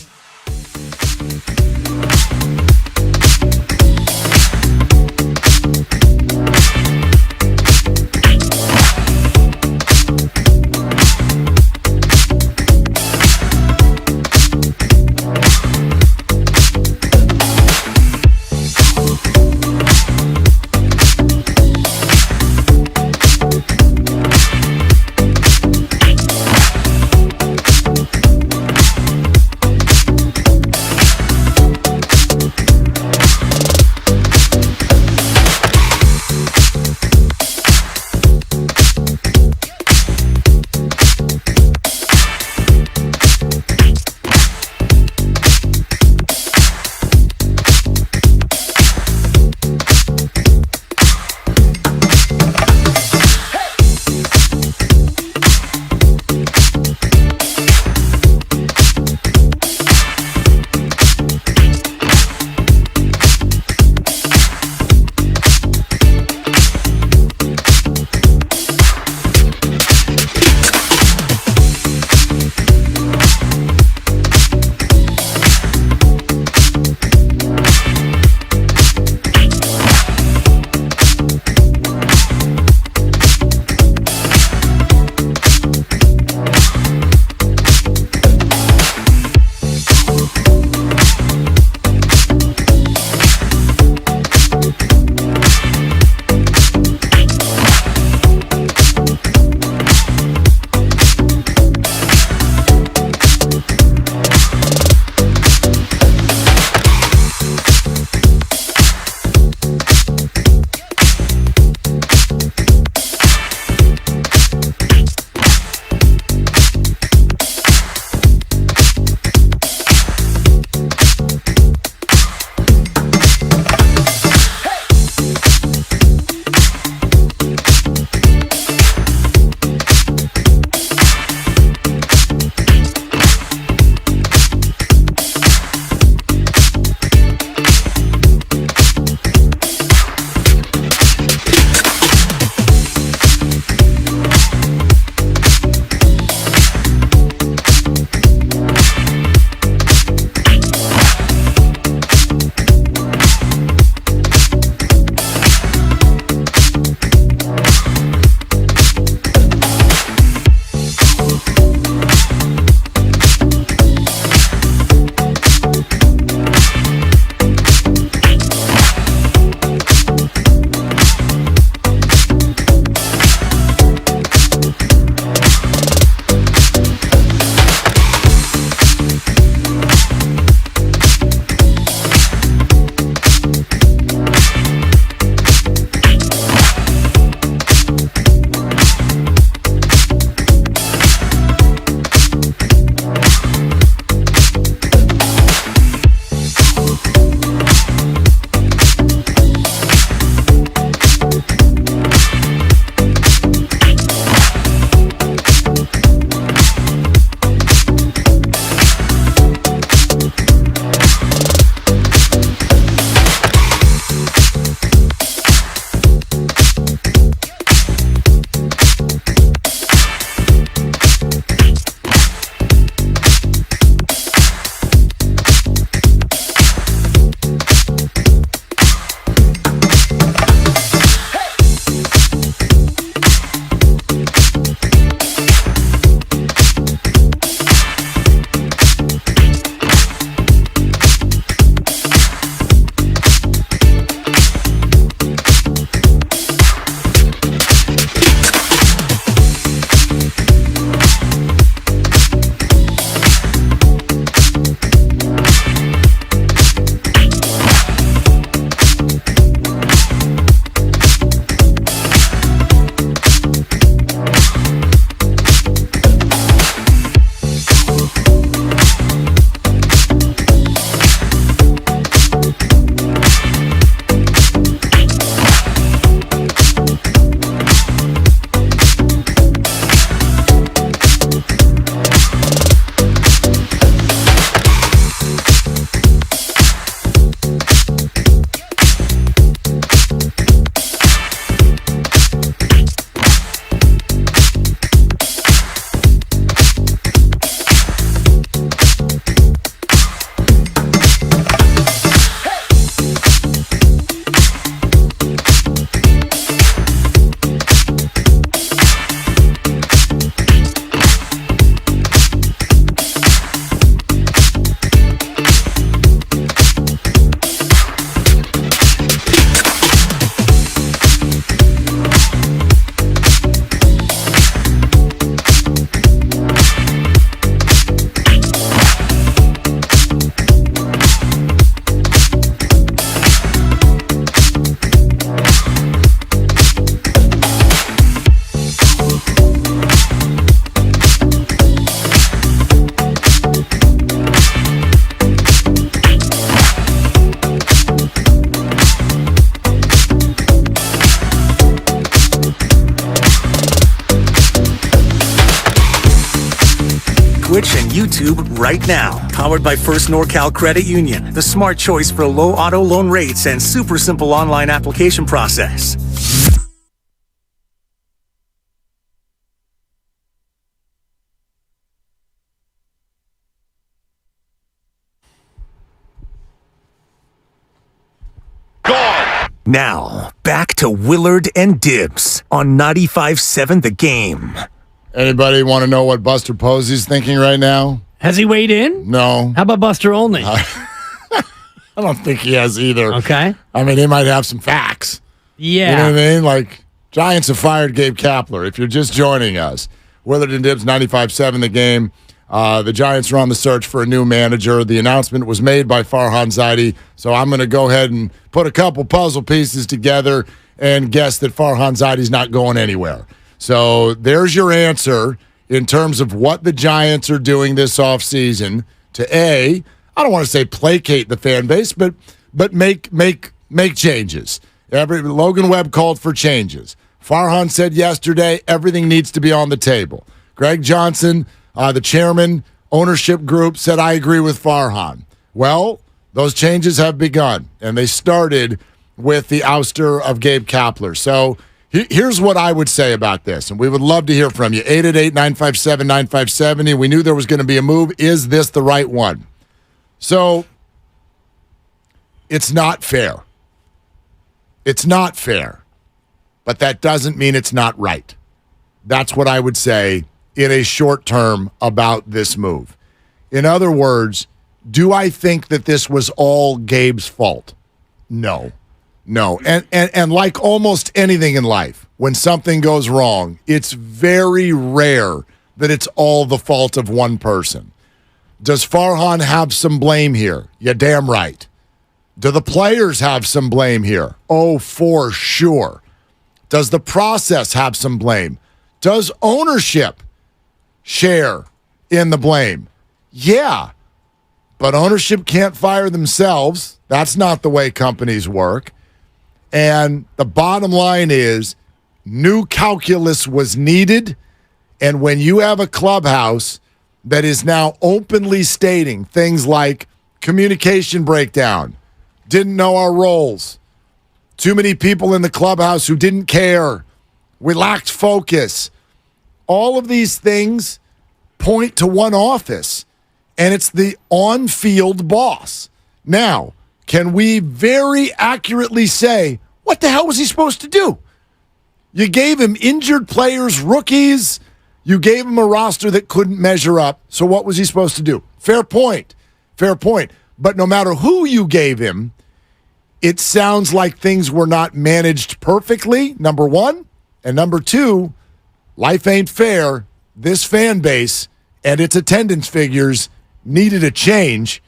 YouTube right now. Powered by First NorCal Credit Union, the smart choice for low auto loan rates and super simple online application process. Now, back to Willard and Dibs on 95.7 The Game. Anybody want to know what Buster Posey's thinking right now? Has he weighed in? No. How about Buster only? I don't think he has either. Okay. I mean, he might have some facts. Yeah. You know what I mean? Like, Giants have fired Gabe Kapler. If you're just joining us, Willard and Dibs, 95.7 The Game. The Giants are on the search for a new manager. The announcement was made by Farhan Zaidi, so I'm going to go ahead and put a couple puzzle pieces together and guess that Farhan Zaidi's not going anywhere. So there's your answer in terms of what the Giants are doing this offseason to I don't want to say placate the fan base, but make changes. Logan Webb called for changes. Farhan said yesterday everything needs to be on the table. Greg Johnson, the chairman, ownership group, said, I agree with Farhan. Well, those changes have begun, and they started with the ouster of Gabe Kapler. So here's what I would say about this, and we would love to hear from you. 888-957-9570. We knew there was going to be a move. Is this the right one? So it's not fair. It's not fair, but that doesn't mean it's not right. That's what I would say in a short term about this move. In other words, do I think that this was all Gabe's fault? No. And like almost anything in life, when something goes wrong, it's very rare that it's all the fault of one person. Does Farhan have some blame here? You're damn right. Do the players have some blame here? Oh, for sure. Does the process have some blame? Does ownership share in the blame? Yeah, but ownership can't fire themselves. That's not the way companies work. And the bottom line is new calculus was needed. And when you have a clubhouse that is now openly stating things like communication breakdown, didn't know our roles, too many people in the clubhouse who didn't care, we lacked focus, all of these things point to one office, and it's the on-field boss. Now, can we very accurately say, what the hell was he supposed to do? You gave him injured players, rookies. You gave him a roster that couldn't measure up. So what was he supposed to do? Fair point. But no matter who you gave him, it sounds like things were not managed perfectly, number one. And number two, life ain't fair. This fan base and its attendance figures needed a change.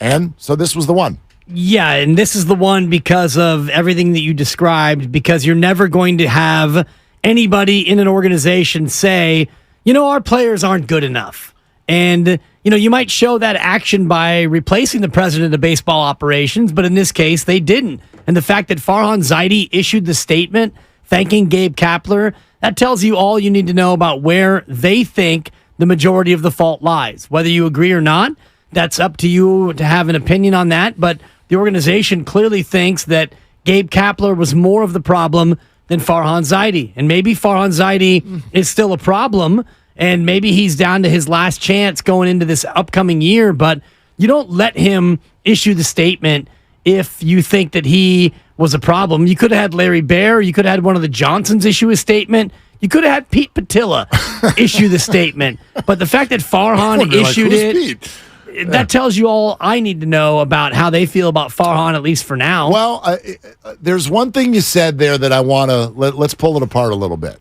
And so this was the one. Yeah, and this is the one because of everything that you described, because you're never going to have anybody in an organization say, our players aren't good enough. And, you might show that action by replacing the president of baseball operations, but in this case, they didn't. And the fact that Farhan Zaidi issued the statement thanking Gabe Kapler, that tells you all you need to know about where they think the majority of the fault lies. Whether you agree or not, that's up to you to have an opinion on that, but the organization clearly thinks that Gabe Kapler was more of the problem than Farhan Zaidi. And maybe Farhan Zaidi is still a problem, and maybe he's down to his last chance going into this upcoming year, but you don't let him issue the statement if you think that he was a problem. You could have had Larry Baer, you could have had one of the Johnsons issue a statement, you could have had Pete Patilla issue the statement, but the fact that Farhan issued it, that tells you all I need to know about how they feel about Farhan, at least for now. Well, there's one thing you said there that I want to, let's pull it apart a little bit.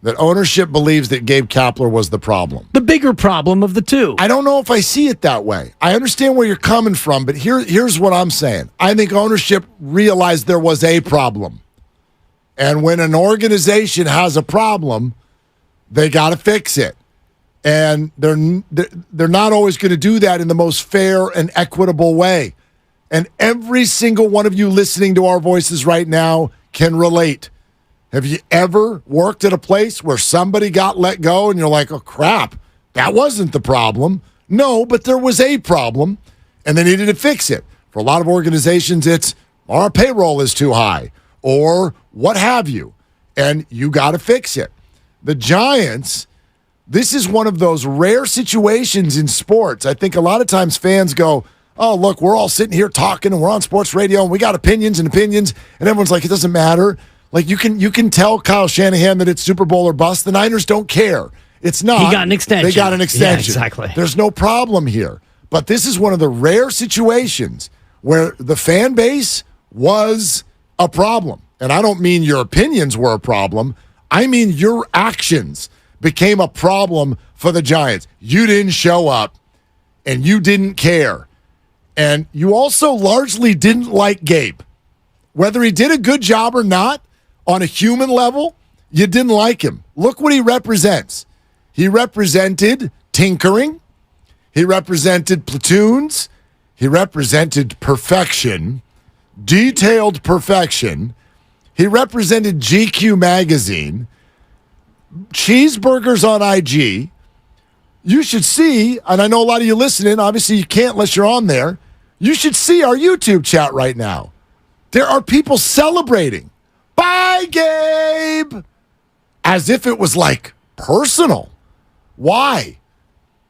That ownership believes that Gabe Kapler was the problem. The bigger problem of the two. I don't know if I see it that way. I understand where you're coming from, but here's what I'm saying. I think ownership realized there was a problem. And when an organization has a problem, they got to fix it. And they're not always going to do that in the most fair and equitable way. And every single one of you listening to our voices right now can relate. Have you ever worked at a place where somebody got let go and you're like, oh, crap, that wasn't the problem? No, but there was a problem, and they needed to fix it. For a lot of organizations, it's our payroll is too high, or what have you, and you got to fix it. The Giants, this is one of those rare situations in sports. I think a lot of times fans go, oh, look, we're all sitting here talking, and we're on sports radio, and we got opinions, and everyone's like, it doesn't matter. Like, you can tell Kyle Shanahan that it's Super Bowl or bust. The Niners don't care. It's not. He got an extension. They got an extension. Yeah, exactly. There's no problem here. But this is one of the rare situations where the fan base was a problem. And I don't mean your opinions were a problem. I mean your actions became a problem for the Giants. You didn't show up, and you didn't care. And you also largely didn't like Gabe. Whether he did a good job or not, on a human level, you didn't like him. Look what he represents. He represented tinkering. He represented platoons. He represented perfection, detailed perfection. He represented GQ magazine, cheeseburgers on IG. You should see, and I know a lot of you listening, obviously you can't unless you're on there. You should see our YouTube chat right now. There are people celebrating. Bye, Gabe! As if it was like personal. Why?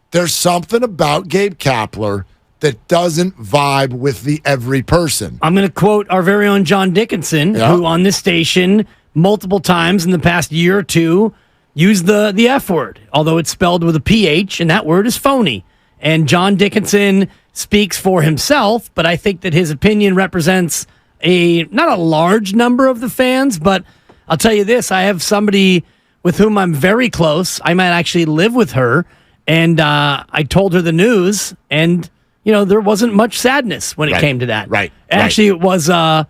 There's something about Gabe Kapler that doesn't vibe with the every person. I'm going to quote our very own John Dickinson, who on this station multiple times in the past year or two used the F word, although it's spelled with a PH, and that word is phony. And John Dickinson speaks for himself, but I think that his opinion represents not a large number of the fans, but I'll tell you this, I have somebody with whom I'm very close. I might actually live with her, and I told her the news, and there wasn't much sadness when it came to that. Right. Actually, it was the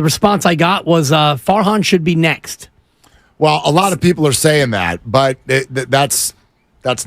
response I got was Farhan should be next. Well, a lot of people are saying that, but that's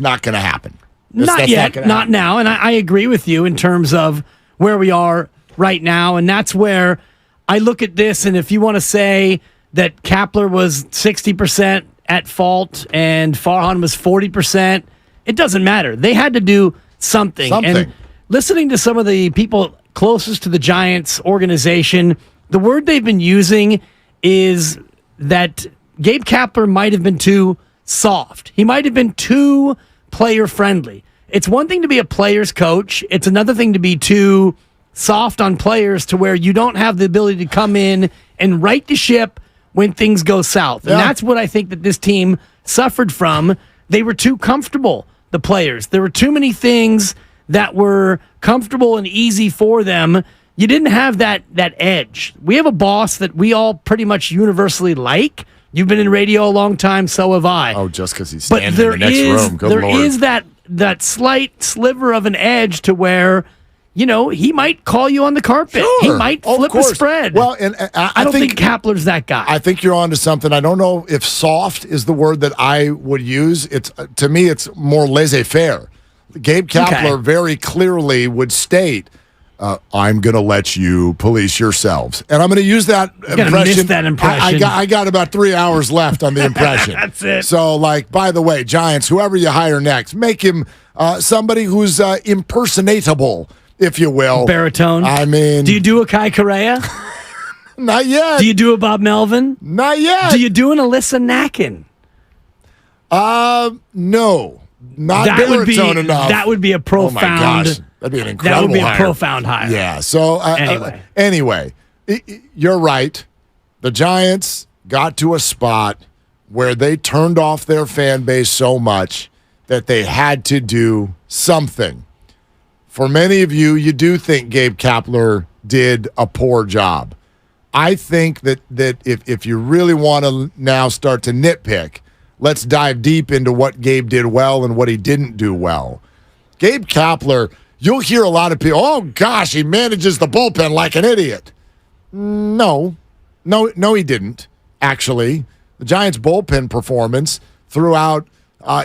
not going to happen. Not yet, not now, and I agree with you in terms of where we are right now, and that's where I look at this, and if you want to say that Kapler was 60% at fault and Farhan was 40%, it doesn't matter. They had to do something. And listening to some of the people closest to the Giants organization, the word they've been using is that Gabe Kapler might have been too soft. He might have been too player-friendly. It's one thing to be a player's coach. It's another thing to be too soft on players to where you don't have the ability to come in and right the ship when things go south. And that's what I think that this team suffered from. They were too comfortable, the players. There were too many things that were comfortable and easy for them. You didn't have that edge. We have a boss that we all pretty much universally like. You've been in radio a long time, so have I. Oh, just because he's standing in the next room. Good Lord. There is that slight sliver of an edge to where, he might call you on the carpet. Sure. He might flip a spread. Well, and I don't think Kapler's that guy. I think you're onto something. I don't know if soft is the word that I would use. To me, it's more laissez-faire. Gabe Kapler very clearly would state, I'm going to let you police yourselves. And I'm going to use that impression. Miss that impression. I got about 3 hours left on the impression. That's it. So, by the way, Giants, whoever you hire next, make him somebody who's impersonatable, if you will. Baritone. I mean. Do you do a Kai Correa? Not yet. Do you do a Bob Melvin? Not yet. Do you do an Alyssa Nacken? No. Not baritone enough. That would be a profound. Oh my gosh. That'd be an incredible That would be a hire. profound hire. Yeah. So anyway, you're right. The Giants got to a spot where they turned off their fan base so much that they had to do something. For many of you, you do think Gabe Kapler did a poor job. I think that if you really want to now start to nitpick, let's dive deep into what Gabe did well and what he didn't do well. Gabe Kapler, you'll hear a lot of people, oh, gosh, he manages the bullpen like an idiot. No, he didn't, actually. The Giants' bullpen performance throughout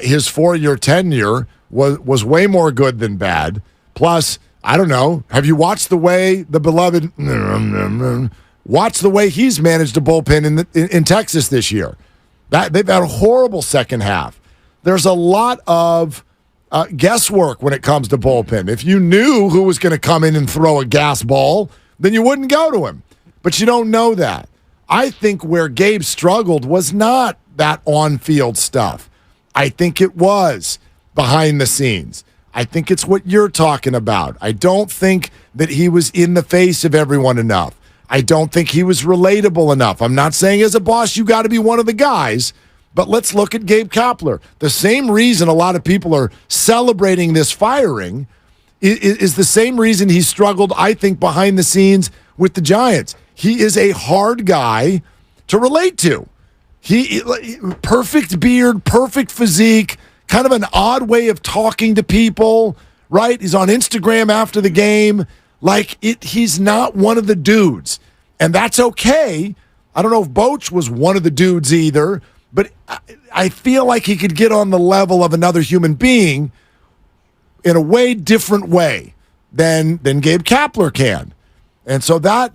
his 4-year tenure was way more good than bad. Plus, I don't know, have you watched the way the beloved watch the way he's managed a bullpen in Texas this year? They've had a horrible second half. There's a lot of guesswork when it comes to bullpen. If you knew who was going to come in and throw a gas ball, then you wouldn't go to him. But you don't know that. I think where Gabe struggled was not that on-field stuff. I think it was behind the scenes. I think it's what you're talking about. I don't think that he was in the face of everyone enough. I don't think he was relatable enough. I'm not saying as a boss you got to be one of the guys, but let's look at Gabe Kapler. The same reason a lot of people are celebrating this firing is the same reason he struggled, I think, behind the scenes with the Giants. He is a hard guy to relate to. He perfect beard, perfect physique, kind of an odd way of talking to people, right? He's on Instagram after the game. He's not one of the dudes. And that's okay. I don't know if Boch was one of the dudes either, but I feel like he could get on the level of another human being in a way different way than Gabe Kapler can. And so that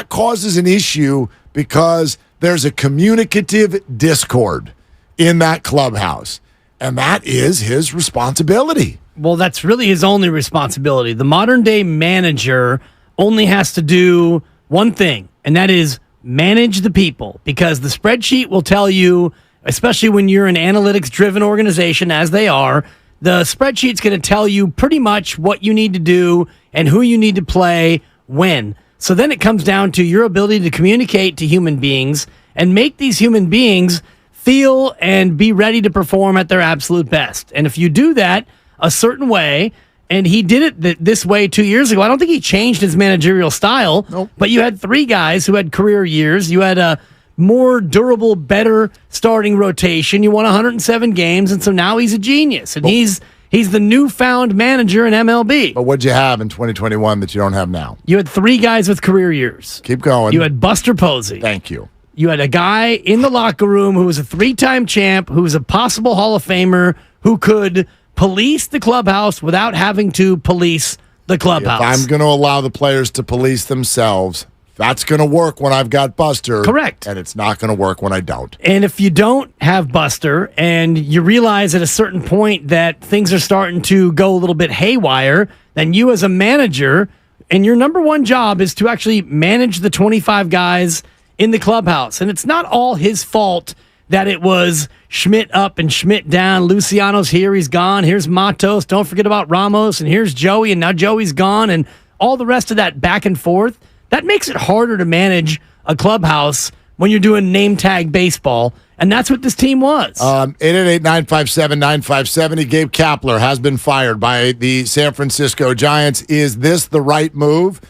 causes an issue because there's a communicative discord in that clubhouse. And that is his responsibility. Well, that's really his only responsibility. The modern day manager only has to do one thing, and that is manage the people, because the spreadsheet will tell you, especially when you're an analytics-driven organization, as they are, the spreadsheet's going to tell you pretty much what you need to do and who you need to play when. So then it comes down to your ability to communicate to human beings and make these human beings feel and be ready to perform at their absolute best. And if you do that a certain way, and he did it this way 2 years ago, I don't think he changed his managerial style, nope. But you had three guys who had career years. You had a more durable, better starting rotation. You won 107 games, and so now he's a genius. And he's the newfound manager in MLB. But what'd you have in 2021 that you don't have now? You had three guys with career years. Keep going. You had Buster Posey. Thank you. You had a guy in the locker room who was a three-time champ, who was a possible Hall of Famer, who could police the clubhouse without having to police the clubhouse. If I'm going to allow the players to police themselves, that's going to work when I've got Buster. Correct. And it's not going to work when I don't. And if you don't have Buster and you realize at a certain point that things are starting to go a little bit haywire, then you as a manager, and your number one job is to actually manage the 25 guys in the clubhouse. And it's not all his fault that it was Schmidt up and Schmidt down. Luciano's here, he's gone. Here's Matos. Don't forget about Ramos. And here's Joey, and now Joey's gone. And all the rest of that back and forth, that makes it harder to manage a clubhouse when you're doing name tag baseball. And that's what this team was. 888-957-9570. Gabe Kapler has been fired by the San Francisco Giants. Is this the right move?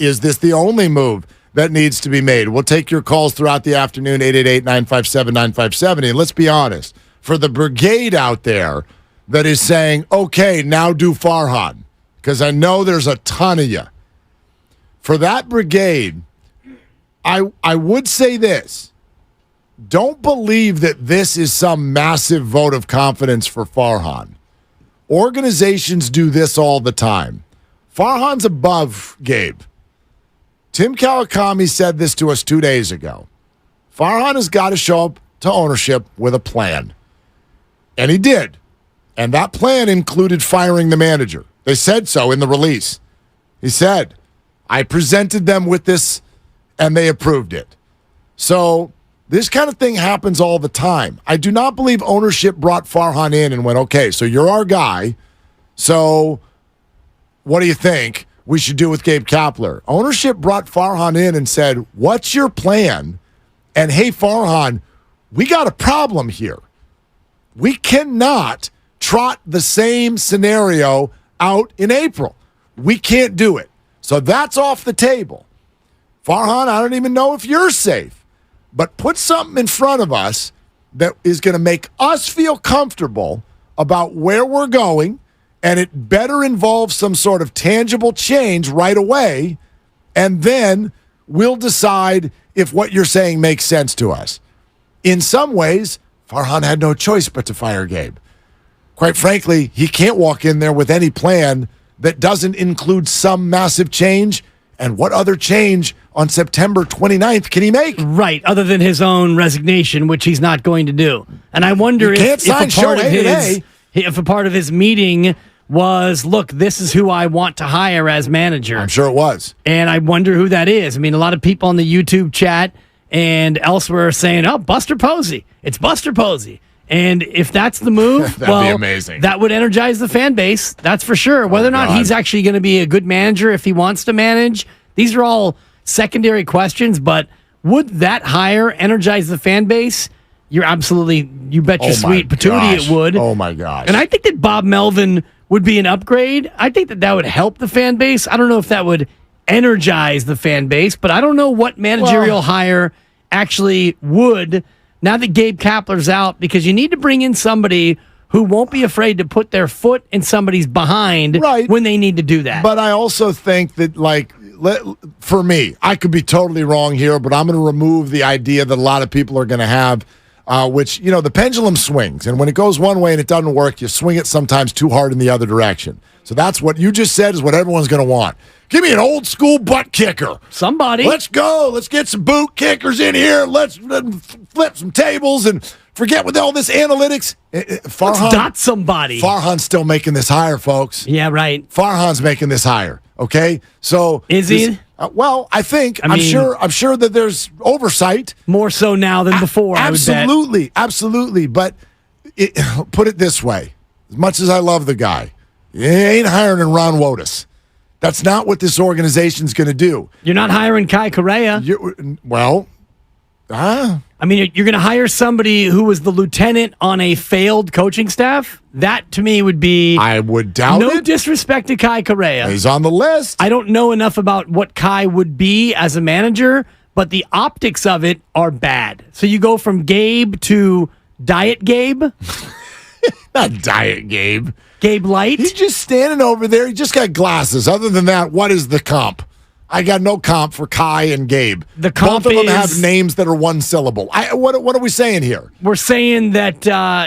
Is this the only move that needs to be made? We'll take your calls throughout the afternoon, 888-957-9570. And let's be honest, for the brigade out there that is saying, okay, now do Farhan, because I know there's a ton of you. For that brigade, I would say this. Don't believe that this is some massive vote of confidence for Farhan. Organizations do this all the time. Farhan's above Gabe. Tim Kawakami said this to us 2 days ago. Farhan has got to show up to ownership with a plan. And he did. And that plan included firing the manager. They said so in the release. He said, I presented them with this, and they approved it. So this kind of thing happens all the time. I do not believe ownership brought Farhan in and went, okay, so you're our guy, so what do you think we should do with Gabe Kapler? Ownership brought Farhan in and said, what's your plan? And hey, Farhan, we got a problem here. We cannot trot the same scenario out in April. We can't do it. So that's off the table. Farhan, I don't even know if you're safe, but put something in front of us that is going to make us feel comfortable about where we're going, and it better involve some sort of tangible change right away, and then we'll decide if what you're saying makes sense to us. In some ways, Farhan had no choice but to fire Gabe. Quite frankly, he can't walk in there with any plan that doesn't include some massive change. And what other change on September 29th can he make? Right, other than his own resignation, which he's not going to do. And I wonder if a part of his if a part of his meeting was, look, this is who I want to hire as manager. I'm sure it was. And I wonder who that is. I mean, a lot of people on the YouTube chat and elsewhere are saying, oh, Buster Posey. It's Buster Posey. And if that's the move, that'd be amazing. That would energize the fan base. That's for sure. Whether or not he's actually going to be a good manager, if he wants to manage, these are all secondary questions. But would that hire energize the fan base? You bet your sweet patootie it would. Oh, my gosh. And I think that Bob Melvin would be an upgrade. I think that would help the fan base. I don't know if that would energize the fan base, but I don't know what managerial hire actually would, now that Gabe Kapler's out, because you need to bring in somebody who won't be afraid to put their foot in somebody's behind when they need to do that. But I also think that, for me, I could be totally wrong here, but I'm going to remove the idea that a lot of people are going to have, which, the pendulum swings. And when it goes one way and it doesn't work, you swing it sometimes too hard in the other direction. So that's what you just said is what everyone's going to want. Give me an old school butt kicker. Somebody. Let's go. Let's get some boot kickers in here. Let's flip some tables and forget with all this analytics. Let's dot somebody. Farhan's still making this hire, folks. Yeah, right. Farhan's making this hire. Okay, so is he? I think I'm sure that there's oversight more so now than before. Absolutely. But put it this way: as much as I love the guy, you ain't hiring Ron Wotus. That's not what this organization's going to do. You're not hiring Kai Correa. I mean, you're going to hire somebody who was the lieutenant on a failed coaching staff? That, to me, would be... I would doubt no disrespect to Kai Correa. He's on the list. I don't know enough about what Kai would be as a manager, but the optics of it are bad. So you go from Gabe to Diet Gabe? Not Diet Gabe. Gabe Light? He's just standing over there. He just got glasses. Other than that, what is the comp? I got no comp for Kai and Gabe. The comp Both of them have names that are one syllable. What are we saying here? We're saying that,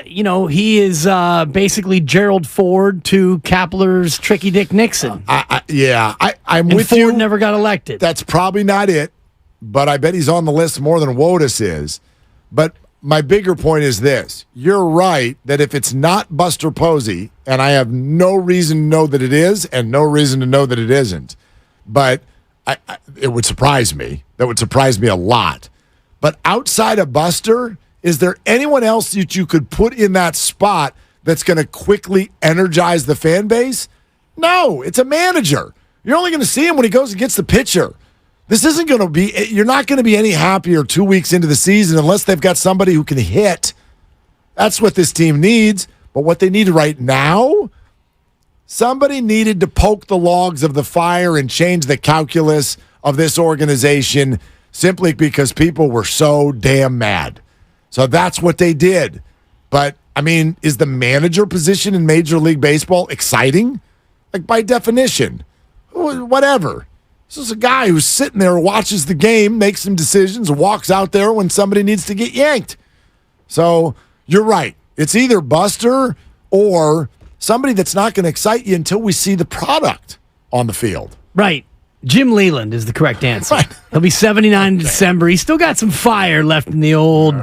he is basically Gerald Ford to Kapler's Tricky Dick Nixon. I'm with Ford you. Ford never got elected. That's probably not it, but I bet he's on the list more than Wotus is. But my bigger point is this. You're right that if it's not Buster Posey, and I have no reason to know that it is and no reason to know that it isn't, but it would surprise me. That would surprise me a lot. But outside of Buster, is there anyone else that you could put in that spot that's going to quickly energize the fan base? No, it's a manager. You're only going to see him when he goes and gets the pitcher. This isn't going to be, you're not going to be any happier 2 weeks into the season unless they've got somebody who can hit. That's what this team needs. But what they need right now, somebody needed to poke the logs of the fire and change the calculus of this organization simply because people were so damn mad. So that's what they did. But, I mean, is the manager position in Major League Baseball exciting? Like, by definition, whatever. This is a guy who's sitting there, watches the game, makes some decisions, walks out there when somebody needs to get yanked. So you're right. It's either Buster or somebody that's not going to excite you until we see the product on the field. Right. Jim Leland is the correct answer. Right. He'll be 79 in December. He's still got some fire left in the old.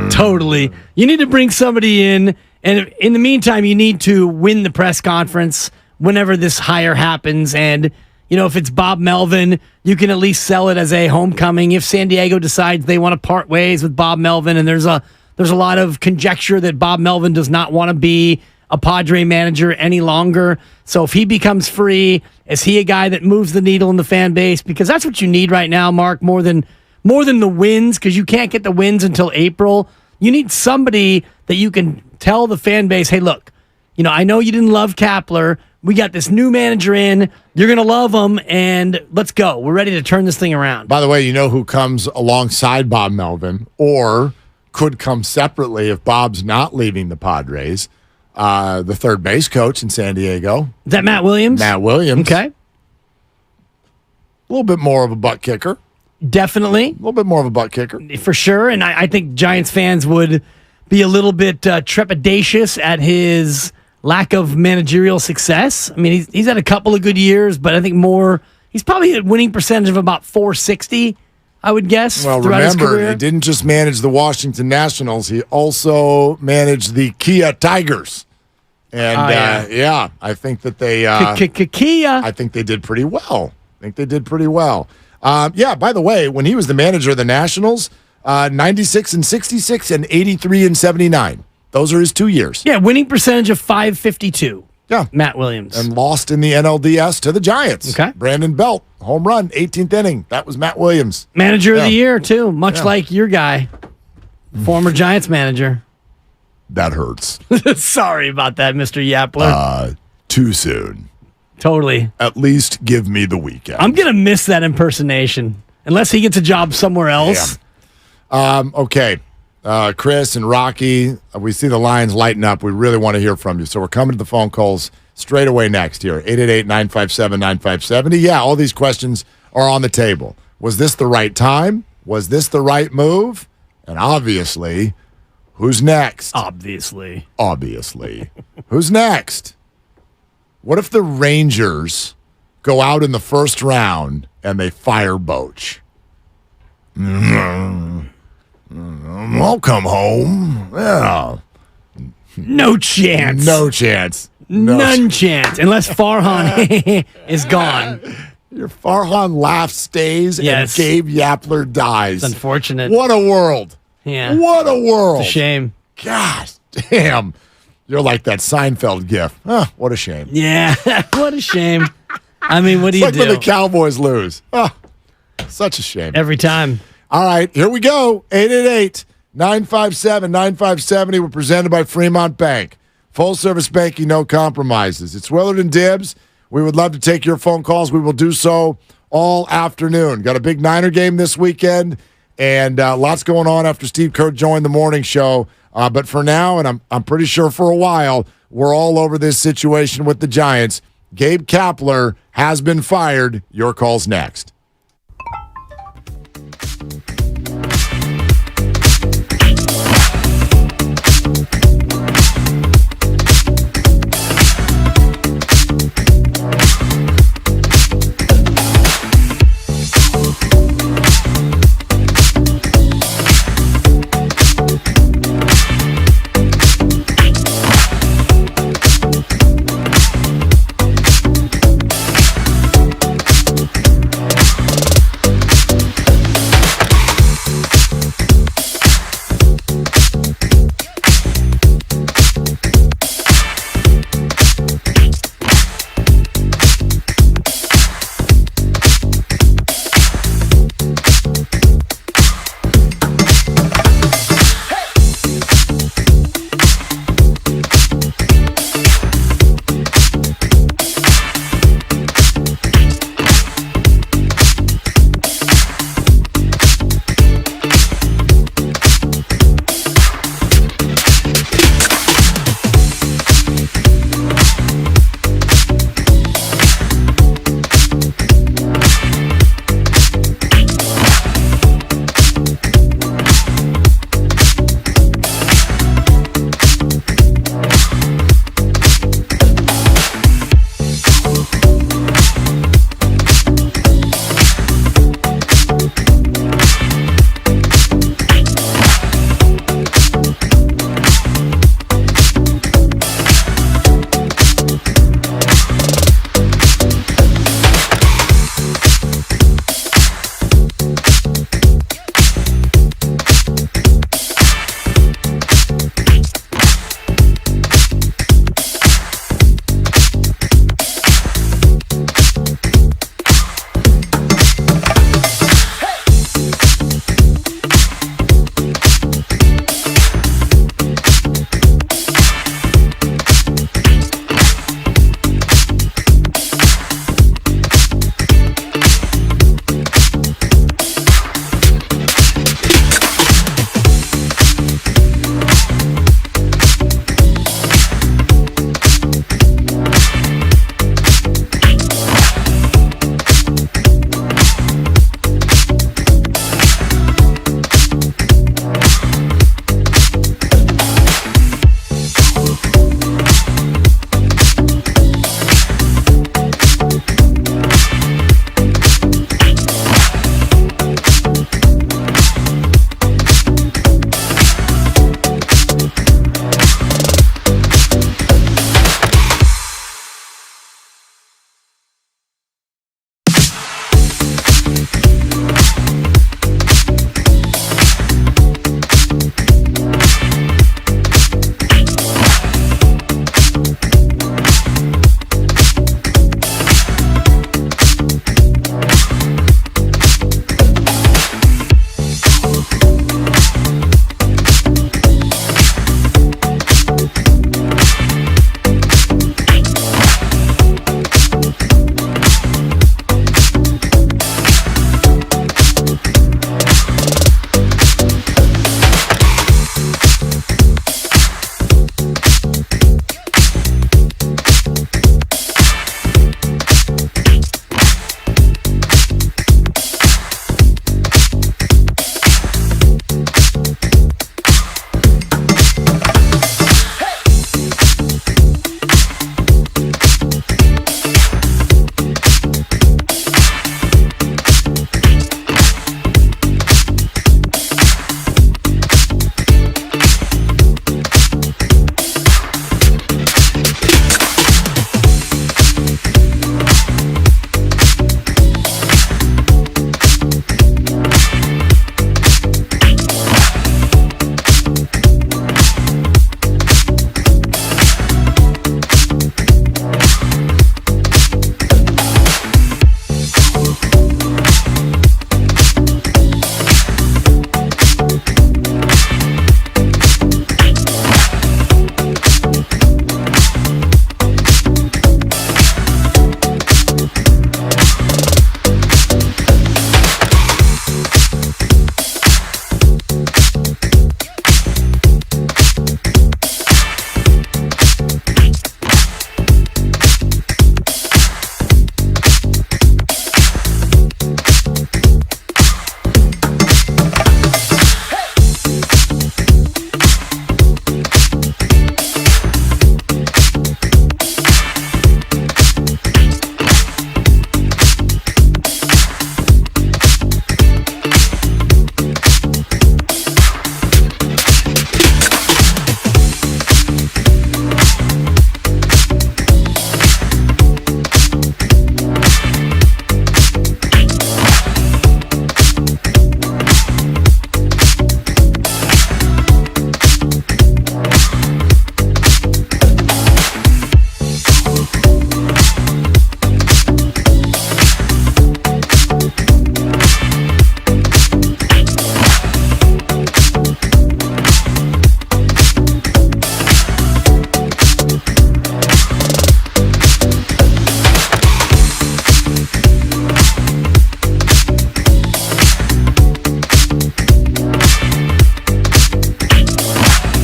Totally. You need to bring somebody in, and in the meantime, you need to win the press conference whenever this hire happens. And, if it's Bob Melvin, you can at least sell it as a homecoming. If San Diego decides they want to part ways with Bob Melvin, and there's a lot of conjecture that Bob Melvin does not want to be a Padre manager any longer. So if he becomes free, is he a guy that moves the needle in the fan base? Because that's what you need right now, Mark, more than the wins, because you can't get the wins until April. You need somebody that you can tell the fan base, hey, look, I know you didn't love Kapler. We got this new manager in. You're going to love him, and let's go. We're ready to turn this thing around. By the way, you know who comes alongside Bob Melvin or could come separately if Bob's not leaving the Padres? The third base coach in San Diego. Is that Matt Williams? Matt Williams. Okay. A little bit more of a butt kicker. Definitely. A little bit more of a butt kicker. For sure. And I think Giants fans would be a little bit trepidatious at his lack of managerial success. I mean, he's had a couple of good years, but I think he's probably at winning percentage of about .460, I would guess. Well, remember, he didn't just manage the Washington Nationals. He also managed the Kia Tigers. And I think that they I think they did pretty well. By the way, when he was the manager of the Nationals, 96 and 66 and 83 and 79. Those are his 2 years. Yeah, winning percentage of .552. Yeah. Matt Williams. And lost in the NLDS to the Giants. Okay. Brandon Belt, home run, 18th inning. That was Matt Williams. Manager of the year, too, much like your guy, former Giants manager. That hurts. Sorry about that, Mr. Yapler. Too soon. Totally. At least give me the weekend. I'm going to miss that impersonation unless he gets a job somewhere else. Okay. Chris and Rocky, we see the lines lighting up. We really want to hear from you. So we're coming to the phone calls straight away next here. 888-957-9570. Yeah, all these questions are on the table. Was this the right time? Was this the right move? And obviously, who's next? Obviously. Who's next? What if the Rangers go out in the first round and they fire Boch? I'll come home. Yeah. No chance. No chance. None chance. Unless Farhan is gone. Your Farhan laugh stays and Gabe Yapler dies. It's unfortunate. What a world. Yeah. What a world. It's a shame. Gosh, damn. You're like that Seinfeld gif. What a shame. Yeah. What a shame. I mean, what do you like do? When the Cowboys lose. Such a shame. Every time. All right, here we go. 888-957-9570. We're presented by Fremont Bank. Full service banking, no compromises. It's Willard and Dibbs. We would love to take your phone calls. We will do so all afternoon. Got a big Niner game this weekend, and lots going on after Steve Kerr joined the morning show. But for now, and I'm pretty sure for a while, we're all over this situation with the Giants. Gabe Kapler has been fired. Your call's next.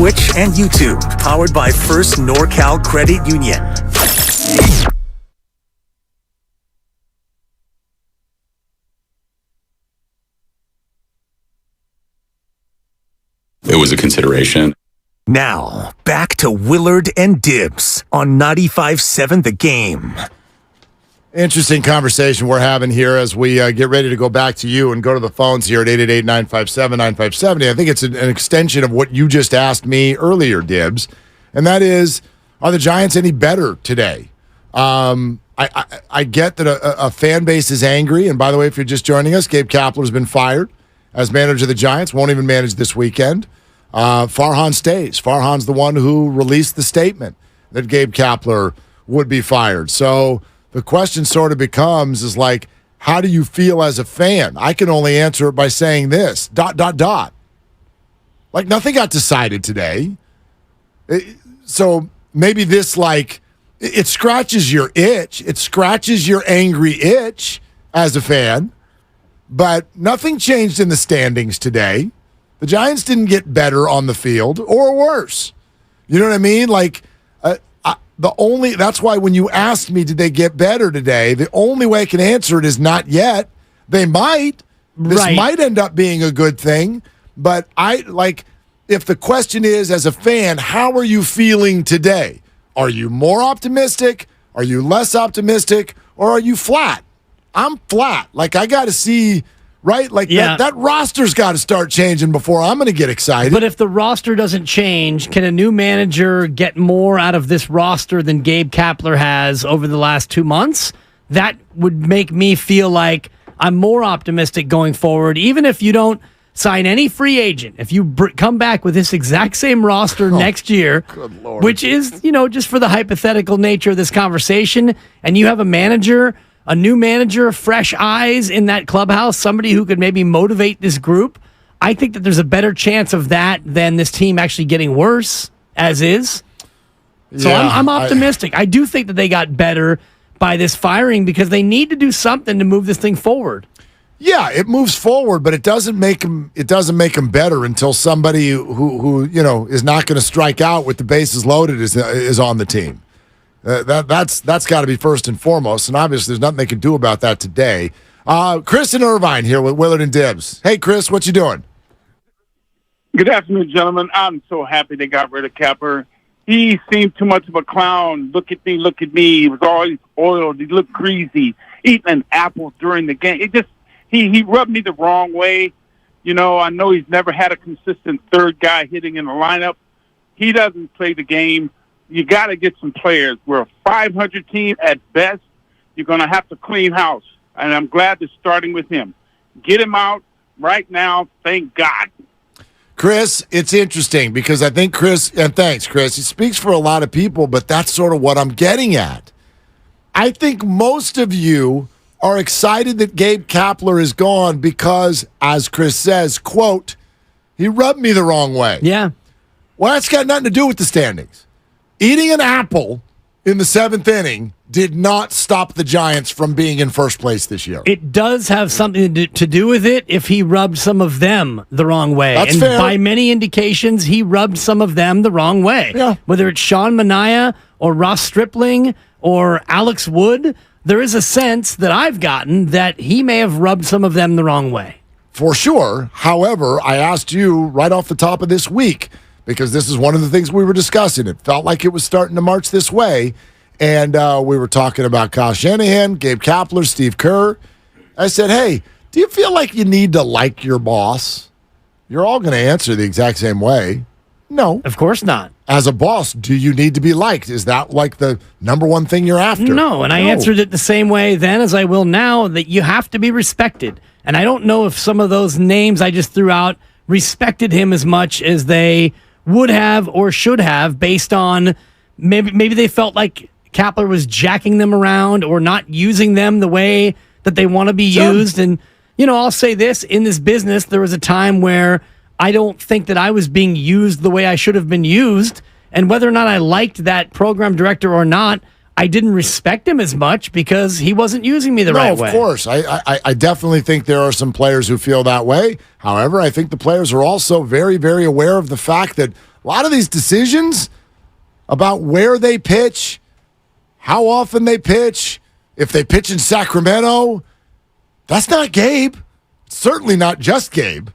Twitch, and YouTube. Powered by First NorCal Credit Union. It was a consideration. Now, back to Willard and Dibbs on 95.7 The Game. Interesting conversation we're having here as we get ready to go back to you and go to the phones here at 888-957-9570. I think it's an extension of what you just asked me earlier, Dibbs, and that is, are the Giants any better today? I get that a fan base is angry, and by the way, if you're just joining us, Gabe Kapler has been fired as manager of the Giants, won't even manage this weekend. Farhan stays. Farhan's the one who released the statement that Gabe Kapler would be fired. So the question sort of becomes is like, how do you feel as a fan? I can only answer it by saying this, ... Like nothing got decided today. So maybe this, like, it scratches your itch. It scratches your angry itch as a fan, but nothing changed in the standings today. The Giants didn't get better on the field or worse. You know what I mean? Like, that's why when you asked me, did they get better today? The only way I can answer it is not yet. They might. This might end up being a good thing. But if the question is, as a fan, how are you feeling today? Are you more optimistic? Are you less optimistic? Or are you flat? I'm flat. Like, I got to see, right? Like, that roster's got to start changing before I'm going to get excited. But if the roster doesn't change, can a new manager get more out of this roster than Gabe Kapler has over the last 2 months? That would make me feel like I'm more optimistic going forward, even if you don't sign any free agent. If you come back with this exact same roster next year, which is, just for the hypothetical nature of this conversation, and you have a new manager, fresh eyes in that clubhouse, somebody who could maybe motivate this group, I think that there's a better chance of that than this team actually getting worse as is. So I'm optimistic. I do think that they got better by this firing because they need to do something to move this thing forward. Yeah, it moves forward, but it doesn't make them better until somebody who is not going to strike out with the bases loaded is on the team. That's got to be first and foremost, and obviously there's nothing they can do about that today. Chris and Irvine here with Willard and Dibbs. Hey, Chris, what you doing? Good afternoon, gentlemen. I'm so happy they got rid of Kapler. He seemed too much of a clown. Look at me. He was always oiled. He looked greasy, eating an apple during the game. He rubbed me the wrong way. I know he's never had a consistent third guy hitting in the lineup. He doesn't play the game. You got to get some players. We're a 500 team at best. You're going to have to clean house, and I'm glad they're starting with him. Get him out right now. Thank God. Chris, it's interesting because I think and thanks, Chris, he speaks for a lot of people, but that's sort of what I'm getting at. I think most of you are excited that Gabe Kapler is gone because, as Chris says, quote, he rubbed me the wrong way. Yeah. Well, that's got nothing to do with the standings. Eating an apple in the 7th inning did not stop the Giants from being in first place this year. It does have something to do with it if he rubbed some of them the wrong way. That's fair. By many indications, he rubbed some of them the wrong way. Yeah. Whether it's Sean Manaea or Ross Stripling or Alex Wood, there is a sense that I've gotten that he may have rubbed some of them the wrong way. For sure. However, I asked you right off the top of this week, because this is one of the things we were discussing. It felt like it was starting to march this way. And we were talking about Kyle Shanahan, Gabe Kapler, Steve Kerr. I said, hey, do you feel like you need to like your boss? You're all going to answer the exact same way. No. Of course not. As a boss, do you need to be liked? Is that like the number one thing you're after? No, and I answered it the same way then as I will now, that you have to be respected. And I don't know if some of those names I just threw out respected him as much as they would have or should have based on maybe they felt like Kapler was jacking them around or not using them the way that they want to be used. And, I'll say this, in this business, there was a time where I don't think that I was being used the way I should have been used. And whether or not I liked that program director or not, I didn't respect him as much because he wasn't using me the right way. No, of course. I definitely think there are some players who feel that way. However, I think the players are also very, very aware of the fact that A lot of these decisions about where they pitch, how often they pitch, if they pitch in Sacramento, that's not Gabe. Certainly not just Gabe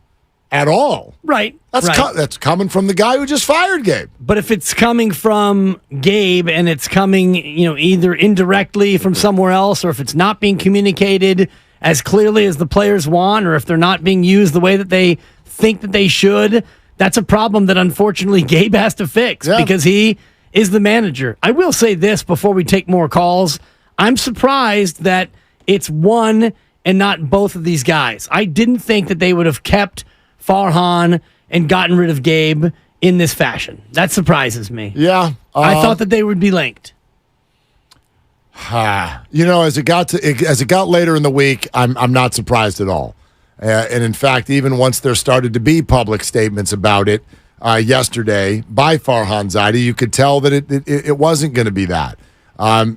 at all. Right. That's coming from the guy who just fired Gabe. But if it's coming from Gabe and it's coming, either indirectly from somewhere else, or if it's not being communicated as clearly as the players want, or if they're not being used the way that they think that they should, that's a problem that unfortunately Gabe has to fix because he is the manager. I will say this before we take more calls. I'm surprised that it's one and not both of these guys. I didn't think that they would have kept Farhan and gotten rid of Gabe in this fashion. That surprises me. Yeah. I thought that they would be linked. As it got later in the week, I'm not surprised at all. And in fact, even once there started to be public statements about it yesterday by Farhan Zaidi, you could tell that it wasn't going to be that.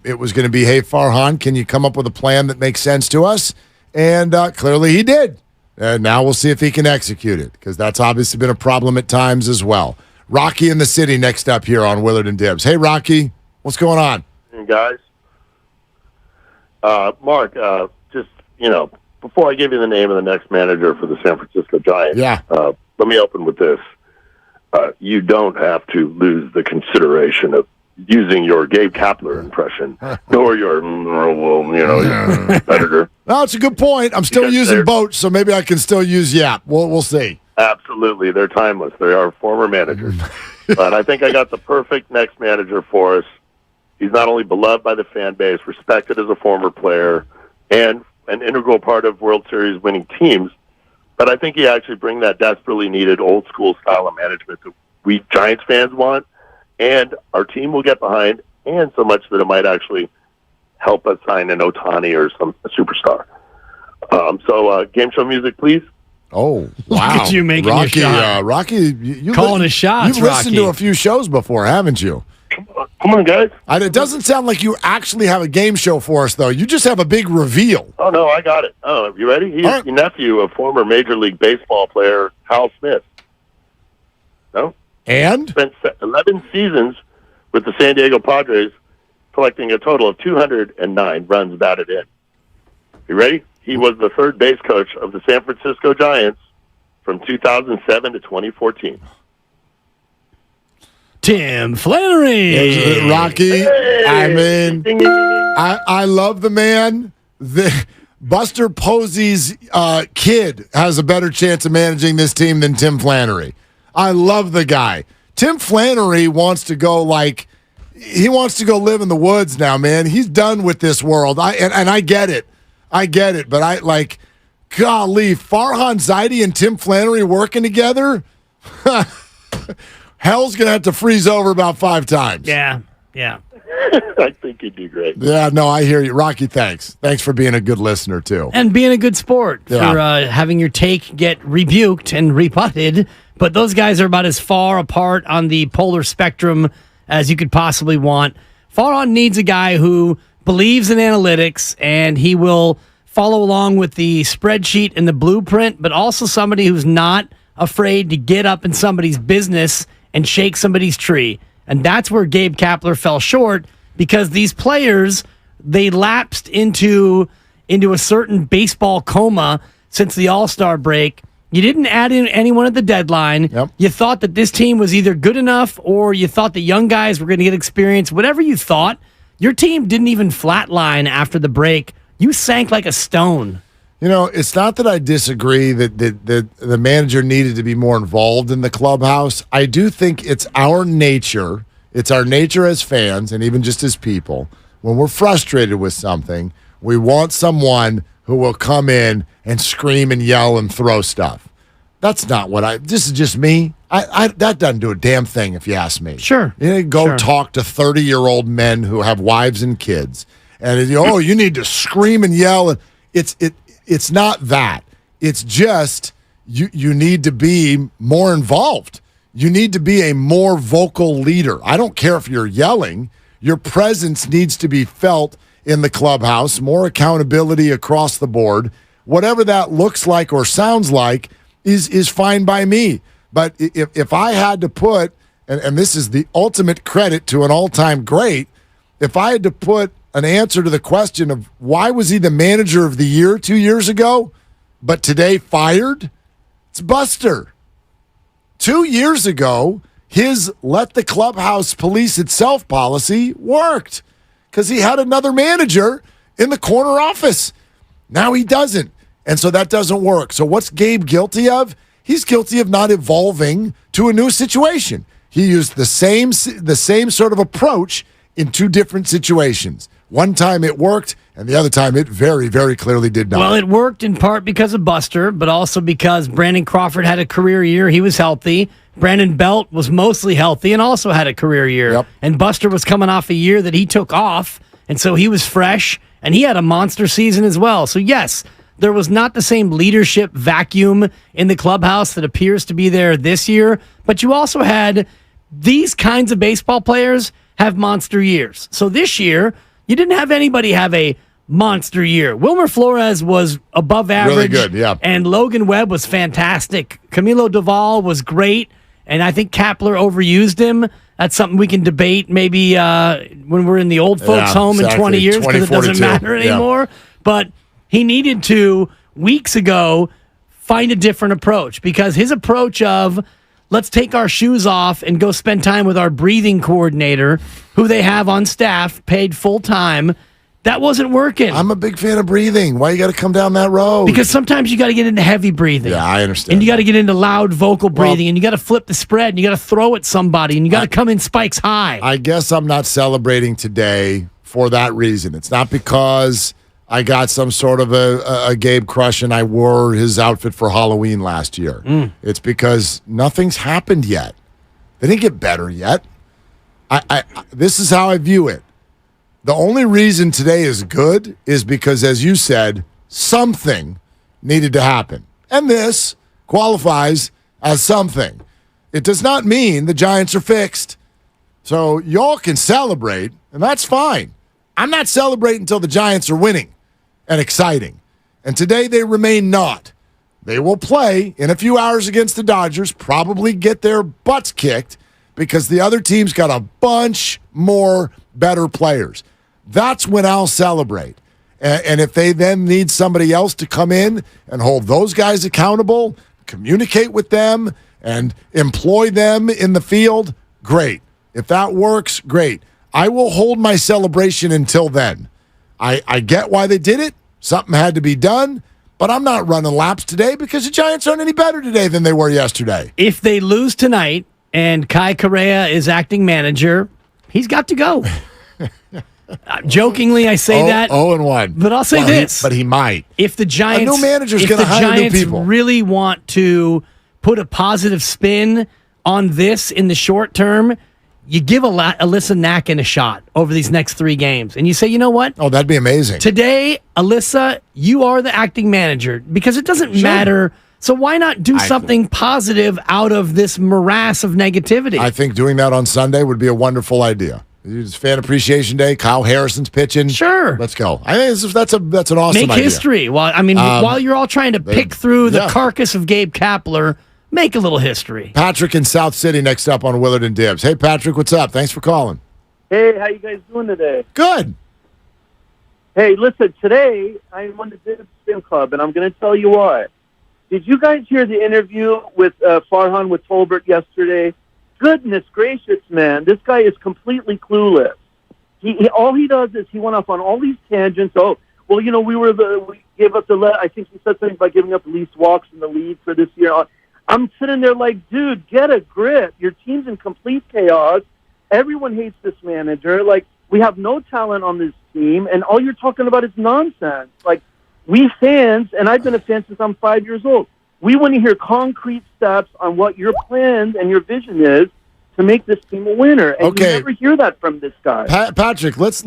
It was going to be, hey, Farhan, can you come up with a plan that makes sense to us? And clearly he did. And now we'll see if he can execute it, because that's obviously been a problem at times as well. Rocky in the city next up here on Willard and Dibs. Hey, Rocky, what's going on? Hey, guys. Mark, before I give you the name of the next manager for the San Francisco Giants, let me open with this. You don't have to lose the consideration of using your Gabe Kapler impression, nor your competitor. No, it's a good point. I'm still using boats, so maybe I can still use Yap. We'll see. Absolutely. They're timeless. They are former managers. But I think I got the perfect next manager for us. He's not only beloved by the fan base, respected as a former player, and an integral part of World Series winning teams, but I think he actually brings that desperately needed old school style of management that we Giants fans want, and our team will get behind, and so much that it might actually help us sign an Ohtani or a superstar. So game show music, please. Oh, wow. Look at you making Rocky, a shot. Rocky, you calling his shots, You've listened Rocky. to a few shows before, haven't you? Come on, guys. It doesn't sound like you actually have a game show for us, though. You just have a big reveal. Oh, no, I got it. Oh, you ready? He's your nephew of former Major League Baseball player Hal Smith. No? And? Spent 11 seasons with the San Diego Padres, collecting a total of 209 runs batted in. You ready? He was the third base coach of the San Francisco Giants from 2007 to 2014. Tim Flannery. Rocky, I love the man. Buster Posey's kid has a better chance of managing this team than Tim Flannery. I love the guy. Tim Flannery wants to go live in the woods now, man. He's done with this world. I get it. But golly, Farhan Zaidi and Tim Flannery working together? Hell's going to have to freeze over about 5 times. Yeah. I think you'd do great. Yeah, no, I hear you. Rocky, thanks. Thanks for being a good listener, too. And being a good sport for having your take get rebuked and rebutted. But those guys are about as far apart on the polar spectrum as you could possibly want. Farhan needs a guy who believes in analytics, and he will follow along with the spreadsheet and the blueprint, but also somebody who's not afraid to get up in somebody's business and shake somebody's tree. And that's where Gabe Kapler fell short, because these players, they lapsed into a certain baseball coma since the All-Star break. You didn't add in anyone at the deadline. Yep. You thought that this team was either good enough, or you thought the young guys were going to get experience. Whatever you thought, your team didn't even flatline after the break. You sank like a stone. It's not that I disagree that the manager needed to be more involved in the clubhouse. I do think it's our nature. It's our nature as fans and even just as people. When we're frustrated with something, we want someone who will come in and scream and yell and throw stuff. That's not what this is just me. That doesn't do a damn thing if you ask me. Sure. Talk to 30-year-old men who have wives and kids. And you need to scream and yell. It's not that. It's just you need to be more involved. You need to be a more vocal leader. I don't care if you're yelling. Your presence needs to be felt in the clubhouse, more accountability across the board. Whatever that looks like or sounds like is fine by me. But if I had to put and this is the ultimate credit to an all-time great, if I had to put an answer to the question of why was he the manager of the year 2 years ago, but today fired, it's Buster. 2 years ago, his let the clubhouse police itself policy worked because he had another manager in the corner office. Now he doesn't. And so that doesn't work. So what's Gabe guilty of? He's guilty of not evolving to a new situation. He used the same sort of approach in two different situations. One time it worked, and the other time it very, very clearly did not. Well, it worked in part because of Buster, but also because Brandon Crawford had a career year. He was healthy. Brandon Belt was mostly healthy and also had a career year. Yep. And Buster was coming off a year that he took off, and so he was fresh, and he had a monster season as well. So, yes, there was not the same leadership vacuum in the clubhouse that appears to be there this year, but you also had these kinds of baseball players have monster years. So this year, you didn't have anybody have a monster year. Wilmer Flores was above average. Really good, yeah. And Logan Webb was fantastic. Camilo Doval was great, and I think Kapler overused him. That's something we can debate maybe when we're in the old folks' home in 20 years because it doesn't matter anymore. Yeah. But he needed to, weeks ago, find a different approach because his approach of let's take our shoes off and go spend time with our breathing coordinator, who they have on staff, paid full time. That wasn't working. I'm a big fan of breathing. Why you got to come down that road? Because sometimes you got to get into heavy breathing. Yeah, I understand. And you got to get into loud vocal breathing, and you got to flip the spread, and you got to throw at somebody, and you got to come in spikes high. I guess I'm not celebrating today for that reason. It's not because I got some sort of a Gabe crush and I wore his outfit for Halloween last year. It's because nothing's happened yet. They didn't get better yet. This is how I view it. The only reason today is good is because, as you said, something needed to happen. And this qualifies as something. It does not mean the Giants are fixed. So y'all can celebrate, and that's fine. I'm not celebrating until the Giants are winning and exciting. And today they remain not. They will play in a few hours against the Dodgers, probably get their butts kicked because the other team's got a bunch more better players. That's when I'll celebrate. And if they then need somebody else to come in and hold those guys accountable, communicate with them, and employ them in the field, great. If that works, great. I will hold my celebration until then. I get why they did it. Something had to be done. But I'm not running laps today because the Giants aren't any better today than they were yesterday. If they lose tonight and Kai Correa is acting manager, he's got to go. Jokingly, I say that. 0-1. But I'll say this. But he might. If the Giants, a new manager's going to hire new people. Really want to put a positive spin on this in the short term, you give Alyssa Nacken a shot over these next 3 games. And you say, you know what? Oh, that'd be amazing. Today, Alyssa, you are the acting manager because it doesn't matter. So why not do something positive out of this morass of negativity? I think doing that on Sunday would be a wonderful idea. It's Fan Appreciation Day. Kyle Harrison's pitching. Sure. Let's go. I think that's an awesome idea. Make history. While you're all trying to pick through the carcass of Gabe Kapler, make a little history. Patrick in South City next up on Willard and Dibbs. Hey, Patrick, what's up? Thanks for calling. Hey, how you guys doing today? Good. Hey, listen, today I'm on the Dibbs Spin Club, and I'm going to tell you why. Did you guys hear the interview with Farhan with Tolbert yesterday? Goodness gracious, man. This guy is completely clueless. He all he does is he went off on all these tangents. Oh, well, you know, we gave up I think he said something about giving up the least walks in the league for this year. I'm sitting there like, dude, get a grip. Your team's in complete chaos. Everyone hates this manager. Like, we have no talent on this team, and all you're talking about is nonsense. Like, we fans, and I've been a fan since I'm 5 years old, we want to hear concrete steps on what your plans and your vision is to make this team a winner. And you never hear that from this guy. Patrick, let's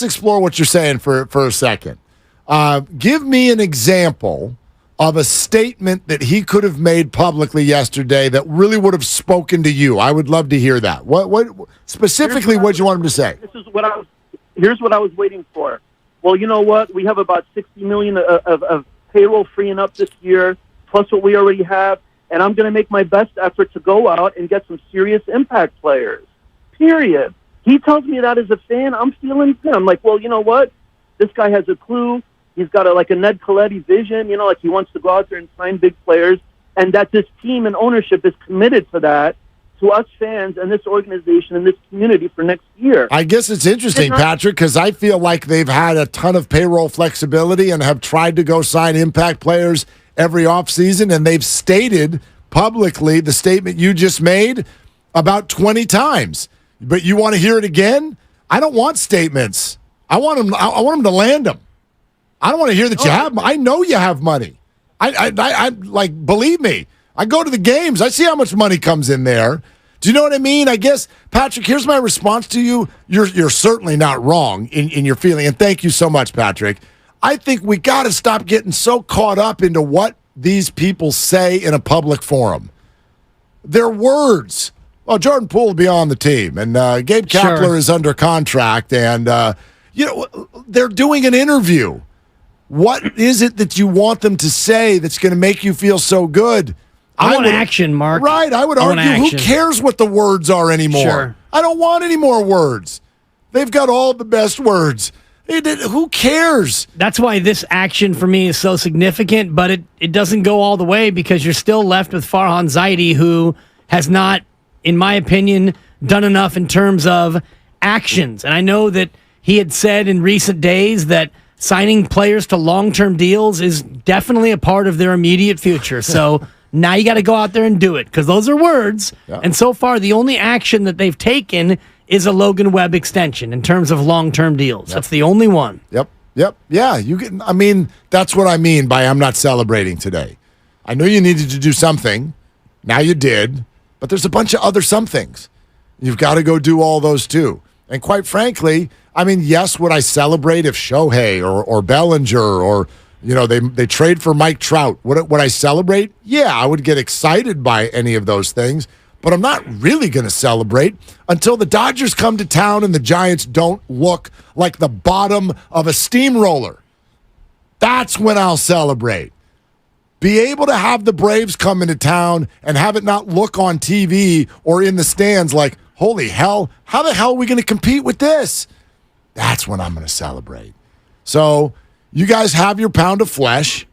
explore what you're saying for a second. Give me an example of a statement that he could have made publicly yesterday that really would have spoken to you. I would love to hear that. What specifically what you want him to say? Here's what I was waiting for. Well, you know what? We have about $60 million of payroll freeing up this year, plus what we already have. and I'm going to make my best effort to go out and get some serious impact players, period. He tells me that as a fan, I'm feeling good. I'm like, well, you know what? This guy has a clue. He's got a Ned Coletti vision, like he wants to go out there and sign big players, and that this team and ownership is committed to that, to us fans and this organization and this community for next year. I guess it's interesting, Patrick, because I feel like they've had a ton of payroll flexibility and have tried to go sign impact players every offseason, and they've stated publicly the statement you just made about 20 times. But you want to hear it again? I don't want statements. I want them to land them. I don't want to hear that you have. I know you have money. I believe me. I go to the games. I see how much money comes in there. Do you know what I mean? I guess, Patrick, here's my response to you. You're certainly not wrong in your feeling, and thank you so much, Patrick. I think we got to stop getting so caught up into what these people say in a public forum. Their words. Well, Jordan Poole will be on the team, and Gabe Kapler is under contract, and they're doing an interview. What is it that you want them to say that's going to make you feel so good? I want action, Mark. Right, I would argue, who cares what the words are anymore? Sure. I don't want any more words. They've got all the best words. Who cares? That's why this action for me is so significant, but it doesn't go all the way because you're still left with Farhan Zaidi, who has not, in my opinion, done enough in terms of actions. And I know that he had said in recent days that signing players to long-term deals is definitely a part of their immediate future. So now you got to go out there and do it because those are words. Yeah. And so far, the only action that they've taken is a Logan Webb extension in terms of long-term deals. Yep. That's the only one. Yep. Yeah, that's what I mean by I'm not celebrating today. I know you needed to do something. Now you did. But there's a bunch of other somethings. You've got to go do all those too. And quite frankly, yes, would I celebrate if Shohei or Bellinger or, they trade for Mike Trout? Would I celebrate? Yeah, I would get excited by any of those things. But I'm not really going to celebrate until the Dodgers come to town and the Giants don't look like the bottom of a steamroller. That's when I'll celebrate. Be able to have the Braves come into town and have it not look on TV or in the stands like, holy hell, how the hell are we going to compete with this? That's when I'm going to celebrate. So you guys have your pound of flesh.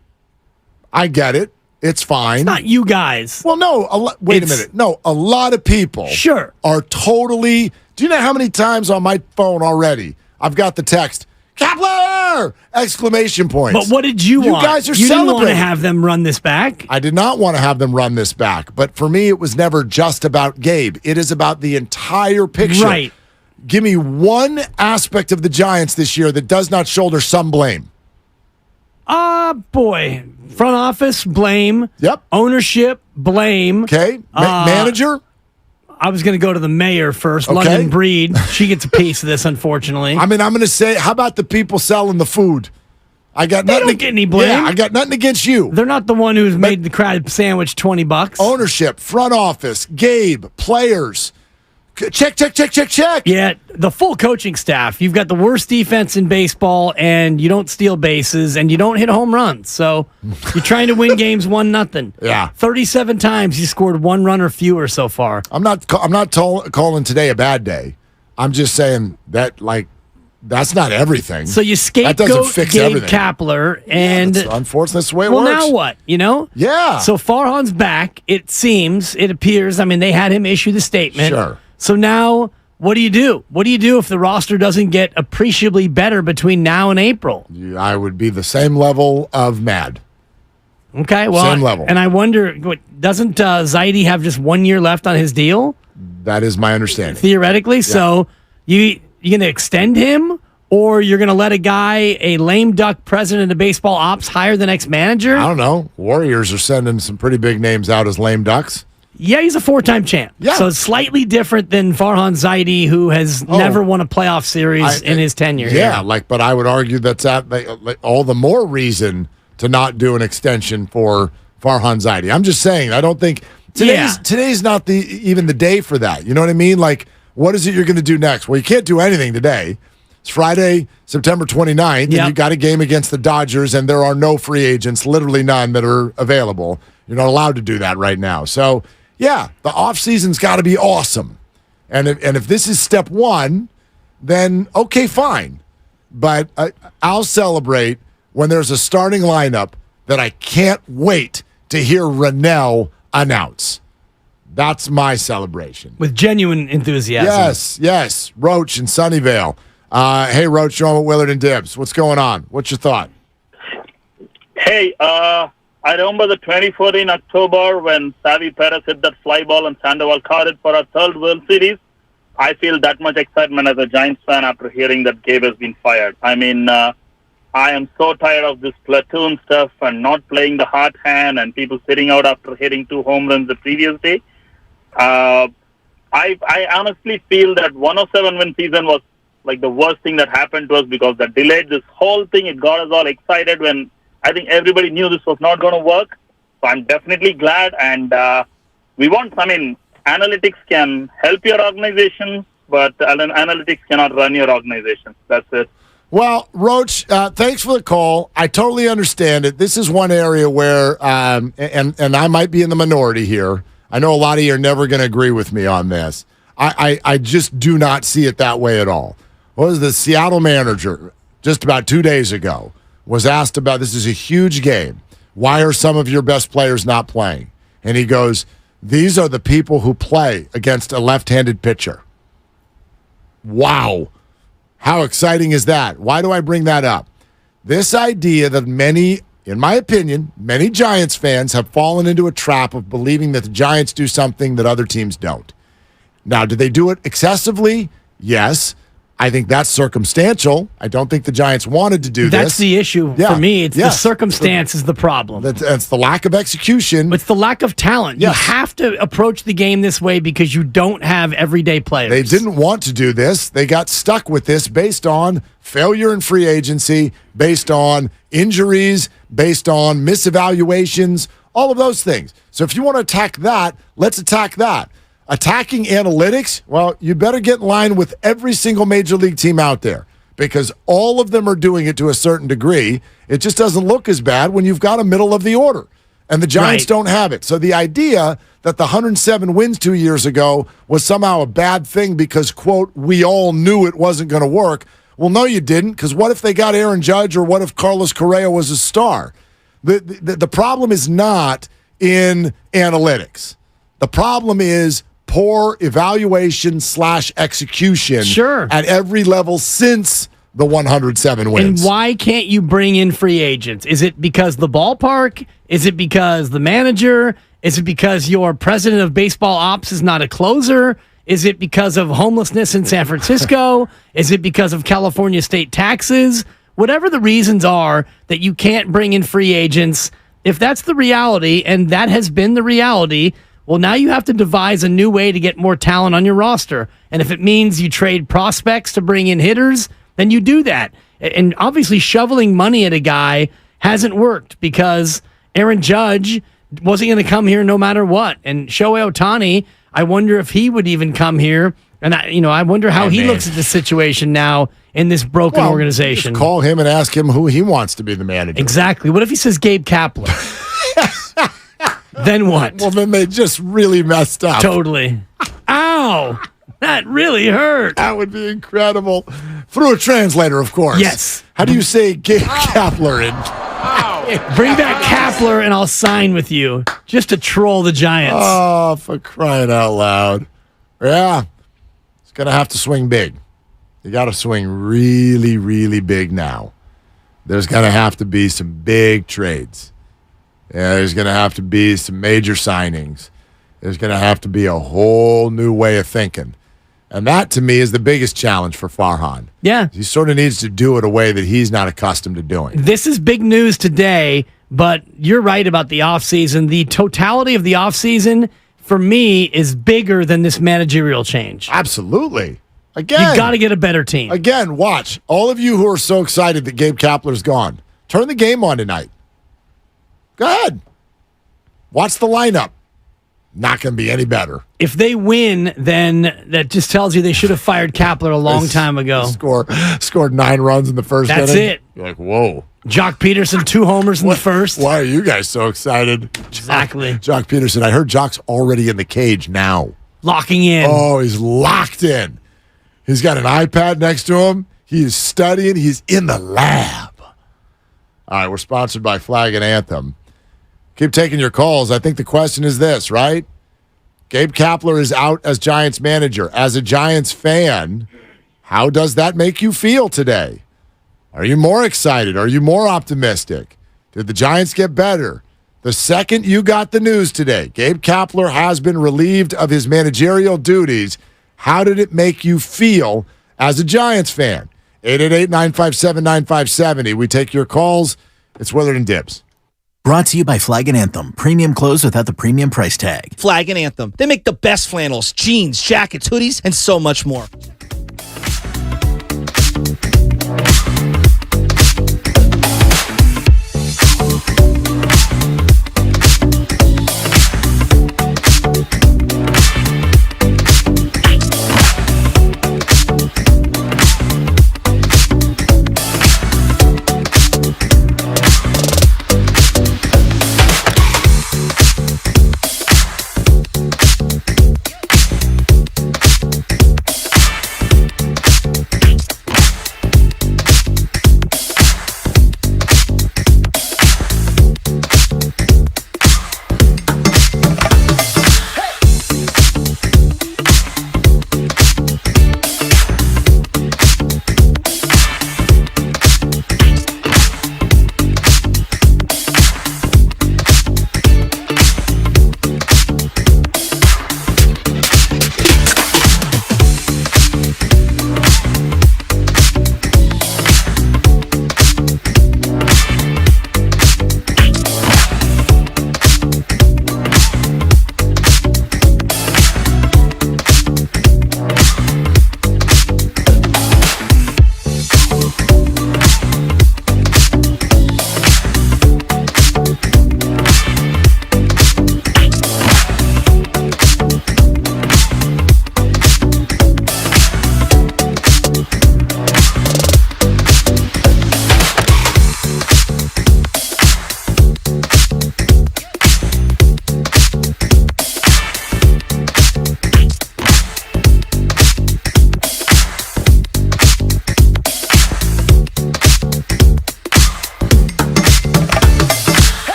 I get it. It's fine. It's not you guys. Well, no. Wait a minute. No, a lot of people are totally. Do you know how many times on my phone already I've got the text, Kapler! Exclamation points. But what did you want? You guys are you celebrating. Didn't want to have them run this back? I did not want to have them run this back. But for me, it was never just about Gabe. It is about the entire picture. Right. Give me one aspect of the Giants this year that does not shoulder some blame. Boy. Front office, blame. Yep. Ownership, blame. Okay. Manager? I was going to go to the mayor first, Okay. London Breed. She gets a piece of this, unfortunately. I'm going to say, how about the people selling the food? I got They nothing. don't get any blame. Yeah, I got nothing against you. They're not the one who's made the crab sandwich $20. Ownership, front office, Gabe, players. Check. Yeah, the full coaching staff. You've got the worst defense in baseball, and you don't steal bases, and you don't hit home runs. So you're trying to win games 1-0. Yeah, 37 times you scored 1 run or fewer so far. I'm not calling today a bad day. I'm just saying that that's not everything. So you scapegoat Gabe Kapler, and unfortunately, that's the way it works. works. Well, now what? Yeah. So Farhan's back. It appears. They had him issue the statement. Sure. So now, what do you do? What do you do if the roster doesn't get appreciably better between now and April? I would be the same level of mad. Okay, well, same level. And I wonder, doesn't Zaidi have just 1 year left on his deal? That is my understanding. Theoretically, yeah. So you going to extend him, or you're going to let a lame duck president of baseball ops hire the next manager? I don't know. Warriors are sending some pretty big names out as lame ducks. Yeah, he's a 4-time champ. Yeah. So it's slightly different than Farhan Zaidi, who has never won a playoff series in his tenure. Yeah, but I would argue that's all the more reason to not do an extension for Farhan Zaidi. I'm just saying, I don't think today's not even the day for that. You know what I mean? What is it you're going to do next? Well, you can't do anything today. It's Friday, September 29th, and you got a game against the Dodgers, and there are no free agents, literally none, that are available. You're not allowed to do that right now. So, yeah, the offseason's got to be awesome. And if this is step one, then okay, fine. But I'll celebrate when there's a starting lineup that I can't wait to hear Rennell announce. That's my celebration. With genuine enthusiasm. Yes. Roach in Sunnyvale. Hey, Roach, you're on with Willard and Dibbs. What's going on? What's your thought? Hey, I remember the 2014 October when Savvy Perez hit that fly ball and Sandoval caught it for our third World Series. I feel that much excitement as a Giants fan after hearing that Gabe has been fired. I mean, I am so tired of this platoon stuff and not playing the hot hand and people sitting out after hitting 2 home runs the previous day. I honestly feel that 107-win season was like the worst thing that happened to us because that delayed this whole thing. It got us all excited when I think everybody knew this was not going to work. So I'm definitely glad. And analytics can help your organization, but analytics cannot run your organization. That's it. Well, Roach, thanks for the call. I totally understand it. This is one area where, and I might be in the minority here. I know a lot of you are never going to agree with me on this. I just do not see it that way at all. What was the Seattle manager just about 2 days ago was asked about, this is a huge game. Why are some of your best players not playing? And he goes, these are the people who play against a left-handed pitcher. Wow. How exciting is that? Why do I bring that up? This idea that many, in my opinion, many Giants fans have fallen into a trap of believing that the Giants do something that other teams don't. Now, do they do it excessively? Yes. I think that's circumstantial. I don't think the Giants wanted to do this. That's the issue for me. It's the circumstance is the problem. It's the lack of execution. It's the lack of talent. Yes. You have to approach the game this way because you don't have everyday players. They didn't want to do this. They got stuck with this based on failure in free agency, based on injuries, based on misevaluations, all of those things. So if you want to attack that, let's attack that. Attacking analytics, well, you better get in line with every single major league team out there because all of them are doing it to a certain degree. It just doesn't look as bad when you've got a middle of the order, and the Giants don't have it. So the idea that the 107 wins 2 years ago was somehow a bad thing because, quote, we all knew it wasn't going to work. Well, no, you didn't, because what if they got Aaron Judge or what if Carlos Correa was a star? The problem is not in analytics. The problem is poor evaluation / execution at every level since the 107 wins. And why can't you bring in free agents? Is it because the ballpark? Is it because the manager? Is it because your president of baseball ops is not a closer? Is it because of homelessness in San Francisco? Is it because of California state taxes? Whatever the reasons are that you can't bring in free agents, if that's the reality, and that has been the reality, well, now you have to devise a new way to get more talent on your roster. And if it means you trade prospects to bring in hitters, then you do that. And obviously shoveling money at a guy hasn't worked because Aaron Judge wasn't going to come here no matter what. And Shohei Ohtani, I wonder if he would even come here. And I wonder how he looks at the situation now in this broken organization. Just call him and ask him who he wants to be the manager. Exactly. What if he says Gabe Kapler? Then what? Well, then they just really messed up. Totally. Ow! That really hurt. That would be incredible. Through a translator, of course. Yes. How do you say Gabe Kapler? Bring back Kapler and I'll sign with you just to troll the Giants. Oh, for crying out loud. Yeah. It's going to have to swing big. You got to swing really, really big now. There's going to have to be some big trades. Yeah, there's going to have to be some major signings. There's going to have to be a whole new way of thinking. And that, to me, is the biggest challenge for Farhan. Yeah. He sort of needs to do it a way that he's not accustomed to doing. This is big news today, but you're right about the offseason. The totality of the offseason, for me, is bigger than this managerial change. Absolutely. Again. You got to get a better team. Again, watch. All of you who are so excited that Gabe Kapler's gone, turn the game on tonight. Go ahead. Watch the lineup. not going to be any better. If they win, then that just tells you they should have fired Kapler a long time ago. Scored 9 runs in the first inning. That's it. You're like, whoa. Jock Peterson, 2 homers in the first. Why are you guys so excited? Exactly. Jock Peterson. I heard Jock's already in the cage now. Locking in. Oh, he's locked in. He's got an iPad next to him. He's studying. He's in the lab. All right, we're sponsored by Flag and Anthem. Keep taking your calls. I think the question is this, right? Gabe Kapler is out as Giants manager. As a Giants fan, how does that make you feel today? Are you more excited? Are you more optimistic? Did the Giants get better? The second you got the news today, Gabe Kapler has been relieved of his managerial duties. How did it make you feel as a Giants fan? 888-957-9570. We take your calls. It's Willard and Dibs. Brought to you by Flag and Anthem. Premium clothes without the premium price tag. Flag and Anthem. They make the best flannels, jeans, jackets, hoodies, and so much more.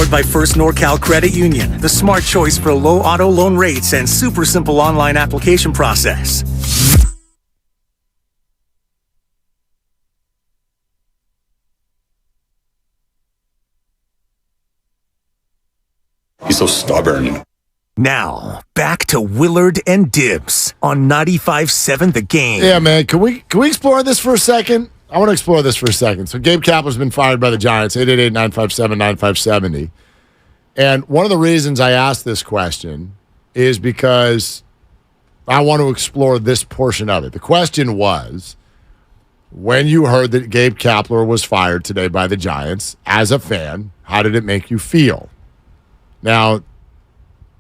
Powered by First NorCal Credit Union, the smart choice for low auto loan rates and super simple online application process. He's so stubborn. Now, back to Willard and Dibbs on 95.7 The Game. Yeah, man. Can we explore this for a second? I want to explore this for a second. So Gabe Kapler's been fired by the Giants, 888-957-9570. And one of the reasons I asked this question is because I want to explore this portion of it. The question was, when you heard that Gabe Kapler was fired today by the Giants, as a fan, how did it make you feel? Now,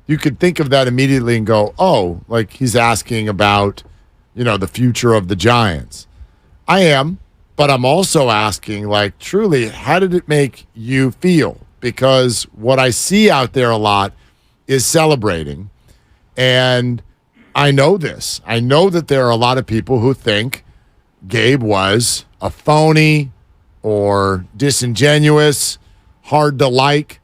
you could think of that immediately and go, oh, like he's asking about, the future of the Giants. I am, but I'm also asking, like, truly, how did it make you feel? Because what I see out there a lot is celebrating. And I know this. I know that there are a lot of people who think Gabe was a phony or disingenuous, hard to like.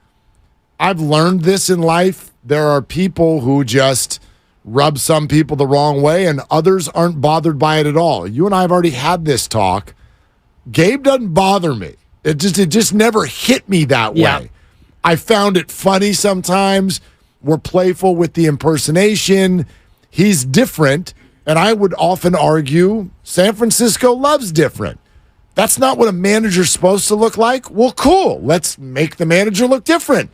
I've learned this in life. There are people who just rub some people the wrong way, and others aren't bothered by it at all. You and I have already had this talk. Gabe doesn't bother me. It just never hit me that way. Yeah. I found it funny sometimes. We're playful with the impersonation. He's different, and I would often argue San Francisco loves different. That's not what a manager's supposed to look like. Well, cool. Let's make the manager look different.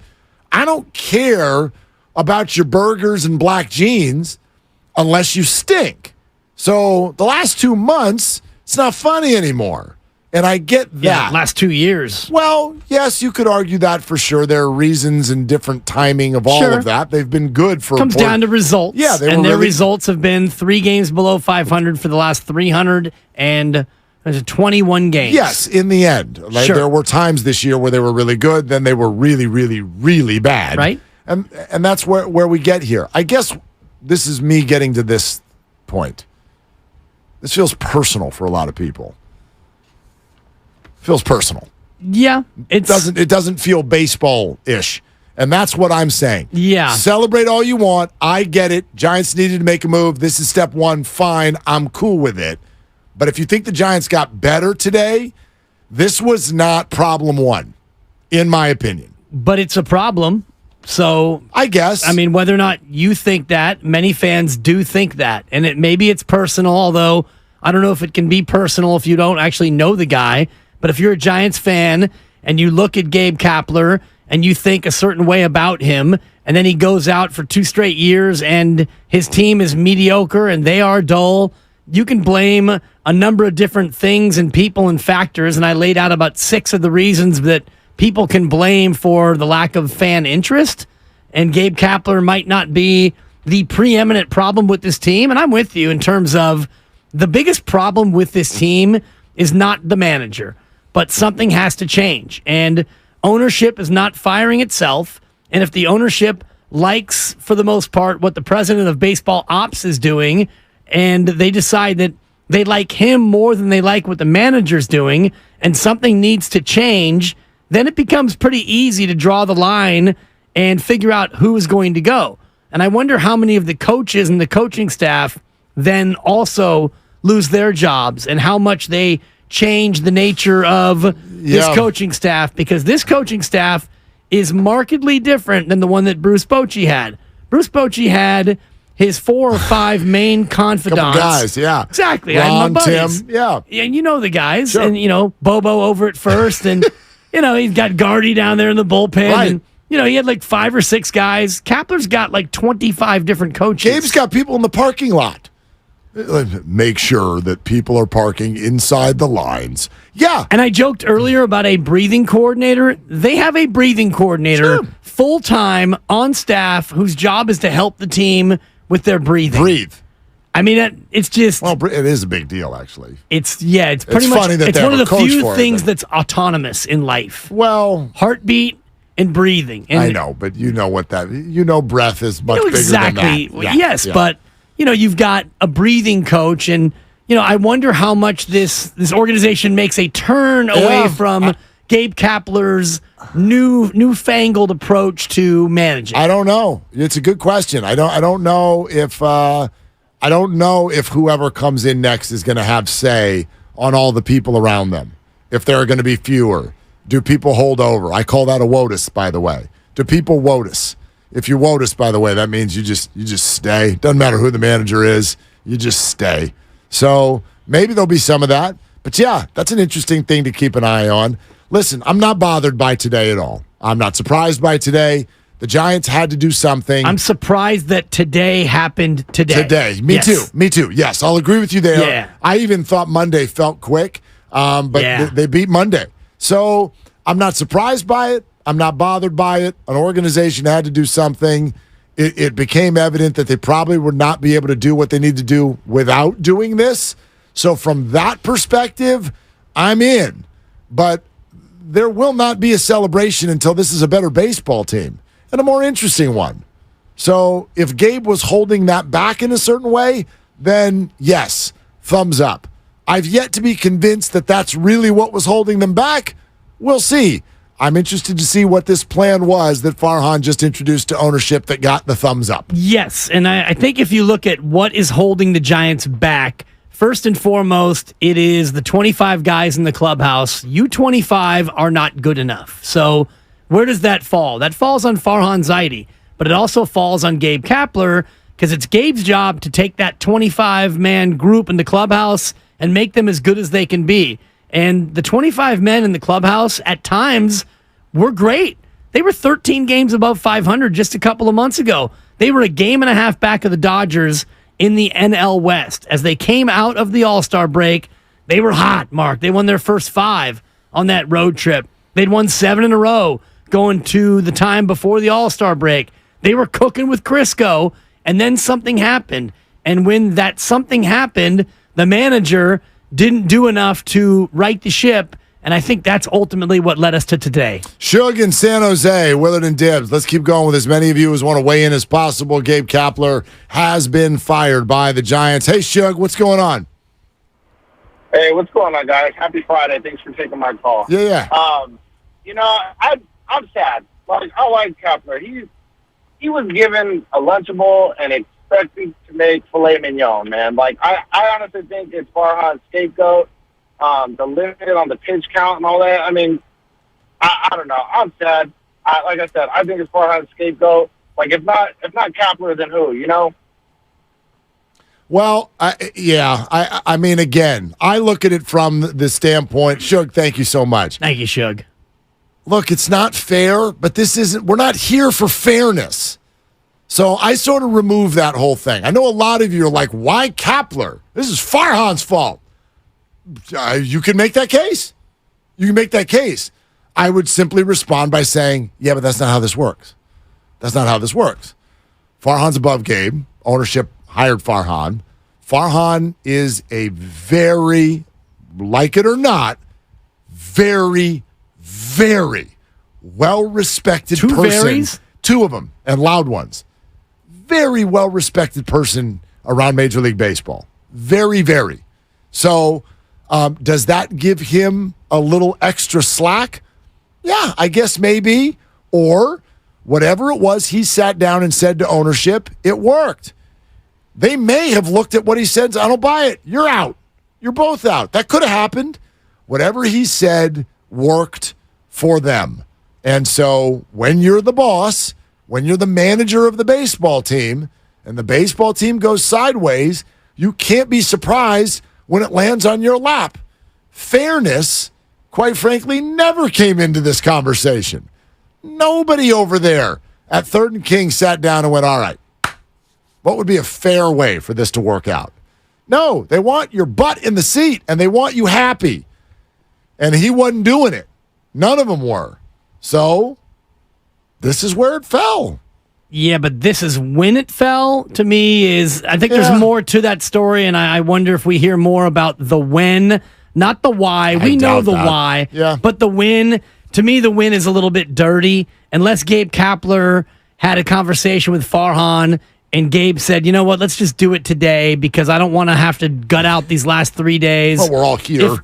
I don't care about your burgers and black jeans unless you stink. So the last 2 months, it's not funny anymore. And I get that. Yeah, last 2 years. Well, yes, you could argue that for sure. There are reasons and different timing of all of that. They've been good for... Comes down to results. Yeah, and their results have been 3 games below 500 for the last 321 games. Yes, in the end. Like, there were times this year where they were really good, then they were really, really, really bad. Right. And that's where we get here. I guess this is me getting to this point. This feels personal for a lot of people. Feels personal. Yeah. It doesn't feel baseball-ish. And that's what I'm saying. Yeah. Celebrate all you want. I get it. Giants needed to make a move. This is step one. Fine. I'm cool with it. But if you think the Giants got better today, this was not problem one, in my opinion. But it's a problem. So I guess. I mean, whether or not you think that, many fans do think that. And maybe it's personal, although I don't know if it can be personal if you don't actually know the guy. But if you're a Giants fan and you look at Gabe Kapler and you think a certain way about him, and then he goes out for 2 straight years and his team is mediocre and they are dull, you can blame a number of different things and people and factors. And I laid out about 6 of the reasons that people can blame for the lack of fan interest. And Gabe Kapler might not be the preeminent problem with this team. And I'm with you in terms of the biggest problem with this team is not the manager, but something has to change. And ownership is not firing itself. And if the ownership likes, for the most part, what the president of baseball ops is doing, and they decide that they like him more than they like what the manager's doing, and something needs to change, then it becomes pretty easy to draw the line and figure out who is going to go. And I wonder how many of the coaches and the coaching staff then also lose their jobs and how much they change the nature of this coaching staff, because this coaching staff is markedly different than the one that Bruce Bochy had. Bruce Bochy had his 4 or 5 main confidants. Couple guys, yeah. Exactly. Ron, I had my buddies. Tim, yeah. And you know the guys. Sure. And, Bobo over at first. And, he's got Gardy down there in the bullpen. Right. And, he had like 5 or 6 guys. Kapler's got like 25 different coaches. Gabe's got people in the parking lot. Make sure that people are parking inside the lines. Yeah. And I joked earlier about a breathing coordinator. They have a breathing coordinator full-time on staff whose job is to help the team with their breathing. Breathe. I mean, it's just... Well, it is a big deal, actually. It's pretty much... Funny that it's they one have of the a coach few for things it, that's autonomous in life. Well... Heartbeat and breathing. And I know, but you know what that... breath is much bigger exactly. than that. Yes, but... you've got a breathing coach, and, I wonder how much this organization makes a turn away from Gabe Kapler's newfangled approach to managing? I don't know. It's a good question. I don't know if whoever comes in next is going to have say on all the people around them. If there are going to be fewer, do people hold over? I call that a WOTUS, by the way. Do people WOTUS? If you WOTUS, by the way, that means you just stay. Doesn't matter who the manager is, you just stay. So maybe there'll be some of that. But yeah, that's an interesting thing to keep an eye on. Listen, I'm not bothered by today at all. I'm not surprised by today. The Giants had to do something. I'm surprised that today happened today. Me too. Yes, I'll agree with you there. Yeah. I even thought Monday felt quick, but they beat Monday. So I'm not surprised by it. I'm not bothered by it. An organization had to do something. It became evident that they probably would not be able to do what they need to do without doing this. So from that perspective, I'm in. But there will not be a celebration until this is a better baseball team and a more interesting one. So if Gabe was holding that back in a certain way, then yes, thumbs up. I've yet to be convinced that that's really what was holding them back. We'll see. I'm interested to see what this plan was that Farhan just introduced to ownership that got the thumbs up. Yes, and I think if you look at what is holding the Giants back, first and foremost, it is the 25 guys in the clubhouse. You 25 are not good enough. So where does that fall? That falls on Farhan Zaidi, but it also falls on Gabe Kapler because it's Gabe's job to take that 25-man group in the clubhouse and make them as good as they can be. And the 25 men in the clubhouse at times were great. They were 13 games above 500 just a couple of months ago. They were a game and a half back of the Dodgers in the NL West. As they came out of the All-Star break, they were hot, Mark. They won their first 5 on that road trip. They'd won 7 in a row going to the time before the All-Star break. They were cooking with Crisco, and then something happened. And when that something happened, the manager didn't do enough to right the ship, and I think that's ultimately what led us to today. Shug in San Jose, Willard and Dibbs. Let's keep going with as many of you as want to weigh in as possible. Gabe Kapler has been fired by the Giants. Hey, Shug, what's going on? Hey, what's going on, guys? Happy Friday. Thanks for taking my call. Yeah. I'm sad. I like Kapler. He was given a Lunchable and expected to make filet mignon, man. I honestly think it's Farhan's scapegoat. The limit on the pitch count and all that. I mean, I don't know. I'm sad. Like I said, I think it's Farhan's scapegoat. If not Kapler, then who? You know? Well, I mean, again, I look at it from the standpoint. Shug, thank you so much. Thank you, Shug. Look, it's not fair, but we're not here for fairness. So I sort of remove that whole thing. I know a lot of you are like, why Kapler? This is Farhan's fault. You can make that case. I would simply respond by saying, yeah, but that's not how this works. Farhan's above Gabe. Ownership hired Farhan. Farhan is a very, like it or not, very, very well-respected person. Varies? 2 of them, and loud ones. Very well-respected person around Major League Baseball. Very, very. So does that give him a little extra slack? Yeah, I guess maybe. Or whatever it was he sat down and said to ownership, it worked. They may have looked at what he said. I don't buy it. You're out. You're both out. That could have happened. Whatever he said worked for them. And so when you're the boss, when you're the manager of the baseball team, and the baseball team goes sideways, you can't be surprised when it lands on your lap. Fairness, quite frankly, never came into this conversation. Nobody over there at 3rd and King sat down and went, all right, what would be a fair way for this to work out? No, they want your butt in the seat, and they want you happy. And he wasn't doing it. None of them were. So this is where it fell. Yeah, but this is when it fell, to me, I think there's more to that story, and I wonder if we hear more about the when, not the why. We know the why, but the when. To me, the when is a little bit dirty. Unless Gabe Kapler had a conversation with Farhan and Gabe said, you know what, let's just do it today because I don't want to have to gut out these last 3 days. Well, we're all here.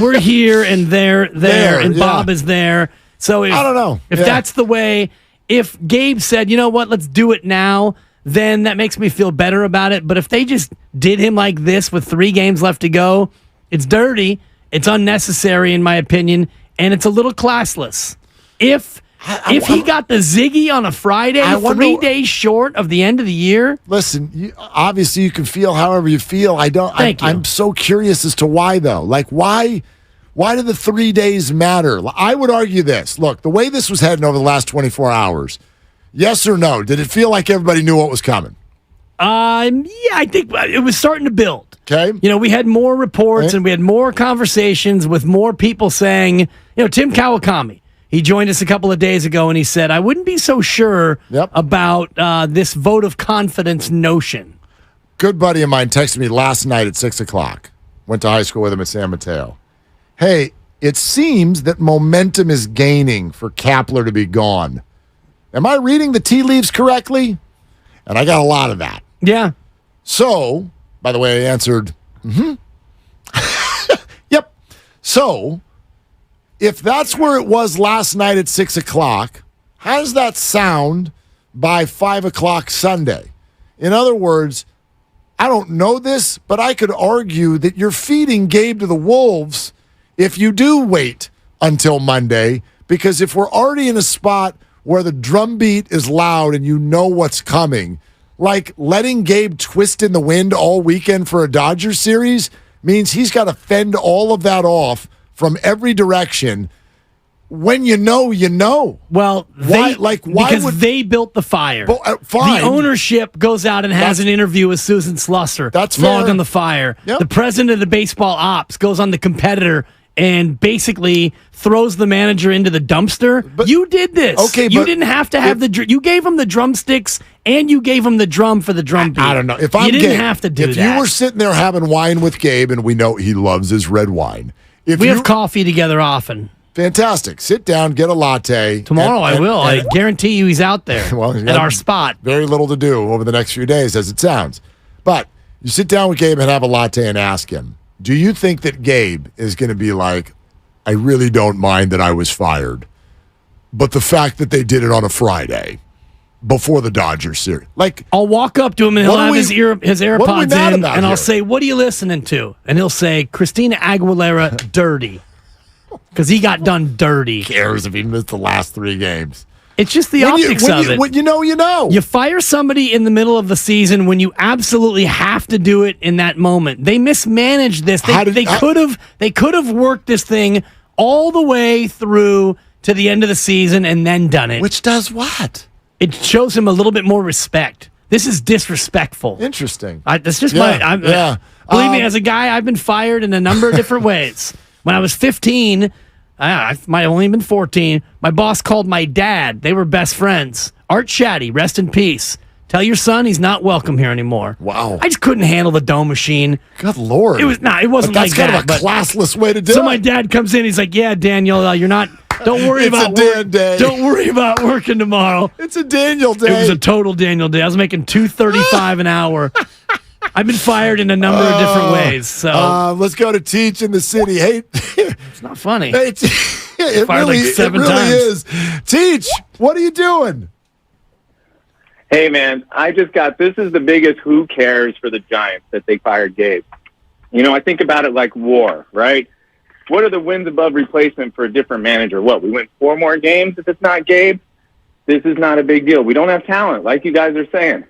We're here and they're there and Bob is there. So I don't know. If that's the way, if Gabe said, you know what, let's do it now, then that makes me feel better about it. But if they just did him like this with 3 games left to go, it's dirty, it's unnecessary in my opinion, and it's a little classless. If he got the Ziggy on a Friday, 3 days short of the end of the year. Listen, obviously you can feel however you feel. I'm so curious as to why, though. Like, why do the 3 days matter? I would argue this. Look, the way this was heading over the last 24 hours, yes or no, did it feel like everybody knew what was coming? I think it was starting to build. Okay. You know, we had more reports and we had more conversations with more people saying, you know, Tim Kawakami, he joined us a couple of days ago and he said, I wouldn't be so sure about this vote of confidence notion. Good buddy of mine texted me last night at 6 o'clock. Went to high school with him at San Mateo. Hey, it seems that momentum is gaining for Kapler to be gone. Am I reading the tea leaves correctly? And I got a lot of that. Yeah. So, by the way, I answered, yep. So, if that's where it was last night at 6 o'clock, how does that sound by 5 o'clock Sunday? In other words, I don't know this, but I could argue that you're feeding Gabe to the wolves if you do wait until Monday, because if we're already in a spot where the drumbeat is loud and you know what's coming, like letting Gabe twist in the wind all weekend for a Dodgers series means he's got to fend all of that off from every direction. When you know, you know. Well, because they built the fire. Fine. The ownership goes out and has an interview with Susan Slusser. That's log fair. on the fire. Yep. The president of the baseball ops goes on the competitor and basically throws the manager into the dumpster. But you did this. Okay, you but didn't have to have you gave him the drumsticks and you gave him the drum for the drum beat. I don't know. If I'm you didn't Gabe, have to do if that. you were sitting there having wine with Gabe, and we know he loves his red wine. We have coffee together often. Fantastic. Sit down, get a latte. Tomorrow I will. I guarantee you he's out there at our spot. Very little to do over the next few days, as it sounds. But you sit down with Gabe and have a latte and ask him, do you think that Gabe is going to be like, I really don't mind that I was fired, but the fact that they did it on a Friday before the Dodgers series. Like, I'll walk up to him and he'll have his AirPods in, and I'll here? say, what are you listening to? And he'll say, Christina Aguilera, Dirty. Because he got done dirty. Who cares if he missed the last 3 games? It's just the optics of it. When you know, you know. You fire somebody in the middle of the season when you absolutely have to do it in that moment. They mismanaged this. They could have worked this thing all the way through to the end of the season and then done it. Which does what? It shows him a little bit more respect. This is disrespectful. Interesting. That's just yeah. Believe me, as a guy, I've been fired in a number of different ways. When I was 15, I might have only been 14, my boss called my dad. They were best friends. Art Shaddy, rest in peace. Tell your son he's not welcome here anymore. Wow. I just couldn't handle the dome machine. Good Lord. It wasn't like that. That's kind of a classless way to do it. So my dad comes in, he's like, yeah, Daniel, you're not... Don't worry about Dan day. Don't worry about working tomorrow. It's a Daniel day. It was a total Daniel day. I was making $2.35 an hour. I've been fired in a number of different ways. So let's go to Teach in the city. Hey, it's not funny. It fired really, like 7 it really times. is. Teach, what are you doing? Hey, man, I just got this is the biggest who cares for the Giants that they fired Gabe. You know, I think about it like war, right? What are the wins above replacement for a different manager? What, we win 4 more games if it's not Gabe? This is not a big deal. We don't have talent, like you guys are saying.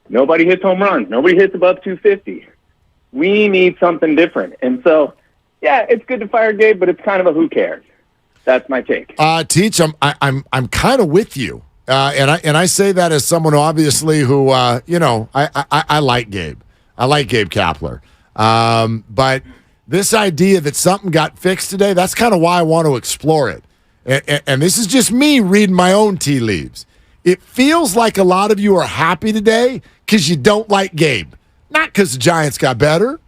Nobody hits home runs. Nobody hits above 250. We need something different. And so, yeah, it's good to fire Gabe, but it's kind of a who cares. That's my take. Teach, I'm kind of with you, and I say that as someone who obviously I like Gabe. I like Gabe Kapler, but this idea that something got fixed today, that's kind of why I want to explore it. And this is just me reading my own tea leaves. It feels like a lot of you are happy today because you don't like Gabe. Not because the Giants got better.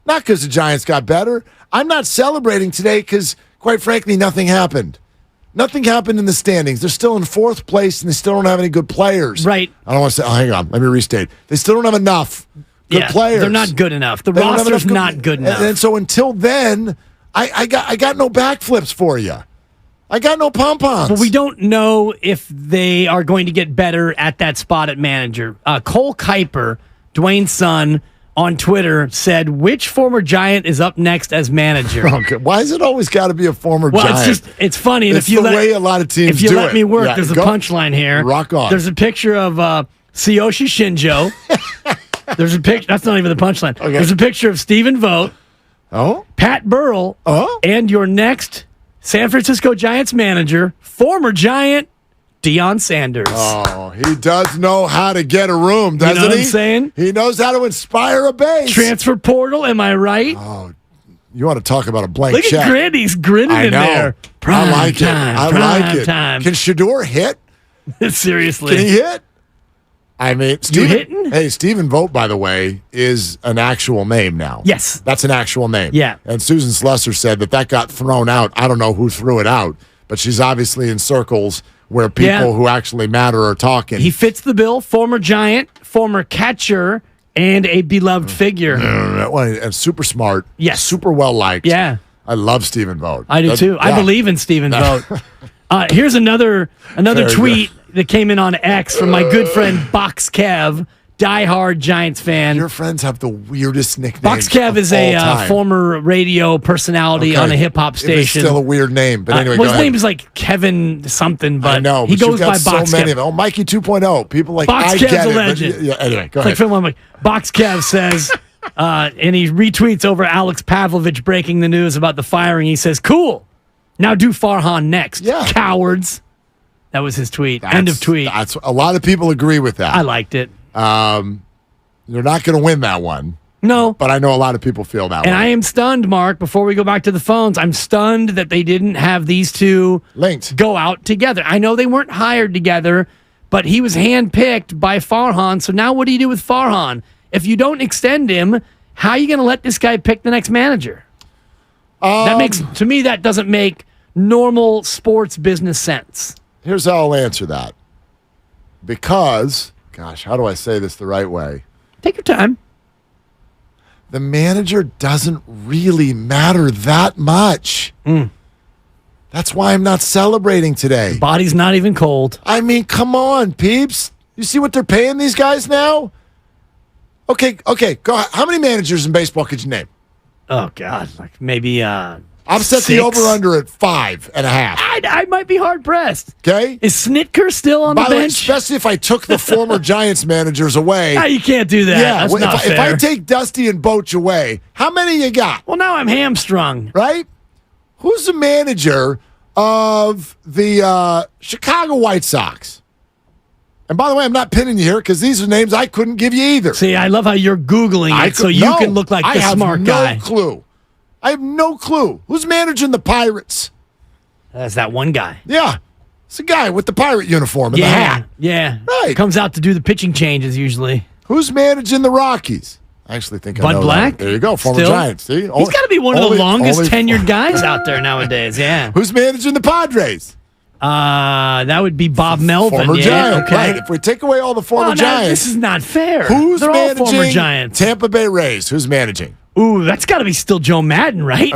Not because the Giants got better. I'm not celebrating today because, quite frankly, nothing happened. Nothing happened in the standings. They're still in 4th place, and they still don't have any good players. Right. I don't want to say, hang on. Let me restate. They still don't have enough good players. They're not good enough. The roster's not good enough. And so until then, I got no backflips for you. I got no pom-poms. But we don't know if they are going to get better at that spot at manager. Cole Kuiper, Dwayne's son, on Twitter said, which former Giant is up next as manager? Okay. Why has it always got to be a former Giant? It's funny. And it's the way a lot of teams if you do let it. me work, there's a punchline here. Rock on. There's a picture of Tsuyoshi Shinjo. There's a picture. That's not even the punchline. Okay. There's a picture of Stephen Vogt. Oh? Pat Burrell. Oh? And your next San Francisco Giants manager, former Giant, Deion Sanders. Oh, he does know how to get a room, doesn't he? You know what I'm saying? He knows how to inspire a base. Transfer portal, am I right? Oh, you want to talk about a blank Look check. Look at Grit. He's grinning in there. I like it. I like it. Can Shador hit? Seriously. Can he hit? I mean, hitting? Hey, Stephen Vogt, by the way, is an actual name now. Yes. That's an actual name. Yeah. And Susan Slusser said that got thrown out. I don't know who threw it out, but she's obviously in circles where people who actually matter are talking. He fits the bill. Former Giant, former catcher, and a beloved figure. And super smart. Yes. Super well liked. Yeah. I love Stephen Vogt. I do too. I believe in Stephen Vogt. Here's another tweet that came in on X from my good friend Box Kev, diehard Giants fan. Your friends have the weirdest nicknames. Box Kev is a former radio personality on a hip hop station. It's still a weird name, but anyway, his name is like Kevin something, but I know, he goes by so Box many Kev. of them. Oh, Mikey 2.0. People like Box I Kev's get a it. legend. But, anyway, go ahead. Like Box Kev says, and he retweets over Alex Pavlovich breaking the news about the firing. He says, "Cool, now do Farhan next, cowards." That was his tweet. End of tweet. That's a lot of people agree with that. I liked it. You're not going to win that one. No. But I know a lot of people feel that way. And I am stunned, Mark, before we go back to the phones, I'm stunned that they didn't have these two linked, go out together. I know they weren't hired together, but he was handpicked by Farhan. So now what do you do with Farhan? If you don't extend him, how are you going to let this guy pick the next manager? To me, that doesn't make normal sports business sense. Here's how I'll answer that. Because, gosh, how do I say this the right way? Take your time. The manager doesn't really matter that much. That's why I'm not celebrating today. Body's not even cold. I mean, come on, peeps. You see what they're paying these guys now? Okay, go ahead. How many managers in baseball could you name? Oh, God. Like maybe I've set the over-under at 5.5. I might be hard-pressed. Okay? Is Snitker still on the bench? By the way, especially if I took the former Giants managers away. No, you can't do that. Yeah, that's not fair. If I take Dusty and Boach away, how many you got? Well, now I'm hamstrung. Right? Who's the manager of the Chicago White Sox? And by the way, I'm not pinning you here because these are names I couldn't give you either. See, I love how you're Googling it so you can look like the smart guy. I have no clue. I have no clue. Who's managing the Pirates? That's that one guy. Yeah. It's the guy with the pirate uniform and the hat. Yeah. Right. Comes out to do the pitching changes usually. Who's managing the Rockies? I actually think I Bud know Black? that. There you go. Former Giants. See? He's got to be one of the longest tenured guys out there nowadays. Yeah. Who's managing the Padres? That would be Bob Melvin. Former Giant. Right. If we take away all the former Giants. This is not fair. Who's They're managing all former Giants. Tampa Bay Rays? Who's managing? Ooh, that's got to be still Joe Madden, right?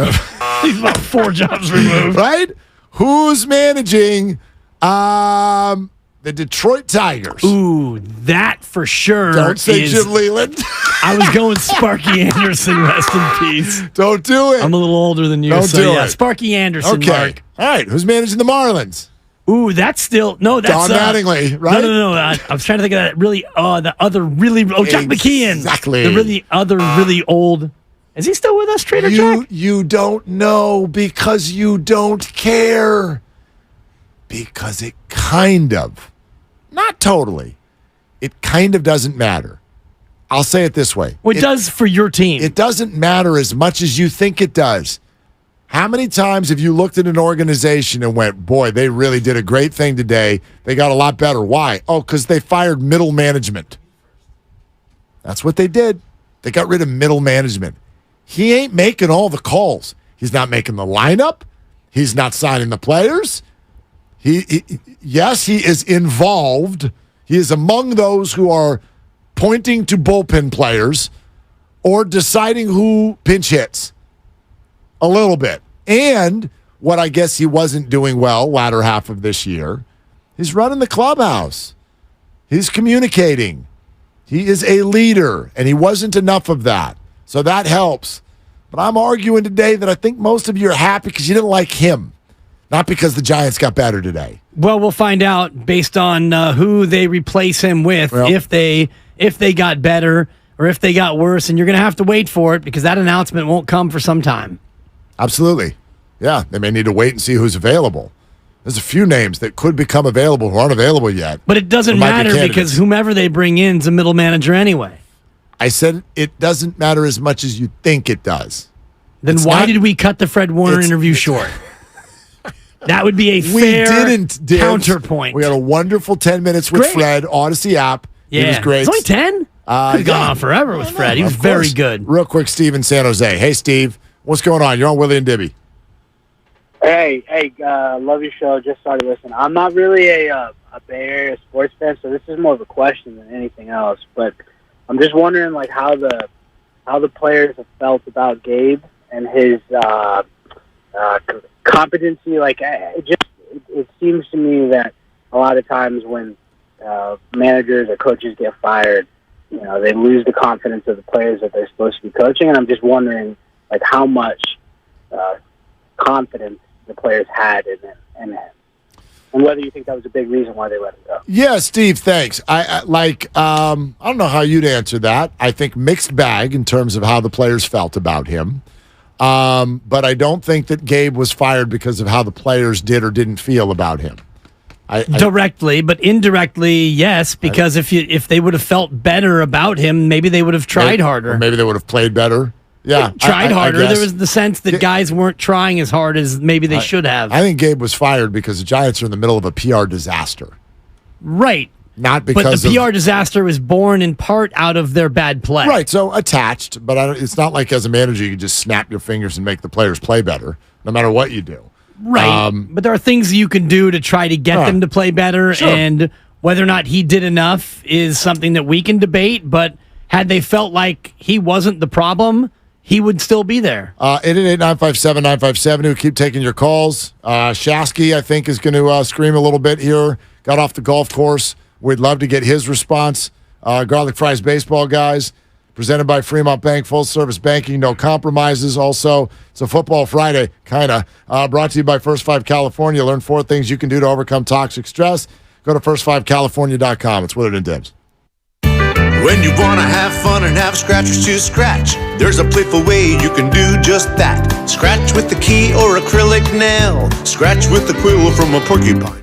He's about 4 jobs removed. Right? Who's managing the Detroit Tigers? Ooh, that for sure. Don't say Jim Leland. I was going Sparky Anderson, rest in peace. Don't do it. I'm a little older than you. Don't do it. Sparky Anderson, okay. Mark. All right. Who's managing the Marlins? Ooh, that's still that's Don Mattingly, right? No. I was trying to think of that really the other really Jack McKeon. Exactly. The really old. Is he still with us, Trader Jack? You don't know because you don't care. Because it kind of, not totally, it kind of doesn't matter. I'll say it this way. Well, it does for your team. It doesn't matter as much as you think it does. How many times have you looked at an organization and went, boy, they really did a great thing today. They got a lot better. Why? Oh, because they fired middle management. That's what they did. They got rid of middle management. He ain't making all the calls. He's not making the lineup. He's not signing the players. Yes, he is involved. He is among those who are pointing to bullpen players or deciding who pinch hits a little bit. And what I guess he wasn't doing well latter half of this year, he's running the clubhouse. He's communicating. He is a leader, and he wasn't enough of that. So that helps. But I'm arguing today that I think most of you are happy because you didn't like him, not because the Giants got better today. Well, we'll find out based on who they replace him with, if they got better or if they got worse, and you're going to have to wait for it because that announcement won't come for some time. Absolutely. Yeah, they may need to wait and see who's available. There's a few names that could become available who aren't available yet. But it doesn't matter because whomever they bring in is a middle manager anyway. I said it doesn't matter as much as you think it does. Then why did we cut the Fred Warner interview short? That would be a fair counterpoint. We had a wonderful 10 minutes with Fred, Odyssey app. Yeah. It was great. It's only 10? Could have gone on forever with Fred. He was very good. Real quick, Steve in San Jose. Hey, Steve. What's going on? You're on Willie and Dibby. Hey, love your show. Just started listening. I'm not really a Bay Area sports fan, so this is more of a question than anything else. But I'm just wondering, like, how the players have felt about Gabe and his competency. Like, it seems to me that a lot of times when managers or coaches get fired, they lose the confidence of the players that they're supposed to be coaching. And I'm just wondering, like, how much confidence the players had in him, and whether you think that was a big reason why they let him go. Yeah, Steve, thanks. I don't know how you'd answer that. I think mixed bag in terms of how the players felt about him. But I don't think that Gabe was fired because of how the players did or didn't feel about him. Directly, but indirectly, yes, because if they would have felt better about him, maybe they would have tried harder. Or maybe they would have played better. Yeah, tried harder. There was the sense that guys weren't trying as hard as maybe they should have. I think Gabe was fired because the Giants are in the middle of a PR disaster. Right. Not because But the PR disaster was born in part out of their bad play. Right, so attached, but it's not like as a manager you can just snap your fingers and make the players play better, no matter what you do. Right, but there are things you can do to try to get them to play better, and whether or not he did enough is something that we can debate, but had they felt like he wasn't the problem, he would still be there. 888-957-957. We keep taking your calls. Shasky, I think, is going to scream a little bit here. Got off the golf course. We'd love to get his response. Garlic Fries Baseball Guys, presented by Fremont Bank, full-service banking, no compromises. Also, it's a Football Friday, kind of. Brought to you by First 5 California. Learn 4 things you can do to overcome toxic stress. Go to first5california.com. It's Willard and Dibs. When you want to have fun and have scratchers to scratch, there's a playful way you can do just that. Scratch with the key or acrylic nail. Scratch with the quill from a porcupine.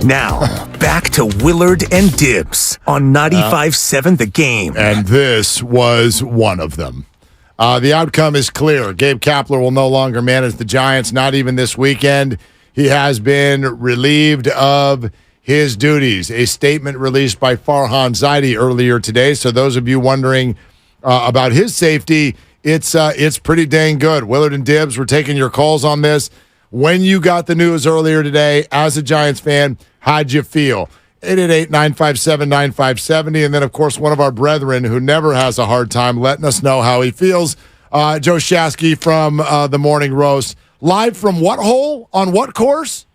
Now, back to Willard and Dibbs on 95.7 The Game. And this was one of them. The outcome is clear. Gabe Kapler will no longer manage the Giants, not even this weekend. He has been relieved of his duties. A statement released by Farhan Zaidi earlier today. So those of you wondering about his safety, it's pretty dang good. Willard and Dibbs, we're taking your calls on this. When you got the news earlier today, as a Giants fan, how'd you feel? 888-957-9570. And then, of course, one of our brethren who never has a hard time letting us know how he feels, Joe Shasky from the Morning Roast. Live from what hole on what course?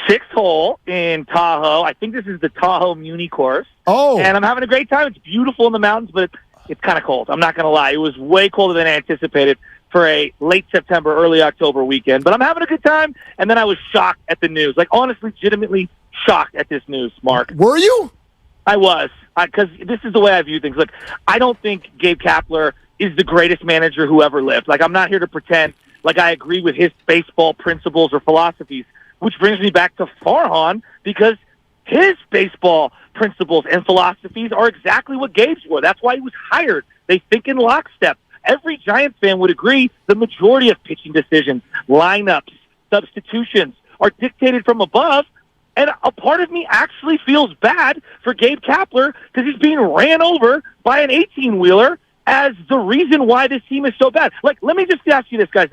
Sixth hole in Tahoe. I think this is the Tahoe Muni course. Oh. And I'm having a great time. It's beautiful in the mountains, but it's kind of cold. I'm not going to lie. It was way colder than I anticipated for a late September, early October weekend. But I'm having a good time, and then I was shocked at the news. Like, honestly, legitimately shocked at this news, Mark. Were you? I was, because this is the way I view things. Look, I don't think Gabe Kapler is the greatest manager who ever lived. Like, I'm not here to pretend like I agree with his baseball principles or philosophies, which brings me back to Farhan, because his baseball principles and philosophies are exactly what Gabe's were. That's why he was hired. They think in lockstep. Every Giants fan would agree the majority of pitching decisions, lineups, substitutions are dictated from above. And a part of me actually feels bad for Gabe Kapler because he's being ran over by an 18-wheeler as the reason why this team is so bad. Like, let me just ask you this, guys.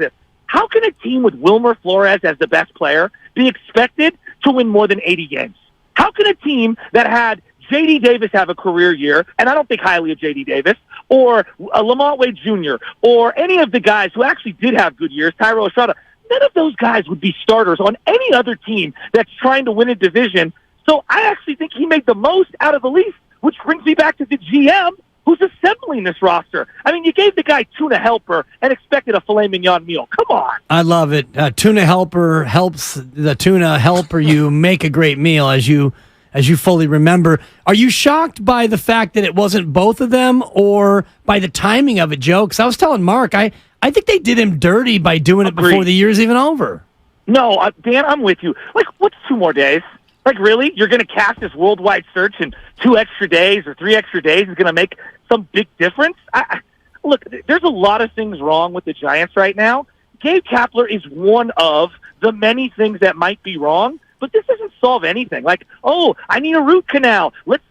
How can a team with Wilmer Flores as the best player be expected to win more than 80 games? How can a team that had J.D. Davis have a career year, and I don't think highly of J.D. Davis, or Lamont Wade Jr., or any of the guys who actually did have good years, Tyro Estrada, none of those guys would be starters on any other team that's trying to win a division. So I actually think he made the most out of the least, which brings me back to the GM who's assembling this roster. I mean, you gave the guy tuna helper and expected a filet mignon meal. Come on. I love it. Tuna helper helps the tuna helper you make a great meal, as you fully remember. Are you shocked by the fact that it wasn't both of them, or by the timing of it, Joe? Because I was telling Mark, I think they did him dirty by doing it before the year's even over. No, Dan, I'm with you. Like, what's 2 more days? Like, really? You're going to cast this worldwide search in 2 extra days or 3 extra days is going to make some big difference? Look, there's a lot of things wrong with the Giants right now. Gabe Kapler is one of the many things that might be wrong, but this doesn't solve anything. Like, oh, I need a root canal. Let's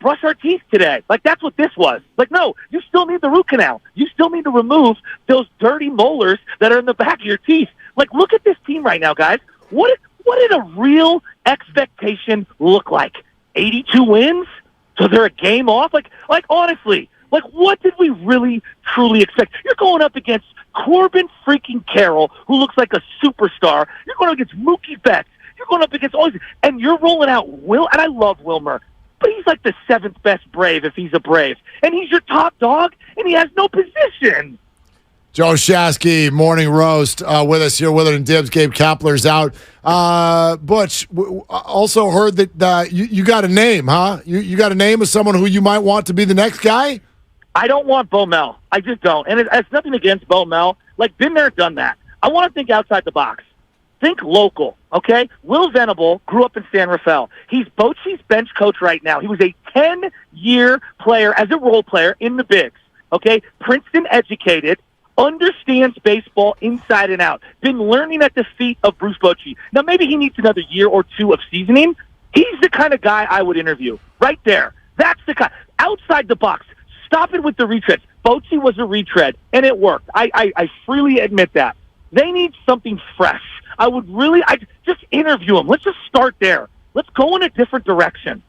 brush our teeth today. Like, that's what this was. Like, no, you still need the root canal. You still need to remove those dirty molars that are in the back of your teeth. Like, look at this team right now, guys. What did a real expectation look like? 82 wins? So they're a game off? Like honestly, like, what did we really, truly expect? You're going up against Corbin freaking Carroll, who looks like a superstar. You're going up against Mookie Betts. You're going up against all these, and you're rolling out and I love Wilmer, but he's like the 7th best Brave if he's a Brave. And he's your top dog, and he has no position. Joe Shasky, Morning Roast, with us here. Willard and Dibbs. Gabe Kapler's out. Butch, also heard that you got a name, huh? You got a name of someone who you might want to be the next guy? I don't want Bo Mel. I just don't. And it's nothing against Bo Mel. Like, been there, done that. I want to think outside the box. Think local, okay? Will Venable grew up in San Rafael. He's Bochy's bench coach right now. He was a 10-year player as a role player in the Bigs, okay? Princeton educated, understands baseball inside and out, been learning at the feet of Bruce Bochy. Now, maybe he needs another year or 2 of seasoning. He's the kind of guy I would interview right there. That's the kind. Outside the box. Stop it with the retreads. Bochy was a retread, and it worked. I freely admit that. They need something fresh. I just interview him. Let's just start there. Let's go in a different direction.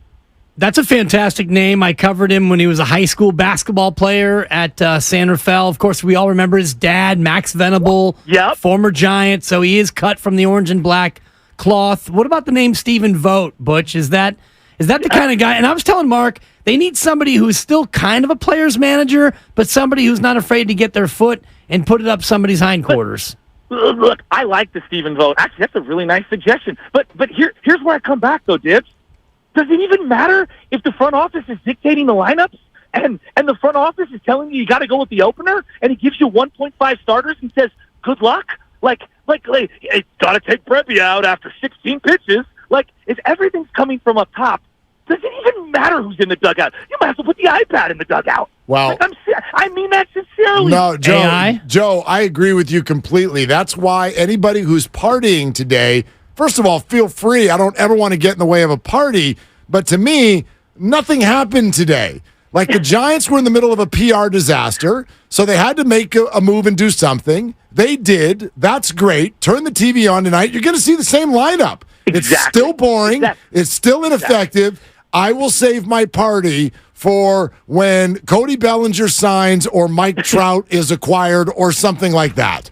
That's a fantastic name. I covered him when he was a high school basketball player at San Rafael. Of course, we all remember his dad, Max Venable, former Giant, so he is cut from the orange and black cloth. What about the name Stephen Vogt, Butch? Is that the kind of guy? And I was telling Mark, they need somebody who's still kind of a player's manager, but somebody who's not afraid to get their foot and put it up somebody's hindquarters. Look, I like the Stephen Vogt. Actually, that's a really nice suggestion. But here's where I come back, though, Dibbs. Does it even matter if the front office is dictating the lineups and the front office is telling you got to go with the opener and he gives you 1.5 starters and says, good luck? Like it's got to take Preppy out after 16 pitches. Like, if everything's coming from up top, does it even matter who's in the dugout? You might as well put the iPad in the dugout. Well, I mean that sincerely. No, Joe, I agree with you completely. That's why anybody who's partying today, first of all, feel free. I don't ever want to get in the way of a party. But to me, nothing happened today. Like, the Giants were in the middle of a PR disaster, so they had to make a move and do something. They did. That's great. Turn the TV on tonight. You're going to see the same lineup. Exactly. It's still boring. It's still ineffective. I will save my party for when Cody Bellinger signs or Mike Trout is acquired or something like that.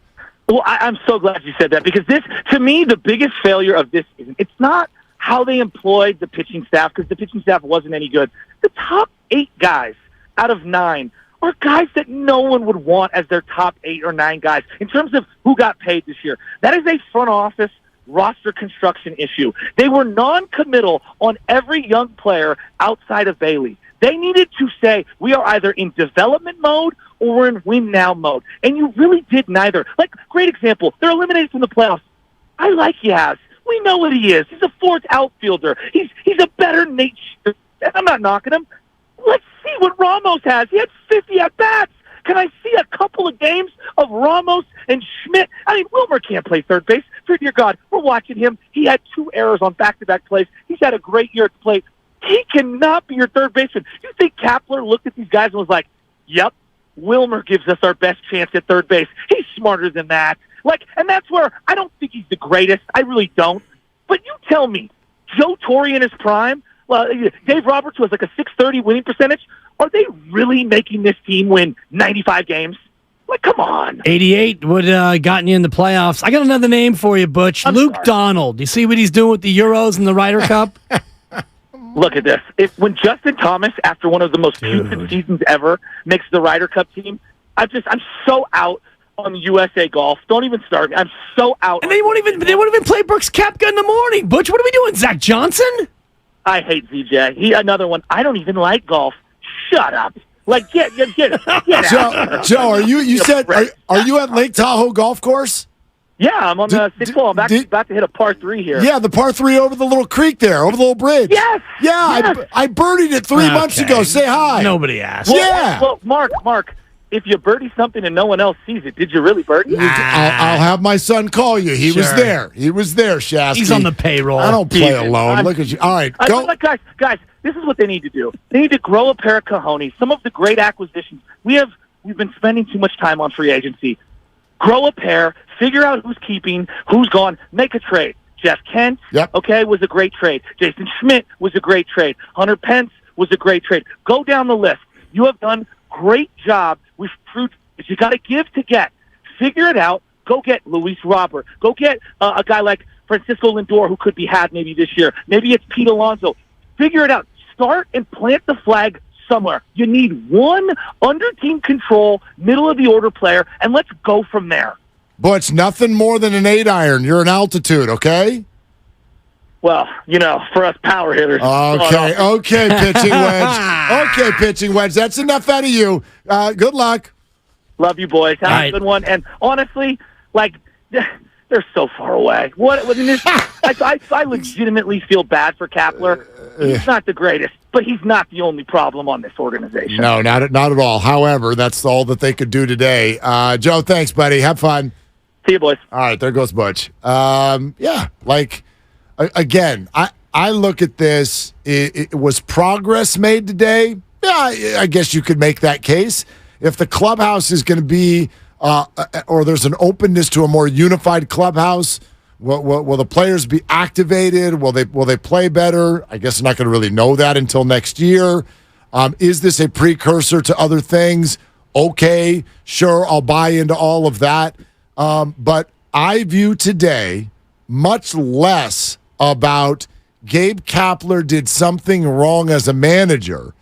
Well, I'm so glad you said that, because this, to me, the biggest failure of this season, it's not how they employed the pitching staff, because the pitching staff wasn't any good. The top 8 guys out of 9 are guys that no one would want as their top 8 or 9 guys in terms of who got paid this year. That is a front office roster construction issue. They were non-committal on every young player outside of Bailey. They needed to say, we are either in development mode or we're in win now mode. And you really did neither. Like, great example, they're eliminated from the playoffs. I like Yaz. We know what he is. He's a 4th outfielder. He's a better Nate. I'm not knocking him. Let's see what Ramos has. He had 50 at-bats. Can I see a couple of games of Ramos and Schmidt? I mean, Wilmer can't play third base. For dear God, we're watching him. He had 2 errors on back-to-back plays. He's had a great year at the plate. He cannot be your third baseman. You think Kapler looked at these guys and was like, yep, Wilmer gives us our best chance at third base. He's smarter than that. Like, and that's where I don't think he's the greatest. I really don't. But you tell me, Joe Torre in his prime, well, Dave Roberts was like a .630 winning percentage. Are they really making this team win 95 games? Like, come on. 88 would have gotten you in the playoffs. I got another name for you, Butch. Luke Donald. You see what he's doing with the Euros and the Ryder Cup? Look at this. When Justin Thomas, after one of the most putrid seasons ever, makes the Ryder Cup team, I'm so out on USA Golf. Don't even start me. I'm so out. And they won't even play Brooks Koepka in the morning. Butch, what are we doing? Zach Johnson? I hate ZJ. He another one. I don't even like golf. Shut up. Like, get out. Joe, are you at Lake Tahoe Golf Course? Yeah, I'm on the 6th hole. I'm about to hit a par 3 here. Yeah, the par 3 over the little creek there, over the little bridge. Yes. Yeah, yes. I birdied it 3 months ago. Say hi. Nobody asked. Well, Mark, if you birdie something and no one else sees it, did you really birdie? I'll have my son call you. He was there. He was there, Shasky. He's on the payroll. I don't play alone. Look at you. All right, go. Guys, this is what they need to do. They need to grow a pair of cojones. Some of the great acquisitions we've been spending too much time on free agency. Grow a pair, figure out who's keeping, who's gone, make a trade. Jeff Kent, was a great trade. Jason Schmidt was a great trade. Hunter Pence was a great trade. Go down the list. You have done great job with fruit. You got to give to get. Figure it out. Go get Luis Robert. Go get a guy like Francisco Lindor, who could be had maybe this year. Maybe it's Pete Alonso. Figure it out. Start and plant the flag somewhere. You need one under-team control, middle-of-the-order player, and let's go from there. Butch, nothing more than an 8-iron. You're in altitude, okay? Well, for us power hitters. Okay, pitching wedge. Okay, pitching wedge. That's enough out of you. Good luck. Love you, boys. Have a good one. And honestly, they're so far away. I legitimately feel bad for Kapler. He's not the greatest, but he's not the only problem on this organization. No, not at all. However, that's all that they could do today. Joe, thanks, buddy. Have fun. See you, boys. All right, there goes Butch. Again, I look at this. It was progress made today. Yeah, I guess you could make that case. If the clubhouse is going to be, or there's an openness to a more unified clubhouse, will the players be activated? Will they play better? I guess I'm not going to really know that until next year. Is this a precursor to other things? Okay, sure, I'll buy into all of that. But I view today much less about Gabe Kapler did something wrong as a manager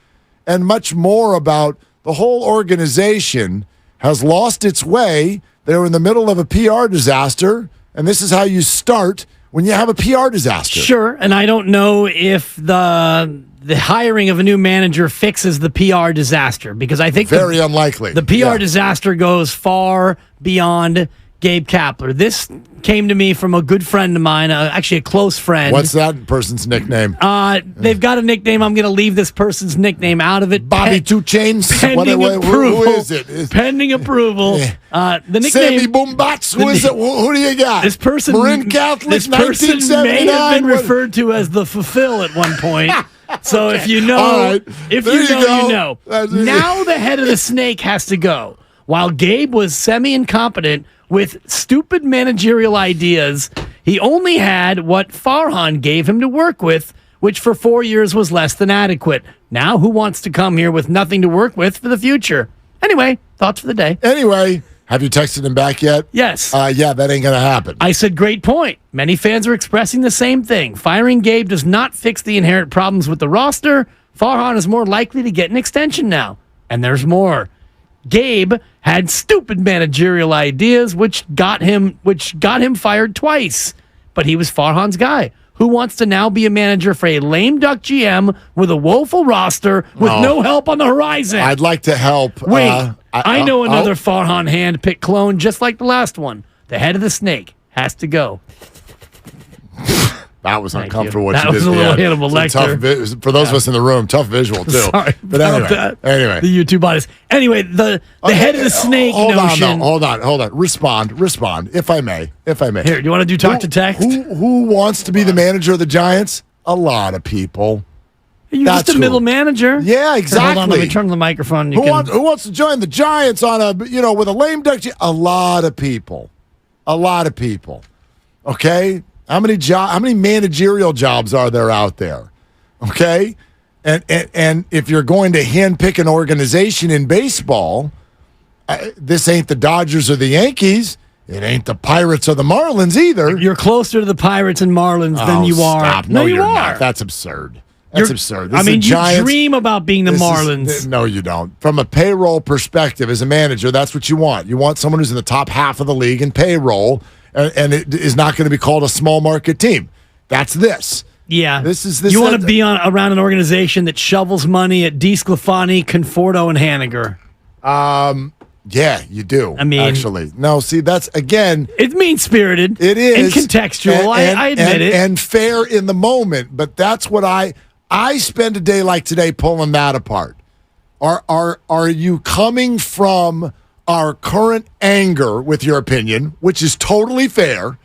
and much more about the whole organization has lost its way. They were in the middle of a PR disaster, and this is how you start when you have a PR disaster. Sure, and I don't know if the hiring of a new manager fixes the PR disaster, because I think very unlikely. The PR disaster goes far beyond Gabe Kapler. This came to me from a good friend of mine, actually a close friend. What's that person's nickname? They've got a nickname. I'm going to leave this person's nickname out of it. Bobby Two Chains? Pending approval. Who is it? Pending approval. The nickname. Sammy Boombats? Who is it? Who do you got? This person. Marin Catholic, This person 1979? may have been referred to as the Fulfill at one point. So if you know, All right. if There you know, go. you know. That's it. Now the head of the snake has to go. While Gabe was semi-incompetent with stupid managerial ideas, he only had what Farhan gave him to work with, which for 4 years was less than adequate. Now who wants to come here with nothing to work with for the future? Anyway, thoughts for the day. Anyway, have you texted him back yet? Yes. Yeah, that ain't going to happen. I said, great point. Many fans are expressing the same thing. Firing Gabe does not fix the inherent problems with the roster. Farhan is more likely to get an extension now. And there's more. Gabe had stupid managerial ideas, which got him fired twice. But he was Farhan's guy. Who wants to now be a manager for a lame duck GM with a woeful roster with no help on the horizon? I'd like to help. Wait, I know another Farhan hand-picked clone just like the last one. The head of the snake has to go. That was uncomfortable. you. What That you was did. a little Hannibal Lecter. For those of us in the room, tough visual too. Sorry But about anyway, the YouTube audience. Anyway, the head of the snake hold notion. Hold on. Respond, if I may. Here, do you want to do talk to text? Who wants to be the manager of the Giants? A lot of people. You're just a middle manager. Yeah, Here, exactly. hold on, let me turn on the microphone. Who wants to join the Giants on with a lame duck? A lot of people. Okay. How many managerial jobs are there out there? Okay, and if you're going to handpick an organization in baseball, this ain't the Dodgers or the Yankees. It ain't the Pirates or the Marlins either. You're closer to the Pirates and Marlins than you are. Stop. No, you're are. not. That's absurd. That's absurd. I mean, you dream about being the Marlins. No, you don't. From a payroll perspective, as a manager, that's what you want. You want someone who's in the top half of the league in payroll, and it is not going to be called a small market team. That's this. Yeah. This. You want to be around an organization that shovels money at DeSclafani, Conforto, and Haniger. Yeah, you do. I mean, actually, no. See, that's again. It's mean-spirited. It is and contextual. I admit it, and fair in the moment. But that's what I spend a day like today pulling that apart. Are you coming from our current anger with your opinion, which is totally fair,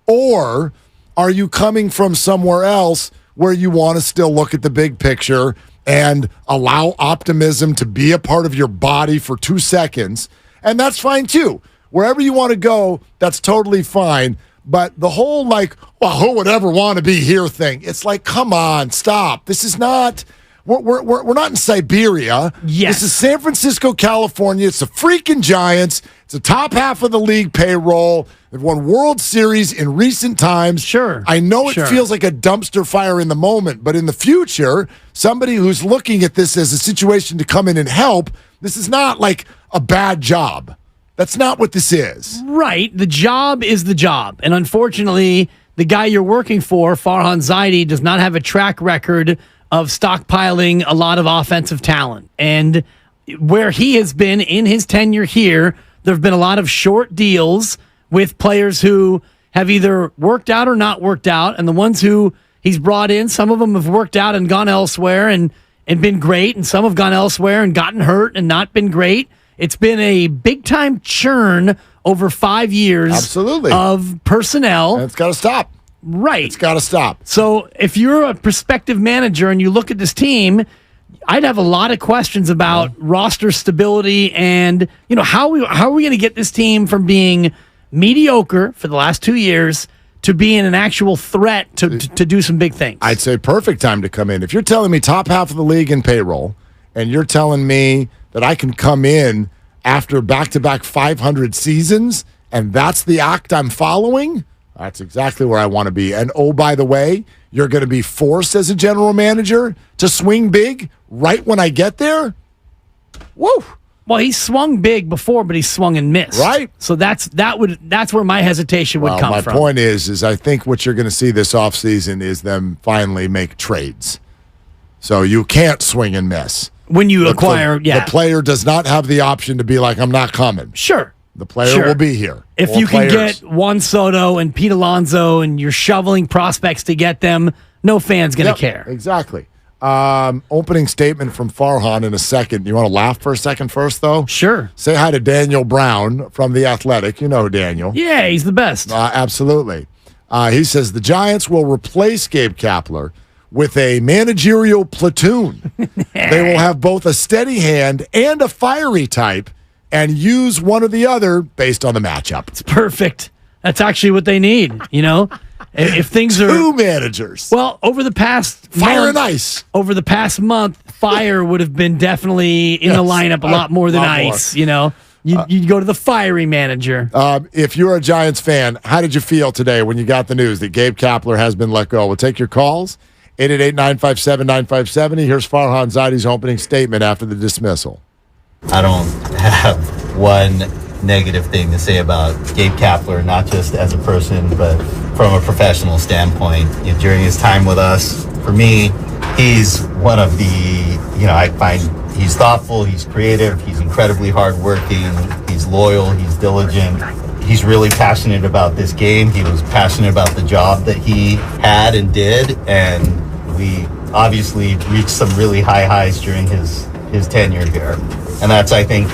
or are you coming from somewhere else where you want to still look at the big picture and allow optimism to be a part of your body for 2 seconds? And that's fine too. Wherever you want to go, that's totally fine. But the whole who would ever want to be here thing, it's like, come on, stop. This is not... We're not in Siberia. Yes. This is San Francisco, California. It's the freaking Giants. It's the top half of the league payroll. They've won World Series in recent times. Sure. I know it feels like a dumpster fire in the moment, but in the future, somebody who's looking at this as a situation to come in and help, this is not like a bad job. That's not what this is. Right. The job is the job. And unfortunately, the guy you're working for, Farhan Zaidi, does not have a track record of stockpiling a lot of offensive talent. And where he has been in his tenure here, there have been a lot of short deals with players who have either worked out or not worked out. And the ones who he's brought in, some of them have worked out and gone elsewhere and been great. And some have gone elsewhere and gotten hurt and not been great. It's been a big-time churn over 5 years Absolutely. Of personnel. And it's got to stop. Right. It's got to stop. So if you're a prospective manager and you look at this team, I'd have a lot of questions about roster stability and, how are we going to get this team from being mediocre for the last 2 years to being an actual threat to do some big things. I'd say perfect time to come in. If you're telling me top half of the league in payroll and you're telling me that I can come in after back-to-back 500 seasons and that's the act I'm following, that's exactly where I want to be. And oh, by the way, you're going to be forced as a general manager to swing big right when I get there? Woo! Well, he swung big before, but he swung and missed. Right. So that's where my hesitation would come from. My point is I think what you're going to see this offseason is them finally make trades. So you can't swing and miss. When you acquire, the player does not have the option to be like, I'm not coming. Sure. The player will be here. If Or you can players. get Juan Soto and Pete Alonso and you're shoveling prospects to get them, no fan's going to care. Exactly. Opening statement from Farhan in a second. You want to laugh for a second first, though? Sure. Say hi to Daniel Brown from The Athletic. You know Daniel. Yeah, he's the best. Absolutely. He says the Giants will replace Gabe Kapler with a managerial platoon. They will have both a steady hand and a fiery type and use one or the other based on the matchup. It's perfect. That's actually what they need, you know? If things are two managers. Well, over the past fire and ice. Over the past month, fire would have been definitely in the lineup a lot more than ice, you know? You'd go to the fiery manager. If you're a Giants fan, how did you feel today when you got the news that Gabe Kapler has been let go? We'll take your calls. 888-957-9570. Here's Farhan Zaidi's opening statement after the dismissal. I don't have one negative thing to say about Gabe Kapler, not just as a person, but from a professional standpoint. You know, during his time with us, for me, he's one of the, I find he's thoughtful, he's creative, he's incredibly hardworking, he's loyal, he's diligent. He's really passionate about this game. He was passionate about the job that he had and did, and we obviously reached some really high highs during his tenure here. And that's, I think,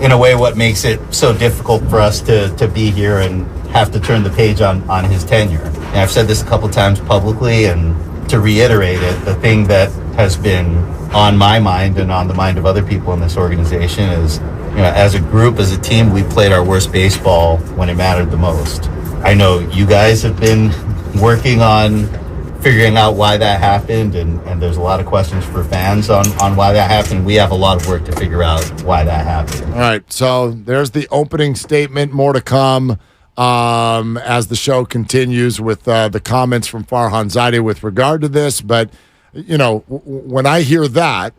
in a way what makes it so difficult for us to be here and have to turn the page on his tenure. And I've said this a couple times publicly, and to reiterate it, the thing that has been on my mind and on the mind of other people in this organization is, as a group, as a team, we played our worst baseball when it mattered the most. I know you guys have been working on figuring out why that happened, and there's a lot of questions for fans on why that happened. We have a lot of work to figure out why that happened. All right, so there's the opening statement. More to come as the show continues with the comments from Farhan Zaidi with regard to this. But, when I hear that,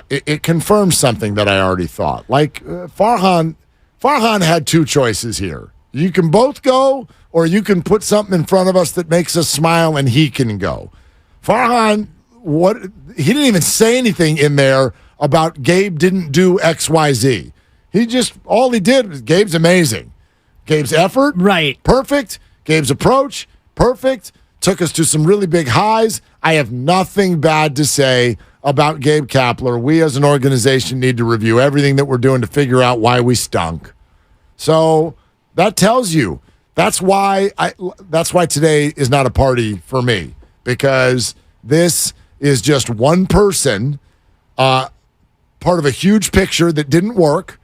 it confirms something that I already thought. Like, Farhan had two choices here. You can both go, or you can put something in front of us that makes us smile and he can go. Farhan, he didn't even say anything in there about Gabe didn't do XYZ. All he did was Gabe's amazing. Gabe's effort, right, perfect. Gabe's approach, perfect. Took us to some really big highs. I have nothing bad to say about Gabe Kapler. We as an organization need to review everything that we're doing to figure out why we stunk. So that tells you that's why today is not a party for me, because this is just one person, part of a huge picture that didn't work,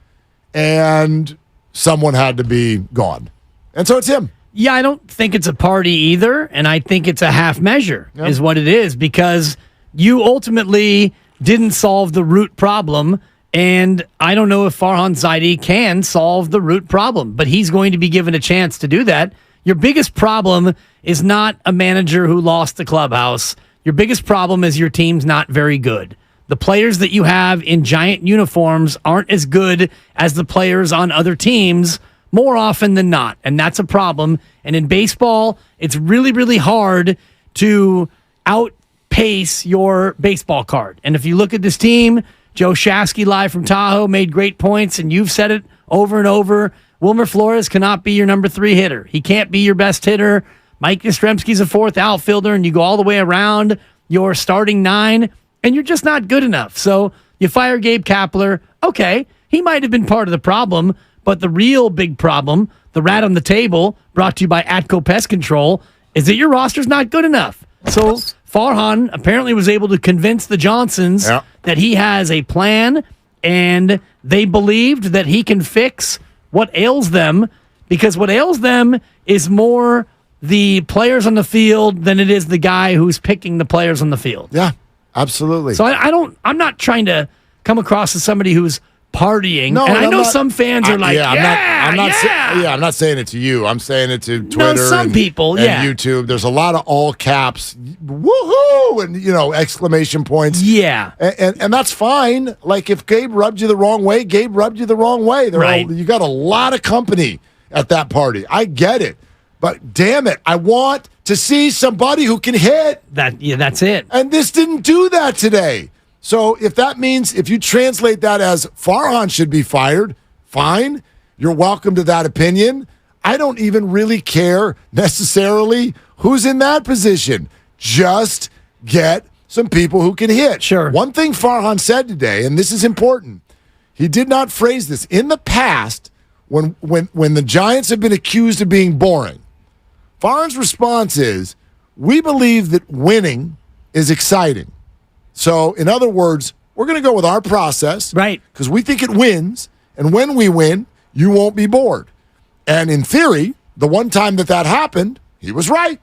and someone had to be gone. And so it's him. Yeah, I don't think it's a party either, and I think it's a half measure is what it is, because you ultimately didn't solve the root problem, and I don't know if Farhan Zaidi can solve the root problem, but he's going to be given a chance to do that. Your biggest problem is not a manager who lost the clubhouse. Your biggest problem is your team's not very good. The players that you have in Giant uniforms aren't as good as the players on other teams more often than not, and that's a problem. And in baseball, it's really, really hard to outpace your baseball card. And if you look at this team, Joe Shasky live from Tahoe made great points, and you've said it over and over. Wilmer Flores cannot be your number 3 hitter. He can't be your best hitter. Mike Yastrzemski's a 4th outfielder, and you go all the way around your starting 9, and you're just not good enough. So you fire Gabe Kapler. Okay, he might have been part of the problem, but the real big problem, the rat on the table, brought to you by Atco Pest Control, is that your roster's not good enough. So Farhan apparently was able to convince the Johnsons that he has a plan, and they believed that he can fix what ails them, because what ails them is more the players on the field than it is the guy who's picking the players on the field. Yeah, absolutely. So I'm not trying to come across as somebody who's partying. No, and I know some fans are like, I'm not saying it to you. I'm saying it to Twitter. Some people, and YouTube. There's a lot of all caps, woohoo, and exclamation points. Yeah, and that's fine. Like, if Gabe rubbed you the wrong way, Gabe rubbed you the wrong way. You got a lot of company at that party. I get it, but damn it, I want to see somebody who can hit. That's it. And this didn't do that today. So if that means, if you translate that as Farhan should be fired, fine. You're welcome to that opinion. I don't even really care necessarily who's in that position. Just get some people who can hit. Sure. One thing Farhan said today, and this is important, he did not phrase this. In the past, when the Giants have been accused of being boring, Farhan's response is, we believe that winning is exciting. So, in other words, we're going to go with our process. Right. Because we think it wins. And when we win, you won't be bored. And in theory, the one time that happened, he was right.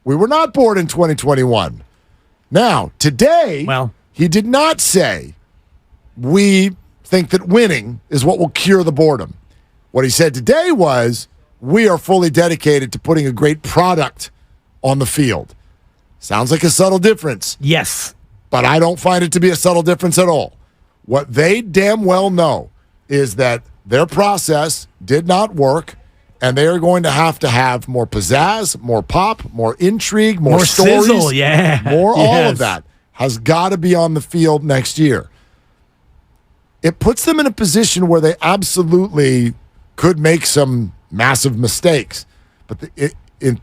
We were not bored in 2021. Now, today, he did not say, we think that winning is what will cure the boredom. What he said today was, we are fully dedicated to putting a great product on the field. Sounds like a subtle difference. Yes. But I don't find it to be a subtle difference at all. What they damn well know is that their process did not work, and they are going to have more pizzazz, more pop, more intrigue, more stories. Sizzle, yeah. More all of that has got to be on the field next year. It puts them in a position where they absolutely could make some massive mistakes, but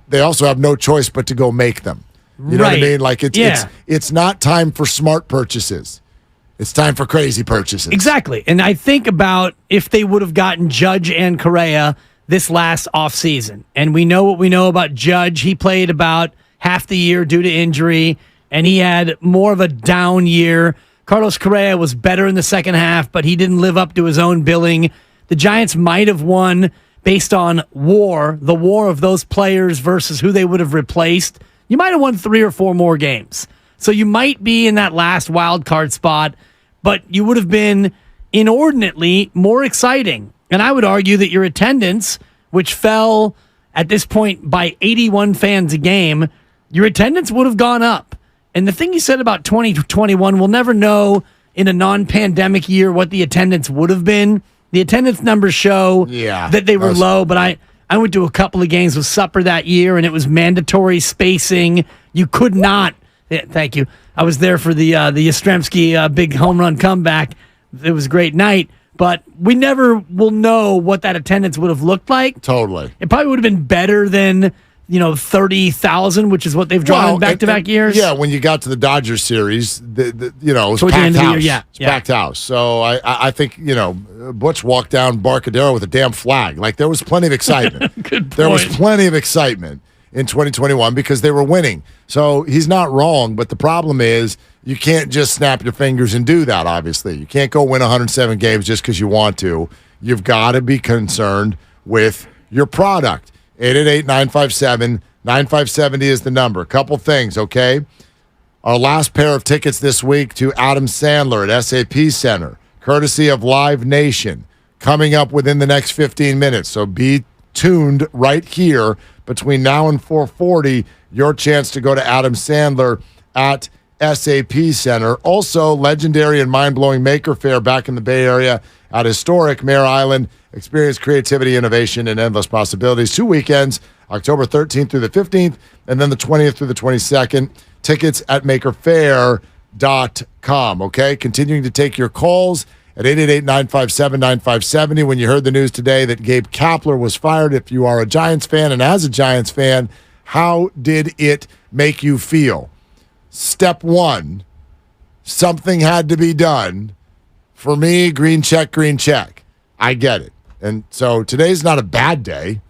they also have no choice but to go make them. You know what I mean? Like it's not time for smart purchases. It's time for crazy purchases. Exactly. And I think about if they would have gotten Judge and Correa this last offseason. And we know what we know about Judge. He played about half the year due to injury, and he had more of a down year. Carlos Correa was better in the second half, but he didn't live up to his own billing. The Giants might have won based on the war of those players versus who they would have replaced. You might have won 3 or 4 more games. So you might be in that last wild card spot, but you would have been inordinately more exciting. And I would argue that your attendance, which fell at this point by 81 fans a game, your attendance would have gone up. And the thing you said about 2021, we'll never know in a non-pandemic year what the attendance would have been. The attendance numbers show that they were low, but I went to a couple of games with Supper that year, and it was mandatory spacing. You could not. Thank you. I was there for the Yastrzemski big home run comeback. It was a great night, but we never will know what that attendance would have looked like. Totally. It probably would have been better than 30,000, which is what they've drawn in back-to-back years. Yeah, when you got to the Dodgers series, it was towards packed the end house. of the year, It's packed house. So I think Butch walked down Barcadero with a damn flag. Like there was plenty of excitement. Good point. There was plenty of excitement in 2021 because they were winning. So he's not wrong, but the problem is you can't just snap your fingers and do that. Obviously, you can't go win 107 games just because you want to. You've got to be concerned with your product. 888-957-9570 is the number. A couple things, okay? Our last pair of tickets this week to Adam Sandler at SAP Center, courtesy of Live Nation, coming up within the next 15 minutes. So be tuned right here between now and 4:40, your chance to go to Adam Sandler at SAP Center. Also, legendary and mind-blowing Maker Faire back in the Bay Area at historic Mare Island. Experience creativity, innovation, and endless possibilities. 2 weekends, October 13th through the 15th, and then the 20th through the 22nd. Tickets at makerfair.com, okay? Continuing to take your calls at 888-957-9570. When you heard the news today that Gabe Kapler was fired, if you are a Giants fan, and as a Giants fan, how did it make you feel? Step one, something had to be done. For me, green check, green check. I get it. And so today's not a bad day.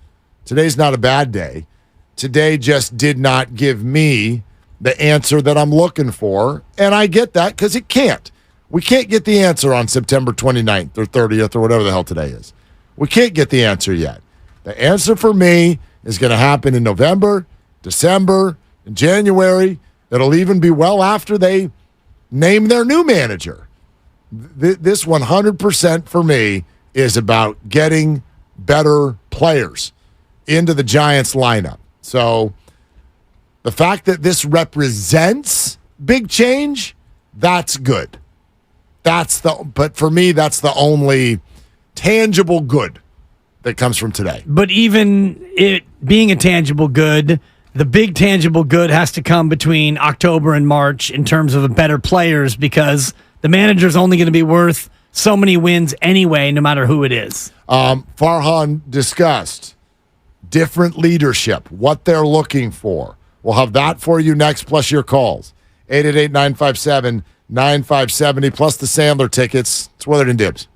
Today's not a bad day. Today just did not give me the answer that I'm looking for. And I get that because it can't. We can't get the answer on September 29th or 30th or whatever the hell today is. We can't get the answer yet. The answer for me is going to happen in November, December, in January. It'll even be well after they name their new manager. This 100% for me is about getting better players into the Giants lineup. So the fact that this big change, that's good. But for me, that's the only tangible good that comes from today. But even it being a tangible good, the big tangible good has to come between October and March in terms of better players, because the manager's only going to be worth so many wins anyway, no matter who it is. Farhan discussed different leadership, what they're looking for. We'll have that for you next, plus your calls. 888-957-9570, plus the Sandler tickets. It's Willard and Dibs.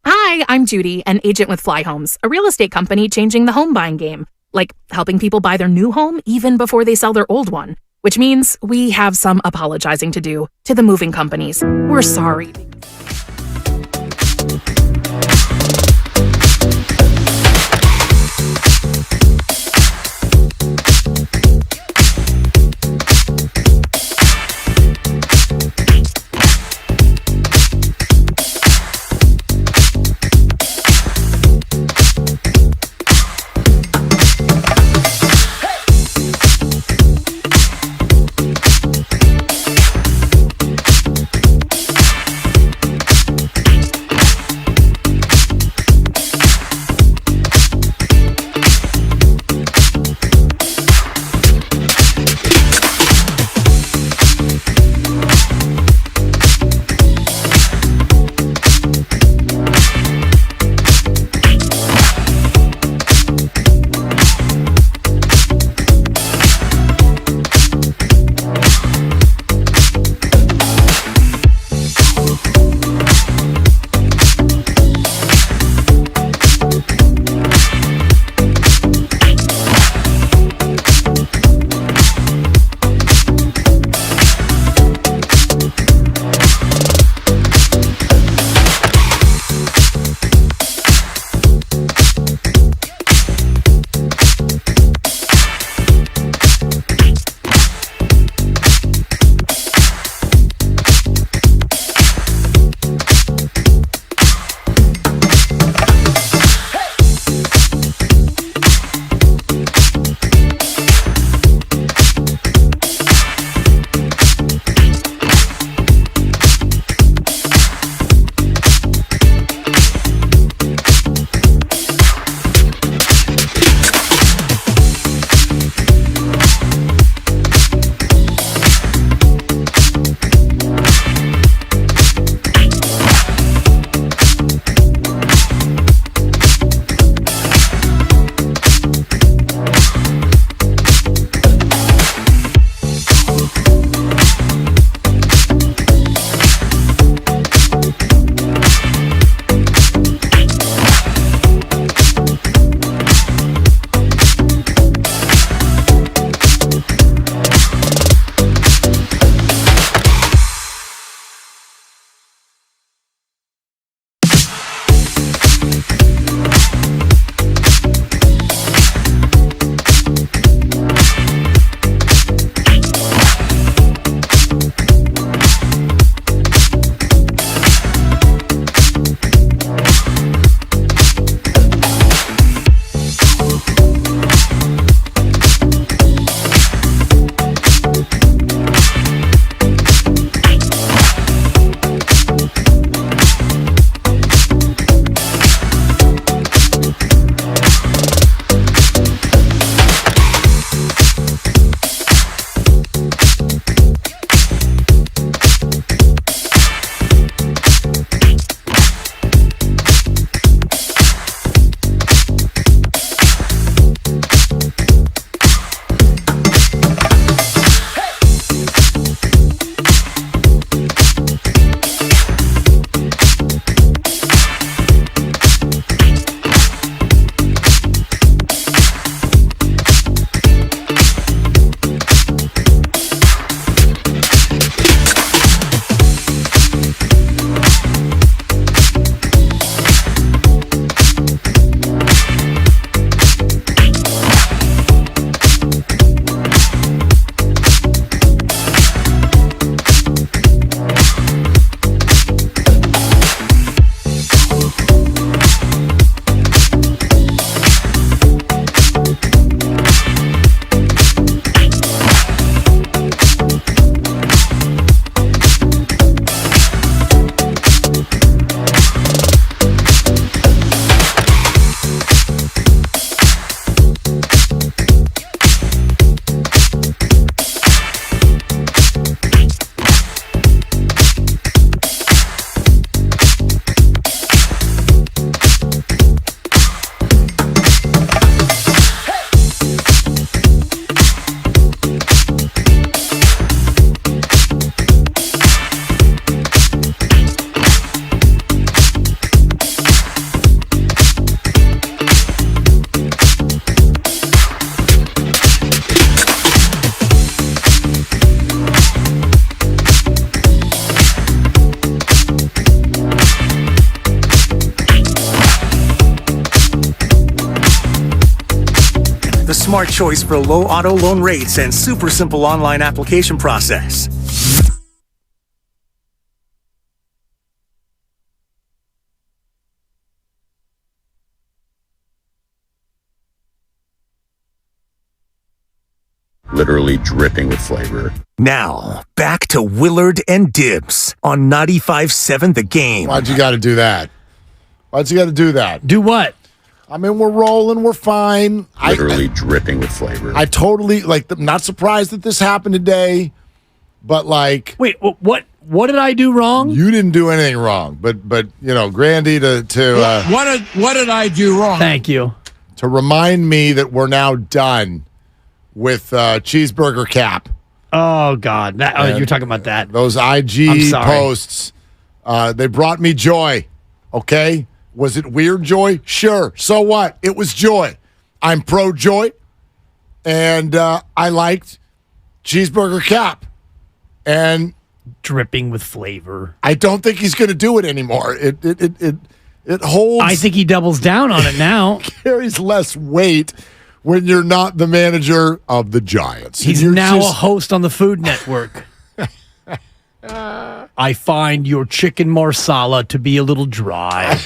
Hi, I'm Judy, an agent with Fly Homes, a real estate company changing the home buying game. Like helping people buy their new home even before they sell their old one. Which means we have some apologizing to do to the moving companies. We're sorry. the smart choice for low auto loan rates and super simple online application process. Literally dripping with flavor. Now, back to Willard and Dibs on 95.7 The Game. Why'd you got to do that? Why'd you got to do that? Do what? I mean, we're rolling. We're fine. Literally dripping with flavor. I totally, I'm not surprised that this happened today, but Wait, what did I do wrong? You didn't do anything wrong, but Grandy to What did I do wrong? Thank you. To remind me that we're now done with Cheeseburger Cap. Oh, God. You're talking about that. Those IG posts, they brought me joy, okay? Was it weird joy? Sure. So what? It was joy. I'm pro-joy, and I liked Cheeseburger Cap. And dripping with flavor. I don't think he's going to do it anymore. It holds. I think he doubles down on it now. Carries less weight when you're not the manager of the Giants. He's now a host on the Food Network. I find your chicken marsala to be a little dry.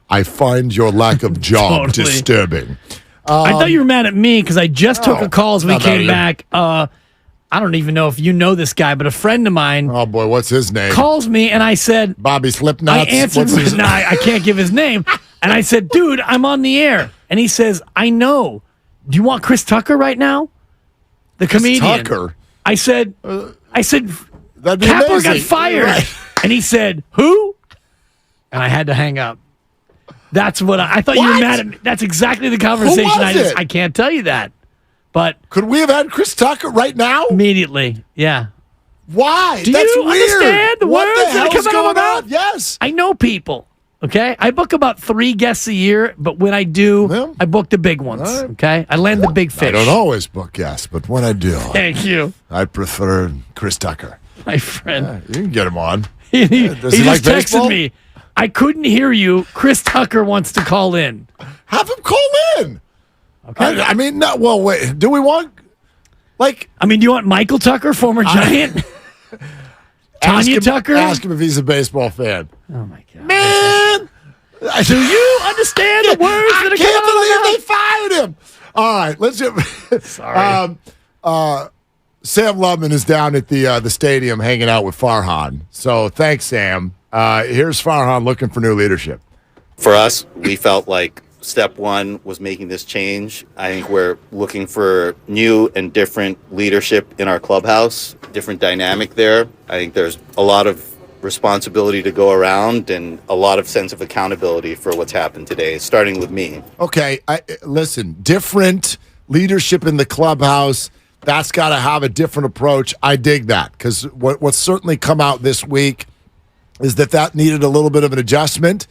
I find your lack of job Totally. disturbing. I thought you were mad at me because I just took a call as we came back. I don't even know if you know this guy, but a friend of mine. Oh, boy, what's his name? Calls me, and I said... Bobby Slipknots? I answered... No, I can't give his name. And I said, dude, I'm on the air. And he says, I know. Do you want Chris Tucker right now? The comedian. Tucker? I said, That'd be Kapler amazing. got fired. Right. And he said, who? And I had to hang up. That's what I thought you were mad at me. That's exactly the conversation. I can't tell you that. But could we have had Chris Tucker right now? Immediately, yeah. Why? Do That's you weird. understand the What words the that are hell's coming out of going my on? mouth? Yes. I know people. Okay, I book about 3 guests a year, but when I do, I book the big ones. Okay, I land the big fish. I don't always book guests, but when I do, Thank you, I prefer Chris Tucker. my friend. Yeah, you can get him on. He Does he like just texted baseball? me. I couldn't hear you. Chris Tucker wants to call in. Have him call in. Okay. I mean, no. Well, wait. Do we want do you want Michael Tucker, former Giant? Tanya Tucker? Ask him if he's a baseball fan. Oh my God, man! Do you understand the words that are coming out of my I can't believe they fired him. All right, let's get. Sorry. Sam Lubman is down at the stadium hanging out with Farhan. So thanks, Sam. Here's Farhan looking for new leadership. For us, we felt like step one was making this change. I think we're looking for new and different leadership in our clubhouse, different dynamic there. I think there's a lot of responsibility to go around and a lot of sense of accountability for what's happened today, starting with me. Okay, listen, different leadership in the clubhouse. That's got to have a different approach. I dig that because what's certainly come out this week is that needed a little bit of an adjustment.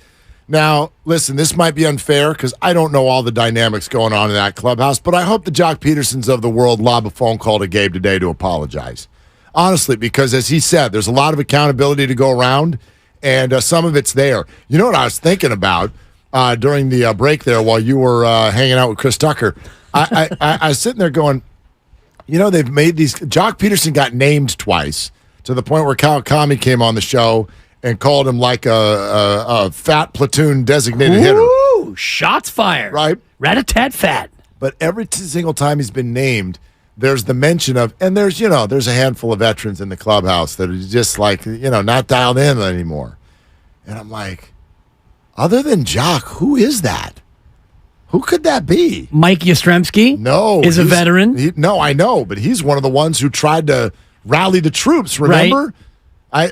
Now, listen, this might be unfair because I don't know all the dynamics going on in that clubhouse, but I hope the Jock Petersons of the world lob a phone call to Gabe today to apologize. Honestly, because as he said, there's a lot of accountability to go around, and some of it's there. You know what I was thinking about during the break there while you were hanging out with Chris Tucker? I was sitting there going, they've made these. Jock Peterson got named twice to the point where Kawakami came on the show and called him like a fat platoon designated hitter. Ooh, shots fired. Right? Rat-a-tat fat. But every single time he's been named, there's the mention of, and there's a handful of veterans in the clubhouse that are just like, not dialed in anymore. And I'm like, other than Jock, who is that? Who could that be? Mike Yastrzemski? No. Is a veteran? No, I know, but he's one of the ones who tried to rally the troops, remember? Right. I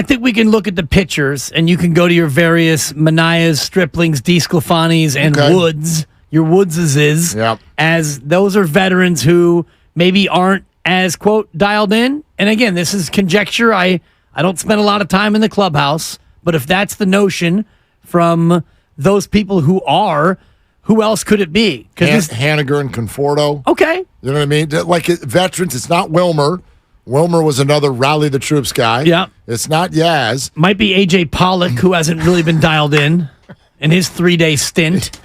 think we can look at the pictures, and you can go to your various Manias, Striplings, DeSclafanis, and Woods. Your Woodses as those are veterans who maybe aren't as, quote, dialed in. And again, this is conjecture. I don't spend a lot of time in the clubhouse, but if that's the notion from those people who are, who else could it be? Haniger and Conforto. Okay. You know what I mean? Like veterans, it's not Wilmer. Wilmer was another rally the troops guy. Yeah. It's not Yaz. Might be A.J. Pollock, who hasn't really been dialed in his 3-day stint.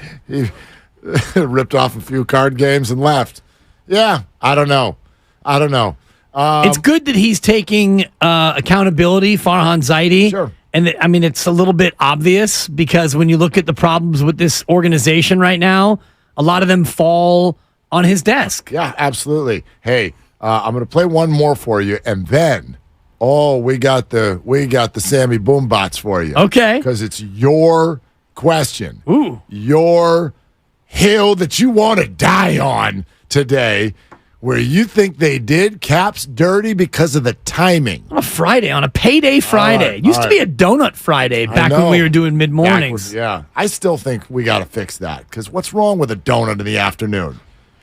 Ripped off a few card games and left. Yeah, I don't know. It's good that he's taking accountability, Farhan Zaidi. Sure. And it's a little bit obvious because when you look at the problems with this organization right now, a lot of them fall on his desk. Yeah, absolutely. Hey, I'm going to play one more for you, and then, we got the Sammy Boombots for you. Okay. Because it's your question. Ooh. Your hill that you want to die on today, where you think they did Caps dirty because of the timing. On a Friday, on a payday Friday. It used to be a donut Friday back when we were doing mid-mornings. Yeah. I still think we got to fix that, because what's wrong with a donut in the afternoon?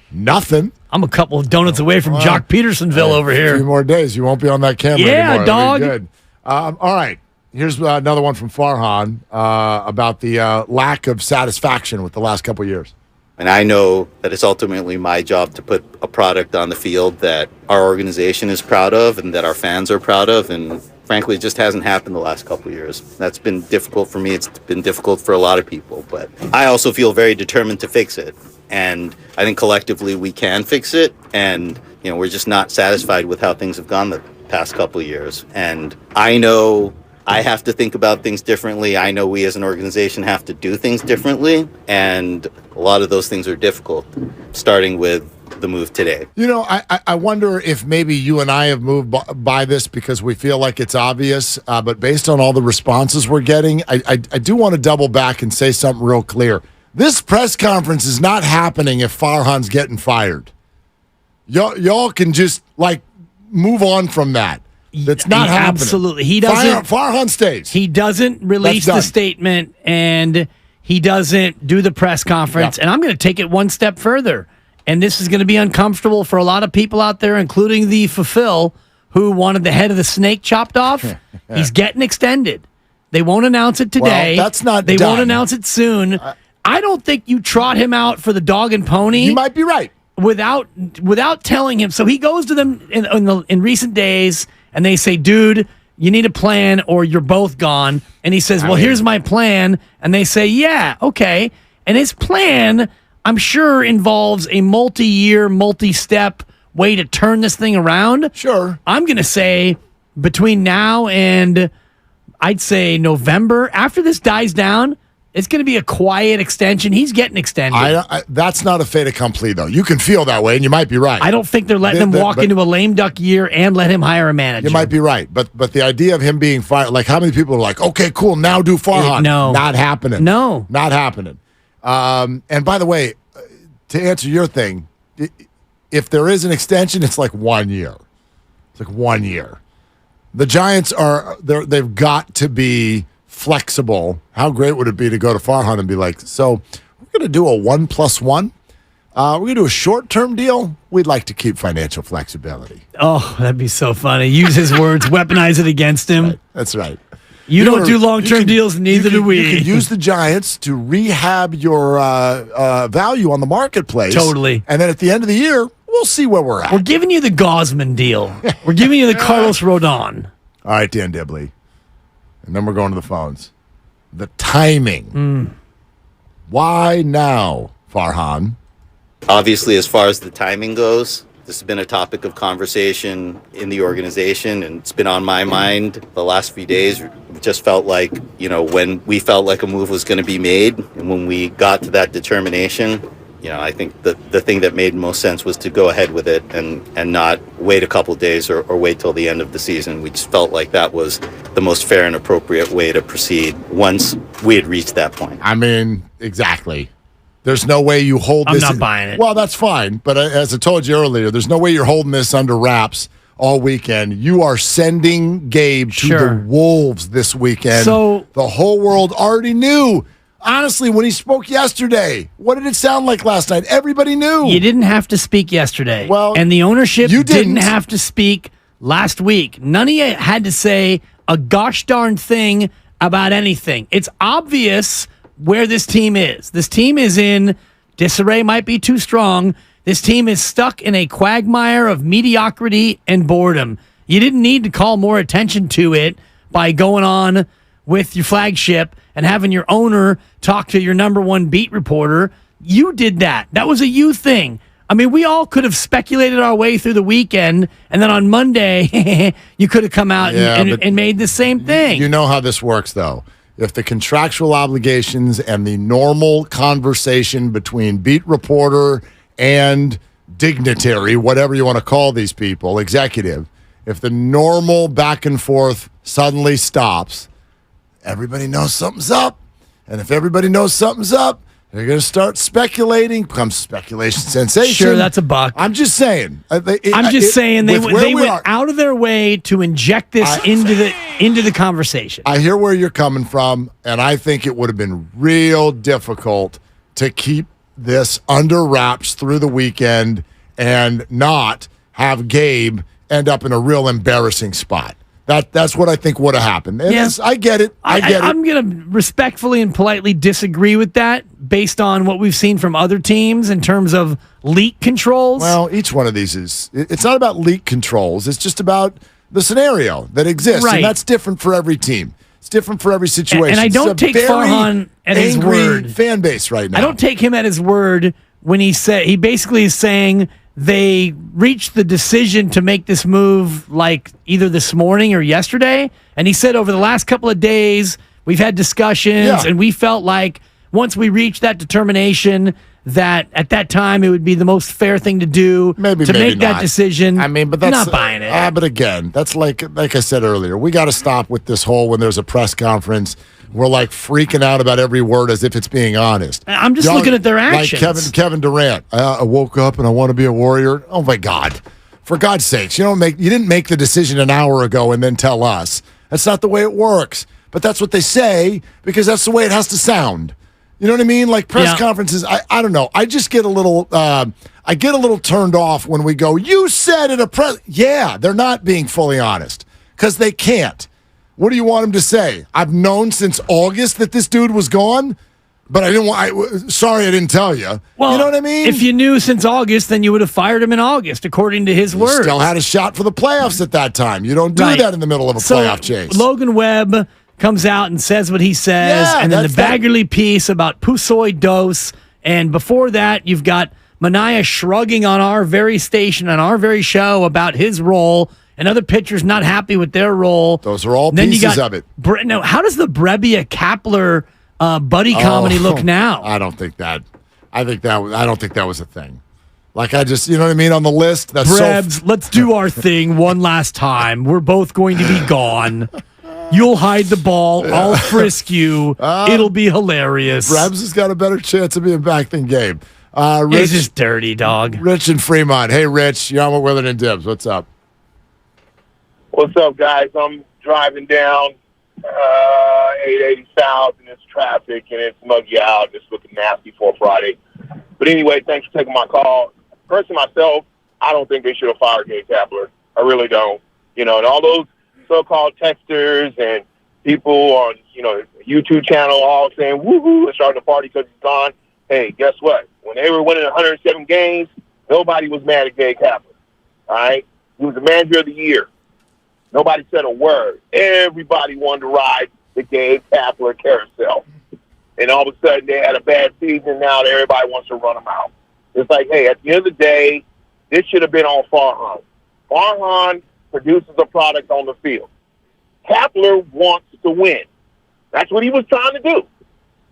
Nothing. I'm a couple of donuts away from Jock Petersonville over here. A few more days. You won't be on that camera yeah, anymore. Dog. Good. All right. Here's another one from Farhan about the lack of satisfaction with the last couple of years. And I know that it's ultimately my job to put a product on the field that our organization is proud of and that our fans are proud of. And frankly, it just hasn't happened the last couple of years. That's been difficult for me. It's been difficult for a lot of people. But I also feel very determined to fix it. And I think collectively we can fix it. And, we're just not satisfied with how things have gone the past couple of years. And I know I have to think about things differently. I know we as an organization have to do things differently. And a lot of those things are difficult, starting with the move today. I wonder if maybe you and I have moved by this because we feel like it's obvious. But based on all the responses we're getting, I do want to double back and say something real clear. This press conference is not happening if Farhan's getting fired. Y'all can just, move on from that. That's not happening. Absolutely. He doesn't. Farhan stays. He doesn't release the statement, and he doesn't do the press conference. Yeah. And I'm going to take it one step further. And this is going to be uncomfortable for a lot of people out there, including the Fulfill, who wanted the head of the snake chopped off. He's getting extended. They won't announce it today. Well, that's not They done. won't announce it soon. I don't think you trot him out for the dog and pony. You might be right. Without telling him. So he goes to them in recent days, and they say, dude, you need a plan or you're both gone. And he says, here's my plan. And they say, yeah, okay. And his plan, I'm sure, involves a multi-year, multi-step way to turn this thing around. Sure. I'm going to say between now and I'd say November, after this dies down, it's going to be a quiet extension. He's getting extended. That's not a fait accompli, though. You can feel that way, and you might be right. I don't think they're letting him walk into a lame duck year and let him hire a manager. You might be right, but the idea of him being fired, how many people are like, okay, cool, now do Farhan? No. Not happening. No. Not happening. And by the way, to answer your thing, if there is an extension, it's 1 year. It's 1 year. The Giants they've got to be flexible. How great would it be to go to Farhan and be like, so we're going to do a 1+1? We're going to do a short-term deal. We'd like to keep financial flexibility. Oh, that'd be so funny. Use his words, weaponize it against him. Right. That's right. You don't do long-term deals, neither do we. You can use the Giants to rehab your value on the marketplace. Totally. And then at the end of the year, we'll see where we're at. We're giving you the Gosman deal. We're giving you the Carlos Rodon. All right, Dan Dibley. And then we're going to the phones. The timing. Why now, Farhan? Obviously, as far as the timing goes, this has been a topic of conversation in the organization, and it's been on my mind the last few days. It just felt like, when we felt like a move was going to be made, and when we got to that determination, I think the thing that made most sense was to go ahead with it and not wait a couple days or wait till the end of the season. We just felt like that was the most fair and appropriate way to proceed once we had reached that point. I mean, exactly. There's no way you hold this. I'm not buying it. Well, that's fine. But as I told you earlier, there's no way you're holding this under wraps all weekend. You are sending Gabe to the Wolves this weekend. So the whole world already knew. Honestly, when he spoke yesterday, what did it sound like last night? Everybody knew. You didn't have to speak yesterday. Well, and the ownership you didn't have to speak last week. None of you had to say a gosh darn thing about anything. It's obvious where this team is. This team is in disarray, might be too strong. This team is stuck in a quagmire of mediocrity and boredom. You didn't need to call more attention to it by going on with your flagship and having your owner talk to your number one beat reporter You did that. That was a you thing. I mean, we all could have speculated our way through the weekend, and then on Monday, you could have come out and made the same thing. You know how this works, though. If the contractual obligations and the normal conversation between beat reporter and dignitary, whatever you want to call these people, executive, if the normal back and forth suddenly stops, everybody knows something's up. And if everybody knows something's up, they're going to start speculating. Becomes speculation sensation. Sure, that's a buck. I'm just saying. I'm just saying they went out of their way to inject this into the conversation. I hear where you're coming from, and I think it would have been real difficult to keep this under wraps through the weekend and not have Gabe end up in a real embarrassing spot. That's what I think would have happened. And Yes. I get it. I get it. I'm going to respectfully and politely disagree with that based on what we've seen from other teams in terms of leak controls. Well, each one of these it's not about leak controls. It's just about the scenario that exists. Right. And that's different for every team. It's different for every situation. And I don't take Farhan at his word. Fan base right now. I don't take him at his word when he basically is saying they reached the decision to make this move like either this morning or yesterday. And he said over the last couple of days, we've had discussions and we felt like once we reached that determination that at that time it would be the most fair thing to do to make that not. decision. I mean, but that's not buying it. But again, that's like I said earlier, we got to stop with this whole when there's a press conference. We're like freaking out about every word as if it's being honest. I'm just looking at their actions. Like Kevin Durant. I woke up and I want to be a Warrior. Oh my God! For God's sakes, you didn't make the decision an hour ago and then tell us. That's not the way it works. But that's what they say because that's the way it has to sound. You know what I mean? Like press conferences. I don't know. I just get a little. I get a little turned off when we go. You said at a press. Yeah, they're not being fully honest because they can't. What do you want him to say? I've known since August that this dude was gone, but I didn't want. Sorry, I didn't tell you. Well, you know what I mean? If you knew since August, then you would have fired him in August, according to his words. Still had a shot for the playoffs at that time. You don't do that in the middle of a playoff chase. Logan Webb comes out and says what he says, and then the Baggerly piece about Pusoy Dose, and before that, you've got Mania shrugging on our very station, on our very show about his role. And other pitchers not happy with their role. Those are all pieces of it. Now, how does the Brebbia Kapler buddy comedy look now? I don't think that. I don't think that was a thing. Like you know what I mean on the list. That's Brebs, let's do our thing one last time. We're both going to be gone. You'll hide the ball. I'll frisk you. It'll be hilarious. Brebs has got a better chance of being back than Gabe. Rich, he's just dirty, dog. Rich in Fremont. Hey, Rich, you're on with Willard and Dibs. What's up? What's up, guys? I'm driving down 880 South, and it's traffic, and it's muggy out. It's looking nasty for a Friday. But anyway, thanks for taking my call. Personally, myself, I don't think they should have fired Gabe Kapler. I really don't. And all those so-called texters and people on, YouTube channel all saying, woohoo, and starting to party because he's gone. Hey, guess what? When they were winning 107 games, nobody was mad at Gabe Kapler. All right? He was the manager of the year. Nobody said a word. Everybody wanted to ride the Gabe Kapler carousel. And all of a sudden, they had a bad season. Now everybody wants to run them out. It's like, hey, at the end of the day, this should have been on Farhan. Farhan produces a product on the field. Kapler wants to win. That's what he was trying to do.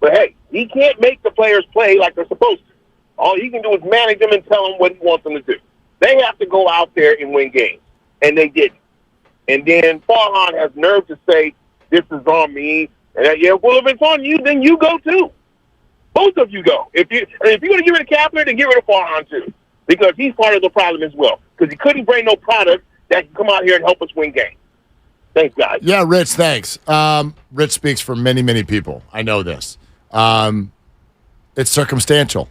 But, hey, he can't make the players play like they're supposed to. All he can do is manage them and tell them what he wants them to do. They have to go out there and win games. And they didn't. And then Farhan has nerve to say, this is on me. And well, if it's on you, then you go too. Both of you go. If you're going to get rid of Kapler, then get rid of Farhan too. Because he's part of the problem as well. Because he couldn't bring no product that can come out here and help us win games. Thanks, guys. Yeah, Rich, thanks. Rich speaks for many, many people. I know this. It's circumstantial.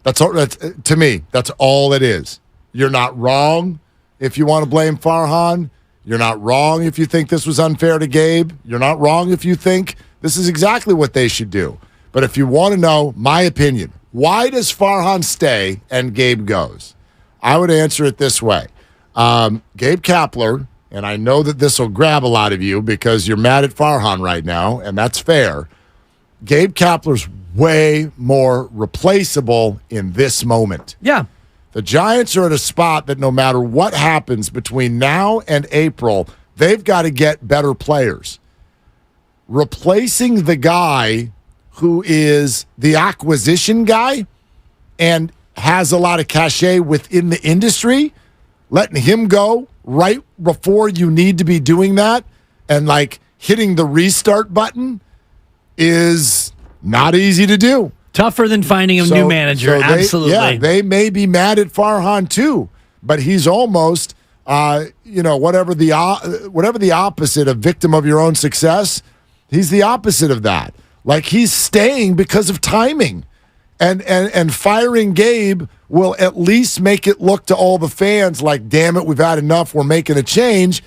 That's to me, that's all it is. You're not wrong if you want to blame Farhan. You're not wrong if you think this was unfair to Gabe. You're not wrong if you think this is exactly what they should do. But if you want to know my opinion, why does Farhan stay and Gabe goes? I would answer it this way. Gabe Kapler, and I know that this will grab a lot of you because you're mad at Farhan right now, and that's fair. Gabe Kapler's way more replaceable in this moment. Yeah. The Giants are at a spot that no matter what happens between now and April, they've got to get better players. Replacing the guy who is the acquisition guy and has a lot of cachet within the industry, letting him go right before you need to be doing that and like hitting the restart button is not easy to do. Tougher than finding a new manager, absolutely. They may be mad at Farhan too, but he's almost, whatever the opposite of victim of your own success, he's the opposite of that. Like he's staying because of timing. And firing Gabe will at least make it look to all the fans like, damn it, we've had enough, we're making a change.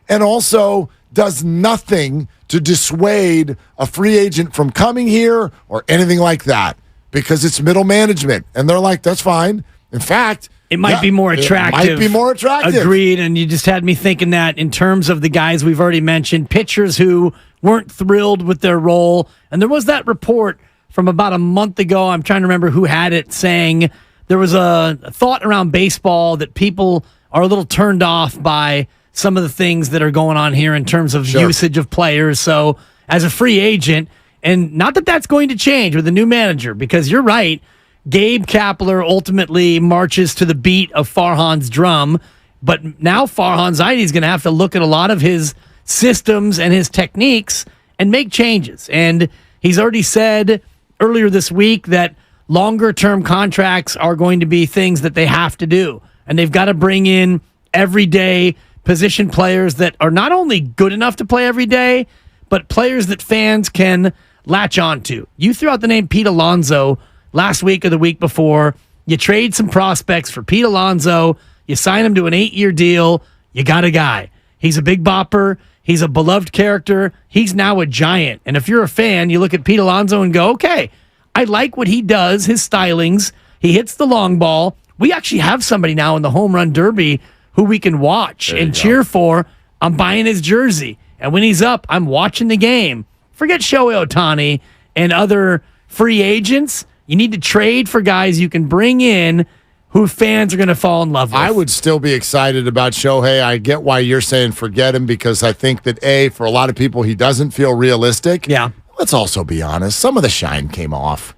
And also does nothing to dissuade a free agent from coming here or anything like that because it's middle management. And they're like, that's fine. In fact, it might be more attractive. It might be more attractive. Agreed. And you just had me thinking that in terms of the guys we've already mentioned, pitchers who weren't thrilled with their role. And there was that report from about a month ago, I'm trying to remember who had it, saying there was a thought around baseball that people are a little turned off by some of the things that are going on here in terms of usage of players. So as a free agent, and not that that's going to change with a new manager, because you're right, Gabe Kapler ultimately marches to the beat of Farhan's drum, but now Farhan Zaidi is going to have to look at a lot of his systems and his techniques and make changes. And he's already said earlier this week that longer-term contracts are going to be things that they have to do. And they've got to bring in everyday position players that are not only good enough to play every day, but players that fans can latch on to. You threw out the name Pete Alonso last week or the week before. You trade some prospects for Pete Alonso. You sign him to an 8-year deal. You got a guy. He's a big bopper. He's a beloved character. He's now a Giant. And if you're a fan, you look at Pete Alonso and go, okay, I like what he does, his stylings. He hits the long ball. We actually have somebody now in the home run derby who we can watch and cheer for. I'm buying his jersey. And when he's up, I'm watching the game. Forget Shohei Ohtani and other free agents. You need to trade for guys you can bring in who fans are going to fall in love with. I would still be excited about Shohei. I get why you're saying forget him because I think that, for a lot of people, he doesn't feel realistic. Yeah. Let's also be honest. Some of the shine came off.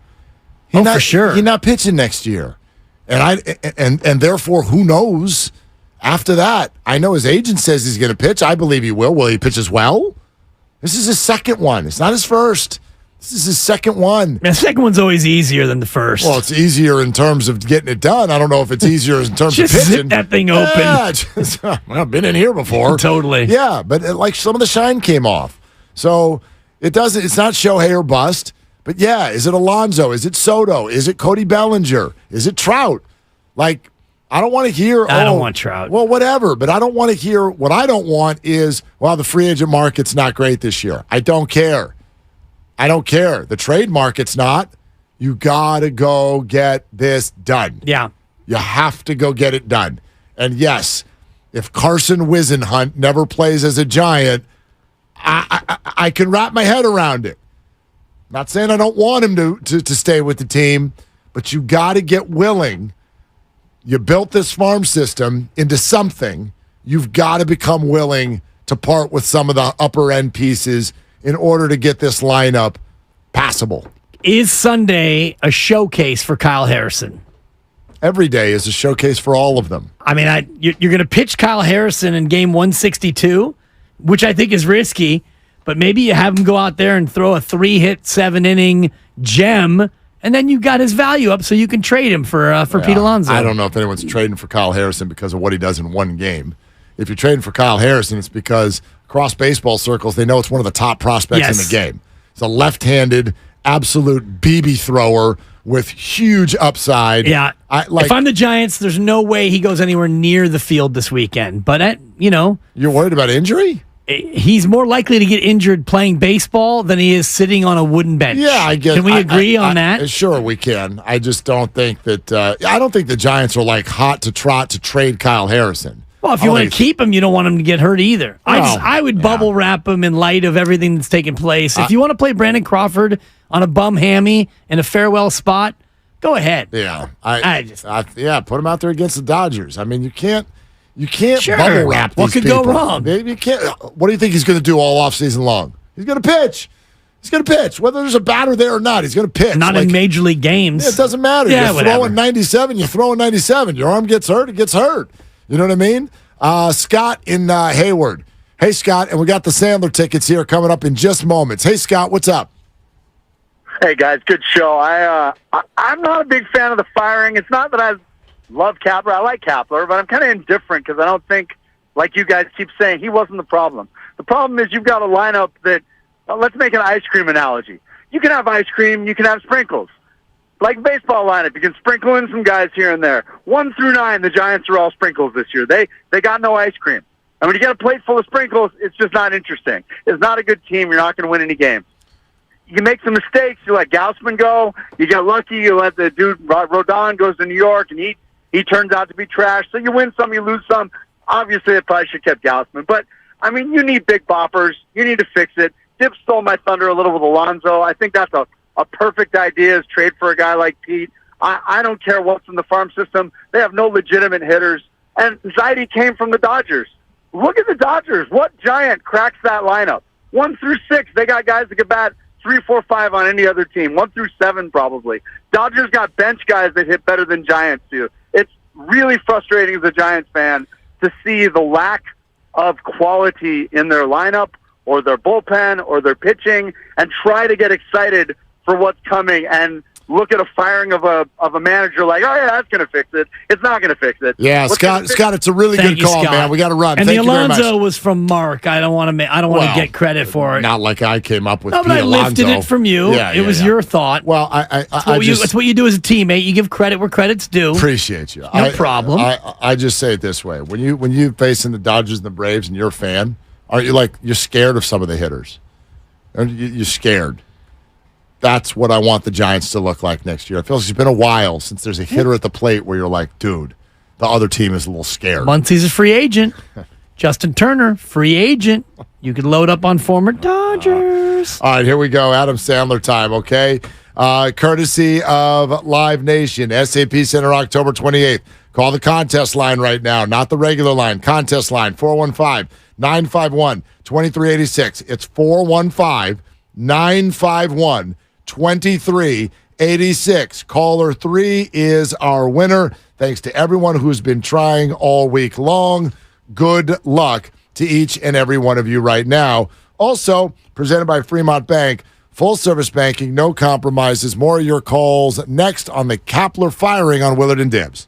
For sure. He's not pitching next year. And therefore, who knows? After that, I know his agent says he's going to pitch. I believe he will. Will he pitch as well? This is his second one. It's not his first. This is his second one. The second one's always easier than the first. Well, it's easier in terms of getting it done. I don't know if it's easier in terms of pitching. Zip that thing open. I've been in here before. Totally. Yeah, but like some of the shine came off. So it's not Shohei or bust. But yeah, is it Alonso? Is it Soto? Is it Cody Bellinger? Is it Trout? Like, I don't want to hear. I don't want Trout. Well, whatever. But I don't want to hear. What I don't want is, the free agent market's not great this year. I don't care. The trade market's not. You got to go get this done. Yeah. You have to go get it done. And yes, if Carson Wisenhunt never plays as a Giant, I can wrap my head around it. Not saying I don't want him to stay with the team, but you got to get willing. You built this farm system into something. You've got to become willing to part with some of the upper end pieces in order to get this lineup passable. Is Sunday a showcase for Kyle Harrison? Every day is a showcase for all of them. I mean, you're going to pitch Kyle Harrison in game 162, which I think is risky, but maybe you have him go out there and throw a 3-hit, 7-inning gem, and then you got his value up so you can trade him for Pete Alonso. I don't know if anyone's trading for Kyle Harrison because of what he does in one game. If you're trading for Kyle Harrison, it's because across baseball circles, they know it's one of the top prospects in the game. He's a left-handed, absolute BB thrower with huge upside. Yeah. If I'm the Giants, there's no way he goes anywhere near the field this weekend. But, You're worried about injury? He's more likely to get injured playing baseball than he is sitting on a wooden bench. Yeah, I guess. Can we agree on that? Sure, we can. I just don't think that I don't think the Giants are like hot to trot to trade Kyle Harrison. Well, if you want to keep him, you don't want him to get hurt either. I would bubble wrap him in light of everything that's taken place. If you want to play Brandon Crawford on a bum hammy in a farewell spot, go ahead. Yeah, put him out there against the Dodgers. I mean, you can't bubble wrap these What could people. go wrong? You can't. What do you think he's going to do all offseason long? He's going to pitch. He's going to pitch. Whether there's a batter there or not, he's going to pitch. Not in Major League games. Yeah, it doesn't matter. Yeah, you're throwing 97. You're throwing 97. Your arm gets hurt. It gets hurt. You know what I mean? Scott in Hayward. Hey, Scott, and we got the Sandler tickets here coming up in just moments. Hey, Scott, what's up? Hey, guys, good show. I'm not a big fan of the firing. It's not that I love Kapler. I like Kapler, but I'm kind of indifferent because I don't think, like you guys keep saying, he wasn't the problem. The problem is you've got a lineup that, let's make an ice cream analogy. You can have ice cream, you can have sprinkles. Like baseball lineup, you can sprinkle in some guys here and there. 1 through 9, the Giants are all sprinkles this year. They got no ice cream. And when you get a plate full of sprinkles, it's just not interesting. It's not a good team. You're not going to win any games. You make some mistakes. You let Gaussman go. You get lucky. You let the dude Rodon goes to New York, and he turns out to be trash. So you win some, you lose some. Obviously, I probably should have kept Gaussman. But, I mean, you need big boppers. You need to fix it. Dip stole my thunder a little with Alonso. I think that's a perfect idea is trade for a guy like Pete. I don't care what's in the farm system. They have no legitimate hitters. And Zaidi came from the Dodgers. Look at the Dodgers. What Giant cracks that lineup? 1 through 6, they got guys that can bat 3, 4, 5 on any other team. 1 through 7 probably. Dodgers got bench guys that hit better than Giants do. It's really frustrating as a Giants fan to see the lack of quality in their lineup or their bullpen or their pitching and try to get excited for what's coming and look at a firing of a manager like, oh, yeah, that's going to fix it. It's not going to fix it. Yeah, Scott, it's a really good call, man. We got to run. And Thank the you very much. Alonso was from Mark. I don't want to get credit for it. Not like I came up with No, but I lifted it from you. It was your thought. Well, That's what you do as a teammate. You give credit where credit's due. Appreciate you. No problem. I just say it this way: when you facing the Dodgers and the Braves, and you're a fan, aren't you you're scared of some of the hitters? You're scared. That's what I want the Giants to look like next year. It feels like it's been a while since there's a hitter at the plate where you're like, dude, the other team is a little scared. Muncie's a free agent. Justin Turner, free agent. You could load up on former Dodgers. All right, here we go. Adam Sandler time, okay? Courtesy of Live Nation, SAP Center, October 28th. Call the contest line right now, not the regular line. Contest line, 415-951-2386. It's 415-951-2386. Caller 3 is our winner. Thanks to everyone who's been trying all week long. Good luck to each and every one of you right now. Also, presented by Fremont Bank, full-service banking, no compromises. More of your calls next on the Kapler firing on Willard and Dibbs.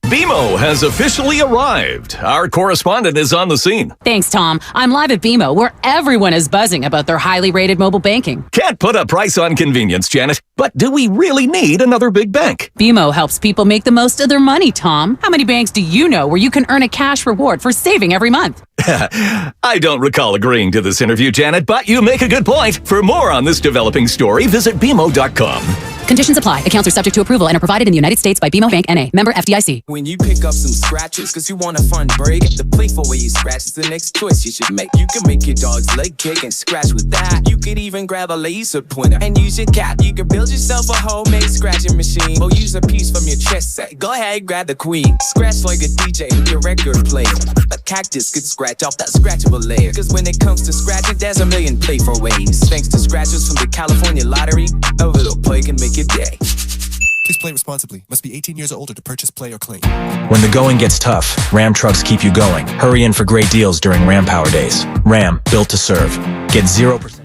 BMO has officially arrived. Our correspondent is on the scene. Thanks, Tom. I'm live at BMO, where everyone is buzzing about their highly rated mobile banking. Can't put a price on convenience, Janet, but do we really need another big bank? BMO helps people make the most of their money, Tom. How many banks do you know where you can earn a cash reward for saving every month? I don't recall agreeing to this interview, Janet, but you make a good point. For more on this developing story, visit BMO.com. Conditions apply. Accounts are subject to approval and are provided in the United States by BMO Bank N.A. Member FDIC. When you pick up some scratches because you want a fun break, the playful way you scratch is the next choice you should make. You can make your dog's leg kick and scratch with that. You could even grab a laser pointer and use your cap. You can build yourself a homemade scratching machine or use a piece from your chess set. Go ahead, grab the queen. Scratch like a DJ, your record player. A cactus could scratch off that scratchable layer. Because when it comes to scratching, there's a million playful ways. Thanks to scratchers from the California Lottery, a little play can make your day. Please play responsibly. Must be 18 years or older to purchase, play, or claim. When the going gets tough, Ram trucks keep you going. Hurry in for great deals during Ram Power Days. Ram, built to serve. Get 0%.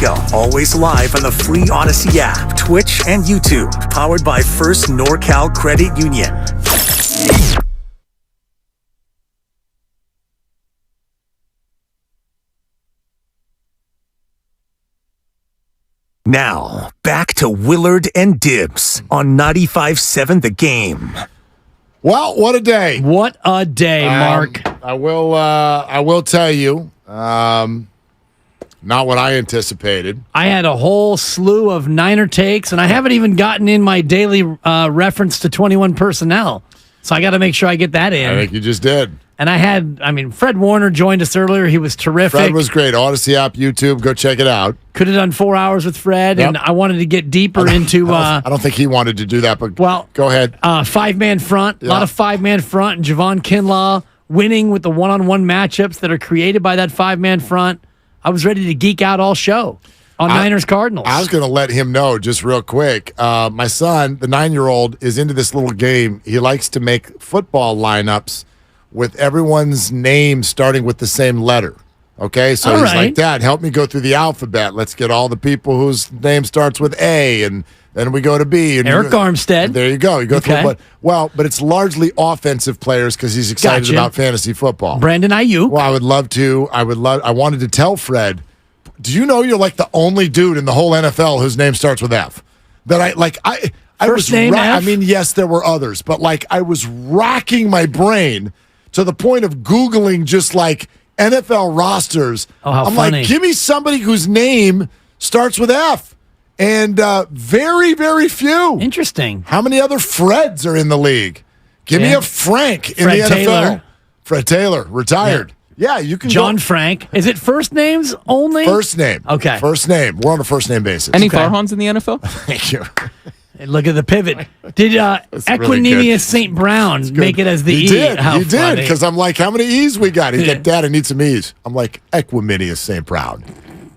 show, always live on the free Odyssey app, Twitch, and YouTube. Powered by First NorCal Credit Union. Now, back to Willard and Dibbs on 95.7 The Game. Well, what a day. What a day, Mark. I will tell you, not what I anticipated. I had a whole slew of Niner takes, and I haven't even gotten in my daily reference to 21 personnel. So I got to make sure I get that in. I think you just did. And Fred Warner joined us earlier. He was terrific. Fred was great. Odyssey app, YouTube, go check it out. Could have done 4 hours with Fred, Yep. and I wanted to get deeper into. I don't think he wanted to do that, but go ahead. 5-man front, a lot of 5-man front, and Javon Kinlaw winning with the one-on-one matchups that are created by that 5-man front. I was ready to geek out all show on Niners Cardinals. I was going to let him know just real quick. My son, the 9-year-old, is into this little game. He likes to make football lineups with everyone's name starting with the same letter. Okay, so he's like, Dad, help me go through the alphabet. Let's get all the people whose name starts with A, and then we go to B. And Eric Armstead. There you go. You go through, but it's largely offensive players because he's excited about fantasy football. Brandon Ayuk. Well, I would love to. I wanted to tell Fred, do you know you're like the only dude in the whole NFL whose name starts with F? That I First name F? I mean, yes, there were others, but I was racking my brain to the point of Googling just NFL rosters. Oh, how I'm funny. like, give me somebody whose name starts with F. And very, very few. Interesting. How many other Freds are in the league? Give me a Frank in Fred the NFL. Taylor. Fred Taylor, retired. Yeah, you can John go. Frank. Is it first names only? First name. Okay. First name. We're on a first name basis. Any Farhans in the NFL? Thank you. Hey, look at the pivot. Did really Equinemius good. St. Brown make it as the He E? did. How He did. Because I'm like, how many E's we got? He's like, Dad, I need some E's. I'm like, Equiminius St. Brown.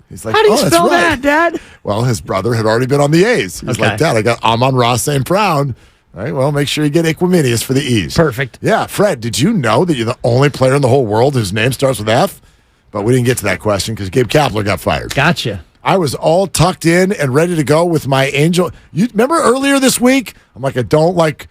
He's like, How do you that's spell right. that, Dad? Well, his brother had already been on the A's. He's like, Dad, I got Amon-Ra St. Brown. All right, well, make sure you get Equiminius for the E's. Perfect. Yeah, Fred, did you know that you're the only player in the whole world whose name starts with F? But we didn't get to that question because Gabe Kapler got fired. Gotcha. I was all tucked in and ready to go with my Angel. You remember earlier this week? I'm like, I don't like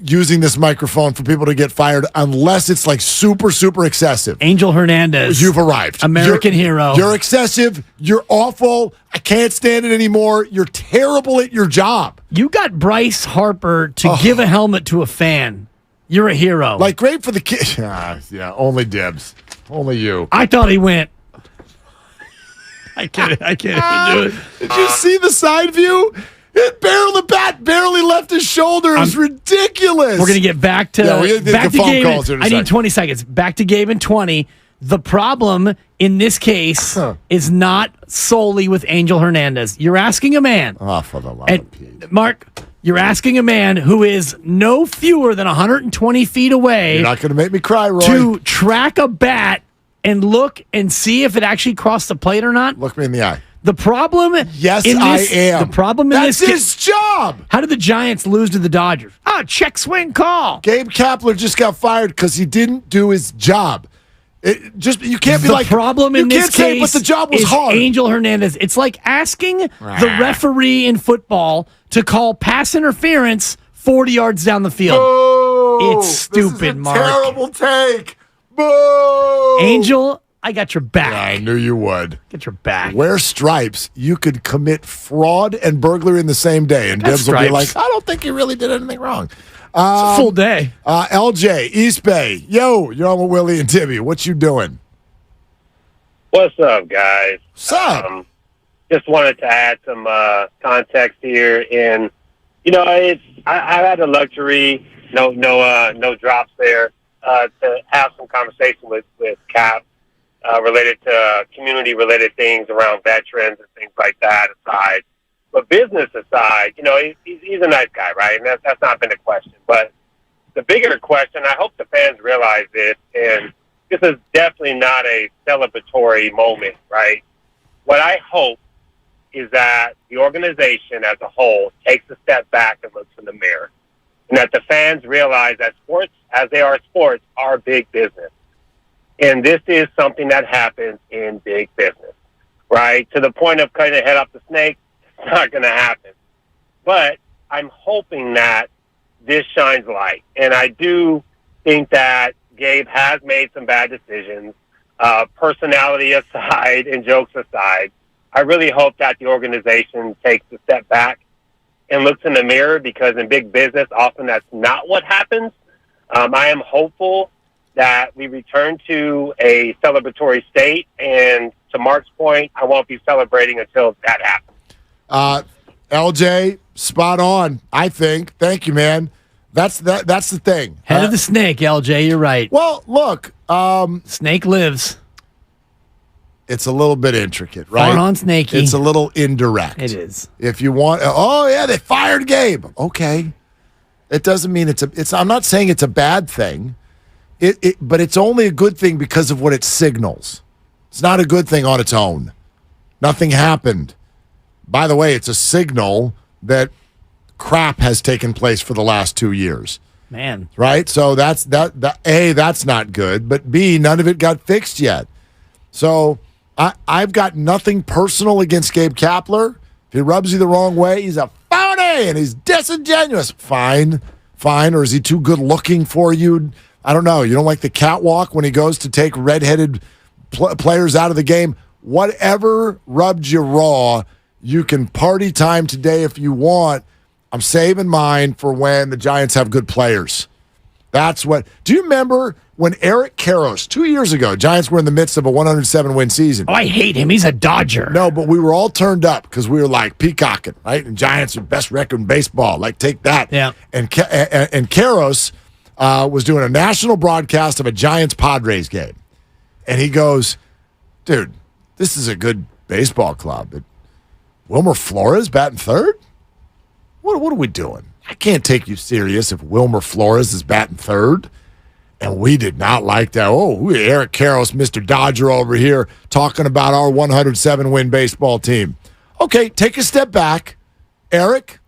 using this microphone for people to get fired unless it's super, super excessive. Angel Hernandez. You've arrived. American hero. You're excessive. You're awful. I can't stand it anymore. You're terrible at your job. You got Bryce Harper to give a helmet to a fan. You're a hero. Great for the kid. Yeah, only Dibbs. Only you. I thought he went. I can't even do it. Did you see the side view? The bat barely left his shoulder. It was ridiculous. We're going to get back to phone calls Gabe. I need 20 seconds. Back to Gabe in 20. The problem in this case is not solely with Angel Hernandez. You're asking a man. Oh, for the love of Pete. Mark, you're asking a man who is no fewer than 120 feet away. You're not going to make me cry, Roy. To track a bat and look and see if it actually crossed the plate or not. Look me in the eye. The problem Yes, in I this, am. The problem in That's this his job. How did the Giants lose to the Dodgers? Check swing call. Gabe Kapler just got fired because he didn't do his job. You can't be the problem in this say, case but the job was is hard. Angel Hernandez. It's like asking the referee in football to call pass interference 40 yards down the field. Boo! It's stupid, this is a Mark. Terrible take. Boo! Angel, I got your back. Yeah, I knew you would. Get your back. Wear stripes. You could commit fraud and burglary in the same day, and Debs will be like, I don't think you really did anything wrong. It's a full day. LJ, East Bay. Yo, you're on with Willie and Tibby. What you doing? What's up, guys? What's up? Just wanted to add some context here. And, I had the luxury, no drops there, to have some conversation with Cap related to community-related things around veterans and things like that aside. But business aside, he's a nice guy, right? And that's not been a question. But the bigger question, I hope the fans realize this, and this is definitely not a celebratory moment, right? What I hope is that the organization as a whole takes a step back and looks in the mirror, and that the fans realize that sports, as they are sports, are big business. And this is something that happens in big business, right? To the point of cutting the head off the snake, it's not going to happen. But I'm hoping that this shines light. And I do think that Gabe has made some bad decisions, personality aside and jokes aside. I really hope that the organization takes a step back and looks in the mirror, because in big business, often that's not what happens. I am hopeful that we return to a celebratory state, and to Mark's point, I won't be celebrating until that happens. LJ, spot on, I think. Thank you, man. That's the thing. Head of the snake, LJ, you're right. Well, look. Snake lives. It's a little bit intricate, right? Far on snaky. It's a little indirect. It is. If you want, they fired Gabe. Okay. It doesn't mean it's I'm not saying it's a bad thing. But it's only a good thing because of what it signals. It's not a good thing on its own. Nothing happened. By the way, it's a signal that crap has taken place for the last 2 years. Man. Right? So that's A, that's not good, but B, none of it got fixed yet. So I've got nothing personal against Gabe Kapler. If he rubs you the wrong way, he's a phony and he's disingenuous. Fine. Or is he too good looking for you? I don't know. You don't like the catwalk when he goes to take redheaded players out of the game? Whatever rubbed you raw, you can party time today if you want. I'm saving mine for when the Giants have good players. That's what. Do you remember when Eric Karros, 2 years ago, Giants were in the midst of a 107-win season? Oh, I hate him. He's a Dodger. No, but we were all turned up because we were like peacocking, right? And Giants are best record in baseball. Like, take that. Yeah. And Karros was doing a national broadcast of a Giants-Padres game. And he goes, dude, this is a good baseball club. But Wilmer Flores batting third? What are we doing? I can't take you serious if Wilmer Flores is batting third. And we did not like that. Oh, Eric Karros, Mr. Dodger over here, talking about our 107-win baseball team. Okay, take a step back. Eric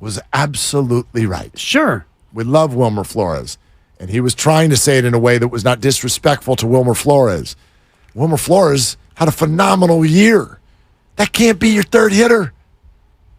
was absolutely right. Sure. We love Wilmer Flores. And he was trying to say it in a way that was not disrespectful to Wilmer Flores. Wilmer Flores had a phenomenal year. That can't be your third hitter.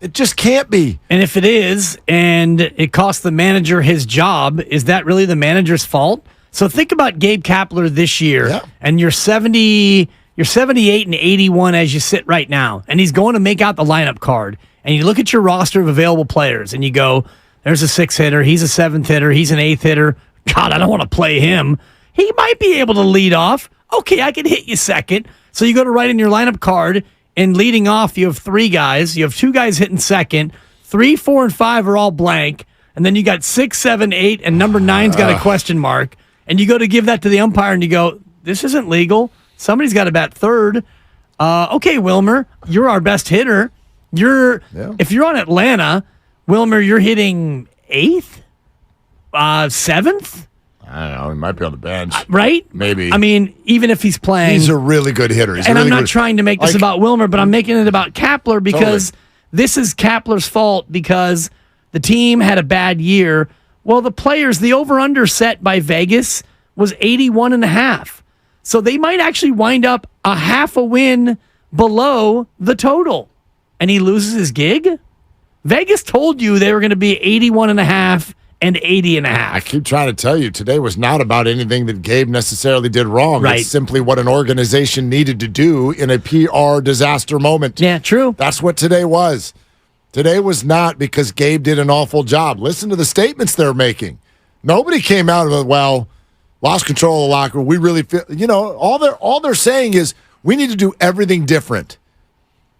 It just can't be. And if it is, and it costs the manager his job, is that really the manager's fault? So think about Gabe Kapler this year, and you're 78 and 81 as you sit right now, and he's going to make out the lineup card, and you look at your roster of available players, and you go, there's a 6th hitter, he's a 7th hitter, he's an 8th hitter. God, I don't want to play him. He might be able to lead off. Okay, I can hit you second. So you go to write in your lineup card, and leading off, you have 3 guys. You have 2 guys hitting second. 3, 4, and 5 are all blank. And then you got 6, 7, 8, and number 9's got a question mark. And you go to give that to the umpire, and you go, this isn't legal. Somebody's got to bat third. Okay, Wilmer, you're our best hitter. If you're on Atlanta, Wilmer, you're hitting 8th? 7th? I don't know. He might be on the bench. Right? Maybe. I mean, even if he's playing. He's a really good hitter. I'm not trying to make this about Wilmer, but I'm making it about Kapler because this is Kapler's fault because the team had a bad year. Well, the players, the over-under set by Vegas was 81.5. So they might actually wind up a half a win below the total. And he loses his gig? Vegas told you they were going to be 81.5 and 80.5. I keep trying to tell you, today was not about anything that Gabe necessarily did wrong. Right. It's simply what an organization needed to do in a PR disaster moment. Yeah, true. That's what today was. Today was not because Gabe did an awful job. Listen to the statements they're making. Nobody came out of it, lost control of the locker room. We really feel, all they're saying is we need to do everything different.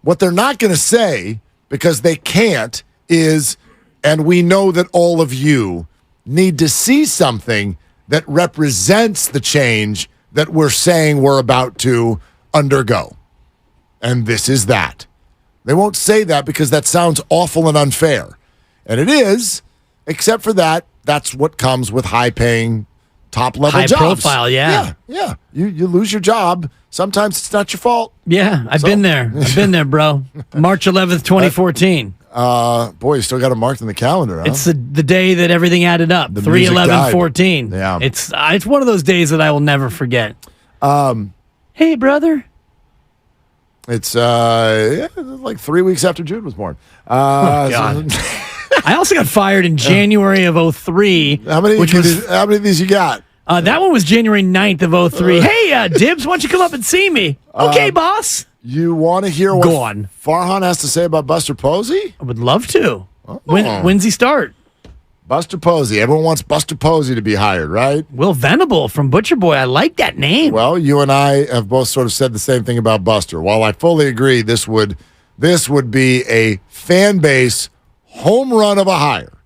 What they're not going to say, because they can't, is, and we know that all of you need to see something that represents the change that we're saying we're about to undergo. And this is that. They won't say that because that sounds awful and unfair. And it is, except for that, that's what comes with high-paying, top-level jobs. High profile, yeah. Yeah. You lose your job. Sometimes it's not your fault. Yeah, I've been there. I've been there, bro. March 11th, 2014. Boy, you still got it marked in the calendar, huh? It's the day that everything added up. 3/11/14. Yeah. It's one of those days that I will never forget. Hey, brother. It's like 3 weeks after Jude was born. God. I also got fired in January of 2003. How many of these you got? That one was January 9th of 2003. Hey, Dibs, why don't you come up and see me? Okay, boss. You want to hear what Farhan has to say about Buster Posey? I would love to. When's he start? Buster Posey. Everyone wants Buster Posey to be hired, right? Will Venable from Butcher Boy. I like that name. Well, you and I have both sort of said the same thing about Buster. While I fully agree this would be a fan base home run of a hire,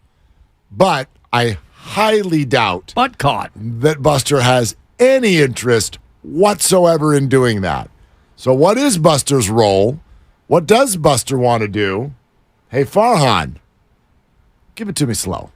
but I highly doubt that Buster has any interest whatsoever in doing that. So what is Buster's role? What does Buster want to do? Hey, Farhan, give it to me slow.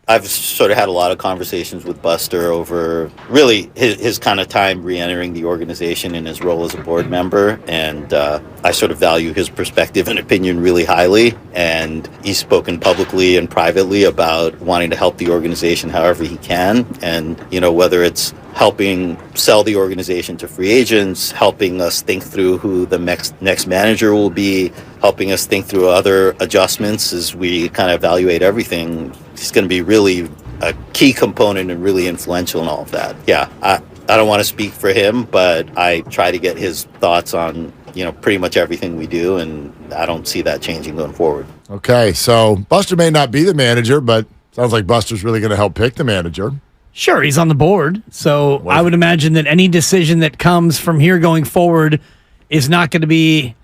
I've sort of had a lot of conversations with Buster over really his kind of time re-entering the organization in his role as a board member. And I sort of value his perspective and opinion really highly. And he's spoken publicly and privately about wanting to help the organization however he can. And, whether it's helping sell the organization to free agents, helping us think through who the next manager will be, helping us think through other adjustments as we kind of evaluate everything. He's going to be really a key component and really influential in all of that. Yeah, I don't want to speak for him, but I try to get his thoughts on, pretty much everything we do, and I don't see that changing going forward. Okay, so Buster may not be the manager, but sounds like Buster's really going to help pick the manager. Sure, he's on the board, so I would imagine that any decision that comes from here going forward is not going to be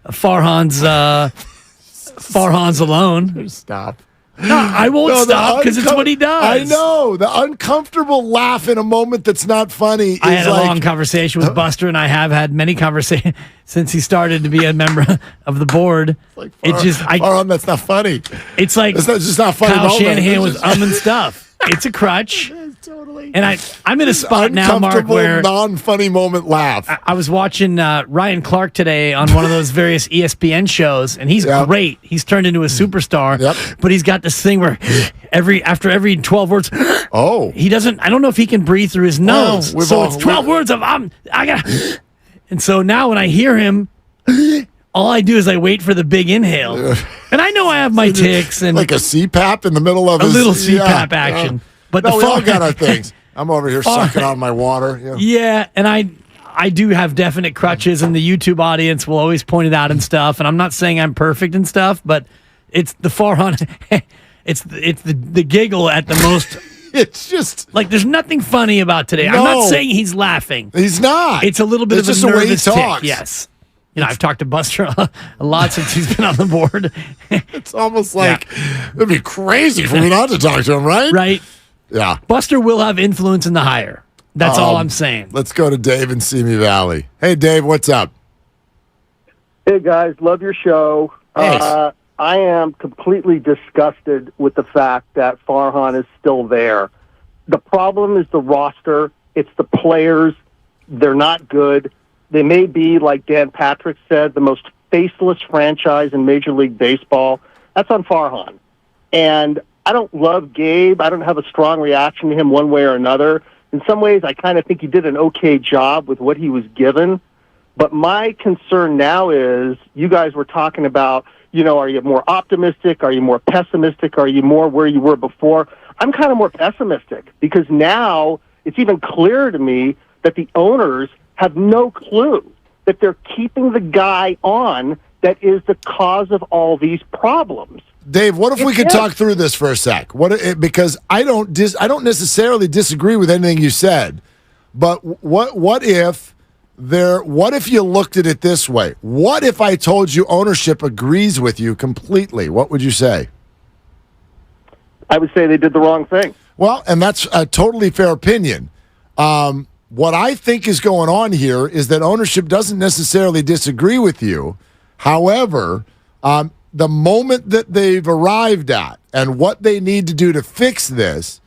Farhan's alone. Stop. No, I won't stop because it's what he does. I know. The uncomfortable laugh in a moment that's not funny. I had a long conversation with Buster, and I have had many conversations since he started to be a member of the board. Farhan, that's not funny. It's like it's just not funny. Kyle Shanahan with and stuff. It's a crutch. Totally. And I'm in a spot now, Mark, where non-funny moment laugh. I was watching Ryan Clark today on one of those various ESPN shows, and he's great. He's turned into a superstar. But he's got this thing where after every 12 words, he doesn't. I don't know if he can breathe through his nose. So it's 12 words of I got. And so now when I hear him, all I do is I wait for the big inhale, and I know I have my tics and like a CPAP in the middle of a little CPAP action. But we all got our things. I'm over here sucking on my water. Yeah, and I do have definite crutches, and the YouTube audience will always point it out and stuff. And I'm not saying I'm perfect and stuff, but it's the Farhan. it's the giggle at the most. It's just like there's nothing funny about today. I'm not saying he's laughing. He's not. It's a little bit of just a the way he nervous talks. tick. Yes. I've talked to Buster a lot since he's been on the board. It's almost like it'd be crazy for me not to talk to him, right? Right. Yeah. Buster will have influence in the hire. That's all I'm saying. Let's go to Dave in Simi Valley. Hey, Dave, what's up? Hey, guys. Love your show. I am completely disgusted with the fact that Farhan is still there. The problem is the roster. It's the players. They're not good. They may be, like Dan Patrick said, the most faceless franchise in Major League Baseball. That's on Farhan. And I don't love Gabe. I don't have a strong reaction to him one way or another. In some ways, I kind of think he did an okay job with what he was given. But my concern now is, you guys were talking about, are you more optimistic? Are you more pessimistic? Are you more where you were before? I'm kind of more pessimistic because now it's even clearer to me that the owners have no clue that they're keeping the guy on that is the cause of all these problems. Dave, what if we could talk through this for a sec? Because I don't necessarily disagree with anything you said, but what if you looked at it this way? What if I told you ownership agrees with you completely? What would you say? I would say they did the wrong thing. Well, and that's a totally fair opinion. What I think is going on here is that ownership doesn't necessarily disagree with you. However, the moment that they've arrived at and what they need to do to fix this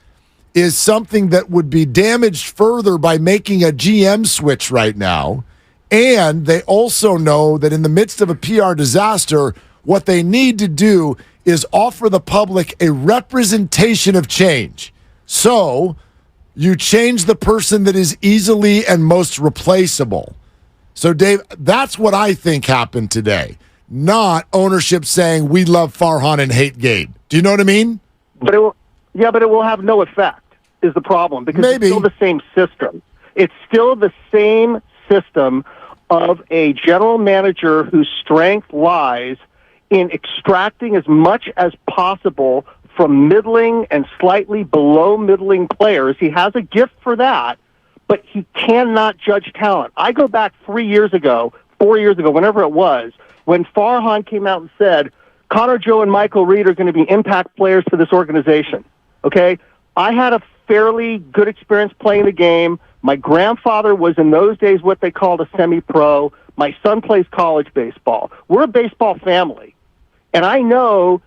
is something that would be damaged further by making a GM switch right now. And they also know that in the midst of a PR disaster, what they need to do is offer the public a representation of change. So you change the person that is easily and most replaceable. So, Dave, that's what I think happened today. Not ownership saying we love Farhan and hate Gabe. Do you know what I mean? But it will have no effect, is the problem, because it's still the same system. It's still the same system of a general manager whose strength lies in extracting as much as possible from middling and slightly below middling players. He has a gift for that, but he cannot judge talent. I go back 4 years ago, whenever it was, when Farhan came out and said, Connor Joe and Michael Reed are going to be impact players for this organization. Okay? I had a fairly good experience playing the game. My grandfather was in those days what they called a semi-pro. My son plays college baseball. We're a baseball family. And I know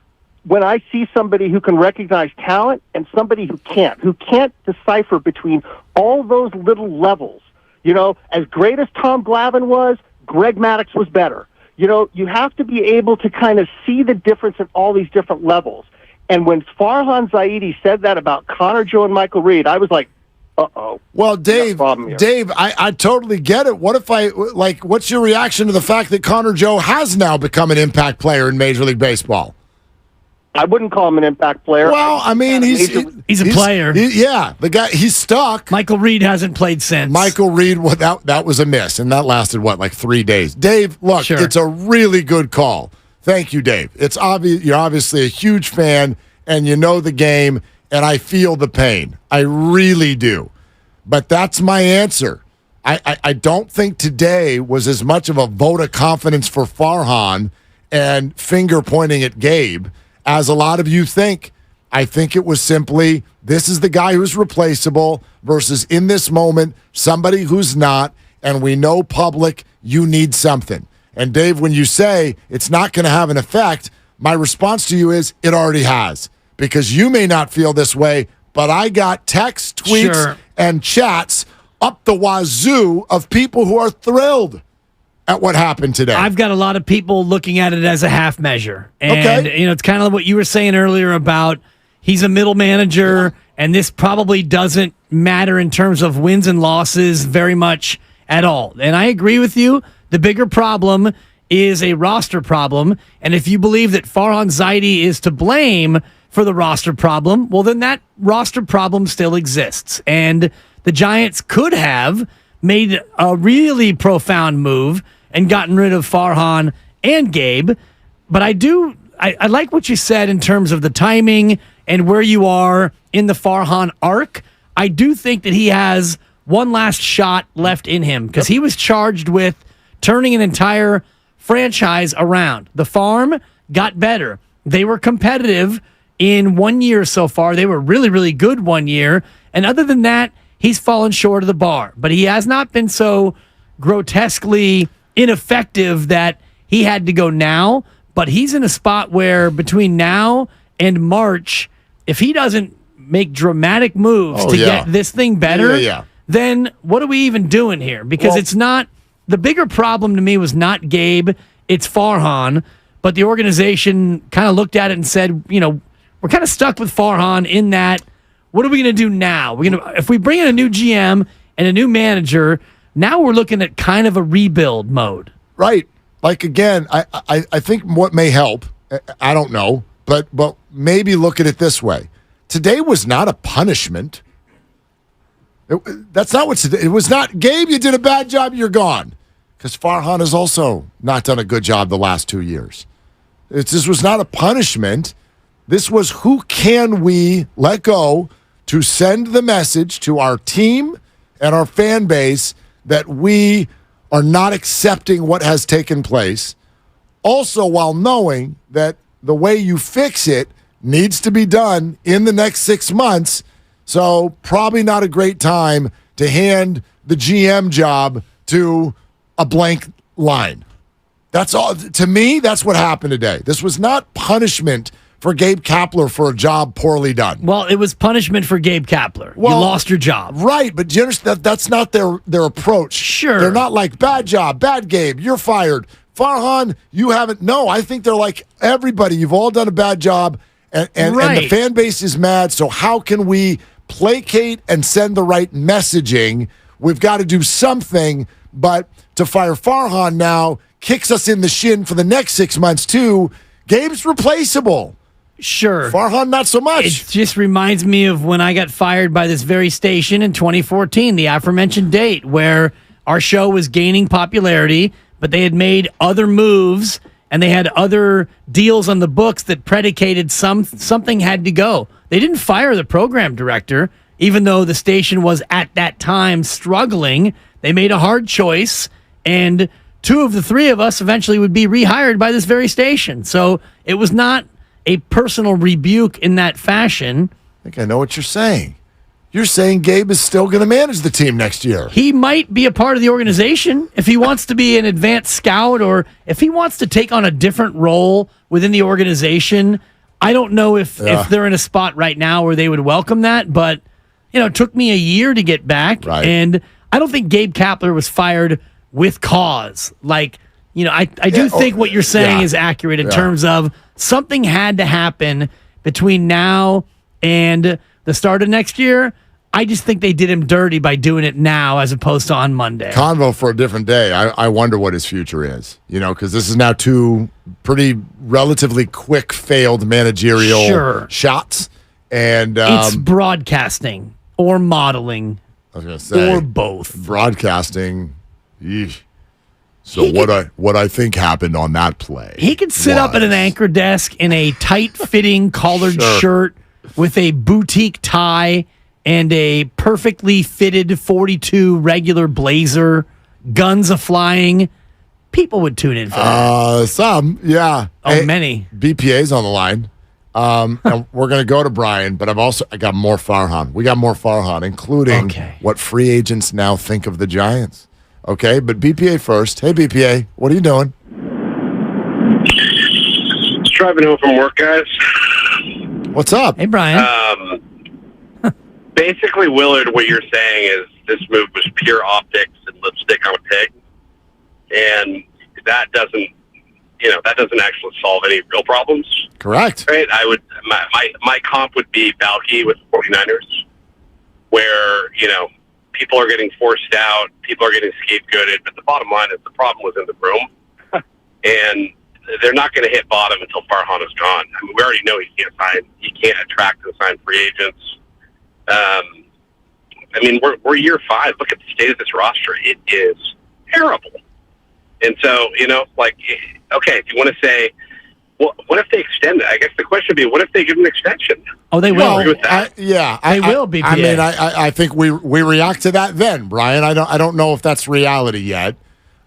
when I see somebody who can recognize talent and somebody who can't decipher between all those little levels. You know, as great as Tom Glavine was, Greg Maddux was better. You know, you have to be able to kind of see the difference at all these different levels. And when Farhan Zaidi said that about Connor Joe and Michael Reed, I was like, uh-oh. Well, Dave, I totally get it. What if what's your reaction to the fact that Connor Joe has now become an impact player in Major League Baseball? I wouldn't call him an impact player. Well, I mean, he's a player. The guy, he's stuck. Michael Reed hasn't played since. Michael Reed, that was a miss, and that lasted, 3 days? Dave, look, It's a really good call. Thank you, Dave. It's obvious you're obviously a huge fan, and you know the game, and I feel the pain. I really do. But that's my answer. I don't think today was as much of a vote of confidence for Farhan and finger pointing at Gabe as a lot of you think. I think it was simply, this is the guy who's replaceable versus in this moment, somebody who's not, and we know public, you need something. And Dave, when you say it's not going to have an effect, my response to you is it already has. Because you may not feel this way, but I got texts, tweets, and chats up the wazoo of people who are thrilled at what happened today. I've got a lot of people looking at it as a half measure. And, it's kind of what you were saying earlier about he's a middle manager, and this probably doesn't matter in terms of wins and losses very much at all. And I agree with you. The bigger problem is a roster problem. And if you believe that Farhan Zaidi is to blame for the roster problem, well, then that roster problem still exists. And the Giants could have made a really profound move and gotten rid of Farhan and Gabe. But I like what you said in terms of the timing and where you are in the Farhan arc. I do think that he has one last shot left in him because he was charged with turning an entire franchise around. The farm got better. They were competitive in 1 year so far. They were really, really good 1 year. And other than that, he's fallen short of the bar. But he has not been so grotesquely ineffective that he had to go now. But he's in a spot where between now and March, if he doesn't make dramatic moves to get this thing better, then what are we even doing here? Because it's not, the bigger problem to me was not Gabe, it's Farhan. But the organization kind of looked at it and said, we're kind of stuck with Farhan in that, what are we going to do now? If we bring in a new GM and a new manager, now we're looking at kind of a rebuild mode. Right. Like, again, I think what may help, I don't know, but maybe look at it this way. Today was not a punishment. That's not what it was. Not, Gabe, you did a bad job, you're gone. Because Farhan has also not done a good job the last 2 years. This was not a punishment. This was, who can we let go to send the message to our team and our fan base that we are not accepting what has taken place. Also, while knowing that the way you fix it needs to be done in the next 6 months. So probably not a great time to hand the GM job to a blank line. That's all. To me, that's what happened today. This was not punishment for Gabe Kapler for a job poorly done. Well, it was punishment for Gabe Kapler. You lost your job. Right, but do you understand that's not their approach. Sure. They're not like, bad job, bad Gabe, you're fired. Farhan, you haven't. No, I think they're like, everybody, you've all done a bad job, and the fan base is mad, so how can we placate and send the right messaging? We've got to do something, But to fire Farhan now kicks us in the shin for the next 6 months, too. Gabe's replaceable. Sure. Farhan, not so much. It just reminds me of when I got fired by this very station in 2014, the aforementioned date, where our show was gaining popularity, but they had made other moves and they had other deals on the books that predicated something had to go. They didn't fire the program director, even though the station was at that time struggling. They made a hard choice, and 2 of the 3 of us eventually would be rehired by this very station. So it was not a personal rebuke in that fashion. I think I know what you're saying. You're saying Gabe is still going to manage the team next year. He might be a part of the organization if he wants to be an advanced scout or if he wants to take on a different role within the organization. I don't know if they're in a spot right now where they would welcome that, but it took me a year to get back, and I don't think Gabe Kapler was fired with cause. I do think what you're saying is accurate in terms of something had to happen between now and the start of next year. I just think they did him dirty by doing it now as opposed to on Monday. Convo for a different day. I wonder what his future is, because this is now 2 pretty relatively quick failed managerial shots. And it's broadcasting or modeling I was going to say, or both. Broadcasting. Yeesh. So what I think happened on that play. He could sit up at an anchor desk in a tight-fitting collared shirt with a boutique tie and a perfectly fitted 42 regular blazer, guns a-flying. People would tune in for that. Some, yeah. Many. BPA's on the line. And we're going to go to Brian, but I got more Farhan. We got more Farhan, including what free agents now think of the Giants. Okay, but BPA first. Hey, BPA, what are you doing? Just driving home from work, guys. What's up? Hey, Brian. Basically, Willard, what you're saying is this move was pure optics and lipstick on a pig, and that doesn't actually solve any real problems. Correct. Right? My comp would be Balky with the 49ers, where people are getting forced out, people are getting scapegoated, but the bottom line is the problem was in the room, and they're not going to hit bottom until Farhan is gone. I mean, we already know he can't attract and sign free agents. We're year 5. Look at the state of this roster; it is terrible. And so, okay, if you want to say, well, what if they extend it? I guess the question would be, what if they give an extension? Oh, they will. Well, agree with that? They will be. I think we react to that then, Brian. I don't know if that's reality yet.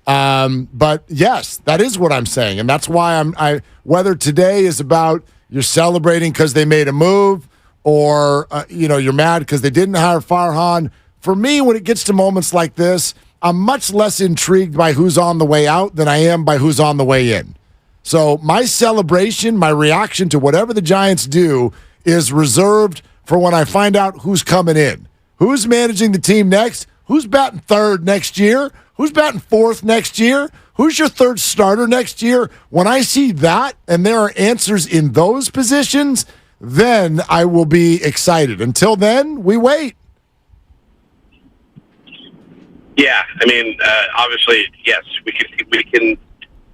But yes, that is what I'm saying, and that's why whether today is about you're celebrating because they made a move, or you're mad because they didn't hire Farhan. For me, when it gets to moments like this, I'm much less intrigued by who's on the way out than I am by who's on the way in. So my celebration, my reaction to whatever the Giants do is reserved for when I find out who's coming in. Who's managing the team next? Who's batting 3rd next year? Who's batting 4th next year? Who's your 3rd starter next year? When I see that and there are answers in those positions, then I will be excited. Until then, we wait. Yeah, obviously, yes, we can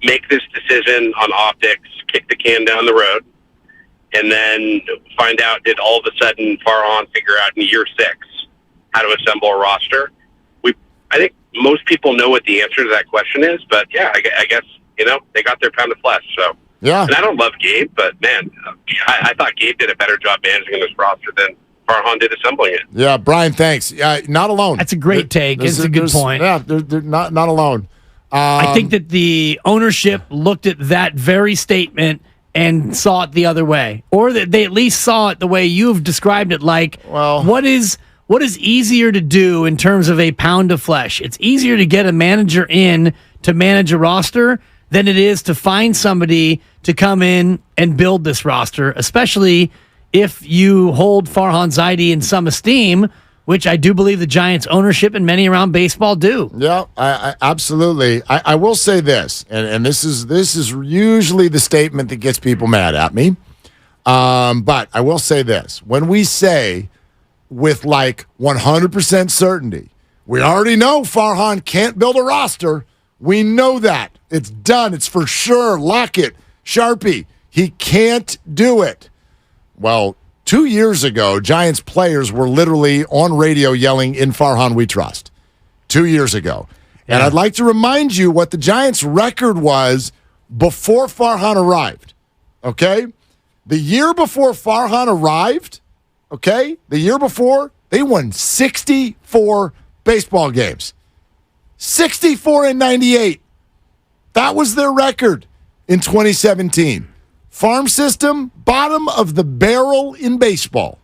make this decision on optics, kick the can down the road, and then find out, did all of a sudden Farhan figure out in year 6 how to assemble a roster? I think most people know what the answer to that question is, but yeah, I guess, they got their pound of flesh, so. Yeah. And I don't love Gabe, but man, I thought Gabe did a better job managing this roster than Farhan did assembling it. Yeah, Brian, thanks. Not alone. That's a great take. It's a good point. Yeah, they're not alone. I think that the ownership looked at that very statement and saw it the other way, or that they at least saw it the way you've described it. Like, what is easier to do in terms of a pound of flesh? It's easier to get a manager in to manage a roster than it is to find somebody to come in and build this roster, especially if you hold Farhan Zaidi in some esteem, which I do believe the Giants ownership and many around baseball do. Yeah, I absolutely. I will say this, and this is usually the statement that gets people mad at me. But I will say this. When we say with 100% certainty, We already know Farhan can't build a roster. We know that. It's done. It's for sure. Lock it. Sharpie. He can't do it. Well, 2 years ago, Giants players were literally on radio yelling, "In Farhan we trust." 2 years ago. Yeah. And I'd like to remind you what the Giants' record was before Farhan arrived. Okay? The year before Farhan arrived, okay, the year before, they won 64 baseball games. 64 in 98. That was their record in 2017. Farm system, bottom of the barrel in baseball.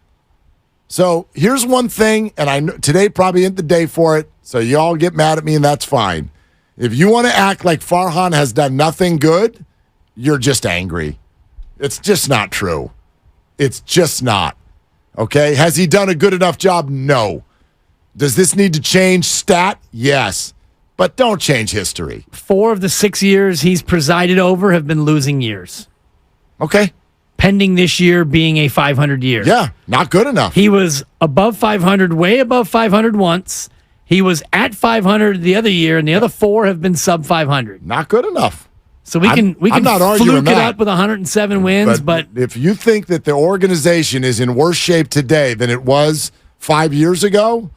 So here's one thing, and I know today probably isn't the day for it, so y'all get mad at me, and that's fine. If you want to act like Farhan has done nothing good, you're just angry. It's just not true. It's just not. Okay? Has he done a good enough job? No. Does this need to change stat? Yes. But don't change history. 4 of the 6 years he's presided over have been losing years. Okay. Pending this year being a 500 year. Yeah, not good enough. He was above 500, way above 500 once. He was at 500 the other year, and the other 4 have been sub 500. Not good enough. So we can not arguing fluke it that. up with 107 wins, but if you think that the organization is in worse shape today than it was 5 years ago,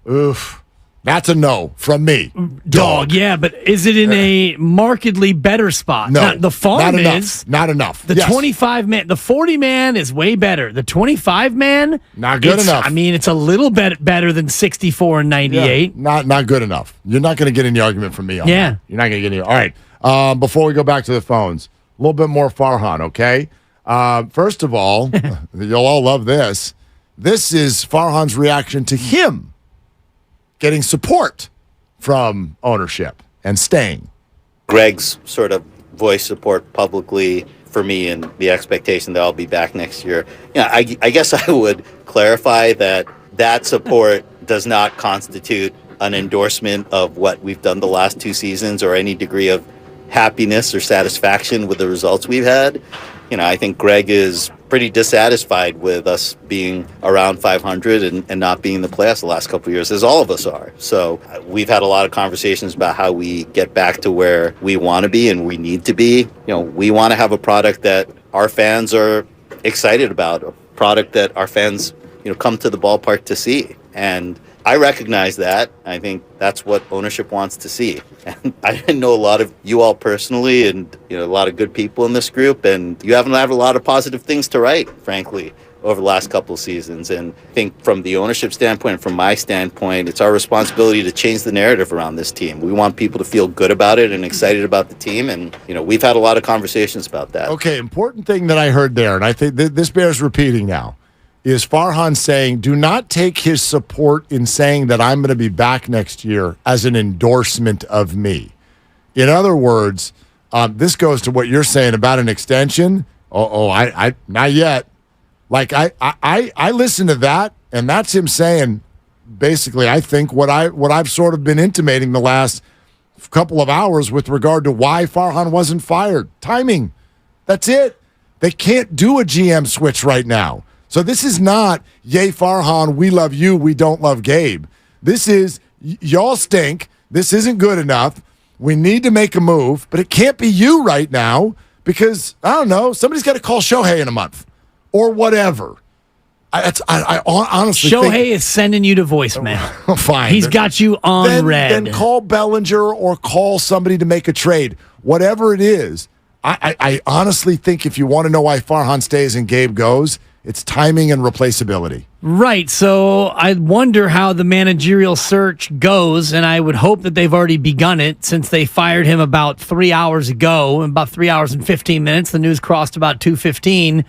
oof. That's a no from me. Dog, yeah, but is it in a markedly better spot? No. The farm not enough. is. Not enough. The 25-man, the 40-man is way better. The 25-man, not good enough. I mean, it's a little bit better than 64 and 98. Yeah, not good enough. You're not going to get any argument from me on that. You're not going to get any. All right. Before we go back to the phones, a little bit more Farhan, okay? First of all, you'll all love this. This is Farhan's reaction to him getting support from ownership and staying. Greg's sort of voiced support publicly for me and the expectation that I'll be back next year. I guess I would clarify that support does not constitute an endorsement of what we've done the last 2 seasons or any degree of happiness or satisfaction with the results we've had. I think Greg is pretty dissatisfied with us being around 500 and not being in the playoffs the last couple of years, as all of us are. So we've had a lot of conversations about how we get back to where we want to be and we need to be. We want to have a product that our fans are excited about, a product that our fans, come to the ballpark to see. And I recognize that. I think that's what ownership wants to see. And I know a lot of you all personally and a lot of good people in this group, and you haven't had a lot of positive things to write, frankly, over the last couple of seasons. And I think from the ownership standpoint and from my standpoint, it's our responsibility to change the narrative around this team. We want people to feel good about it and excited about the team, and we've had a lot of conversations about that. Okay, important thing that I heard there, and I think this bears repeating now, is Farhan saying, do not take his support in saying that I'm going to be back next year as an endorsement of me. In other words, this goes to what you're saying about an extension. I not yet. Like I listen to that, and that's him saying, basically, I think what I've sort of been intimating the last couple of hours with regard to why Farhan wasn't fired. Timing. That's it. They can't do a GM switch right now. So this is not, yay, Farhan, we love you, we don't love Gabe. This is, y'all stink, this isn't good enough, we need to make a move, but it can't be you right now because, I don't know, somebody's got to call Shohei in a month or whatever. I honestly Shohei think, is sending you to voicemail. Fine. He's got you on red. Then call Bellinger or call somebody to make a trade. Whatever it is, I honestly think if you want to know why Farhan stays and Gabe goes, it's timing and replaceability. Right. So I wonder how the managerial search goes, and I would hope that they've already begun it since they fired him about 3 hours ago, about 3 hours and 15 minutes. The news crossed about 2:15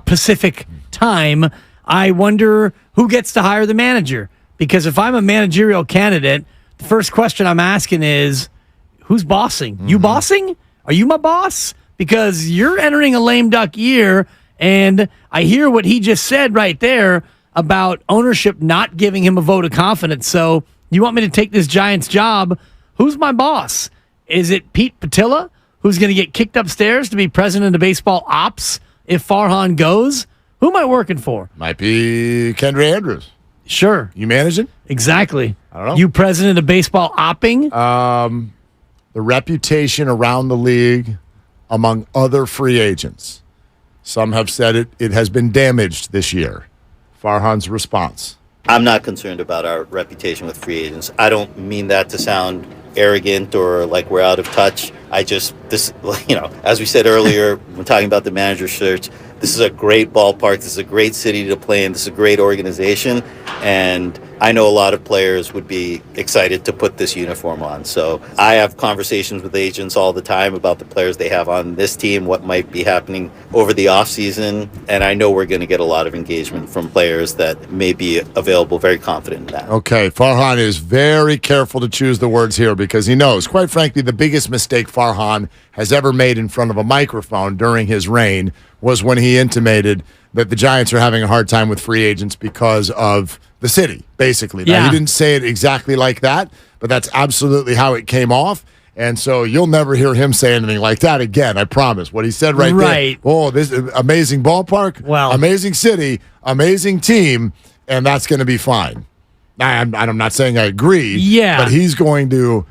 Pacific time. I wonder who gets to hire the manager, because if I'm a managerial candidate, the first question I'm asking is, who's bossing? You bossing? Are you my boss? Because you're entering a lame duck year. And I hear what he just said right there about ownership not giving him a vote of confidence. So you want me to take this Giants job? Who's my boss? Is it Pete Patilla, who's going to get kicked upstairs to be president of baseball ops if Farhan goes? Who am I working for? Might be Kendra Andrews. Sure. You managing? Exactly. I don't know. You president of baseball opping? The reputation around the league among other free agents. Some have said it has been damaged this year. Farhan's response. I'm not concerned about our reputation with free agents. I don't mean that to sound arrogant or like we're out of touch. As we said earlier, when talking about the manager search, this is a great ballpark. This is a great city to play in. This is a great organization. And I know a lot of players would be excited to put this uniform on. So I have conversations with agents all the time about the players they have on this team, what might be happening over the offseason. And I know we're going to get a lot of engagement from players that may be available, very confident in that. Okay, Farhan is very careful to choose the words here because he knows, quite frankly, the biggest mistake Farhan has ever made in front of a microphone during his reign was when he intimated that the Giants are having a hard time with free agents because of the city, basically. Now, he didn't say it exactly like that, but that's absolutely how it came off. And so you'll never hear him say anything like that again, I promise. What he said right there, oh, this is amazing ballpark, amazing city, amazing team, and that's going to be fine. I'm not saying I agree, but he's going to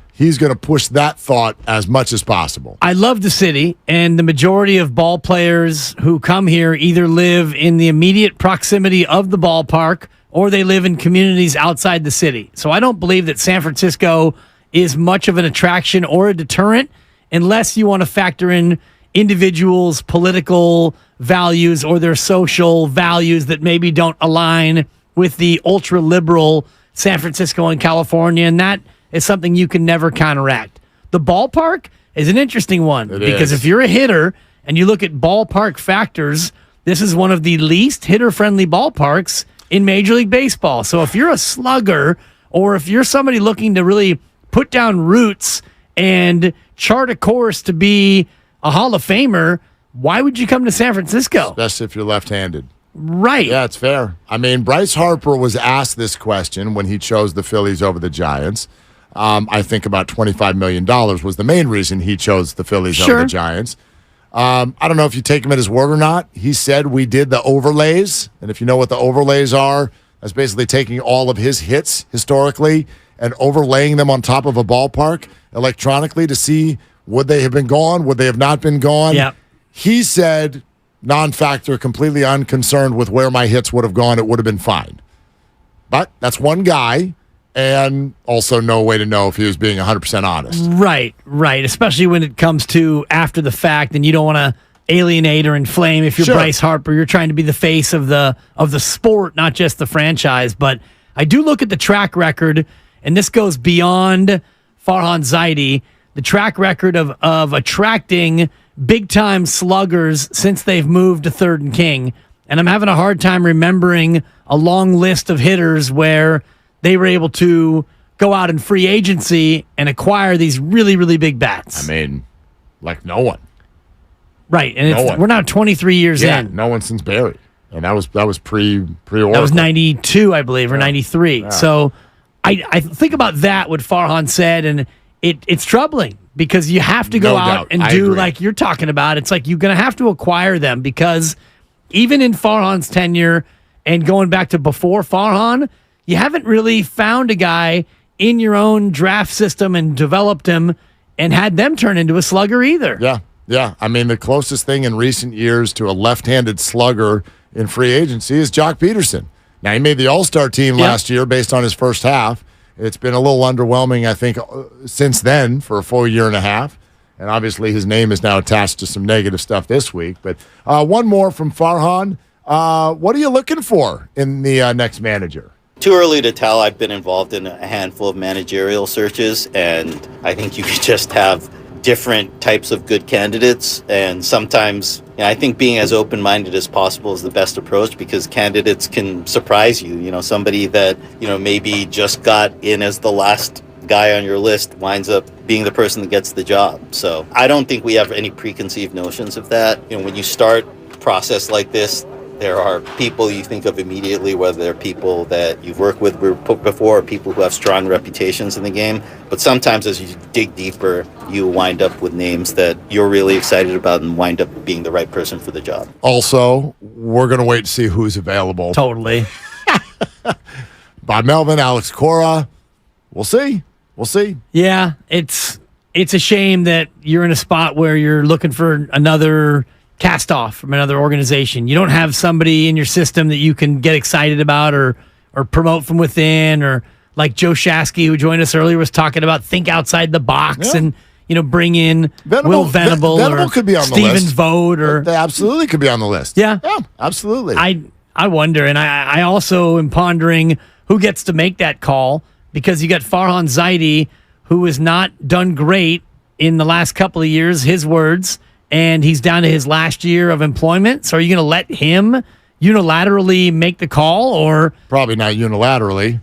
push that thought as much as possible. I love the city, and the majority of ball players who come here either live in the immediate proximity of the ballpark or they live in communities outside the city. So I don't believe that San Francisco is much of an attraction or a deterrent unless you want to factor in individuals' political values or their social values that maybe don't align with the ultra-liberal San Francisco and California, and that is something you can never counteract. The ballpark is an interesting one because if you're a hitter and you look at ballpark factors, this is one of the least hitter-friendly ballparks in Major League Baseball. So if you're a slugger or if you're somebody looking to really put down roots and chart a course to be a Hall of Famer, why would you come to San Francisco? Especially if you're left-handed. Right. Yeah, it's fair. I mean, Bryce Harper was asked this question when he chose the Phillies over the Giants. I think about $25 million was the main reason he chose the Phillies over the Giants. I don't know if you take him at his word or not. He said we did the overlays, and if you know what the overlays are, that's basically taking all of his hits historically and overlaying them on top of a ballpark electronically to see would they have been gone, would they have not been gone. Yep. He said, non-factor, completely unconcerned with where my hits would have gone, it would have been fine. But that's one guy, and also no way to know if he was being 100% honest. Right. Especially when it comes to after the fact, and you don't want to alienate or inflame. If you're Bryce Harper, you're trying to be the face of the sport, not just the franchise. But I do look at the track record, and this goes beyond Farhan Zaidi, the track record of attracting big-time sluggers since they've moved to Third and King. And I'm having a hard time remembering a long list of hitters where they were able to go out in free agency and acquire these really, really big bats. I mean, like no one. Right, and we're now 23 years in. No one since Barry. And that was pre-Oracle. That was 92, I believe, or 93. Yeah. So I think about that, what Farhan said, and it's troubling because you have to go out and do like you're talking about. It's like you're going to have to acquire them because even in Farhan's tenure and going back to before Farhan, you haven't really found a guy in your own draft system and developed him and had them turn into a slugger either. Yeah. I mean, the closest thing in recent years to a left-handed slugger in free agency is Jock Peterson. Now, he made the All-Star team last year based on his first half. It's been a little underwhelming, I think, since then for a full year and a half. And obviously his name is now attached to some negative stuff this week. But one more from Farhan. What are you looking for in the next manager? Too early to tell. I've been involved in a handful of managerial searches, and I think you could just have different types of good candidates. And sometimes I think being as open-minded as possible is the best approach because candidates can surprise you. Somebody that, maybe just got in as the last guy on your list winds up being the person that gets the job. So I don't think we have any preconceived notions of that. When you start a process like this, there are people you think of immediately, whether they're people that you've worked with before or people who have strong reputations in the game. But sometimes as you dig deeper, you wind up with names that you're really excited about and wind up being the right person for the job. Also, we're going to wait to see who's available. Totally. Bob Melvin, Alex Cora. We'll see. Yeah, it's a shame that you're in a spot where you're looking for another cast-off from another organization. You don't have somebody in your system that you can get excited about or promote from within, or like Joe Shasky, who joined us earlier, was talking about think outside the box and bring in Will Venable or could be on the Stephen list. Vogt. Or they absolutely could be on the list. Yeah, absolutely. I wonder, and I also am pondering who gets to make that call, because you got Farhan Zaidi, who has not done great in the last couple of years, his words, and he's down to his last year of employment. So are you going to let him unilaterally make the call, or probably not unilaterally?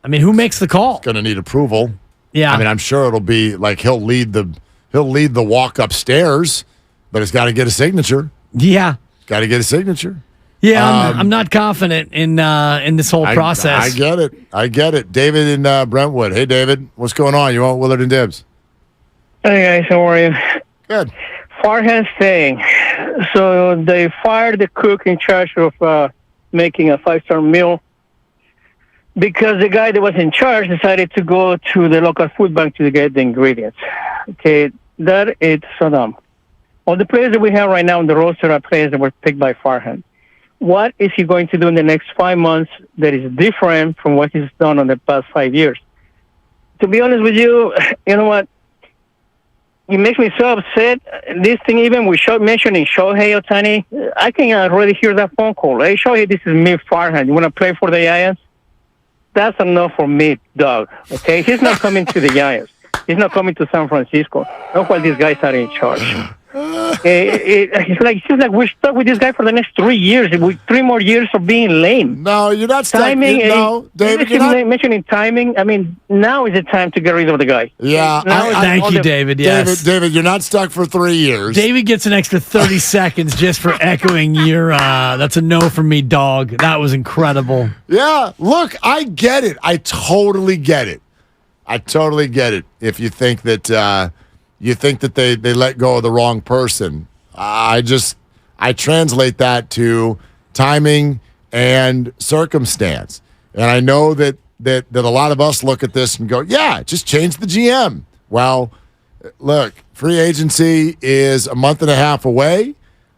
I mean, who makes the call? It's going to need approval. Yeah, I mean, I'm sure it'll be like he'll lead the walk upstairs, but it's got to get a signature. Yeah, got to get a signature. Yeah, I'm not confident in this whole process. I get it. David in Brentwood. Hey, David, what's going on? You want Willard and Dibs? Hey, guys, how are you? Good. Farhan's thing. So they fired the cook in charge of making a 5-star meal because the guy that was in charge decided to go to the local food bank to get the ingredients. Okay, that is so dumb. All the players that we have right now on the roster are players that were picked by Farhan. What is he going to do in the next 5 months that is different from what he's done in the past 5 years? To be honest with you, you know what? It makes me so upset. This thing, even with mentioning Shohei Ohtani, I can already hear that phone call. Hey, Shohei, this is me, Farhan. You want to play for the Giants? That's enough for me, dog. Okay? He's not coming to the Giants. He's not coming to San Francisco. Not while these guys are in charge. It's like we're stuck with this guy for the next 3 years, with 3 more years of being lame. No, you're not stuck. Timing, David, you're not mentioning timing. I mean, now is the time to get rid of the guy. Yeah, thank you, David. Yes, David, you're not stuck for 3 years. David gets an extra 30 seconds just for echoing your. That's a no from me, dog. That was incredible. Yeah, look, I get it. I totally get it. If you think that. You think that they let go of the wrong person. I translate that to timing and circumstance. And I know that a lot of us look at this and go, yeah, just change the GM. Well, look, free agency is a month and a half away.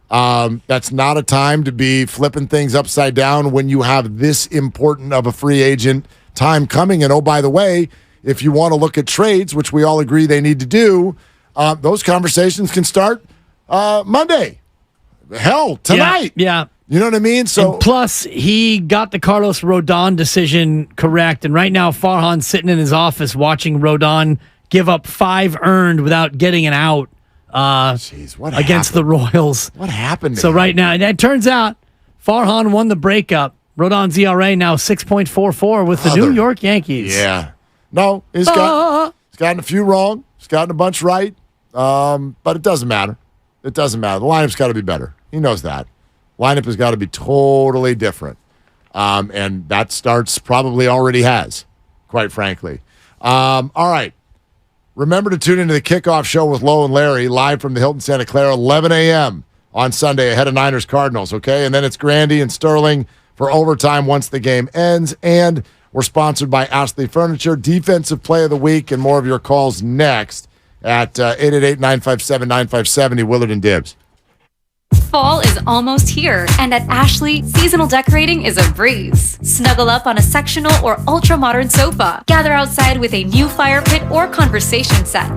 That's not a time to be flipping things upside down when you have this important of a free agent time coming. And oh, by the way, if you want to look at trades, which we all agree they need to do, those conversations can start Monday. Hell, tonight. Yeah. You know what I mean? So and plus, he got the Carlos Rodon decision correct. And right now, Farhan's sitting in his office watching Rodon give up 5 earned without getting an out against the Royals. What happened? So right now, and it turns out Farhan won the breakup. Rodon's ERA now 6.44 with the New York Yankees. Yeah. No, he's gotten a few wrong. He's gotten a bunch right. But it doesn't matter. The lineup's got to be better. He knows that. Lineup has got to be totally different. And that starts probably already has, quite frankly. All right. Remember to tune into the kickoff show with Lowe and Larry live from the Hilton Santa Clara, 11 a.m. on Sunday ahead of Niners Cardinals, okay? And then it's Grandy and Sterling for overtime once the game ends. And we're sponsored by Ashley Furniture, Defensive Play of the Week, and more of your calls next at 888-957-9570, Willard and Dibs. Fall is almost here, and at Ashley, seasonal decorating is a breeze. Snuggle up on a sectional or ultra-modern sofa. Gather outside with a new fire pit or conversation set.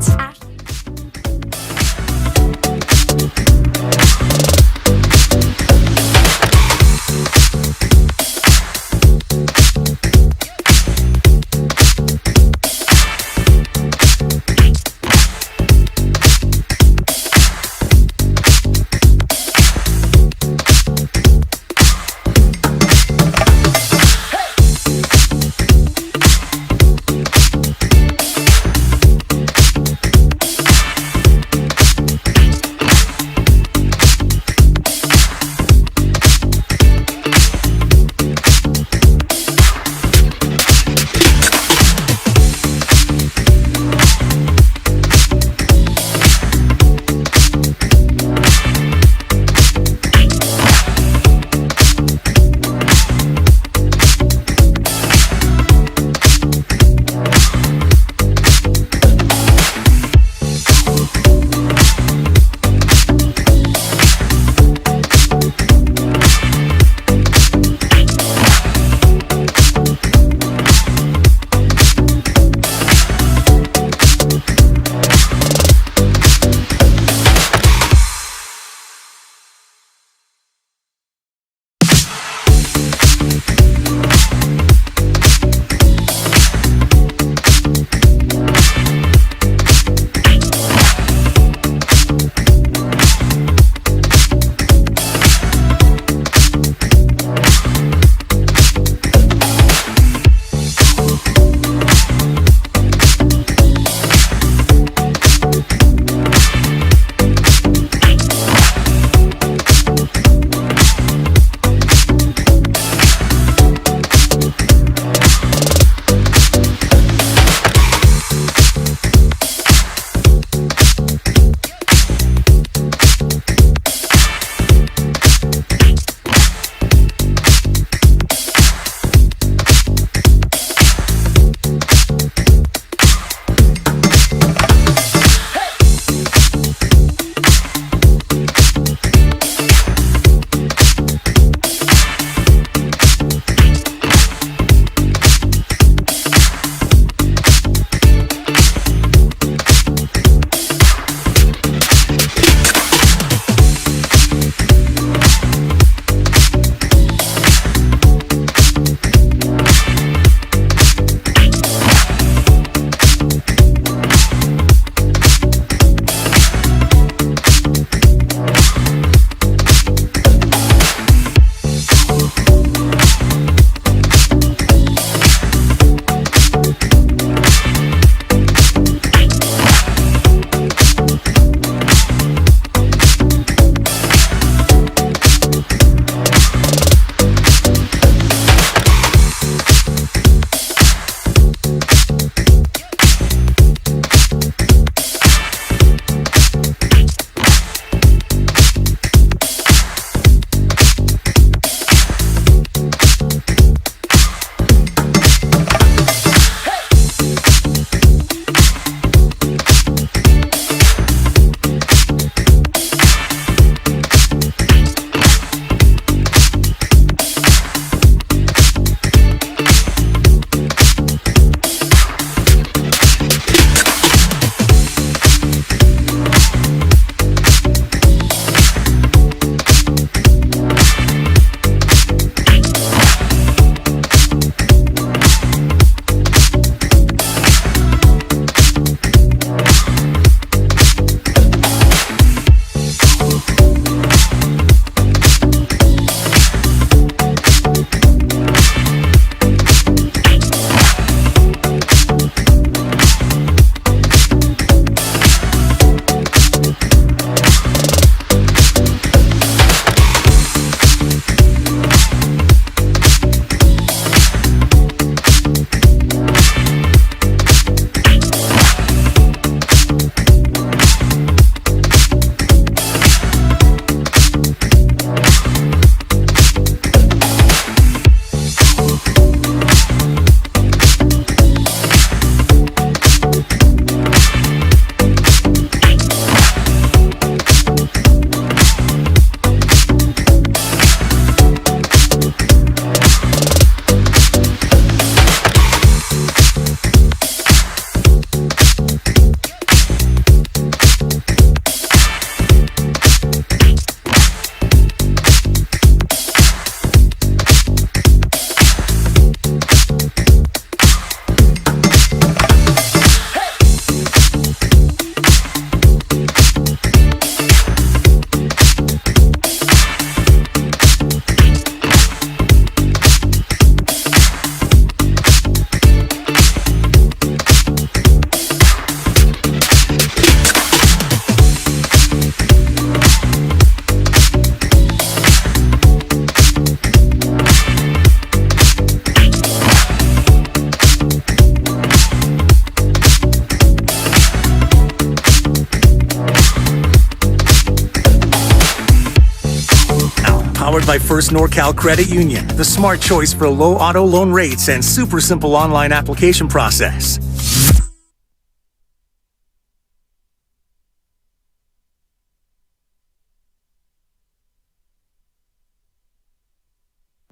Powered by First NorCal Credit Union, the smart choice for low auto loan rates and super simple online application process.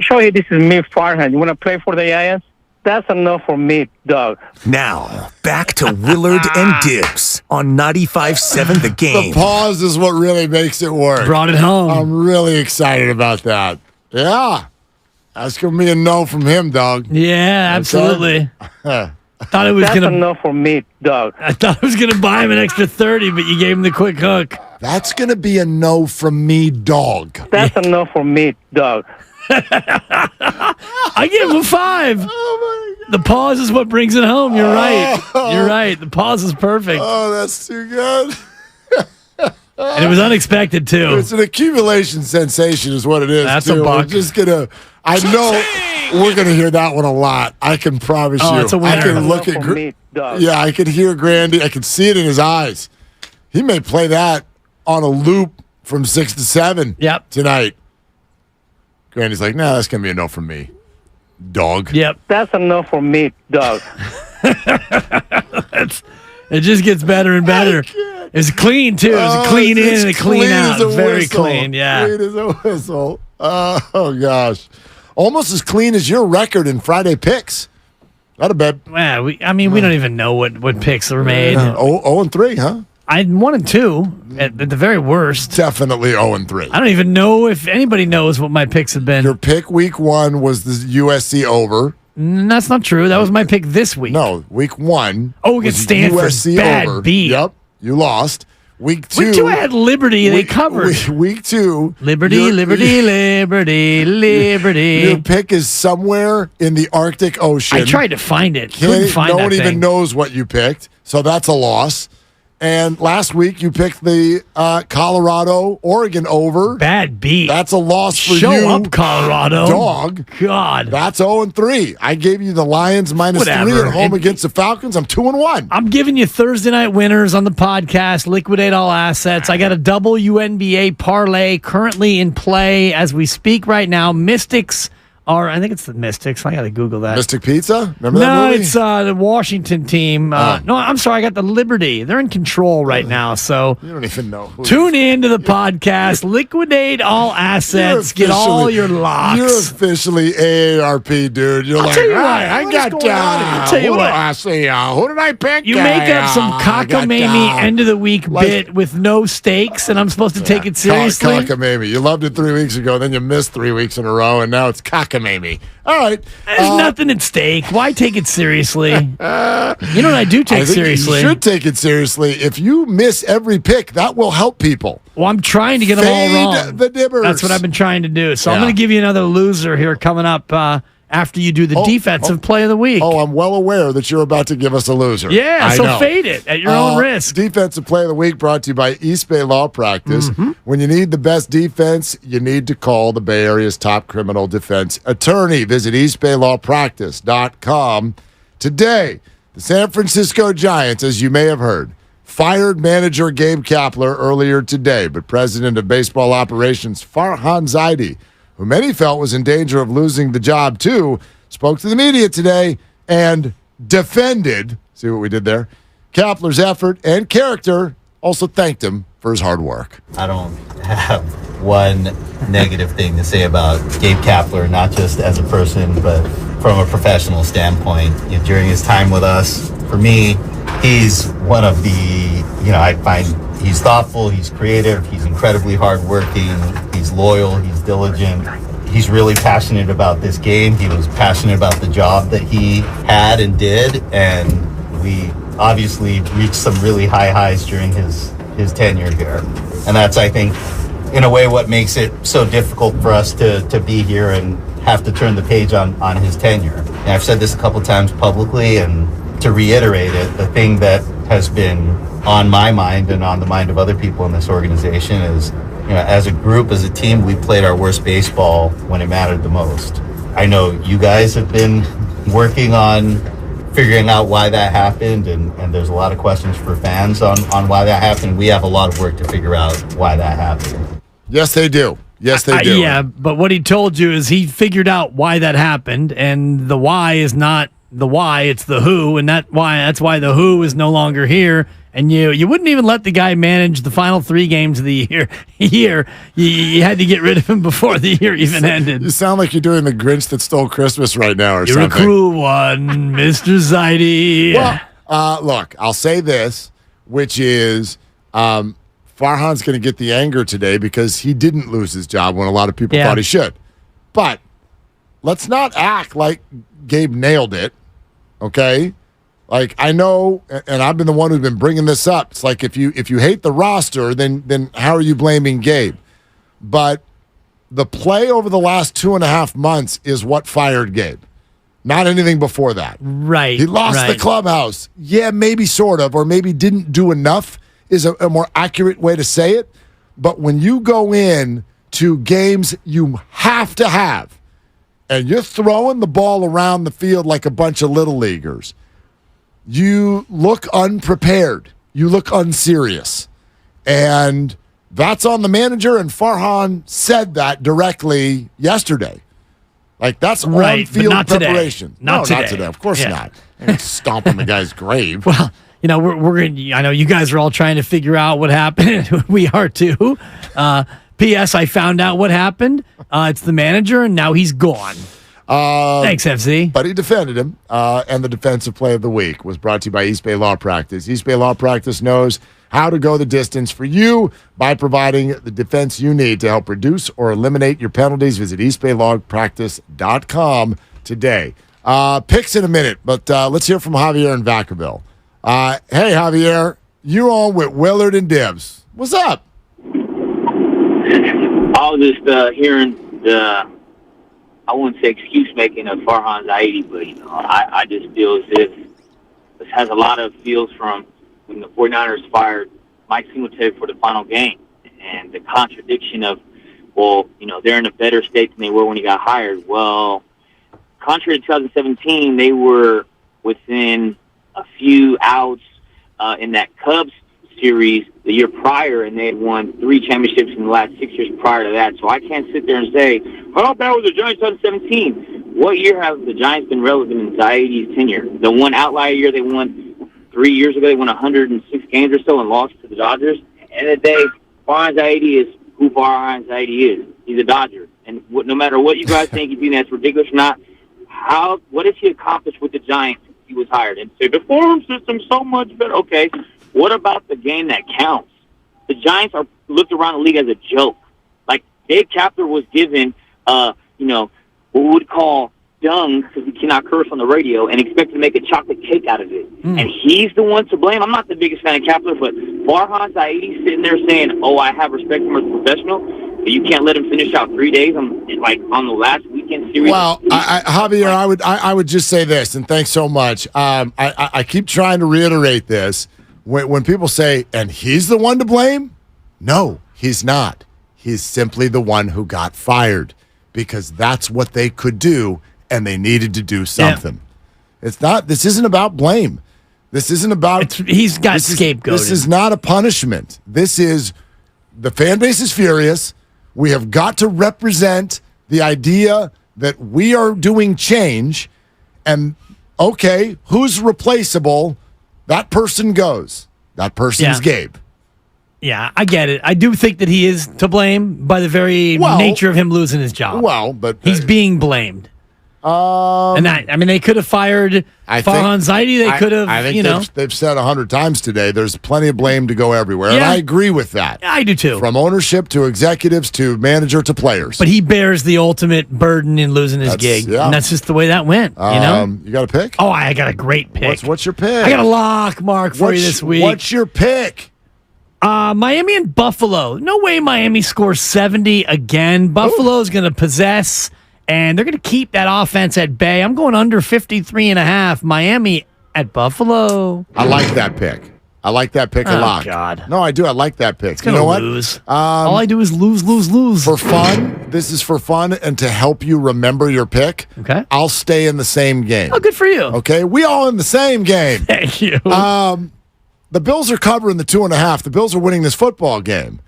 Show you this is me, Farhan. You want to play for the Lions? That's enough for me, dog. Now, back to Willard and Dibbs on 95.7 The Game. The pause is what really makes it work. Brought it home. I'm really excited about that. Yeah. That's going to be a no from him, dog. Yeah, absolutely. I thought it was That's enough for me, dog. I thought I was going to buy him an extra 30, but you gave him the quick hook. That's going to be a no from me, dog. That's enough for me, dog. I give him a 5. Oh my God. The pause is what brings it home. You're right. You're right. The pause is perfect. Oh, that's too good. And it was unexpected, too. It's an accumulation sensation is what it is, That's too. a buck. We're just going to, I know we're going to hear that one a lot. I can promise you. It's a winner. I can look at, yeah, I can hear Grandy. I can see it in his eyes. He may play that on a loop from 6 to 7 tonight. Grandy's like, nah, that's going to be a no from me, dog. Yep. That's enough for me, dog. It just gets better and better. It's clean, too. It's a clean in and a clean out. Very whistle. clean, yeah. Clean as a whistle. Oh, gosh. Almost as clean as your record in Friday picks. Not a bad. Well, we don't even know what picks were made. 0-3, huh? I had 1 and 2 at the very worst. Definitely 0-3. I don't even know if anybody knows what my picks have been. Your pick week 1 was the USC over. That's not true. That was my pick this week. No, week 1. Oh, against Stanford. USC Bad over. beat. Yep, you lost. Week 2. Week 2, I had Liberty. They covered. Week 2. Liberty. Your pick is somewhere in the Arctic Ocean. I tried to find it. Couldn't find no that one thing. even knows what you picked, so that's a loss. And last week you picked the Colorado-Oregon over. Bad beat. That's a loss for you. Show up, Colorado. Dog. God. That's 0-3. I gave you the Lions -3 at home against the Falcons. I'm 2-1. I'm giving you Thursday night winners on the podcast. Liquidate all assets. I got a double UNBA parlay currently in play as we speak right now. Mystics are, I think it's the Mystics. I got to Google that. Mystic Pizza? Remember that No, movie? it's the Washington team. No, I'm sorry. I got the Liberty. They're in control right now. So you don't even know. Tune in to the podcast. Liquidate all assets. Get all your locks. You're officially AARP, dude. You're like, tell you all what, right, I got I'll tell you who what. do I see? Who did I pick? You make up some cockamamie end of the week bit with no stakes, and I'm supposed to take it seriously. Cockamamie. You loved it 3 weeks ago, then you missed 3 weeks in a row, and now it's cockamamie. All right. There's nothing at stake. Why take it seriously? You know what I do take seriously? You should take it seriously. If you miss every pick, that will help people. Well, I'm trying to get them all wrong. Fade the dibbers. That's what I've been trying to do. So I'm going to give you another loser here coming up after you do the defensive play of the week. Oh, I'm well aware that you're about to give us a loser. Yeah, I so know. fade it at your own risk. Defensive play of the week brought to you by East Bay Law Practice. When you need the best defense, you need to call the Bay Area's top criminal defense attorney. Visit eastbaylawpractice.com today. The San Francisco Giants, as you may have heard, fired manager Gabe Kapler earlier today, but president of baseball operations Farhan Zaidi, who many felt was in danger of losing the job too, spoke to the media today and defended, see what we did there, Kapler's effort and character, also thanked him for his hard work. I don't have one negative thing to say about Gabe Kapler, not just as a person, but from a professional standpoint. You know, during his time with us, for me, he's one of the, I find he's thoughtful, he's creative, he's incredibly hardworking, he's loyal, he's diligent. He's really passionate about this game. He was passionate about the job that he had and did, and we obviously reached some really high highs during his tenure here. And that's, I think, in a way what makes it so difficult for us to be here and have to turn the page on his tenure. And I've said this a couple times publicly, and to reiterate it, the thing that has been on my mind and on the mind of other people in this organization is, as a group, as a team, we played our worst baseball when it mattered the most. I know you guys have been working on figuring out why that happened, and there's a lot of questions for fans on why that happened. We have a lot of work to figure out why that happened. Yes, they do. Yes, they do. Yeah, but what he told you is he figured out why that happened, and the why is not the why, it's the who, and that's why the who is no longer here. And you wouldn't even let the guy manage the final 3 games of the year. You had to get rid of him before the year even ended. You sound like you're doing the Grinch that stole Christmas right now or you're something. You're a cruel one, Mr. Zaidi. Well, look, I'll say this, which is Farhan's going to get the anger today because he didn't lose his job when a lot of people thought he should. But let's not act like Gabe nailed it, okay? Like, I know, and I've been the one who's been bringing this up. It's like if you hate the roster, then how are you blaming Gabe? But the play over the last 2.5 months is what fired Gabe, not anything before that. Right. He lost the clubhouse. Yeah, maybe sort of, or maybe didn't do enough is a more accurate way to say it. But when you go in to games you have to have, and you're throwing the ball around the field like a bunch of little leaguers, you look unprepared. You look unserious. And that's on the manager, and Farhan said that directly yesterday. Like, that's on-field preparation. Not today. Not today. Of course not. And stomping the guy's grave. Well, we're I know you guys are all trying to figure out what happened. We are too. P.S. I found out what happened. It's the manager, and now he's gone. Thanks, FC. But he defended him, and the defensive play of the week was brought to you by East Bay Law Practice. East Bay Law Practice knows how to go the distance for you by providing the defense you need to help reduce or eliminate your penalties. Visit eastbaylawpractice.com today. Picks in a minute, but let's hear from Javier in Vacaville. Hey, Javier, you're on with Willard and Dibbs. What's up? I was just hearing the, I wouldn't say excuse-making of Farhan Zaidi, but, I just feel as if this has a lot of feels from when the 49ers fired Mike Singletary for the final game, and the contradiction of, well, they're in a better state than they were when he got hired. Well, contrary to 2017, they were within a few outs in that Cubs series the year prior, and they had won 3 championships in the last 6 years prior to that. So I can't sit there and say, how bad was the Giants 2017? What year have the Giants been relevant in Zaidi's tenure? The one outlier year they won 3 years ago, they won 106 games or so and lost to the Dodgers. End of the day, Farhan Zaidi is who Farhan Zaidi is. He's a Dodger. And no matter what you guys think, if you think that's ridiculous or not, what has he accomplished with the Giants since he was hired? And say, the farm system's so much better. Okay, what about the game that counts? The Giants are looked around the league as a joke. Like, Gabe Kapler was given, what we would call dung, because he cannot curse on the radio, and expected to make a chocolate cake out of it. And he's the one to blame. I'm not the biggest fan of Kapler, but Farhan Zaidi sitting there saying, I have respect for him as a professional, but you can't let him finish out 3 days on the last weekend series. Well, Javier, I would just say this, and thanks so much. I keep trying to reiterate this. When people say, and he's the one to blame, no, he's not. He's simply the one who got fired because that's what they could do, and they needed to do something. Yeah. This isn't about blame. This isn't about... he's got scapegoated. This is not a punishment. This is... The fan base is furious. We have got to represent the idea that we are doing change, and, okay, who's replaceable? That person goes. That person's Gabe. Yeah, I get it. I do think that he is to blame by the very nature of him losing his job. Well, but... he's being blamed. And they could have fired Farhan Zaidi. They could have, I think they've said 100 times today, there's plenty of blame to go everywhere. Yeah. And I agree with that. Yeah, I do too. From ownership to executives to manager to players. But he bears the ultimate burden in losing his gig. Yeah. And that's just the way that went, You got a pick? Oh, I got a great pick. What's your pick? I got a lock, Mark, for you this week. What's your pick? Miami and Buffalo. No way Miami scores 70 again. Buffalo's going to possess... and they're going to keep that offense at bay. I'm going under 53.5. Miami at Buffalo. I like that pick. a lot. Oh, God. No, I do. I like that pick. It's going to lose. All I do is lose. For fun, this is for fun and to help you remember your pick. Okay. I'll stay in the same game. Oh, good for you. Okay. We all in the same game. Thank you. The Bills are covering the 2.5. The Bills are winning this football game.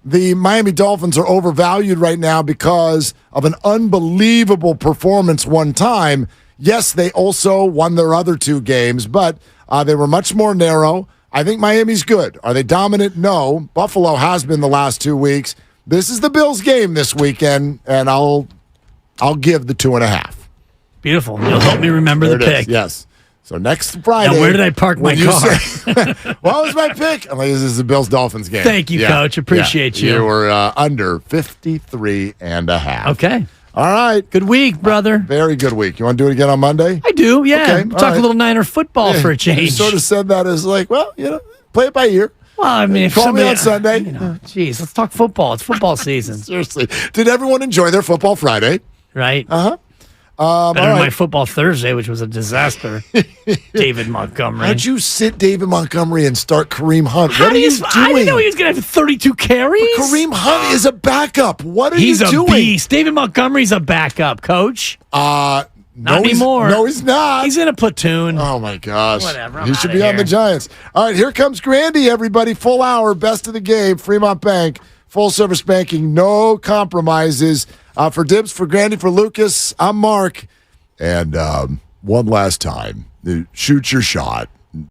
the Miami Dolphins are overvalued right now because of an unbelievable performance one time. Yes, they also won their other 2 games, but they were much more narrow. I think Miami's good. Are they dominant? No. Buffalo has been the last 2 weeks. This is the Bills game this weekend, and I'll give the 2.5. Beautiful. You'll help me remember the pick. Yes. So next Friday. Now, where did I park my car? What was my pick? I'm like, this is the Bills-Dolphins game. Thank you, Coach. Appreciate you. You were under 53.5. Okay. All right. Good week, brother. Very good week. You want to do it again on Monday? I do, yeah. Okay, Talk a little Niner football for a change. You sort of said that as like, well, play it by ear. Well, I mean, if call me on Sunday. Geez, let's talk football. It's football season. Seriously. Did everyone enjoy their football Friday? Right. Uh-huh. Better than my football Thursday, which was a disaster. David Montgomery. How'd you sit David Montgomery and start Kareem Hunt? What are you doing? I didn't know he was going to have 32 carries. But Kareem Hunt is a backup. What are you doing? He's a beast. David Montgomery's a backup, Coach. Not anymore. No, he's not. He's in a platoon. Oh, my gosh. Whatever. He should be on the Giants. All right, here comes Grandy, everybody. Full hour, best of the game. Fremont Bank, full-service banking, no compromises. For Dibs, for Grandy, for Lucas, I'm Mark. And one last time, shoot your shot.